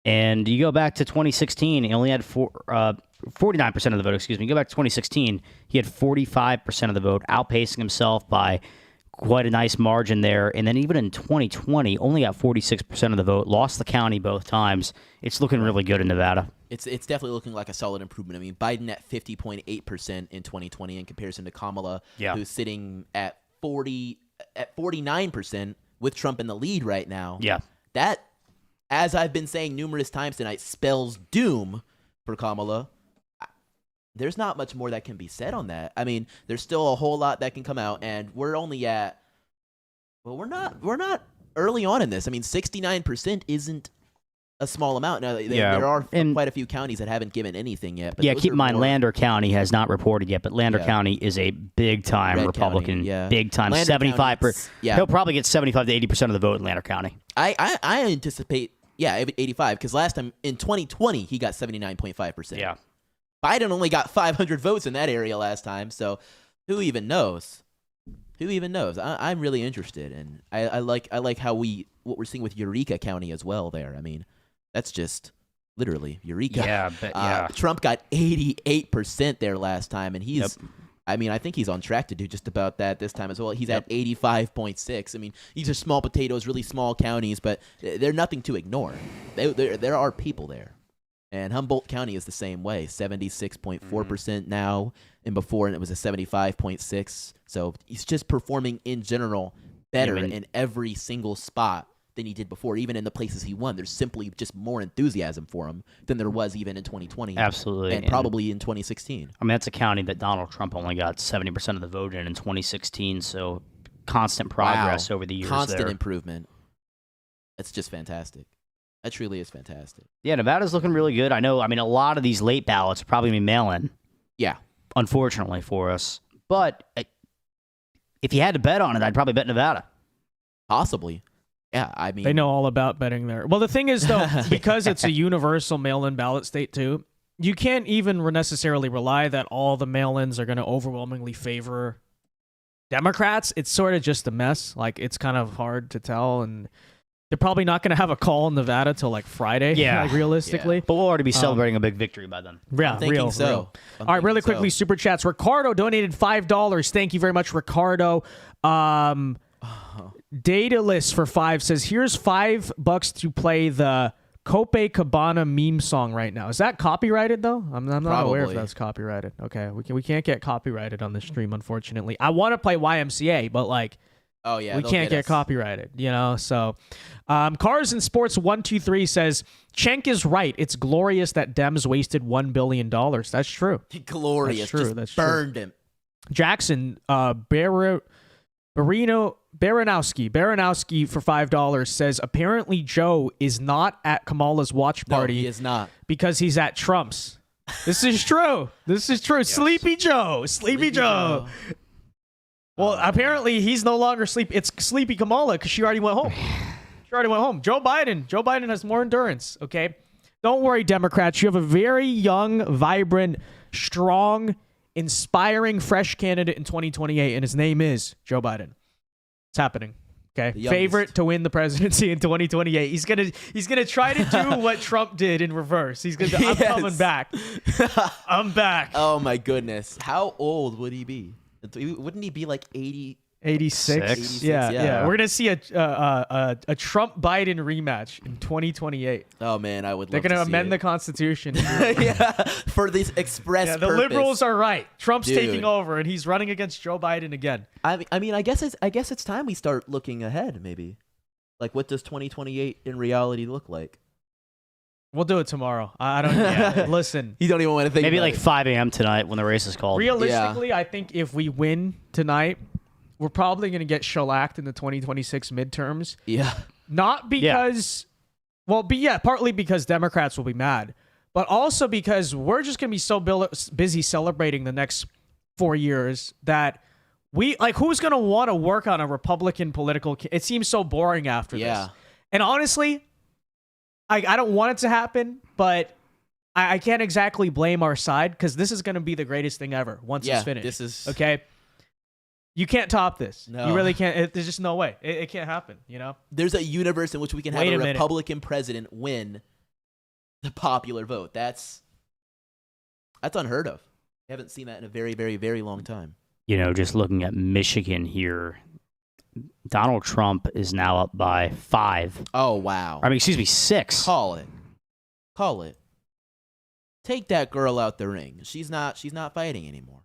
B: And you go back to 2016, he only had 49% of the vote, excuse me. You go back to 2016, he had 45% of the vote, outpacing himself by quite a nice margin there. And then even in 2020, only got 46% of the vote, lost the county both times. It's looking really good in Nevada.
C: It's definitely looking like a solid improvement. I mean, Biden at 50.8% in 2020 in comparison to Kamala, who's sitting at 49% with Trump in the lead right now.
B: Yeah.
C: That, as I've been saying numerous times tonight, spells doom for Kamala. There's not much more that can be said on that. I mean, there's still a whole lot that can come out, and we're only at, well, we're not early on in this. I mean, 69% isn't a small amount. Now, there are quite a few counties that haven't given anything yet. But
B: keep in mind, Lander County has not reported yet, but Lander County is a big-time Republican, big-time, 75%. He'll probably get 75 to 80% of the vote in Lander County.
C: I anticipate, 85, because last time in 2020, he got 79.5%.
B: Yeah.
C: Biden only got 500 votes in that area last time, so who even knows? Who even knows? I'm really interested, and I like how what we're seeing with Eureka County as well there. I mean, that's just literally Eureka.
B: Yeah, but
C: Trump got 88% there last time, and he's I mean, I think he's on track to do just about that this time as well. He's at 85.6. I mean, these are small potatoes, really small counties, but they're nothing to ignore. There are people there. And Humboldt County is the same way, 76.4% now, and before and it was a 75.6. So he's just performing in general better in every single spot than he did before. Even in the places he won, there's simply just more enthusiasm for him than there was even in 2020.
B: Absolutely.
C: And probably in 2016.
B: I mean, that's a county that Donald Trump only got 70% of the vote in 2016, so constant progress over the years
C: Constant improvement. That's just fantastic. That truly is fantastic.
B: Yeah, Nevada's looking really good. I know, I mean, a lot of these late ballots are probably going to be mail-in.
C: Yeah.
B: Unfortunately for us. But if you had to bet on it, I'd probably bet Nevada.
C: Possibly. Yeah, I mean...
A: They know all about betting there. Well, the thing is, though, because it's a universal mail-in ballot state, too, you can't even necessarily rely that all the mail-ins are going to overwhelmingly favor Democrats. It's sort of just a mess. Like, it's kind of hard to tell, and... They're probably not going to have a call in Nevada till like Friday, like realistically.
B: Yeah. But we'll already be celebrating a big victory by then.
A: Yeah,
C: I'm thinking so.
A: All right, really quickly, super chats. Ricardo donated $5. Thank you very much, Ricardo. Daedalus for 5 says, here's $5 to play the Copacabana meme song right now. Is that copyrighted, though? I'm not aware if that's copyrighted. Okay, we can't get copyrighted on this stream, unfortunately. I want to play YMCA, but like...
C: Oh, yeah.
A: We can't get copyrighted, you know? So, Cars and Sports 123 says, Cenk is right. It's glorious that Dems wasted $1 billion. That's true.
C: Glorious.
A: That's true.
C: Just
A: That's
C: burned
A: true.
C: him.
A: Jackson, Baranowski for $5 says, apparently Joe is not at Kamala's watch party.
C: No, he is not.
A: Because he's at Trump's. This is true. This is true. Yes. Sleepy Joe. Sleepy Joe. Well, apparently he's no longer sleepy. It's Sleepy Kamala because she already went home. Joe Biden has more endurance, okay? Don't worry, Democrats. You have a very young, vibrant, strong, inspiring, fresh candidate in 2028, and his name is Joe Biden. It's happening, okay? Favorite to win the presidency in 2028. He's gonna try to do what Trump did in reverse. He's gonna. I'm coming back. I'm back.
C: Oh my goodness! How old would he be? Wouldn't he be like 80?
A: 86? Yeah. We're going to see a Trump-Biden rematch in 2028.
C: Oh, man, I would love
A: They're going to amend
C: it.
A: The Constitution.
C: For this express
A: the
C: purpose.
A: liberals are right. Trump's taking over, and he's running against Joe Biden again.
C: I mean, I guess it's time we start looking ahead, maybe. Like, what does 2028 in reality look like?
A: We'll do it tomorrow. I don't. Yeah. Listen,
C: You don't even want to think.
B: Maybe
C: about
B: like
C: it.
B: 5 a.m. tonight when the race is called.
A: realistically, I think if we win tonight, we're probably going to get shellacked in the 2026 midterms.
C: Yeah.
A: Not because, partly because Democrats will be mad, but also because we're just going to be so busy celebrating the next 4 years that who's going to want to work on a Republican political? It seems so boring after this. And honestly, I don't want it to happen, but I can't exactly blame our side because this is going to be the greatest thing ever once it's finished.
C: This is
A: okay. You can't top this.
C: No.
A: You really can't. There's just no way. It can't happen, you know?
C: There's a universe in which we can have
A: Wait
C: a
A: a minute.
C: Republican president win the popular vote. That's unheard of. I haven't seen that in a very, very, very long time.
B: You know, just looking at Michigan here, Donald Trump is now up by 5.
C: Oh, wow.
B: I mean, excuse me, 6.
C: Call it. Take that girl out the ring. She's not fighting anymore.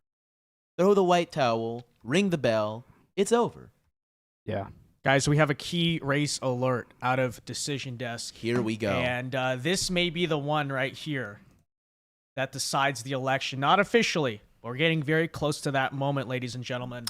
C: Throw the white towel, ring the bell. It's over.
B: Yeah.
A: Guys, we have a key race alert out of Decision Desk.
C: Here we go.
A: And this may be the one right here that decides the election. Not officially, but we're getting very close to that moment, ladies and gentlemen.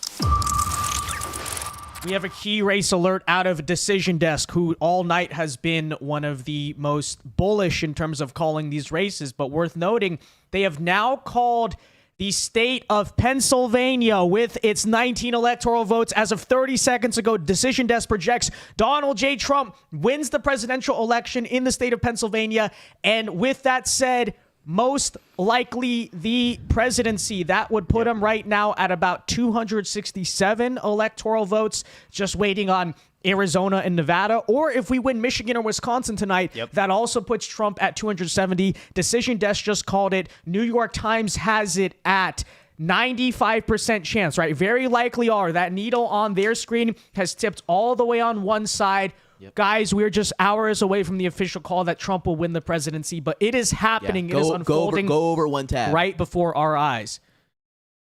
A: We have a key race alert out of Decision Desk, who all night has been one of the most bullish in terms of calling these races. But worth noting, they have now called the state of Pennsylvania with its 19 electoral votes. As of 30 seconds ago, Decision Desk projects Donald J. Trump wins the presidential election in the state of Pennsylvania. And with that said, most likely the presidency. That would put him right now at about 267 electoral votes, just waiting on Arizona and Nevada. Or if we win Michigan or Wisconsin tonight, that also puts Trump at 270. Decision Desk just called it. New York Times has it at 95% chance, right? Very likely are. That needle on their screen has tipped all the way on one side. Guys, we're just hours away from the official call that Trump will win the presidency, but it is happening. It is unfolding.
C: Go over one tab.
A: Right before our eyes.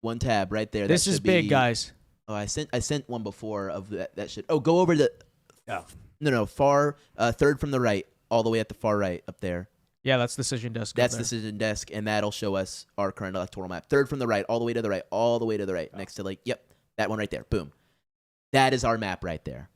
C: One tab right there.
A: This is big, guys.
C: Oh, I sent one before of that should. Oh, go over the. No, far third from the right, all the way at the far right up there.
A: Yeah, that's Decision Desk.
C: That's Decision Desk, and that'll show us our current electoral map. Third from the right, all the way to the right, all the way to the right, next to that one right there. Boom. That is our map right there.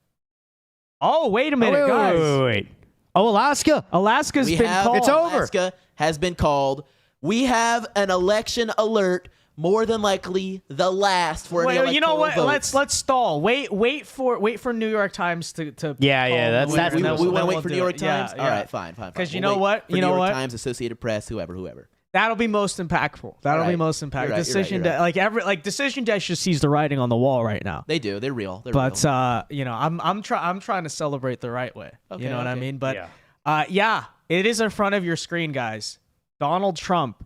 A: Oh, wait a minute, guys.
B: Wait. Oh, Alaska.
A: Alaska's been called.
B: It's over.
C: Alaska has been called. We have an election alert, more than likely the last for any electoral
A: you know what?
C: votes.
A: Let's stall. Wait for New York Times to
B: Yeah,
C: we want to wait for New York Times.
A: Yeah,
C: all right, fine.
A: Because you know what?
C: New York Times, Associated Press, whoever.
A: That'll be most impactful. That'll be most impactful.
C: You're right,
A: Decision
C: you're right.
A: like Decision Desk just sees the writing on the wall right now.
C: They do. They're real.
A: But you know, I'm trying to celebrate the right way. You know what I mean? But it is in front of your screen, guys. Donald Trump,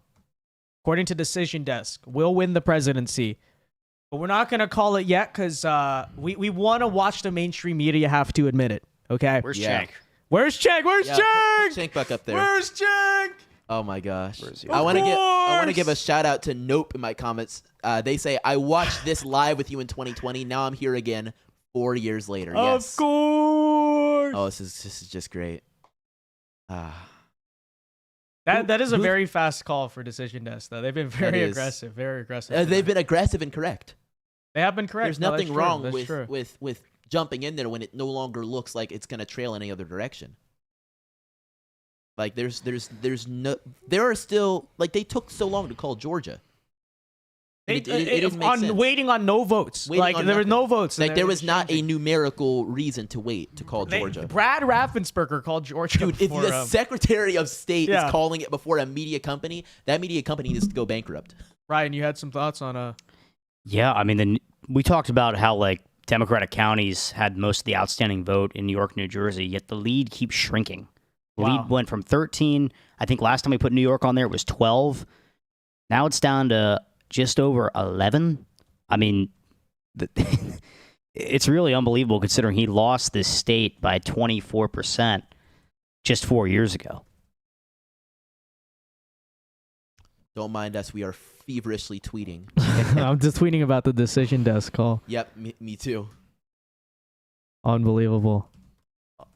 A: according to Decision Desk, will win the presidency. But we're not going to call it yet because we want to watch the mainstream media have to admit it. Okay?
B: Where's Cenk?
A: Where's Cenk? Where's Cenk?
C: Put Cenk back up there.
A: Where's Cenk?
C: Oh my gosh! I want to give a shout out to Nope in my comments. They say I watched this live with you in 2020. Now I'm here again 4 years later. Yes.
A: Of course.
C: Oh, this is just great.
A: That is a very fast call for Decision Desk, though. They've been very aggressive, very aggressive.
C: They've been aggressive and correct.
A: They have been correct.
C: There's nothing wrong with jumping in there when it no longer looks like it's going to trail any other direction. Like there are still, like, they took so long to call Georgia. It didn't make sense.
A: Waiting on no votes. There were no votes.
C: Like there was not a numerical reason to wait to call Georgia.
A: Brad Raffensperger called Georgia.
C: Dude, if the Secretary of State
A: Yeah.
C: is calling it before a media company, that media company needs to go bankrupt.
A: Ryan, you had some thoughts on
B: Yeah, I mean, we talked about how like Democratic counties had most of the outstanding vote in New York, New Jersey, yet the lead keeps shrinking. Lead went from 13. I think last time we put New York on there, it was 12. Now it's down to just over 11. I mean, it's really unbelievable considering he lost this state by 24% just 4 years ago.
C: Don't mind us. We are feverishly tweeting.
A: I'm just tweeting about the Decision Desk call.
C: Yep, me too.
A: Unbelievable.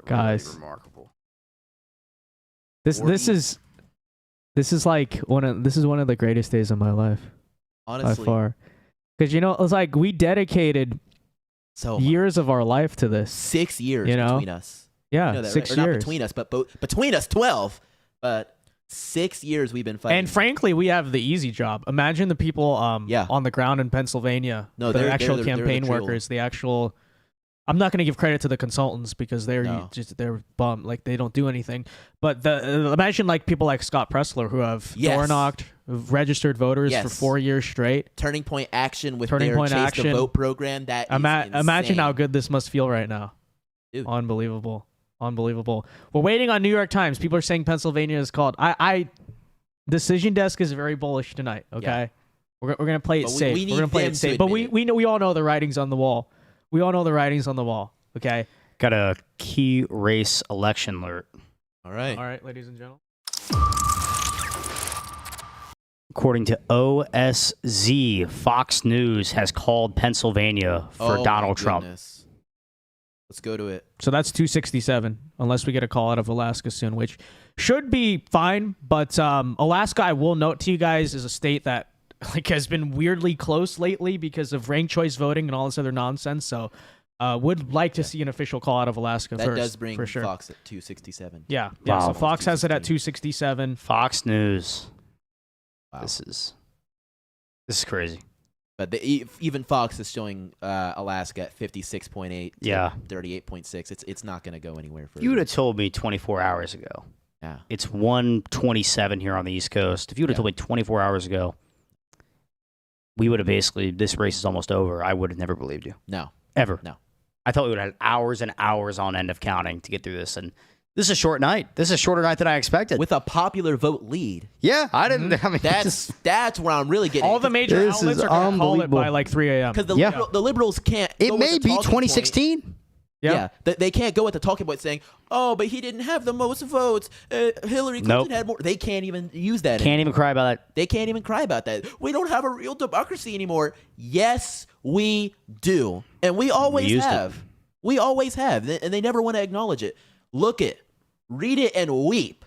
N: Guys,
B: really remarkable.
N: This is like one of the greatest days of my life.
C: Honestly,
N: by far. Because it's like we dedicated years of our life to this.
C: 6 years between us.
N: Yeah,
C: you know that,
N: 6
C: right?
N: years.
C: Not between us, but between us 12. But 6 years we've been fighting.
A: And frankly, we have the easy job. Imagine the people on the ground in Pennsylvania.
C: No,
A: the
C: they're
A: actual
C: the
A: campaign
C: real
A: workers. The actual. I'm not going to give credit to the consultants because they're bummed, like they don't do anything. But imagine like people like Scott Pressler who have door knocked, who've registered voters for 4 years straight.
C: Turning Point Action with
A: Turning
C: their
A: Point
C: Chase
A: Action.
C: the Vote program. That is
A: imagine how
C: insane.
A: good this must feel right now.
C: Dude.
A: Unbelievable. We're waiting on New York Times. People are saying Pennsylvania is called. Decision Desk is very bullish tonight. Okay,
C: Yeah.
A: we're gonna play it
C: But
A: safe.
C: we need
A: We're gonna play
C: them
A: it
C: to
A: safe. But
C: admit
A: we all know the writings on the wall. We all know the writings on the wall. Okay.
B: Got a key race election alert.
C: All right.
A: All right, ladies and gentlemen.
B: According to OSZ, Fox News has called Pennsylvania for Donald Trump.
C: Let's go to it.
A: So that's 267, unless we get a call out of Alaska soon, which should be fine. But Alaska, I will note to you guys, is a state that has been weirdly close lately because of ranked choice voting and all this other nonsense. So would like to see an official call out of Alaska
C: That
A: first.
C: does bring
A: for sure.
C: Fox at 267.
A: Yeah.
B: Wow.
A: So Fox has it at 267.
B: Fox News.
C: Wow.
B: This is crazy.
C: But even Fox is showing Alaska at 56.8 to 38.6. It's not going to go anywhere further.
B: You would have told me 24 hours ago.
C: Yeah.
B: It's 1:27 here on the East Coast. If you would have told me 24 hours ago, we would have basically, this race is almost over. I would have never believed you.
C: No.
B: Ever.
C: No.
B: I thought we would have had hours and hours on end of counting to get through this. And this is a short night. This is a shorter night than I expected.
C: With a popular vote lead.
B: Yeah, I didn't. I mean,
C: that's where I'm really getting.
A: All the major outlets are going to call it by like 3 a.m.
C: Because the liberals can't.
B: It
C: go
B: may
C: with the
B: be
C: talking
B: 2016.
C: point. Yeah, they can't go with the talking point saying, "Oh, but he didn't have the most votes. Hillary Clinton had more." They can't even use that.
B: Can't even cry about that.
C: They can't even cry about that. We don't have a real democracy anymore. Yes, we do, and we always have. We always have, and they never want to acknowledge it. Look it, read it, and weep.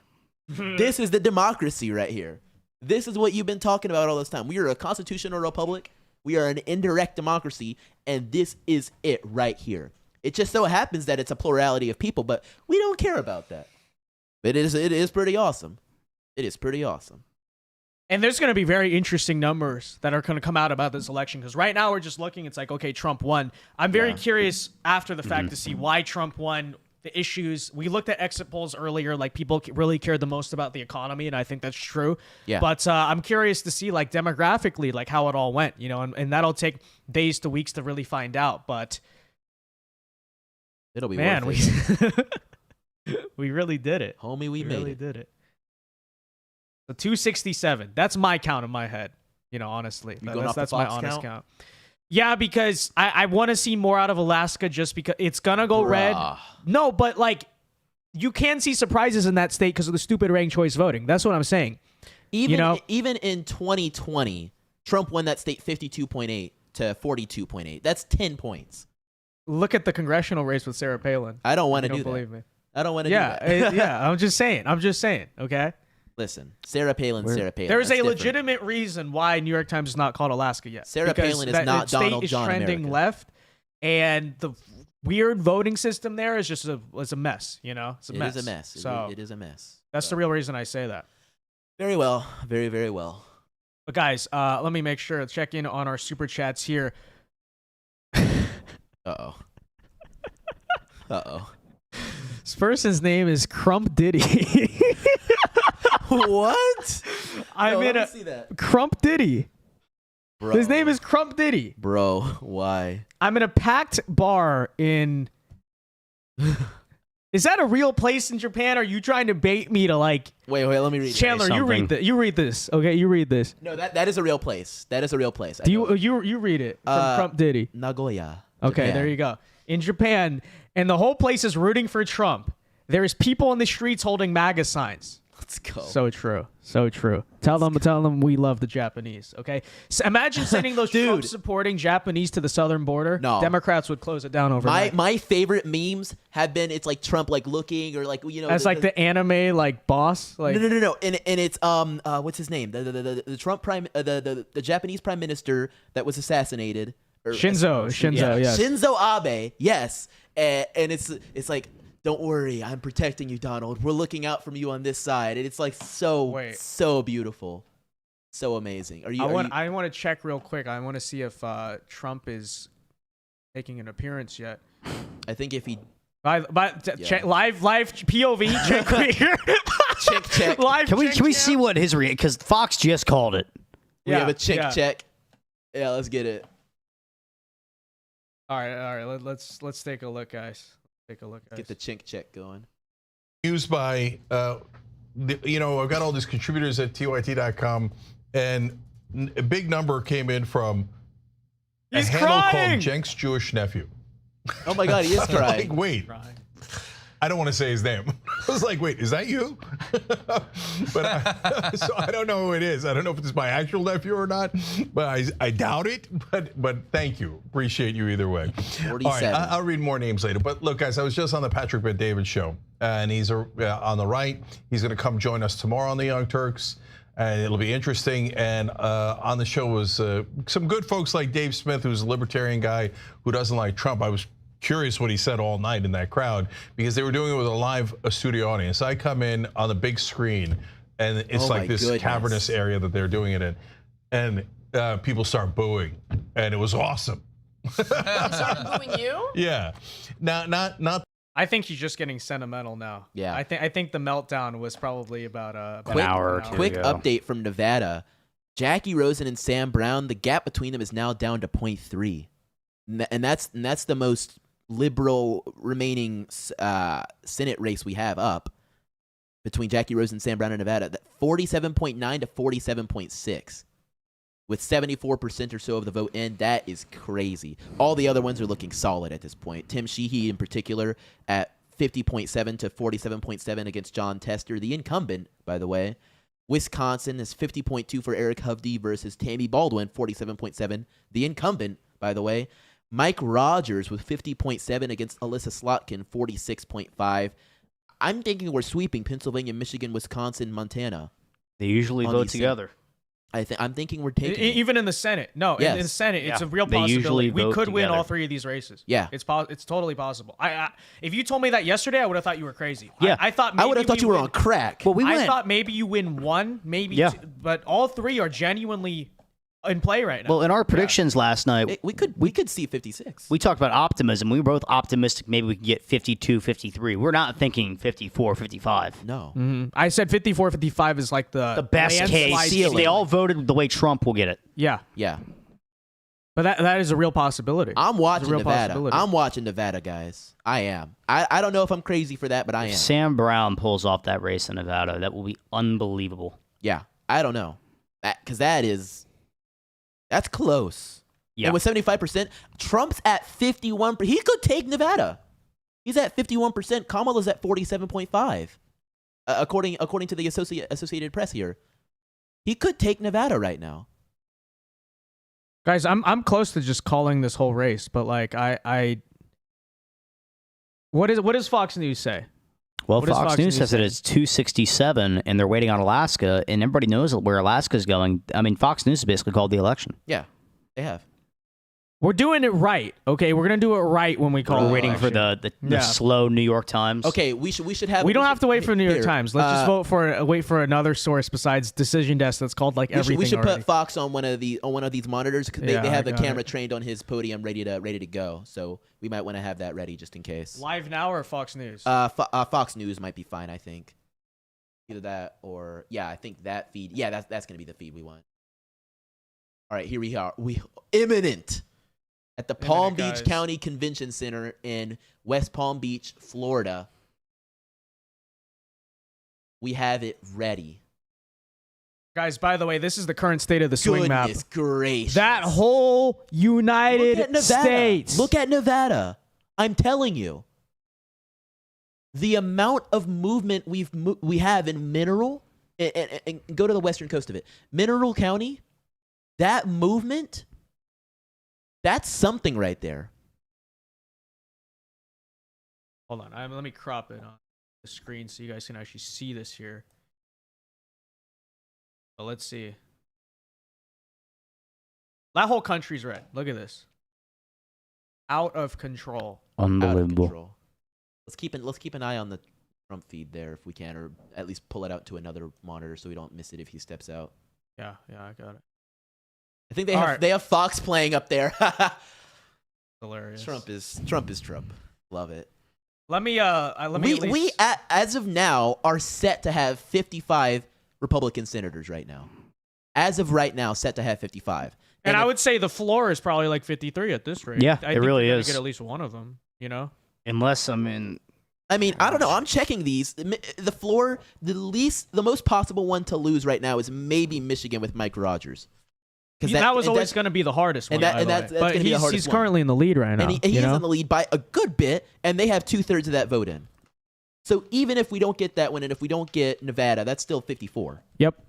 C: This is the democracy right here. This is what you've been talking about all this time. We are a constitutional republic. We are an indirect democracy, and this is it right here. It just so happens that it's a plurality of people, but we don't care about that. It is pretty awesome. It is pretty awesome.
A: And there's going to be very interesting numbers that are going to come out about this election because right now we're just looking. It's like, okay, Trump won. I'm very curious after the fact to see why Trump won, the issues. We looked at exit polls earlier, like people really cared the most about the economy, and I think that's true.
C: Yeah.
A: But I'm curious to see, like, demographically, like how it all went, and that'll take days to weeks to really find out. But
C: it'll be
A: man,
C: worth it.
A: we really did it,
C: homie. We made
A: really
C: it.
A: did it. So 267. That's my count in my head. Honestly, that's my honest count. Yeah, because I want to see more out of Alaska just because it's gonna go red. No, but like you can see surprises in that state because of the stupid ranked choice voting. That's what I'm saying.
C: Even in 2020, Trump won that state 52.8 to 42.8. That's 10 points.
A: Look at the congressional race with Sarah Palin.
C: I don't want to do that.
A: Believe me.
C: I don't want to do that.
A: Yeah. I'm just saying. Okay.
C: Listen, Sarah Palin.
A: There's a legitimate reason why New York Times is not called Alaska yet.
C: Sarah Palin is not Donald John
A: America. Trending left, and the weird voting system there is just a mess. It's a mess.
C: It is a mess.
A: So
C: it is a mess.
A: That's the real reason I say that.
C: Very well. Very, very well.
A: But guys, let me make sure to check in on our super chats here.
C: Uh-oh.
A: This person's name is Crump Diddy.
C: What?
A: I'm in a
C: see that.
A: Crump Diddy.
C: Bro.
A: His name is Crump Diddy.
C: Bro, why?
A: I'm in a packed bar in. Is that a real place in Japan? Or are you trying to bait me to like?
C: Wait, let me read.
A: Chandler, you read this. Okay, you read this.
C: No, that is a real place. That is a real place.
A: You read it from Crump Diddy.
C: Nagoya.
A: Okay,
C: Japan.
A: there you go. In Japan, and the whole place is rooting for Trump. There's people in the streets holding MAGA signs.
C: Let's go.
A: So true. So true. Tell them we love the Japanese, okay? So imagine sending those Trump-supporting Japanese to the southern border.
C: No.
A: Democrats would close it down overnight.
C: My favorite memes have been it's like Trump like looking or like
A: as the anime like boss. Like
C: no. And it's what's his name? The Trump the Japanese prime minister that was assassinated.
A: Shinzo, yes.
C: Shinzo Abe, yes. And it's like, don't worry, I'm protecting you, Donald. We're looking out from you on this side. And it's like so beautiful. So amazing.
A: I want to check real quick. I want to see if Trump is making an appearance yet.
C: I think if he
A: live POV check.
C: check.
A: Live
B: Can we
A: check.
B: see what his because Fox just called it.
C: We have a check. Yeah, let's get it.
A: All right. Let's take a look, guys.
C: Get the chink check going.
F: Used by, I've got all these contributors at tyt.com, and a big number came in from
A: He's
F: a handle
A: crying!
F: called Jenk's Jewish nephew.
C: Oh my God, he is crying.
F: Like, wait. I don't want to say his name. I was like, wait, is that you? But so I don't know who it is. I don't know if it's my actual nephew or not, but I doubt it. But thank you. Appreciate you either way.
C: 47.
F: All right, I'll read more names later. But look, guys, I was just on the Patrick Bet-David show, and he's on the right. He's going to come join us tomorrow on the Young Turks. And it'll be interesting. And on the show was some good folks like Dave Smith, who's a libertarian guy who doesn't like Trump. I was curious what he said all night in that crowd because they were doing it with a live studio audience. I come in on the big screen, and it's like this cavernous area that they're doing it in, and people start booing, and it was awesome.
I: Started booing you?
F: Yeah, not.
A: I think he's just getting sentimental now.
C: Yeah.
A: I think the meltdown was probably about
B: an hour or two
C: Quick
B: ago.
C: update from Nevada. Jackie Rosen and Sam Brown, the gap between them is now down to 0.3. And that's the most liberal remaining Senate race we have up between Jackie Rosen and Sam Brown in Nevada. 47.9 to 47.6. With 74% or so of the vote in, that is crazy. All the other ones are looking solid at this point. Tim Sheehy, in particular, at 50.7 to 47.7 against John Tester, the incumbent, by the way. Wisconsin is 50.2 for Eric Hovde versus Tammy Baldwin, 47.7, the incumbent, by the way. Mike Rogers with 50.7 against Alyssa Slotkin, 46.5. I'm thinking we're sweeping Pennsylvania, Michigan, Wisconsin, Montana.
B: They usually vote together.
C: I'm thinking we're taking
A: even in the Senate. No, in the Senate, it's a real possibility. We could win all three of these races.
C: Yeah,
A: it's totally possible. If you told me that yesterday, I would have thought you were crazy.
B: Yeah,
A: I thought
C: I would have thought you were on crack.
B: Well,
A: I thought maybe you win one, maybe two, but all three are genuinely in play right now.
B: Well, in our predictions last night,
C: we could see 56.
B: We talked about optimism. We were both optimistic maybe we could get 52, 53. We're not thinking 54, 55.
C: No.
A: Mm-hmm. I said 54, 55 is like the
B: best case. If they all voted the way Trump will get it.
A: Yeah.
C: Yeah.
A: But that is a real possibility.
C: I'm watching Nevada. I'm watching Nevada, guys. I am. I don't know if I'm crazy for that, but I am.
B: If Sam Brown pulls off that race in Nevada, that will be unbelievable.
C: Yeah. I don't know. Because that's close. Yeah. And with 75%, Trump's at 51%. He could take Nevada. He's at 51%. Kamala's at 47.5%. According to the Associated Press here. He could take Nevada right now.
A: Guys, I'm close to just calling this whole race, but like what does Fox News say?
B: Well, Fox News says that it's 267, and they're waiting on Alaska, and everybody knows where Alaska's going. I mean, Fox News has basically called the election.
C: Yeah, they have.
A: We're doing it right, okay? We're gonna do it right when we call.
B: We're waiting for the slow New York Times.
C: Okay, we should have.
A: We don't have to wait for New York Times. Let's just wait for another source besides Decision Desk that's called like everything.
C: We should
A: already.
C: put Fox on one of these monitors because they have the camera trained on his podium, ready to go. So we might want to have that ready just in case.
A: Live now or Fox News?
C: Fox News might be fine. I think either that or I think that feed. Yeah, that's gonna be the feed we want. All right, here we are. Imminent. At the Palm Beach County Convention Center in West Palm Beach, Florida. We have it ready.
A: Guys, by the way, this is the current state of the swing map.
C: Goodness gracious.
A: That whole United States.
C: Look at Nevada. I'm telling you. the amount of movement we have in Mineral, and go to the western coast of it, Mineral County, that movement, that's something right there.
A: Hold on, let me crop it on the screen so you guys can actually see this here. So let's see. That whole country's red. Look at this. Out of control.
B: Unbelievable.
C: Out of control. Let's keep an eye on the Trump feed there if we can, or at least pull it out to another monitor so we don't miss it if he steps out.
A: Yeah, I got it.
C: I think they have Fox playing up there.
A: Hilarious.
C: Trump is Trump. Love it.
A: Let me
C: we as of now are set to have 55 Republican senators right now. As of right now, set to have 55.
A: And I would say the floor is probably like 53 at this rate.
B: Yeah,
A: I
B: it
A: think
B: really
A: you're
B: is.
A: Get at least one of them, you know?
B: Unless I mean,
C: I don't know. I'm checking these. The floor, the most possible one to lose right now is maybe Michigan with Mike Rogers.
A: That was always going to be the hardest one.
C: But
N: he's currently in the lead right now.
C: And he is in the lead by a good bit, and they have 2/3 of that vote in. So even if we don't get that one, and if we don't get Nevada, that's still 54.
N: Yep.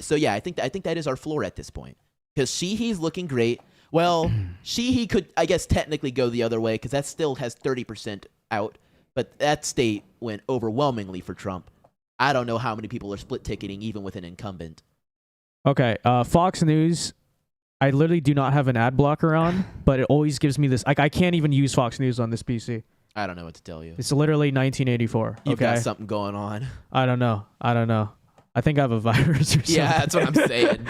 C: So yeah, I think that is our floor at this point. Because Sheehy's looking great. Well, Sheehy could, I guess, technically go the other way because that still has 30% out. But that state went overwhelmingly for Trump. I don't know how many people are split ticketing even with an incumbent.
N: Okay, Fox News. I literally do not have an ad blocker on, but it always gives me this. Like, I can't even use Fox News on this PC.
C: I don't know what to tell you.
N: It's literally 1984.
C: You've got something going on.
N: I don't know. I think I have a virus or something.
C: Yeah, that's what I'm saying.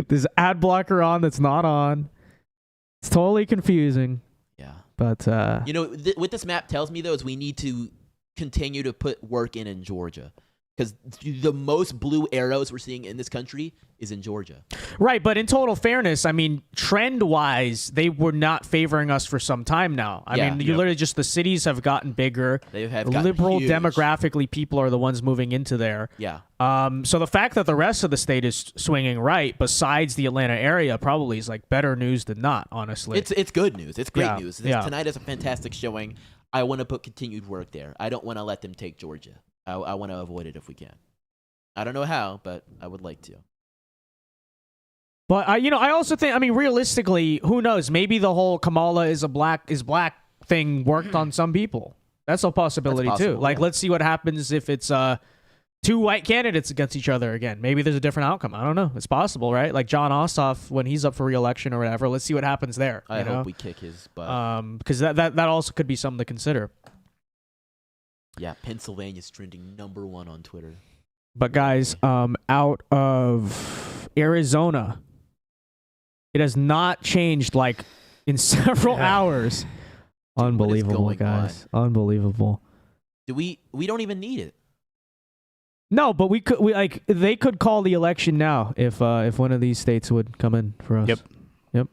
N: There's ad blocker on that's not on. It's totally confusing.
C: Yeah.
N: But
C: what this map tells me though is we need to continue to put work in Georgia. Because the most blue arrows we're seeing in this country is in Georgia.
A: Right, but in total fairness, I mean, trend-wise, they were not favoring us for some time now. I mean, literally just the cities have gotten bigger.
C: They have gotten
A: liberal
C: huge.
A: Demographically, people are the ones moving into there.
C: Yeah.
A: So the fact that the rest of the state is swinging right, besides the Atlanta area, probably is like better news than not, honestly.
C: It's good news. It's great news.
A: Yeah.
C: Tonight is a fantastic showing. I want to put continued work there. I don't want to let them take Georgia. I want to avoid it if we can. I don't know how, but I would like to.
A: But I also think, I mean, realistically, who knows? Maybe the whole Kamala is black thing worked on some people. That's a possibility too. Like, let's see what happens if it's two white candidates against each other again. Maybe there's a different outcome. I don't know. It's possible, right? Like John Ossoff when he's up for re-election or whatever. Let's see what happens there.
C: I hope we kick his butt.
A: Because that also could be something to consider.
C: Yeah, Pennsylvania's trending #1 on Twitter.
A: But guys, out of Arizona, it has not changed like in several hours. Unbelievable, guys. Unbelievable.
C: We don't even need it.
A: No, but they could call the election now if one of these states would come in for us. Yep.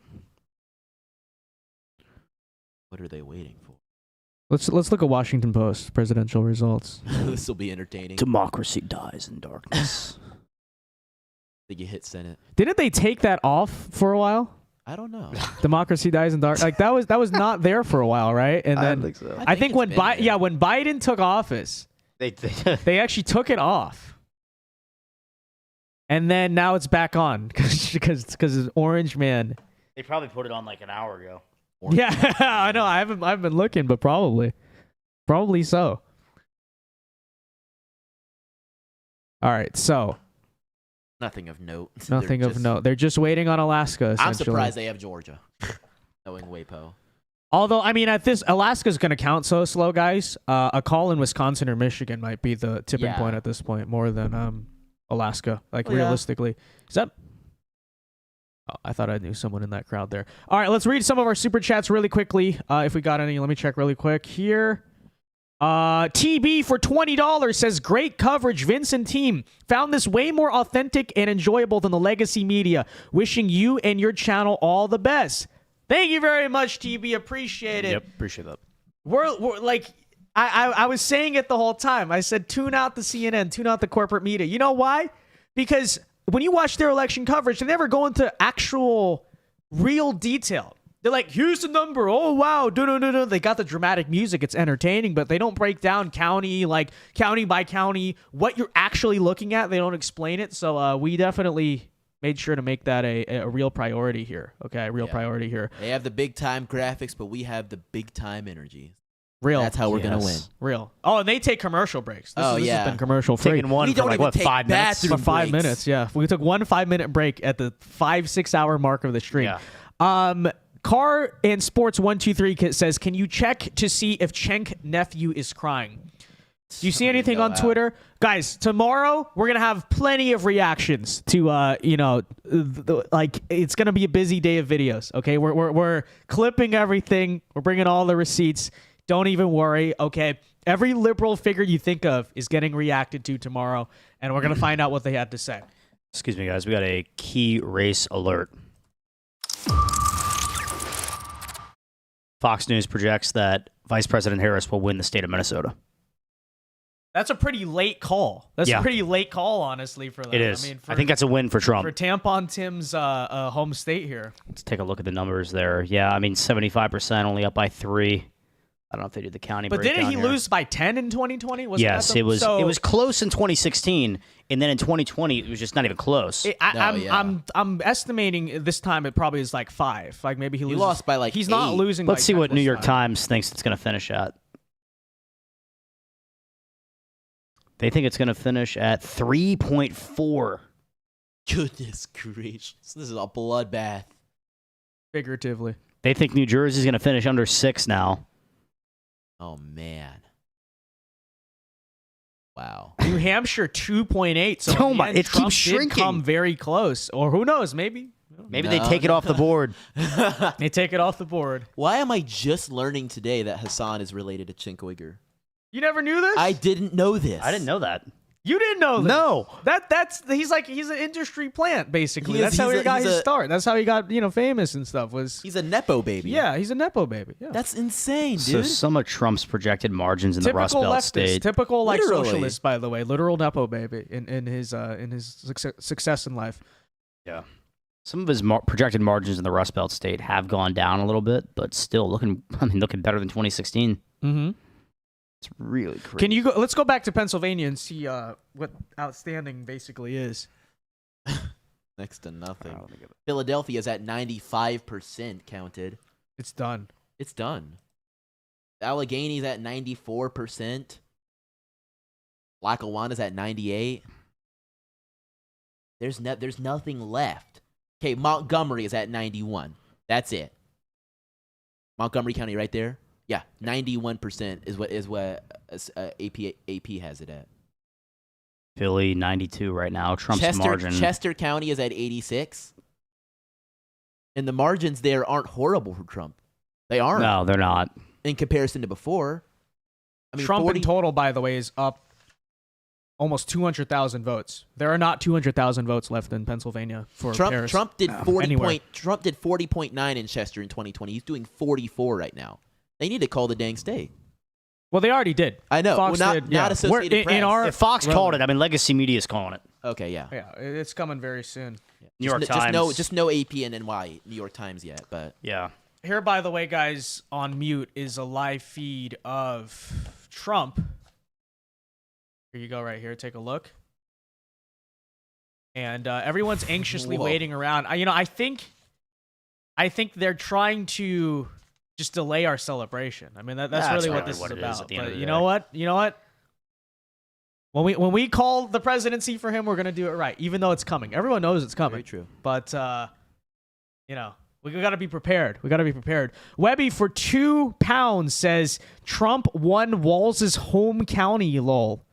C: What are they waiting for?
A: Let's look at Washington Post presidential results.
C: This will be entertaining.
B: Democracy dies in darkness.
C: Think you hit Senate?
A: Didn't they take that off for a while?
C: I don't know.
A: Democracy dies in dark. Like that was not there for a while, right? And then
B: I don't think so.
A: I think when Biden took office, they actually took it off, and then now it's back on because Orange Man.
B: They probably put it on like an hour ago.
A: Yeah, I know. I haven't been looking, but probably so. All right, so
C: nothing of note.
A: Nothing of note. They're just waiting on Alaska.
C: I'm surprised they have Georgia, knowing WAPO.
A: Although, I mean, at this, Alaska's going to count so slow, guys. A call in Wisconsin or Michigan might be the tipping point at this point, more than Alaska. Like realistically, is that? Oh, I thought I knew someone in that crowd there. All right, let's read some of our super chats really quickly. If we got any, let me check really quick here. TB for $20 says, great coverage, Vince and team. Found this way more authentic and enjoyable than the legacy media. Wishing you and your channel all the best. Thank you very much, TB. Appreciate it.
B: Yep, appreciate that.
A: We're like, I was saying it the whole time. I said, tune out the CNN, tune out the corporate media. You know why? Because when you watch their election coverage, they never go into actual real detail. They're like, here's the number. Oh, wow. No. They got the dramatic music. It's entertaining, but they don't break down county by county, what you're actually looking at. They don't explain it. So we definitely made sure to make that a real priority here. Okay, a real priority here.
C: They have the big time graphics, but we have the big time energy.
A: Real.
C: That's how we're going to win.
A: Real. Oh, and they take commercial breaks. This has been commercial free.
B: Taking one for like, what, 5 minutes?
A: For 5 minutes, yeah. We took 1 5-minute break at the 5-6 hour mark of the stream.
B: Yeah.
A: Car and Sports 123 says, can you check to see if Cenk nephew is crying? Do you see anything on Twitter? Guys, tomorrow we're going to have plenty of reactions to, it's going to be a busy day of videos, okay? We're clipping everything. We're bringing all the receipts. Don't even worry, okay? Every liberal figure you think of is getting reacted to tomorrow, and we're going to find out what they had to say.
B: Excuse me, guys. We got a key race alert. Fox News projects that Vice President Harris will win the state of Minnesota.
A: That's a pretty late call. That's a pretty late call, honestly, for them.
B: It is.
A: I mean,
B: I think that's a win for Trump.
A: For Tampon Tim's home state here.
B: Let's take a look at the numbers there. Yeah, I mean, 75%, only up by 3. I don't know if they did the county
A: But
B: breakdown
A: didn't he
B: here.
A: lose by 10 in 2020?
B: Yes, it was close in 2016, and then in 2020 it was just not even close.
A: I'm estimating this time it probably is like 5. Like maybe he
C: lost by like
A: he's
C: 8.
A: not losing.
B: Let's
A: by
B: see
A: 10
B: what New York
A: this time.
B: Times thinks it's going to finish at. They think it's going to finish at 3.4.
C: Goodness gracious. This is a bloodbath.
A: Figuratively.
B: They think New Jersey's going to finish under 6 now.
C: Oh, man. Wow.
A: New Hampshire 2.8. So
B: Oh my,
A: it
B: it keeps shrinking.
A: Come very close, or who knows? Maybe
B: they take it off the board.
A: They take it off the board.
C: Why am I just learning today that Hassan is related to Cenk Uygur?
A: You never knew this?
C: I didn't know this.
B: I didn't know that.
A: You didn't know this?
B: No.
A: He's an industry plant, basically.
C: He is-
A: That's how
C: he's
A: he
C: a-
A: got
C: he's
A: his
C: a-
A: start. That's how he got famous and stuff.
C: He's a nepo baby.
A: Yeah, he's a nepo baby. Yeah.
C: That's insane,
B: So
C: dude.
B: some of Trump's projected margins in the Rust
A: Typical
B: Belt
A: leftist,
B: state.
A: typical like
C: Literally.
A: socialist, by the way, literal nepo baby in his success in life.
B: Yeah. Some of his projected margins in the Rust Belt state have gone down a little bit, but still looking better than 2016.
A: Mm-hmm.
B: It's really crazy.
A: Can you go? Let's go back to Pennsylvania and see what outstanding basically is.
C: Next to nothing. Philadelphia is at 95% counted.
A: It's done.
C: It's done. Allegheny's at 94%. Lackawanna's at 98%. There's nothing left. Okay, Montgomery is at 91%. That's it. Montgomery County right there. Yeah, 91% is what AP has it at.
B: Philly 92 right now. Trump's margin.
C: Chester County is at 86. And the margins there aren't horrible for Trump. They aren't.
B: No, they're not.
C: In comparison to before. I mean,
A: Trump in total, by the way, is up almost 200,000 votes. There are not 200,000 votes left in Pennsylvania for Harris.
C: Trump did
A: Anywhere.
C: Trump did 40.9 in Chester in 2020. He's doing 44 right now. They need to call the dang state.
A: Well, they already did.
C: I know.
A: Fox
C: Well,
A: did,
C: not
A: yeah.
C: Associated Press.
B: If Fox called it, I mean, legacy media is calling it.
C: Okay, yeah.
A: Yeah, it's coming very soon.
B: New York Times.
C: Just no AP and NY New York Times yet, but
B: yeah.
A: Here, by the way, guys, on mute is a live feed of Trump. Here you go, right here. Take a look. And everyone's anxiously waiting around. I think they're trying to just delay our celebration. I mean, that's really what this is about. But you know what? When we call the presidency for him, we're gonna do it right, even though it's coming. Everyone knows it's coming.
C: Very true.
A: But we got to be prepared. We got to be prepared. Webby for £2 says Trump won Walz's home county. Lol.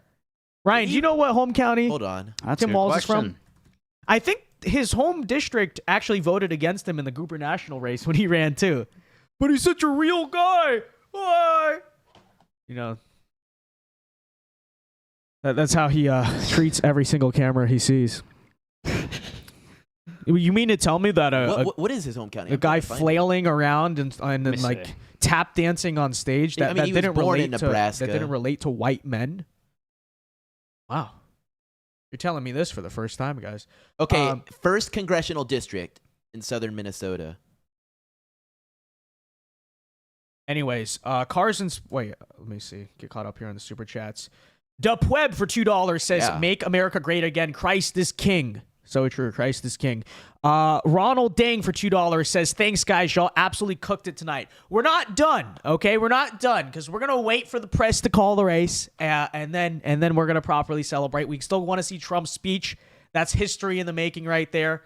A: Ryan, do you know what home county?
C: Hold on.
B: That's
A: Tim
B: a good
A: Walz is from?
B: question.
A: I think his home district actually voted against him in the gubernatorial race when he ran too. But he's such a real guy. Why? That's how he treats every single camera he sees. You mean to tell me that
C: what is his home county?
A: a guy flailing around and then like tap dancing on stage that
C: he was
A: didn't
C: born in
A: relate
C: Nebraska.
A: that didn't relate to white men? Wow. You're telling me this for the first time, guys.
C: Okay, first congressional district in southern Minnesota.
A: Anyways, Carson's. Wait, let me see. Get caught up here on the super chats. Dupweb for $2 says, "Make America great again. Christ is king." So true. Christ is king. Ronald Dang for $2 says, "Thanks, guys. Y'all absolutely cooked it tonight." We're not done, okay? We're not done because we're gonna wait for the press to call the race, and then we're gonna properly celebrate. We still want to see Trump's speech. That's history in the making, right there.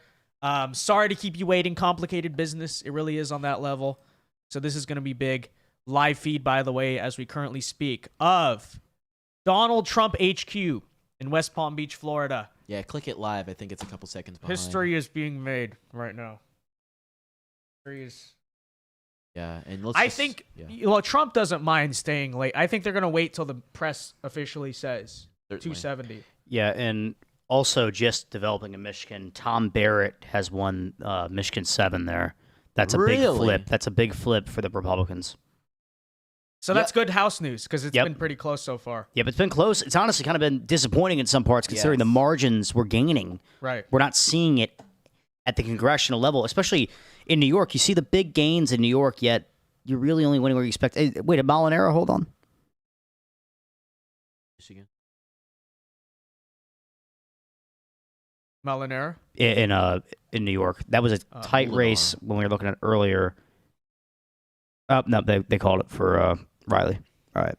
A: Sorry to keep you waiting. Complicated business. It really is on that level. So this is gonna be big. Live feed, by the way, as we currently speak, of Donald Trump HQ in West Palm Beach, Florida.
C: Yeah, click it live. I think it's a couple seconds behind.
A: History is being made right now.
C: Yeah, and
A: I think, well, Trump doesn't mind staying late. I think they're going to wait till the press officially says 270.
B: Yeah, and also just developing in Michigan, Tom Barrett has won Michigan 7 there. That's a big flip. That's a big flip for the Republicans.
A: So that's good House news because it's been pretty close so far.
B: Yeah, but it's been close. It's honestly kind of been disappointing in some parts considering the margins we're gaining.
A: Right.
B: We're not seeing it at the congressional level, especially in New York. You see the big gains in New York, yet you're really only winning where you expect. Hey, wait, a Molinaro? Hold on.
C: Michigan.
B: Molinaro? In New York. That was a tight race when we were looking at earlier. No, they called it for Riley. All right.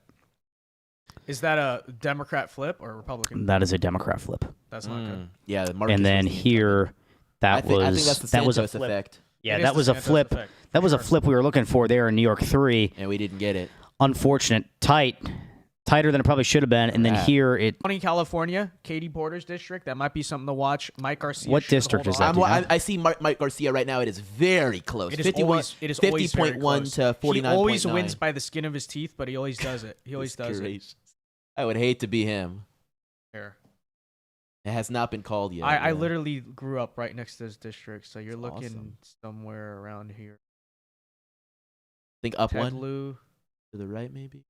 A: Is that a Democrat flip or a Republican?
B: That is a Democrat flip.
A: That's not good.
C: Yeah,
B: and then here, I think that's the
C: Santos effect.
B: Yeah, that was a flip. That was a flip we were looking for there in New York 3.
C: And we didn't get it.
B: Unfortunate. Tighter than it probably should have been. And then here it...
A: County, California, Katie Porter's district. That might be something to watch. Mike Garcia.
B: What district is that?
C: I see Mike Garcia right now. It is very close.
A: It is
C: 50.1 to 49.9.
A: He always wins by the skin of his teeth, but he always does it. He always does it.
C: I would hate to be him.
A: Fair.
C: It has not been called yet.
A: I literally grew up right next to this district, so you're looking somewhere around here.
C: Think up
A: Ted
C: one?
A: Lieu.
C: To the right, maybe?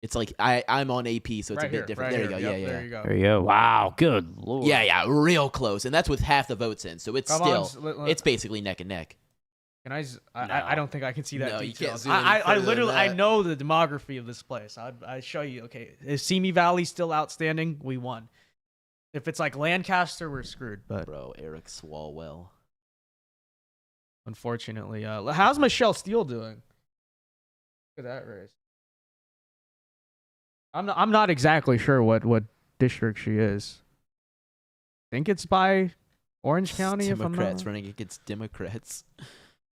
C: It's like I'm on AP, so it's a bit different. There you go.
A: Yep,
C: yeah.
A: There you go.
B: There you go. Wow. Good Lord.
C: Yeah. Real close. And that's with half the votes in. So it's it's basically neck and neck.
A: Can I don't think I can see that detail.
C: You can't zoom
A: I literally
C: that.
A: I know the demography of this place. I show you. Okay, is Simi Valley still outstanding? We won. If it's like Lancaster, we're screwed. But
C: bro, Eric Swalwell.
A: Unfortunately, how's Michelle Steele doing? Look at that race. I'm not exactly sure what district she is. I think it's by Orange County.
C: Democrats running against Democrats.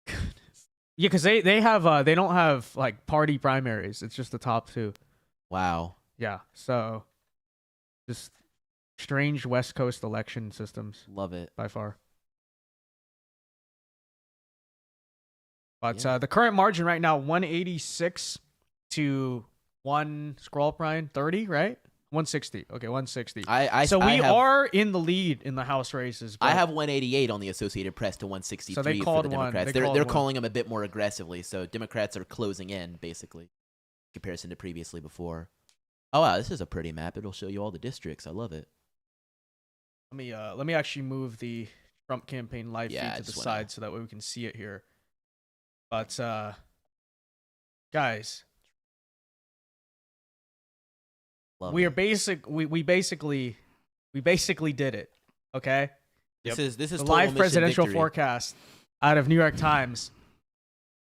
A: Yeah, because they don't have like party primaries. It's just the top two.
C: Wow.
A: Yeah. So just strange West Coast election systems.
C: Love it
A: by far. But the current margin right now 186 to 30, right? 160. Okay, 160. So we are in the lead in the House races.
C: I have 188 on the Associated Press to 163
A: so they
C: for
A: called
C: the Democrats. They're calling them a bit more aggressively, so Democrats are closing in, basically, in comparison to previously before. Oh, wow, this is a pretty map. It'll show you all the districts. I love it.
A: Let me actually move the Trump campaign live feed to the side so that way we can see it here. But, guys... We basically did it. Okay.
C: This is
A: the live presidential forecast out of New York Times.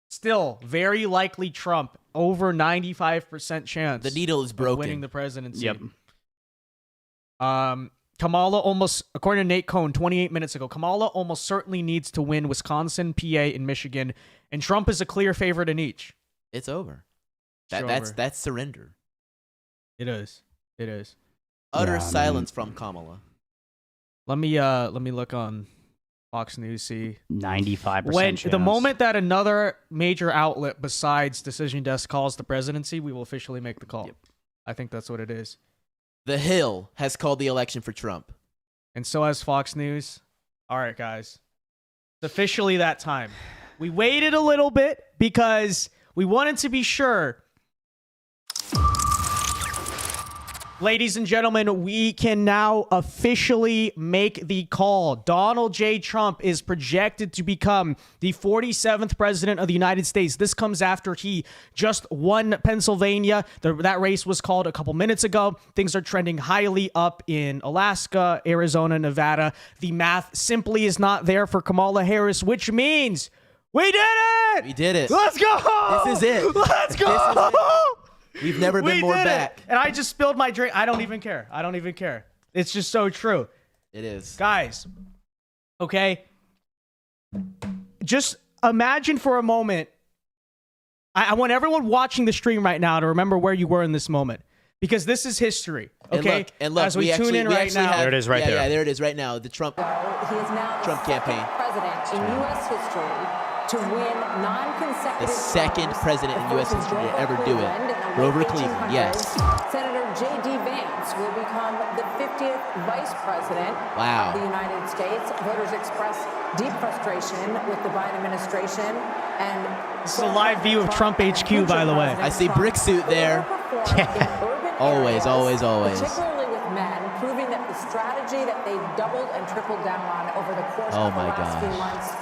A: Still very likely Trump, over 95% chance.
C: The needle is broken.
A: Of winning the presidency. Yep. Kamala almost, according to Nate Cohn, 28 minutes ago, Kamala almost certainly needs to win Wisconsin, PA, and Michigan, and Trump is a clear favorite in each.
C: It's over. That's surrender.
A: It is.
C: Utter silence from Kamala.
A: Let me look on Fox News. See
B: 95%.
A: When
B: chance.
A: The moment that another major outlet besides Decision Desk calls the presidency, we will officially make the call. Yep. I think that's what it is.
C: The Hill has called the election for Trump,
A: and so has Fox News. All right, guys, it's officially that time. We waited a little bit because we wanted to be sure. Ladies and gentlemen, we can now officially make the call. Donald J. Trump is projected to become the 47th president of the United States. This comes after he just won Pennsylvania. That race was called a couple minutes ago. Things are trending highly up in Alaska, Arizona, Nevada. The math simply is not there for Kamala Harris, which means we did it!
C: We did it.
A: Let's go!
C: This is it.
A: Let's go!
C: This is it. We've never been more back.
A: And I just spilled my drink. I don't even care. It's just so true.
C: It is.
A: Guys, okay? Just imagine for a moment. I want everyone watching the stream right now to remember where you were in this moment. Because this is history, okay?
C: And look,
A: as we tune in right now.
B: There it is right there.
C: Yeah, there it is right now. The Trump
O: He is now the
C: campaign.
O: president in U.S. history to win non-consecutive
C: The second president in U.S. history to ever do it. Grover Cleveland, yes.
O: Senator J.D. Vance will become the 50th vice president of the United States. Voters express deep frustration with the Biden administration. And
A: this is a live view of Trump HQ, by the way.
C: I see brick suit there. Always.
O: Particularly with men, proving that the strategy that they doubled and tripled down on over the course of the last few months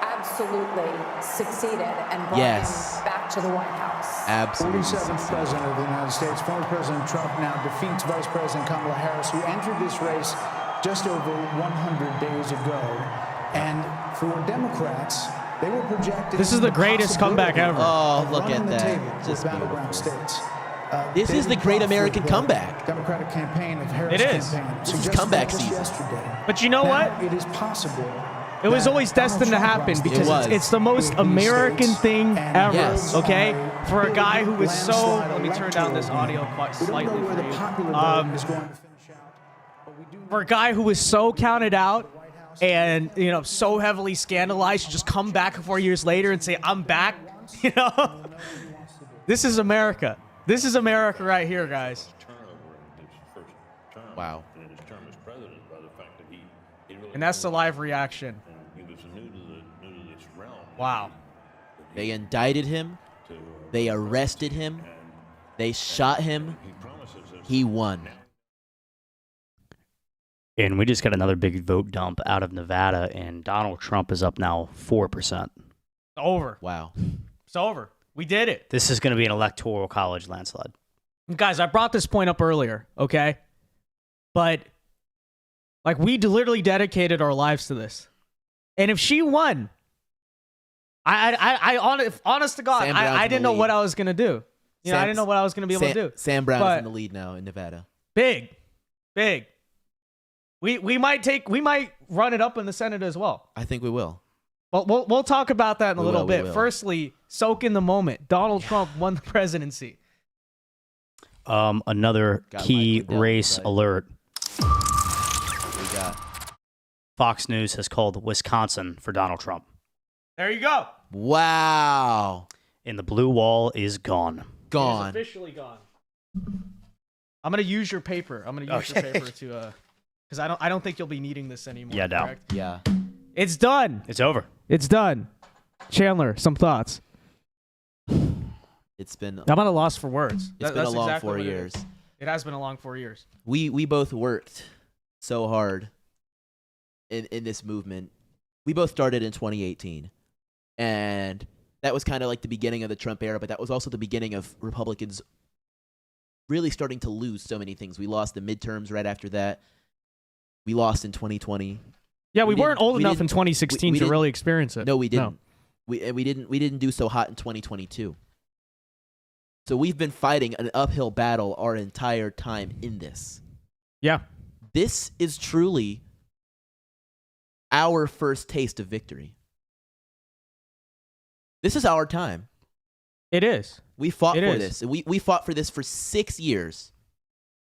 O: absolutely succeeded and brought him back to the White House.
C: Absolutely.
P: 47th president of the United States, former President Trump now defeats Vice President Kamala Harris, who entered this race just over 100 days ago. And for Democrats, they were projected.
A: This is the greatest comeback ever.
C: Oh, look at that. Just
P: battleground states.
C: This is the great American comeback.
P: Democratic campaign of Harris
A: It is.
P: campaign.
C: This is comeback season.
P: Yesterday.
A: But you know what?
P: It is possible.
A: It was always destined to happen because it's the most American thing ever, okay? For a guy who was so... Let me turn down this audio quite slightly for you. For a guy who was so counted out and, you know, so heavily scandalized to just come back 4 years later and say, I'm back, you know? This is America. This is America right here, guys.
C: Wow.
A: And that's the live reaction. Wow.
C: They indicted him. They arrested him. They shot him. He won.
B: And we just got another big vote dump out of Nevada, and Donald Trump is up now 4%.
A: Over.
C: Wow.
A: It's over. We did it.
B: This is going to be an electoral college landslide.
A: Guys, I brought this point up earlier, okay? But, like, we literally dedicated our lives to this. And if she won, honest to God, I didn't know what I was going to do. You know, I didn't know what I was going to be able to do.
C: Sam Brown is in the lead now in Nevada.
A: Big. We might run it up in the Senate as well.
C: I think we will.
A: But we'll talk about that in a little bit. Firstly, soak in the moment. Donald Trump won the presidency.
B: Another key race alert.
C: We got
B: Fox News has called Wisconsin for Donald Trump.
A: There you go.
C: Wow.
B: And the blue wall is gone.
C: Gone.
A: It's officially gone. I'm gonna use your paper. I'm gonna use your paper to because I don't think you'll be needing this anymore.
B: Yeah, no.
A: Correct?
C: Yeah.
A: It's done.
B: It's over.
A: It's done. Chandler, some thoughts.
C: It's been.
A: I'm at a loss for words.
C: It's been a long 4 years.
A: It has been a long 4 years.
C: We both worked so hard in this movement. We both started in 2018, and that was kind of like the beginning of the Trump era, but that was also the beginning of Republicans really starting to lose so many things. We lost the midterms right after that. We lost in 2020.
A: Yeah, we weren't old enough in 2016 to really experience it.
C: No, we didn't. No. We didn't do so hot in 2022. So we've been fighting an uphill battle our entire time in this.
A: Yeah.
C: This is truly our first taste of victory. This is our time.
A: It is.
C: We fought for this. We fought for this for 6 years.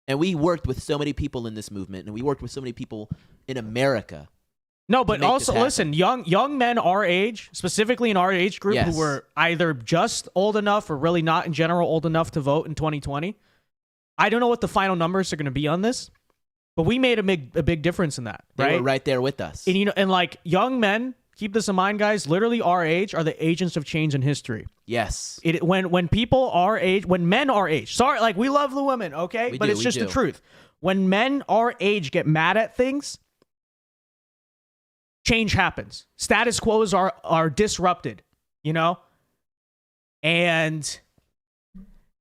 C: And we worked with so many people in this movement, and we worked with so many people in America.
A: No, but also, listen, young men our age, specifically in our age group, who were either just old enough or really not in general old enough to vote in 2020. I don't know what the final numbers are going to be on this, but we made a big difference in that, right?
C: They were right there with us.
A: And, you know, and like young men keep this in mind, guys. Literally, our age are the agents of change in history.
C: Yes.
A: When people our age, when men our age, sorry, like we love the women, okay, but it's just the truth. When men our age get mad at things, change happens. Status quos are disrupted, you know? And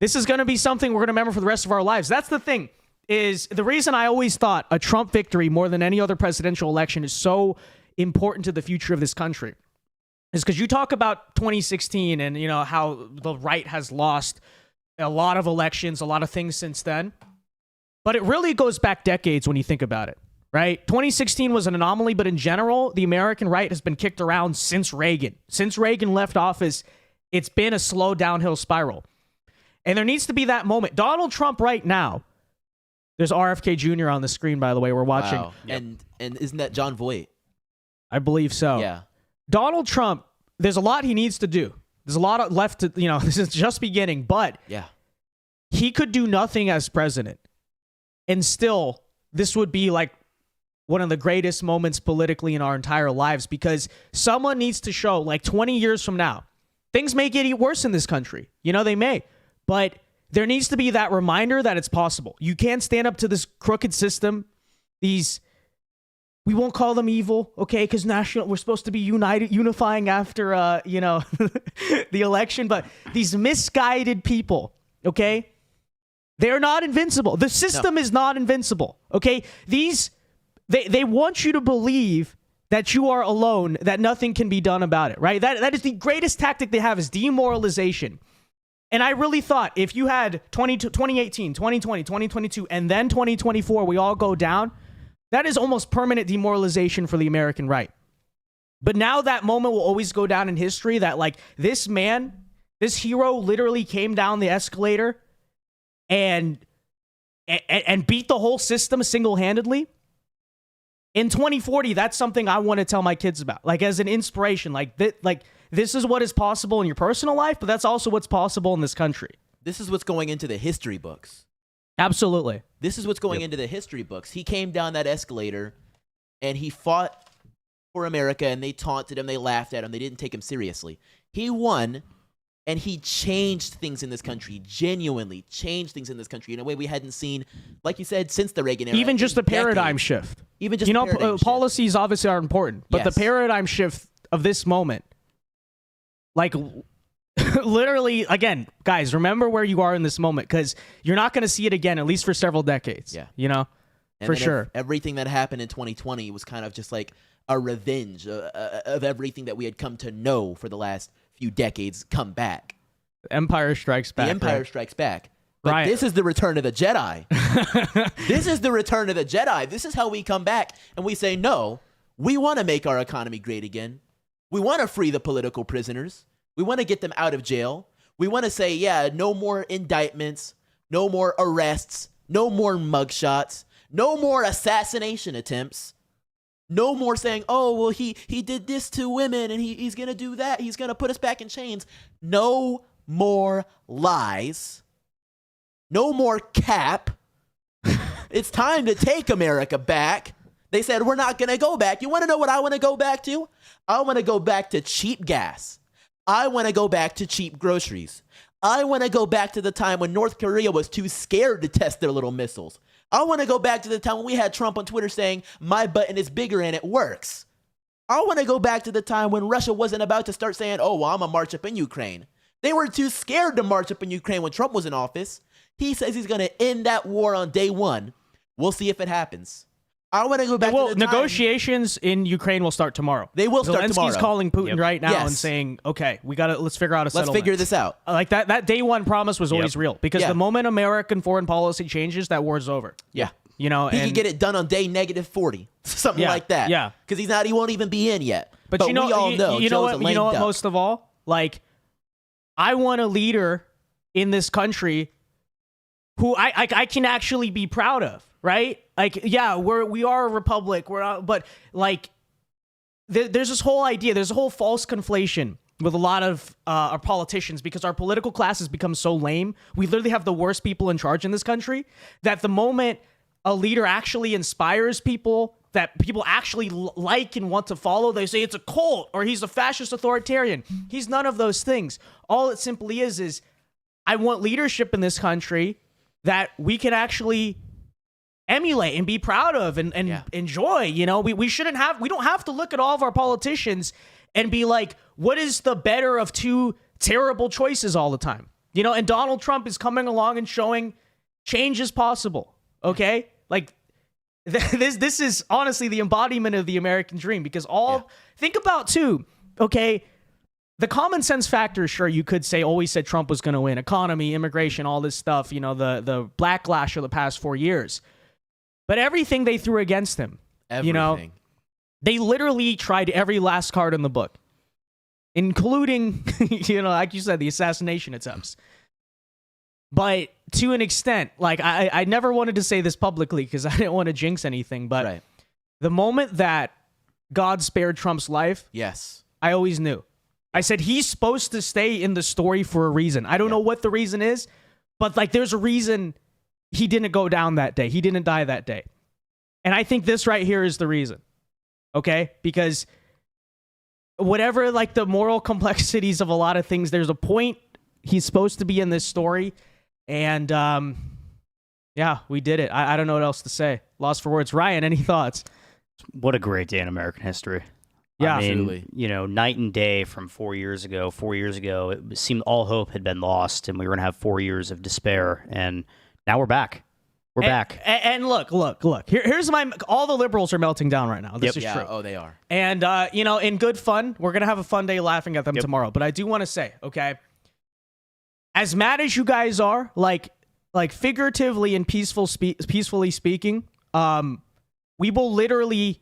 A: this is going to be something we're going to remember for the rest of our lives. That's the thing, is the reason I always thought a Trump victory more than any other presidential election is so important to the future of this country is because you talk about 2016 and, you know, how the right has lost a lot of elections, a lot of things since then. But it really goes back decades when you think about it, right? 2016 was an anomaly, but in general, the American right has been kicked around since Reagan. Since Reagan left office, it's been a slow downhill spiral. And there needs to be that moment. Donald Trump right now, there's RFK Jr. on the screen, by the way, we're watching.
C: Wow. And isn't that John Voight?
A: I believe so.
C: Yeah.
A: Donald Trump, there's a lot he needs to do. There's a lot left to, you know, this is just beginning, but
C: yeah,
A: he could do nothing as president. And still, this would be like one of the greatest moments politically in our entire lives, because someone needs to show, like 20 years from now, things may get worse in this country. You know, they may. But there needs to be that reminder that it's possible. You can't stand up to this crooked system. These, we won't call them evil, okay? Because we're supposed to be unifying after, you know, the election. But these misguided people, okay? They're not invincible. The system is not invincible, okay? They want you to believe that you are alone, that nothing can be done about it, right? That is the greatest tactic they have, is demoralization. And I really thought if you had 2018, 2020, 2022, and then 2024, we all go down, that is almost permanent demoralization for the American right. But now that moment will always go down in history, that like this man, this hero literally came down the escalator and beat the whole system single-handedly. In 2040, that's something I want to tell my kids about, like as an inspiration, like this is what is possible in your personal life, but that's also what's possible in this country.
C: This is what's going into the history books.
A: Absolutely.
C: This is what's going into the history books. He came down that escalator and he fought for America, and they taunted him, they laughed at him, they didn't take him seriously. He won, and he changed things in this country, genuinely changed things in this country in a way we hadn't seen, like you said, since the Reagan era.
A: Even just the paradigm shift.
C: Even just,
A: you know, policies obviously are important, but the paradigm shift of this moment, like literally, again, guys, remember where you are in this moment, because you're not going to see it again, at least for several decades.
C: Yeah.
A: You know,
C: and
A: for sure.
C: Everything that happened in 2020 was kind of just like a revenge of everything that we had come to know for the last few decades come back.
A: Empire Strikes Back.
C: The Empire
A: right?
C: Strikes Back. But this is the return of the Jedi. This is the return of the Jedi. This is how we come back and we say, no, we want to make our economy great again. We want to free the political prisoners. We want to get them out of jail. We want to say, yeah, no more indictments, no more arrests, no more mugshots, no more assassination attempts. No more saying, oh, well, he did this to women and he's going to do that. He's going to put us back in chains. No more lies. No more cap. It's time to take America back. They said, we're not going to go back. You want to know what I want to go back to? I want to go back to cheap gas. I want to go back to cheap groceries. I want to go back to the time when North Korea was too scared to test their little missiles. I want to go back to the time when we had Trump on Twitter saying, my button is bigger and it works. I want to go back to the time when Russia wasn't about to start saying, oh, well, I'm going to march up in Ukraine. They were too scared to march up in Ukraine when Trump was in office. He says he's going to end that war on day one. We'll see if it happens. I want to go back to the time.
A: Negotiations in Ukraine will start tomorrow.
C: They will start tomorrow.
A: Zelensky's calling Putin right now and saying, okay, let's figure out a settlement.
C: Let's figure this out.
A: Like that day one promise was always real, because the moment American foreign policy changes, that war's over.
C: Yeah.
A: You know,
C: he could get it done on day -40, something like that.
A: Yeah.
C: Because he won't even be in yet.
A: But you know,
C: we all know,
A: you know
C: Joe's
A: what? You know what? Most of all, like, I want a leader in this country who I can actually be proud of. Right? Like, yeah, we are a republic. We're not, but like, there's this whole idea. There's a whole false conflation with a lot of our politicians, because our political class has become so lame. We literally have the worst people in charge in this country, that the moment a leader actually inspires people, that people actually like and want to follow. They say it's a cult or he's a fascist authoritarian. He's none of those things. All it simply is I want leadership in this country that we can actually emulate and be proud of and enjoy. You know, we don't have to look at all of our politicians and be like, what is the better of two terrible choices all the time? You know, and Donald Trump is coming along and showing change is possible. Okay? Like, this is honestly the embodiment of the American dream, because think about too, okay, the common sense factor, sure, you could say always said Trump was going to win, economy, immigration, all this stuff, you know, the backlash of the past 4 years. But everything they threw against him, you know, they literally tried every last card in the book, including, you know, like you said, the assassination attempts. But to an extent, like I never wanted to say this publicly because I didn't want to jinx anything, but the moment that God spared Trump's life, I always knew. I said, he's supposed to stay in the story for a reason. I don't know what the reason is, but like there's a reason he didn't go down that day. He didn't die that day. And I think this right here is the reason. Okay? Because whatever like the moral complexities of a lot of things, there's a point he's supposed to be in this story. And yeah, we did it. I don't know what else to say. Lost for words. Ryan, any thoughts?
B: What a great day in American history.
A: Yeah,
B: I mean,
C: absolutely.
B: You know, night and day from 4 years ago. 4 years ago, it seemed all hope had been lost, and we were going to have 4 years of despair. And now we're back. We're back.
A: And look. Here's all the liberals are melting down right now. This is true.
C: Oh, they are.
A: And, you know, in good fun, we're going to have a fun day laughing at them tomorrow. But I do want to say, okay, as mad as you guys are, like figuratively and peacefully speaking, we will literally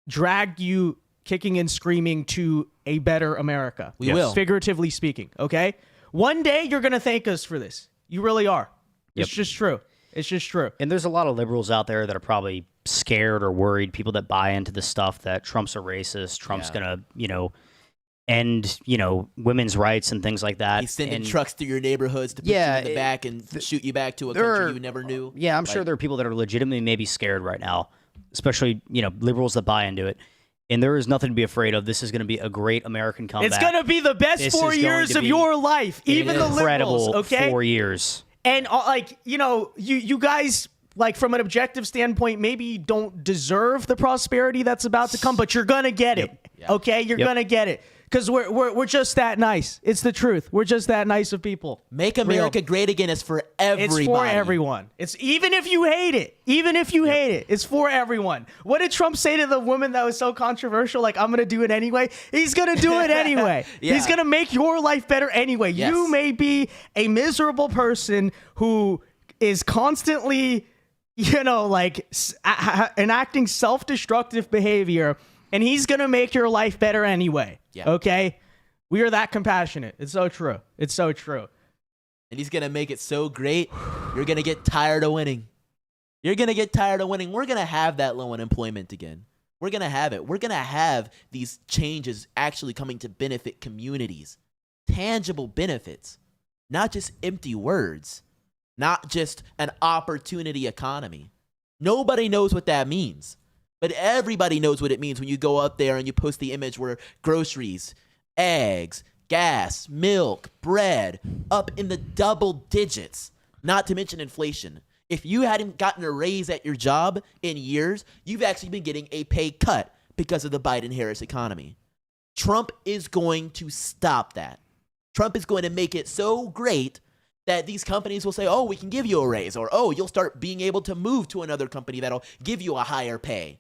A: drag you kicking and screaming to a better America.
C: We will.
A: Figuratively speaking, okay? One day you're going to thank us for this. You really are. It's just true. It's just true.
B: And there's a lot of liberals out there that are probably scared or worried, people that buy into the stuff that Trump's a racist, Trump's going to, you know, end, you know, women's rights and things like that.
C: He's sending trucks through your neighborhoods to put you in the back and shoot you back to a country you never knew.
B: Yeah, I'm sure there are people that are legitimately maybe scared right now, especially, you know, liberals that buy into it. And there is nothing to be afraid of. This is going to be a great American comeback.
A: It's going to be the best 4 years of your life, even the liberals, okay?
B: 4 years.
A: And like, you know, you guys, like from an objective standpoint, maybe don't deserve the prosperity that's about to come, but you're going to get it. Okay? You're going to get it. Because we're just that nice. It's the truth. We're just that nice of people.
C: Make America great again is for everybody.
A: It's for everyone. It's even if you hate it. Even if you hate it. It's for everyone. What did Trump say to the woman that was so controversial? Like, I'm going to do it anyway. He's going to do it anyway. He's going to make your life better anyway. Yes. You may be a miserable person who is constantly, you know, like enacting self-destructive behavior, and he's going to make your life better anyway. Yeah. Okay? We are that compassionate. It's so true. It's so true.
C: And he's going to make it so great, you're going to get tired of winning. You're going to get tired of winning. We're going to have that low unemployment again. We're going to have it. We're going to have these changes actually coming to benefit communities. Tangible benefits. Not just empty words. Not just an opportunity economy. Nobody knows what that means. But everybody knows what it means when you go up there and you post the image where groceries, eggs, gas, milk, bread, up in the double digits, not to mention inflation. If you hadn't gotten a raise at your job in years, you've actually been getting a pay cut because of the Biden-Harris economy. Trump is going to stop that. Trump is going to make it so great that these companies will say, oh, we can give you a raise, or oh, you'll start being able to move to another company that'll give you a higher pay.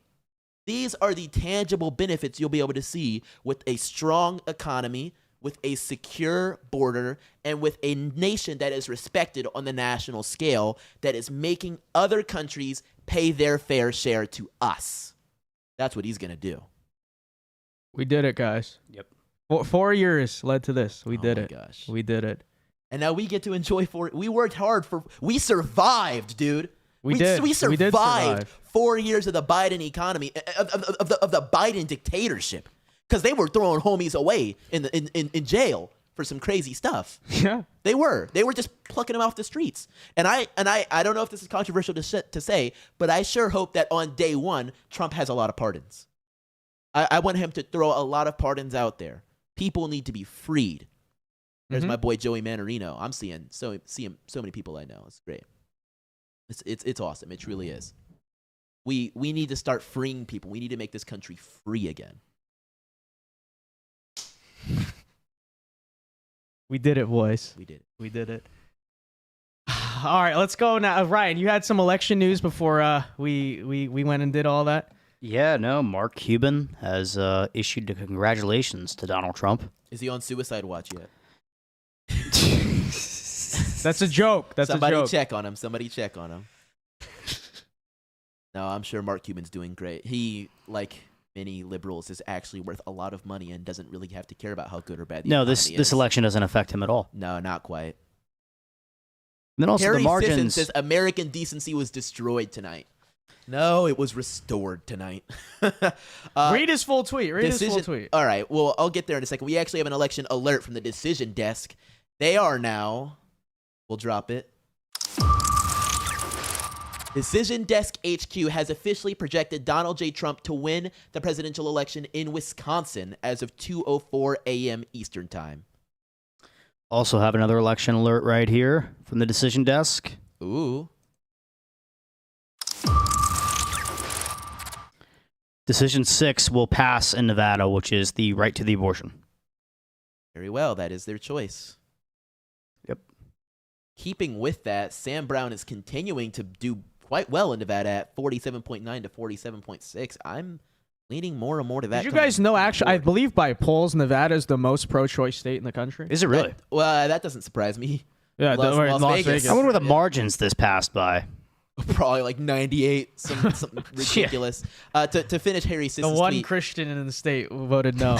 C: These are the tangible benefits you'll be able to see with a strong economy, with a secure border, and with a nation that is respected on the national scale, that is making other countries pay their fair share to us. That's what he's going to do.
A: We did it, guys.
B: Yep.
A: 4 years led to this. We did it.
C: Gosh.
A: We did it.
C: And now we get to enjoy we worked hard we survived, dude.
A: We did.
C: We survived
A: We did survive.
C: 4 years of the Biden economy, of the Biden dictatorship, because they were throwing homies away in jail for some crazy stuff.
A: Yeah.
C: They were just plucking them off the streets. And I don't know if this is controversial to say, but I sure hope that on day one, Trump has a lot of pardons. I want him to throw a lot of pardons out there. People need to be freed. There's my boy Joey Manorino. I'm seeing so many people I know. It's great. It's awesome. It truly is. We need to start freeing people. We need to make this country free again.
A: We did it, boys.
C: We did it.
A: We did it. All right, let's go now. Ryan, you had some election news before we went and did all that.
B: Yeah, no, Mark Cuban has issued a congratulations to Donald Trump.
C: Is he on suicide watch yet?
A: That's a joke. That's
C: Somebody
A: a joke.
C: check on him. Somebody check on him. No, I'm sure Mark Cuban's doing great. He, like many liberals, is actually worth a lot of money and doesn't really have to care about how good or bad the economy is.
B: This election doesn't affect him at all.
C: No, not quite.
B: And then also
C: Harry
B: the margins.
C: Sisson says American decency was destroyed tonight. No, it was restored tonight.
A: Read his full tweet. Read his full tweet.
C: All right, well, I'll get there in a second. We actually have an election alert from the decision desk. They are now, we'll drop it. Decision Desk HQ has officially projected Donald J. Trump to win the presidential election in Wisconsin as of 2:04 a.m. Eastern Time.
B: Also have another election alert right here from the decision desk.
C: Ooh.
B: Decision 6 will pass in Nevada, which is the right to the abortion.
C: Very well. That is their choice.
B: Yep.
C: Keeping with that, Sam Brown is continuing to do quite well in Nevada at 47.9 to 47.6. I'm leaning more and more to that.
A: Did you guys know, actually, I believe by polls, Nevada is the most pro-choice state in the country?
B: Is it really?
C: That doesn't surprise me.
A: Yeah,
C: Las Vegas.
B: I wonder where the margins this passed by.
C: Probably like 98, something ridiculous. To finish Harry Sisson's
A: The one
C: tweet,
A: Christian in the state voted no.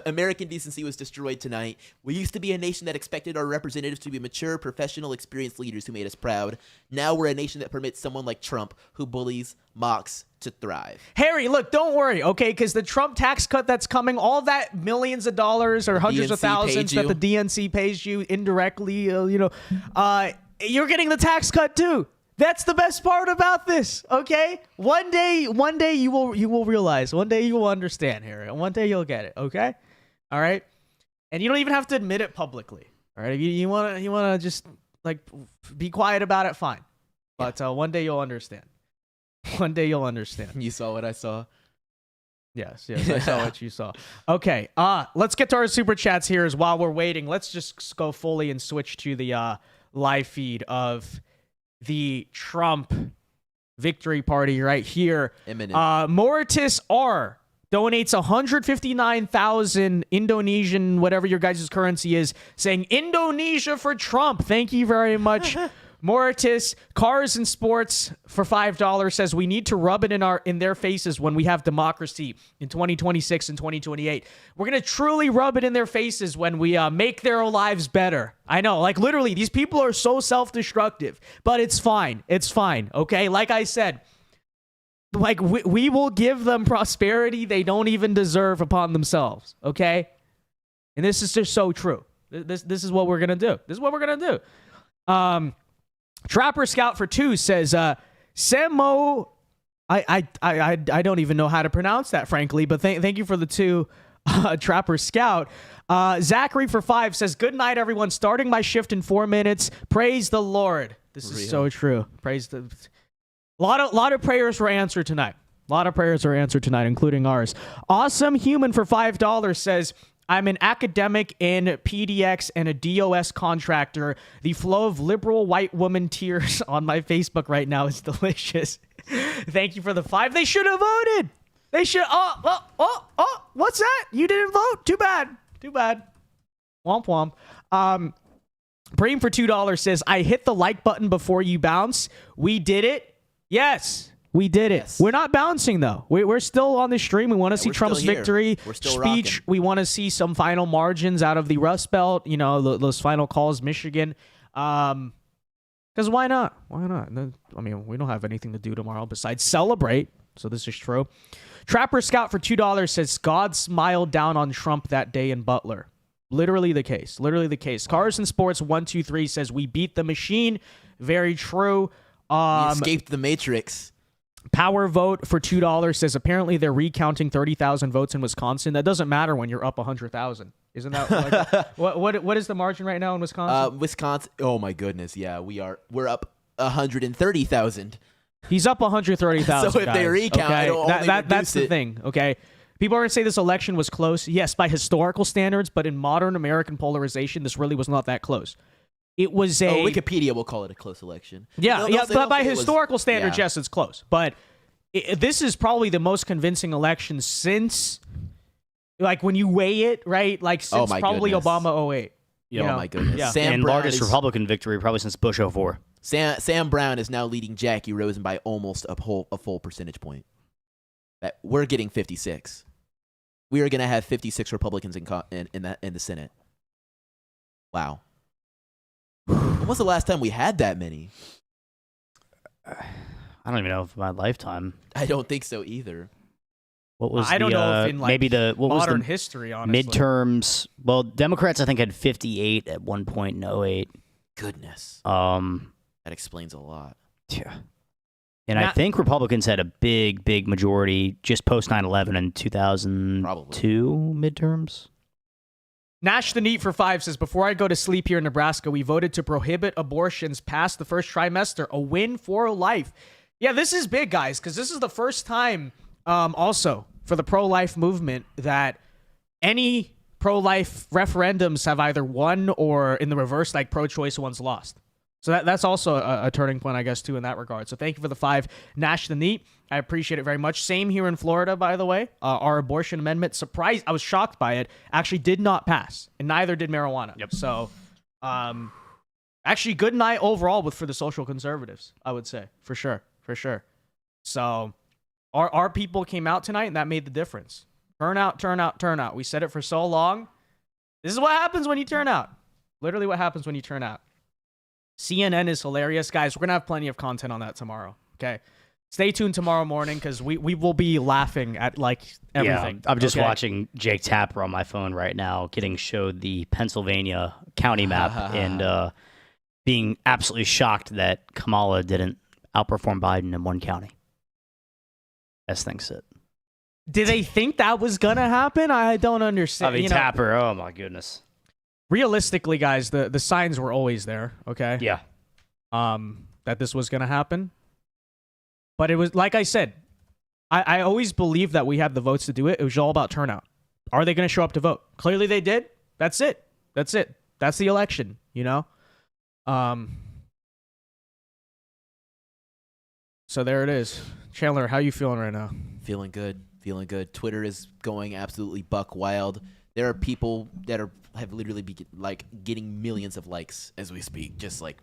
C: American decency was destroyed tonight. We used to be a nation that expected our representatives to be mature, professional, experienced leaders who made us proud. Now we're a nation that permits someone like Trump, who bullies, mocks, to thrive.
A: Harry, look, don't worry, okay? Because the Trump tax cut that's coming, all that millions of dollars or hundreds of thousands that the DNC pays you indirectly, you're getting the tax cut too. That's the best part about this, okay? One day you will realize. One day you will understand, Harry. One day you'll get it, okay? All right? And you don't even have to admit it publicly. All right? If you want to just like be quiet about it, fine. But one day you'll understand. One day you'll understand.
C: You saw what I saw?
A: Yes, I saw what you saw. Okay, let's get to our super chats here as while we're waiting. Let's just go fully and switch to the live feed of the Trump victory party right here. Moritus R donates 159,000 Indonesian, whatever your guys' currency is, saying Indonesia for Trump. Thank you very much. Moritus, Cars and Sports for $5 says we need to rub it in their faces when we have democracy in 2026 and 2028. We're going to truly rub it in their faces when we make their lives better. I know, like literally, these people are so self-destructive, but it's fine. It's fine, okay? Like I said, like we will give them prosperity they don't even deserve upon themselves, okay? And this is just so true. This is what we're going to do. This is what we're going to do. Trapper Scout for 2 says, Semo, I don't even know how to pronounce that, frankly, but thank you for the 2, Trapper Scout. Zachary for 5 says, good night, everyone. Starting my shift in 4 minutes. Praise the Lord. This is so true. Praise the... lot of prayers were answered tonight. A lot of prayers were answered tonight, including ours. Awesome Human for $5 says, I'm an academic in PDX and a DOS contractor. The flow of liberal white woman tears on my Facebook right now is delicious. Thank you for the 5. They should have voted. They should. Oh, what's that? You didn't vote? Too bad. Womp womp. Praying for $2 says, I hit the like button before you bounce. We did it. Yes. We did it. Yes. We're not bouncing, though. We're still on the stream. We want to see Trump's victory speech.
C: Rocking.
A: We want to see some final margins out of the Rust Belt, those final calls, Michigan. Because why not? Why not? I mean, we don't have anything to do tomorrow besides celebrate. So this is true. Trapper Scout for $2 says, God smiled down on Trump that day in Butler. Literally the case. Literally the case. Carson Sports 123 says we beat the machine. Very true.
C: We escaped the Matrix.
A: Power Vote for $2 says apparently they're recounting 30,000 votes in Wisconsin. That doesn't matter when you're up 100,000. Isn't that like, what is the margin right now in Wisconsin?
C: Wisconsin. Oh my goodness. Yeah, we're up 130,000.
A: He's up 130,000.
C: So if they recount,
A: okay?
C: it'll only
A: that's the
C: reduce it.
A: thing. Okay. People are going to say this election was close. Yes, by historical standards, but in modern American polarization, this really was not that close. It was a
C: Wikipedia will call it a close election.
A: Yeah, but by historical standards,
C: yeah.
A: yes, it's close. But this is probably the most convincing election since, like, when you weigh it, right? Like, since probably
C: goodness.
A: Obama 08.
C: Oh my goodness.
A: Yeah.
C: Sam
B: and
C: Brown
B: largest Republican victory probably since Bush 04.
C: Sam Brown is now leading Jackie Rosen by almost a full percentage point. We're getting 56. We are going to have 56 Republicans in the Senate. Wow. When was the last time we had that many?
B: I don't even know if my lifetime.
C: I don't think so either.
B: What was
A: I don't know if in like
B: maybe the what
A: modern
B: was the
A: history, honestly.
B: midterms? Well, Democrats I think had 58 at one point in 08.
C: Goodness.
B: That
C: explains a lot.
B: Yeah. And I think Republicans had a big majority just post 9/11 in 2002 midterms.
A: Nash the Neat for 5 says, before I go to sleep here in Nebraska, we voted to prohibit abortions past the first trimester. A win for life. Yeah, this is big, guys, because this is the first time also for the pro-life movement that any pro-life referendums have either won or in the reverse, like pro-choice ones lost. So that's also a turning point, I guess, too, in that regard. So thank you for the 5, Nash the Neat. I appreciate it very much. Same here in Florida, by the way. Our abortion amendment, I was shocked by it, actually did not pass, and neither did marijuana.
B: Yep.
A: So actually good night overall for the social conservatives, I would say, for sure. So our people came out tonight, and that made the difference. Turn out. We said it for so long. This is what happens when you turn out. Literally what happens when you turn out. CNN is hilarious. Guys, we're going to have plenty of content on that tomorrow, okay? Stay tuned tomorrow morning because we will be laughing at, like, everything.
B: Yeah, I'm just watching Jake Tapper on my phone right now getting showed the Pennsylvania county map and being absolutely shocked that Kamala didn't outperform Biden in one county. As things sit.
A: Did they think that was going to happen? I don't understand.
B: I mean, Tapper, oh my goodness.
A: Realistically, guys, the signs were always there, okay?
B: Yeah.
A: That this was going to happen. But it was, like I said, I always believed that we had the votes to do it. It was all about turnout. Are they going to show up to vote? Clearly they did. That's it. That's the election, you know? So there it is. Chandler, how you feeling right now?
C: Feeling good. Twitter is going absolutely buck wild. There are people that have literally getting millions of likes as we speak, just like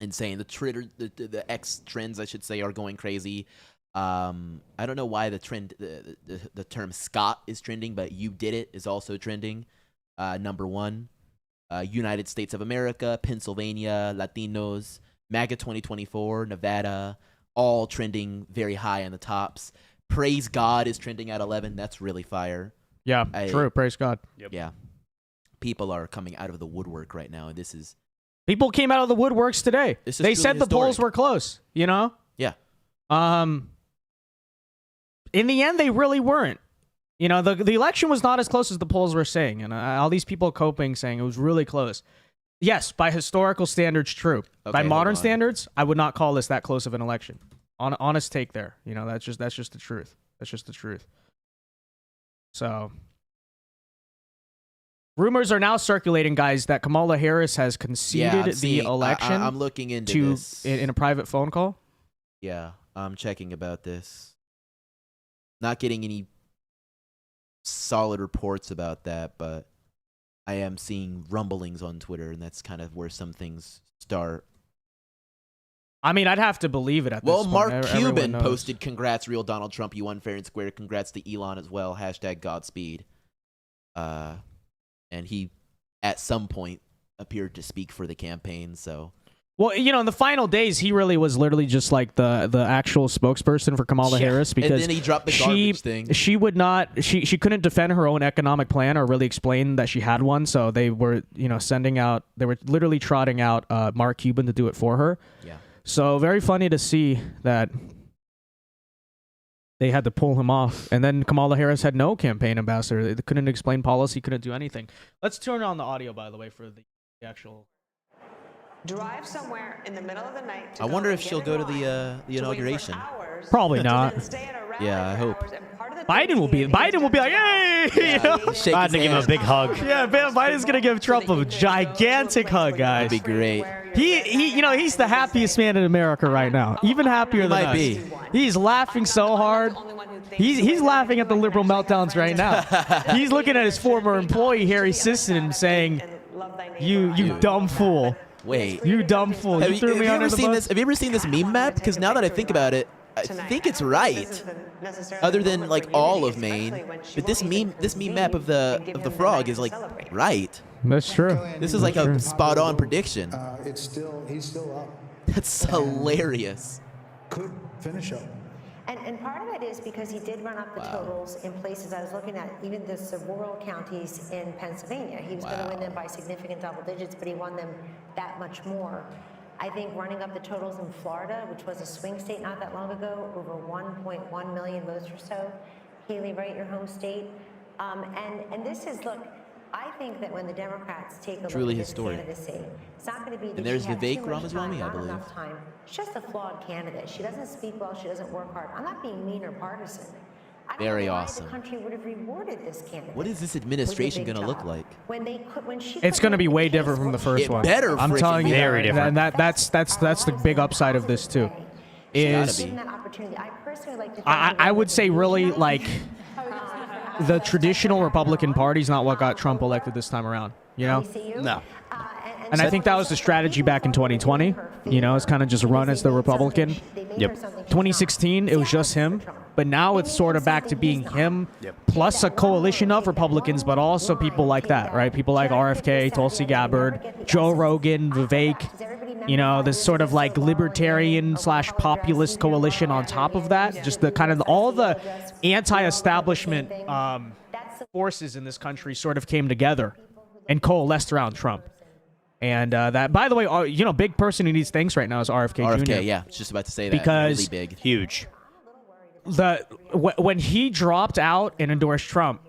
C: insane. The Twitter, the X trends, I should say, are going crazy. I don't know why the term Scott is trending, but "you did it" is also trending. Number 1, United States of America, Pennsylvania, Latinos, MAGA 2024, Nevada, all trending very high on the tops. Praise God is trending at 11. That's really fire.
A: Yeah, true. Praise God.
C: Yep. Yeah. People are coming out of the woodwork right now, and this is...
A: People came out of the woodworks today. They said the polls were close, you know?
C: Yeah.
A: In the end, they really weren't. You know, the election was not as close as the polls were saying, and all these people coping saying it was really close. Yes, by historical standards, true.
C: Okay,
A: by modern standards, I would not call this that close of an election. Honest take there. You know, that's just the truth. That's just the truth. So, rumors are now circulating, guys, that Kamala Harris has conceded the election.
C: I'm looking into this
A: in a private phone call.
C: Yeah, I'm checking about this. Not getting any solid reports about that, but I am seeing rumblings on Twitter, and that's kind of where some things start.
A: I mean, I'd have to believe it at this point.
C: Well, Mark Cuban posted, "Congrats, real Donald Trump. You won fair and square. Congrats to Elon as well. #Godspeed." And he, at some point, appeared to speak for the campaign. So
A: Well, in the final days, he really was literally just like the actual spokesperson for Kamala Harris because
C: and then he dropped the garbage thing.
A: She would not. She couldn't defend her own economic plan or really explain that she had one. So they were sending out. They were literally trotting out Mark Cuban to do it for her.
C: Yeah.
A: So very funny to see that they had to pull him off, and then Kamala Harris had no campaign ambassador. They couldn't explain policy, couldn't do anything. Let's turn on the audio, by the way, for the actual.
Q: Drive somewhere in the middle of the night.
C: I wonder if she'll go to the inauguration.
A: Probably not.
C: Yeah, I hope.
A: Biden will be like, hey!
B: About to give him a big hug.
A: Yeah, Biden's gonna give Trump a gigantic hug, guys.
C: That'd be great.
A: He's the happiest man in America right now. Even happier than us.
C: Be.
A: He's laughing so hard. He's laughing at the liberal meltdowns right now. He's looking at his former employee Harry Sisson saying, "You dumb fool."
C: Wait,
A: you dumb fool!
C: Have
A: You threw me under the bus.
C: Have you ever seen this meme map? Because now that I think about it, I think it's right. Other than like all of Maine, but this meme map of the frog is like right.
A: That's true.
C: This is like a spot on prediction.
P: He's still up.
C: That's hilarious.
P: Could finish up.
R: And part of it is because he did run up the totals in places I was looking at, even the rural counties in Pennsylvania. He was going to win them by significant double digits, but he won them that much more. I think running up the totals in Florida, which was a swing state not that long ago, over 1.1 million votes or so. Haley, right, your home state. And this is, look, I think that when the Democrats take a look at this candidacy, it's not going to be that
C: and there's
R: she had
C: Vivek
R: too much
C: Ramaswamy,
R: time,
C: I believe.
R: not enough time. She's just a flawed candidate. She doesn't speak well. She doesn't work hard. I'm not being mean or partisan. I don't
C: Very
R: know why
C: awesome.
R: the country would have rewarded this candidate.
C: What is this administration going to look like?
A: It's going to be way different from the first one. I'm telling you,
B: very different.
A: And that's the big upside of this too. Is I would say really like the traditional Republican Party is not what got Trump elected this time around. No. And I think that was the strategy back in 2020. It's kind of just run as the Republican.
B: Yep.
A: 2016, it was just him. But now it's sort of back to being him plus a coalition of Republicans, but also people like that, right? People like RFK, Tulsi Gabbard, Joe Rogan, Vivek. This sort of like libertarian / populist coalition on top of that. Just the kind of all the anti-establishment forces in this country sort of came together and coalesced around Trump. And that, by the way, big person who needs thanks right now is RFK Jr.
C: Yeah, just about to say that.
A: Because
C: really big,
B: huge.
A: When he dropped out and endorsed Trump,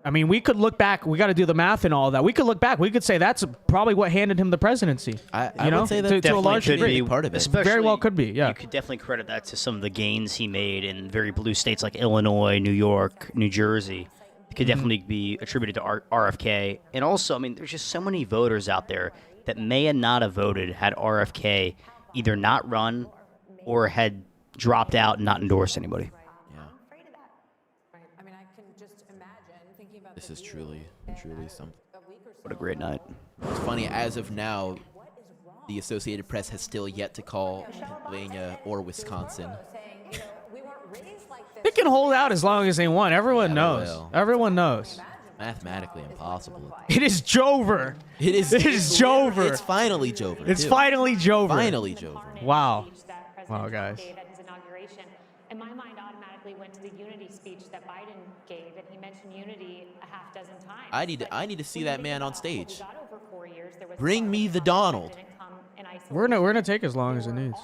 A: I mean, we could look back. We got to do the math and all that. We could look back. We could say that's probably what handed him the presidency.
C: I would say that
A: to a large degree,
C: part of it.
A: Very well could be. Yeah,
B: you could definitely credit that to some of the gains he made in very blue states like Illinois, New York, New Jersey. It could definitely be attributed to RFK. And also, I mean, there's just so many voters out there that may not have voted had RFK either not run or had dropped out and not endorsed anybody.
C: This is truly something.
B: What a great night.
C: It's funny, as of now, the Associated Press has still yet to call Pennsylvania or Wisconsin.
A: they can hold out as long as they want. Everyone knows. Everyone knows.
C: Mathematically impossible.
A: It is Jover.
C: It is
A: Jover.
C: It's finally Jover.
A: It's finally Jover.
C: Finally Jover.
A: Wow. Wow, guys.
S: At his inauguration, and my mind automatically went to the unity speech that Biden gave, and he mentioned unity a half dozen times.
C: I need to see that man on stage. Bring me the Donald.
A: We're gonna take as long as it needs.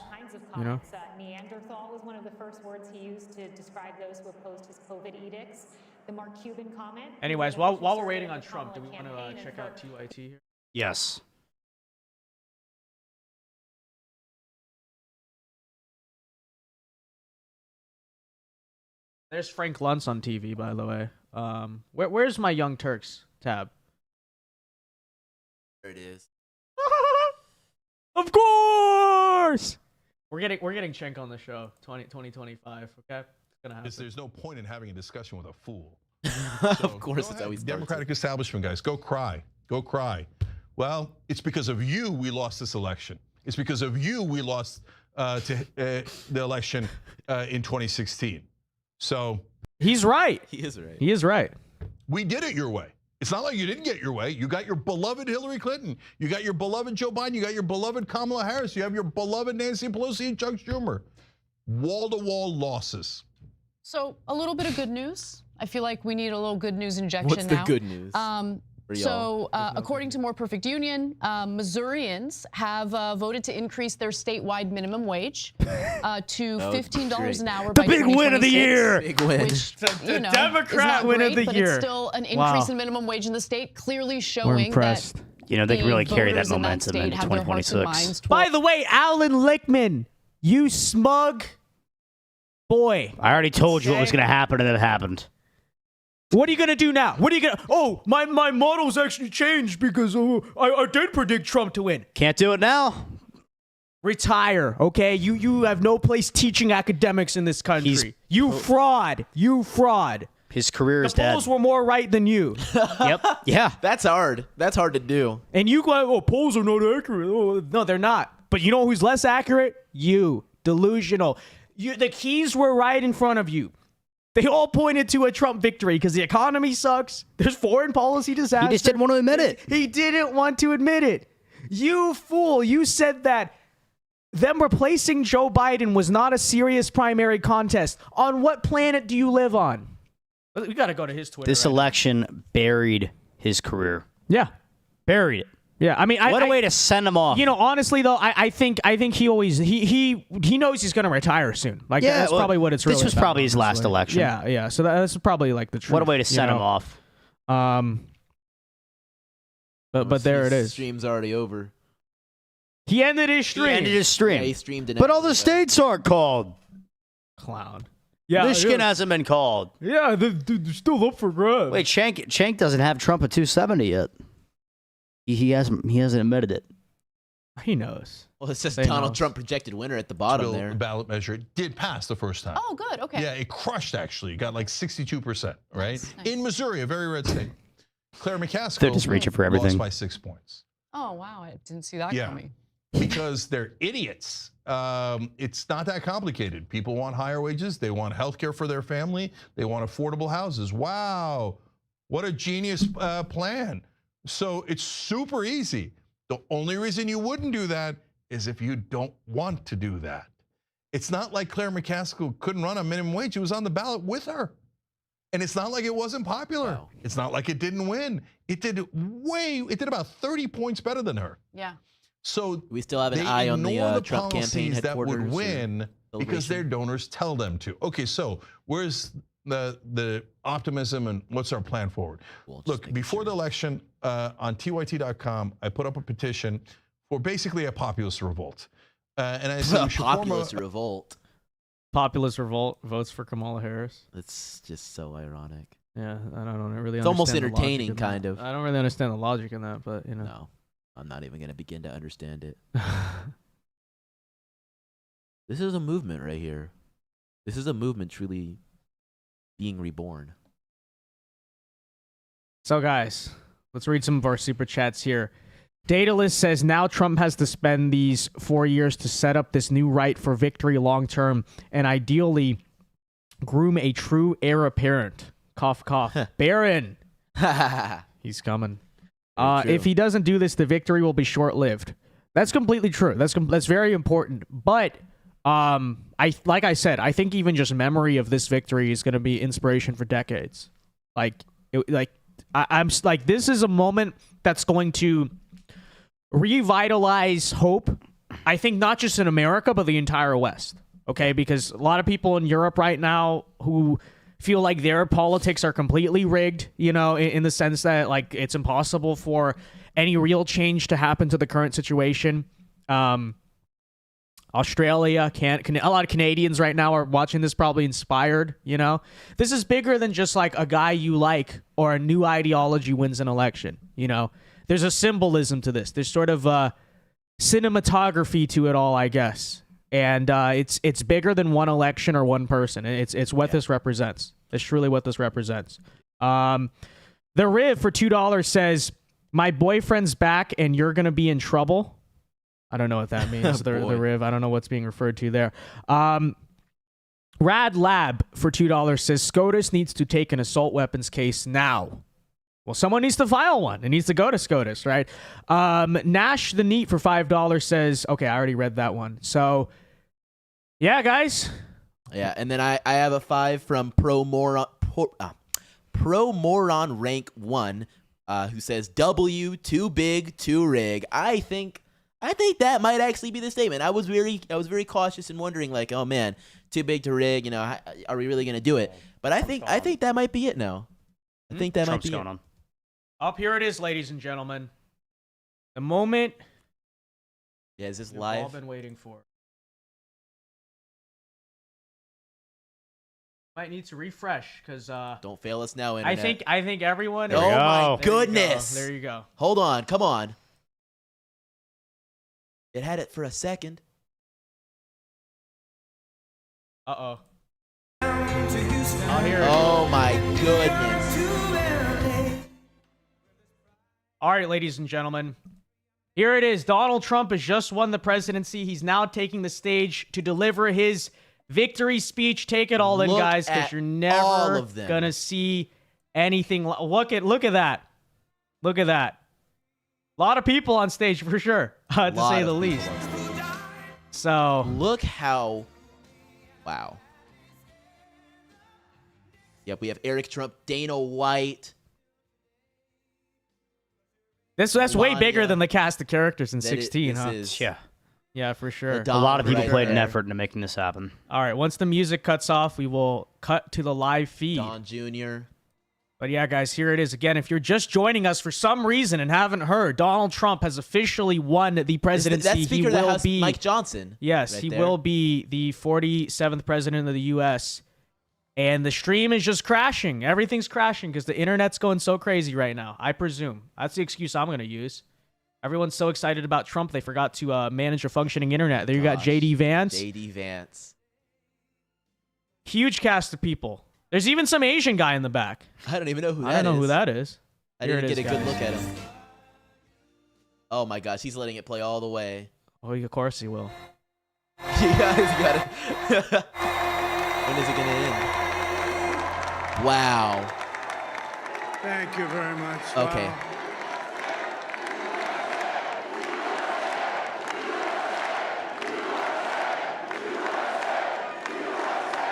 S: Neanderthal was one of the first words he used to describe those who opposed his COVID edicts. The Mark Cuban comment.
A: Anyways, while we're waiting on Trump, do we want to check out TYT here?
B: Yes.
A: There's Frank Luntz on TV, by the way. Where's my Young Turks tab?
C: There it is.
A: Of course. We're getting Cenk on the show 2025. Okay, it's gonna happen.
F: There's no point in having a discussion with a fool.
C: Of course, it's always
F: Democratic establishment guys. Go cry. Go cry. Well, it's because of you we lost this election. It's because of you we lost the election in 2016. So
A: he's right.
C: He is right.
A: He is right.
F: We did it your way. It's not like you didn't get your way. You got your beloved Hillary Clinton. You got your beloved Joe Biden. You got your beloved Kamala Harris. You have your beloved Nancy Pelosi and Chuck Schumer. Wall-to-wall losses.
I: So a little bit of good news. I feel like we need a little good news injection now.
C: What's the good news?
I: According to More Perfect Union, Missourians have voted to increase their statewide minimum wage to $15 an hour by 2026.
A: The big win of the year.
C: Big win.
I: Which,
A: the Democrat win of the
I: but
A: year.
I: It's still an increase in minimum wage in the state, clearly showing that
B: they can really carry that
I: voters in
B: momentum
I: state
B: into
I: have their hearts and minds
B: 2026.
A: By the way, Alan Lichtman, you smug boy.
B: I already told you what was going to happen, and it happened.
A: What are you going to do now? What are you going to... Oh, my models actually changed because I did predict Trump to win.
B: Can't do it now.
A: Retire, okay? You have no place teaching academics in this country. You fraud. You fraud.
B: His career is
A: The
B: dead.
A: polls were more right than you.
B: Yep. Yeah.
C: That's hard. That's hard to do.
A: And you go, polls are not accurate. Oh, no, they're not. But you know who's less accurate? You. Delusional. The keys were right in front of you. They all pointed to a Trump victory because the economy sucks. There's foreign policy disaster.
B: He just didn't want to admit it.
A: He didn't want to admit it. You fool. You said that them replacing Joe Biden was not a serious primary contest. On what planet do you live on? We got to go to his Twitter.
B: This election buried his career.
A: Yeah.
B: Buried it.
A: Yeah, I mean,
B: what a way to send him off.
A: You know, honestly though, I think he always he knows he's going to retire soon. Like that's probably what it's really.
B: This was
A: about,
B: probably his last
A: honestly.
B: election.
A: Yeah. So that's probably like the truth.
B: What a way to send him off.
A: But there it is.
C: Stream's already over.
A: He ended his stream.
B: He ended his stream.
C: Yeah, he streamed it.
B: But all the states aren't called.
A: Clown.
B: Yeah, Michigan hasn't been called.
A: Yeah, they're still up for grabs.
B: Wait, Shank doesn't have Trump at 270 yet. He hasn't admitted it.
A: He knows.
C: Well, it says Donald Trump projected winner at the bottom there.
F: Ballot measure. It did pass the first time.
I: Oh, good. Okay.
F: Yeah, it crushed actually. It got like 62%, right? Nice. In Missouri, a very red state. Claire McCaskill
B: They're just reaching for everything.
F: lost by 6 points.
I: Oh, wow. I didn't see that coming.
F: Because they're idiots. It's not that complicated. People want higher wages. They want health care for their family. They want affordable houses. Wow. What a genius plan. So it's super easy. The only reason you wouldn't do that is if you don't want to do that. It's not like Claire McCaskill couldn't run on minimum wage. It was on the ballot with her. And it's not like it wasn't popular. Wow. It's not like it didn't win. It did about 30 points better than her.
I: Yeah.
C: So we still have an eye on the Trump campaign
F: that
C: headquarters
F: would win because their donors tell them to. Okay, so where's the optimism and what's our plan forward? Look, before the election, on tyt.com, I put up a petition for basically a populist revolt. And I said we should
C: populist revolt.
A: Populist revolt votes for Kamala Harris.
C: It's just so ironic.
A: Yeah, I don't really.
C: It's almost entertaining, kind of.
A: I don't really understand the logic in that, but you know.
C: No, I'm not even going to begin to understand it. This is a movement right here. This is a movement truly being reborn.
A: So, guys, let's read some of our super chats here. Datalist says now Trump has to spend these 4 years to set up this new right for victory long term and ideally groom a true heir apparent. Cough, cough. Barron. He's coming. If he doesn't do this, the victory will be short lived. That's completely true. That's very important. But like I said, I think even just memory of this victory is going to be inspiration for decades. I'm like, this is a moment that's going to revitalize hope. I think not just in America, but the entire West. Okay, because a lot of people in Europe right now who feel like their politics are completely rigged, you know, in the sense that like it's impossible for any real change to happen to the current situation. Australia, a lot of Canadians right now are watching this probably inspired, you know. This is bigger than just like a guy you like or a new ideology wins an election, you know. There's a symbolism to this. There's sort of cinematography to it all, I guess. And it's bigger than one election or one person. It's what this represents. It's truly what this represents. The Riv for $2 says, "My boyfriend's back and you're going to be in trouble." I don't know what that means. the Riv. I don't know what's being referred to there. Rad Lab for $2 says, "SCOTUS needs to take an assault weapons case now." Well, someone needs to file one. It needs to go to SCOTUS, right? Nash the Neat for $5 says, okay, I already read that one. So, yeah, guys.
C: Yeah, and then I have a 5 from Pro Moron Rank 1, who says W, too big, too rig. I think that might actually be the statement. I was very cautious and wondering, like, oh man, too big to rig. You know, are we really gonna do it? But I think that might be it now. I think that
B: Trump's
C: might be
B: going
C: it.
B: on.
A: Up here it is, ladies and gentlemen. The moment.
C: Yeah, is this
A: we've
C: live?
A: all been waiting for. Might need to refresh because
C: don't fail us now, internet.
A: I think everyone.
C: Oh my goodness!
A: There you go.
C: Hold on, come on. It had it for a second.
A: Uh-oh. Oh, here.
C: Oh my goodness.
A: All right, ladies and gentlemen. Here it is. Donald Trump has just won the presidency. He's now taking the stage to deliver his victory speech. Take it all in, guys, because you're never going to see anything. Look at that. Look at that. A lot of people on stage for sure, to say the least. So
C: look how, wow. Yep, we have Eric Trump, Dana White.
A: That's way bigger than the cast of characters in 16, huh?
B: Yeah.
A: Yeah, for sure.
B: A lot of people played an effort into making this happen.
A: All right, once the music cuts off, we will cut to the live feed.
C: Don Jr.
A: But yeah, guys, here it is again. If you're just joining us for some reason and haven't heard, Donald Trump has officially won the presidency.
C: That's Speaker of the House, Mike Johnson.
A: Yes, he will be the 47th president of the U.S. And the stream is just crashing. Everything's crashing because the internet's going so crazy right now, I presume. That's the excuse I'm going to use. Everyone's so excited about Trump, they forgot to manage a functioning internet. There you got J.D. Vance.
C: J.D. Vance.
A: Huge cast of people. There's even some Asian guy in the back.
C: I don't even know who that is.
A: I don't know who that is.
C: I didn't get a good look at him. Oh my gosh, he's letting it play all the way.
A: Oh, of course he will.
C: You guys got it. When is it going to end? Wow.
K: Thank you very much.
C: Okay.
K: Wow.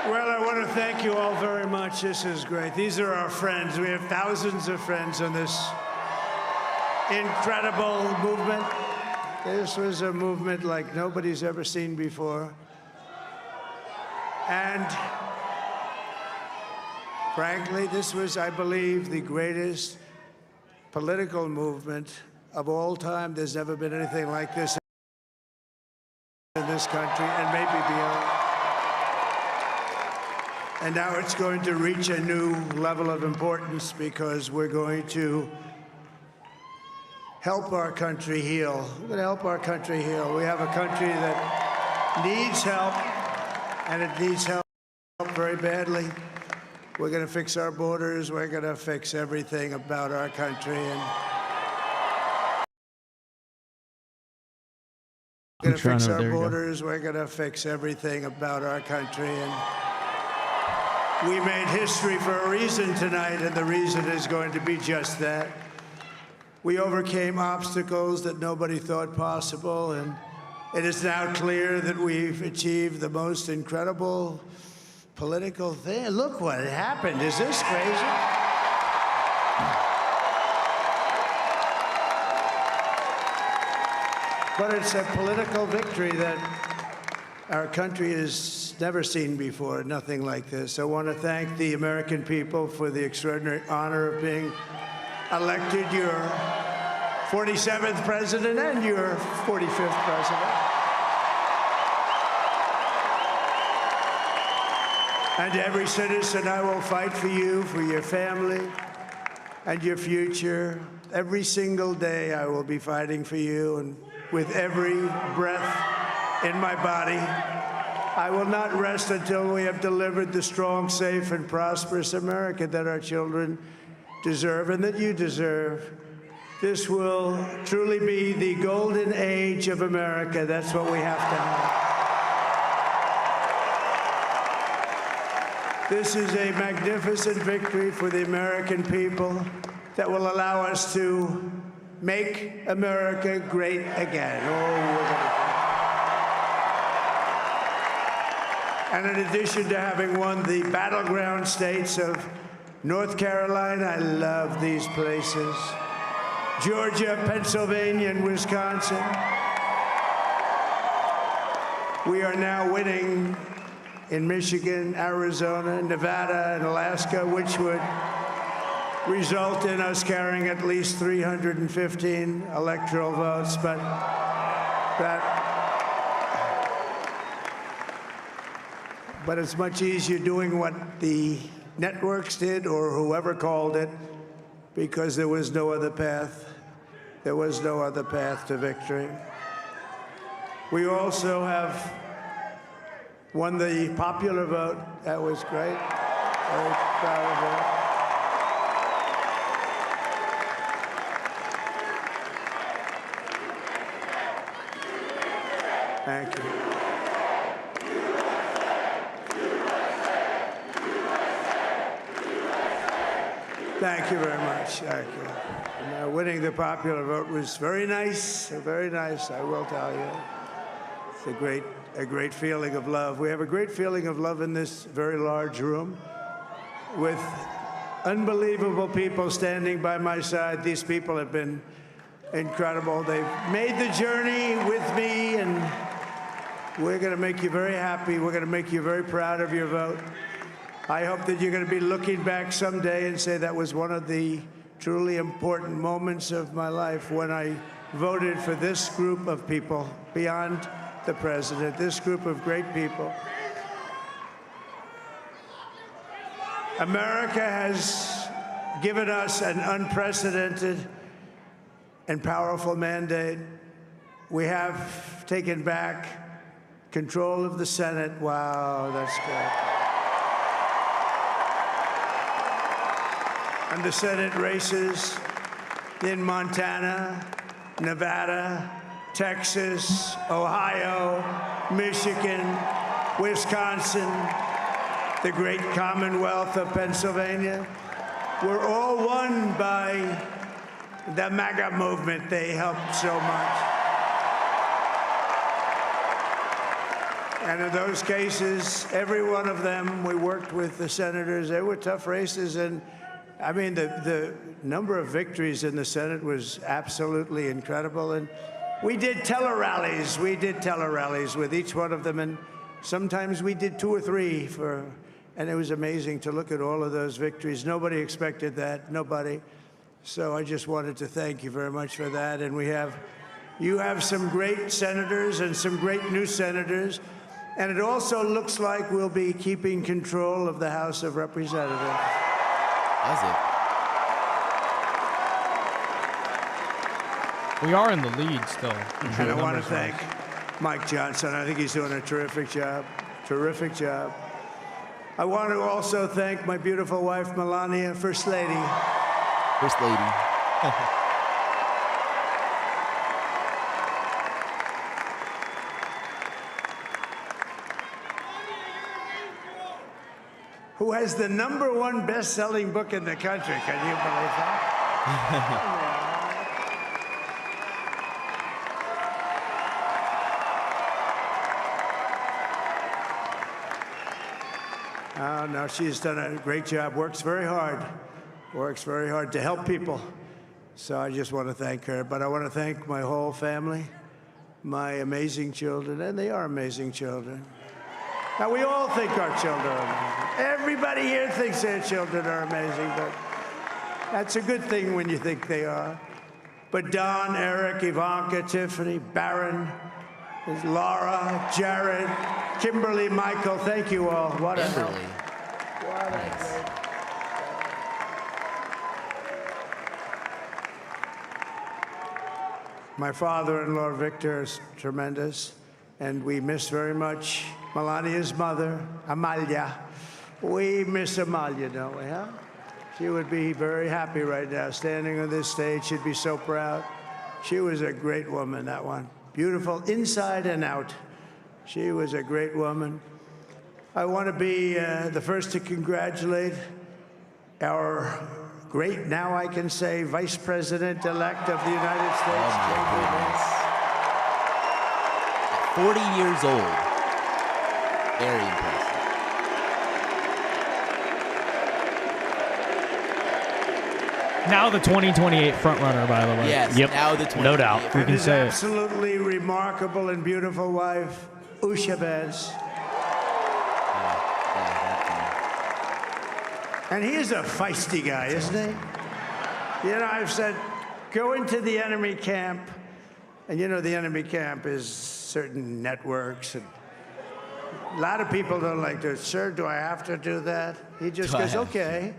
K: Well, I want to thank you all very much. This is great. These are our friends. We have thousands of friends on this incredible movement. This was a movement like nobody's ever seen before. And frankly, this was, I believe, the greatest political movement of all time. There's never been anything like this in this country and maybe beyond. And now it's going to reach a new level of importance because we're going to help our country heal. We're going to help our country heal. We have a country that needs help, and it needs help very badly. We're going to fix our borders. We're going to fix everything about our country. And we're going to fix our borders. We're going to fix everything about our country. And we made history for a reason tonight, and the reason is going to be just that. We overcame obstacles that nobody thought possible, and it is now clear that we've achieved the most incredible political thing. Look what happened. Is this crazy? But it's a political victory that our country has never seen before, nothing like this. I want to thank the American people for the extraordinary honor of being elected your 47th president and your 45th president. And every citizen, I will fight for you, for your family, and your future. Every single day, I will be fighting for you, and with every breath in my body, I will not rest until we have delivered the strong, safe, and prosperous America that our children deserve and that you deserve. This will truly be the golden age of America. That's what we have to have. This is a magnificent victory for the American people. that will allow us to make America great again. And in addition to having won the battleground states of North Carolina, I love these places, Georgia, Pennsylvania, and Wisconsin, we are now winning in Michigan, Arizona, Nevada, and Alaska, which would result in us carrying at least 315 electoral votes. But it's much easier doing what the networks did or whoever called it, because there was no other path. There was no other path to victory. We also have won the popular vote. That was great. Very proud of that. Thank you. Thank you very much. Thank you. And, winning the popular vote was very nice, I will tell you. It's a great feeling of love. We have a great feeling of love in this very large room with unbelievable people standing by my side. These people have been incredible. They've made the journey with me, and we're going to make you very happy. We're going to make you very proud of your vote. I hope that you're going to be looking back someday and say that was one of the truly important moments of my life when I voted for this group of people beyond the president, this group of great people. America has given us an unprecedented and powerful mandate. We have taken back control of the Senate. Wow, that's good. And the Senate races in Montana, Nevada, Texas, Ohio, Michigan, Wisconsin, the great Commonwealth of Pennsylvania, were all won by the MAGA movement. They helped so much. And in those cases, every one of them, we worked with the senators. They were tough races, and I mean, the number of victories in the Senate was absolutely incredible. And we did tele-rallies. We did tele-rallies with each one of them. And sometimes we did 2 or 3 and it was amazing to look at all of those victories. Nobody expected that, nobody. So I just wanted to thank you very much for that. And you have some great senators and some great new senators. And it also looks like we'll be keeping control of the House of Representatives.
C: Does it?
N: We are in the lead still.
K: And I want to thank Mike Johnson. I think he's doing a terrific job. Terrific job. I want to also thank my beautiful wife, Melania, First Lady.
C: First Lady.
K: Who has the #1 best-selling book in the country. Can you believe that? Oh, no, she's done a great job, works very hard to help people. So I just want to thank her. But I want to thank my whole family, my amazing children, and they are amazing children. Now, we all think our children are amazing. Everybody here thinks their children are amazing, but that's a good thing when you think they are. But Don, Eric, Ivanka, Tiffany, Barron, Laura, Jared, Kimberly, Michael, thank you all. What a help. What a great. My father-in-law, Victor, is tremendous, and we miss very much Melania's mother, Amalia. We miss Amalia, don't we, huh? She would be very happy right now, standing on this stage. She'd be so proud. She was a great woman, that one. Beautiful inside and out. She was a great woman. I want to be the first to congratulate our great, now I can say, Vice President-elect of the United States.
C: Oh, my goodness. At 40 years old. Very impressive.
N: Now the 2028 frontrunner, by the way.
C: Yes, now the 2028.
B: No doubt.
N: We
K: And
N: can
K: his
N: say it.
K: absolutely remarkable and beautiful wife, Ushabez. And he is a feisty guy, isn't he? You know, I've said, go into the enemy camp. And you know, the enemy camp is certain networks. And a lot of people don't like to, sir, do I have to do that? He just goes, okay.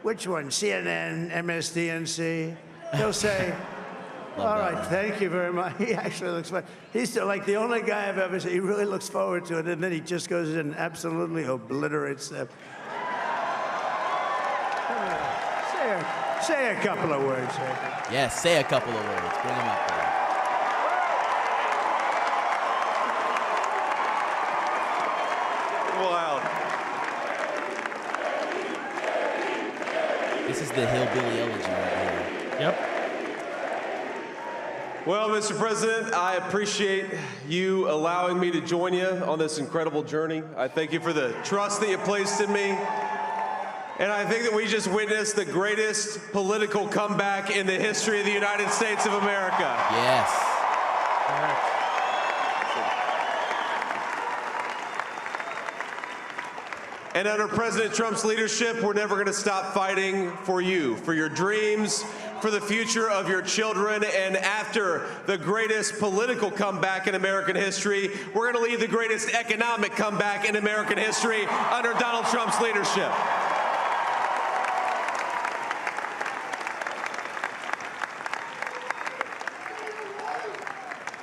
K: Which one? CNN, MSDNC? He'll say, all right, thank you very much. He actually looks fun. He's still like the only guy I've ever seen. He really looks forward to it. And then he just goes in and absolutely obliterates them. Say a couple of words.
C: Yes, say a couple of words. Bring him up there.
T: Wow.
C: This is the hillbilly elegy right here.
N: Yep.
T: Well, Mr. President, I appreciate you allowing me to join you on this incredible journey. I thank you for the trust that you placed in me. And I think that we just witnessed the greatest political comeback in the history of the United States of America.
C: Yes.
T: And under President Trump's leadership, we're never going to stop fighting for you, for your dreams, for the future of your children. And after the greatest political comeback in American history, we're going to lead the greatest economic comeback in American history under Donald Trump's leadership.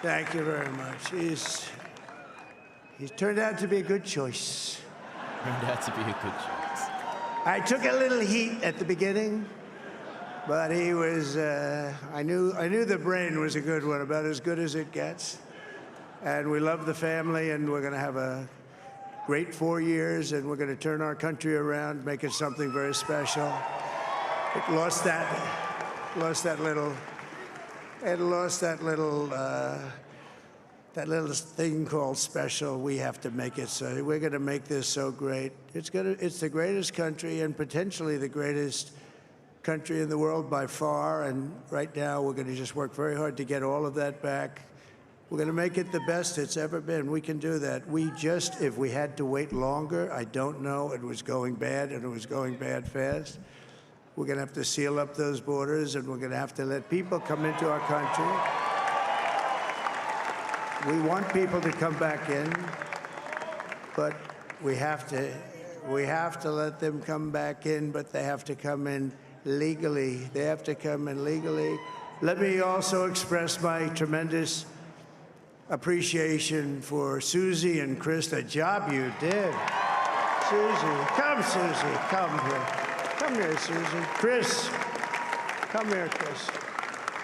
K: Thank you very much. He's turned out to be a good choice.
C: Turned out to be a good choice.
K: I took a little heat at the beginning, but he was, I knew the brain was a good one, about as good as it gets. And we love the family, and we're going to have a great 4 years, and we're going to turn our country around, make it something very special. It lost that little thing called special. We have to make it so. We're going to make this so great. It's the greatest country and potentially the greatest country in the world by far. And right now, we're going to just work very hard to get all of that back. We're going to make it the best it's ever been. We can do that. If we had to wait longer, I don't know. It was going bad, and it was going bad fast. We're going to have to seal up those borders, and we're going to have to let people come into our country. We want people to come back in, but we have to let them come back in, but they have to come in legally. They have to come in legally. Let me also express my tremendous appreciation for Susie and Chris, the job you did. Susie, come here. Come here, Susie. Chris, come here, Chris.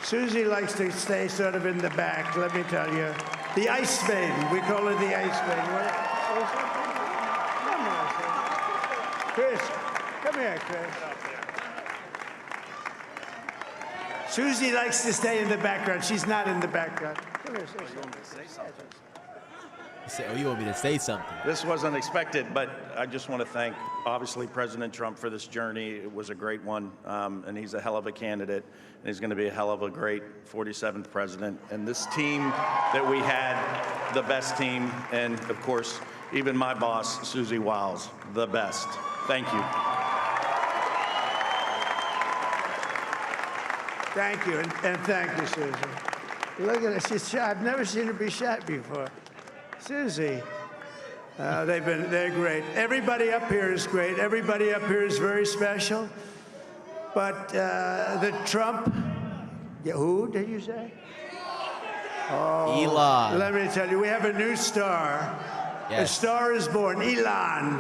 K: Susie likes to stay sort of in the back, let me tell you. The Ice Maiden, we call her the Ice Maiden. Come here, Chris. Come here, Chris. Susie likes to stay in the background. She's not in the background. Come here,
C: Oh, you want me to say something?
U: This was unexpected, but I just want to thank, obviously, President Trump for this journey. It was a great one, and he's a hell of a candidate, and he's going to be a hell of a great 47th president. And this team that we had, the best team, and, of course, even my boss, Susie Wiles, the best. Thank you.
K: Thank you, and thank you, Susie. Look at her, she's shy. I've never seen her be shy before. Susie, they're great. Everybody up here is great. Everybody up here is very special. But the Trump, who did you say? Oh,
C: Elon.
K: Let me tell you, we have a new star.
C: Yes.
K: A star is born, Elon.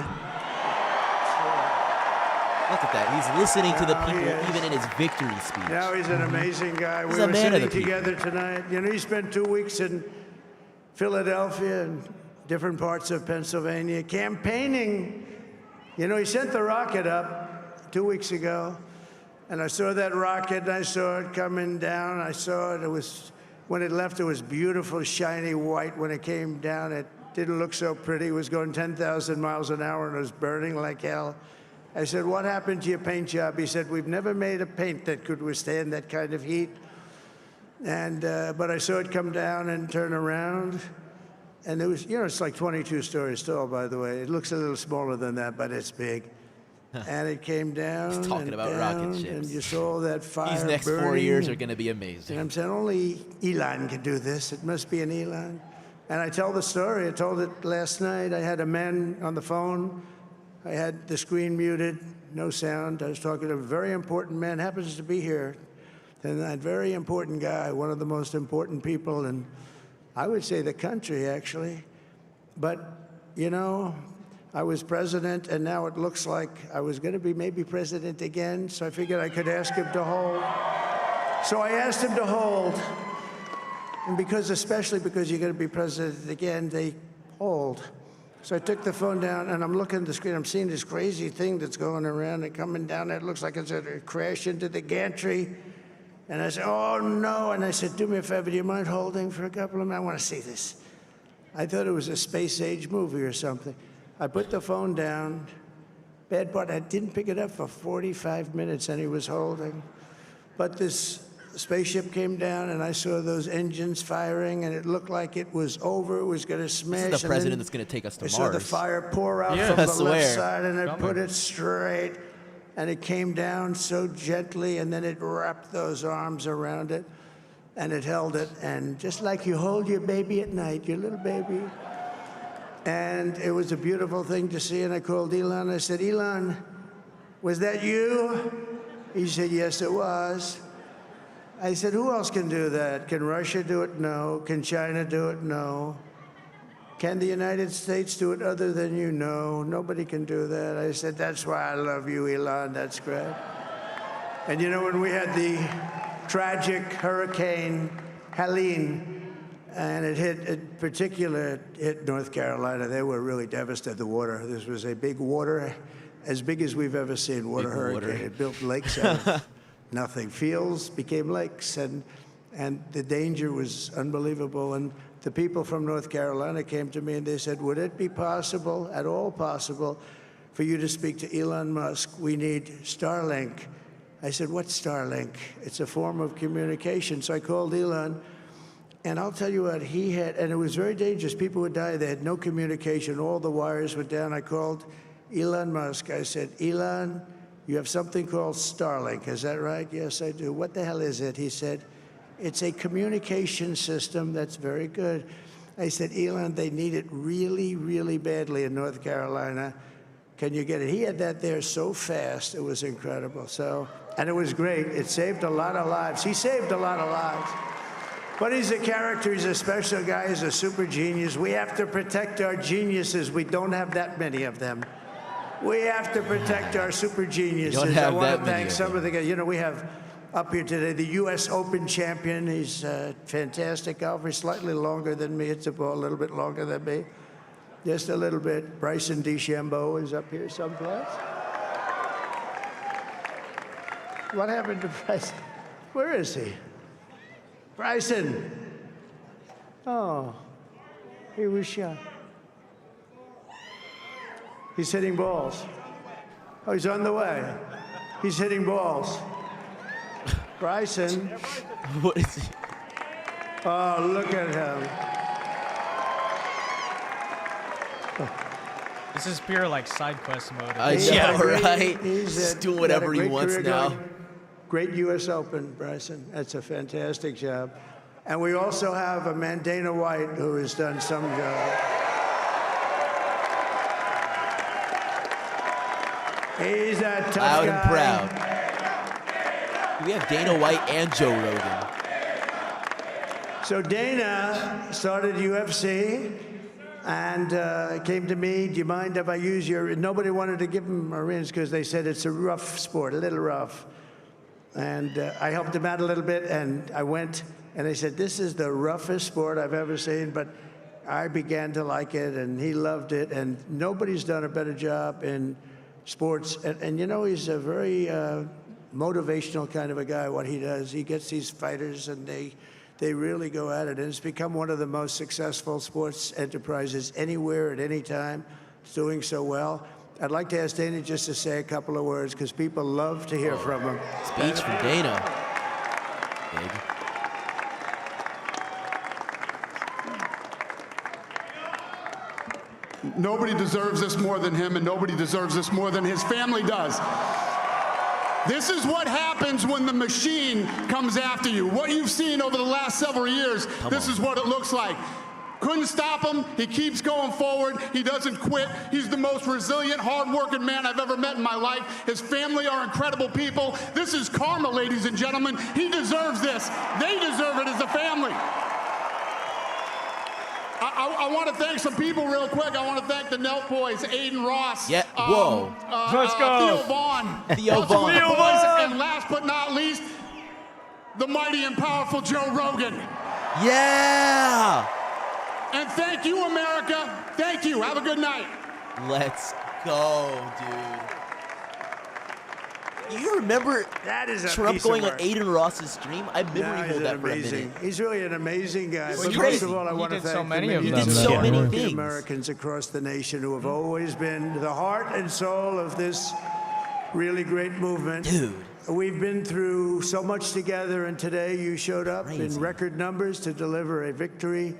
C: Look at that. He's listening to the people, even in his victory speech.
K: Now he's an amazing guy.
C: He's
K: We
C: a
K: were
C: man of
K: sitting
C: the people.
K: together tonight. You know, he spent 2 weeks in Philadelphia and different parts of Pennsylvania campaigning. You know, he sent the rocket up 2 weeks ago, And I saw that rocket, and I saw it coming down. I saw it. It was, when it left, it was beautiful, shiny white. When it came down, it didn't look so pretty. It was going 10,000 miles an hour, and it was burning like hell. I said, what happened to your paint job? He said, we've never made a paint that could withstand that kind of heat. And, but I saw it come down and turn around. And it was, you know, it's like 22 stories tall, by the way. It looks a little smaller than that, but it's big. And it came down.
C: He's talking about rocket ships.
K: And you saw that fire.
C: These next
K: burning.
C: 4 years are going to be amazing.
K: And I'm saying only Elon can do this. It must be an Elon. And I tell the story. I told it last night. I had a man on the phone. I had the screen muted, no sound. I was talking to a very important man, happens to be here. And that very important guy, one of the most important people in, I would say, the country, actually. But, you know, I was president, and now it looks like I was going to be maybe president again, so I figured I could ask him to hold. So I asked him to hold. And because, especially because you're going to be president again, they hold. So I took the phone down, and I'm looking at the screen. I'm seeing this crazy thing that's going around and coming down. It looks like it's going to crash into the gantry. And I said, oh, no. And I said, do me a favor, do you mind holding for a couple of minutes? I want to see this. I thought it was a space-age movie or something. I put the phone down. Bad part, I didn't pick it up for 45 minutes, and he was holding. But this spaceship came down, and I saw those engines firing, and it looked like it was over. It was going to smash.
C: This is the president that's going to take us to Mars.
K: I saw the fire pour out from the left side, and I put it straight. And it came down so gently, and then it wrapped those arms around it, and it held it. And just like you hold your baby at night, your little baby. And it was a beautiful thing to see. And I called Elon. I said, Elon, was that you? He said, yes, it was. I said, who else can do that? Can Russia do it? No. Can China do it? No. Can the United States do it other than you? No. Nobody can do that. I said, that's why I love you, Elon. That's great. And you know, when we had the tragic Hurricane Helene, and it hit North Carolina, they were really devastated, the water. This was a big water, as big as we've ever seen, water hurricane. It built lakes out of nothing. Fields became lakes, and the danger was unbelievable. And the people from North Carolina came to me and they said, would it be possible, at all possible, for you to speak to Elon Musk? We need Starlink. I said, what's Starlink? It's a form of communication. So I called Elon, and I'll tell you what, he had, and it was very dangerous. People would die. They had no communication. All the wires were down. I called Elon Musk. I said, Elon, you have something called Starlink. Is that right? Yes, I do. What the hell is it? He said, it's a communication system that's very good. I said, Elon, they need it really, really badly in North Carolina. Can you get it? He had that there so fast. It was incredible. So, and it was great. It saved a lot of lives. He saved a lot of lives. But he's a character. He's a special guy. He's a super genius. We have to protect our geniuses. We don't have that many of them. We have to protect our super geniuses. I want to thank some of the guys. You know, we have up here today the U.S. Open champion. He's a fantastic golfer. He's slightly longer than me. It's a ball a little bit longer than me. Just a little bit. Bryson DeChambeau is up here someplace. What happened to Bryson? Where is he? Bryson. Oh, he was shot. He's hitting balls. Oh, he's on the way. He's hitting balls. Bryson.
C: What is he?
K: Oh, look at him.
N: This is pure like side quest mode.
C: Yeah, right. He's doing whatever he wants now.
K: Great U.S. Open, Bryson. That's a fantastic job. And we also have a man, Dana White, who has done some job. He's a tough
C: Loud
K: guy.
C: and proud. We have Dana White and Joe Rogan.
K: So Dana started UFC and came to me, do you mind if I use your, nobody wanted to give him a rinse because they said it's a rough sport, a little rough. And I helped him out a little bit, and I went, and they said, this is the roughest sport I've ever seen, but I began to like it, and he loved it, and nobody's done a better job in sports. And you know, he's a very motivational kind of a guy, what he does. He gets these fighters and they really go at it. And it's become one of the most successful sports enterprises anywhere at any time. It's doing so well. I'd like to ask Dana just to say a couple of words because people love to hear from him.
C: Speech from Dana. Big.
D: Nobody deserves this more than him, and nobody deserves this more than his family does. This is what happens when the machine comes after you. What you've seen over the last several years, this is what it looks like. Couldn't stop him. He keeps going forward. He doesn't quit. He's the most resilient, hard-working man I've ever met in my life. His family are incredible people. This is karma, ladies and gentlemen. He deserves this. They deserve it as a family. I want to thank some people real quick. I want to thank the Nelk boys, Aiden Ross.
C: Yeah. Whoa.
A: Let's go.
D: Theo Vaughn.
C: Theo Vaughn.
D: Theo Vaughn. And last but not least, the mighty and powerful Joe Rogan.
C: Yeah.
D: And thank you, America. Thank you. Have a good night.
C: Let's go, dude. You remember
K: that is
C: Trump going on Aiden Ross's stream? I memory hold that for a minute.
K: He's really an amazing guy.
C: Well,
K: but
C: he's
K: most
C: crazy.
K: of all, I want to
A: did
K: thank
A: so many
K: the
A: of them.
K: millions
C: He did so many
K: African
C: things.
K: Americans across the nation who have always been the heart and soul of this really great movement.
C: Dude.
K: We've been through so much together, and today you showed up in record numbers to deliver a victory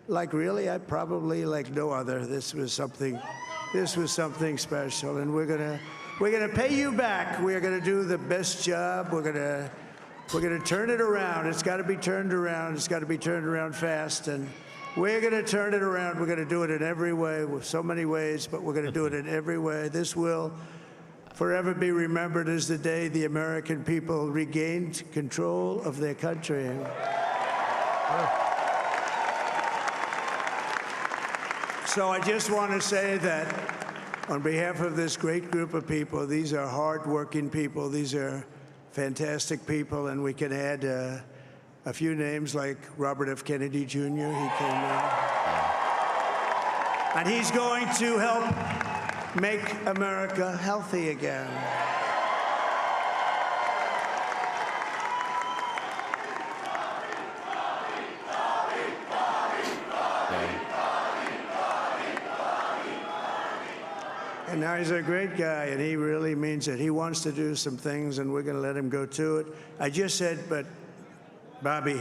K: like really, probably like no other. This was something special, and we're gonna pay you back. We're gonna do the best job. We're gonna turn it around. It's got to be turned around. It's got to be turned around fast, and we're gonna turn it around. We're gonna do it in every way, with so many ways, but we're gonna do it in every way. This will forever be remembered as the day the American people regained control of their country. So I just want to say that on behalf of this great group of people, these are hard-working people. These are fantastic people, and we can add a few names like Robert F. Kennedy Jr. He came in. And he's going to help make America healthy again. And now he's a great guy, and he really means it. He wants to do some things, and we're going to let him go to it. I just said, but, Bobby,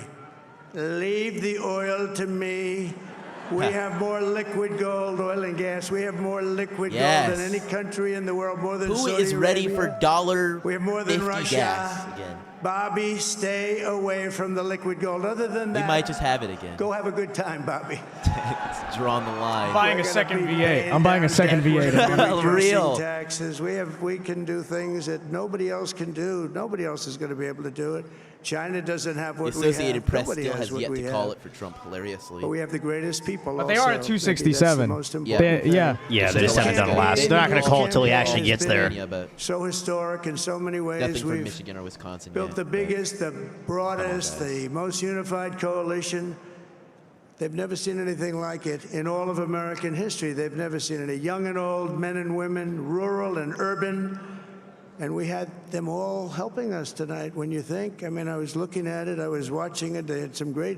K: leave the oil to me. We have more liquid gold, oil and gas. We have more liquid gold than any country in the world, more than
C: Who
K: Saudi
C: is ready
K: Arabia.
C: for $1.50
K: We have more than Russia.
C: gas again?
K: Bobby, stay away from the liquid gold. Other than that,
C: We might just have it again.
K: go have a good time, Bobby.
C: It's drawn the line.
A: I'm buying a second V8. I'm buying a second V8.
K: Real taxes. We can do things that nobody else can do. Nobody else is going to be able to do it. China doesn't have what
C: The
K: we have.
C: Associated Press
K: Nobody
C: still
K: has
C: has
K: what
C: yet
K: we
C: to call
K: have.
C: it for Trump, hilariously.
K: But we have the greatest people.
A: But they are at
K: also. Maybe that's the
A: 267.
K: most
A: Yeah.
K: important thing.
B: Yeah, they just haven't done it last. They're not going to call it until he actually gets there.
C: Yeah, but
K: So historic in so many ways.
C: nothing from
K: We've
C: Michigan or Wisconsin
K: built
C: yet.
K: the biggest, the broadest, the most unified coalition. They've never seen anything like it in all of American history. They've never seen it. Young and old, men and women, rural and urban. And we had them all helping us tonight. When you think, I mean, I was looking at it, I was watching it. They had some great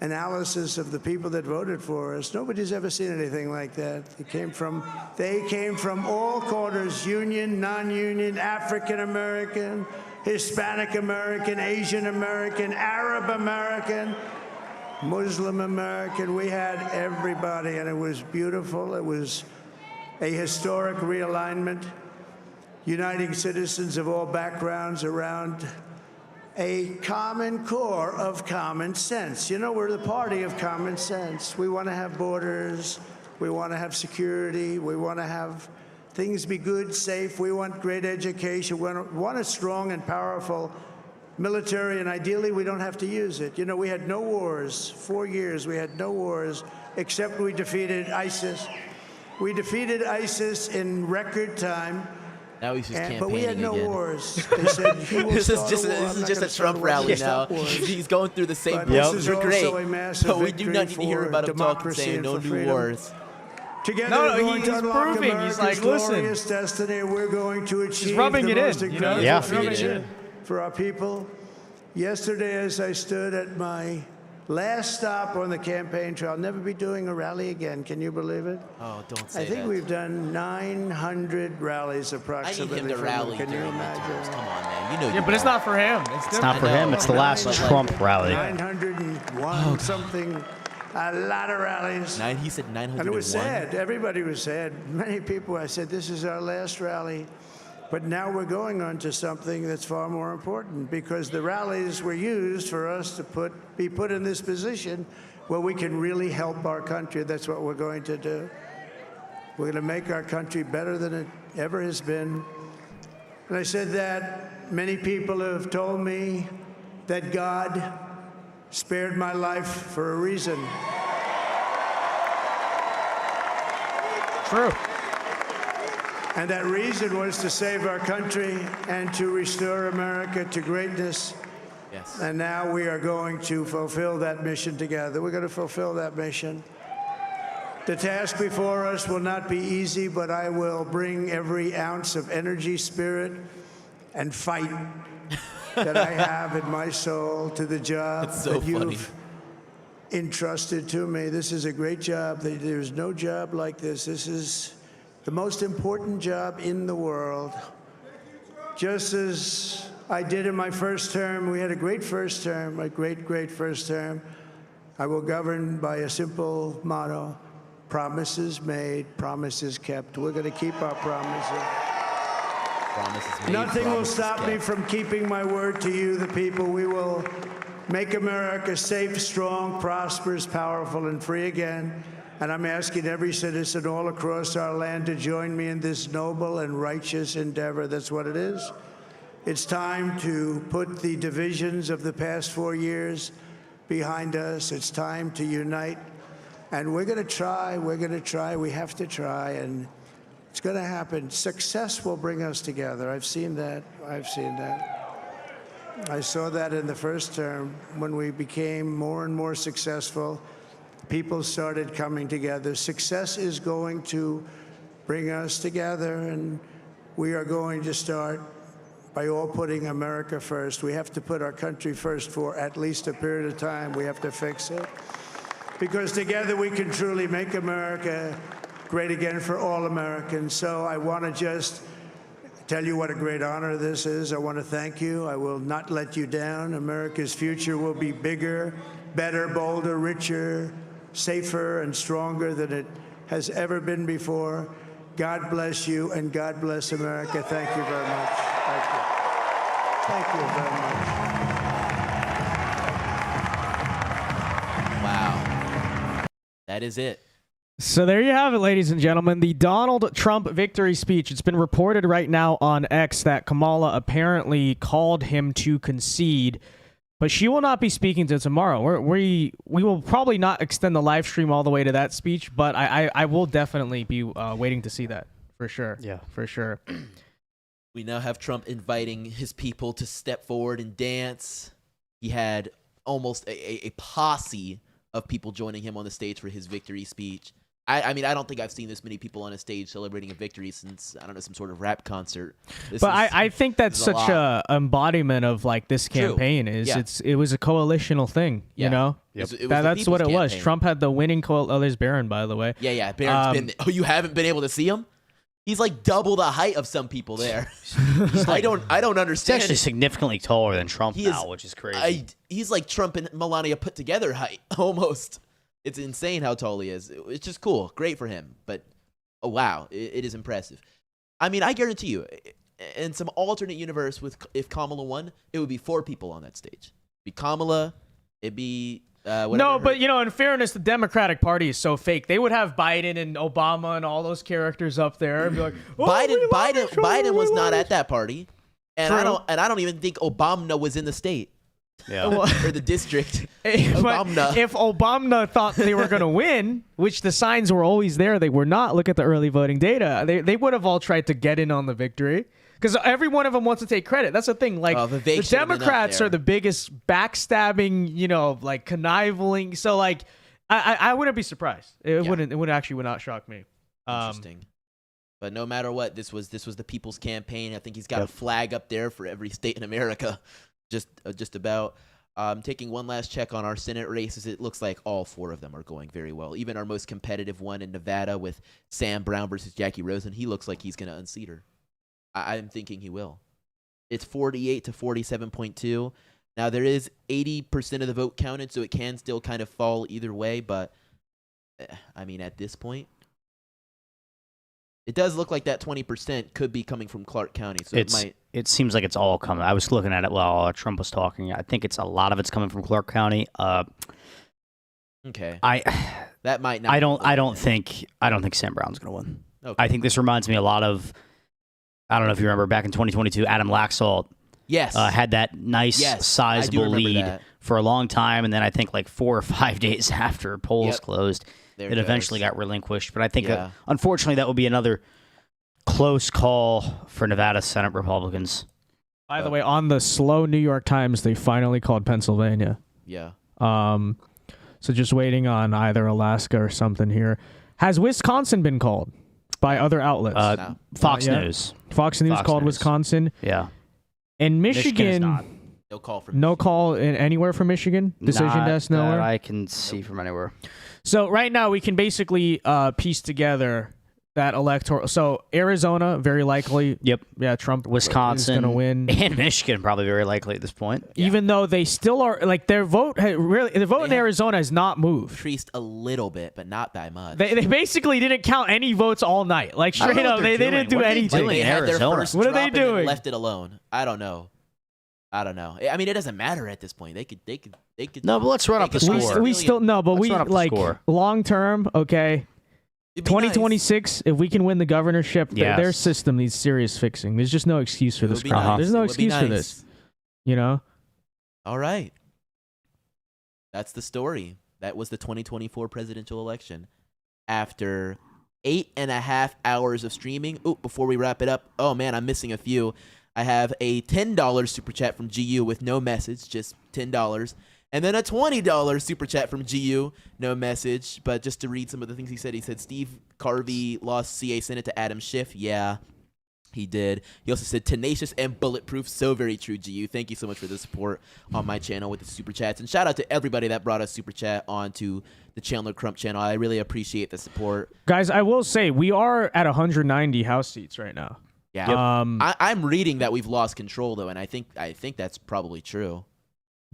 K: analysis of the people that voted for us. Nobody's ever seen anything like that. They came from all corners, union, non-union, African American, Hispanic American, Asian American, Arab American, Muslim American. We had everybody, and it was beautiful. It was a historic realignment, uniting citizens of all backgrounds around a common core of common sense. You know, we're the party of common sense. We want to have borders. We want to have security. We want to have things be good, safe. We want great education. We want a strong and powerful military, and ideally, we don't have to use it. You know, we had no wars. 4 years, we had no wars, except we defeated ISIS. We defeated ISIS in record time.
C: Now he's just campaigning
K: But we had no
C: again.
K: wars. They said, he will
C: This is
K: start
C: just
K: a war.
C: this
K: I'm
C: is
K: not
C: just
K: gonna
C: a
K: start
C: Trump
K: war.
C: rally
K: We'll
C: now.
K: stop wars.
C: He's going through the same
K: But
C: motions.
K: this is
C: We're great,
K: also a massive
C: but we do not need to
K: victory
C: hear
K: for
C: about him talking,
K: democracy
C: saying
K: and
C: no
K: for
C: new
K: freedom.
C: wars.
K: Together
A: No,
K: we're going
A: he's
K: to unlock
A: proving.
K: America's
A: He's like, listen.
K: glorious destiny. We're going to achieve
A: rubbing
K: the
A: it in,
K: most
A: you know?
K: incredible
B: Yeah.
K: future for our people. Yesterday, as I stood at my last stop on the campaign trail, I'll never be doing a rally again. Can you believe it?
C: Oh, don't say
K: I think
C: that.
K: we've done 900 rallies
C: I need
K: approximately.
C: him to
K: from
C: rally
K: Can you
C: during
K: imagine?
C: midterms. Come on, man. You know
A: Yeah,
C: you
A: but it's
C: won't.
A: not for him.
B: It's not for him. It's the last Trump rally.
K: 901 something. A lot of rallies.
C: He said 901.
K: And it was sad. Everybody was sad. Many people, I said, this is our last rally. But now we're going on to something that's far more important, because the rallies were used for us to be put in this position where we can really help our country. That's what we're going to do. We're going to make our country better than it ever has been. And I said that many people have told me that God spared my life for a reason.
A: True.
K: And that reason was to save our country and to restore America to greatness.
C: Yes.
K: And now we are going to fulfill that mission together. We're going to fulfill that mission. The task before us will not be easy, but I will bring every ounce of energy, spirit, and fight that I have in my soul to the job
C: That's so
K: that you've
C: funny.
K: entrusted to me. This is a great job. There's no job like this. This is the most important job in the world. Just as I did in my first term, we had a great first term, a great first term. I will govern by a simple motto: promises made, promises kept. We're going to keep our promises.
C: Promises made,
K: Nothing will
C: promises
K: stop me
C: kept.
K: from keeping my word to you, the people. We will make America safe, strong, prosperous, powerful, and free again. And I'm asking every citizen all across our land to join me in this noble and righteous endeavor. That's what it is. It's time to put the divisions of the past 4 years behind us. It's time to unite. And we're going to try. We're going to try. We have to try. And it's going to happen. Success will bring us together. I've seen that. I've seen that. I saw that in the first term when we became more and more successful. People started coming together. Success is going to bring us together, and we are going to start by all putting America first. We have to put our country first for at least a period of time. We have to fix it. Because together we can truly make America great again for all Americans. So I want to just tell you what a great honor this is. I want to thank you. I will not let you down. America's future will be bigger, better, bolder, richer, safer, and stronger than it has ever been before. God bless you, and God bless America. Thank you very much. Thank you. Thank you very much.
C: Wow. That is it.
A: So there you have it, ladies and gentlemen. The Donald Trump victory speech. It's been reported right now on X that Kamala apparently called him to concede, but she will not be speaking to tomorrow. We will probably not extend the live stream all the way to that speech, but I will definitely be waiting to see that for sure.
B: Yeah,
A: for sure.
C: We now have Trump inviting his people to step forward and dance. He had almost a posse of people joining him on the stage for his victory speech. I mean, I don't think I've seen this many people on a stage celebrating a victory since, I don't know, some sort of rap concert.
A: I think that's such a embodiment of like this campaign.
C: True.
A: Is
C: Yeah.
A: it was a coalitional thing,
C: Yeah.
A: you know?
C: Yep. It was the
A: That's what it
C: people's
A: was.
C: campaign.
A: Trump had the winning oh, there's Barron, by the way.
C: Yeah, Barron's been. Oh, you haven't been able to see him? He's like double the height of some people there. I don't
B: He's
C: understand.
B: actually
C: it.
B: significantly taller than Trump
C: He
B: now,
C: is-
B: which is crazy.
C: He's like Trump and Melania put together height, almost. It's insane how tall he is. It's just cool. Great for him. But, oh, wow, it is impressive. I mean, I guarantee you, in some alternate universe, if Kamala won, it would be 4 people on that stage. It'd be Kamala, it'd be...
A: No, but you know, in fairness, the Democratic Party is so fake. They would have Biden and Obama and all those characters up there and be like, oh,
C: Biden was not at that party. And
A: True.
C: I don't even think Obama was in the state.
B: Yeah.
C: Or the district.
A: But if Obama thought they were going to win, which the signs were always there, they were not. Look at the early voting data. They would have all tried to get in on the victory. Because every one of them wants to take credit. That's the thing. Like, the Democrats are the biggest backstabbing, you know, like conniving. So, like, I wouldn't be surprised. It would not shock me.
C: Interesting. But no matter what, this was the people's campaign. I think he's got a flag up there for every state in America, just about. Taking one last check on our Senate races, it looks like all 4 of them are going very well. Even our most competitive one in Nevada with Sam Brown versus Jackie Rosen, he looks like he's going to unseat her. I'm thinking he will. It's 48 to 47.2. Now, there is 80% of the vote counted, so it can still kind of fall either way. But, I mean, at this point, it does look like that 20% could be coming from Clark County. So
B: it seems like it's all coming. I was looking at it while Trump was talking. I think it's a lot of it's coming from Clark County.
C: Okay.
B: That
C: might not.
B: I don't think Sam Brown's going to win.
C: Okay.
B: I think this reminds me a lot of. I don't know if you remember back in 2022, Adam Laxalt.
C: Yes.
B: Had that nice sizable lead
C: that.
B: for a long time, and then I think like 4 or 5 days after polls closed,
C: There
B: it
C: it
B: eventually
C: goes.
B: got relinquished. But I think,
C: Yeah.
B: unfortunately, that will be another close call for Nevada Senate Republicans.
A: By the way, on the slow New York Times, they finally called Pennsylvania.
C: Yeah.
A: So just waiting on either Alaska or something here. Has Wisconsin been called by other outlets?
C: No.
B: Fox
A: Not yet?
B: News.
A: Fox News called
B: News.
A: Wisconsin.
B: Yeah.
A: And
B: Michigan is
A: Michigan,
B: not.
C: No call from
A: no call anywhere from Michigan. Decision
B: Not
A: desk
B: that
A: nowhere.
B: I can see from anywhere.
A: So right now we can basically piece together that electoral. So Arizona, very likely.
B: Yep.
A: Yeah, Trump
B: Wisconsin
A: is going to win.
B: And Michigan probably very likely at this point.
A: Even though they still are like their vote in Arizona has not moved.
C: Increased a little bit, but not by much.
A: They basically didn't count any votes all night. Like
B: I don't
A: straight
B: know
A: up,
B: what
A: they
B: they're
A: didn't
B: doing.
A: do
B: What are they
A: anything.
B: doing
C: They
B: in
C: had their
B: Arizona?
C: first
A: What are
C: drop
A: they
C: and then
A: doing?
C: left it alone. I don't know. I mean, it doesn't matter at this point. They could.
B: No, but let's run up the
C: could
B: score.
A: We still no, but
B: Let's
A: we
B: run up the
A: like
B: score.
A: long term. Okay,
C: It'd be
A: 2026. If we can win the governorship,
B: Yes.
A: their system needs serious fixing. There's just no excuse for
C: It
A: this
C: would be
A: crap.
C: nice.
A: There's no
C: It would be
A: excuse for
C: nice.
A: this. You know.
C: All right. That's the story. That was the 2024 presidential election. After 8.5 hours of streaming. Oh, before we wrap it up. Oh man, I'm missing a few. I have a $10 super chat from GU with no message, just $10. And then a $20 super chat from GU, no message. But just to read some of the things he said Steve Carvey lost CA Senate to Adam Schiff. Yeah, he did. He also said tenacious and bulletproof. So very true, GU. Thank you so much for the support on my channel with the super chats. And shout out to everybody that brought a super chat onto the Chandler Crump channel. I really appreciate the support.
A: Guys, I will say we are at 190 House seats right now.
C: Yeah. I'm reading that we've lost control though, and I think that's probably true.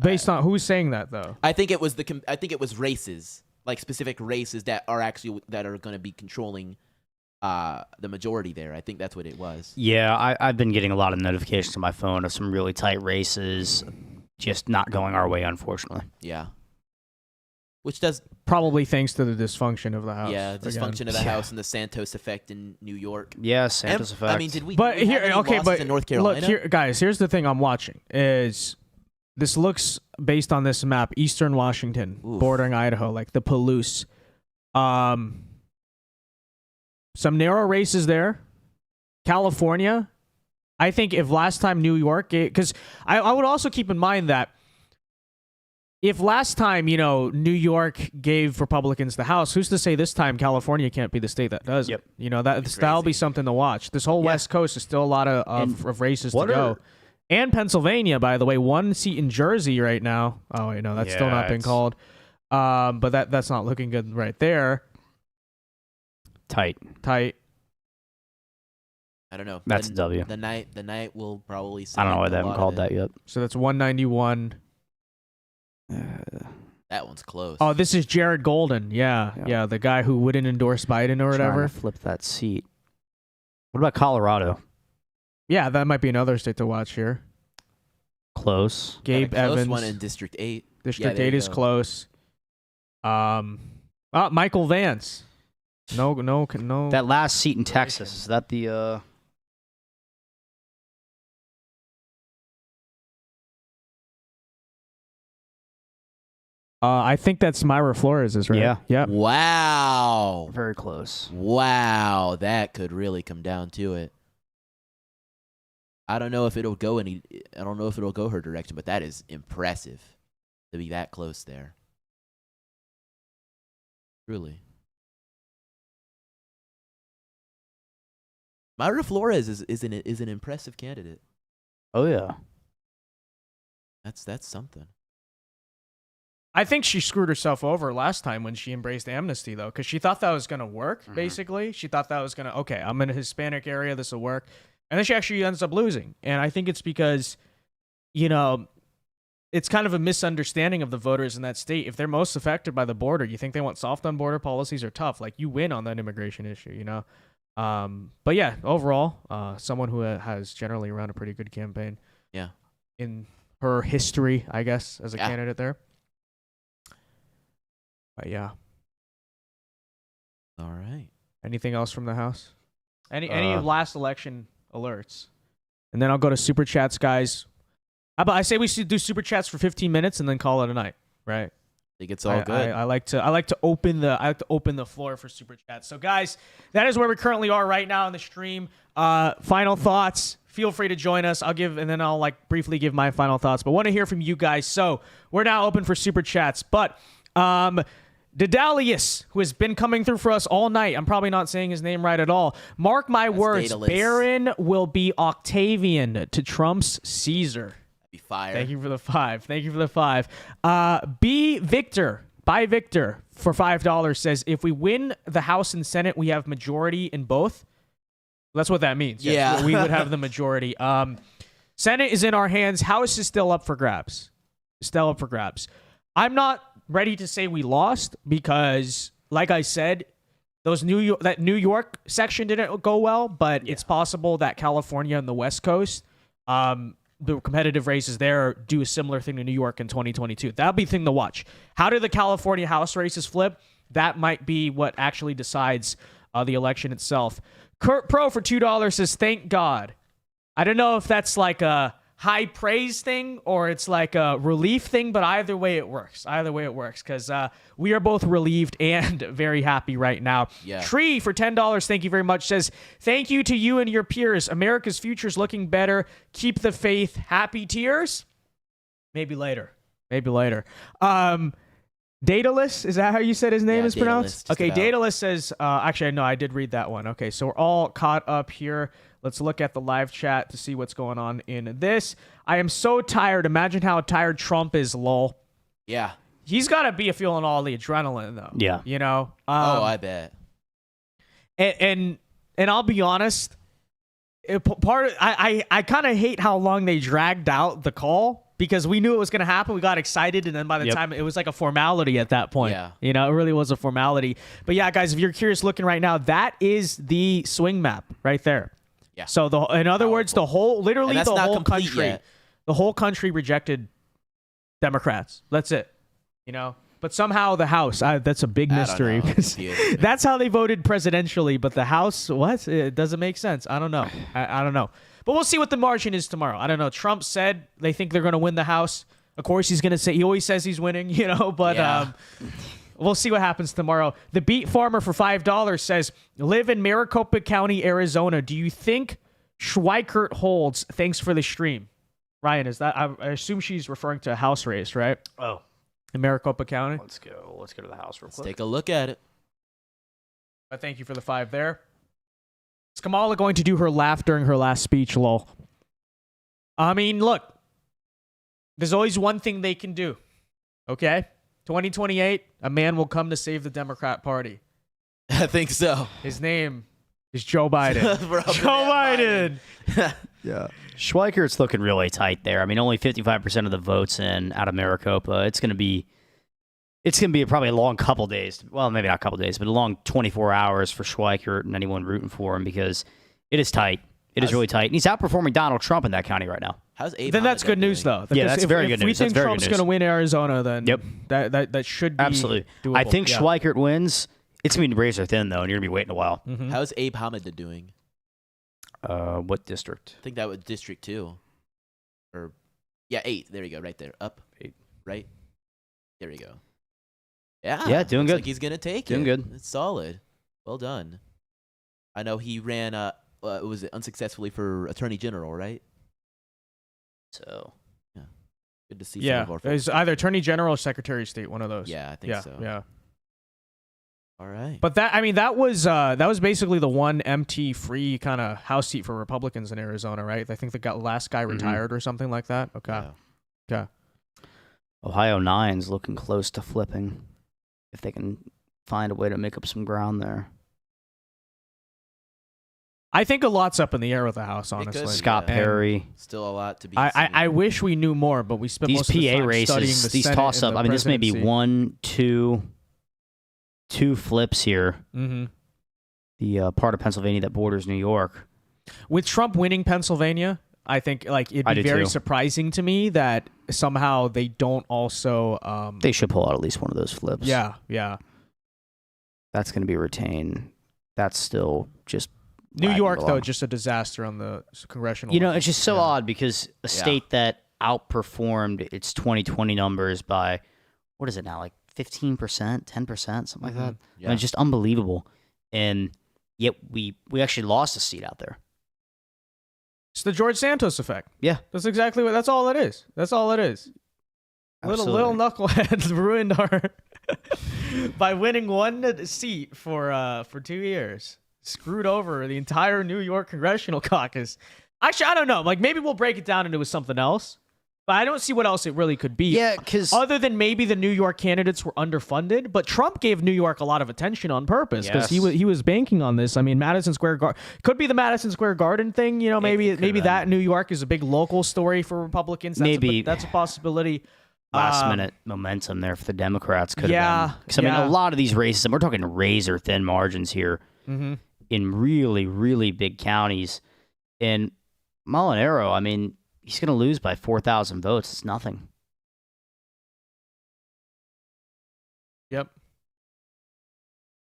A: Based on who's saying that though?
C: I think it was races, like specific races that are going to be controlling the majority there. I think that's what it was.
B: Yeah, I've been getting a lot of notifications on my phone of some really tight races just not going our way, unfortunately.
C: Yeah. Which does
A: probably thanks to the dysfunction of the House.
C: Yeah, dysfunction of the House and the Santos effect in New York.
B: Yeah, Santos effect.
C: I mean, did we?
A: But
C: did we
A: here,
C: have any
A: okay,
C: losses
A: but
C: in North Carolina?
A: look here, guys. Here's the thing I'm watching is this looks based on this map, Eastern Washington, bordering Idaho, like the Palouse. Some narrow races there. California. I think if last time New York, because I would also keep in mind that if last time, New York gave Republicans the House, who's to say this time California can't be the state that does it? That'll be something to watch. This whole West Coast is still a lot of races to go. And Pennsylvania, by the way, 1 seat in Jersey right now. Oh, wait, no, that's still not been called. But that's not looking good right there.
B: Tight.
C: I don't know.
B: That's a W.
C: The night will probably.
B: I don't know why they haven't called that yet.
A: So that's 191.
C: That one's close.
A: Oh, this is Jared Golden. Yeah, the guy who wouldn't endorse Biden or whatever.
B: Trying to flip that seat. What about Colorado?
A: Yeah, that might be another state to watch here.
B: Close.
A: Gabe
C: Got a close
A: Evans.
C: one in District 8.
A: District 8 is close. Michael Vance. No.
B: That last seat in Texas, is that the
A: I think that's Myra Flores is right.
B: Yeah.
C: Wow.
B: Very close.
C: Wow, that could really come down to it. I don't know if it'll go her direction, but that is impressive to be that close there. Truly. Mayra Flores is an impressive candidate.
B: Oh yeah.
C: That's something.
A: I think she screwed herself over last time when she embraced amnesty, though, because she thought that was going to work, basically. She thought that was going to, okay, I'm in a Hispanic area, this will work. And then she actually ends up losing. And I think it's because, you know, it's kind of a misunderstanding of the voters in that state. If they're most affected by the border, you think they want soft on border policies or tough? Like, you win on that immigration issue, you know? But yeah, overall, someone who has generally run a pretty good campaign.
C: Yeah.
A: In her history, I guess, as a candidate there. But yeah.
C: All right.
A: Anything else from the House? Any last election alerts? And then I'll go to Super Chats, guys. How about I say we should do Super Chats for 15 minutes and then call it a night, right?
C: I think it's all good.
A: I like to open the floor for Super Chats. So guys, that is where we currently are right now in the stream. Final thoughts. Feel free to join us. And then I'll like briefly give my final thoughts, but want to hear from you guys. So we're now open for Super Chats. But Dedalius, who has been coming through for us all night. I'm probably not saying his name right at all. Mark my words,
C: Daedalus.
A: Barron will be Octavian to Trump's Caesar.
C: Be fire.
A: Thank you for the 5. Thank you for the 5. B Victor, by Victor for $5 says, if we win the House and Senate, we have majority in both. That's what that means. Yes,
C: Yeah.
A: we would have the majority. Senate is in our hands. House is still up for grabs. Still up for grabs. I'm not ready to say we lost because, like I said, that New York section didn't go well, but it's possible that California and the West Coast, the competitive races there, do a similar thing to New York in 2022. That'll be the thing to watch. How do the California House races flip? That might be what actually decides the election itself. Kurt Pro for $2 says, thank God. I don't know if that's like a high praise thing or it's like a relief thing, but either way it works. Either way it works because we are both relieved and very happy right now.
C: Yeah.
A: Tree for $10, thank you very much, says, thank you to you and your peers. America's future is looking better. Keep the faith. Happy tears? Maybe later. Maybe later. Daedalus, is that how you said his name is pronounced? Okay, Daedalus says, actually, no, I did read that one. Okay, so we're all caught up here. Let's look at the live chat to see what's going on in this. I am so tired. Imagine how tired Trump is, lol.
C: Yeah.
A: He's got to be feeling all the adrenaline, though.
B: Yeah.
A: You know?
C: I bet.
A: And I'll be honest, I kind of hate how long they dragged out the call because we knew it was going to happen. We got excited, and then by the time, it was like a formality at that point.
C: Yeah.
A: You know, it really was a formality. But yeah, guys, if you're curious looking right now, that is the swing map right there.
C: Yeah.
A: So in other words, the whole country rejected Democrats. That's it. You know, but somehow the House, that's a big mystery. That's how they voted presidentially, but the House, what? It doesn't make sense. I don't know. I don't know. But we'll see what the margin is tomorrow. I don't know. Trump said they think they're going to win the House. Of course, he's going to say, he always says he's winning, you know, but we'll see what happens tomorrow. The Beat Farmer for $5 says, live in Maricopa County, Arizona. Do you think Schweikert holds? Thanks for the stream. Ryan, is that, I assume she's referring to a House race, right?
B: Oh.
A: In Maricopa County.
B: Let's go to the House real quick.
C: Let's take a look at it.
A: Thank you for the 5 there. Is Kamala going to do her laugh during her last speech, lol? I mean, look. There's always one thing they can do. Okay? 2028, a man will come to save the Democrat Party.
C: I think so.
A: His name is Joe Biden. Joe Biden.
B: Yeah. Schweikert's looking really tight there. I mean, only 55% of the votes in out of Maricopa. It's going to be probably a long couple days. Well, maybe not a couple days, but a long 24 hours for Schweikert and anyone rooting for him because it is tight. It is really tight. And he's outperforming Donald Trump in that county right now.
C: How's Abe
A: Then that's good news, though.
B: Yeah, that's very good news.
A: If we think Trump's going to win Arizona, then that should be
B: absolutely
A: doable.
B: I think Schweikert wins. It's going to be razor thin, though, and you're going to be waiting a while.
A: Mm-hmm.
C: How's Abe Hamid doing?
B: What district?
C: I think that was District 2. Or, yeah, 8. There you go, right there. Up.
B: 8.
C: Right? There you go. Yeah.
B: Yeah, doing
C: looks
B: good.
C: Like he's going to take
B: doing
C: it.
B: Doing good.
C: It's solid. Well done. I know he ran, was it unsuccessfully for Attorney General, right?
B: So.
C: Yeah. Good to see
A: yeah,
C: some of our
A: it's either Attorney General or Secretary of State, one of those.
C: Yeah, I think so.
A: Yeah.
C: All right.
A: But that was basically the one empty, free kind of House seat for Republicans in Arizona, right? I think the last guy retired or something like that. Okay.
C: Yeah.
A: Okay.
B: Ohio 9's looking close to flipping if they can find a way to make up some ground there.
A: I think a lot's up in the air with the House, honestly.
B: Scott Perry.
C: Still a lot to be
A: I wish we knew more, but we spent
B: These
A: most of the
B: PA
A: time
B: races,
A: studying the
B: these
A: Senate
B: toss
A: and
B: up.
A: the
B: I mean, this may be
A: presidency.
B: two flips here.
A: Mm-hmm.
B: The part of Pennsylvania that borders New York.
A: With Trump winning Pennsylvania, I think it'd be very surprising to me that somehow they don't also.
B: They should pull out at least one of those flips.
A: Yeah, yeah.
B: That's going to be retained. That's still just
A: New York, though, just a disaster on the congressional.
B: You know, it's just so odd because a state that outperformed its 2020 numbers by, what is it now, like 15%, 10%, something like that.
C: Yeah.
B: I mean, it's just unbelievable. And yet we actually lost a seat out there.
A: It's the George Santos effect.
B: Yeah.
A: That's exactly what. That's all it is. That's all it is. Little knuckleheads ruined our by winning one seat for 2 years. Screwed over the entire New York congressional caucus. Actually, I don't know. Like, maybe we'll break it down into something else. But I don't see what else it really could be.
B: Yeah, because
A: other than maybe the New York candidates were underfunded, but Trump gave New York a lot of attention on purpose because he was banking on this. I mean, Madison Square Garden could be the Madison Square Garden thing. You know, maybe that New York is a big local story for Republicans. That's a possibility.
B: Last minute momentum there for the Democrats could have been. Because I mean, a lot of these races, and we're talking razor thin margins here in really, really big counties. And Molinaro, I mean, he's going to lose by 4,000 votes. It's nothing.
A: Yep.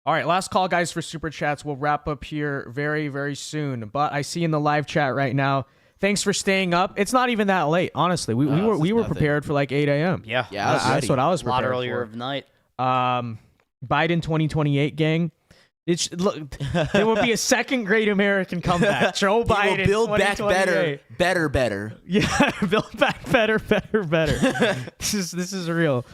A: All right, last call, guys, for Super Chats. We'll wrap up here very, very soon. But I see in the live chat right now, thanks for staying up. It's not even that late, honestly. We were prepared for like 8 a.m.
B: Yeah.
A: That's what I was prepared
B: a lot earlier
A: for.
B: of the night.
A: Biden 2028, gang. Look, there will be a second great American comeback. Joe Biden.
C: He will build back better.
A: Yeah, build back better. This is real.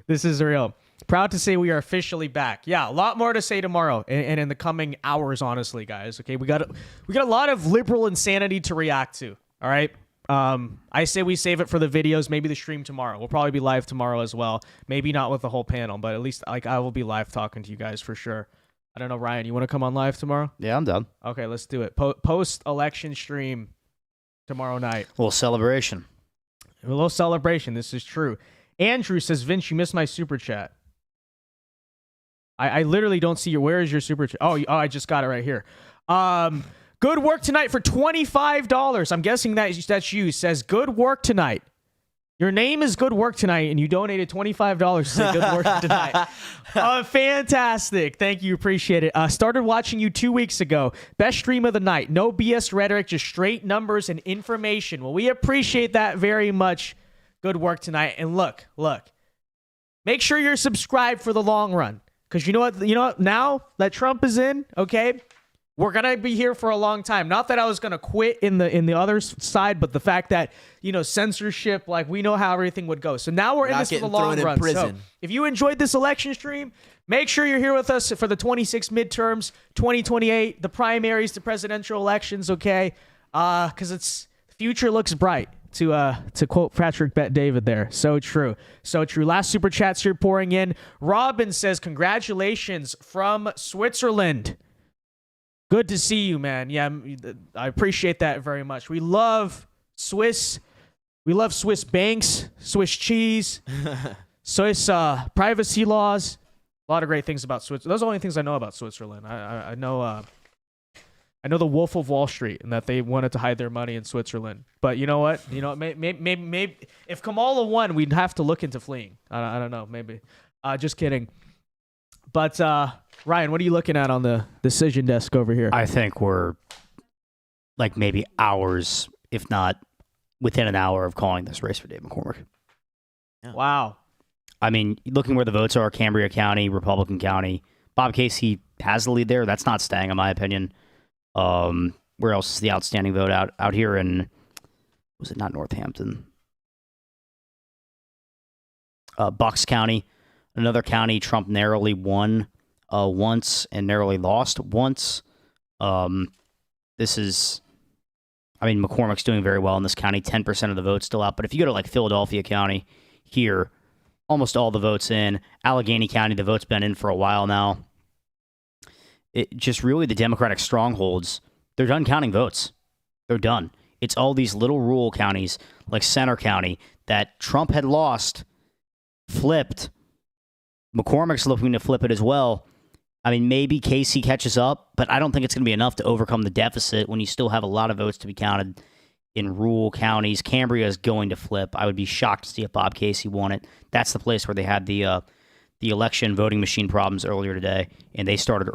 A: This is real. Proud to say we are officially back. Yeah, a lot more to say tomorrow and in the coming hours, honestly, guys. Okay, we got a lot of liberal insanity to react to. All right. I say we save it for the videos, maybe the stream tomorrow. We'll probably be live tomorrow as well. Maybe not with the whole panel, but at least I will be live talking to you guys for sure. I don't know, Ryan, you want to come on live tomorrow?
B: Yeah, I'm done.
A: Okay, let's do it. Post-election stream tomorrow night.
B: A little celebration.
A: This is true. Andrew says, Vince, you missed my super chat. I literally don't see where is your super chat? Oh, I just got it right here. Good work tonight for $25. I'm guessing that's you. Says, good work tonight. Your name is Good Work Tonight, and you donated $25 to say good work tonight. Fantastic. Thank you. Appreciate it. Started watching you 2 weeks ago. Best stream of the night. No BS rhetoric, just straight numbers and information. Well, we appreciate that very much. Good work tonight. And look. Make sure you're subscribed for the long run. Because you know what? Now that Trump is in, okay, we're going to be here for a long time. Not that I was going to quit in the other side, but the fact that, censorship, like we know how everything would go. So now we're in this for the long run. So if you enjoyed this election stream, make sure you're here with us for the 26 midterms, 2028, the primaries, the presidential elections, okay? Because the future looks bright. To quote Patrick Bet-David there. So true. Last super chats here pouring in. Robin says, congratulations from Switzerland. Good to see you, man. Yeah, I appreciate that very much. We love Swiss. We love Swiss banks, Swiss cheese, Swiss privacy laws. A lot of great things about Switzerland. Those are the only things I know about Switzerland. I know the Wolf of Wall Street and that they wanted to hide their money in Switzerland. But you know what? Maybe if Kamala won, we'd have to look into fleeing. I don't know. Maybe. Just kidding. But Ryan, what are you looking at on the decision desk over here?
B: I think we're like maybe hours, if not within an hour of calling this race for Dave McCormick.
A: Yeah. Wow.
B: I mean, looking where the votes are, Cambria County, Republican County, Bob Casey has the lead there. That's not staying, in my opinion. Where else is the outstanding vote out here in, was it not Northampton? Bucks County, another county Trump narrowly won. once and narrowly lost once. McCormick's doing very well in this county. 10% of the votes still out. But if you go to like Philadelphia County here, almost all the votes in. Allegheny County, the vote's been in for a while now. It just really the Democratic strongholds, they're done counting votes. They're done. It's all these little rural counties like Center County that Trump had lost, flipped. McCormick's looking to flip it as well. I mean, maybe Casey catches up, but I don't think it's going to be enough to overcome the deficit when you still have a lot of votes to be counted in rural counties. Cambria is going to flip. I would be shocked to see if Bob Casey won it. That's the place where they had the election voting machine problems earlier today, and they started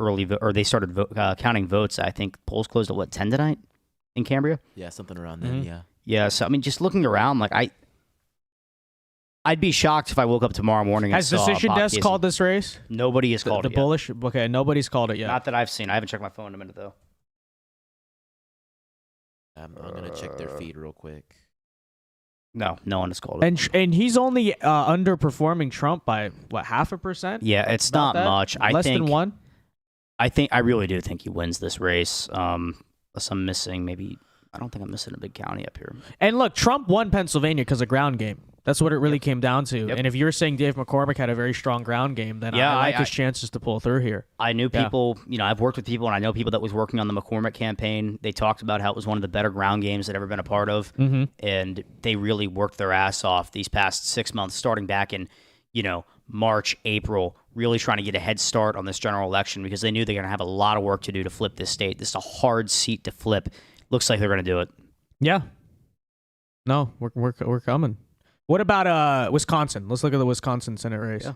B: counting votes. I think polls closed at 10 tonight in Cambria.
C: Yeah, something around then. Yeah.
B: Yeah. So I mean, just looking around, like I'd be shocked if I woke up tomorrow morning and
A: Has
B: saw
A: Decision
B: Bob
A: Desk
B: Casey.
A: called this race?
B: Nobody has called
A: the
B: it yet.
A: bullish. Okay, nobody's called it yet.
B: Not that I've seen. I haven't checked my phone in a minute though.
C: I'm gonna check their feed real quick.
B: No one has called it.
A: And he's only underperforming Trump by what, 0.5%?
B: Yeah, it's
A: About
B: not
A: that?
B: much.
A: Less than 1.
B: I really do think he wins this race. Unless I'm missing, maybe I don't think I'm missing a big county up here.
A: And look, Trump won Pennsylvania because of ground game. That's what it really came down to.
B: Yep.
A: And if you're saying Dave McCormick had a very strong ground game, then I like his chances to pull through here.
B: I knew people, I've worked with people, and I know people that was working on the McCormick campaign. They talked about how it was one of the better ground games they'd ever been a part of.
A: Mm-hmm.
B: And they really worked their ass off these past 6 months, starting back in, March, April, really trying to get a head start on this general election because they knew they're going to have a lot of work to do to flip this state. This is a hard seat to flip. Looks like they're going to do it.
A: Yeah. No, we're coming. What about Wisconsin? Let's look at the Wisconsin Senate race.
B: Yeah.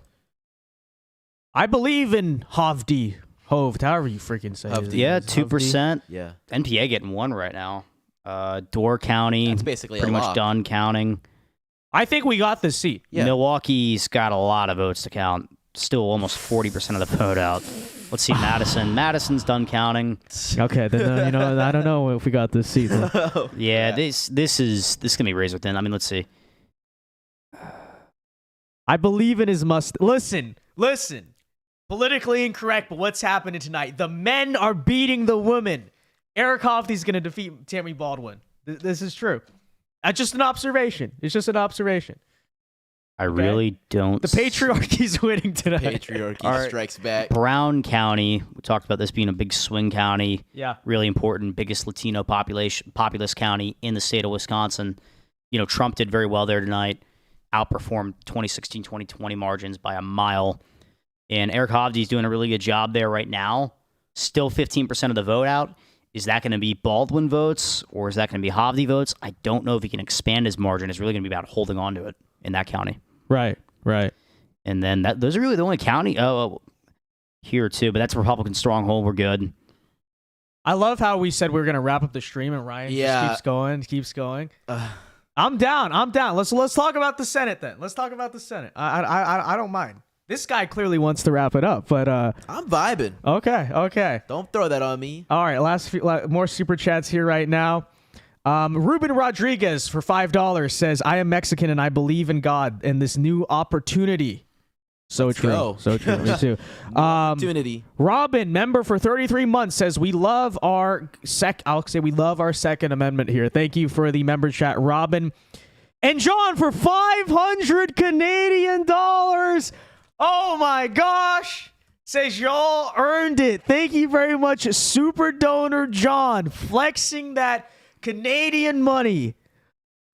A: I believe in Hovde, however you freaking say it.
B: Yeah, 2%.
C: Yeah.
B: NPA getting 1 right now. Door County.
C: That's basically
B: pretty
C: a
B: much
C: lock.
B: done counting.
A: I think we got this seat.
C: Yeah.
B: Milwaukee's got a lot of votes to count. Still almost 40% of the vote out. Let's see, Madison. Madison's done counting.
A: Okay, then I don't know if we got this seat.
B: Yeah, this can be razor thin. I mean, let's see.
A: I believe in his must. Listen. Politically incorrect, but what's happening tonight? The men are beating the women. Eric Hoffman's going to defeat Tammy Baldwin. This is true. That's just an observation. It's just an observation.
B: I really don't.
A: The patriarchy's winning tonight.
C: Patriarchy strikes back.
B: Brown County. We talked about this being a big swing county.
A: Yeah.
B: Really important, biggest Latino populous county in the state of Wisconsin. Trump did very well there tonight. Outperformed 2016-2020 margins by a mile. And Eric Hovde's doing a really good job there right now. Still 15% of the vote out. Is that going to be Baldwin votes or is that going to be Hovde votes? I don't know if he can expand his margin. It's really going to be about holding on to it in that county.
A: Right.
B: And then those are really the only county. Here too, but that's a Republican stronghold. We're good.
A: I love how we said we were going to wrap up the stream and Ryan just keeps going. I'm down. Let's talk about the Senate then. Let's talk about the Senate. I don't mind. This guy clearly wants to wrap it up, but
C: I'm vibing.
A: Okay.
C: Don't throw that on me.
A: All right, more super chats here right now. Ruben Rodriguez for $5 says, "I am Mexican and I believe in God and this new opportunity." So
C: Let's
A: true.
C: go.
A: So true. Me too.
C: Opportunity.
A: Robin, member for 33 months, says we love our we love our Second Amendment here. Thank you for the member chat, Robin. And John for 500 Canadian dollars. Oh my gosh. Says y'all earned it. Thank you very much, super donor John, flexing that Canadian money.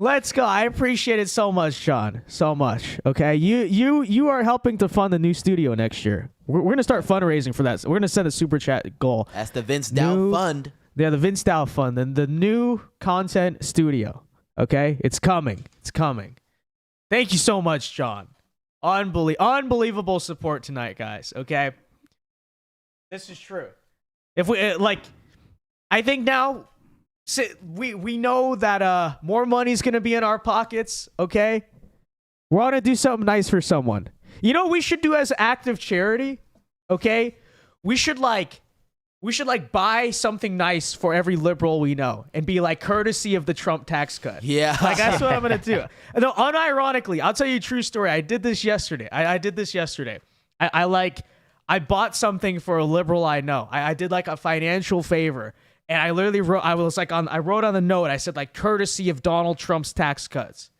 A: Let's go. I appreciate it so much, John. So much. Okay. You are helping to fund the new studio next year. We're going to start fundraising for that. So we're going to send a super chat goal.
C: That's the Vince Dow Fund.
A: Yeah, the Vince Dow Fund. And the new content studio. Okay. It's coming. Thank you so much, John. Unbelievable support tonight, guys. Okay. This is true. If we I think now we know that more money's gonna be in our pockets. Okay, we're gonna do something nice for someone. You know what we should do as active charity? Okay, we should buy something nice for every liberal we know and be like courtesy of the Trump tax cut.
C: Yeah,
A: that's what I'm gonna do. No, unironically, I'll tell you a true story. I did this yesterday. I I bought something for a liberal I know. I did like a financial favor. And I literally wrote, I wrote on the note, I said like courtesy of Donald Trump's tax cuts.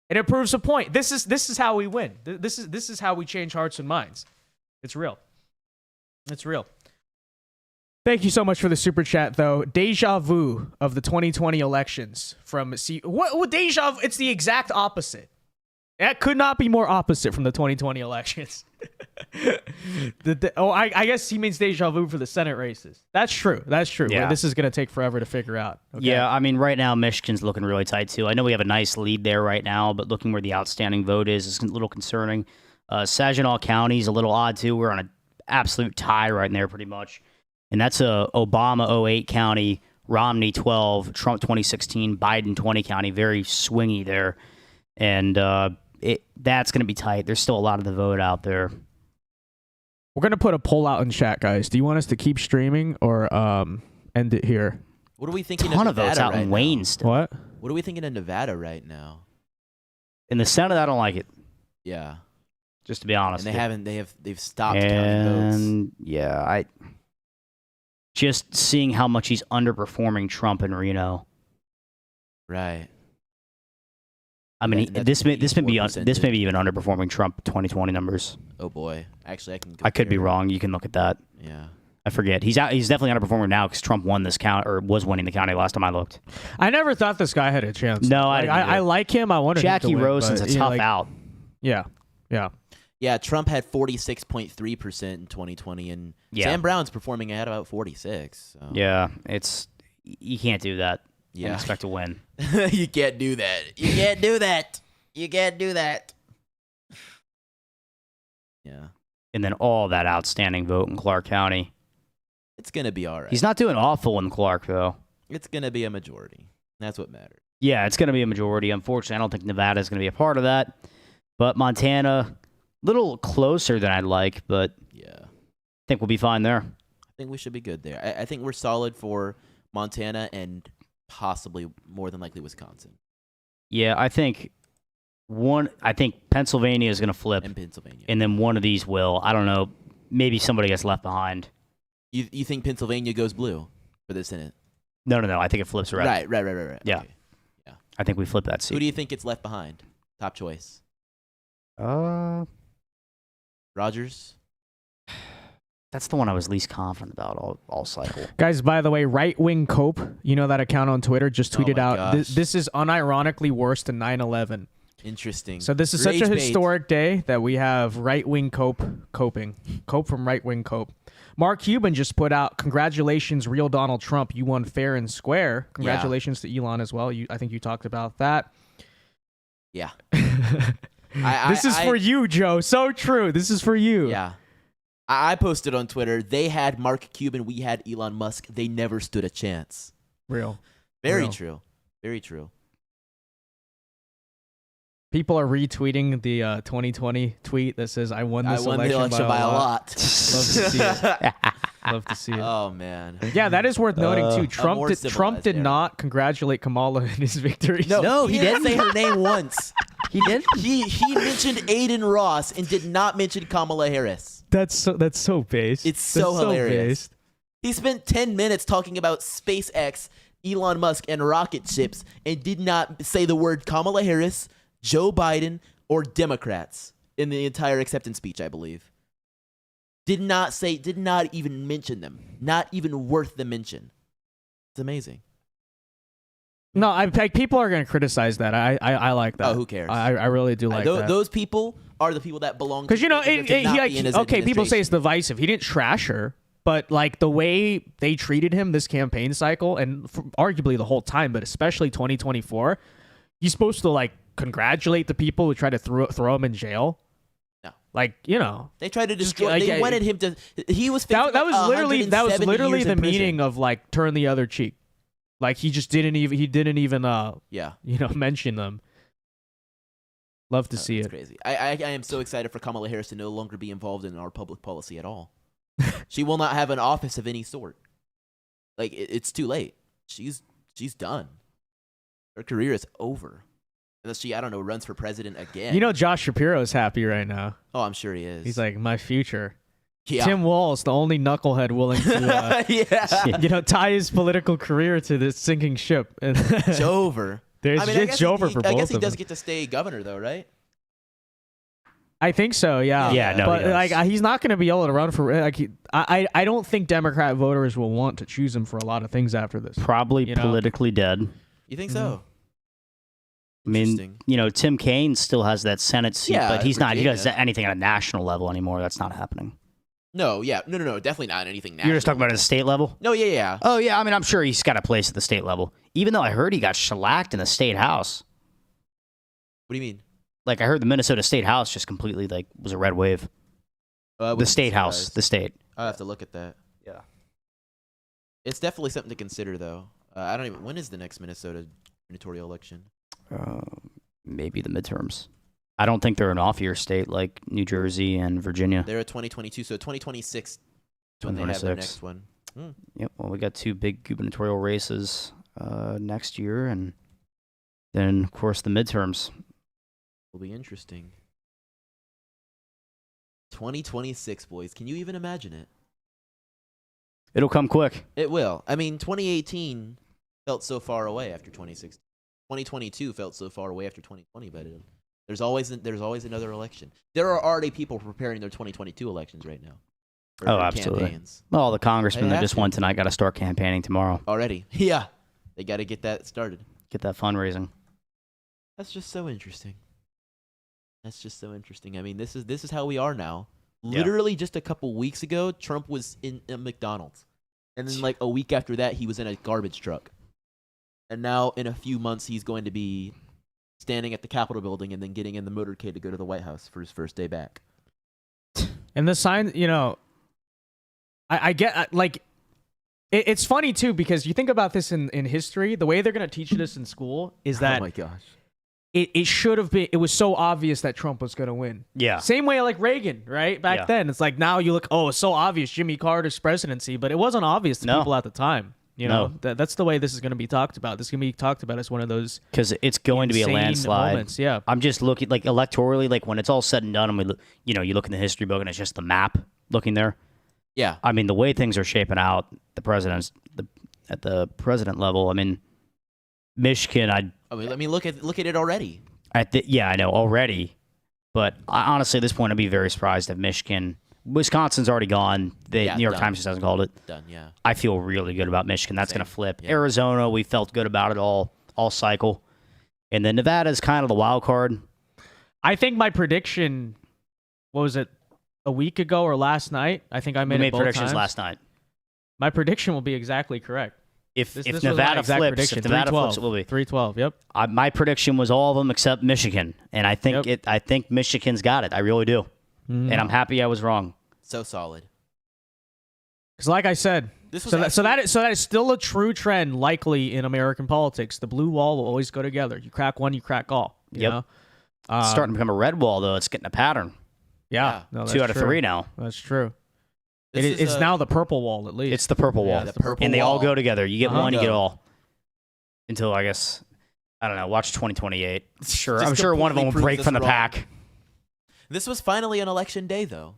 A: And it proves a point. This is how we win. This is how we change hearts and minds. It's real. It's real. Thank you so much for the super chat, though. Deja vu of the 2020 elections from what deja vu? It's the exact opposite. That could not be more opposite from the 2020 elections. I guess he means deja vu for the Senate races. That's true. That's true.
B: Yeah.
A: This is going to take forever to figure out. Okay?
B: Yeah, I mean, right now, Michigan's looking really tight, too. I know we have a nice lead there right now, but looking where the outstanding vote is a little concerning. Saginaw County is a little odd, too. We're on an absolute tie right in there, pretty much. And that's Obama 08 county, Romney 12, Trump 2016, Biden 20 county. Very swingy there. And that's going to be tight. There's still a lot of the vote out there.
A: We're going to put a poll out in chat, guys. Do you want us to keep streaming or end it here?
C: What are we thinking
B: Ton
C: of
B: of
C: Nevada
B: votes out
C: right
B: in
C: now?
B: Wayne still.
A: What?
C: What are we thinking of Nevada right now?
B: In the Senate, I don't like it.
C: Yeah.
B: Just to be honest.
C: And they've stopped counting votes.
B: And yeah, just seeing how much he's underperforming Trump in Reno.
C: Right.
B: I mean, this may be even underperforming Trump 2020 numbers.
C: Oh boy, actually,
B: I could be wrong. You can look at that.
C: Yeah,
B: I forget. He's definitely underperforming now because Trump won this count or was winning the county last time I looked.
A: I never thought this guy had a chance.
B: No,
A: I like him. I wanted
B: Jackie
A: him to win,
B: Rosen's
A: but,
B: a tough out.
A: Yeah, yeah.
C: Yeah, Trump had 46.3% in 2020, and Sam Brown's performing at about 46. So.
B: Yeah, you can't do that.
C: Yeah,
B: and expect to win.
C: You can't do that. You can't do that. You can't do that. Yeah.
B: And then all that outstanding vote in Clark County.
C: It's gonna be all right.
B: He's not doing awful in Clark though.
C: It's gonna be a majority. That's what matters.
B: Yeah, it's gonna be a majority. Unfortunately, I don't think Nevada is gonna be a part of that. But Montana, a little closer than I'd like, but
C: yeah, I
B: think we'll be fine there.
C: I think we should be good there. I think we're solid for Montana and possibly more than likely Wisconsin.
B: Yeah, I think Pennsylvania is going to flip.
C: And Pennsylvania.
B: And then one of these will. I don't know. Maybe somebody gets left behind.
C: You think Pennsylvania goes blue for the Senate?
B: No. I think it flips red.
C: Right.
B: Yeah.
C: Okay. Yeah.
B: I think we flip that seat.
C: Who do you think gets left behind? Top choice. Rogers?
B: That's the one I was least confident about all cycle.
A: Guys, by the way, Right Wing Cope, you know that account on Twitter, just tweeted out, this is unironically worse than 9/11.
C: Interesting.
A: So this is such a historic day that we have Right Wing Cope from Right Wing Cope. Mark Cuban just put out, congratulations, real Donald Trump. You won fair and square. Congratulations to Elon as well. I think you talked about that.
C: Yeah.
A: This is for you, Joe. So true. This is for you.
C: Yeah. I posted on Twitter, they had Mark Cuban, we had Elon Musk. They never stood a chance.
A: Real.
C: Very true. Very true.
A: People are retweeting the 2020 tweet that says, I won this election by a lot. Love to see it. Love to see it.
C: Oh, man.
A: Yeah, that is worth noting, too. Trump did not congratulate Kamala in his victory.
C: No, he didn't say her name once.
B: He did?
C: He mentioned Aiden Ross and did not mention Kamala Harris.
A: That's so based.
C: It's so hilarious. He spent 10 minutes talking about SpaceX, Elon Musk, and rocket ships and did not say the word Kamala Harris, Joe Biden, or Democrats in the entire acceptance speech, I believe. Did not even mention them. Not even worth the mention. It's amazing.
A: No, people are going to criticize that. I like that.
C: Oh, who cares?
A: I really do like that.
C: Those people are the people that belong to
A: because people say it's divisive. He didn't trash her, but like the way they treated him this campaign cycle and arguably the whole time, but especially 2024, you're supposed to like congratulate the people who try to throw him in jail.
C: No,
A: like
C: they tried to destroy. They wanted him to. He was that
A: was literally the meaning of like turn the other cheek. Like he didn't even mention them. Love to see it.
C: Crazy. I am so excited for Kamala Harris to no longer be involved in our public policy at all. She will not have an office of any sort. Like it's too late. She's done. Her career is over. Unless she, I don't know, runs for president again.
N: You know, Josh Shapiro's happy right now.
C: Oh, I'm sure he is.
N: He's like, my future.
C: Yeah.
N: Tim Walz, the only knucklehead willing to, tie his political career to this sinking ship.
C: It's over.
N: It's over for both of them.
C: I guess he does get to stay governor, though, right?
N: I think so, yeah.
B: Yeah, no,
N: but
B: he does.
N: he's not going to be able to run for. I don't think Democrat voters will want to choose him for a lot of things after this.
B: Probably politically dead.
C: You think so?
B: I mean, Tim Kaine still has that Senate seat, but he's not. He does anything at a national level anymore. That's not happening.
C: No, yeah, no, definitely not anything national.
B: You're just talking about at the state level?
C: No, yeah.
B: Oh, yeah. I mean, I'm sure he's got a place at the state level. Even though I heard he got shellacked in the state house.
C: What do you mean?
B: Like, I heard the Minnesota State House just completely, was a red wave. The state house, the state.
C: I'll have to look at that.
B: Yeah.
C: It's definitely something to consider, though. I don't even. When is the next Minnesota gubernatorial election?
B: Maybe the midterms. I don't think they're an off-year state like New Jersey and Virginia.
C: They're at 2022, so 2026 when they have their next one.
B: Yep. Well, we got 2 big gubernatorial races next year, and then, of course, the midterms.
C: Will be interesting. 2026, boys. Can you even imagine it?
B: It'll come quick.
C: It will. I mean, 2018 felt so far away after 2016. 2022 felt so far away after 2020, but there's always another election. There are already people preparing their 2022 elections right now.
B: Oh, absolutely.
C: Campaigns.
B: Well, the congressmen that just won tonight got to start campaigning tomorrow.
C: Already. Yeah. They got to get that started.
B: Get that fundraising.
C: That's just so interesting. I mean, this is how we are now. Literally just a couple weeks ago, Trump was in a McDonald's. And then like a week after that, he was in a garbage truck. And now in a few months, he's going to be standing at the Capitol building and then getting in the motorcade to go to the White House for his first day back.
N: And the sign, I get, it's funny, too, because you think about this in history, the way they're going to teach this in school is that...
C: Oh, my gosh.
N: It should have been, it was so obvious that Trump was going to win.
B: Yeah.
N: Same way like Reagan, right? Back then. It's like now you look, it's so obvious Jimmy Carter's presidency, but it wasn't obvious to people at the time. You know, that's the way this is going to be talked about. This is going to be talked about as one of those
B: because it's going to be a landslide.
N: Moments. Yeah,
B: I'm just looking like electorally, like when it's all said and done, and we, you look in the history book and it's just the map looking there.
C: Yeah,
B: I mean the way things are shaping out, at the president level. I mean, Michigan.
C: I mean, look at it already.
B: I know already, but honestly, at this point, I'd be very surprised if Wisconsin's already gone. The New York Times just hasn't called it.
C: Done, yeah.
B: I feel really good about Michigan. That's going to flip. Yeah. Arizona, we felt good about it all cycle. And then Nevada's kind of the wild card.
N: I think my prediction, what was it, a week ago or last night? I think I made both
B: predictions
N: times.
B: Last night.
N: My prediction will be exactly correct.
B: If Nevada flips, it will be
N: 312. Yep.
B: My prediction was all of them except Michigan, and I think I think Michigan's got it. I really do, and I'm happy I was wrong.
C: So solid.
N: Because, like I said, that is still a true trend, likely in American politics. The blue wall will always go together. You crack one, you crack all. You know?
B: It's starting to become a red wall, though. It's getting a pattern.
N: Yeah, no,
B: 2 out of 3 now.
N: That's true. It's now the purple wall, at least.
B: It's the purple wall.
C: The purple
B: and they
C: wall.
B: all go together. You get one, you get all. Until, I guess, I don't know, watch 2028. Sure, I'm sure one of them will break from the pack.
C: This was finally an election day, though.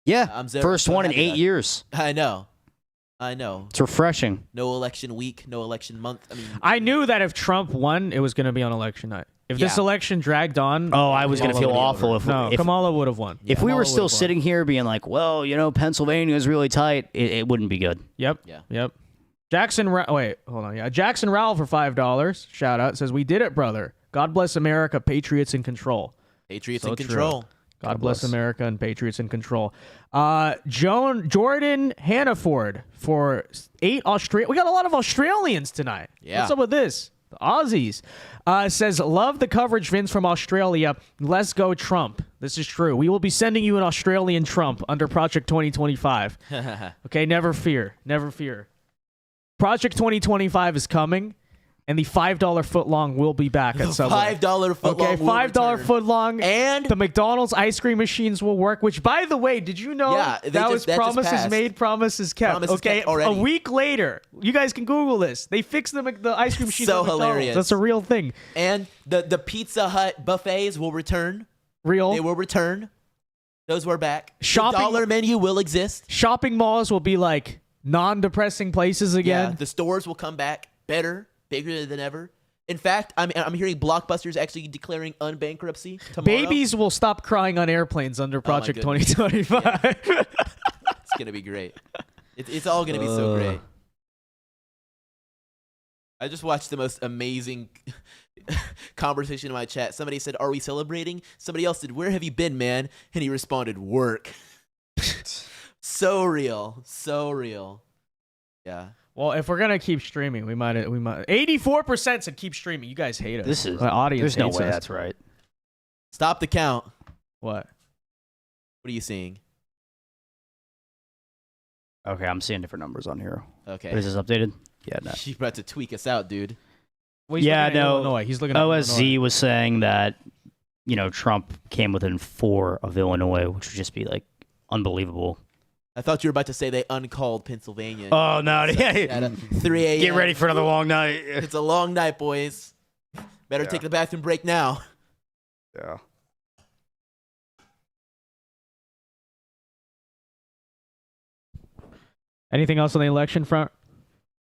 B: Yeah, first one in 8 years.
C: I know.
B: It's refreshing.
C: No election week, no election month.
N: I knew that if Trump won, it was going to be on election night. If this election dragged on...
B: Oh, I was going to feel awful if
N: Kamala would have won.
B: If we were still sitting here being like, well, Pennsylvania is really tight, it wouldn't be good.
N: Yep.
C: Yeah.
N: Yep. Jackson Rowell for $5. Shout out. Says, we did it, brother. God bless America. Patriots in control.
C: Patriots in control.
N: God bless America and Patriots in control. Jordan Hannaford for 8 Australia. We got a lot of Australians tonight.
C: Yeah.
N: What's up with this? The Aussies. Says, love the coverage, Vince, from Australia. Let's go Trump. This is true. We will be sending you an Australian Trump under Project 2025. Okay, never fear. Never fear. Project 2025 is coming. And the $5 footlong will be back at Subway.
C: $5 footlong.
N: Okay, $5 footlong.
C: And
N: the McDonald's ice cream machines will work, which, by the way, did you know that was promises made, promises kept?
C: Promises
N: okay,
C: kept already.
N: A week later, you guys can Google this. They fixed the ice cream machines.
C: So
N: at McDonald's.
C: hilarious.
N: That's a real thing.
C: And the Pizza Hut buffets will return.
N: Real.
C: They will return. Those were back.
N: Shopping,
C: the dollar menu will exist.
N: Shopping malls will be like non-depressing places again.
C: Yeah, the stores will come back better, bigger than ever. In fact, I'm hearing Blockbuster's actually declaring unbankruptcy tomorrow.
N: Babies will stop crying on airplanes under Project 2025.
C: Yeah. It's gonna be great. It's all gonna be so great. I just watched the most amazing conversation in my chat. Somebody said, "Are we celebrating?" Somebody else said, "Where have you been, man?" And he responded, "Work." So real, so real. Yeah.
N: Well, if we're gonna keep streaming, we might. 84% said keep streaming. You guys hate us.
B: This is
N: my audience.
B: There's no
N: hates
B: way
N: us.
B: that's right.
C: Stop the count.
N: What?
C: What are you seeing?
B: Okay, I'm seeing different numbers on here.
C: Okay.
B: Is this updated? Yeah, no.
C: She's about to tweak us out, dude.
N: Well, he's looking at Illinois. He's looking at
B: OSZ
N: Illinois.
B: was saying that, Trump came within 4 of Illinois, which would just be like unbelievable.
C: I thought you were about to say they uncalled Pennsylvania.
B: Oh, no.
C: At 3 a.m.
B: Get ready for another long night.
C: It's a long night, boys. Better take the bathroom break now.
B: Yeah.
N: Anything else on the election front?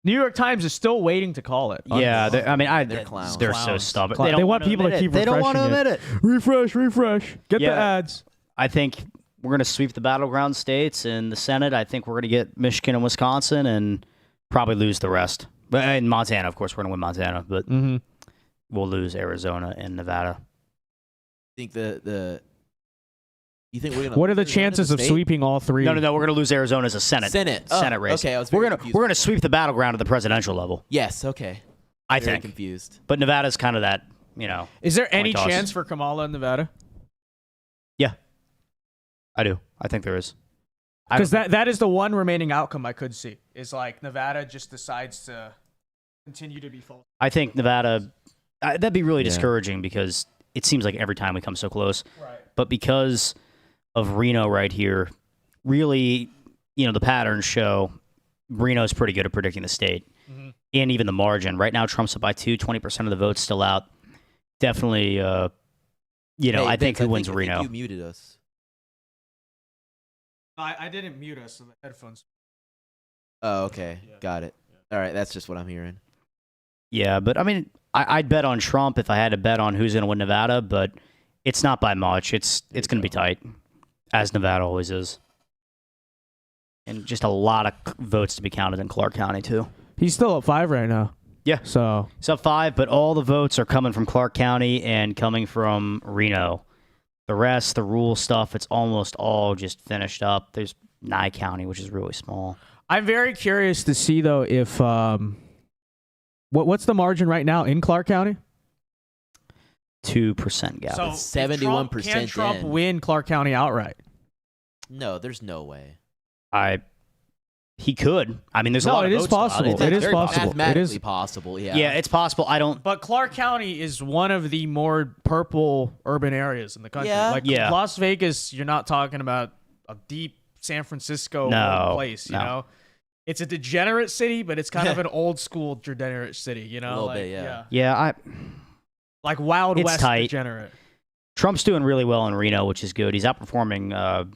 N: New York Times is still waiting to call it.
B: Yeah, they're
C: clowns.
B: They're so stubborn.
N: They want people to keep
B: They don't want to
N: refreshing
B: admit it.
N: Refresh. Get the ads.
B: I think we're going to sweep the battleground states in the Senate. I think we're going to get Michigan and Wisconsin and probably lose the rest. But in Montana, of course, we're going to win Montana, but we'll lose Arizona and Nevada.
C: I think you think we're gonna?
N: What are the chances of sweeping all three?
B: No. We're going to lose Arizona as a Senate race.
C: Okay, I was
B: we're
C: very
B: going to sweep the battleground at the presidential level.
C: Yes. Okay.
B: I
C: Very
B: think.
C: confused.
B: But Nevada's kind of that.
N: Is there any
B: coin toss.
N: chance for Kamala in Nevada?
B: Yeah, I do. I think there is.
N: Because that is the one remaining outcome I could see. Is like Nevada just decides to continue to be false.
B: I think Nevada. That'd be really discouraging because it seems like every time we come so close.
N: Right.
B: But because of Reno right here, really, the patterns show Reno's pretty good at predicting the state and even the margin. Right now, Trump's up by 20% of the votes still out. Definitely, I think who wins Reno.
C: I think you muted us.
N: I didn't mute us, so the headphones.
C: Oh, okay. Got it. All right, that's just what I'm hearing.
B: Yeah, but I mean, I'd bet on Trump if I had to bet on who's going to win Nevada, but it's not by much. It's going to be tight, as Nevada always is. And just a lot of votes to be counted in Clark County, too.
N: He's still at 5 right now.
B: Yeah.
N: So
B: he's up 5, but all the votes are coming from Clark County and coming from Reno. The rest, the rule stuff, it's almost all just finished up. There's Nye County, which is really small.
N: I'm very curious to see, though, if what's the margin right now in Clark County?
B: 2% gap.
N: So
C: 71%.
N: Can Trump win Clark County outright?
C: No, there's no way.
B: He could. I mean, there's a lot of votes.
N: It is possible. It is possible.
C: Mathematically possible. Yeah.
B: Yeah, it's possible.
N: But Clark County is one of the more purple urban areas in the country.
C: Yeah.
N: Las Vegas, you're not talking about a deep San Francisco place. You know, it's a degenerate city, but it's kind of an old school degenerate city. You know,
C: a little bit. Yeah.
B: Yeah,
N: like Wild
B: it's
N: West
B: tight.
N: degenerate.
B: Trump's doing really well in Reno, which is good. He's outperforming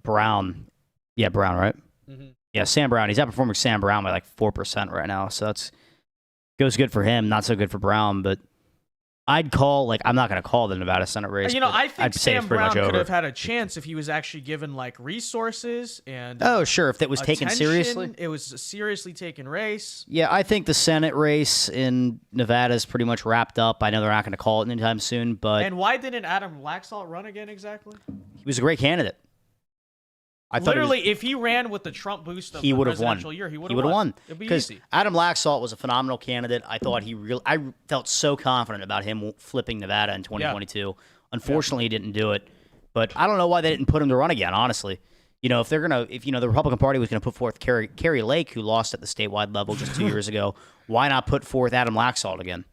B: Brown. Yeah, Brown, right? Yeah, Sam Brown. He's outperforming Sam Brown by like 4% right now. So that's goes good for him. Not so good for Brown, but I'd call I'm not going to call the Nevada Senate race.
N: I think
B: I'd say
N: Sam
B: it's pretty
N: Brown
B: much
N: could
B: over.
N: have had a chance if he was actually given like resources and.
B: Oh, sure. If that was taken
N: attention.
B: seriously.
N: It was a seriously taken race.
B: Yeah, I think the Senate race in Nevada is pretty much wrapped up. I know they're not going to call it anytime soon, but
N: And why didn't Adam Laxalt run again exactly?
B: he was a great candidate.
N: Literally, if he ran with the Trump boost of
B: he
N: the
B: would have won.
N: presidential year, he would
B: He
N: have won. It'd be
B: because
N: easy.
B: Adam Laxalt was a phenomenal candidate. I thought I felt so confident about him flipping Nevada in 2022. Unfortunately, he didn't do it. But I don't know why they didn't put him to run again. Honestly, if the Republican Party was gonna put forth Carrie Lake, who lost at the statewide level just 2 years ago, why not put forth Adam Laxalt again?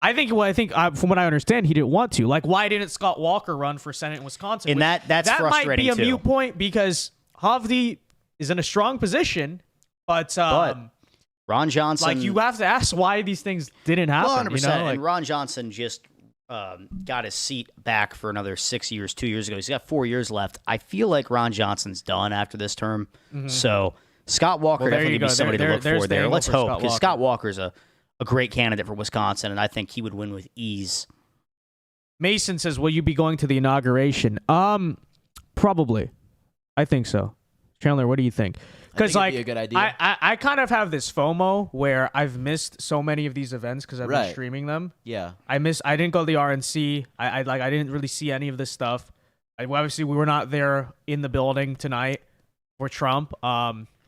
N: I think from what I understand, he didn't want to. Like, why didn't Scott Walker run for Senate in Wisconsin?
B: And that's
N: that
B: frustrating
N: might be a
B: too.
N: mute point because Havdi is in a strong position, but
B: Ron Johnson,
N: like, you have to ask why these things didn't happen.
B: 100%.
N: Like,
B: And Ron Johnson just got his seat back for another 6 years 2 years ago. He's got 4 years left. I feel like Ron Johnson's done after this term. So Scott Walker definitely be somebody to look for there. Let's hope, because Scott Walker's a great candidate for Wisconsin, and I think he would win with ease.
N: Mason says, will you be going to the inauguration? Probably. I think so. Chandler, what do you think? Because, like,
C: be a good idea.
N: I kind of have this FOMO where I've missed so many of these events because I've been streaming them.
C: Yeah.
N: I didn't go to the RNC. I didn't really see any of this stuff. Obviously, we were not there in the building tonight for Trump.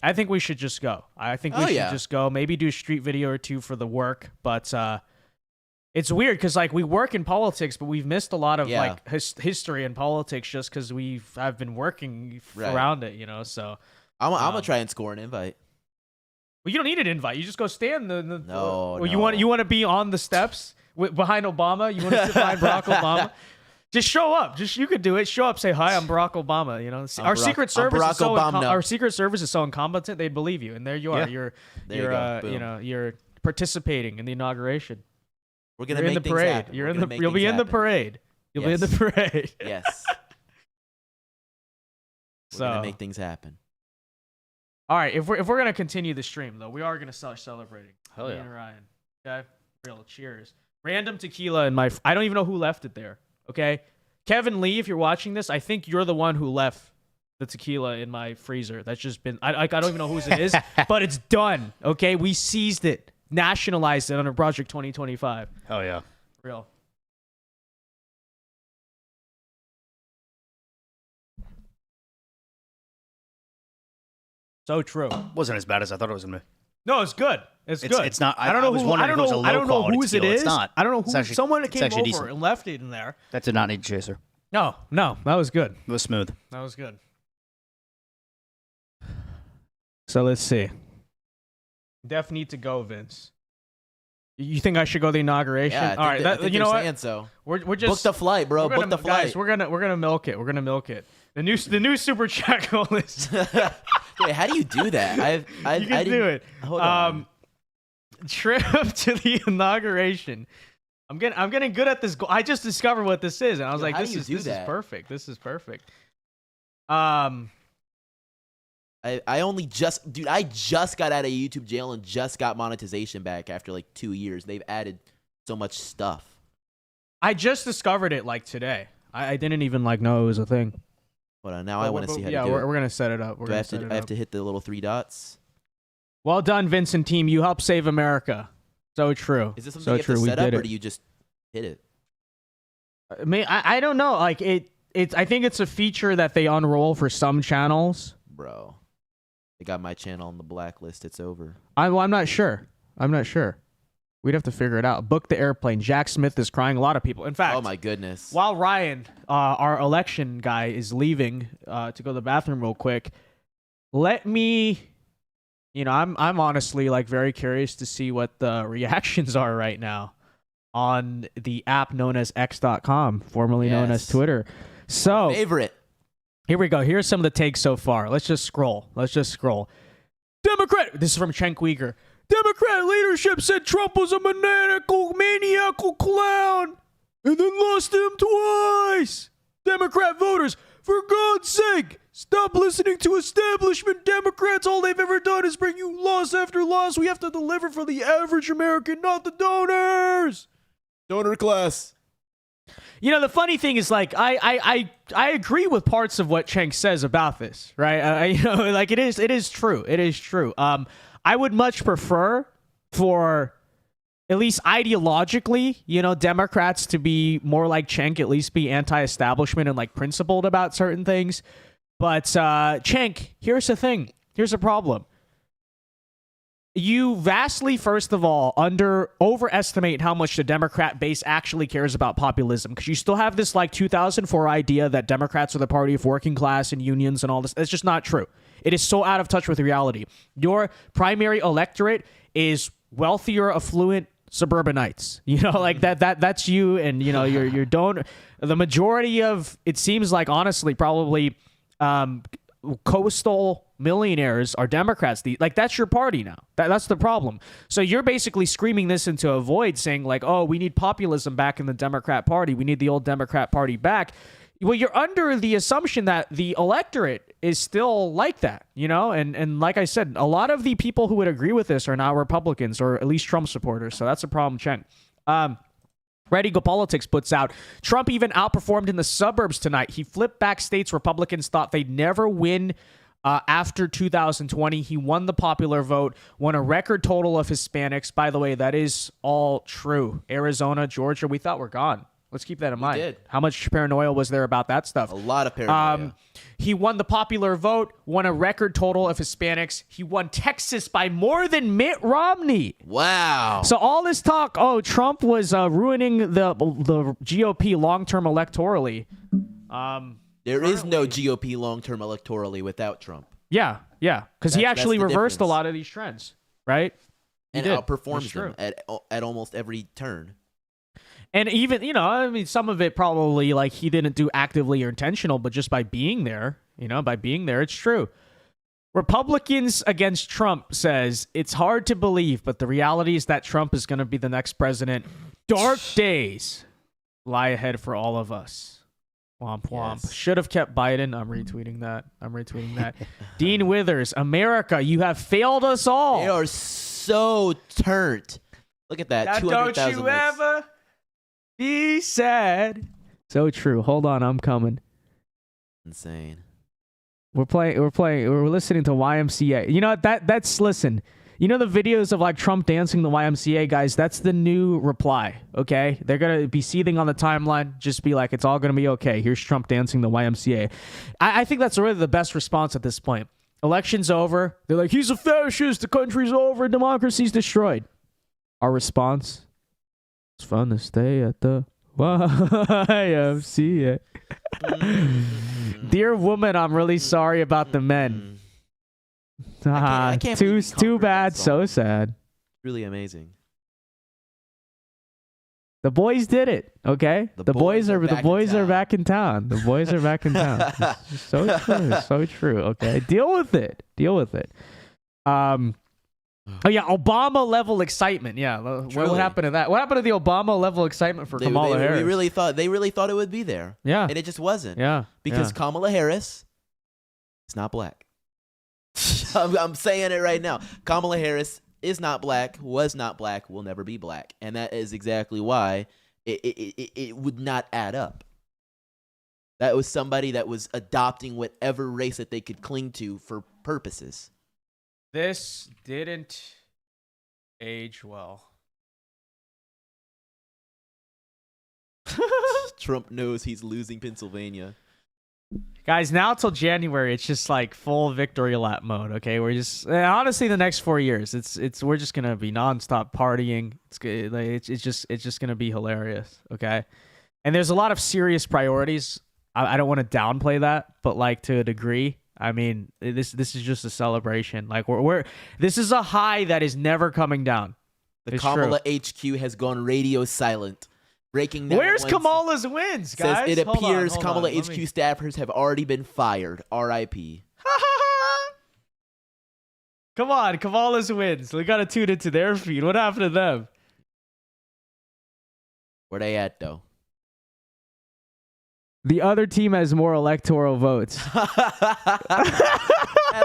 N: I think we should just go. I think we should just go. Maybe do a street video or two for the work. But it's weird because, like, we work in politics, but we've missed a lot of like history in politics just because I've been working around it, So
C: I'm gonna try and score an invite.
N: Well, you don't need an invite. You just go stand.
C: No.
N: You want to be on the steps behind Obama. You want to sit behind Barack Obama. Just show up. You could do it. Show up. Say hi. I'm Barack Obama. Our Secret Service is so incompetent. They'd believe you, and there you are.
C: Yeah.
N: You're participating in the inauguration.
C: We're gonna make things happen.
N: You'll be in the parade. You'll be in the parade.
C: Yes. We're gonna make things happen.
N: All right. If we're gonna continue the stream though, we are gonna start celebrating.
B: Hell yeah.
N: Me and Ryan. Okay. Real cheers. Random tequila in my. I don't even know who left it there. Okay, Kevin Lee, if you're watching this, I think you're the one who left the tequila in my freezer. That's just been, I don't even know whose it is, but it's done. Okay, we seized it, nationalized it under Project 2025.
B: Hell yeah.
N: Real. So true.
B: Wasn't as bad as I thought it was gonna be.
N: No, it's good. It's good.
B: It's not.
N: I don't know who. I don't know whose it is.
B: It's not.
N: I don't know who.
B: Actually,
N: someone that came over
B: decent.
N: and left it in there.
B: That did not need a chaser.
N: No, that was good.
B: It was smooth.
N: That was good. So let's see. Def need to go, Vince. You think I should go to the inauguration?
C: Yeah,
N: all right. You know what?
C: So.
N: We're just
C: book the flight, bro. Book the flight.
N: Guys, we're gonna milk it. We're gonna milk it. The new super chat goal is.
C: Wait, how do you do that?
N: You can do it.
C: Hold on.
N: Trip to the inauguration. I'm getting good at this. I just discovered what this is, and I was like, this is perfect. This is perfect.
C: I just got out of YouTube jail and just got monetization back after like 2 years. They've added so much stuff.
N: I just discovered it like today. I didn't even know it was a thing.
C: Hold on, now I want to see how to do it.
N: Yeah, we're gonna set it up.
C: I have to hit the little 3 dots?
N: Well done, Vincent team. You helped save America. So true.
C: Is this something you have to set up, or do you just hit it?
N: I don't know. Like I think it's a feature that they unroll for some channels.
C: Bro, they got my channel on the blacklist. It's over.
N: I'm not sure. We'd have to figure it out. Book the airplane. Jack Smith is crying. A lot of people. In fact,
C: oh my goodness.
N: While Ryan, our election guy, is leaving to go to the bathroom real quick, let me. I'm honestly very curious to see what the reactions are right now on the app known as X.com, formerly known as Twitter. So
C: favorite.
N: Here we go. Here's some of the takes so far. Let's just scroll. Democrat. This is from Cenk Uyghur. Democrat leadership said Trump was a maniacal clown and then lost him twice. Democrat voters, for God's sake, stop listening to establishment Democrats. All they've ever done is bring you loss after loss. We have to deliver for the average American, not the donors.
C: Donor class.
N: The funny thing is, I agree with parts of what Cenk says about this, right? It is true. It is true. I would much prefer for, at least ideologically, Democrats to be more like Cenk, at least be anti-establishment and principled about certain things. But Cenk, here's the thing. Here's the problem.
A: You vastly, first of all, overestimate how much the Democrat base actually cares about populism, because you still have this like 2004 idea that Democrats are the party of working class and unions and all this. That's just not true. It is so out of touch with reality. Your primary electorate is wealthier, affluent suburbanites. You know, like that's you, and you know you don't. The majority of, it seems like, honestly, probably coastal millionaires are Democrats. Like, that's your party now. That's the problem. So you're basically screaming this into a void, saying like, oh, we need populism back in the Democrat Party. We need the old Democrat Party back. Well, you're under the assumption that the electorate is still like that, you know? And like I said, a lot of the people who would agree with this are now Republicans, or at least Trump supporters. So that's a problem, Chen. Ready Go Politics puts out, Trump even outperformed in the suburbs tonight. He flipped back states Republicans thought they'd never win after 2020. He won the popular vote, won a record total of Hispanics. By the way, that is all true. Arizona, Georgia, we thought were gone. Let's keep that in mind.
C: Did.
A: How much paranoia was there about that stuff?
C: A lot of paranoia.
A: He won the popular vote, won a record total of Hispanics. He won Texas by more than Mitt Romney.
C: Wow.
A: So all this talk, Trump was ruining the GOP long-term electorally.
C: There is no GOP long-term electorally without Trump.
A: Yeah, because he actually
C: the
A: reversed
C: difference.
A: a lot of these trends, right?
C: And outperforms them at almost every turn.
A: And even, you know, I mean, some of it probably, like, he didn't do actively or intentional, but just by being there, it's true. Republicans against Trump says, it's hard to believe, but the reality is that Trump is going to be the next president. Dark days lie ahead for all of us. Womp womp. Yes. Should have kept Biden. I'm retweeting that. Dean Withers, America, you have failed us all.
C: They are so turned. Look at that. 200,000
A: don't you
C: likes.
A: ever be sad. So true. Hold on, I'm coming.
C: Insane.
A: We're listening to YMCA. You know, listen. You know the videos of like Trump dancing the YMCA, guys? That's the new reply, okay? They're going to be seething on the timeline. Just be like, it's all going to be okay. Here's Trump dancing the YMCA. I think that's really the best response at this point. Election's over. They're like, he's a fascist. The country's over. Democracy's destroyed. Our response, it's fun to stay at the YMCA. Dear woman, I'm really sorry about the men. I can't too bad, so sad.
C: Really amazing.
A: The boys did it, okay? The boys are back in town. The boys are back in town. It's so true, so true. Okay, deal with it. Oh yeah, Obama level excitement. Yeah, what happened to that? What happened to the Obama level excitement for Kamala Harris?
C: They really thought it would be there.
A: Yeah,
C: and it just wasn't.
A: Yeah,
C: because Kamala Harris is not black. I'm saying it right now. Kamala Harris is not black, was not black, will never be black, and that is exactly why it would not add up. That was somebody that was adopting whatever race that they could cling to for purposes.
A: This didn't age well.
C: Trump knows he's losing Pennsylvania.
A: Guys, now till January, it's just like full victory lap mode. Okay, we're just honestly the next 4 years, we're just gonna be nonstop partying. It's just gonna be hilarious. Okay, and there's a lot of serious priorities. I don't want to downplay that, but like to a degree. I mean, this is just a celebration. Like this is a high that is never coming down.
C: The Kamala HQ has gone radio silent. Breaking down.
A: Where's Kamala's wins, guys?
C: Says it appears Kamala HQ staffers have already been fired. R.I.P.
A: Come on, Kamala's wins. We gotta tune into their feed. What happened to them?
C: Where they at though?
A: The other team has more electoral votes.
C: At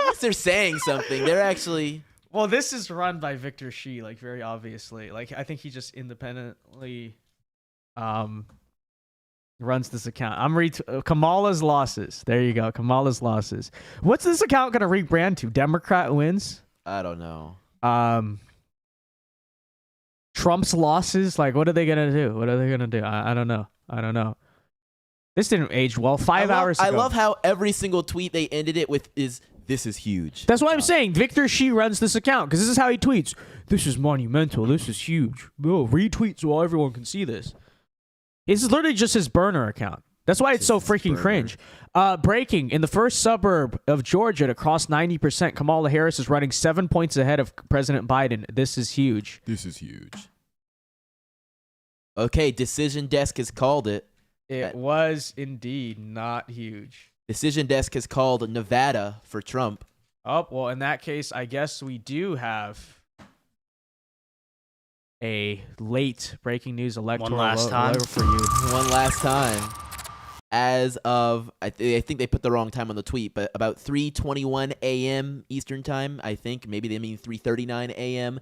C: least they're saying something. They're actually.
A: Well, this is run by Victor Shi, like very obviously. Like I think he just independently runs this account. Kamala's losses. There you go. Kamala's losses. What's this account gonna rebrand to? Democrat wins?
C: I don't know.
A: Trump's losses. Like, what are they gonna do? I don't know. This didn't age well. 5 hours ago.
C: I love how every single tweet they ended it with is This is huge.
A: That's why I'm saying Victor Shi runs this account because this is how he tweets. This is monumental. This is huge. Oh, retweet so everyone can see this. This is literally just his burner account. That's why it's so freaking cringe. Breaking, in the first suburb of Georgia to cross 90%, Kamala Harris is running 7 points ahead of President Biden. This is huge.
C: This is huge. Okay, Decision Desk has called it.
A: It was indeed not huge.
C: Decision Desk has called Nevada for Trump.
A: Oh, well, in that case, I guess we do have a late breaking news electoral
B: One last time
A: for you.
C: One last time. As of, I think they put the wrong time on the tweet, but about 3:21 a.m. Eastern time, I think. Maybe they mean 3:39 a.m.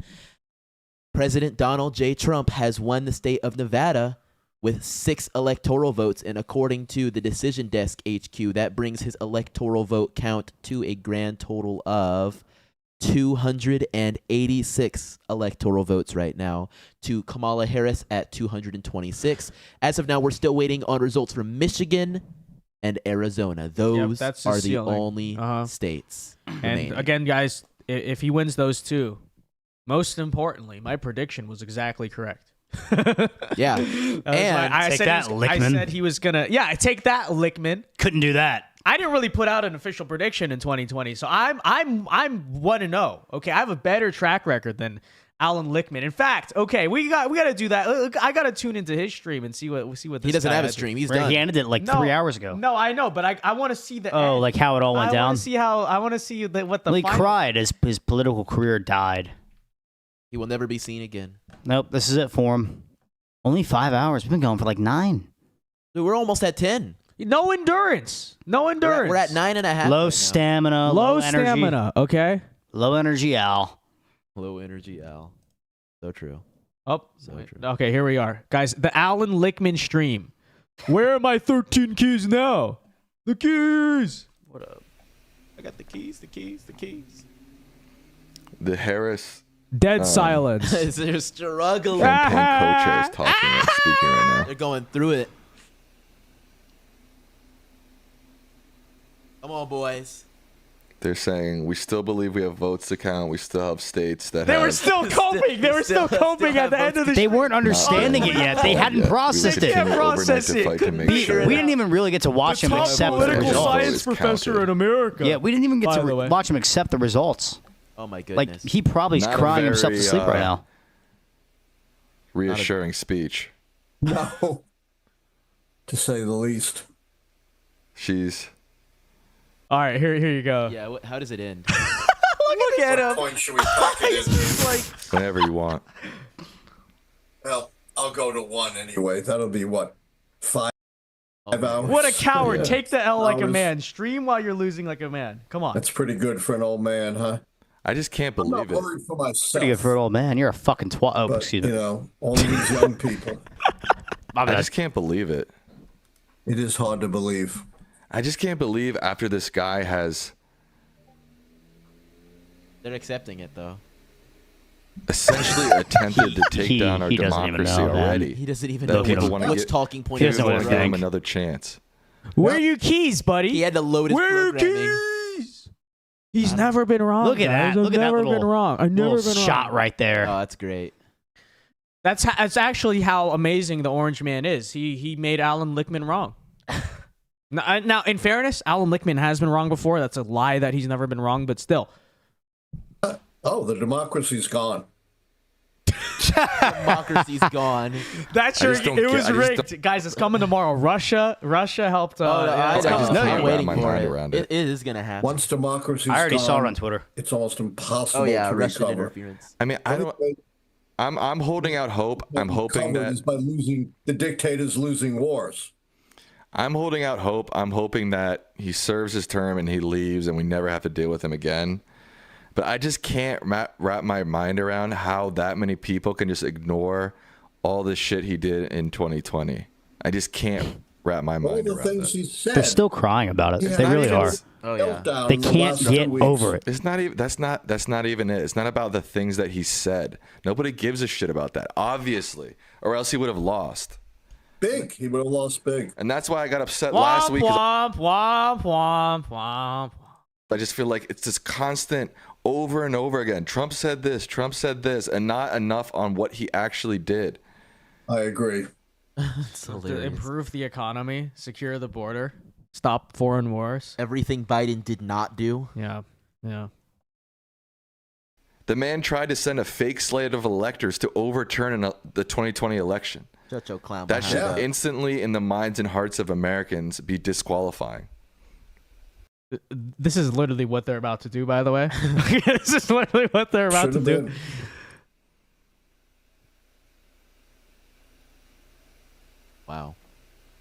C: President Donald J. Trump has won the state of Nevada with 6 electoral votes, and according to the Decision Desk HQ, that brings his electoral vote count to a grand total of 286 electoral votes right now to Kamala Harris at 226. As of now, we're still waiting on results from Michigan and Arizona. Those are the only states.
A: And again, guys, if he wins those two, most importantly, my prediction was exactly correct.
C: Yeah.
A: I said he was gonna. Yeah, take that, Lickman.
B: Couldn't do that.
A: I didn't really put out an official prediction in 2020, so I'm 1-0. Okay, I have a better track record than Alan Lickman. In fact, okay, we got to do that. Look, I got to tune into his stream and see what this
C: he doesn't
A: guy
C: have a
A: has.
C: stream. He's done.
B: He ended it like 3 hours ago.
A: No, I know, but I want to see the
B: Oh,
A: end.
B: like how it all went down.
A: I want to see what the.
B: He
A: final...
B: cried as his political career died.
C: He will never be seen again.
B: Nope, this is it for him. Only 5 hours. We've been going for like 9.
C: Dude, we're almost at 10.
A: No endurance. No endurance.
C: We're at 9.5.
B: Low stamina.
A: Low
B: energy.
A: stamina. Okay.
B: Low energy Al.
C: Low energy Al. So true.
A: Oh,
C: so true.
A: Okay, here we are. Guys, the Alan Lickman stream. Where are my 13 keys now? The keys.
C: What up? I got the keys.
E: The Harris.
A: Dead silence.
C: They're struggling.
E: Campaign co-chair is talking and speaking right now.
C: They're going through it. Come on, boys.
E: They're saying we still believe we have votes to count. We still have states that
A: They were still coping. They were still coping at the end of the.
B: They weren't understanding it yet. They hadn't processed it.
A: Can't process it.
B: We didn't even really get to watch him accept the
A: political
B: results.
A: science professor in America.
B: Yeah, we didn't even get to watch him accept the results.
C: Oh my goodness.
B: Like he probably is crying himself to sleep right now.
E: Reassuring speech.
V: No, to say the least.
E: She's.
A: All right, here you go.
C: Yeah, how does it end?
A: Look at him.
V: Point should we talk it in?
A: Like,
E: Whenever you want.
V: Well, I'll go to 1 anyway. That'll be what, 5 hours.
A: what a coward!
V: Yeah.
A: Take the L like a
V: Hours.
A: man. Stream while you're losing like a man. Come on.
V: That's pretty good for an old man, huh?
E: I just can't
V: I'm not
E: believe it.
V: worried for myself.
B: Pretty good for an old man. You're a fucking twat. Oh,
V: But,
B: excuse me.
V: you know, all these young people.
E: I just can't believe it.
V: It is hard to believe.
E: I just can't believe after this guy has
C: They're accepting it though.
E: essentially attempted to take down our
B: he doesn't even
E: democracy
B: know, man.
E: already.
C: He doesn't even
E: That
C: know
E: people want to
C: which
E: get,
C: talking point
B: he
C: he's
B: doesn't know what
E: give
B: to
E: him
B: think.
E: another chance.
A: Where are your keys, buddy?
C: He had to load his
A: Where are your
C: programming.
A: keys? He's never been wrong.
B: Look at
A: guys.
B: that.
A: I've
B: Look at that
A: never
B: little,
A: been wrong. I've never
B: little
A: been
B: shot
A: wrong.
B: right there.
C: Oh, that's great.
A: That's actually how amazing the Orange Man is. He made Alan Lickman wrong. Now, in fairness, Alan Lickman has been wrong before. That's a lie that he's never been wrong, but still.
V: Oh, the democracy's gone.
C: Democracy's gone.
A: That's
E: I
A: your.
E: just don't
A: It
E: get-
A: was
E: I just
A: rigged, guys. It's coming tomorrow. Russia helped.
C: I
E: just
C: know.
E: can't
C: I'm waiting
E: wrap my
C: for
E: mind
C: it.
E: around
C: It is gonna happen.
V: Once democracy's
B: I already
V: gone,
B: saw it on Twitter.
V: it's almost impossible
C: Oh yeah,
V: to
C: Russian
V: recover.
C: interference.
E: I mean, I don't. I'm holding out hope. I'm hoping
V: Recovered
E: that
V: is by losing the dictators losing wars.
E: I'm holding out hope. I'm hoping that he serves his term and he leaves and we never have to deal with him again. But I just can't wrap my mind around how that many people can just ignore all the shit he did in 2020. I just can't wrap my
V: All
E: mind
V: the
E: around
V: things
E: it.
V: he said.
B: They're still crying about it.
V: Yeah,
B: They
V: not
B: really
V: even-
B: are.
C: Oh yeah.
V: Meltdown
B: They
V: in the
B: can't
V: last
B: get
V: 2 weeks.
B: over it.
E: It's not even. That's not even it. It's not about the things that he said. Nobody gives a shit about that, obviously, or else he would have lost.
V: Big. He would have lost big.
E: And that's why I got upset last week. 'Cause
A: Womp womp womp womp.
E: I just feel like it's this constant over and over again. Trump said this, and not enough on what he actually did.
V: I agree.
A: To improve the economy, secure the border, stop foreign wars.
C: Everything Biden did not do.
A: Yeah.
E: The man tried to send a fake slate of electors to overturn the 2020 election.
C: Such a clown.
E: That should instantly, in the minds and hearts of Americans, be disqualifying.
A: This is literally what they're about to do, by the way. This is literally what they're about to do.
C: Wow.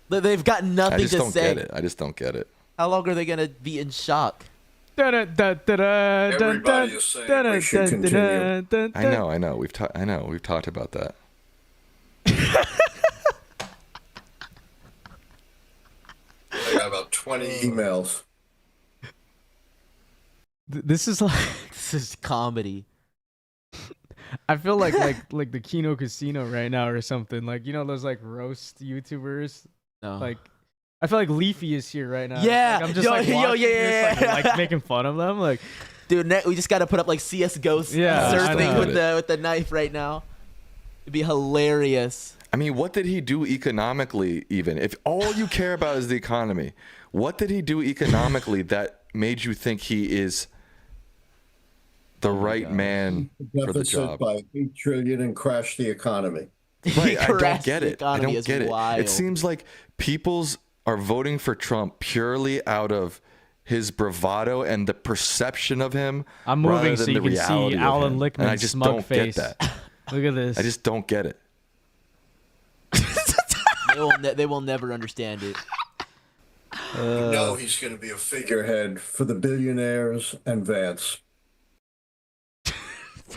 C: They've got nothing to say.
E: I just don't get it.
C: How long are they going to be in shock?
V: Everybody is saying we should continue.
E: I know. We've talked about that.
V: I got about 20 emails.
A: This is
C: comedy.
A: I feel like the Kino Casino right now or something. Like, you know those like roast YouTubers?
C: No.
A: Like, I feel like Leafy is here right now.
C: Yeah.
A: Like, I'm just watching this, like making fun of them. Like,
C: dude, we just got to put up like CS:GO surfing with the knife right now. It'd be hilarious.
E: I mean, what did he do economically? Even if all you care about is the economy, what did he do economically that made you think he is the right man for the job?
V: By $8 trillion and crash the economy.
E: Right, I don't get it. I don't get it.
C: Wild.
E: It seems like people's are voting for Trump purely out of his bravado and the perception of him.
A: I'm moving
E: rather
A: so
E: than
A: you
E: the
A: can see
E: reality of
A: Alan
E: him.
A: Lichtman's
E: And I just
A: smug
E: don't
A: face.
E: get that.
A: Look at this.
E: I just don't get it.
C: They will never understand it.
V: You know he's going to be a figurehead for the billionaires and Vance.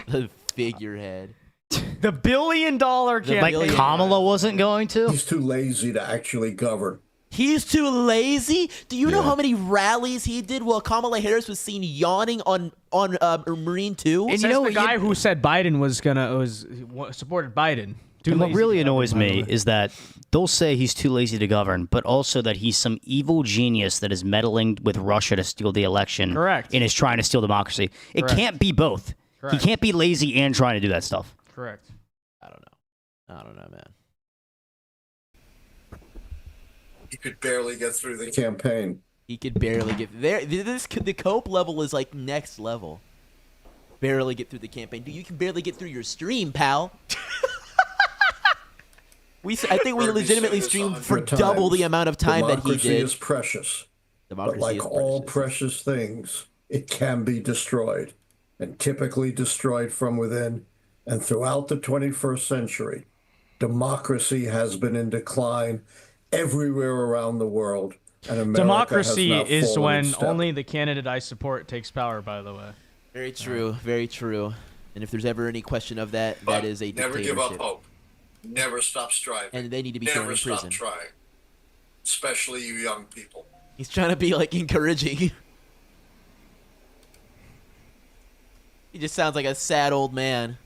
C: The figurehead.
A: The $1 billion campaign.
B: Like Kamala wasn't going to?
V: He's too lazy to actually govern.
C: He's too lazy? Do you know how many rallies he did while Kamala Harris was seen yawning on Marine 2?
A: And you know the guy who said Biden supported Biden.
B: And what really annoys me is that they'll say he's too lazy to govern, but also that he's some evil genius that is meddling with Russia to steal the election.
A: Correct.
B: And is trying to steal democracy. It
A: Correct.
B: can't be both.
A: Correct.
B: He can't be lazy and trying to do that stuff.
A: Correct.
C: I don't know, man.
V: He could barely get through the campaign.
C: He could barely get there. The cope level is like next level. Barely get through the campaign. Dude, you can barely get through your stream, pal. I think we legitimately streamed for double the amount of time that he did.
V: Democracy is precious. But like all precious things, it can be destroyed, and typically destroyed from within. And throughout the 21st century, democracy has been in decline everywhere around the world. And America
A: Democracy
V: has now
A: is
V: fallen
A: when
V: in step.
A: only the candidate I support takes power, by the way.
C: Very true, very true. And if there's ever any question of that, that is a
V: Never
C: dictatorship.
V: give up hope. Never stop striving.
C: And they need to be thrown
V: Never
C: in
V: stop
C: prison.
V: trying. Especially you young people.
C: He's trying to be like encouraging. He just sounds like a sad old man.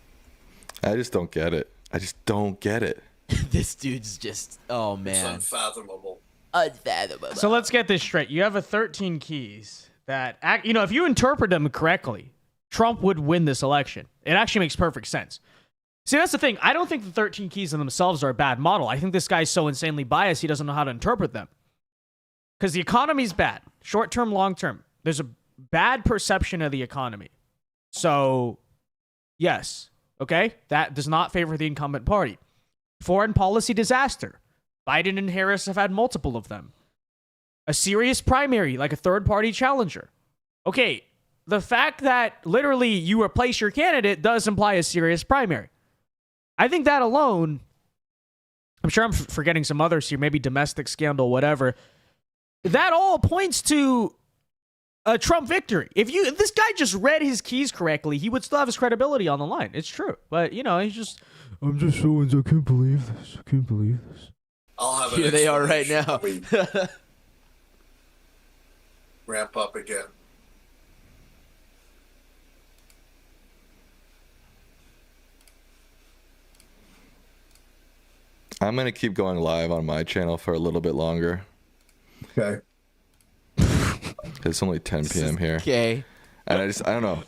E: I just don't get it.
C: This dude's just, oh man.
V: It's unfathomable.
C: Unfathomable.
A: So let's get this straight. You have a 13 keys that, if you interpret them correctly, Trump would win this election. It actually makes perfect sense. See, that's the thing. I don't think the 13 keys in themselves are a bad model. I think this guy's so insanely biased, he doesn't know how to interpret them. Because the economy's bad. Short term, long term. There's a bad perception of the economy. So, yes. Okay? That does not favor the incumbent party. Foreign policy disaster. Biden and Harris have had multiple of them. A serious primary, like a third-party challenger. Okay, the fact that literally you replace your candidate does imply a serious primary. I think that alone, I'm sure I'm forgetting some others here, maybe domestic scandal, whatever. That all points to a Trump victory. If this guy just read his keys correctly, he would still have his credibility on the line. It's true. But, he's just, I'm just so I can't believe this. I can't believe this.
V: I'll have
C: Here they are right now.
V: Ramp up again.
E: I'm going to keep going live on my channel for a little bit longer.
V: Okay.
E: It's only 10 p.m. here.
C: Okay.
E: And I don't know.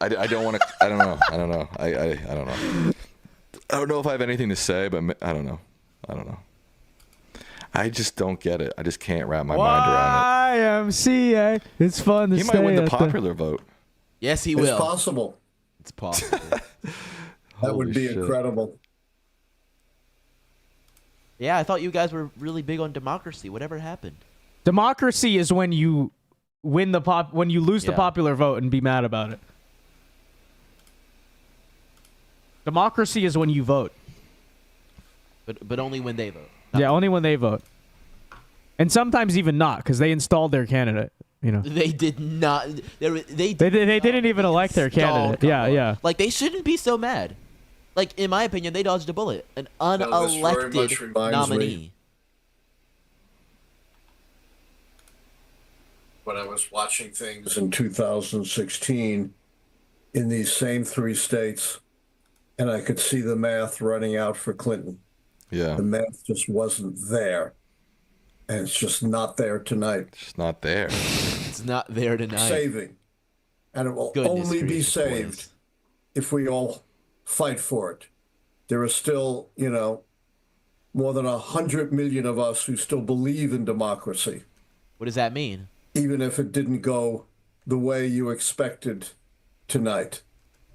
E: I don't want to. I don't know. I don't know. I don't know. I don't know if I have anything to say, but I don't know. I just don't get it. I just can't wrap my mind around it.
N: YMCA. It's fun to
E: He might win the popular vote.
C: Yes, he will.
V: It's possible.
C: It's possible.
V: That would be incredible.
C: Yeah, I thought you guys were really big on democracy. Whatever happened?
N: Democracy is when you win when you lose the popular vote and be mad about it. Democracy is when you vote.
C: But only when they vote.
N: Yeah, only when they vote. And sometimes even not, because they installed their candidate. You know.
C: They did not. They
N: didn't even elect their candidate.
C: Kamala.
N: Yeah.
C: Like, they shouldn't be so mad. Like, in my opinion, they dodged a bullet. An unelected nominee.
V: When I was watching things in 2016 in these same 3 states, and I could see the math running out for Clinton.
E: Yeah.
V: The math just wasn't there. And it's just not there tonight.
E: It's not there.
C: It's not there tonight.
V: Saving. And it will only be saved if we all fight for it. There are still, more than 100 million of us who still believe in democracy.
C: What does that mean?
V: Even if it didn't go the way you expected tonight.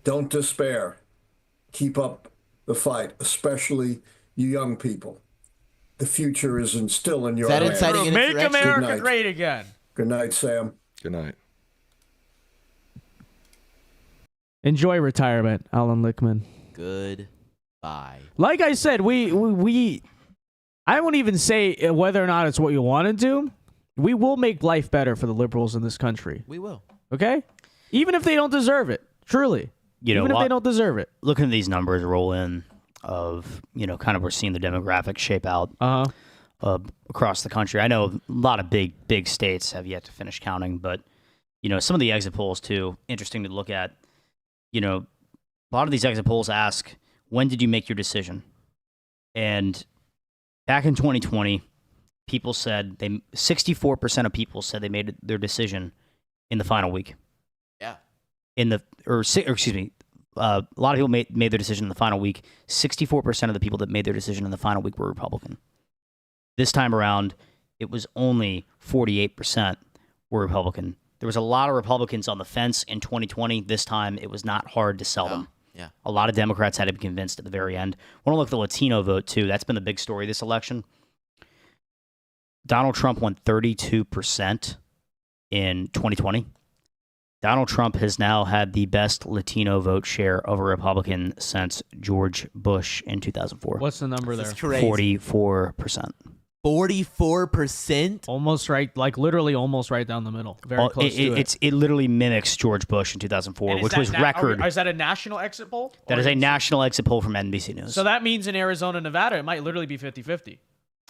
V: Don't despair. Keep up the fight, especially you young people. The future is still in your hands.
C: Is that inciting an
N: Make
C: insurrection?
N: America great again.
V: Good night, Sam.
E: Good night.
N: Enjoy retirement, Alan Lichtman.
C: Goodbye.
N: Like I said, we I won't even say whether or not it's what you want to do. We will make life better for the liberals in this country.
C: We will.
N: Okay? Even if they don't deserve it. Truly. Even if they don't deserve it.
B: Looking at these numbers roll in of, kind of we're seeing the demographics shape out across the country. I know a lot of big states have yet to finish counting, but, some of the exit polls, too, interesting to look at. A lot of these exit polls ask, when did you make your decision? And back in 2020, people said 64% of people said they made their decision in the final week.
C: Yeah.
B: A lot of people made their decision in the final week. 64% of the people that made their decision in the final week were Republican. This time around, it was only 48% were Republican. There was a lot of Republicans on the fence in 2020. This time, it was not hard to sell them.
C: Yeah.
B: A lot of Democrats had to be convinced at the very end. I want to look at the Latino vote, too. That's been the big story this election. Donald Trump won 32% in 2020. Donald Trump has now had the best Latino vote share of a Republican since George Bush in 2004.
N: What's the number there?
B: 44%.
C: 44%?
N: Almost right, like literally almost right down the middle. Very close to it.
B: It literally mimics George Bush in 2004, which was record.
N: Is that a national exit poll?
B: That is a national exit poll from NBC News.
N: So that means in Arizona, Nevada, it might literally be 50-50.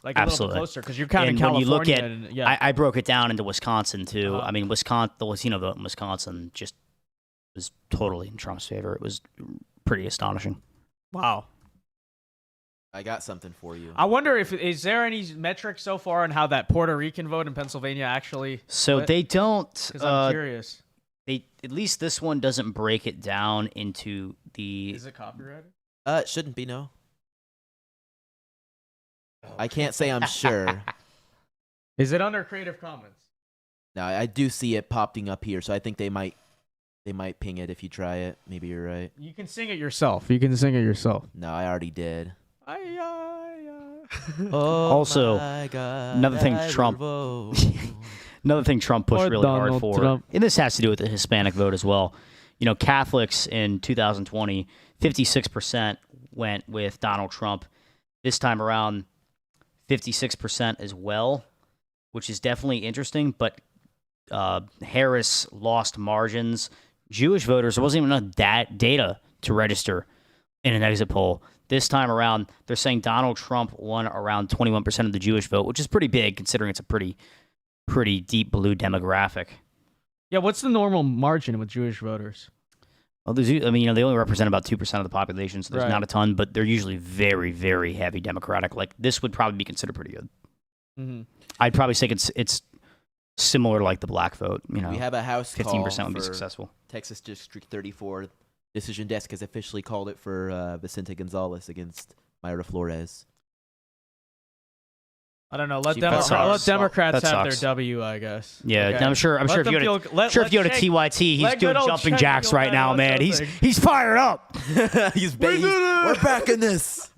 N: Like
B: Absolutely.
N: a little closer, because you're counting California.
B: When you look at, I broke it down into Wisconsin, too. I mean, the Latino vote in Wisconsin just was totally in Trump's favor. It was pretty astonishing.
N: Wow.
C: I got something for you.
N: I wonder is there any metrics so far on how that Puerto Rican vote in Pennsylvania actually
B: So
N: split?
B: they don't.
N: Because I'm curious.
B: At least this one doesn't break it down into the...
N: Is it copyrighted?
C: It shouldn't be, no. I can't say I'm sure.
N: Is it under Creative Commons?
C: No, I do see it popping up here, so I think they might ping it if you try it. Maybe you're right.
N: You can sing it yourself.
C: No, I already did.
B: Also, another thing Trump pushed really hard for, and this has to do with the Hispanic vote as well. Catholics in 2020, 56% went with Donald Trump. This time around, 56% as well, which is definitely interesting, but Harris lost margins. Jewish voters, there wasn't even enough data to register in an exit poll. This time around, they're saying Donald Trump won around 21% of the Jewish vote, which is pretty big considering it's a pretty deep blue demographic.
N: Yeah, what's the normal margin with Jewish voters?
B: Well, they only represent about 2% of the population, so there's not a ton, but they're usually very, very heavy Democratic. Like, this would probably be considered pretty good.
N: Mm-hmm.
B: I'd probably say it's similar to like the black vote. You know,
C: we have a House
B: 15% would be
C: for
B: successful.
C: Texas District 34. Decision desk has officially called it for Vicente Gonzalez against Mayra Flores.
N: I don't know. Let
C: She
N: Democrats
B: That
N: have their
B: sucks.
N: W, I guess.
B: Yeah,
N: Okay?
B: I'm sure.
N: Let
B: if you
N: them
B: go to,
N: feel- let-
B: sure if you go to
N: let
B: TYT, he's
N: let
B: doing
N: good old
B: jumping
N: Czech
B: jacks
N: feel
B: right
N: bad
B: now,
N: about
B: man.
N: something.
B: He's fired up.
C: We're back in this.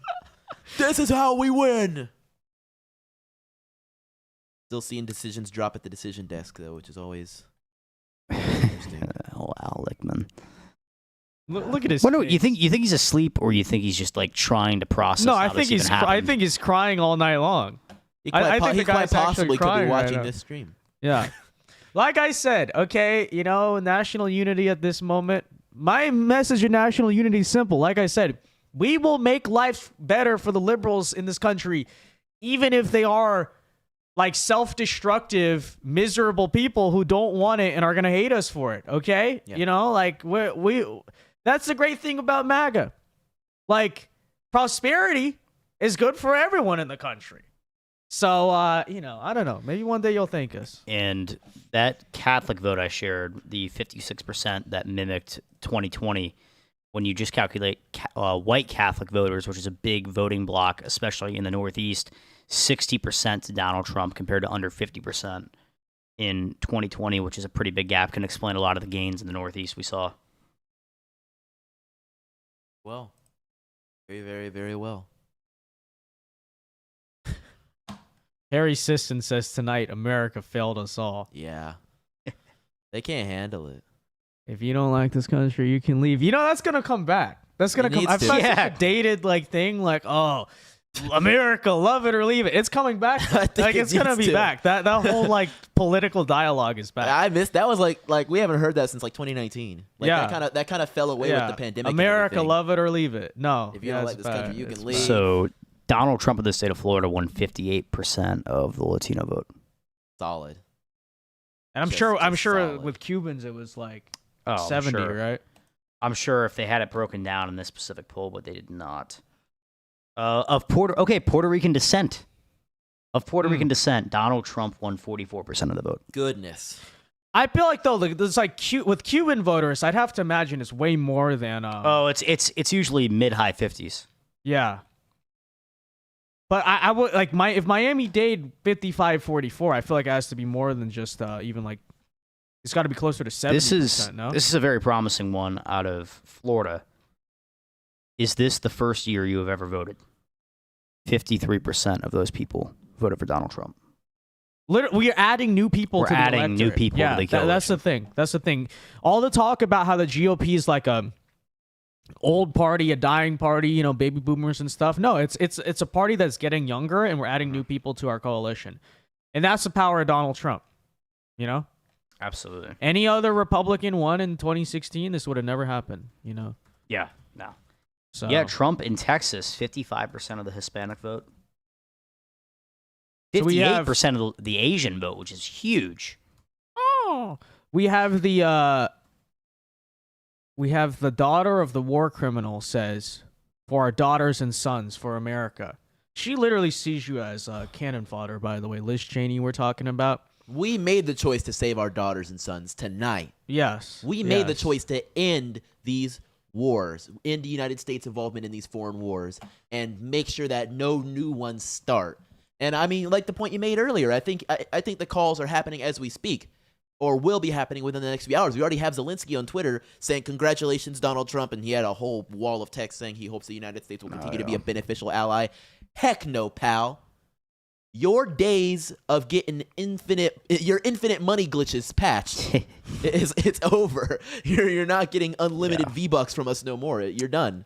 C: This is how we win. Still seeing decisions drop at the decision desk though, which is always interesting.
B: Wow, Lickman.
N: Look at his.
B: What do
N: face.
B: you think? You think he's asleep, or you think he's just like trying to process?
N: No,
B: how
N: I
B: this
N: think
B: even
N: I
B: happened?
N: think he's crying all night long.
C: He
N: I think the
C: quite
N: guy's
C: possibly
N: actually
C: could be
N: crying right
C: watching
N: now.
C: this stream.
N: Yeah. Like I said, okay, you know, national unity at this moment. My message of national unity is simple. Like I said, we will make life better for the liberals in this country, even if they are like self-destructive, miserable people who don't want it and are going to hate us for it, okay?
C: Yeah.
N: You know, like we that's the great thing about MAGA. Like prosperity is good for everyone in the country. So, you know, I don't know. Maybe one day you'll thank us.
B: And that Catholic vote I shared, the 56% that mimicked 2020, when you just calculate white Catholic voters, which is a big voting bloc, especially in the Northeast, 60% to Donald Trump compared to under 50% in 2020, which is a pretty big gap, can explain a lot of the gains in the Northeast we saw.
C: Well, very, very, very well.
N: Harry Sisson says tonight, America failed us all.
C: Yeah. They can't handle it.
N: If you don't like this country, you can leave. You know, that's going to come back. That's going to come. I've got such a dated like thing like, oh, America, love it or leave it. It's coming back. Like it's going to be back. That whole like political dialogue is back.
C: I missed that was like we haven't heard that since like 2019. Like
N: Yeah.
C: that kind of fell away with the pandemic. and
N: America,
C: everything.
N: love it or leave it. No.
C: If you don't like this country, you can leave.
B: So Donald Trump of the state of Florida won 58% of the Latino vote.
C: Solid.
N: And I'm sure with Cubans it was like 70,
B: sure.
N: right?
B: I'm sure if they had it broken down in this specific poll, but they did not. Of Puerto Rican descent. Of Puerto Rican descent, Donald Trump won 44% of the vote.
C: Goodness.
N: I feel like though, there's like with Cuban voters, I'd have to imagine it's way more than.
B: It's usually mid-high 50s.
N: Yeah. But I would like if Miami-Dade 55-44, I feel like it has to be more than just even like it's got to be closer to 70%. No,
B: this is a very promising one out of Florida. Is this the first year you have ever voted? 53% of those people voted for Donald Trump.
N: Literally, we are adding new people to the electorate.
B: We're adding new people to the coalition.
N: That's the thing. That's the thing. All the talk about how the GOP is like a old party, a dying party, you know, baby boomers and stuff. No, it's a party that's getting younger, and we're adding new people to our coalition, and that's the power of Donald Trump. You know,
B: absolutely.
N: Any other Republican won in 2016, this would have never happened. You know.
B: Yeah. No.
N: So
B: yeah, Trump in Texas, 55% of the Hispanic vote. 58% of the Asian vote, which is huge.
N: Oh, we have the daughter of the war criminal says, "For our daughters and sons, for America." She literally sees you as cannon fodder. By the way, Liz Cheney, we're talking about.
C: We made the choice to save our daughters and sons tonight.
N: Yes.
C: We made the choice to end these wars, end the United States involvement in these foreign wars, and make sure that no new ones start. And I mean, like the point you made earlier, I think the calls are happening as we speak, or will be happening within the next few hours. We already have Zelensky on Twitter saying, "Congratulations, Donald Trump," and he had a whole wall of text saying he hopes the United States will continue to be a beneficial ally. Heck no, pal. Your days of getting your infinite money glitches patched it's over. You're not getting unlimited V-Bucks from us no more. You're done.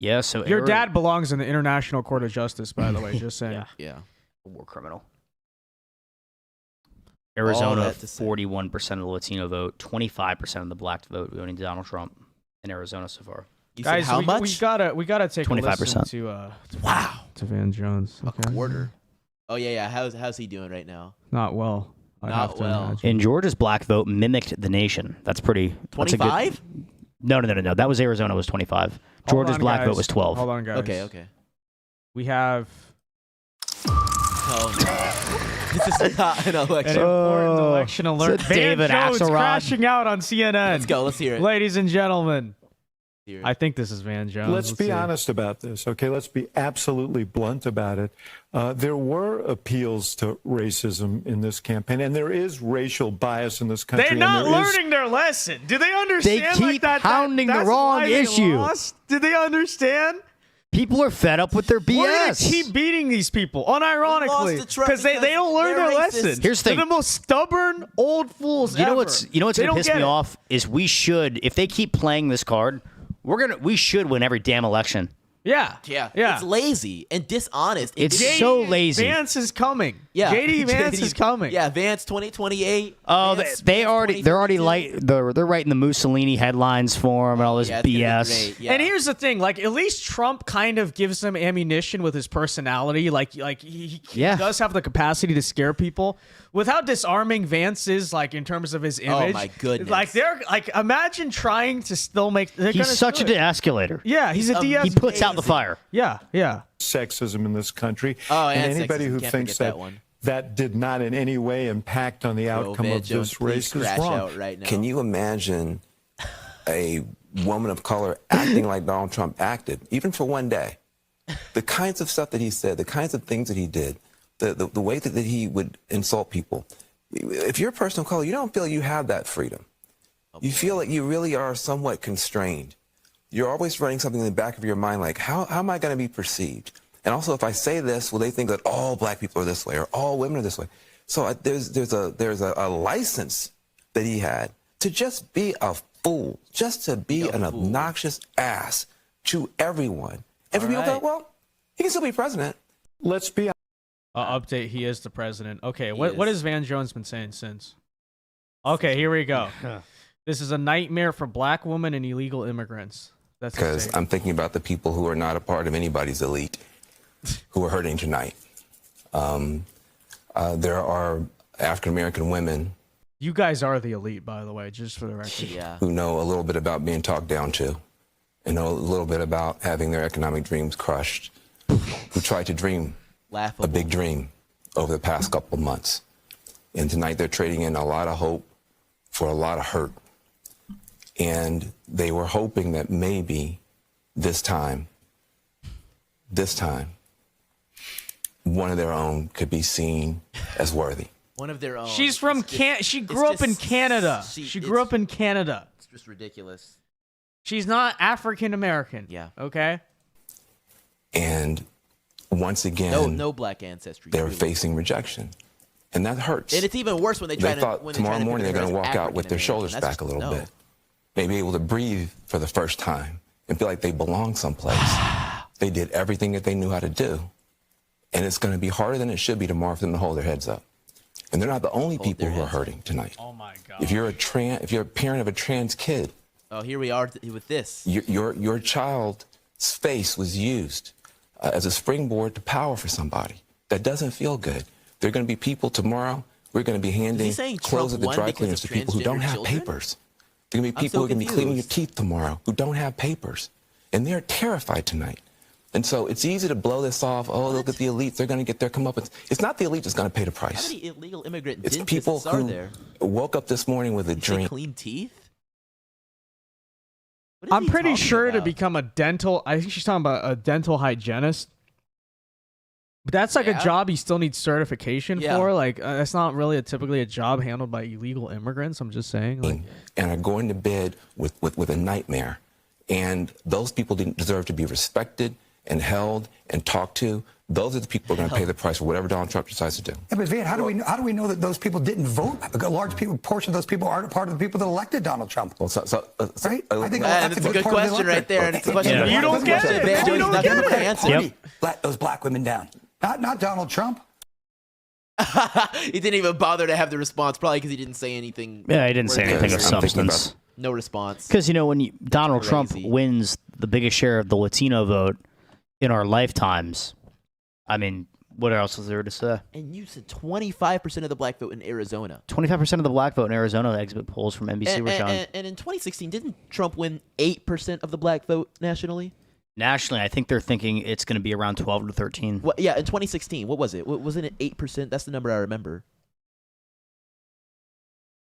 B: Yeah, so
N: your dad belongs in the International Court of Justice, by the way, just saying.
C: Yeah.
B: A war criminal. Arizona, 41% of the Latino vote, 25% of the black vote voting Donald Trump in Arizona so far.
C: You
N: Guys,
C: said how much?
N: we gotta take
B: 25%.
N: a listen to Van Jones. Okay?
C: A quarter. Oh yeah. How's he doing right now?
N: Not well.
C: Not well.
B: In Georgia's black vote mimicked the nation. That's pretty.
C: 25?
B: No. That was Arizona was 25. Georgia's black vote was 12.
N: Hold on, guys.
C: Okay.
N: We have.
C: Oh no. This is not an election.
A: An important election alert.
B: So
A: Van
B: David
A: Jones
B: Axelrod.
A: crashing out on CNN.
C: Let's go. Let's hear it.
A: Ladies and gentlemen. I think this is Van Jones.
G: Let's be honest about this, okay? Let's be absolutely blunt about it. There were appeals to racism in this campaign, and there is racial bias in this country.
A: They're not learning their lesson. Do they understand?
B: They keep
A: like that,
B: pounding the
A: that's
B: wrong
A: why they
B: issue.
A: lost? Do they understand?
B: People are fed up with their BS.
A: We're going to keep beating these people, unironically, because they don't learn their lesson.
B: Here's the thing.
A: They're the most stubborn old fools
B: You know
A: ever.
B: what's
A: They
B: going to
A: don't
B: piss
A: get
B: me
A: it.
B: off is if they keep playing this card, we should win every damn election.
A: Yeah.
C: It's lazy and dishonest.
B: It's so lazy.
A: Vance is coming.
C: Yeah.
A: JD Vance is coming.
C: Yeah, Vance 2028.
B: Oh,
C: Vance,
B: they're already they're writing the Mussolini headlines for him and all this
C: yeah, it's gonna be
B: BS.
C: great. Yeah.
A: And here's the thing, like, at least Trump kind of gives them ammunition with his personality. Like he does have the capacity to scare people. With how disarming Vance is, like, in terms of his image.
C: Oh my goodness.
A: Like, imagine trying to still make.
B: He's such a de-escalator.
A: Yeah, he's a de-escalator.
B: He puts out the fire.
A: Yeah.
G: Sexism in this country.
C: Oh, and
G: anybody
C: sexism.
G: who
C: Can't
G: thinks
C: forget
G: that
C: that one.
G: that did not in any way impact on the outcome
C: Van
G: of
C: Jones,
G: this
C: please
G: race is
C: crash
G: wrong.
C: out right now.
H: Can you imagine a woman of color acting like Donald Trump acted, even for one day? The kinds of stuff that he said, the kinds of things that he did, the way that he would insult people. If you're a person of color, you don't feel you have that freedom. You feel like you really are somewhat constrained. You're always running something in the back of your mind like, how am I going to be perceived? And also, if I say this, will they think that all black people are this way or all women are this way? So there's a license that he had to just be a fool, just to be an obnoxious ass to everyone. And for people go, well, he can still be president.
G: Let's be
A: Update, he is the president. Okay, what has Van Jones been saying since? Okay, here we go. This is a nightmare for black women and illegal immigrants. That's
H: Because I'm thinking about the people who are not a part of anybody's elite who are hurting tonight. There are African-American women.
A: You guys are the elite, by the way, just for the record.
C: Yeah.
H: Who know a little bit about being talked down to and know a little bit about having their economic dreams crushed, who tried to dream a big dream over the past couple of months. And tonight they're trading in a lot of hope for a lot of hurt. And they were hoping that maybe this time, one of their own could be seen as worthy.
C: One of their own.
A: She's from She grew up in Canada. She grew up in Canada.
C: It's just ridiculous.
A: She's not African American.
C: Yeah.
A: Okay.
H: And once again,
C: no black ancestry.
H: They're
C: really.
H: facing rejection. And that hurts.
C: And it's even worse when they try
H: thought tomorrow morning they're going to walk out with their shoulders back a little bit. Maybe able to breathe for the first time and feel like they belong someplace. They did everything that they knew how to do. And it's going to be harder than it should be tomorrow for them to hold their heads up. And they're not the only people who are hurting tonight.
A: Oh my God.
H: If you're a parent of a trans kid.
C: Oh, here we are with this.
H: Your child's face was used as a springboard to power for somebody. That doesn't feel good. There are going to be people tomorrow, we're going to be handing clothes at the dry cleaners to people who don't have papers. There are going to be people who are going to be cleaning your teeth tomorrow who don't have papers. And they're terrified tonight. And so it's easy to blow this off. Oh, look at the elites. They're going to get their comeuppance. It's not the elite that's going to pay the price.
C: How many illegal immigrant
H: It's
C: dentists
H: people
C: are
H: who
C: there?
H: woke up this morning with a dream.
C: Clean teeth?
A: I'm pretty sure to become a I think she's talking about a dental hygienist. But that's like a job you still need certification for. Like, that's not really typically a job handled by illegal immigrants. I'm just saying. Like,
H: and are going to bed with a nightmare. And those people didn't deserve to be respected and held and talked to. Those are the people who are going to pay the price for whatever Donald Trump decides to do.
W: Yeah, but Van, how do we know that those people didn't vote? A large portion of those people aren't part of the people that elected Donald Trump.
H: Well,
W: right? I think
C: that's a good question right there. And it's a question
W: you don't get it.
C: You don't get it.
W: Those black women down. Not Donald Trump.
C: He didn't even bother to have the response, probably because he didn't say anything.
B: Yeah, he didn't say anything of substance.
C: No response.
B: Because, when Donald Trump wins the biggest share of the Latino vote in our lifetimes, I mean, what else is there to say?
C: And you said 25% of the black vote in Arizona.
B: 25% of the black vote in Arizona, exit polls from NBC were showing.
C: And in 2016, didn't Trump win 8% of the black vote nationally?
B: Nationally, I think they're thinking it's going to be around 12 to 13.
C: Well, yeah, in 2016, what was it? Wasn't it 8%? That's the number I remember.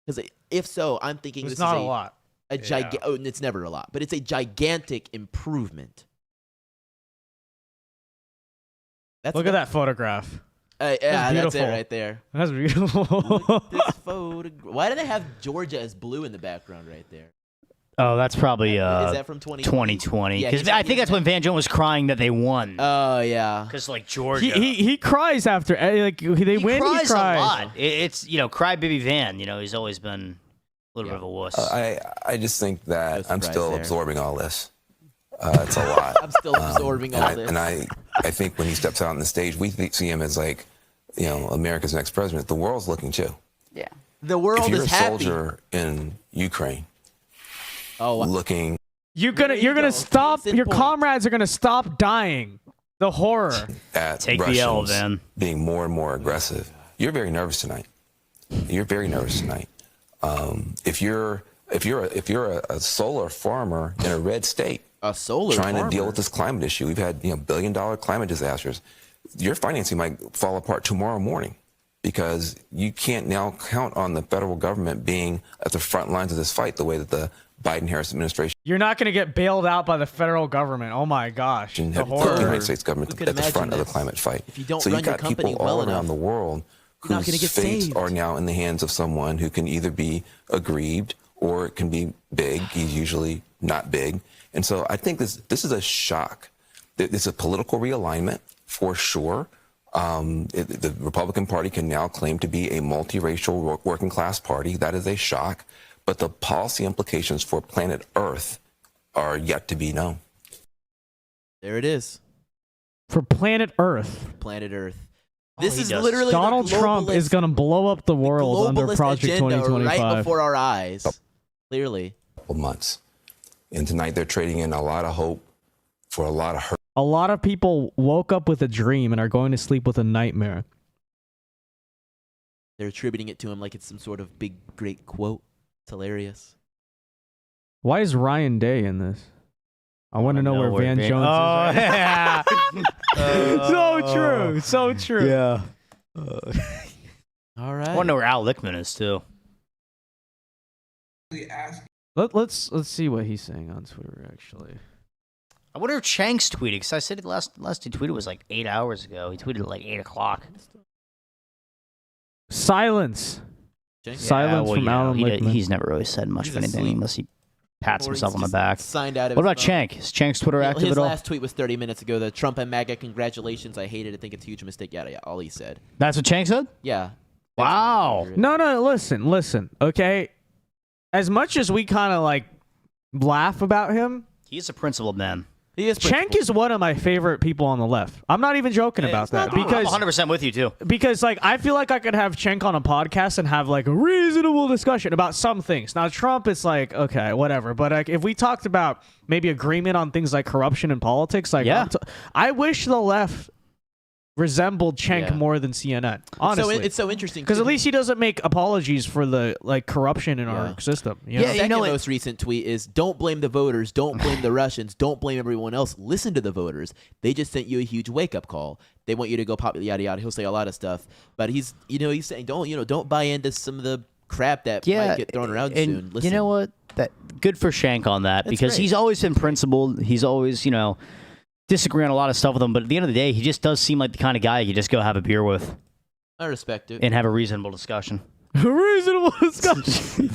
C: Because if so, I'm thinking
A: It's
C: this
A: not
C: is
A: a lot.
C: Oh, it's never a lot, but it's a gigantic improvement.
A: Look at that photograph.
C: Yeah, that's it right there.
A: That's beautiful.
C: Look at this photo. Why do they have Georgia as blue in the background right there?
B: Oh, that's probably
C: Is that from
B: 2020?
C: Yeah,
B: Because I think that's when Van Jones was crying that they won.
C: Oh yeah.
B: Because like Georgia,
A: he cries after like they win.
B: Cries
A: He cries
B: a lot. It's crybaby Van. He's always been a little bit of a wuss.
H: I just think that I'm still
C: there.
H: absorbing all this. It's a lot.
C: I'm still absorbing all this.
H: And I think when he steps out on the stage, we see him as like, America's next president. The world's looking too.
I: Yeah.
C: The world
H: if you're
C: is
H: a
C: happy.
H: soldier in Ukraine, looking.
A: You're gonna stop. Your comrades are gonna stop dying. The horror.
H: At
B: Take
H: Russians
B: the L, Van.
H: being more and more aggressive. You're very nervous tonight. You're very nervous tonight. If you're a solar farmer in a red state, trying to deal with this climate issue, we've had billion-dollar climate disasters. Your financing might fall apart tomorrow morning because you can't now count on the federal government being at the front lines of this fight the way that the Biden-Harris administration.
A: You're not gonna get bailed out by the federal government. Oh my gosh. The
H: The
A: horror.
H: United States government at the front of the climate fight.
C: If you don't
H: so
C: run
H: you've
C: your
H: got people
C: company well
H: all around
C: enough,
H: the world
C: you're not
H: whose
C: gonna get
H: fates
C: saved.
H: are now in the hands of someone who can either be aggrieved or it can be big. He's usually not big. And so I think this is a shock. It's a political realignment for sure. The Republican Party can now claim to be a multiracial working class party. That is a shock. But the policy implications for planet Earth are yet to be known.
C: There it is.
A: For planet Earth.
C: Planet Earth. This is
B: does.
C: literally
A: Donald
C: the
A: Trump is gonna blow up the world under
C: globalist
A: Project
C: agenda
A: 2025.
C: right before our eyes. Clearly.
H: Couple months. And tonight they're trading in a lot of hope for a lot of hurt.
A: A lot of people woke up with a dream and are going to sleep with a nightmare.
C: They're attributing it to him like it's some sort of big, great quote. It's hilarious.
A: Why is Ryan Day in this? I want to know where Van Jones is.
B: Oh,
A: Right
B: yeah.
A: So true. So true.
B: Yeah.
C: All right.
B: I want to know where Al Lichtman is too.
A: Let's see what he's saying on Twitter. Actually,
B: I wonder if Chank's tweeted because I said it last he tweeted was like 8 hours ago. He tweeted at like 8 o'clock.
A: silence.
C: Cenk?
A: Silence from Alan Lichtman.
B: He's never really said much of anything
C: asleep.
B: unless he pats
C: Or he's
B: himself on the
C: just
B: back.
C: signed out of
B: What
C: his
B: about
C: phone.
B: Cenk? Is Chank's Twitter active
C: His
B: at all?
C: last tweet was 30 minutes ago. The Trump and MAGA congratulations. I hate it. I think it's a huge mistake. Yada yada. All he said.
B: That's what Cenk said?
C: Yeah.
B: Wow.
A: No. Listen. Okay. As much as we kind of like laugh about him,
B: He's a principled man.
C: He is
A: Cenk is one of my favorite people on the left. I'm not even joking about that
B: I'm
A: because
B: 100% with you too.
A: Because like I feel like I could have Cenk on a podcast and have like a reasonable discussion about some things. Now Trump is like okay, whatever. But like if we talked about maybe agreement on things like corruption and politics, like
B: Yeah.
A: I wish the left resembled Cenk
C: Yeah.
A: more than CNN. Honestly,
C: it's so interesting
A: because at least he doesn't make apologies for the like corruption in our system. You know?
C: The second most recent tweet is don't blame the voters, don't blame the Russians, don't blame everyone else. Listen to the voters. They just sent you a huge wake up call. They want you to go pop yada yada. He'll say a lot of stuff, but he's saying don't buy into some of the crap that might get thrown around
B: and
C: soon. Listen.
B: You know what? That good for Cenk on that because
C: great.
B: he's always been principled. He's always disagree on a lot of stuff with him, but at the end of the day, he just does seem like the kind of guy you just go have a beer with.
C: I respect it.
B: And have a reasonable discussion.
A: Reasonable discussion.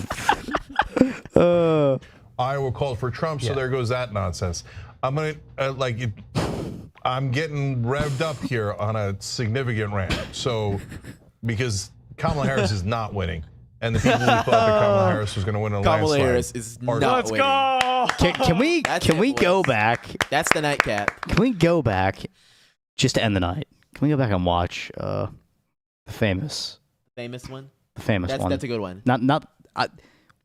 F: Iowa called for Trump, so there goes that nonsense. I'm gonna I'm getting revved up here on a significant rant. So because Kamala Harris is not winning, and the people who thought that Kamala Harris was going to win a
C: Kamala
F: landslide
C: Harris is
F: are
C: not
A: Let's
C: winning.
A: go.
B: Can we go back?
C: That's the nightcap.
B: Can we go back just to end the night? Can we go back and watch the famous
C: one?
B: The famous one.
C: That's a good one.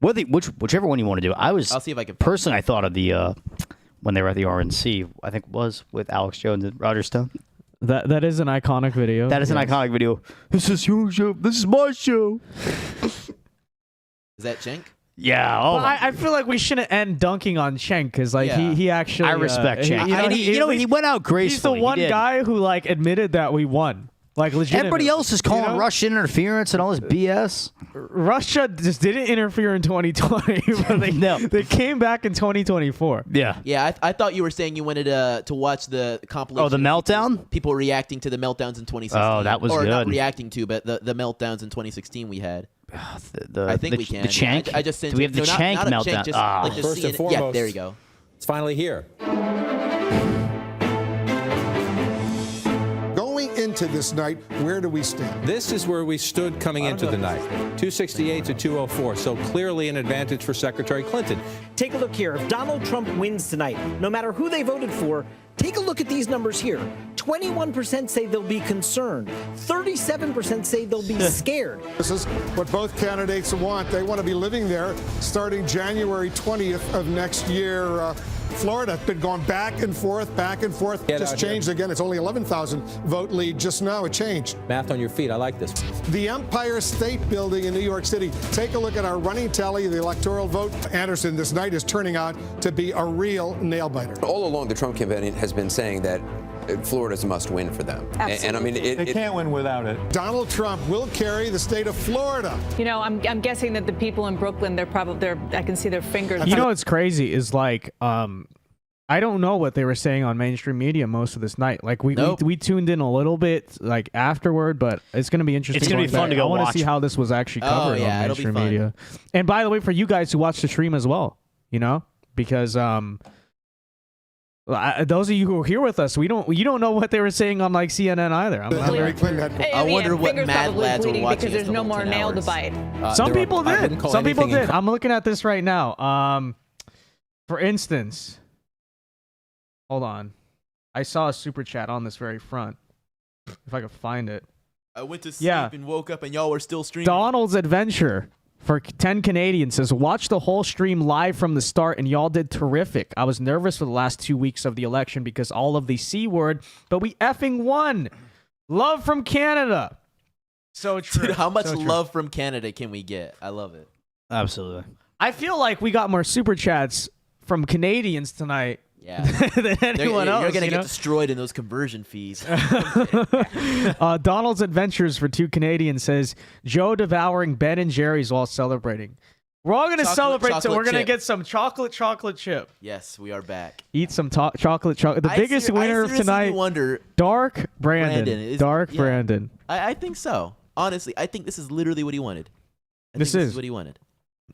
B: Whichever one you want to do.
C: I'll see if I can.
B: Personally, I thought of the when they were at the RNC. I think it was with Alex Jones and Roger Stone.
A: That is an iconic video.
B: That is an iconic video. This is your show. This is my show.
C: Is that Cenk?
B: Yeah. Oh,
A: Well, I feel like we shouldn't end dunking on Cenk because like he actually.
B: I respect Cenk. He went out gracefully.
A: He's the one guy who like admitted that we won. Like legitimately.
B: Everybody else is calling Russian interference and all this BS.
A: Russia just didn't interfere in 2020, but they came back in 2024.
B: Yeah.
C: Yeah, I thought you were saying you wanted to watch the compilation.
B: Oh, the meltdown?
C: People reacting to the meltdowns in 2016.
B: Oh, that was
C: or
B: good.
C: Not reacting to, but the meltdowns in 2016 we had. I think we can.
B: The Cenk?
C: I just sent
B: Do we have the Cenk meltdown?
C: Cenk, just, like,
J: First and
C: CNN
J: foremost,
C: yeah, there you go.
J: It's finally here.
L: Going into this night, where do we stand?
J: This is where we stood coming into the night. 268 to 204. So clearly an advantage for Secretary Clinton.
M: Take a look here. If Donald Trump wins tonight, no matter who they voted for, take a look at these numbers here. 21% say they'll be concerned. 37% say they'll be scared.
L: This is what both candidates want. They want to be living there starting January 20th of next year. Florida has been going back and forth. Just changed again. It's only 11,000 vote lead just now. It changed.
J: Math on your feet. I like this.
L: The Empire State Building in New York City. Take a look at our running tally, the electoral vote. Anderson, this night is turning out to be a real nail biter.
H: All along, the Trump campaign has been saying that Florida's a must-win for them.
G: Absolutely.
H: And I mean,
G: they can't win without it.
L: Donald Trump will carry the state of Florida.
X: You know, I'm guessing that the people in Brooklyn, I can see their fingers.
A: You know what's crazy is like, I don't know what they were saying on mainstream media most of this night. Like we tuned in a little bit like afterward, but it's going to be interesting.
B: It's going to be fun to go watch.
A: I want to see how this was actually covered on mainstream media. And by the way, for you guys who watch the stream as well, you know, because those of you who are here with us, you don't know what they were saying on like CNN either.
C: I wonder what mad lads were watching
X: because there's no more nail to bite.
A: Some people did. Some people did. I'm looking at this right now. For instance, hold on. I saw a super chat on this very front. If I could find it.
C: I went to sleep and woke up and y'all were still streaming.
A: Donald's Adventure for 10 Canadians says, watch the whole stream live from the start and y'all did terrific. I was nervous for the last 2 weeks of the election because all of the C word, but we effing won. Love from Canada. So true.
C: Dude, how much love from Canada can we get? I love it.
B: Absolutely.
A: I feel like we got more super chats from Canadians tonight.
C: Yeah.
A: than anyone else.
C: You're going to get destroyed in those conversion fees.
A: Donald's Adventures for 2 Canadians says, Joe devouring Ben and Jerry's while celebrating. We're all going to celebrate, so we're going to get some chocolate chip.
C: Yes, we are back.
A: Eat some chocolate. The biggest winner of tonight, Dark Brandon. Brandon.
C: I think so. Honestly, I think this is literally what he wanted.
A: This
C: is what he wanted.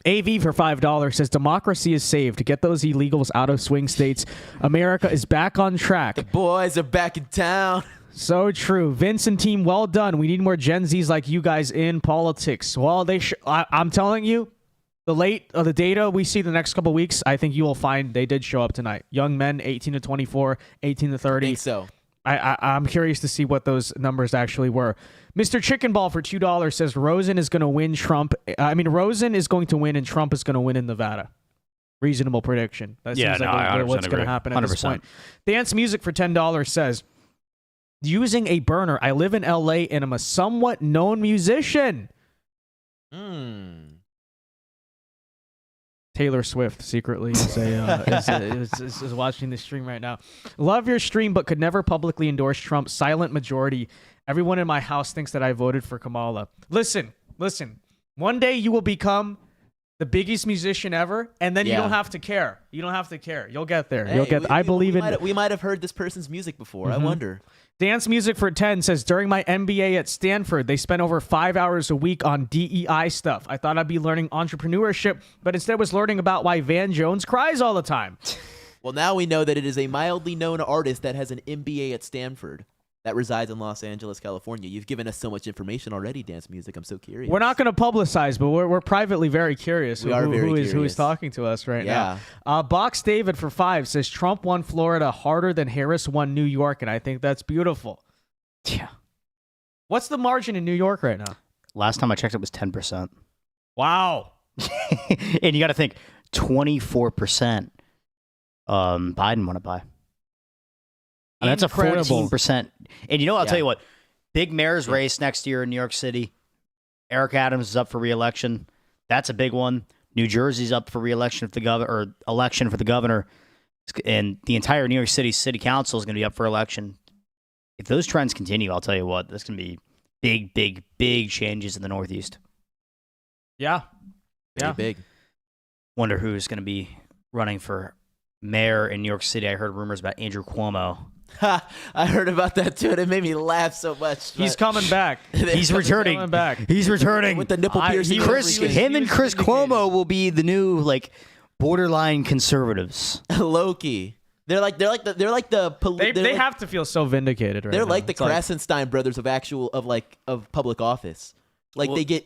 A: AV for $5 says democracy is saved. Get those illegals out of swing states. America is back on track.
C: The boys are back in town.
A: So true. Vince and team, well done. We need more Gen Zs like you guys in politics. Well, I'm telling you, the data we see the next couple weeks, I think you will find they did show up tonight. Young men, 18 to 24, 18 to 30.
C: I think so.
A: I'm curious to see what those numbers actually were. Mr. Chicken Ball for $2 says Rosen is going to win Rosen is going to win and Trump is going to win in Nevada. Reasonable prediction. That seems like what's going to happen at 100%. This point. Dance Music for $10 says, using a burner, I live in LA and I'm a somewhat known musician. Taylor Swift secretly is watching this stream right now. Love your stream, but could never publicly endorse Trump. Silent majority. Everyone in my house thinks that I voted for Kamala. Listen. One day you will become the biggest musician ever, and then you don't have to care. You'll get there.
C: Hey,
A: I believe in.
C: We might have heard this person's music before. I wonder.
A: Dance Music for 10 says, during my MBA at Stanford, they spent over 5 hours a week on DEI stuff. I thought I'd be learning entrepreneurship, but instead was learning about why Van Jones cries all the time.
C: Well, now we know that it is a mildly known artist that has an MBA at Stanford that resides in Los Angeles, California. You've given us so much information already, Dance Music. I'm so curious.
A: We're not going to publicize, but we're privately very curious. Who is talking to us right now. Box David for 5 says Trump won Florida harder than Harris won New York, and I think that's beautiful.
B: Yeah.
A: What's the margin in New York right now?
B: Last time I checked, it was 10%.
A: Wow.
B: And you got to think 24%. Biden want to buy. And that's a 14%. And you know, I'll tell you what, big mayor's race next year in New York City. Eric Adams is up for re-election. That's a big one. New Jersey's up for re-election for the governor, or election for the governor, and the entire New York City council is going to be up for election. If those trends continue, I'll tell you what, there's going to be big changes in the Northeast.
A: Yeah.
C: Very big.
B: Wonder who's going to be running for mayor in New York City. I heard rumors about Andrew Cuomo.
C: I heard about that too, and it made me laugh so much.
A: He's coming back.
B: He's returning.
A: Coming back.
B: He's returning
C: with the nipple piercing.
B: Him and Chris Cuomo will be the new borderline conservatives.
C: Low-key. They're like the
A: they have to feel so vindicated right
C: They're
A: now.
C: like the Krasenstein brothers of public office. They get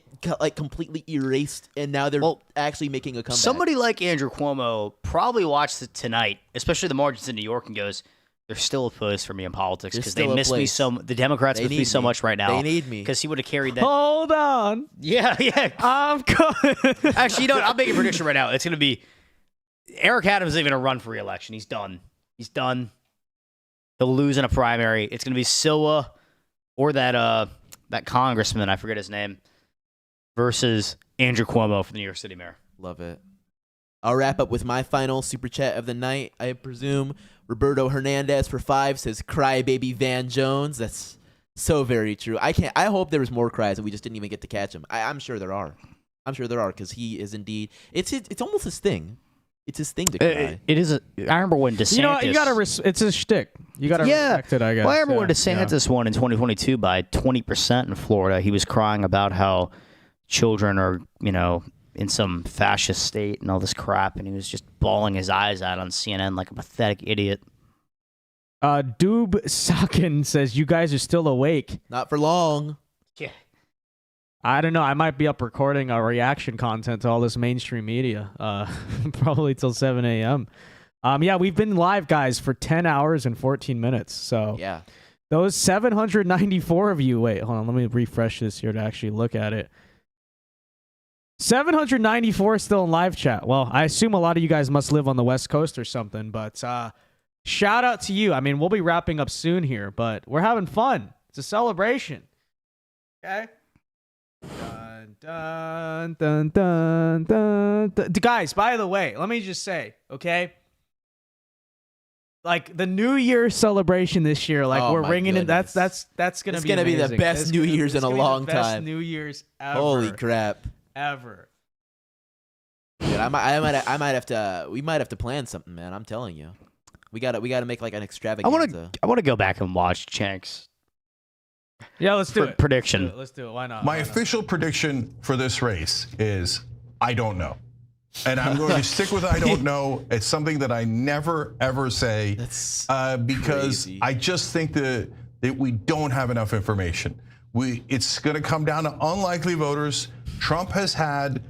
C: completely erased, and now they're actually making a comeback.
B: Somebody like Andrew Cuomo probably watched it tonight, especially the margins in New York, and goes, "There's still a place for me in politics because they miss me so. The Democrats miss me so much right now.
C: They need me
B: because he would have carried that."
A: Hold on.
B: Yeah.
A: I'm coming.
B: Actually, you know what? I'll make a prediction right now. It's going to be Eric Adams isn't going to run for re-election. He's done. He'll lose in a primary. It's going to be Silwa or that congressman, I forget his name, versus Andrew Cuomo for the New York City mayor.
C: Love it. I'll wrap up with my final super chat of the night. I presume Roberto Hernandez for 5 says, "Crybaby Van Jones." That's so very true. I hope there was more cries and we just didn't even get to catch him. I'm sure there are. because he is indeed. It's almost his thing. It's his thing to cry.
B: It is. I remember when DeSantis.
A: You gotta. It's his shtick. You gotta respect it, I guess.
B: Well, I remember when DeSantis won in 2022 by 20% in Florida. He was crying about how children are, in some fascist state and all this crap, and he was just bawling his eyes out on CNN like a pathetic idiot.
A: Doob Sakin says, "You guys are still awake."
C: Not for long.
B: Yeah.
A: I don't know. I might be up recording our reaction content to all this mainstream media, probably till 7 a.m. Yeah, we've been live, guys, for 10 hours and 14 minutes. So
C: yeah,
A: those 794 of you. Wait, hold on. Let me refresh this here to actually look at it. 794 still in live chat. Well, I assume a lot of you guys must live on the West Coast or something. But shout out to you. I mean, we'll be wrapping up soon here, but we're having fun. It's a celebration. Okay. Dun, dun, dun, dun, dun. Guys, by the way, let me just say, okay? Like the New Year celebration this year, we're ringing it. That's gonna be. It's
C: gonna be the best New Year's in a long time.
A: Best New Year's ever.
C: Holy crap!
A: Ever.
C: Dude, I might have to. We might have to plan something, man. I'm telling you, we gotta make like an extravaganza.
B: I want to go back and watch Chank's.
A: Yeah, let's do it.
B: Prediction.
A: Let's do it. Why not?
F: My official prediction for this race is I don't know. And I'm going to stick with I don't know. It's something that I never, ever say because crazy. I just think that we don't have enough information. It's going to come down to unlikely voters. Trump has had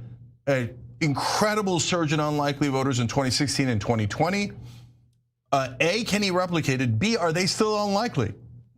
F: an incredible surge in unlikely voters in 2016 and 2020. A, can he replicate it? B, are they still unlikely?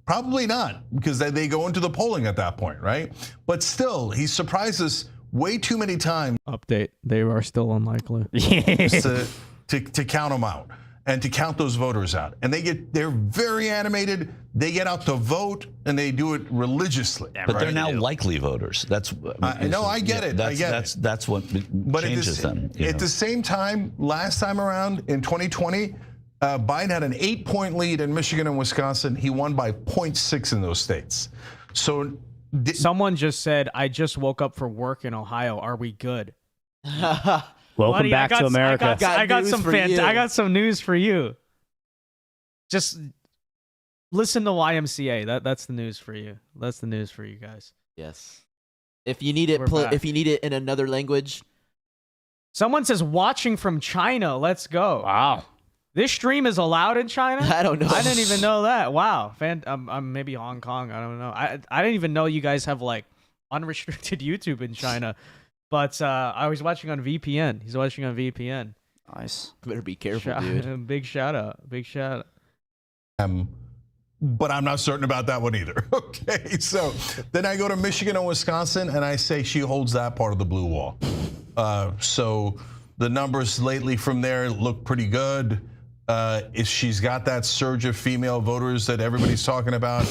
F: Probably not, because they go into the polling at that point, right? But still, he surprised us way too many times.
A: Update: they are still unlikely.
F: to count them out and to count those voters out, and they're very animated. They get out to vote and they do it religiously.
O: But they're now likely voters. That's
F: I get it.
O: That's what changes them.
F: At the same time, last time around in 2020. Biden had an 8-point lead in Michigan and Wisconsin. He won by 0.6 in those states. So
A: someone just said, "I just woke up for work in Ohio. Are we good?"
B: Welcome back to America.
A: I got some news for you. Just listen to YMCA. That's the news for you. That's the news for you guys.
C: Yes. If you need it, if you need it in another language.
A: Someone says, "Watching from China. Let's go."
B: Wow.
A: This stream is allowed in China?
C: I don't know.
A: I didn't even know that. Wow. Maybe Hong Kong. I don't know. I didn't even know you guys have unrestricted YouTube in China. But I was watching on VPN. He's watching on VPN.
B: Nice.
C: Better be careful, dude.
A: Big shout out.
F: But I'm not certain about that one either. Okay. So then I go to Michigan and Wisconsin and I say she holds that part of the blue wall. So the numbers lately from there look pretty good. If she's got that surge of female voters that everybody's talking about,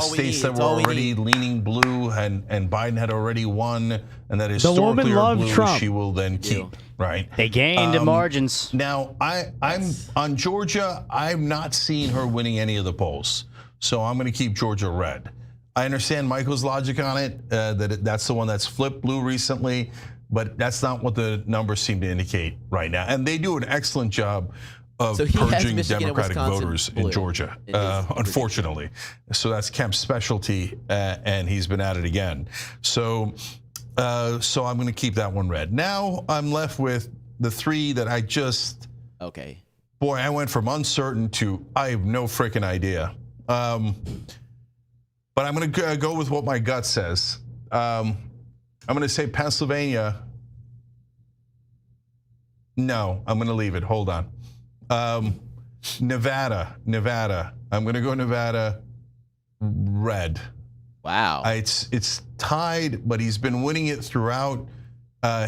F: states that were already leaning blue, and Biden had already won, and that historically
A: woman
F: are
A: loved
F: blue,
A: Trump.
F: she will then keep. Right?
B: They gained in margins.
F: Now, I'm on Georgia. I'm not seeing her winning any of the polls, so I'm going to keep Georgia red. I understand Michael's logic on it, that's the one that's flipped blue recently, but that's not what the numbers seem to indicate right now. And they do an excellent job of purging Democratic voters in Georgia, unfortunately. So that's Kemp's specialty, and he's been at it again. So I'm going to keep that one red. Now I'm left with the three that I just...
C: Okay.
F: Boy, I went from uncertain to I have no freaking idea. But I'm going to go with what my gut says. I'm going to say Pennsylvania. No, I'm going to leave it. Hold on. Nevada. I'm going to go Nevada red.
C: Wow.
F: It's tied, but he's been winning it throughout.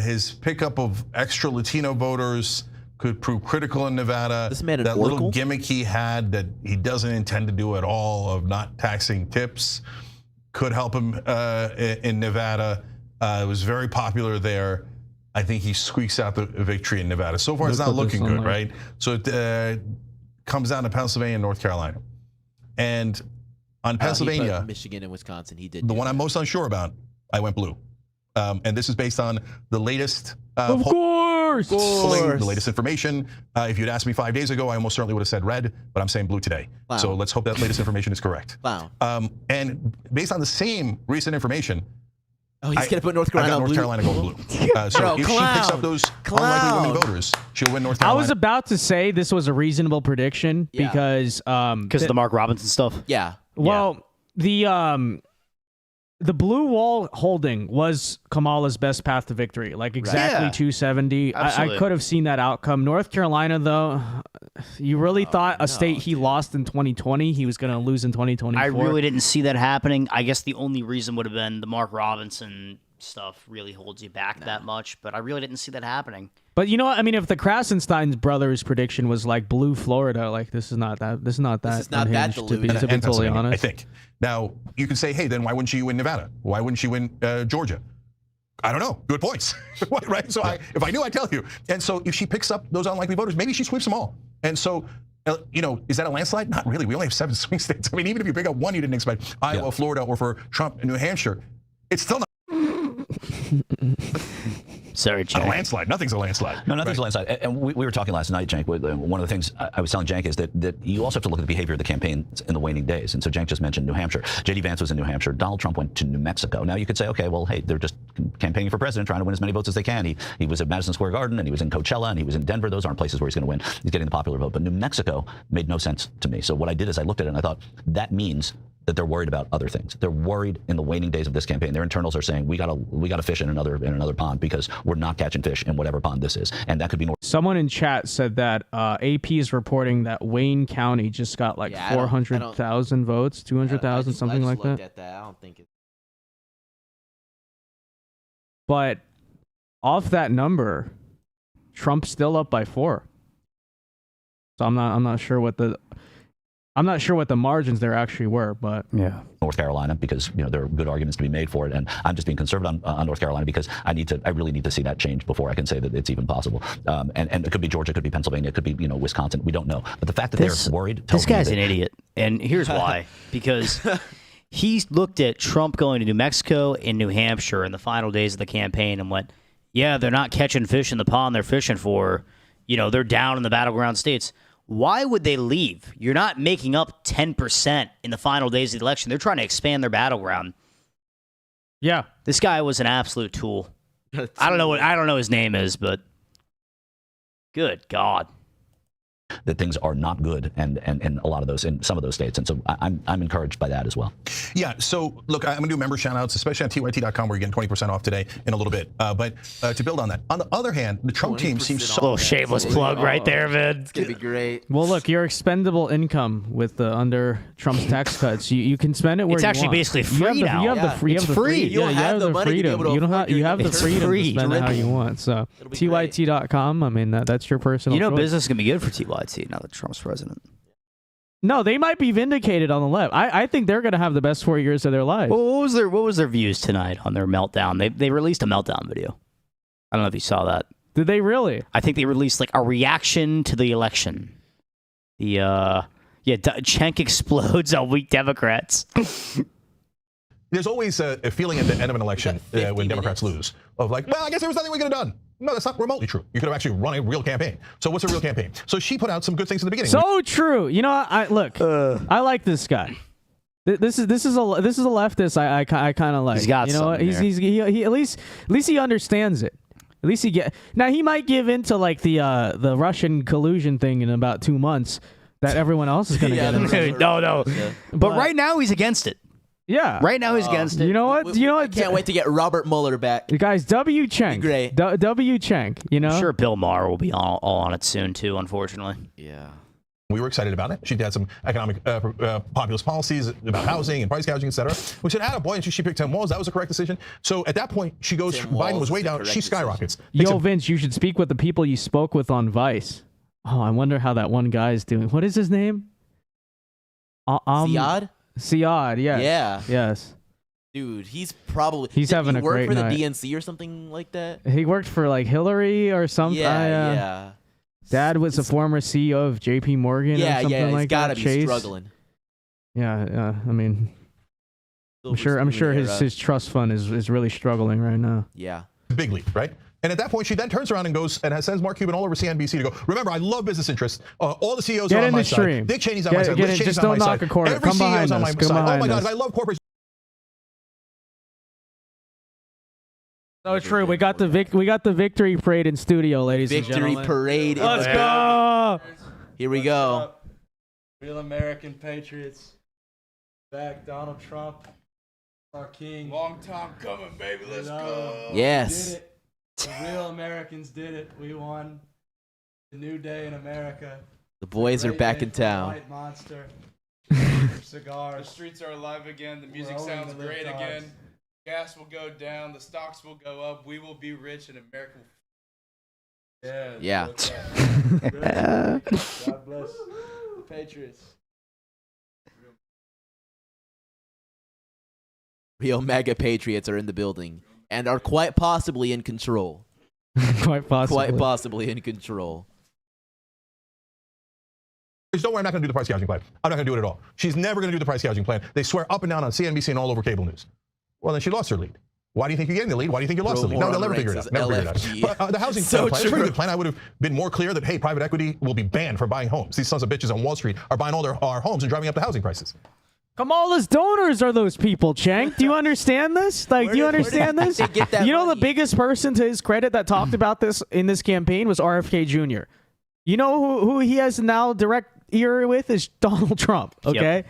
F: His pickup of extra Latino voters could prove critical in Nevada.
C: This man
F: that little gimmick he had that he doesn't intend to do at all of not taxing tips could help him in Nevada. It was very popular there. I think he squeaks out the victory in Nevada. So far, it's not looking good, right? So it comes down to Pennsylvania and North Carolina. And on Pennsylvania,
C: he put Michigan and Wisconsin, he did.
F: The one I'm most unsure about, I went blue. And this is based on the latest polling, the latest information. If you'd asked me 5 days ago, I almost certainly would have said red, but I'm saying blue today.
C: Wow.
F: So let's hope that latest information is correct.
C: Wow.
F: And based on the same recent information,
C: he's going to put North Carolina
F: I got North Carolina going blue. So if she picks up those unlikely winning voters, she'll win North Carolina.
A: I was about to say this was a reasonable prediction because
B: of the Mark Robinson stuff.
C: Yeah.
A: Well, the blue wall holding was Kamala's best path to victory, like exactly 270. I could have seen that outcome. North Carolina, though, you really thought a state he lost in 2020, he was going to lose in 2024?
B: I really didn't see that happening. I guess the only reason would have been the Mark Robinson stuff really holds you back that much, but I really didn't see that happening.
A: But you know what? I mean, if the Krasenstein brothers' prediction was like blue Florida, like this is not that unhinged, to be totally honest.
F: I think. Now, you can say, hey, then why wouldn't she win Nevada? Why wouldn't she win Georgia? I don't know. Good points. Right? So if I knew, I'd tell you. And so if she picks up those unlikely voters, maybe she sweeps them all. And so, is that a landslide? Not really. We only have 7 swing states. I mean, even if you pick up one you didn't expect, Iowa, Florida, or for Trump in New Hampshire, it's still not.
B: Sorry, Cenk.
F: A landslide. Nothing's a landslide.
O: No, nothing's a landslide. And we were talking last night, Cenk. One of the things I was telling Cenk is that you also have to look at the behavior of the campaign in the waning days. And so Cenk just mentioned New Hampshire. J.D. Vance was in New Hampshire. Donald Trump went to New Mexico. Now you could say, okay, well, hey, they're just campaigning for president, trying to win as many votes as they can. He was at Madison Square Garden, and he was in Coachella, and he was in Denver. Those aren't places where he's going to win. He's getting the popular vote. But New Mexico made no sense to me. So what I did is I looked at it and I thought, that means that they're worried about other things. They're worried in the waning days of this campaign. Their internals are saying we gotta fish in another pond because we're not catching fish in whatever pond this is, and that could be more.
A: Someone in chat said that AP is reporting that Wayne County just got like 400,000 votes, 200,000, something like that.
C: At that. I don't think it.
A: But off that number, Trump's still up by 4. So I'm not sure what the margins there actually were, but
B: yeah.
O: North Carolina, because there are good arguments to be made for it, and I'm just being conservative on North Carolina because I really need to see that change before I can say that it's even possible. And it could be Georgia, it could be Pennsylvania, it could be Wisconsin. We don't know, but the fact that they're worried.
B: This guy's an idiot, and here's why: because he looked at Trump going to New Mexico and New Hampshire in the final days of the campaign and went, "Yeah, they're not catching fish in the pond they're fishing for. They're down in the battleground states." Why would they leave? You're not making up 10% in the final days of the election. They're trying to expand their battleground.
A: Yeah.
B: This guy was an absolute tool. I don't know his name is, but good God.
O: That things are not good and a lot of those in some of those states. And so I'm encouraged by that as well.
F: Yeah, so look, I'm gonna do member shout outs, especially on tyt.com where you're getting 20% off today in a little bit. But to build on that, on the other hand, the Trump team seems so...
B: A little shameless plug right there, man.
C: It's gonna be great.
A: Well, look, your expendable income with the under Trump's tax cuts, you can spend it where
B: it's
A: you
B: actually
A: want.
B: basically free now.
A: You have the freedom.
C: You have the money to be able to afford
A: You have the freedom to spend it how
C: rental.
A: you want. So tyt.com, I mean, that's your personal choice.
B: Business is going to be good for TYT now that Trump's president.
N: No, they might be vindicated on the left. I think they're going to have the best 4 years of their life.
B: Well, what was their views tonight on their meltdown? They released a meltdown video. I don't know if you saw that.
N: Did they really?
B: I think they released like a reaction to the election. Cenk explodes on weak Democrats.
P: There's always a feeling at the end of an election when Democrats lose of like, well, I guess there was nothing we could have done. No, that's not remotely true. You could have actually run a real campaign. So what's a real campaign? So she put out some good things in the beginning.
N: So true. You know, I like this guy. This is a leftist. I kind of like.
B: He's got something there.
N: He at least he understands it. At least now he might give into like the Russian collusion thing in about 2 months that everyone else is going to get into.
B: No. But right now he's against it.
N: Yeah.
B: Right now he's against it.
N: You know what?
C: I can't wait to get Robert Mueller back.
N: You guys, W. Cenk.
C: Great.
N: W. Cenk, you know?
B: I'm sure Bill Maher will be all on it soon, too, unfortunately.
C: Yeah.
P: We were excited about it. She had some economic populist policies about housing and price gouging, et cetera. We said, boy, and she picked Tim Walz. That was the correct decision. So at that point, she goes, Biden was way down. She skyrockets.
N: Yo, Vince, you should speak with the people you spoke with on Vice. Oh, I wonder how that one guy is doing. What is his name?
C: Ziad?
N: Ziad, yes.
C: Yeah.
N: Yes.
C: Dude, he's
N: having a great
C: night.
N: night.
C: He worked for the DNC or something like that?
N: He worked for like Hillary or something.
C: Yeah.
N: Dad was a former CEO of JP Morgan or something like that.
C: He's gotta be struggling.
N: Yeah. I mean, I'm sure his trust fund is really struggling right now.
C: Yeah.
P: Big leap, right? And at that point, she then turns around and goes and sends Mark Cuban all over CNBC to go, remember, I love business interests. All the CEOs are on my side. Dick Cheney's on my side. Liz Cheney's on my side. Every CEO is on my side. Oh my God, I love corporations.
N: So true. We got the victory parade in studio, ladies and gentlemen.
C: Victory parade.
N: Let's go.
C: Here we go.
Q: Real American patriots. Back Donald Trump, our king. Long time coming, baby. Let's go.
C: Yes.
Q: We did it. The real Americans did it. We won. The new day in America.
C: The boys are back in town.
Q: White Monster. Cigars. The streets are alive again. The music sounds great again. Gas will go down. The stocks will go up. We will be rich, and America will.
C: Yeah.
Q: God bless the Patriots.
C: Real mega patriots are in the building and are quite possibly in control.
N: Quite
C: possibly in control.
P: Don't worry, I'm not going to do the price gouging plan. I'm not going to do it at all. She's never going to do the price gouging plan. They swear up and down on CNBC and all over cable news. Well, then she lost her lead. Why do you think you're getting the lead? Why do you think you lost the lead? No, they'll never figure it out. Never figure it out. But the housing plan is a pretty good plan. I would have been more clear that, hey, private equity will be banned from buying homes. These sons of bitches on Wall Street are buying all our homes and driving up the housing prices.
N: Kamala's donors are those people, Cenk. Do you understand this? Do you understand this? You know, the biggest person, to his credit, that talked about this in this campaign was RFK Jr. You know who he has now direct ear with is Donald Trump, okay?
P: Yep.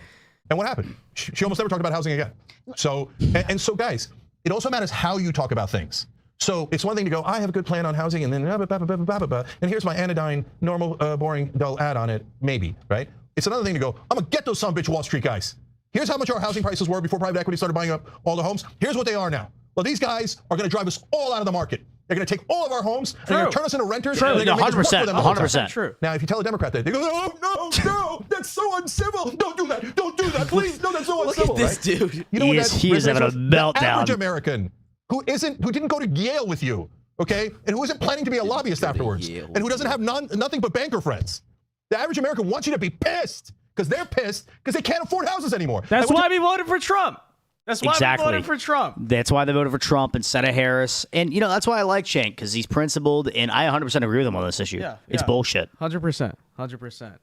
P: And what happened? She almost never talked about housing again. So, and so, guys, it also matters how you talk about things. So it's one thing to go, I have a good plan on housing, and then and here's my anodyne, normal, boring, dull ad on it, maybe, right? It's another thing to go, I'm going to get those son of bitch Wall Street guys. Here's how much our housing prices were before private equity started buying up all the homes. Here's what they are now. Well, these guys are going to drive us all out of the market. They're going to take all of our homes and they're going to turn us into renters.
B: True.
P: And they're going to make us work for them the whole time.
B: 100%.
N: True.
P: Now, if you tell a Democrat that, they go, oh, no, that's so uncivil. Don't do that. Don't do that. Please. No, that's so uncivil.
C: Look at this dude.
P: You know
B: he is having a meltdown.
P: The average American who didn't go to Yale with you, okay, and who isn't planning to be a lobbyist afterwards, and who doesn't have nothing but banker friends. The average American wants you to be pissed because they're pissed because they can't afford houses anymore.
N: That's why we voted for Trump. That's why
B: Exactly.
N: we voted for Trump.
B: That's why they voted for Trump instead of Harris. And, you know, that's why I like Cenk, because he's principled, and I 100% agree with him on this issue. It's bullshit.
N: 100%. 100%.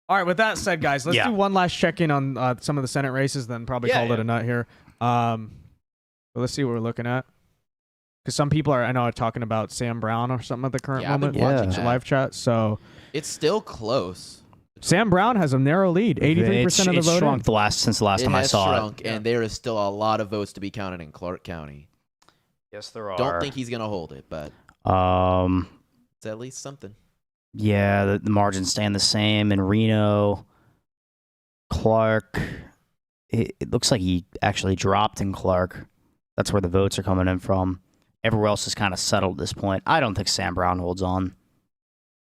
N: All right, with that said, guys, let's do one last check-in on some of the Senate races, then probably call it a night here. But let's see what we're looking at. Because some people are talking about Sam Brown or something at the current moment. Watching live chat, so
C: it's still close.
N: Sam Brown has a narrow lead, 83% of the vote.
B: It's shrunk since the last time I saw it.
C: And there is still a lot of votes to be counted in Clark County.
B: Yes, there are.
C: Don't think he's going to hold it, but it's at least something.
B: Yeah, the margins staying the same in Reno. Clark, it looks like he actually dropped in Clark. That's where the votes are coming in from. Everywhere else is kind of settled at this point. I don't think Sam Brown holds on.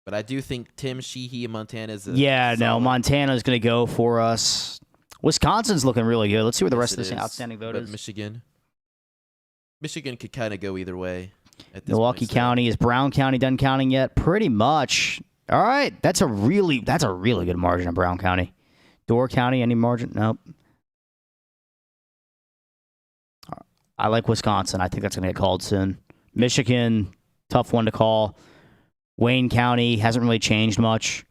C: But I do think Tim Sheehy in Montana is
B: Montana's going to go for us. Wisconsin's looking really good. Let's see where the rest of this outstanding vote is.
C: Michigan could kind of go either way. At this
B: Milwaukee County. Is Brown County done counting yet? Pretty much. All right. That's a really good margin in Brown County. Door County, any margin? Nope. I like Wisconsin. I think that's going to get called soon. Michigan, tough one to call. Wayne County hasn't really changed much.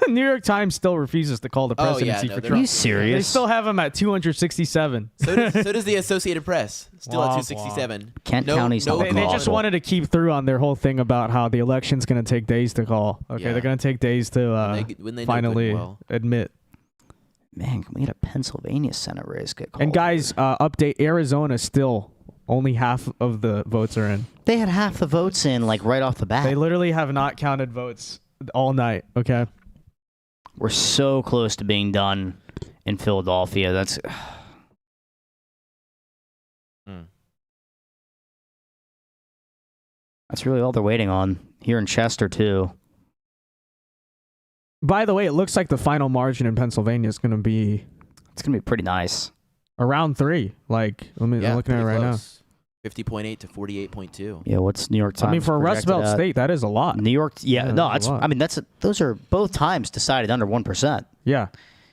A: New York Times still refuses to call the presidency for Trump.
B: Are you serious?
A: They still have him at 267.
C: So does the Associated Press. Still at 267.
B: Kent County's
A: they just wanted to keep through on their whole thing about how the election's going to take days to call. Okay, they're going to take days to
C: when they
A: finally admit.
B: Man, can we get a Pennsylvania Senate race get called?
A: And guys, update, Arizona still only half of the votes are in.
B: They had half the votes in, like, right off the bat.
A: They literally have not counted votes all night, okay?
B: We're so close to being done in Philadelphia. That's really all they're waiting on. Here in Chester, too.
A: By the way, it looks like the final margin in Pennsylvania is going to be...
B: It's going to be pretty nice.
A: Around 3. Like, I'm looking at it right now.
C: 50.8 to 48.2.
B: Yeah, what's New York Times?
A: I mean, for a Rust Belt state, that is a lot.
B: New York, those are both times decided under 1%.
A: Yeah.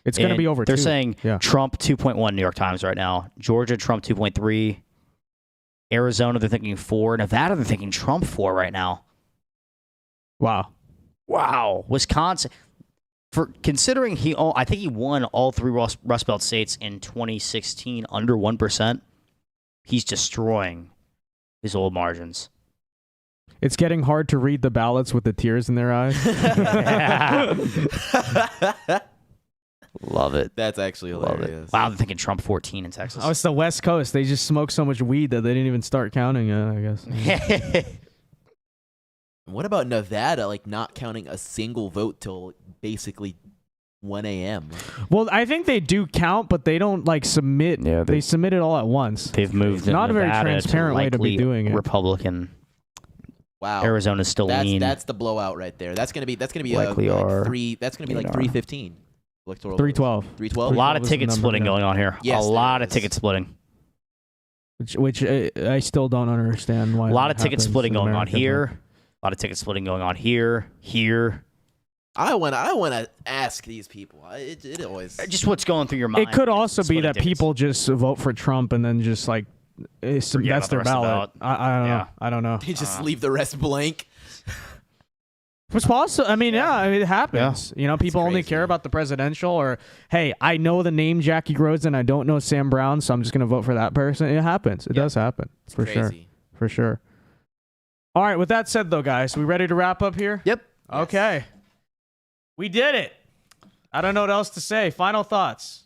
A: It's going to be over 2.
B: They're saying Trump 2.1 New York Times right now. Georgia, Trump 2.3. Arizona, they're thinking 4. Nevada, they're thinking Trump 4 right now. Wow. Wisconsin, for considering I think he won all 3 Rust Belt states in 2016 under 1%. He's destroying his old margins.
A: It's getting hard to read the ballots with the tears in their eyes.
B: Love it.
C: That's actually hilarious.
B: Wow, they're thinking Trump 14 in Texas.
A: Oh, it's the West Coast. They just smoke so much weed that they didn't even start counting it, I guess.
C: What about Nevada, like not counting a single vote till basically 1 a.m.?
A: Well, I think they do count, but they don't like submit. Yeah, they submit it all at once.
B: They've moved.
A: Not a very
B: Nevada
A: transparent way to be doing it.
B: Republican.
C: Wow.
B: Arizona's still lean.
C: That's the blowout right there. That's gonna be
B: Likely
C: like 3. That's gonna be like 315. Electoral
A: 312.
C: 312.
B: A lot of ticket splitting going on here.
C: Yes,
B: a lot of ticket splitting.
A: Which I still don't understand why.
B: A lot of ticket splitting going on here. A lot of ticket splitting going on here.
C: I want to ask these people. It always
B: just what's going through your mind.
A: It could also be that people just vote for Trump and then just like that's their ballot. I don't know.
C: They just leave the rest blank.
A: It's possible. I mean, it happens. Yeah. You know, people only care about the presidential, or hey, I know the name Jackie Rosen, I don't know Sam Brown, so I'm just gonna vote for that person. It happens. It does happen for sure. All right. With that said, though, guys, we ready to wrap up here?
B: Yep.
A: Okay. We did it. I don't know what else to say. Final thoughts.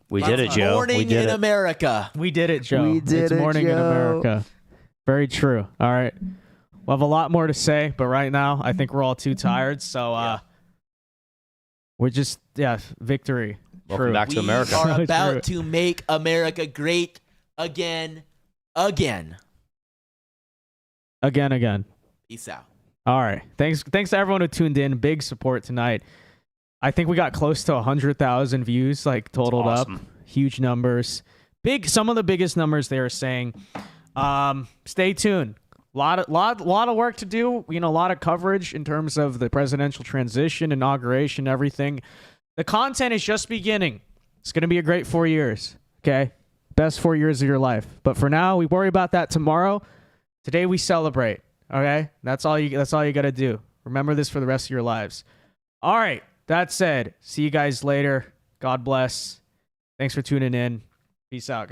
B: We did it, Joe.
C: Morning in America.
A: We did it, Joe.
B: We did
A: it's morning in America. Very true. All right. We'll have a lot more to say, but right now I think we're all too tired. So we're just victory.
B: Welcome back to America.
C: We are about to make America great again.
A: Again.
C: Peace out.
A: All right. Thanks to everyone who tuned in. Big support tonight. I think we got close to 100,000 views, like totaled up. Huge numbers. Some of the biggest numbers they are saying. Stay tuned. Lot of work to do. You know, a lot of coverage in terms of the presidential transition, inauguration, everything. The content is just beginning. It's going to be a great 4 years. Okay, best 4 years of your life. But for now, we worry about that tomorrow. Today we celebrate. Okay, that's all you got to do. Remember this for the rest of your lives. All right. That said, see you guys later. God bless. Thanks for tuning in. Peace out, guys.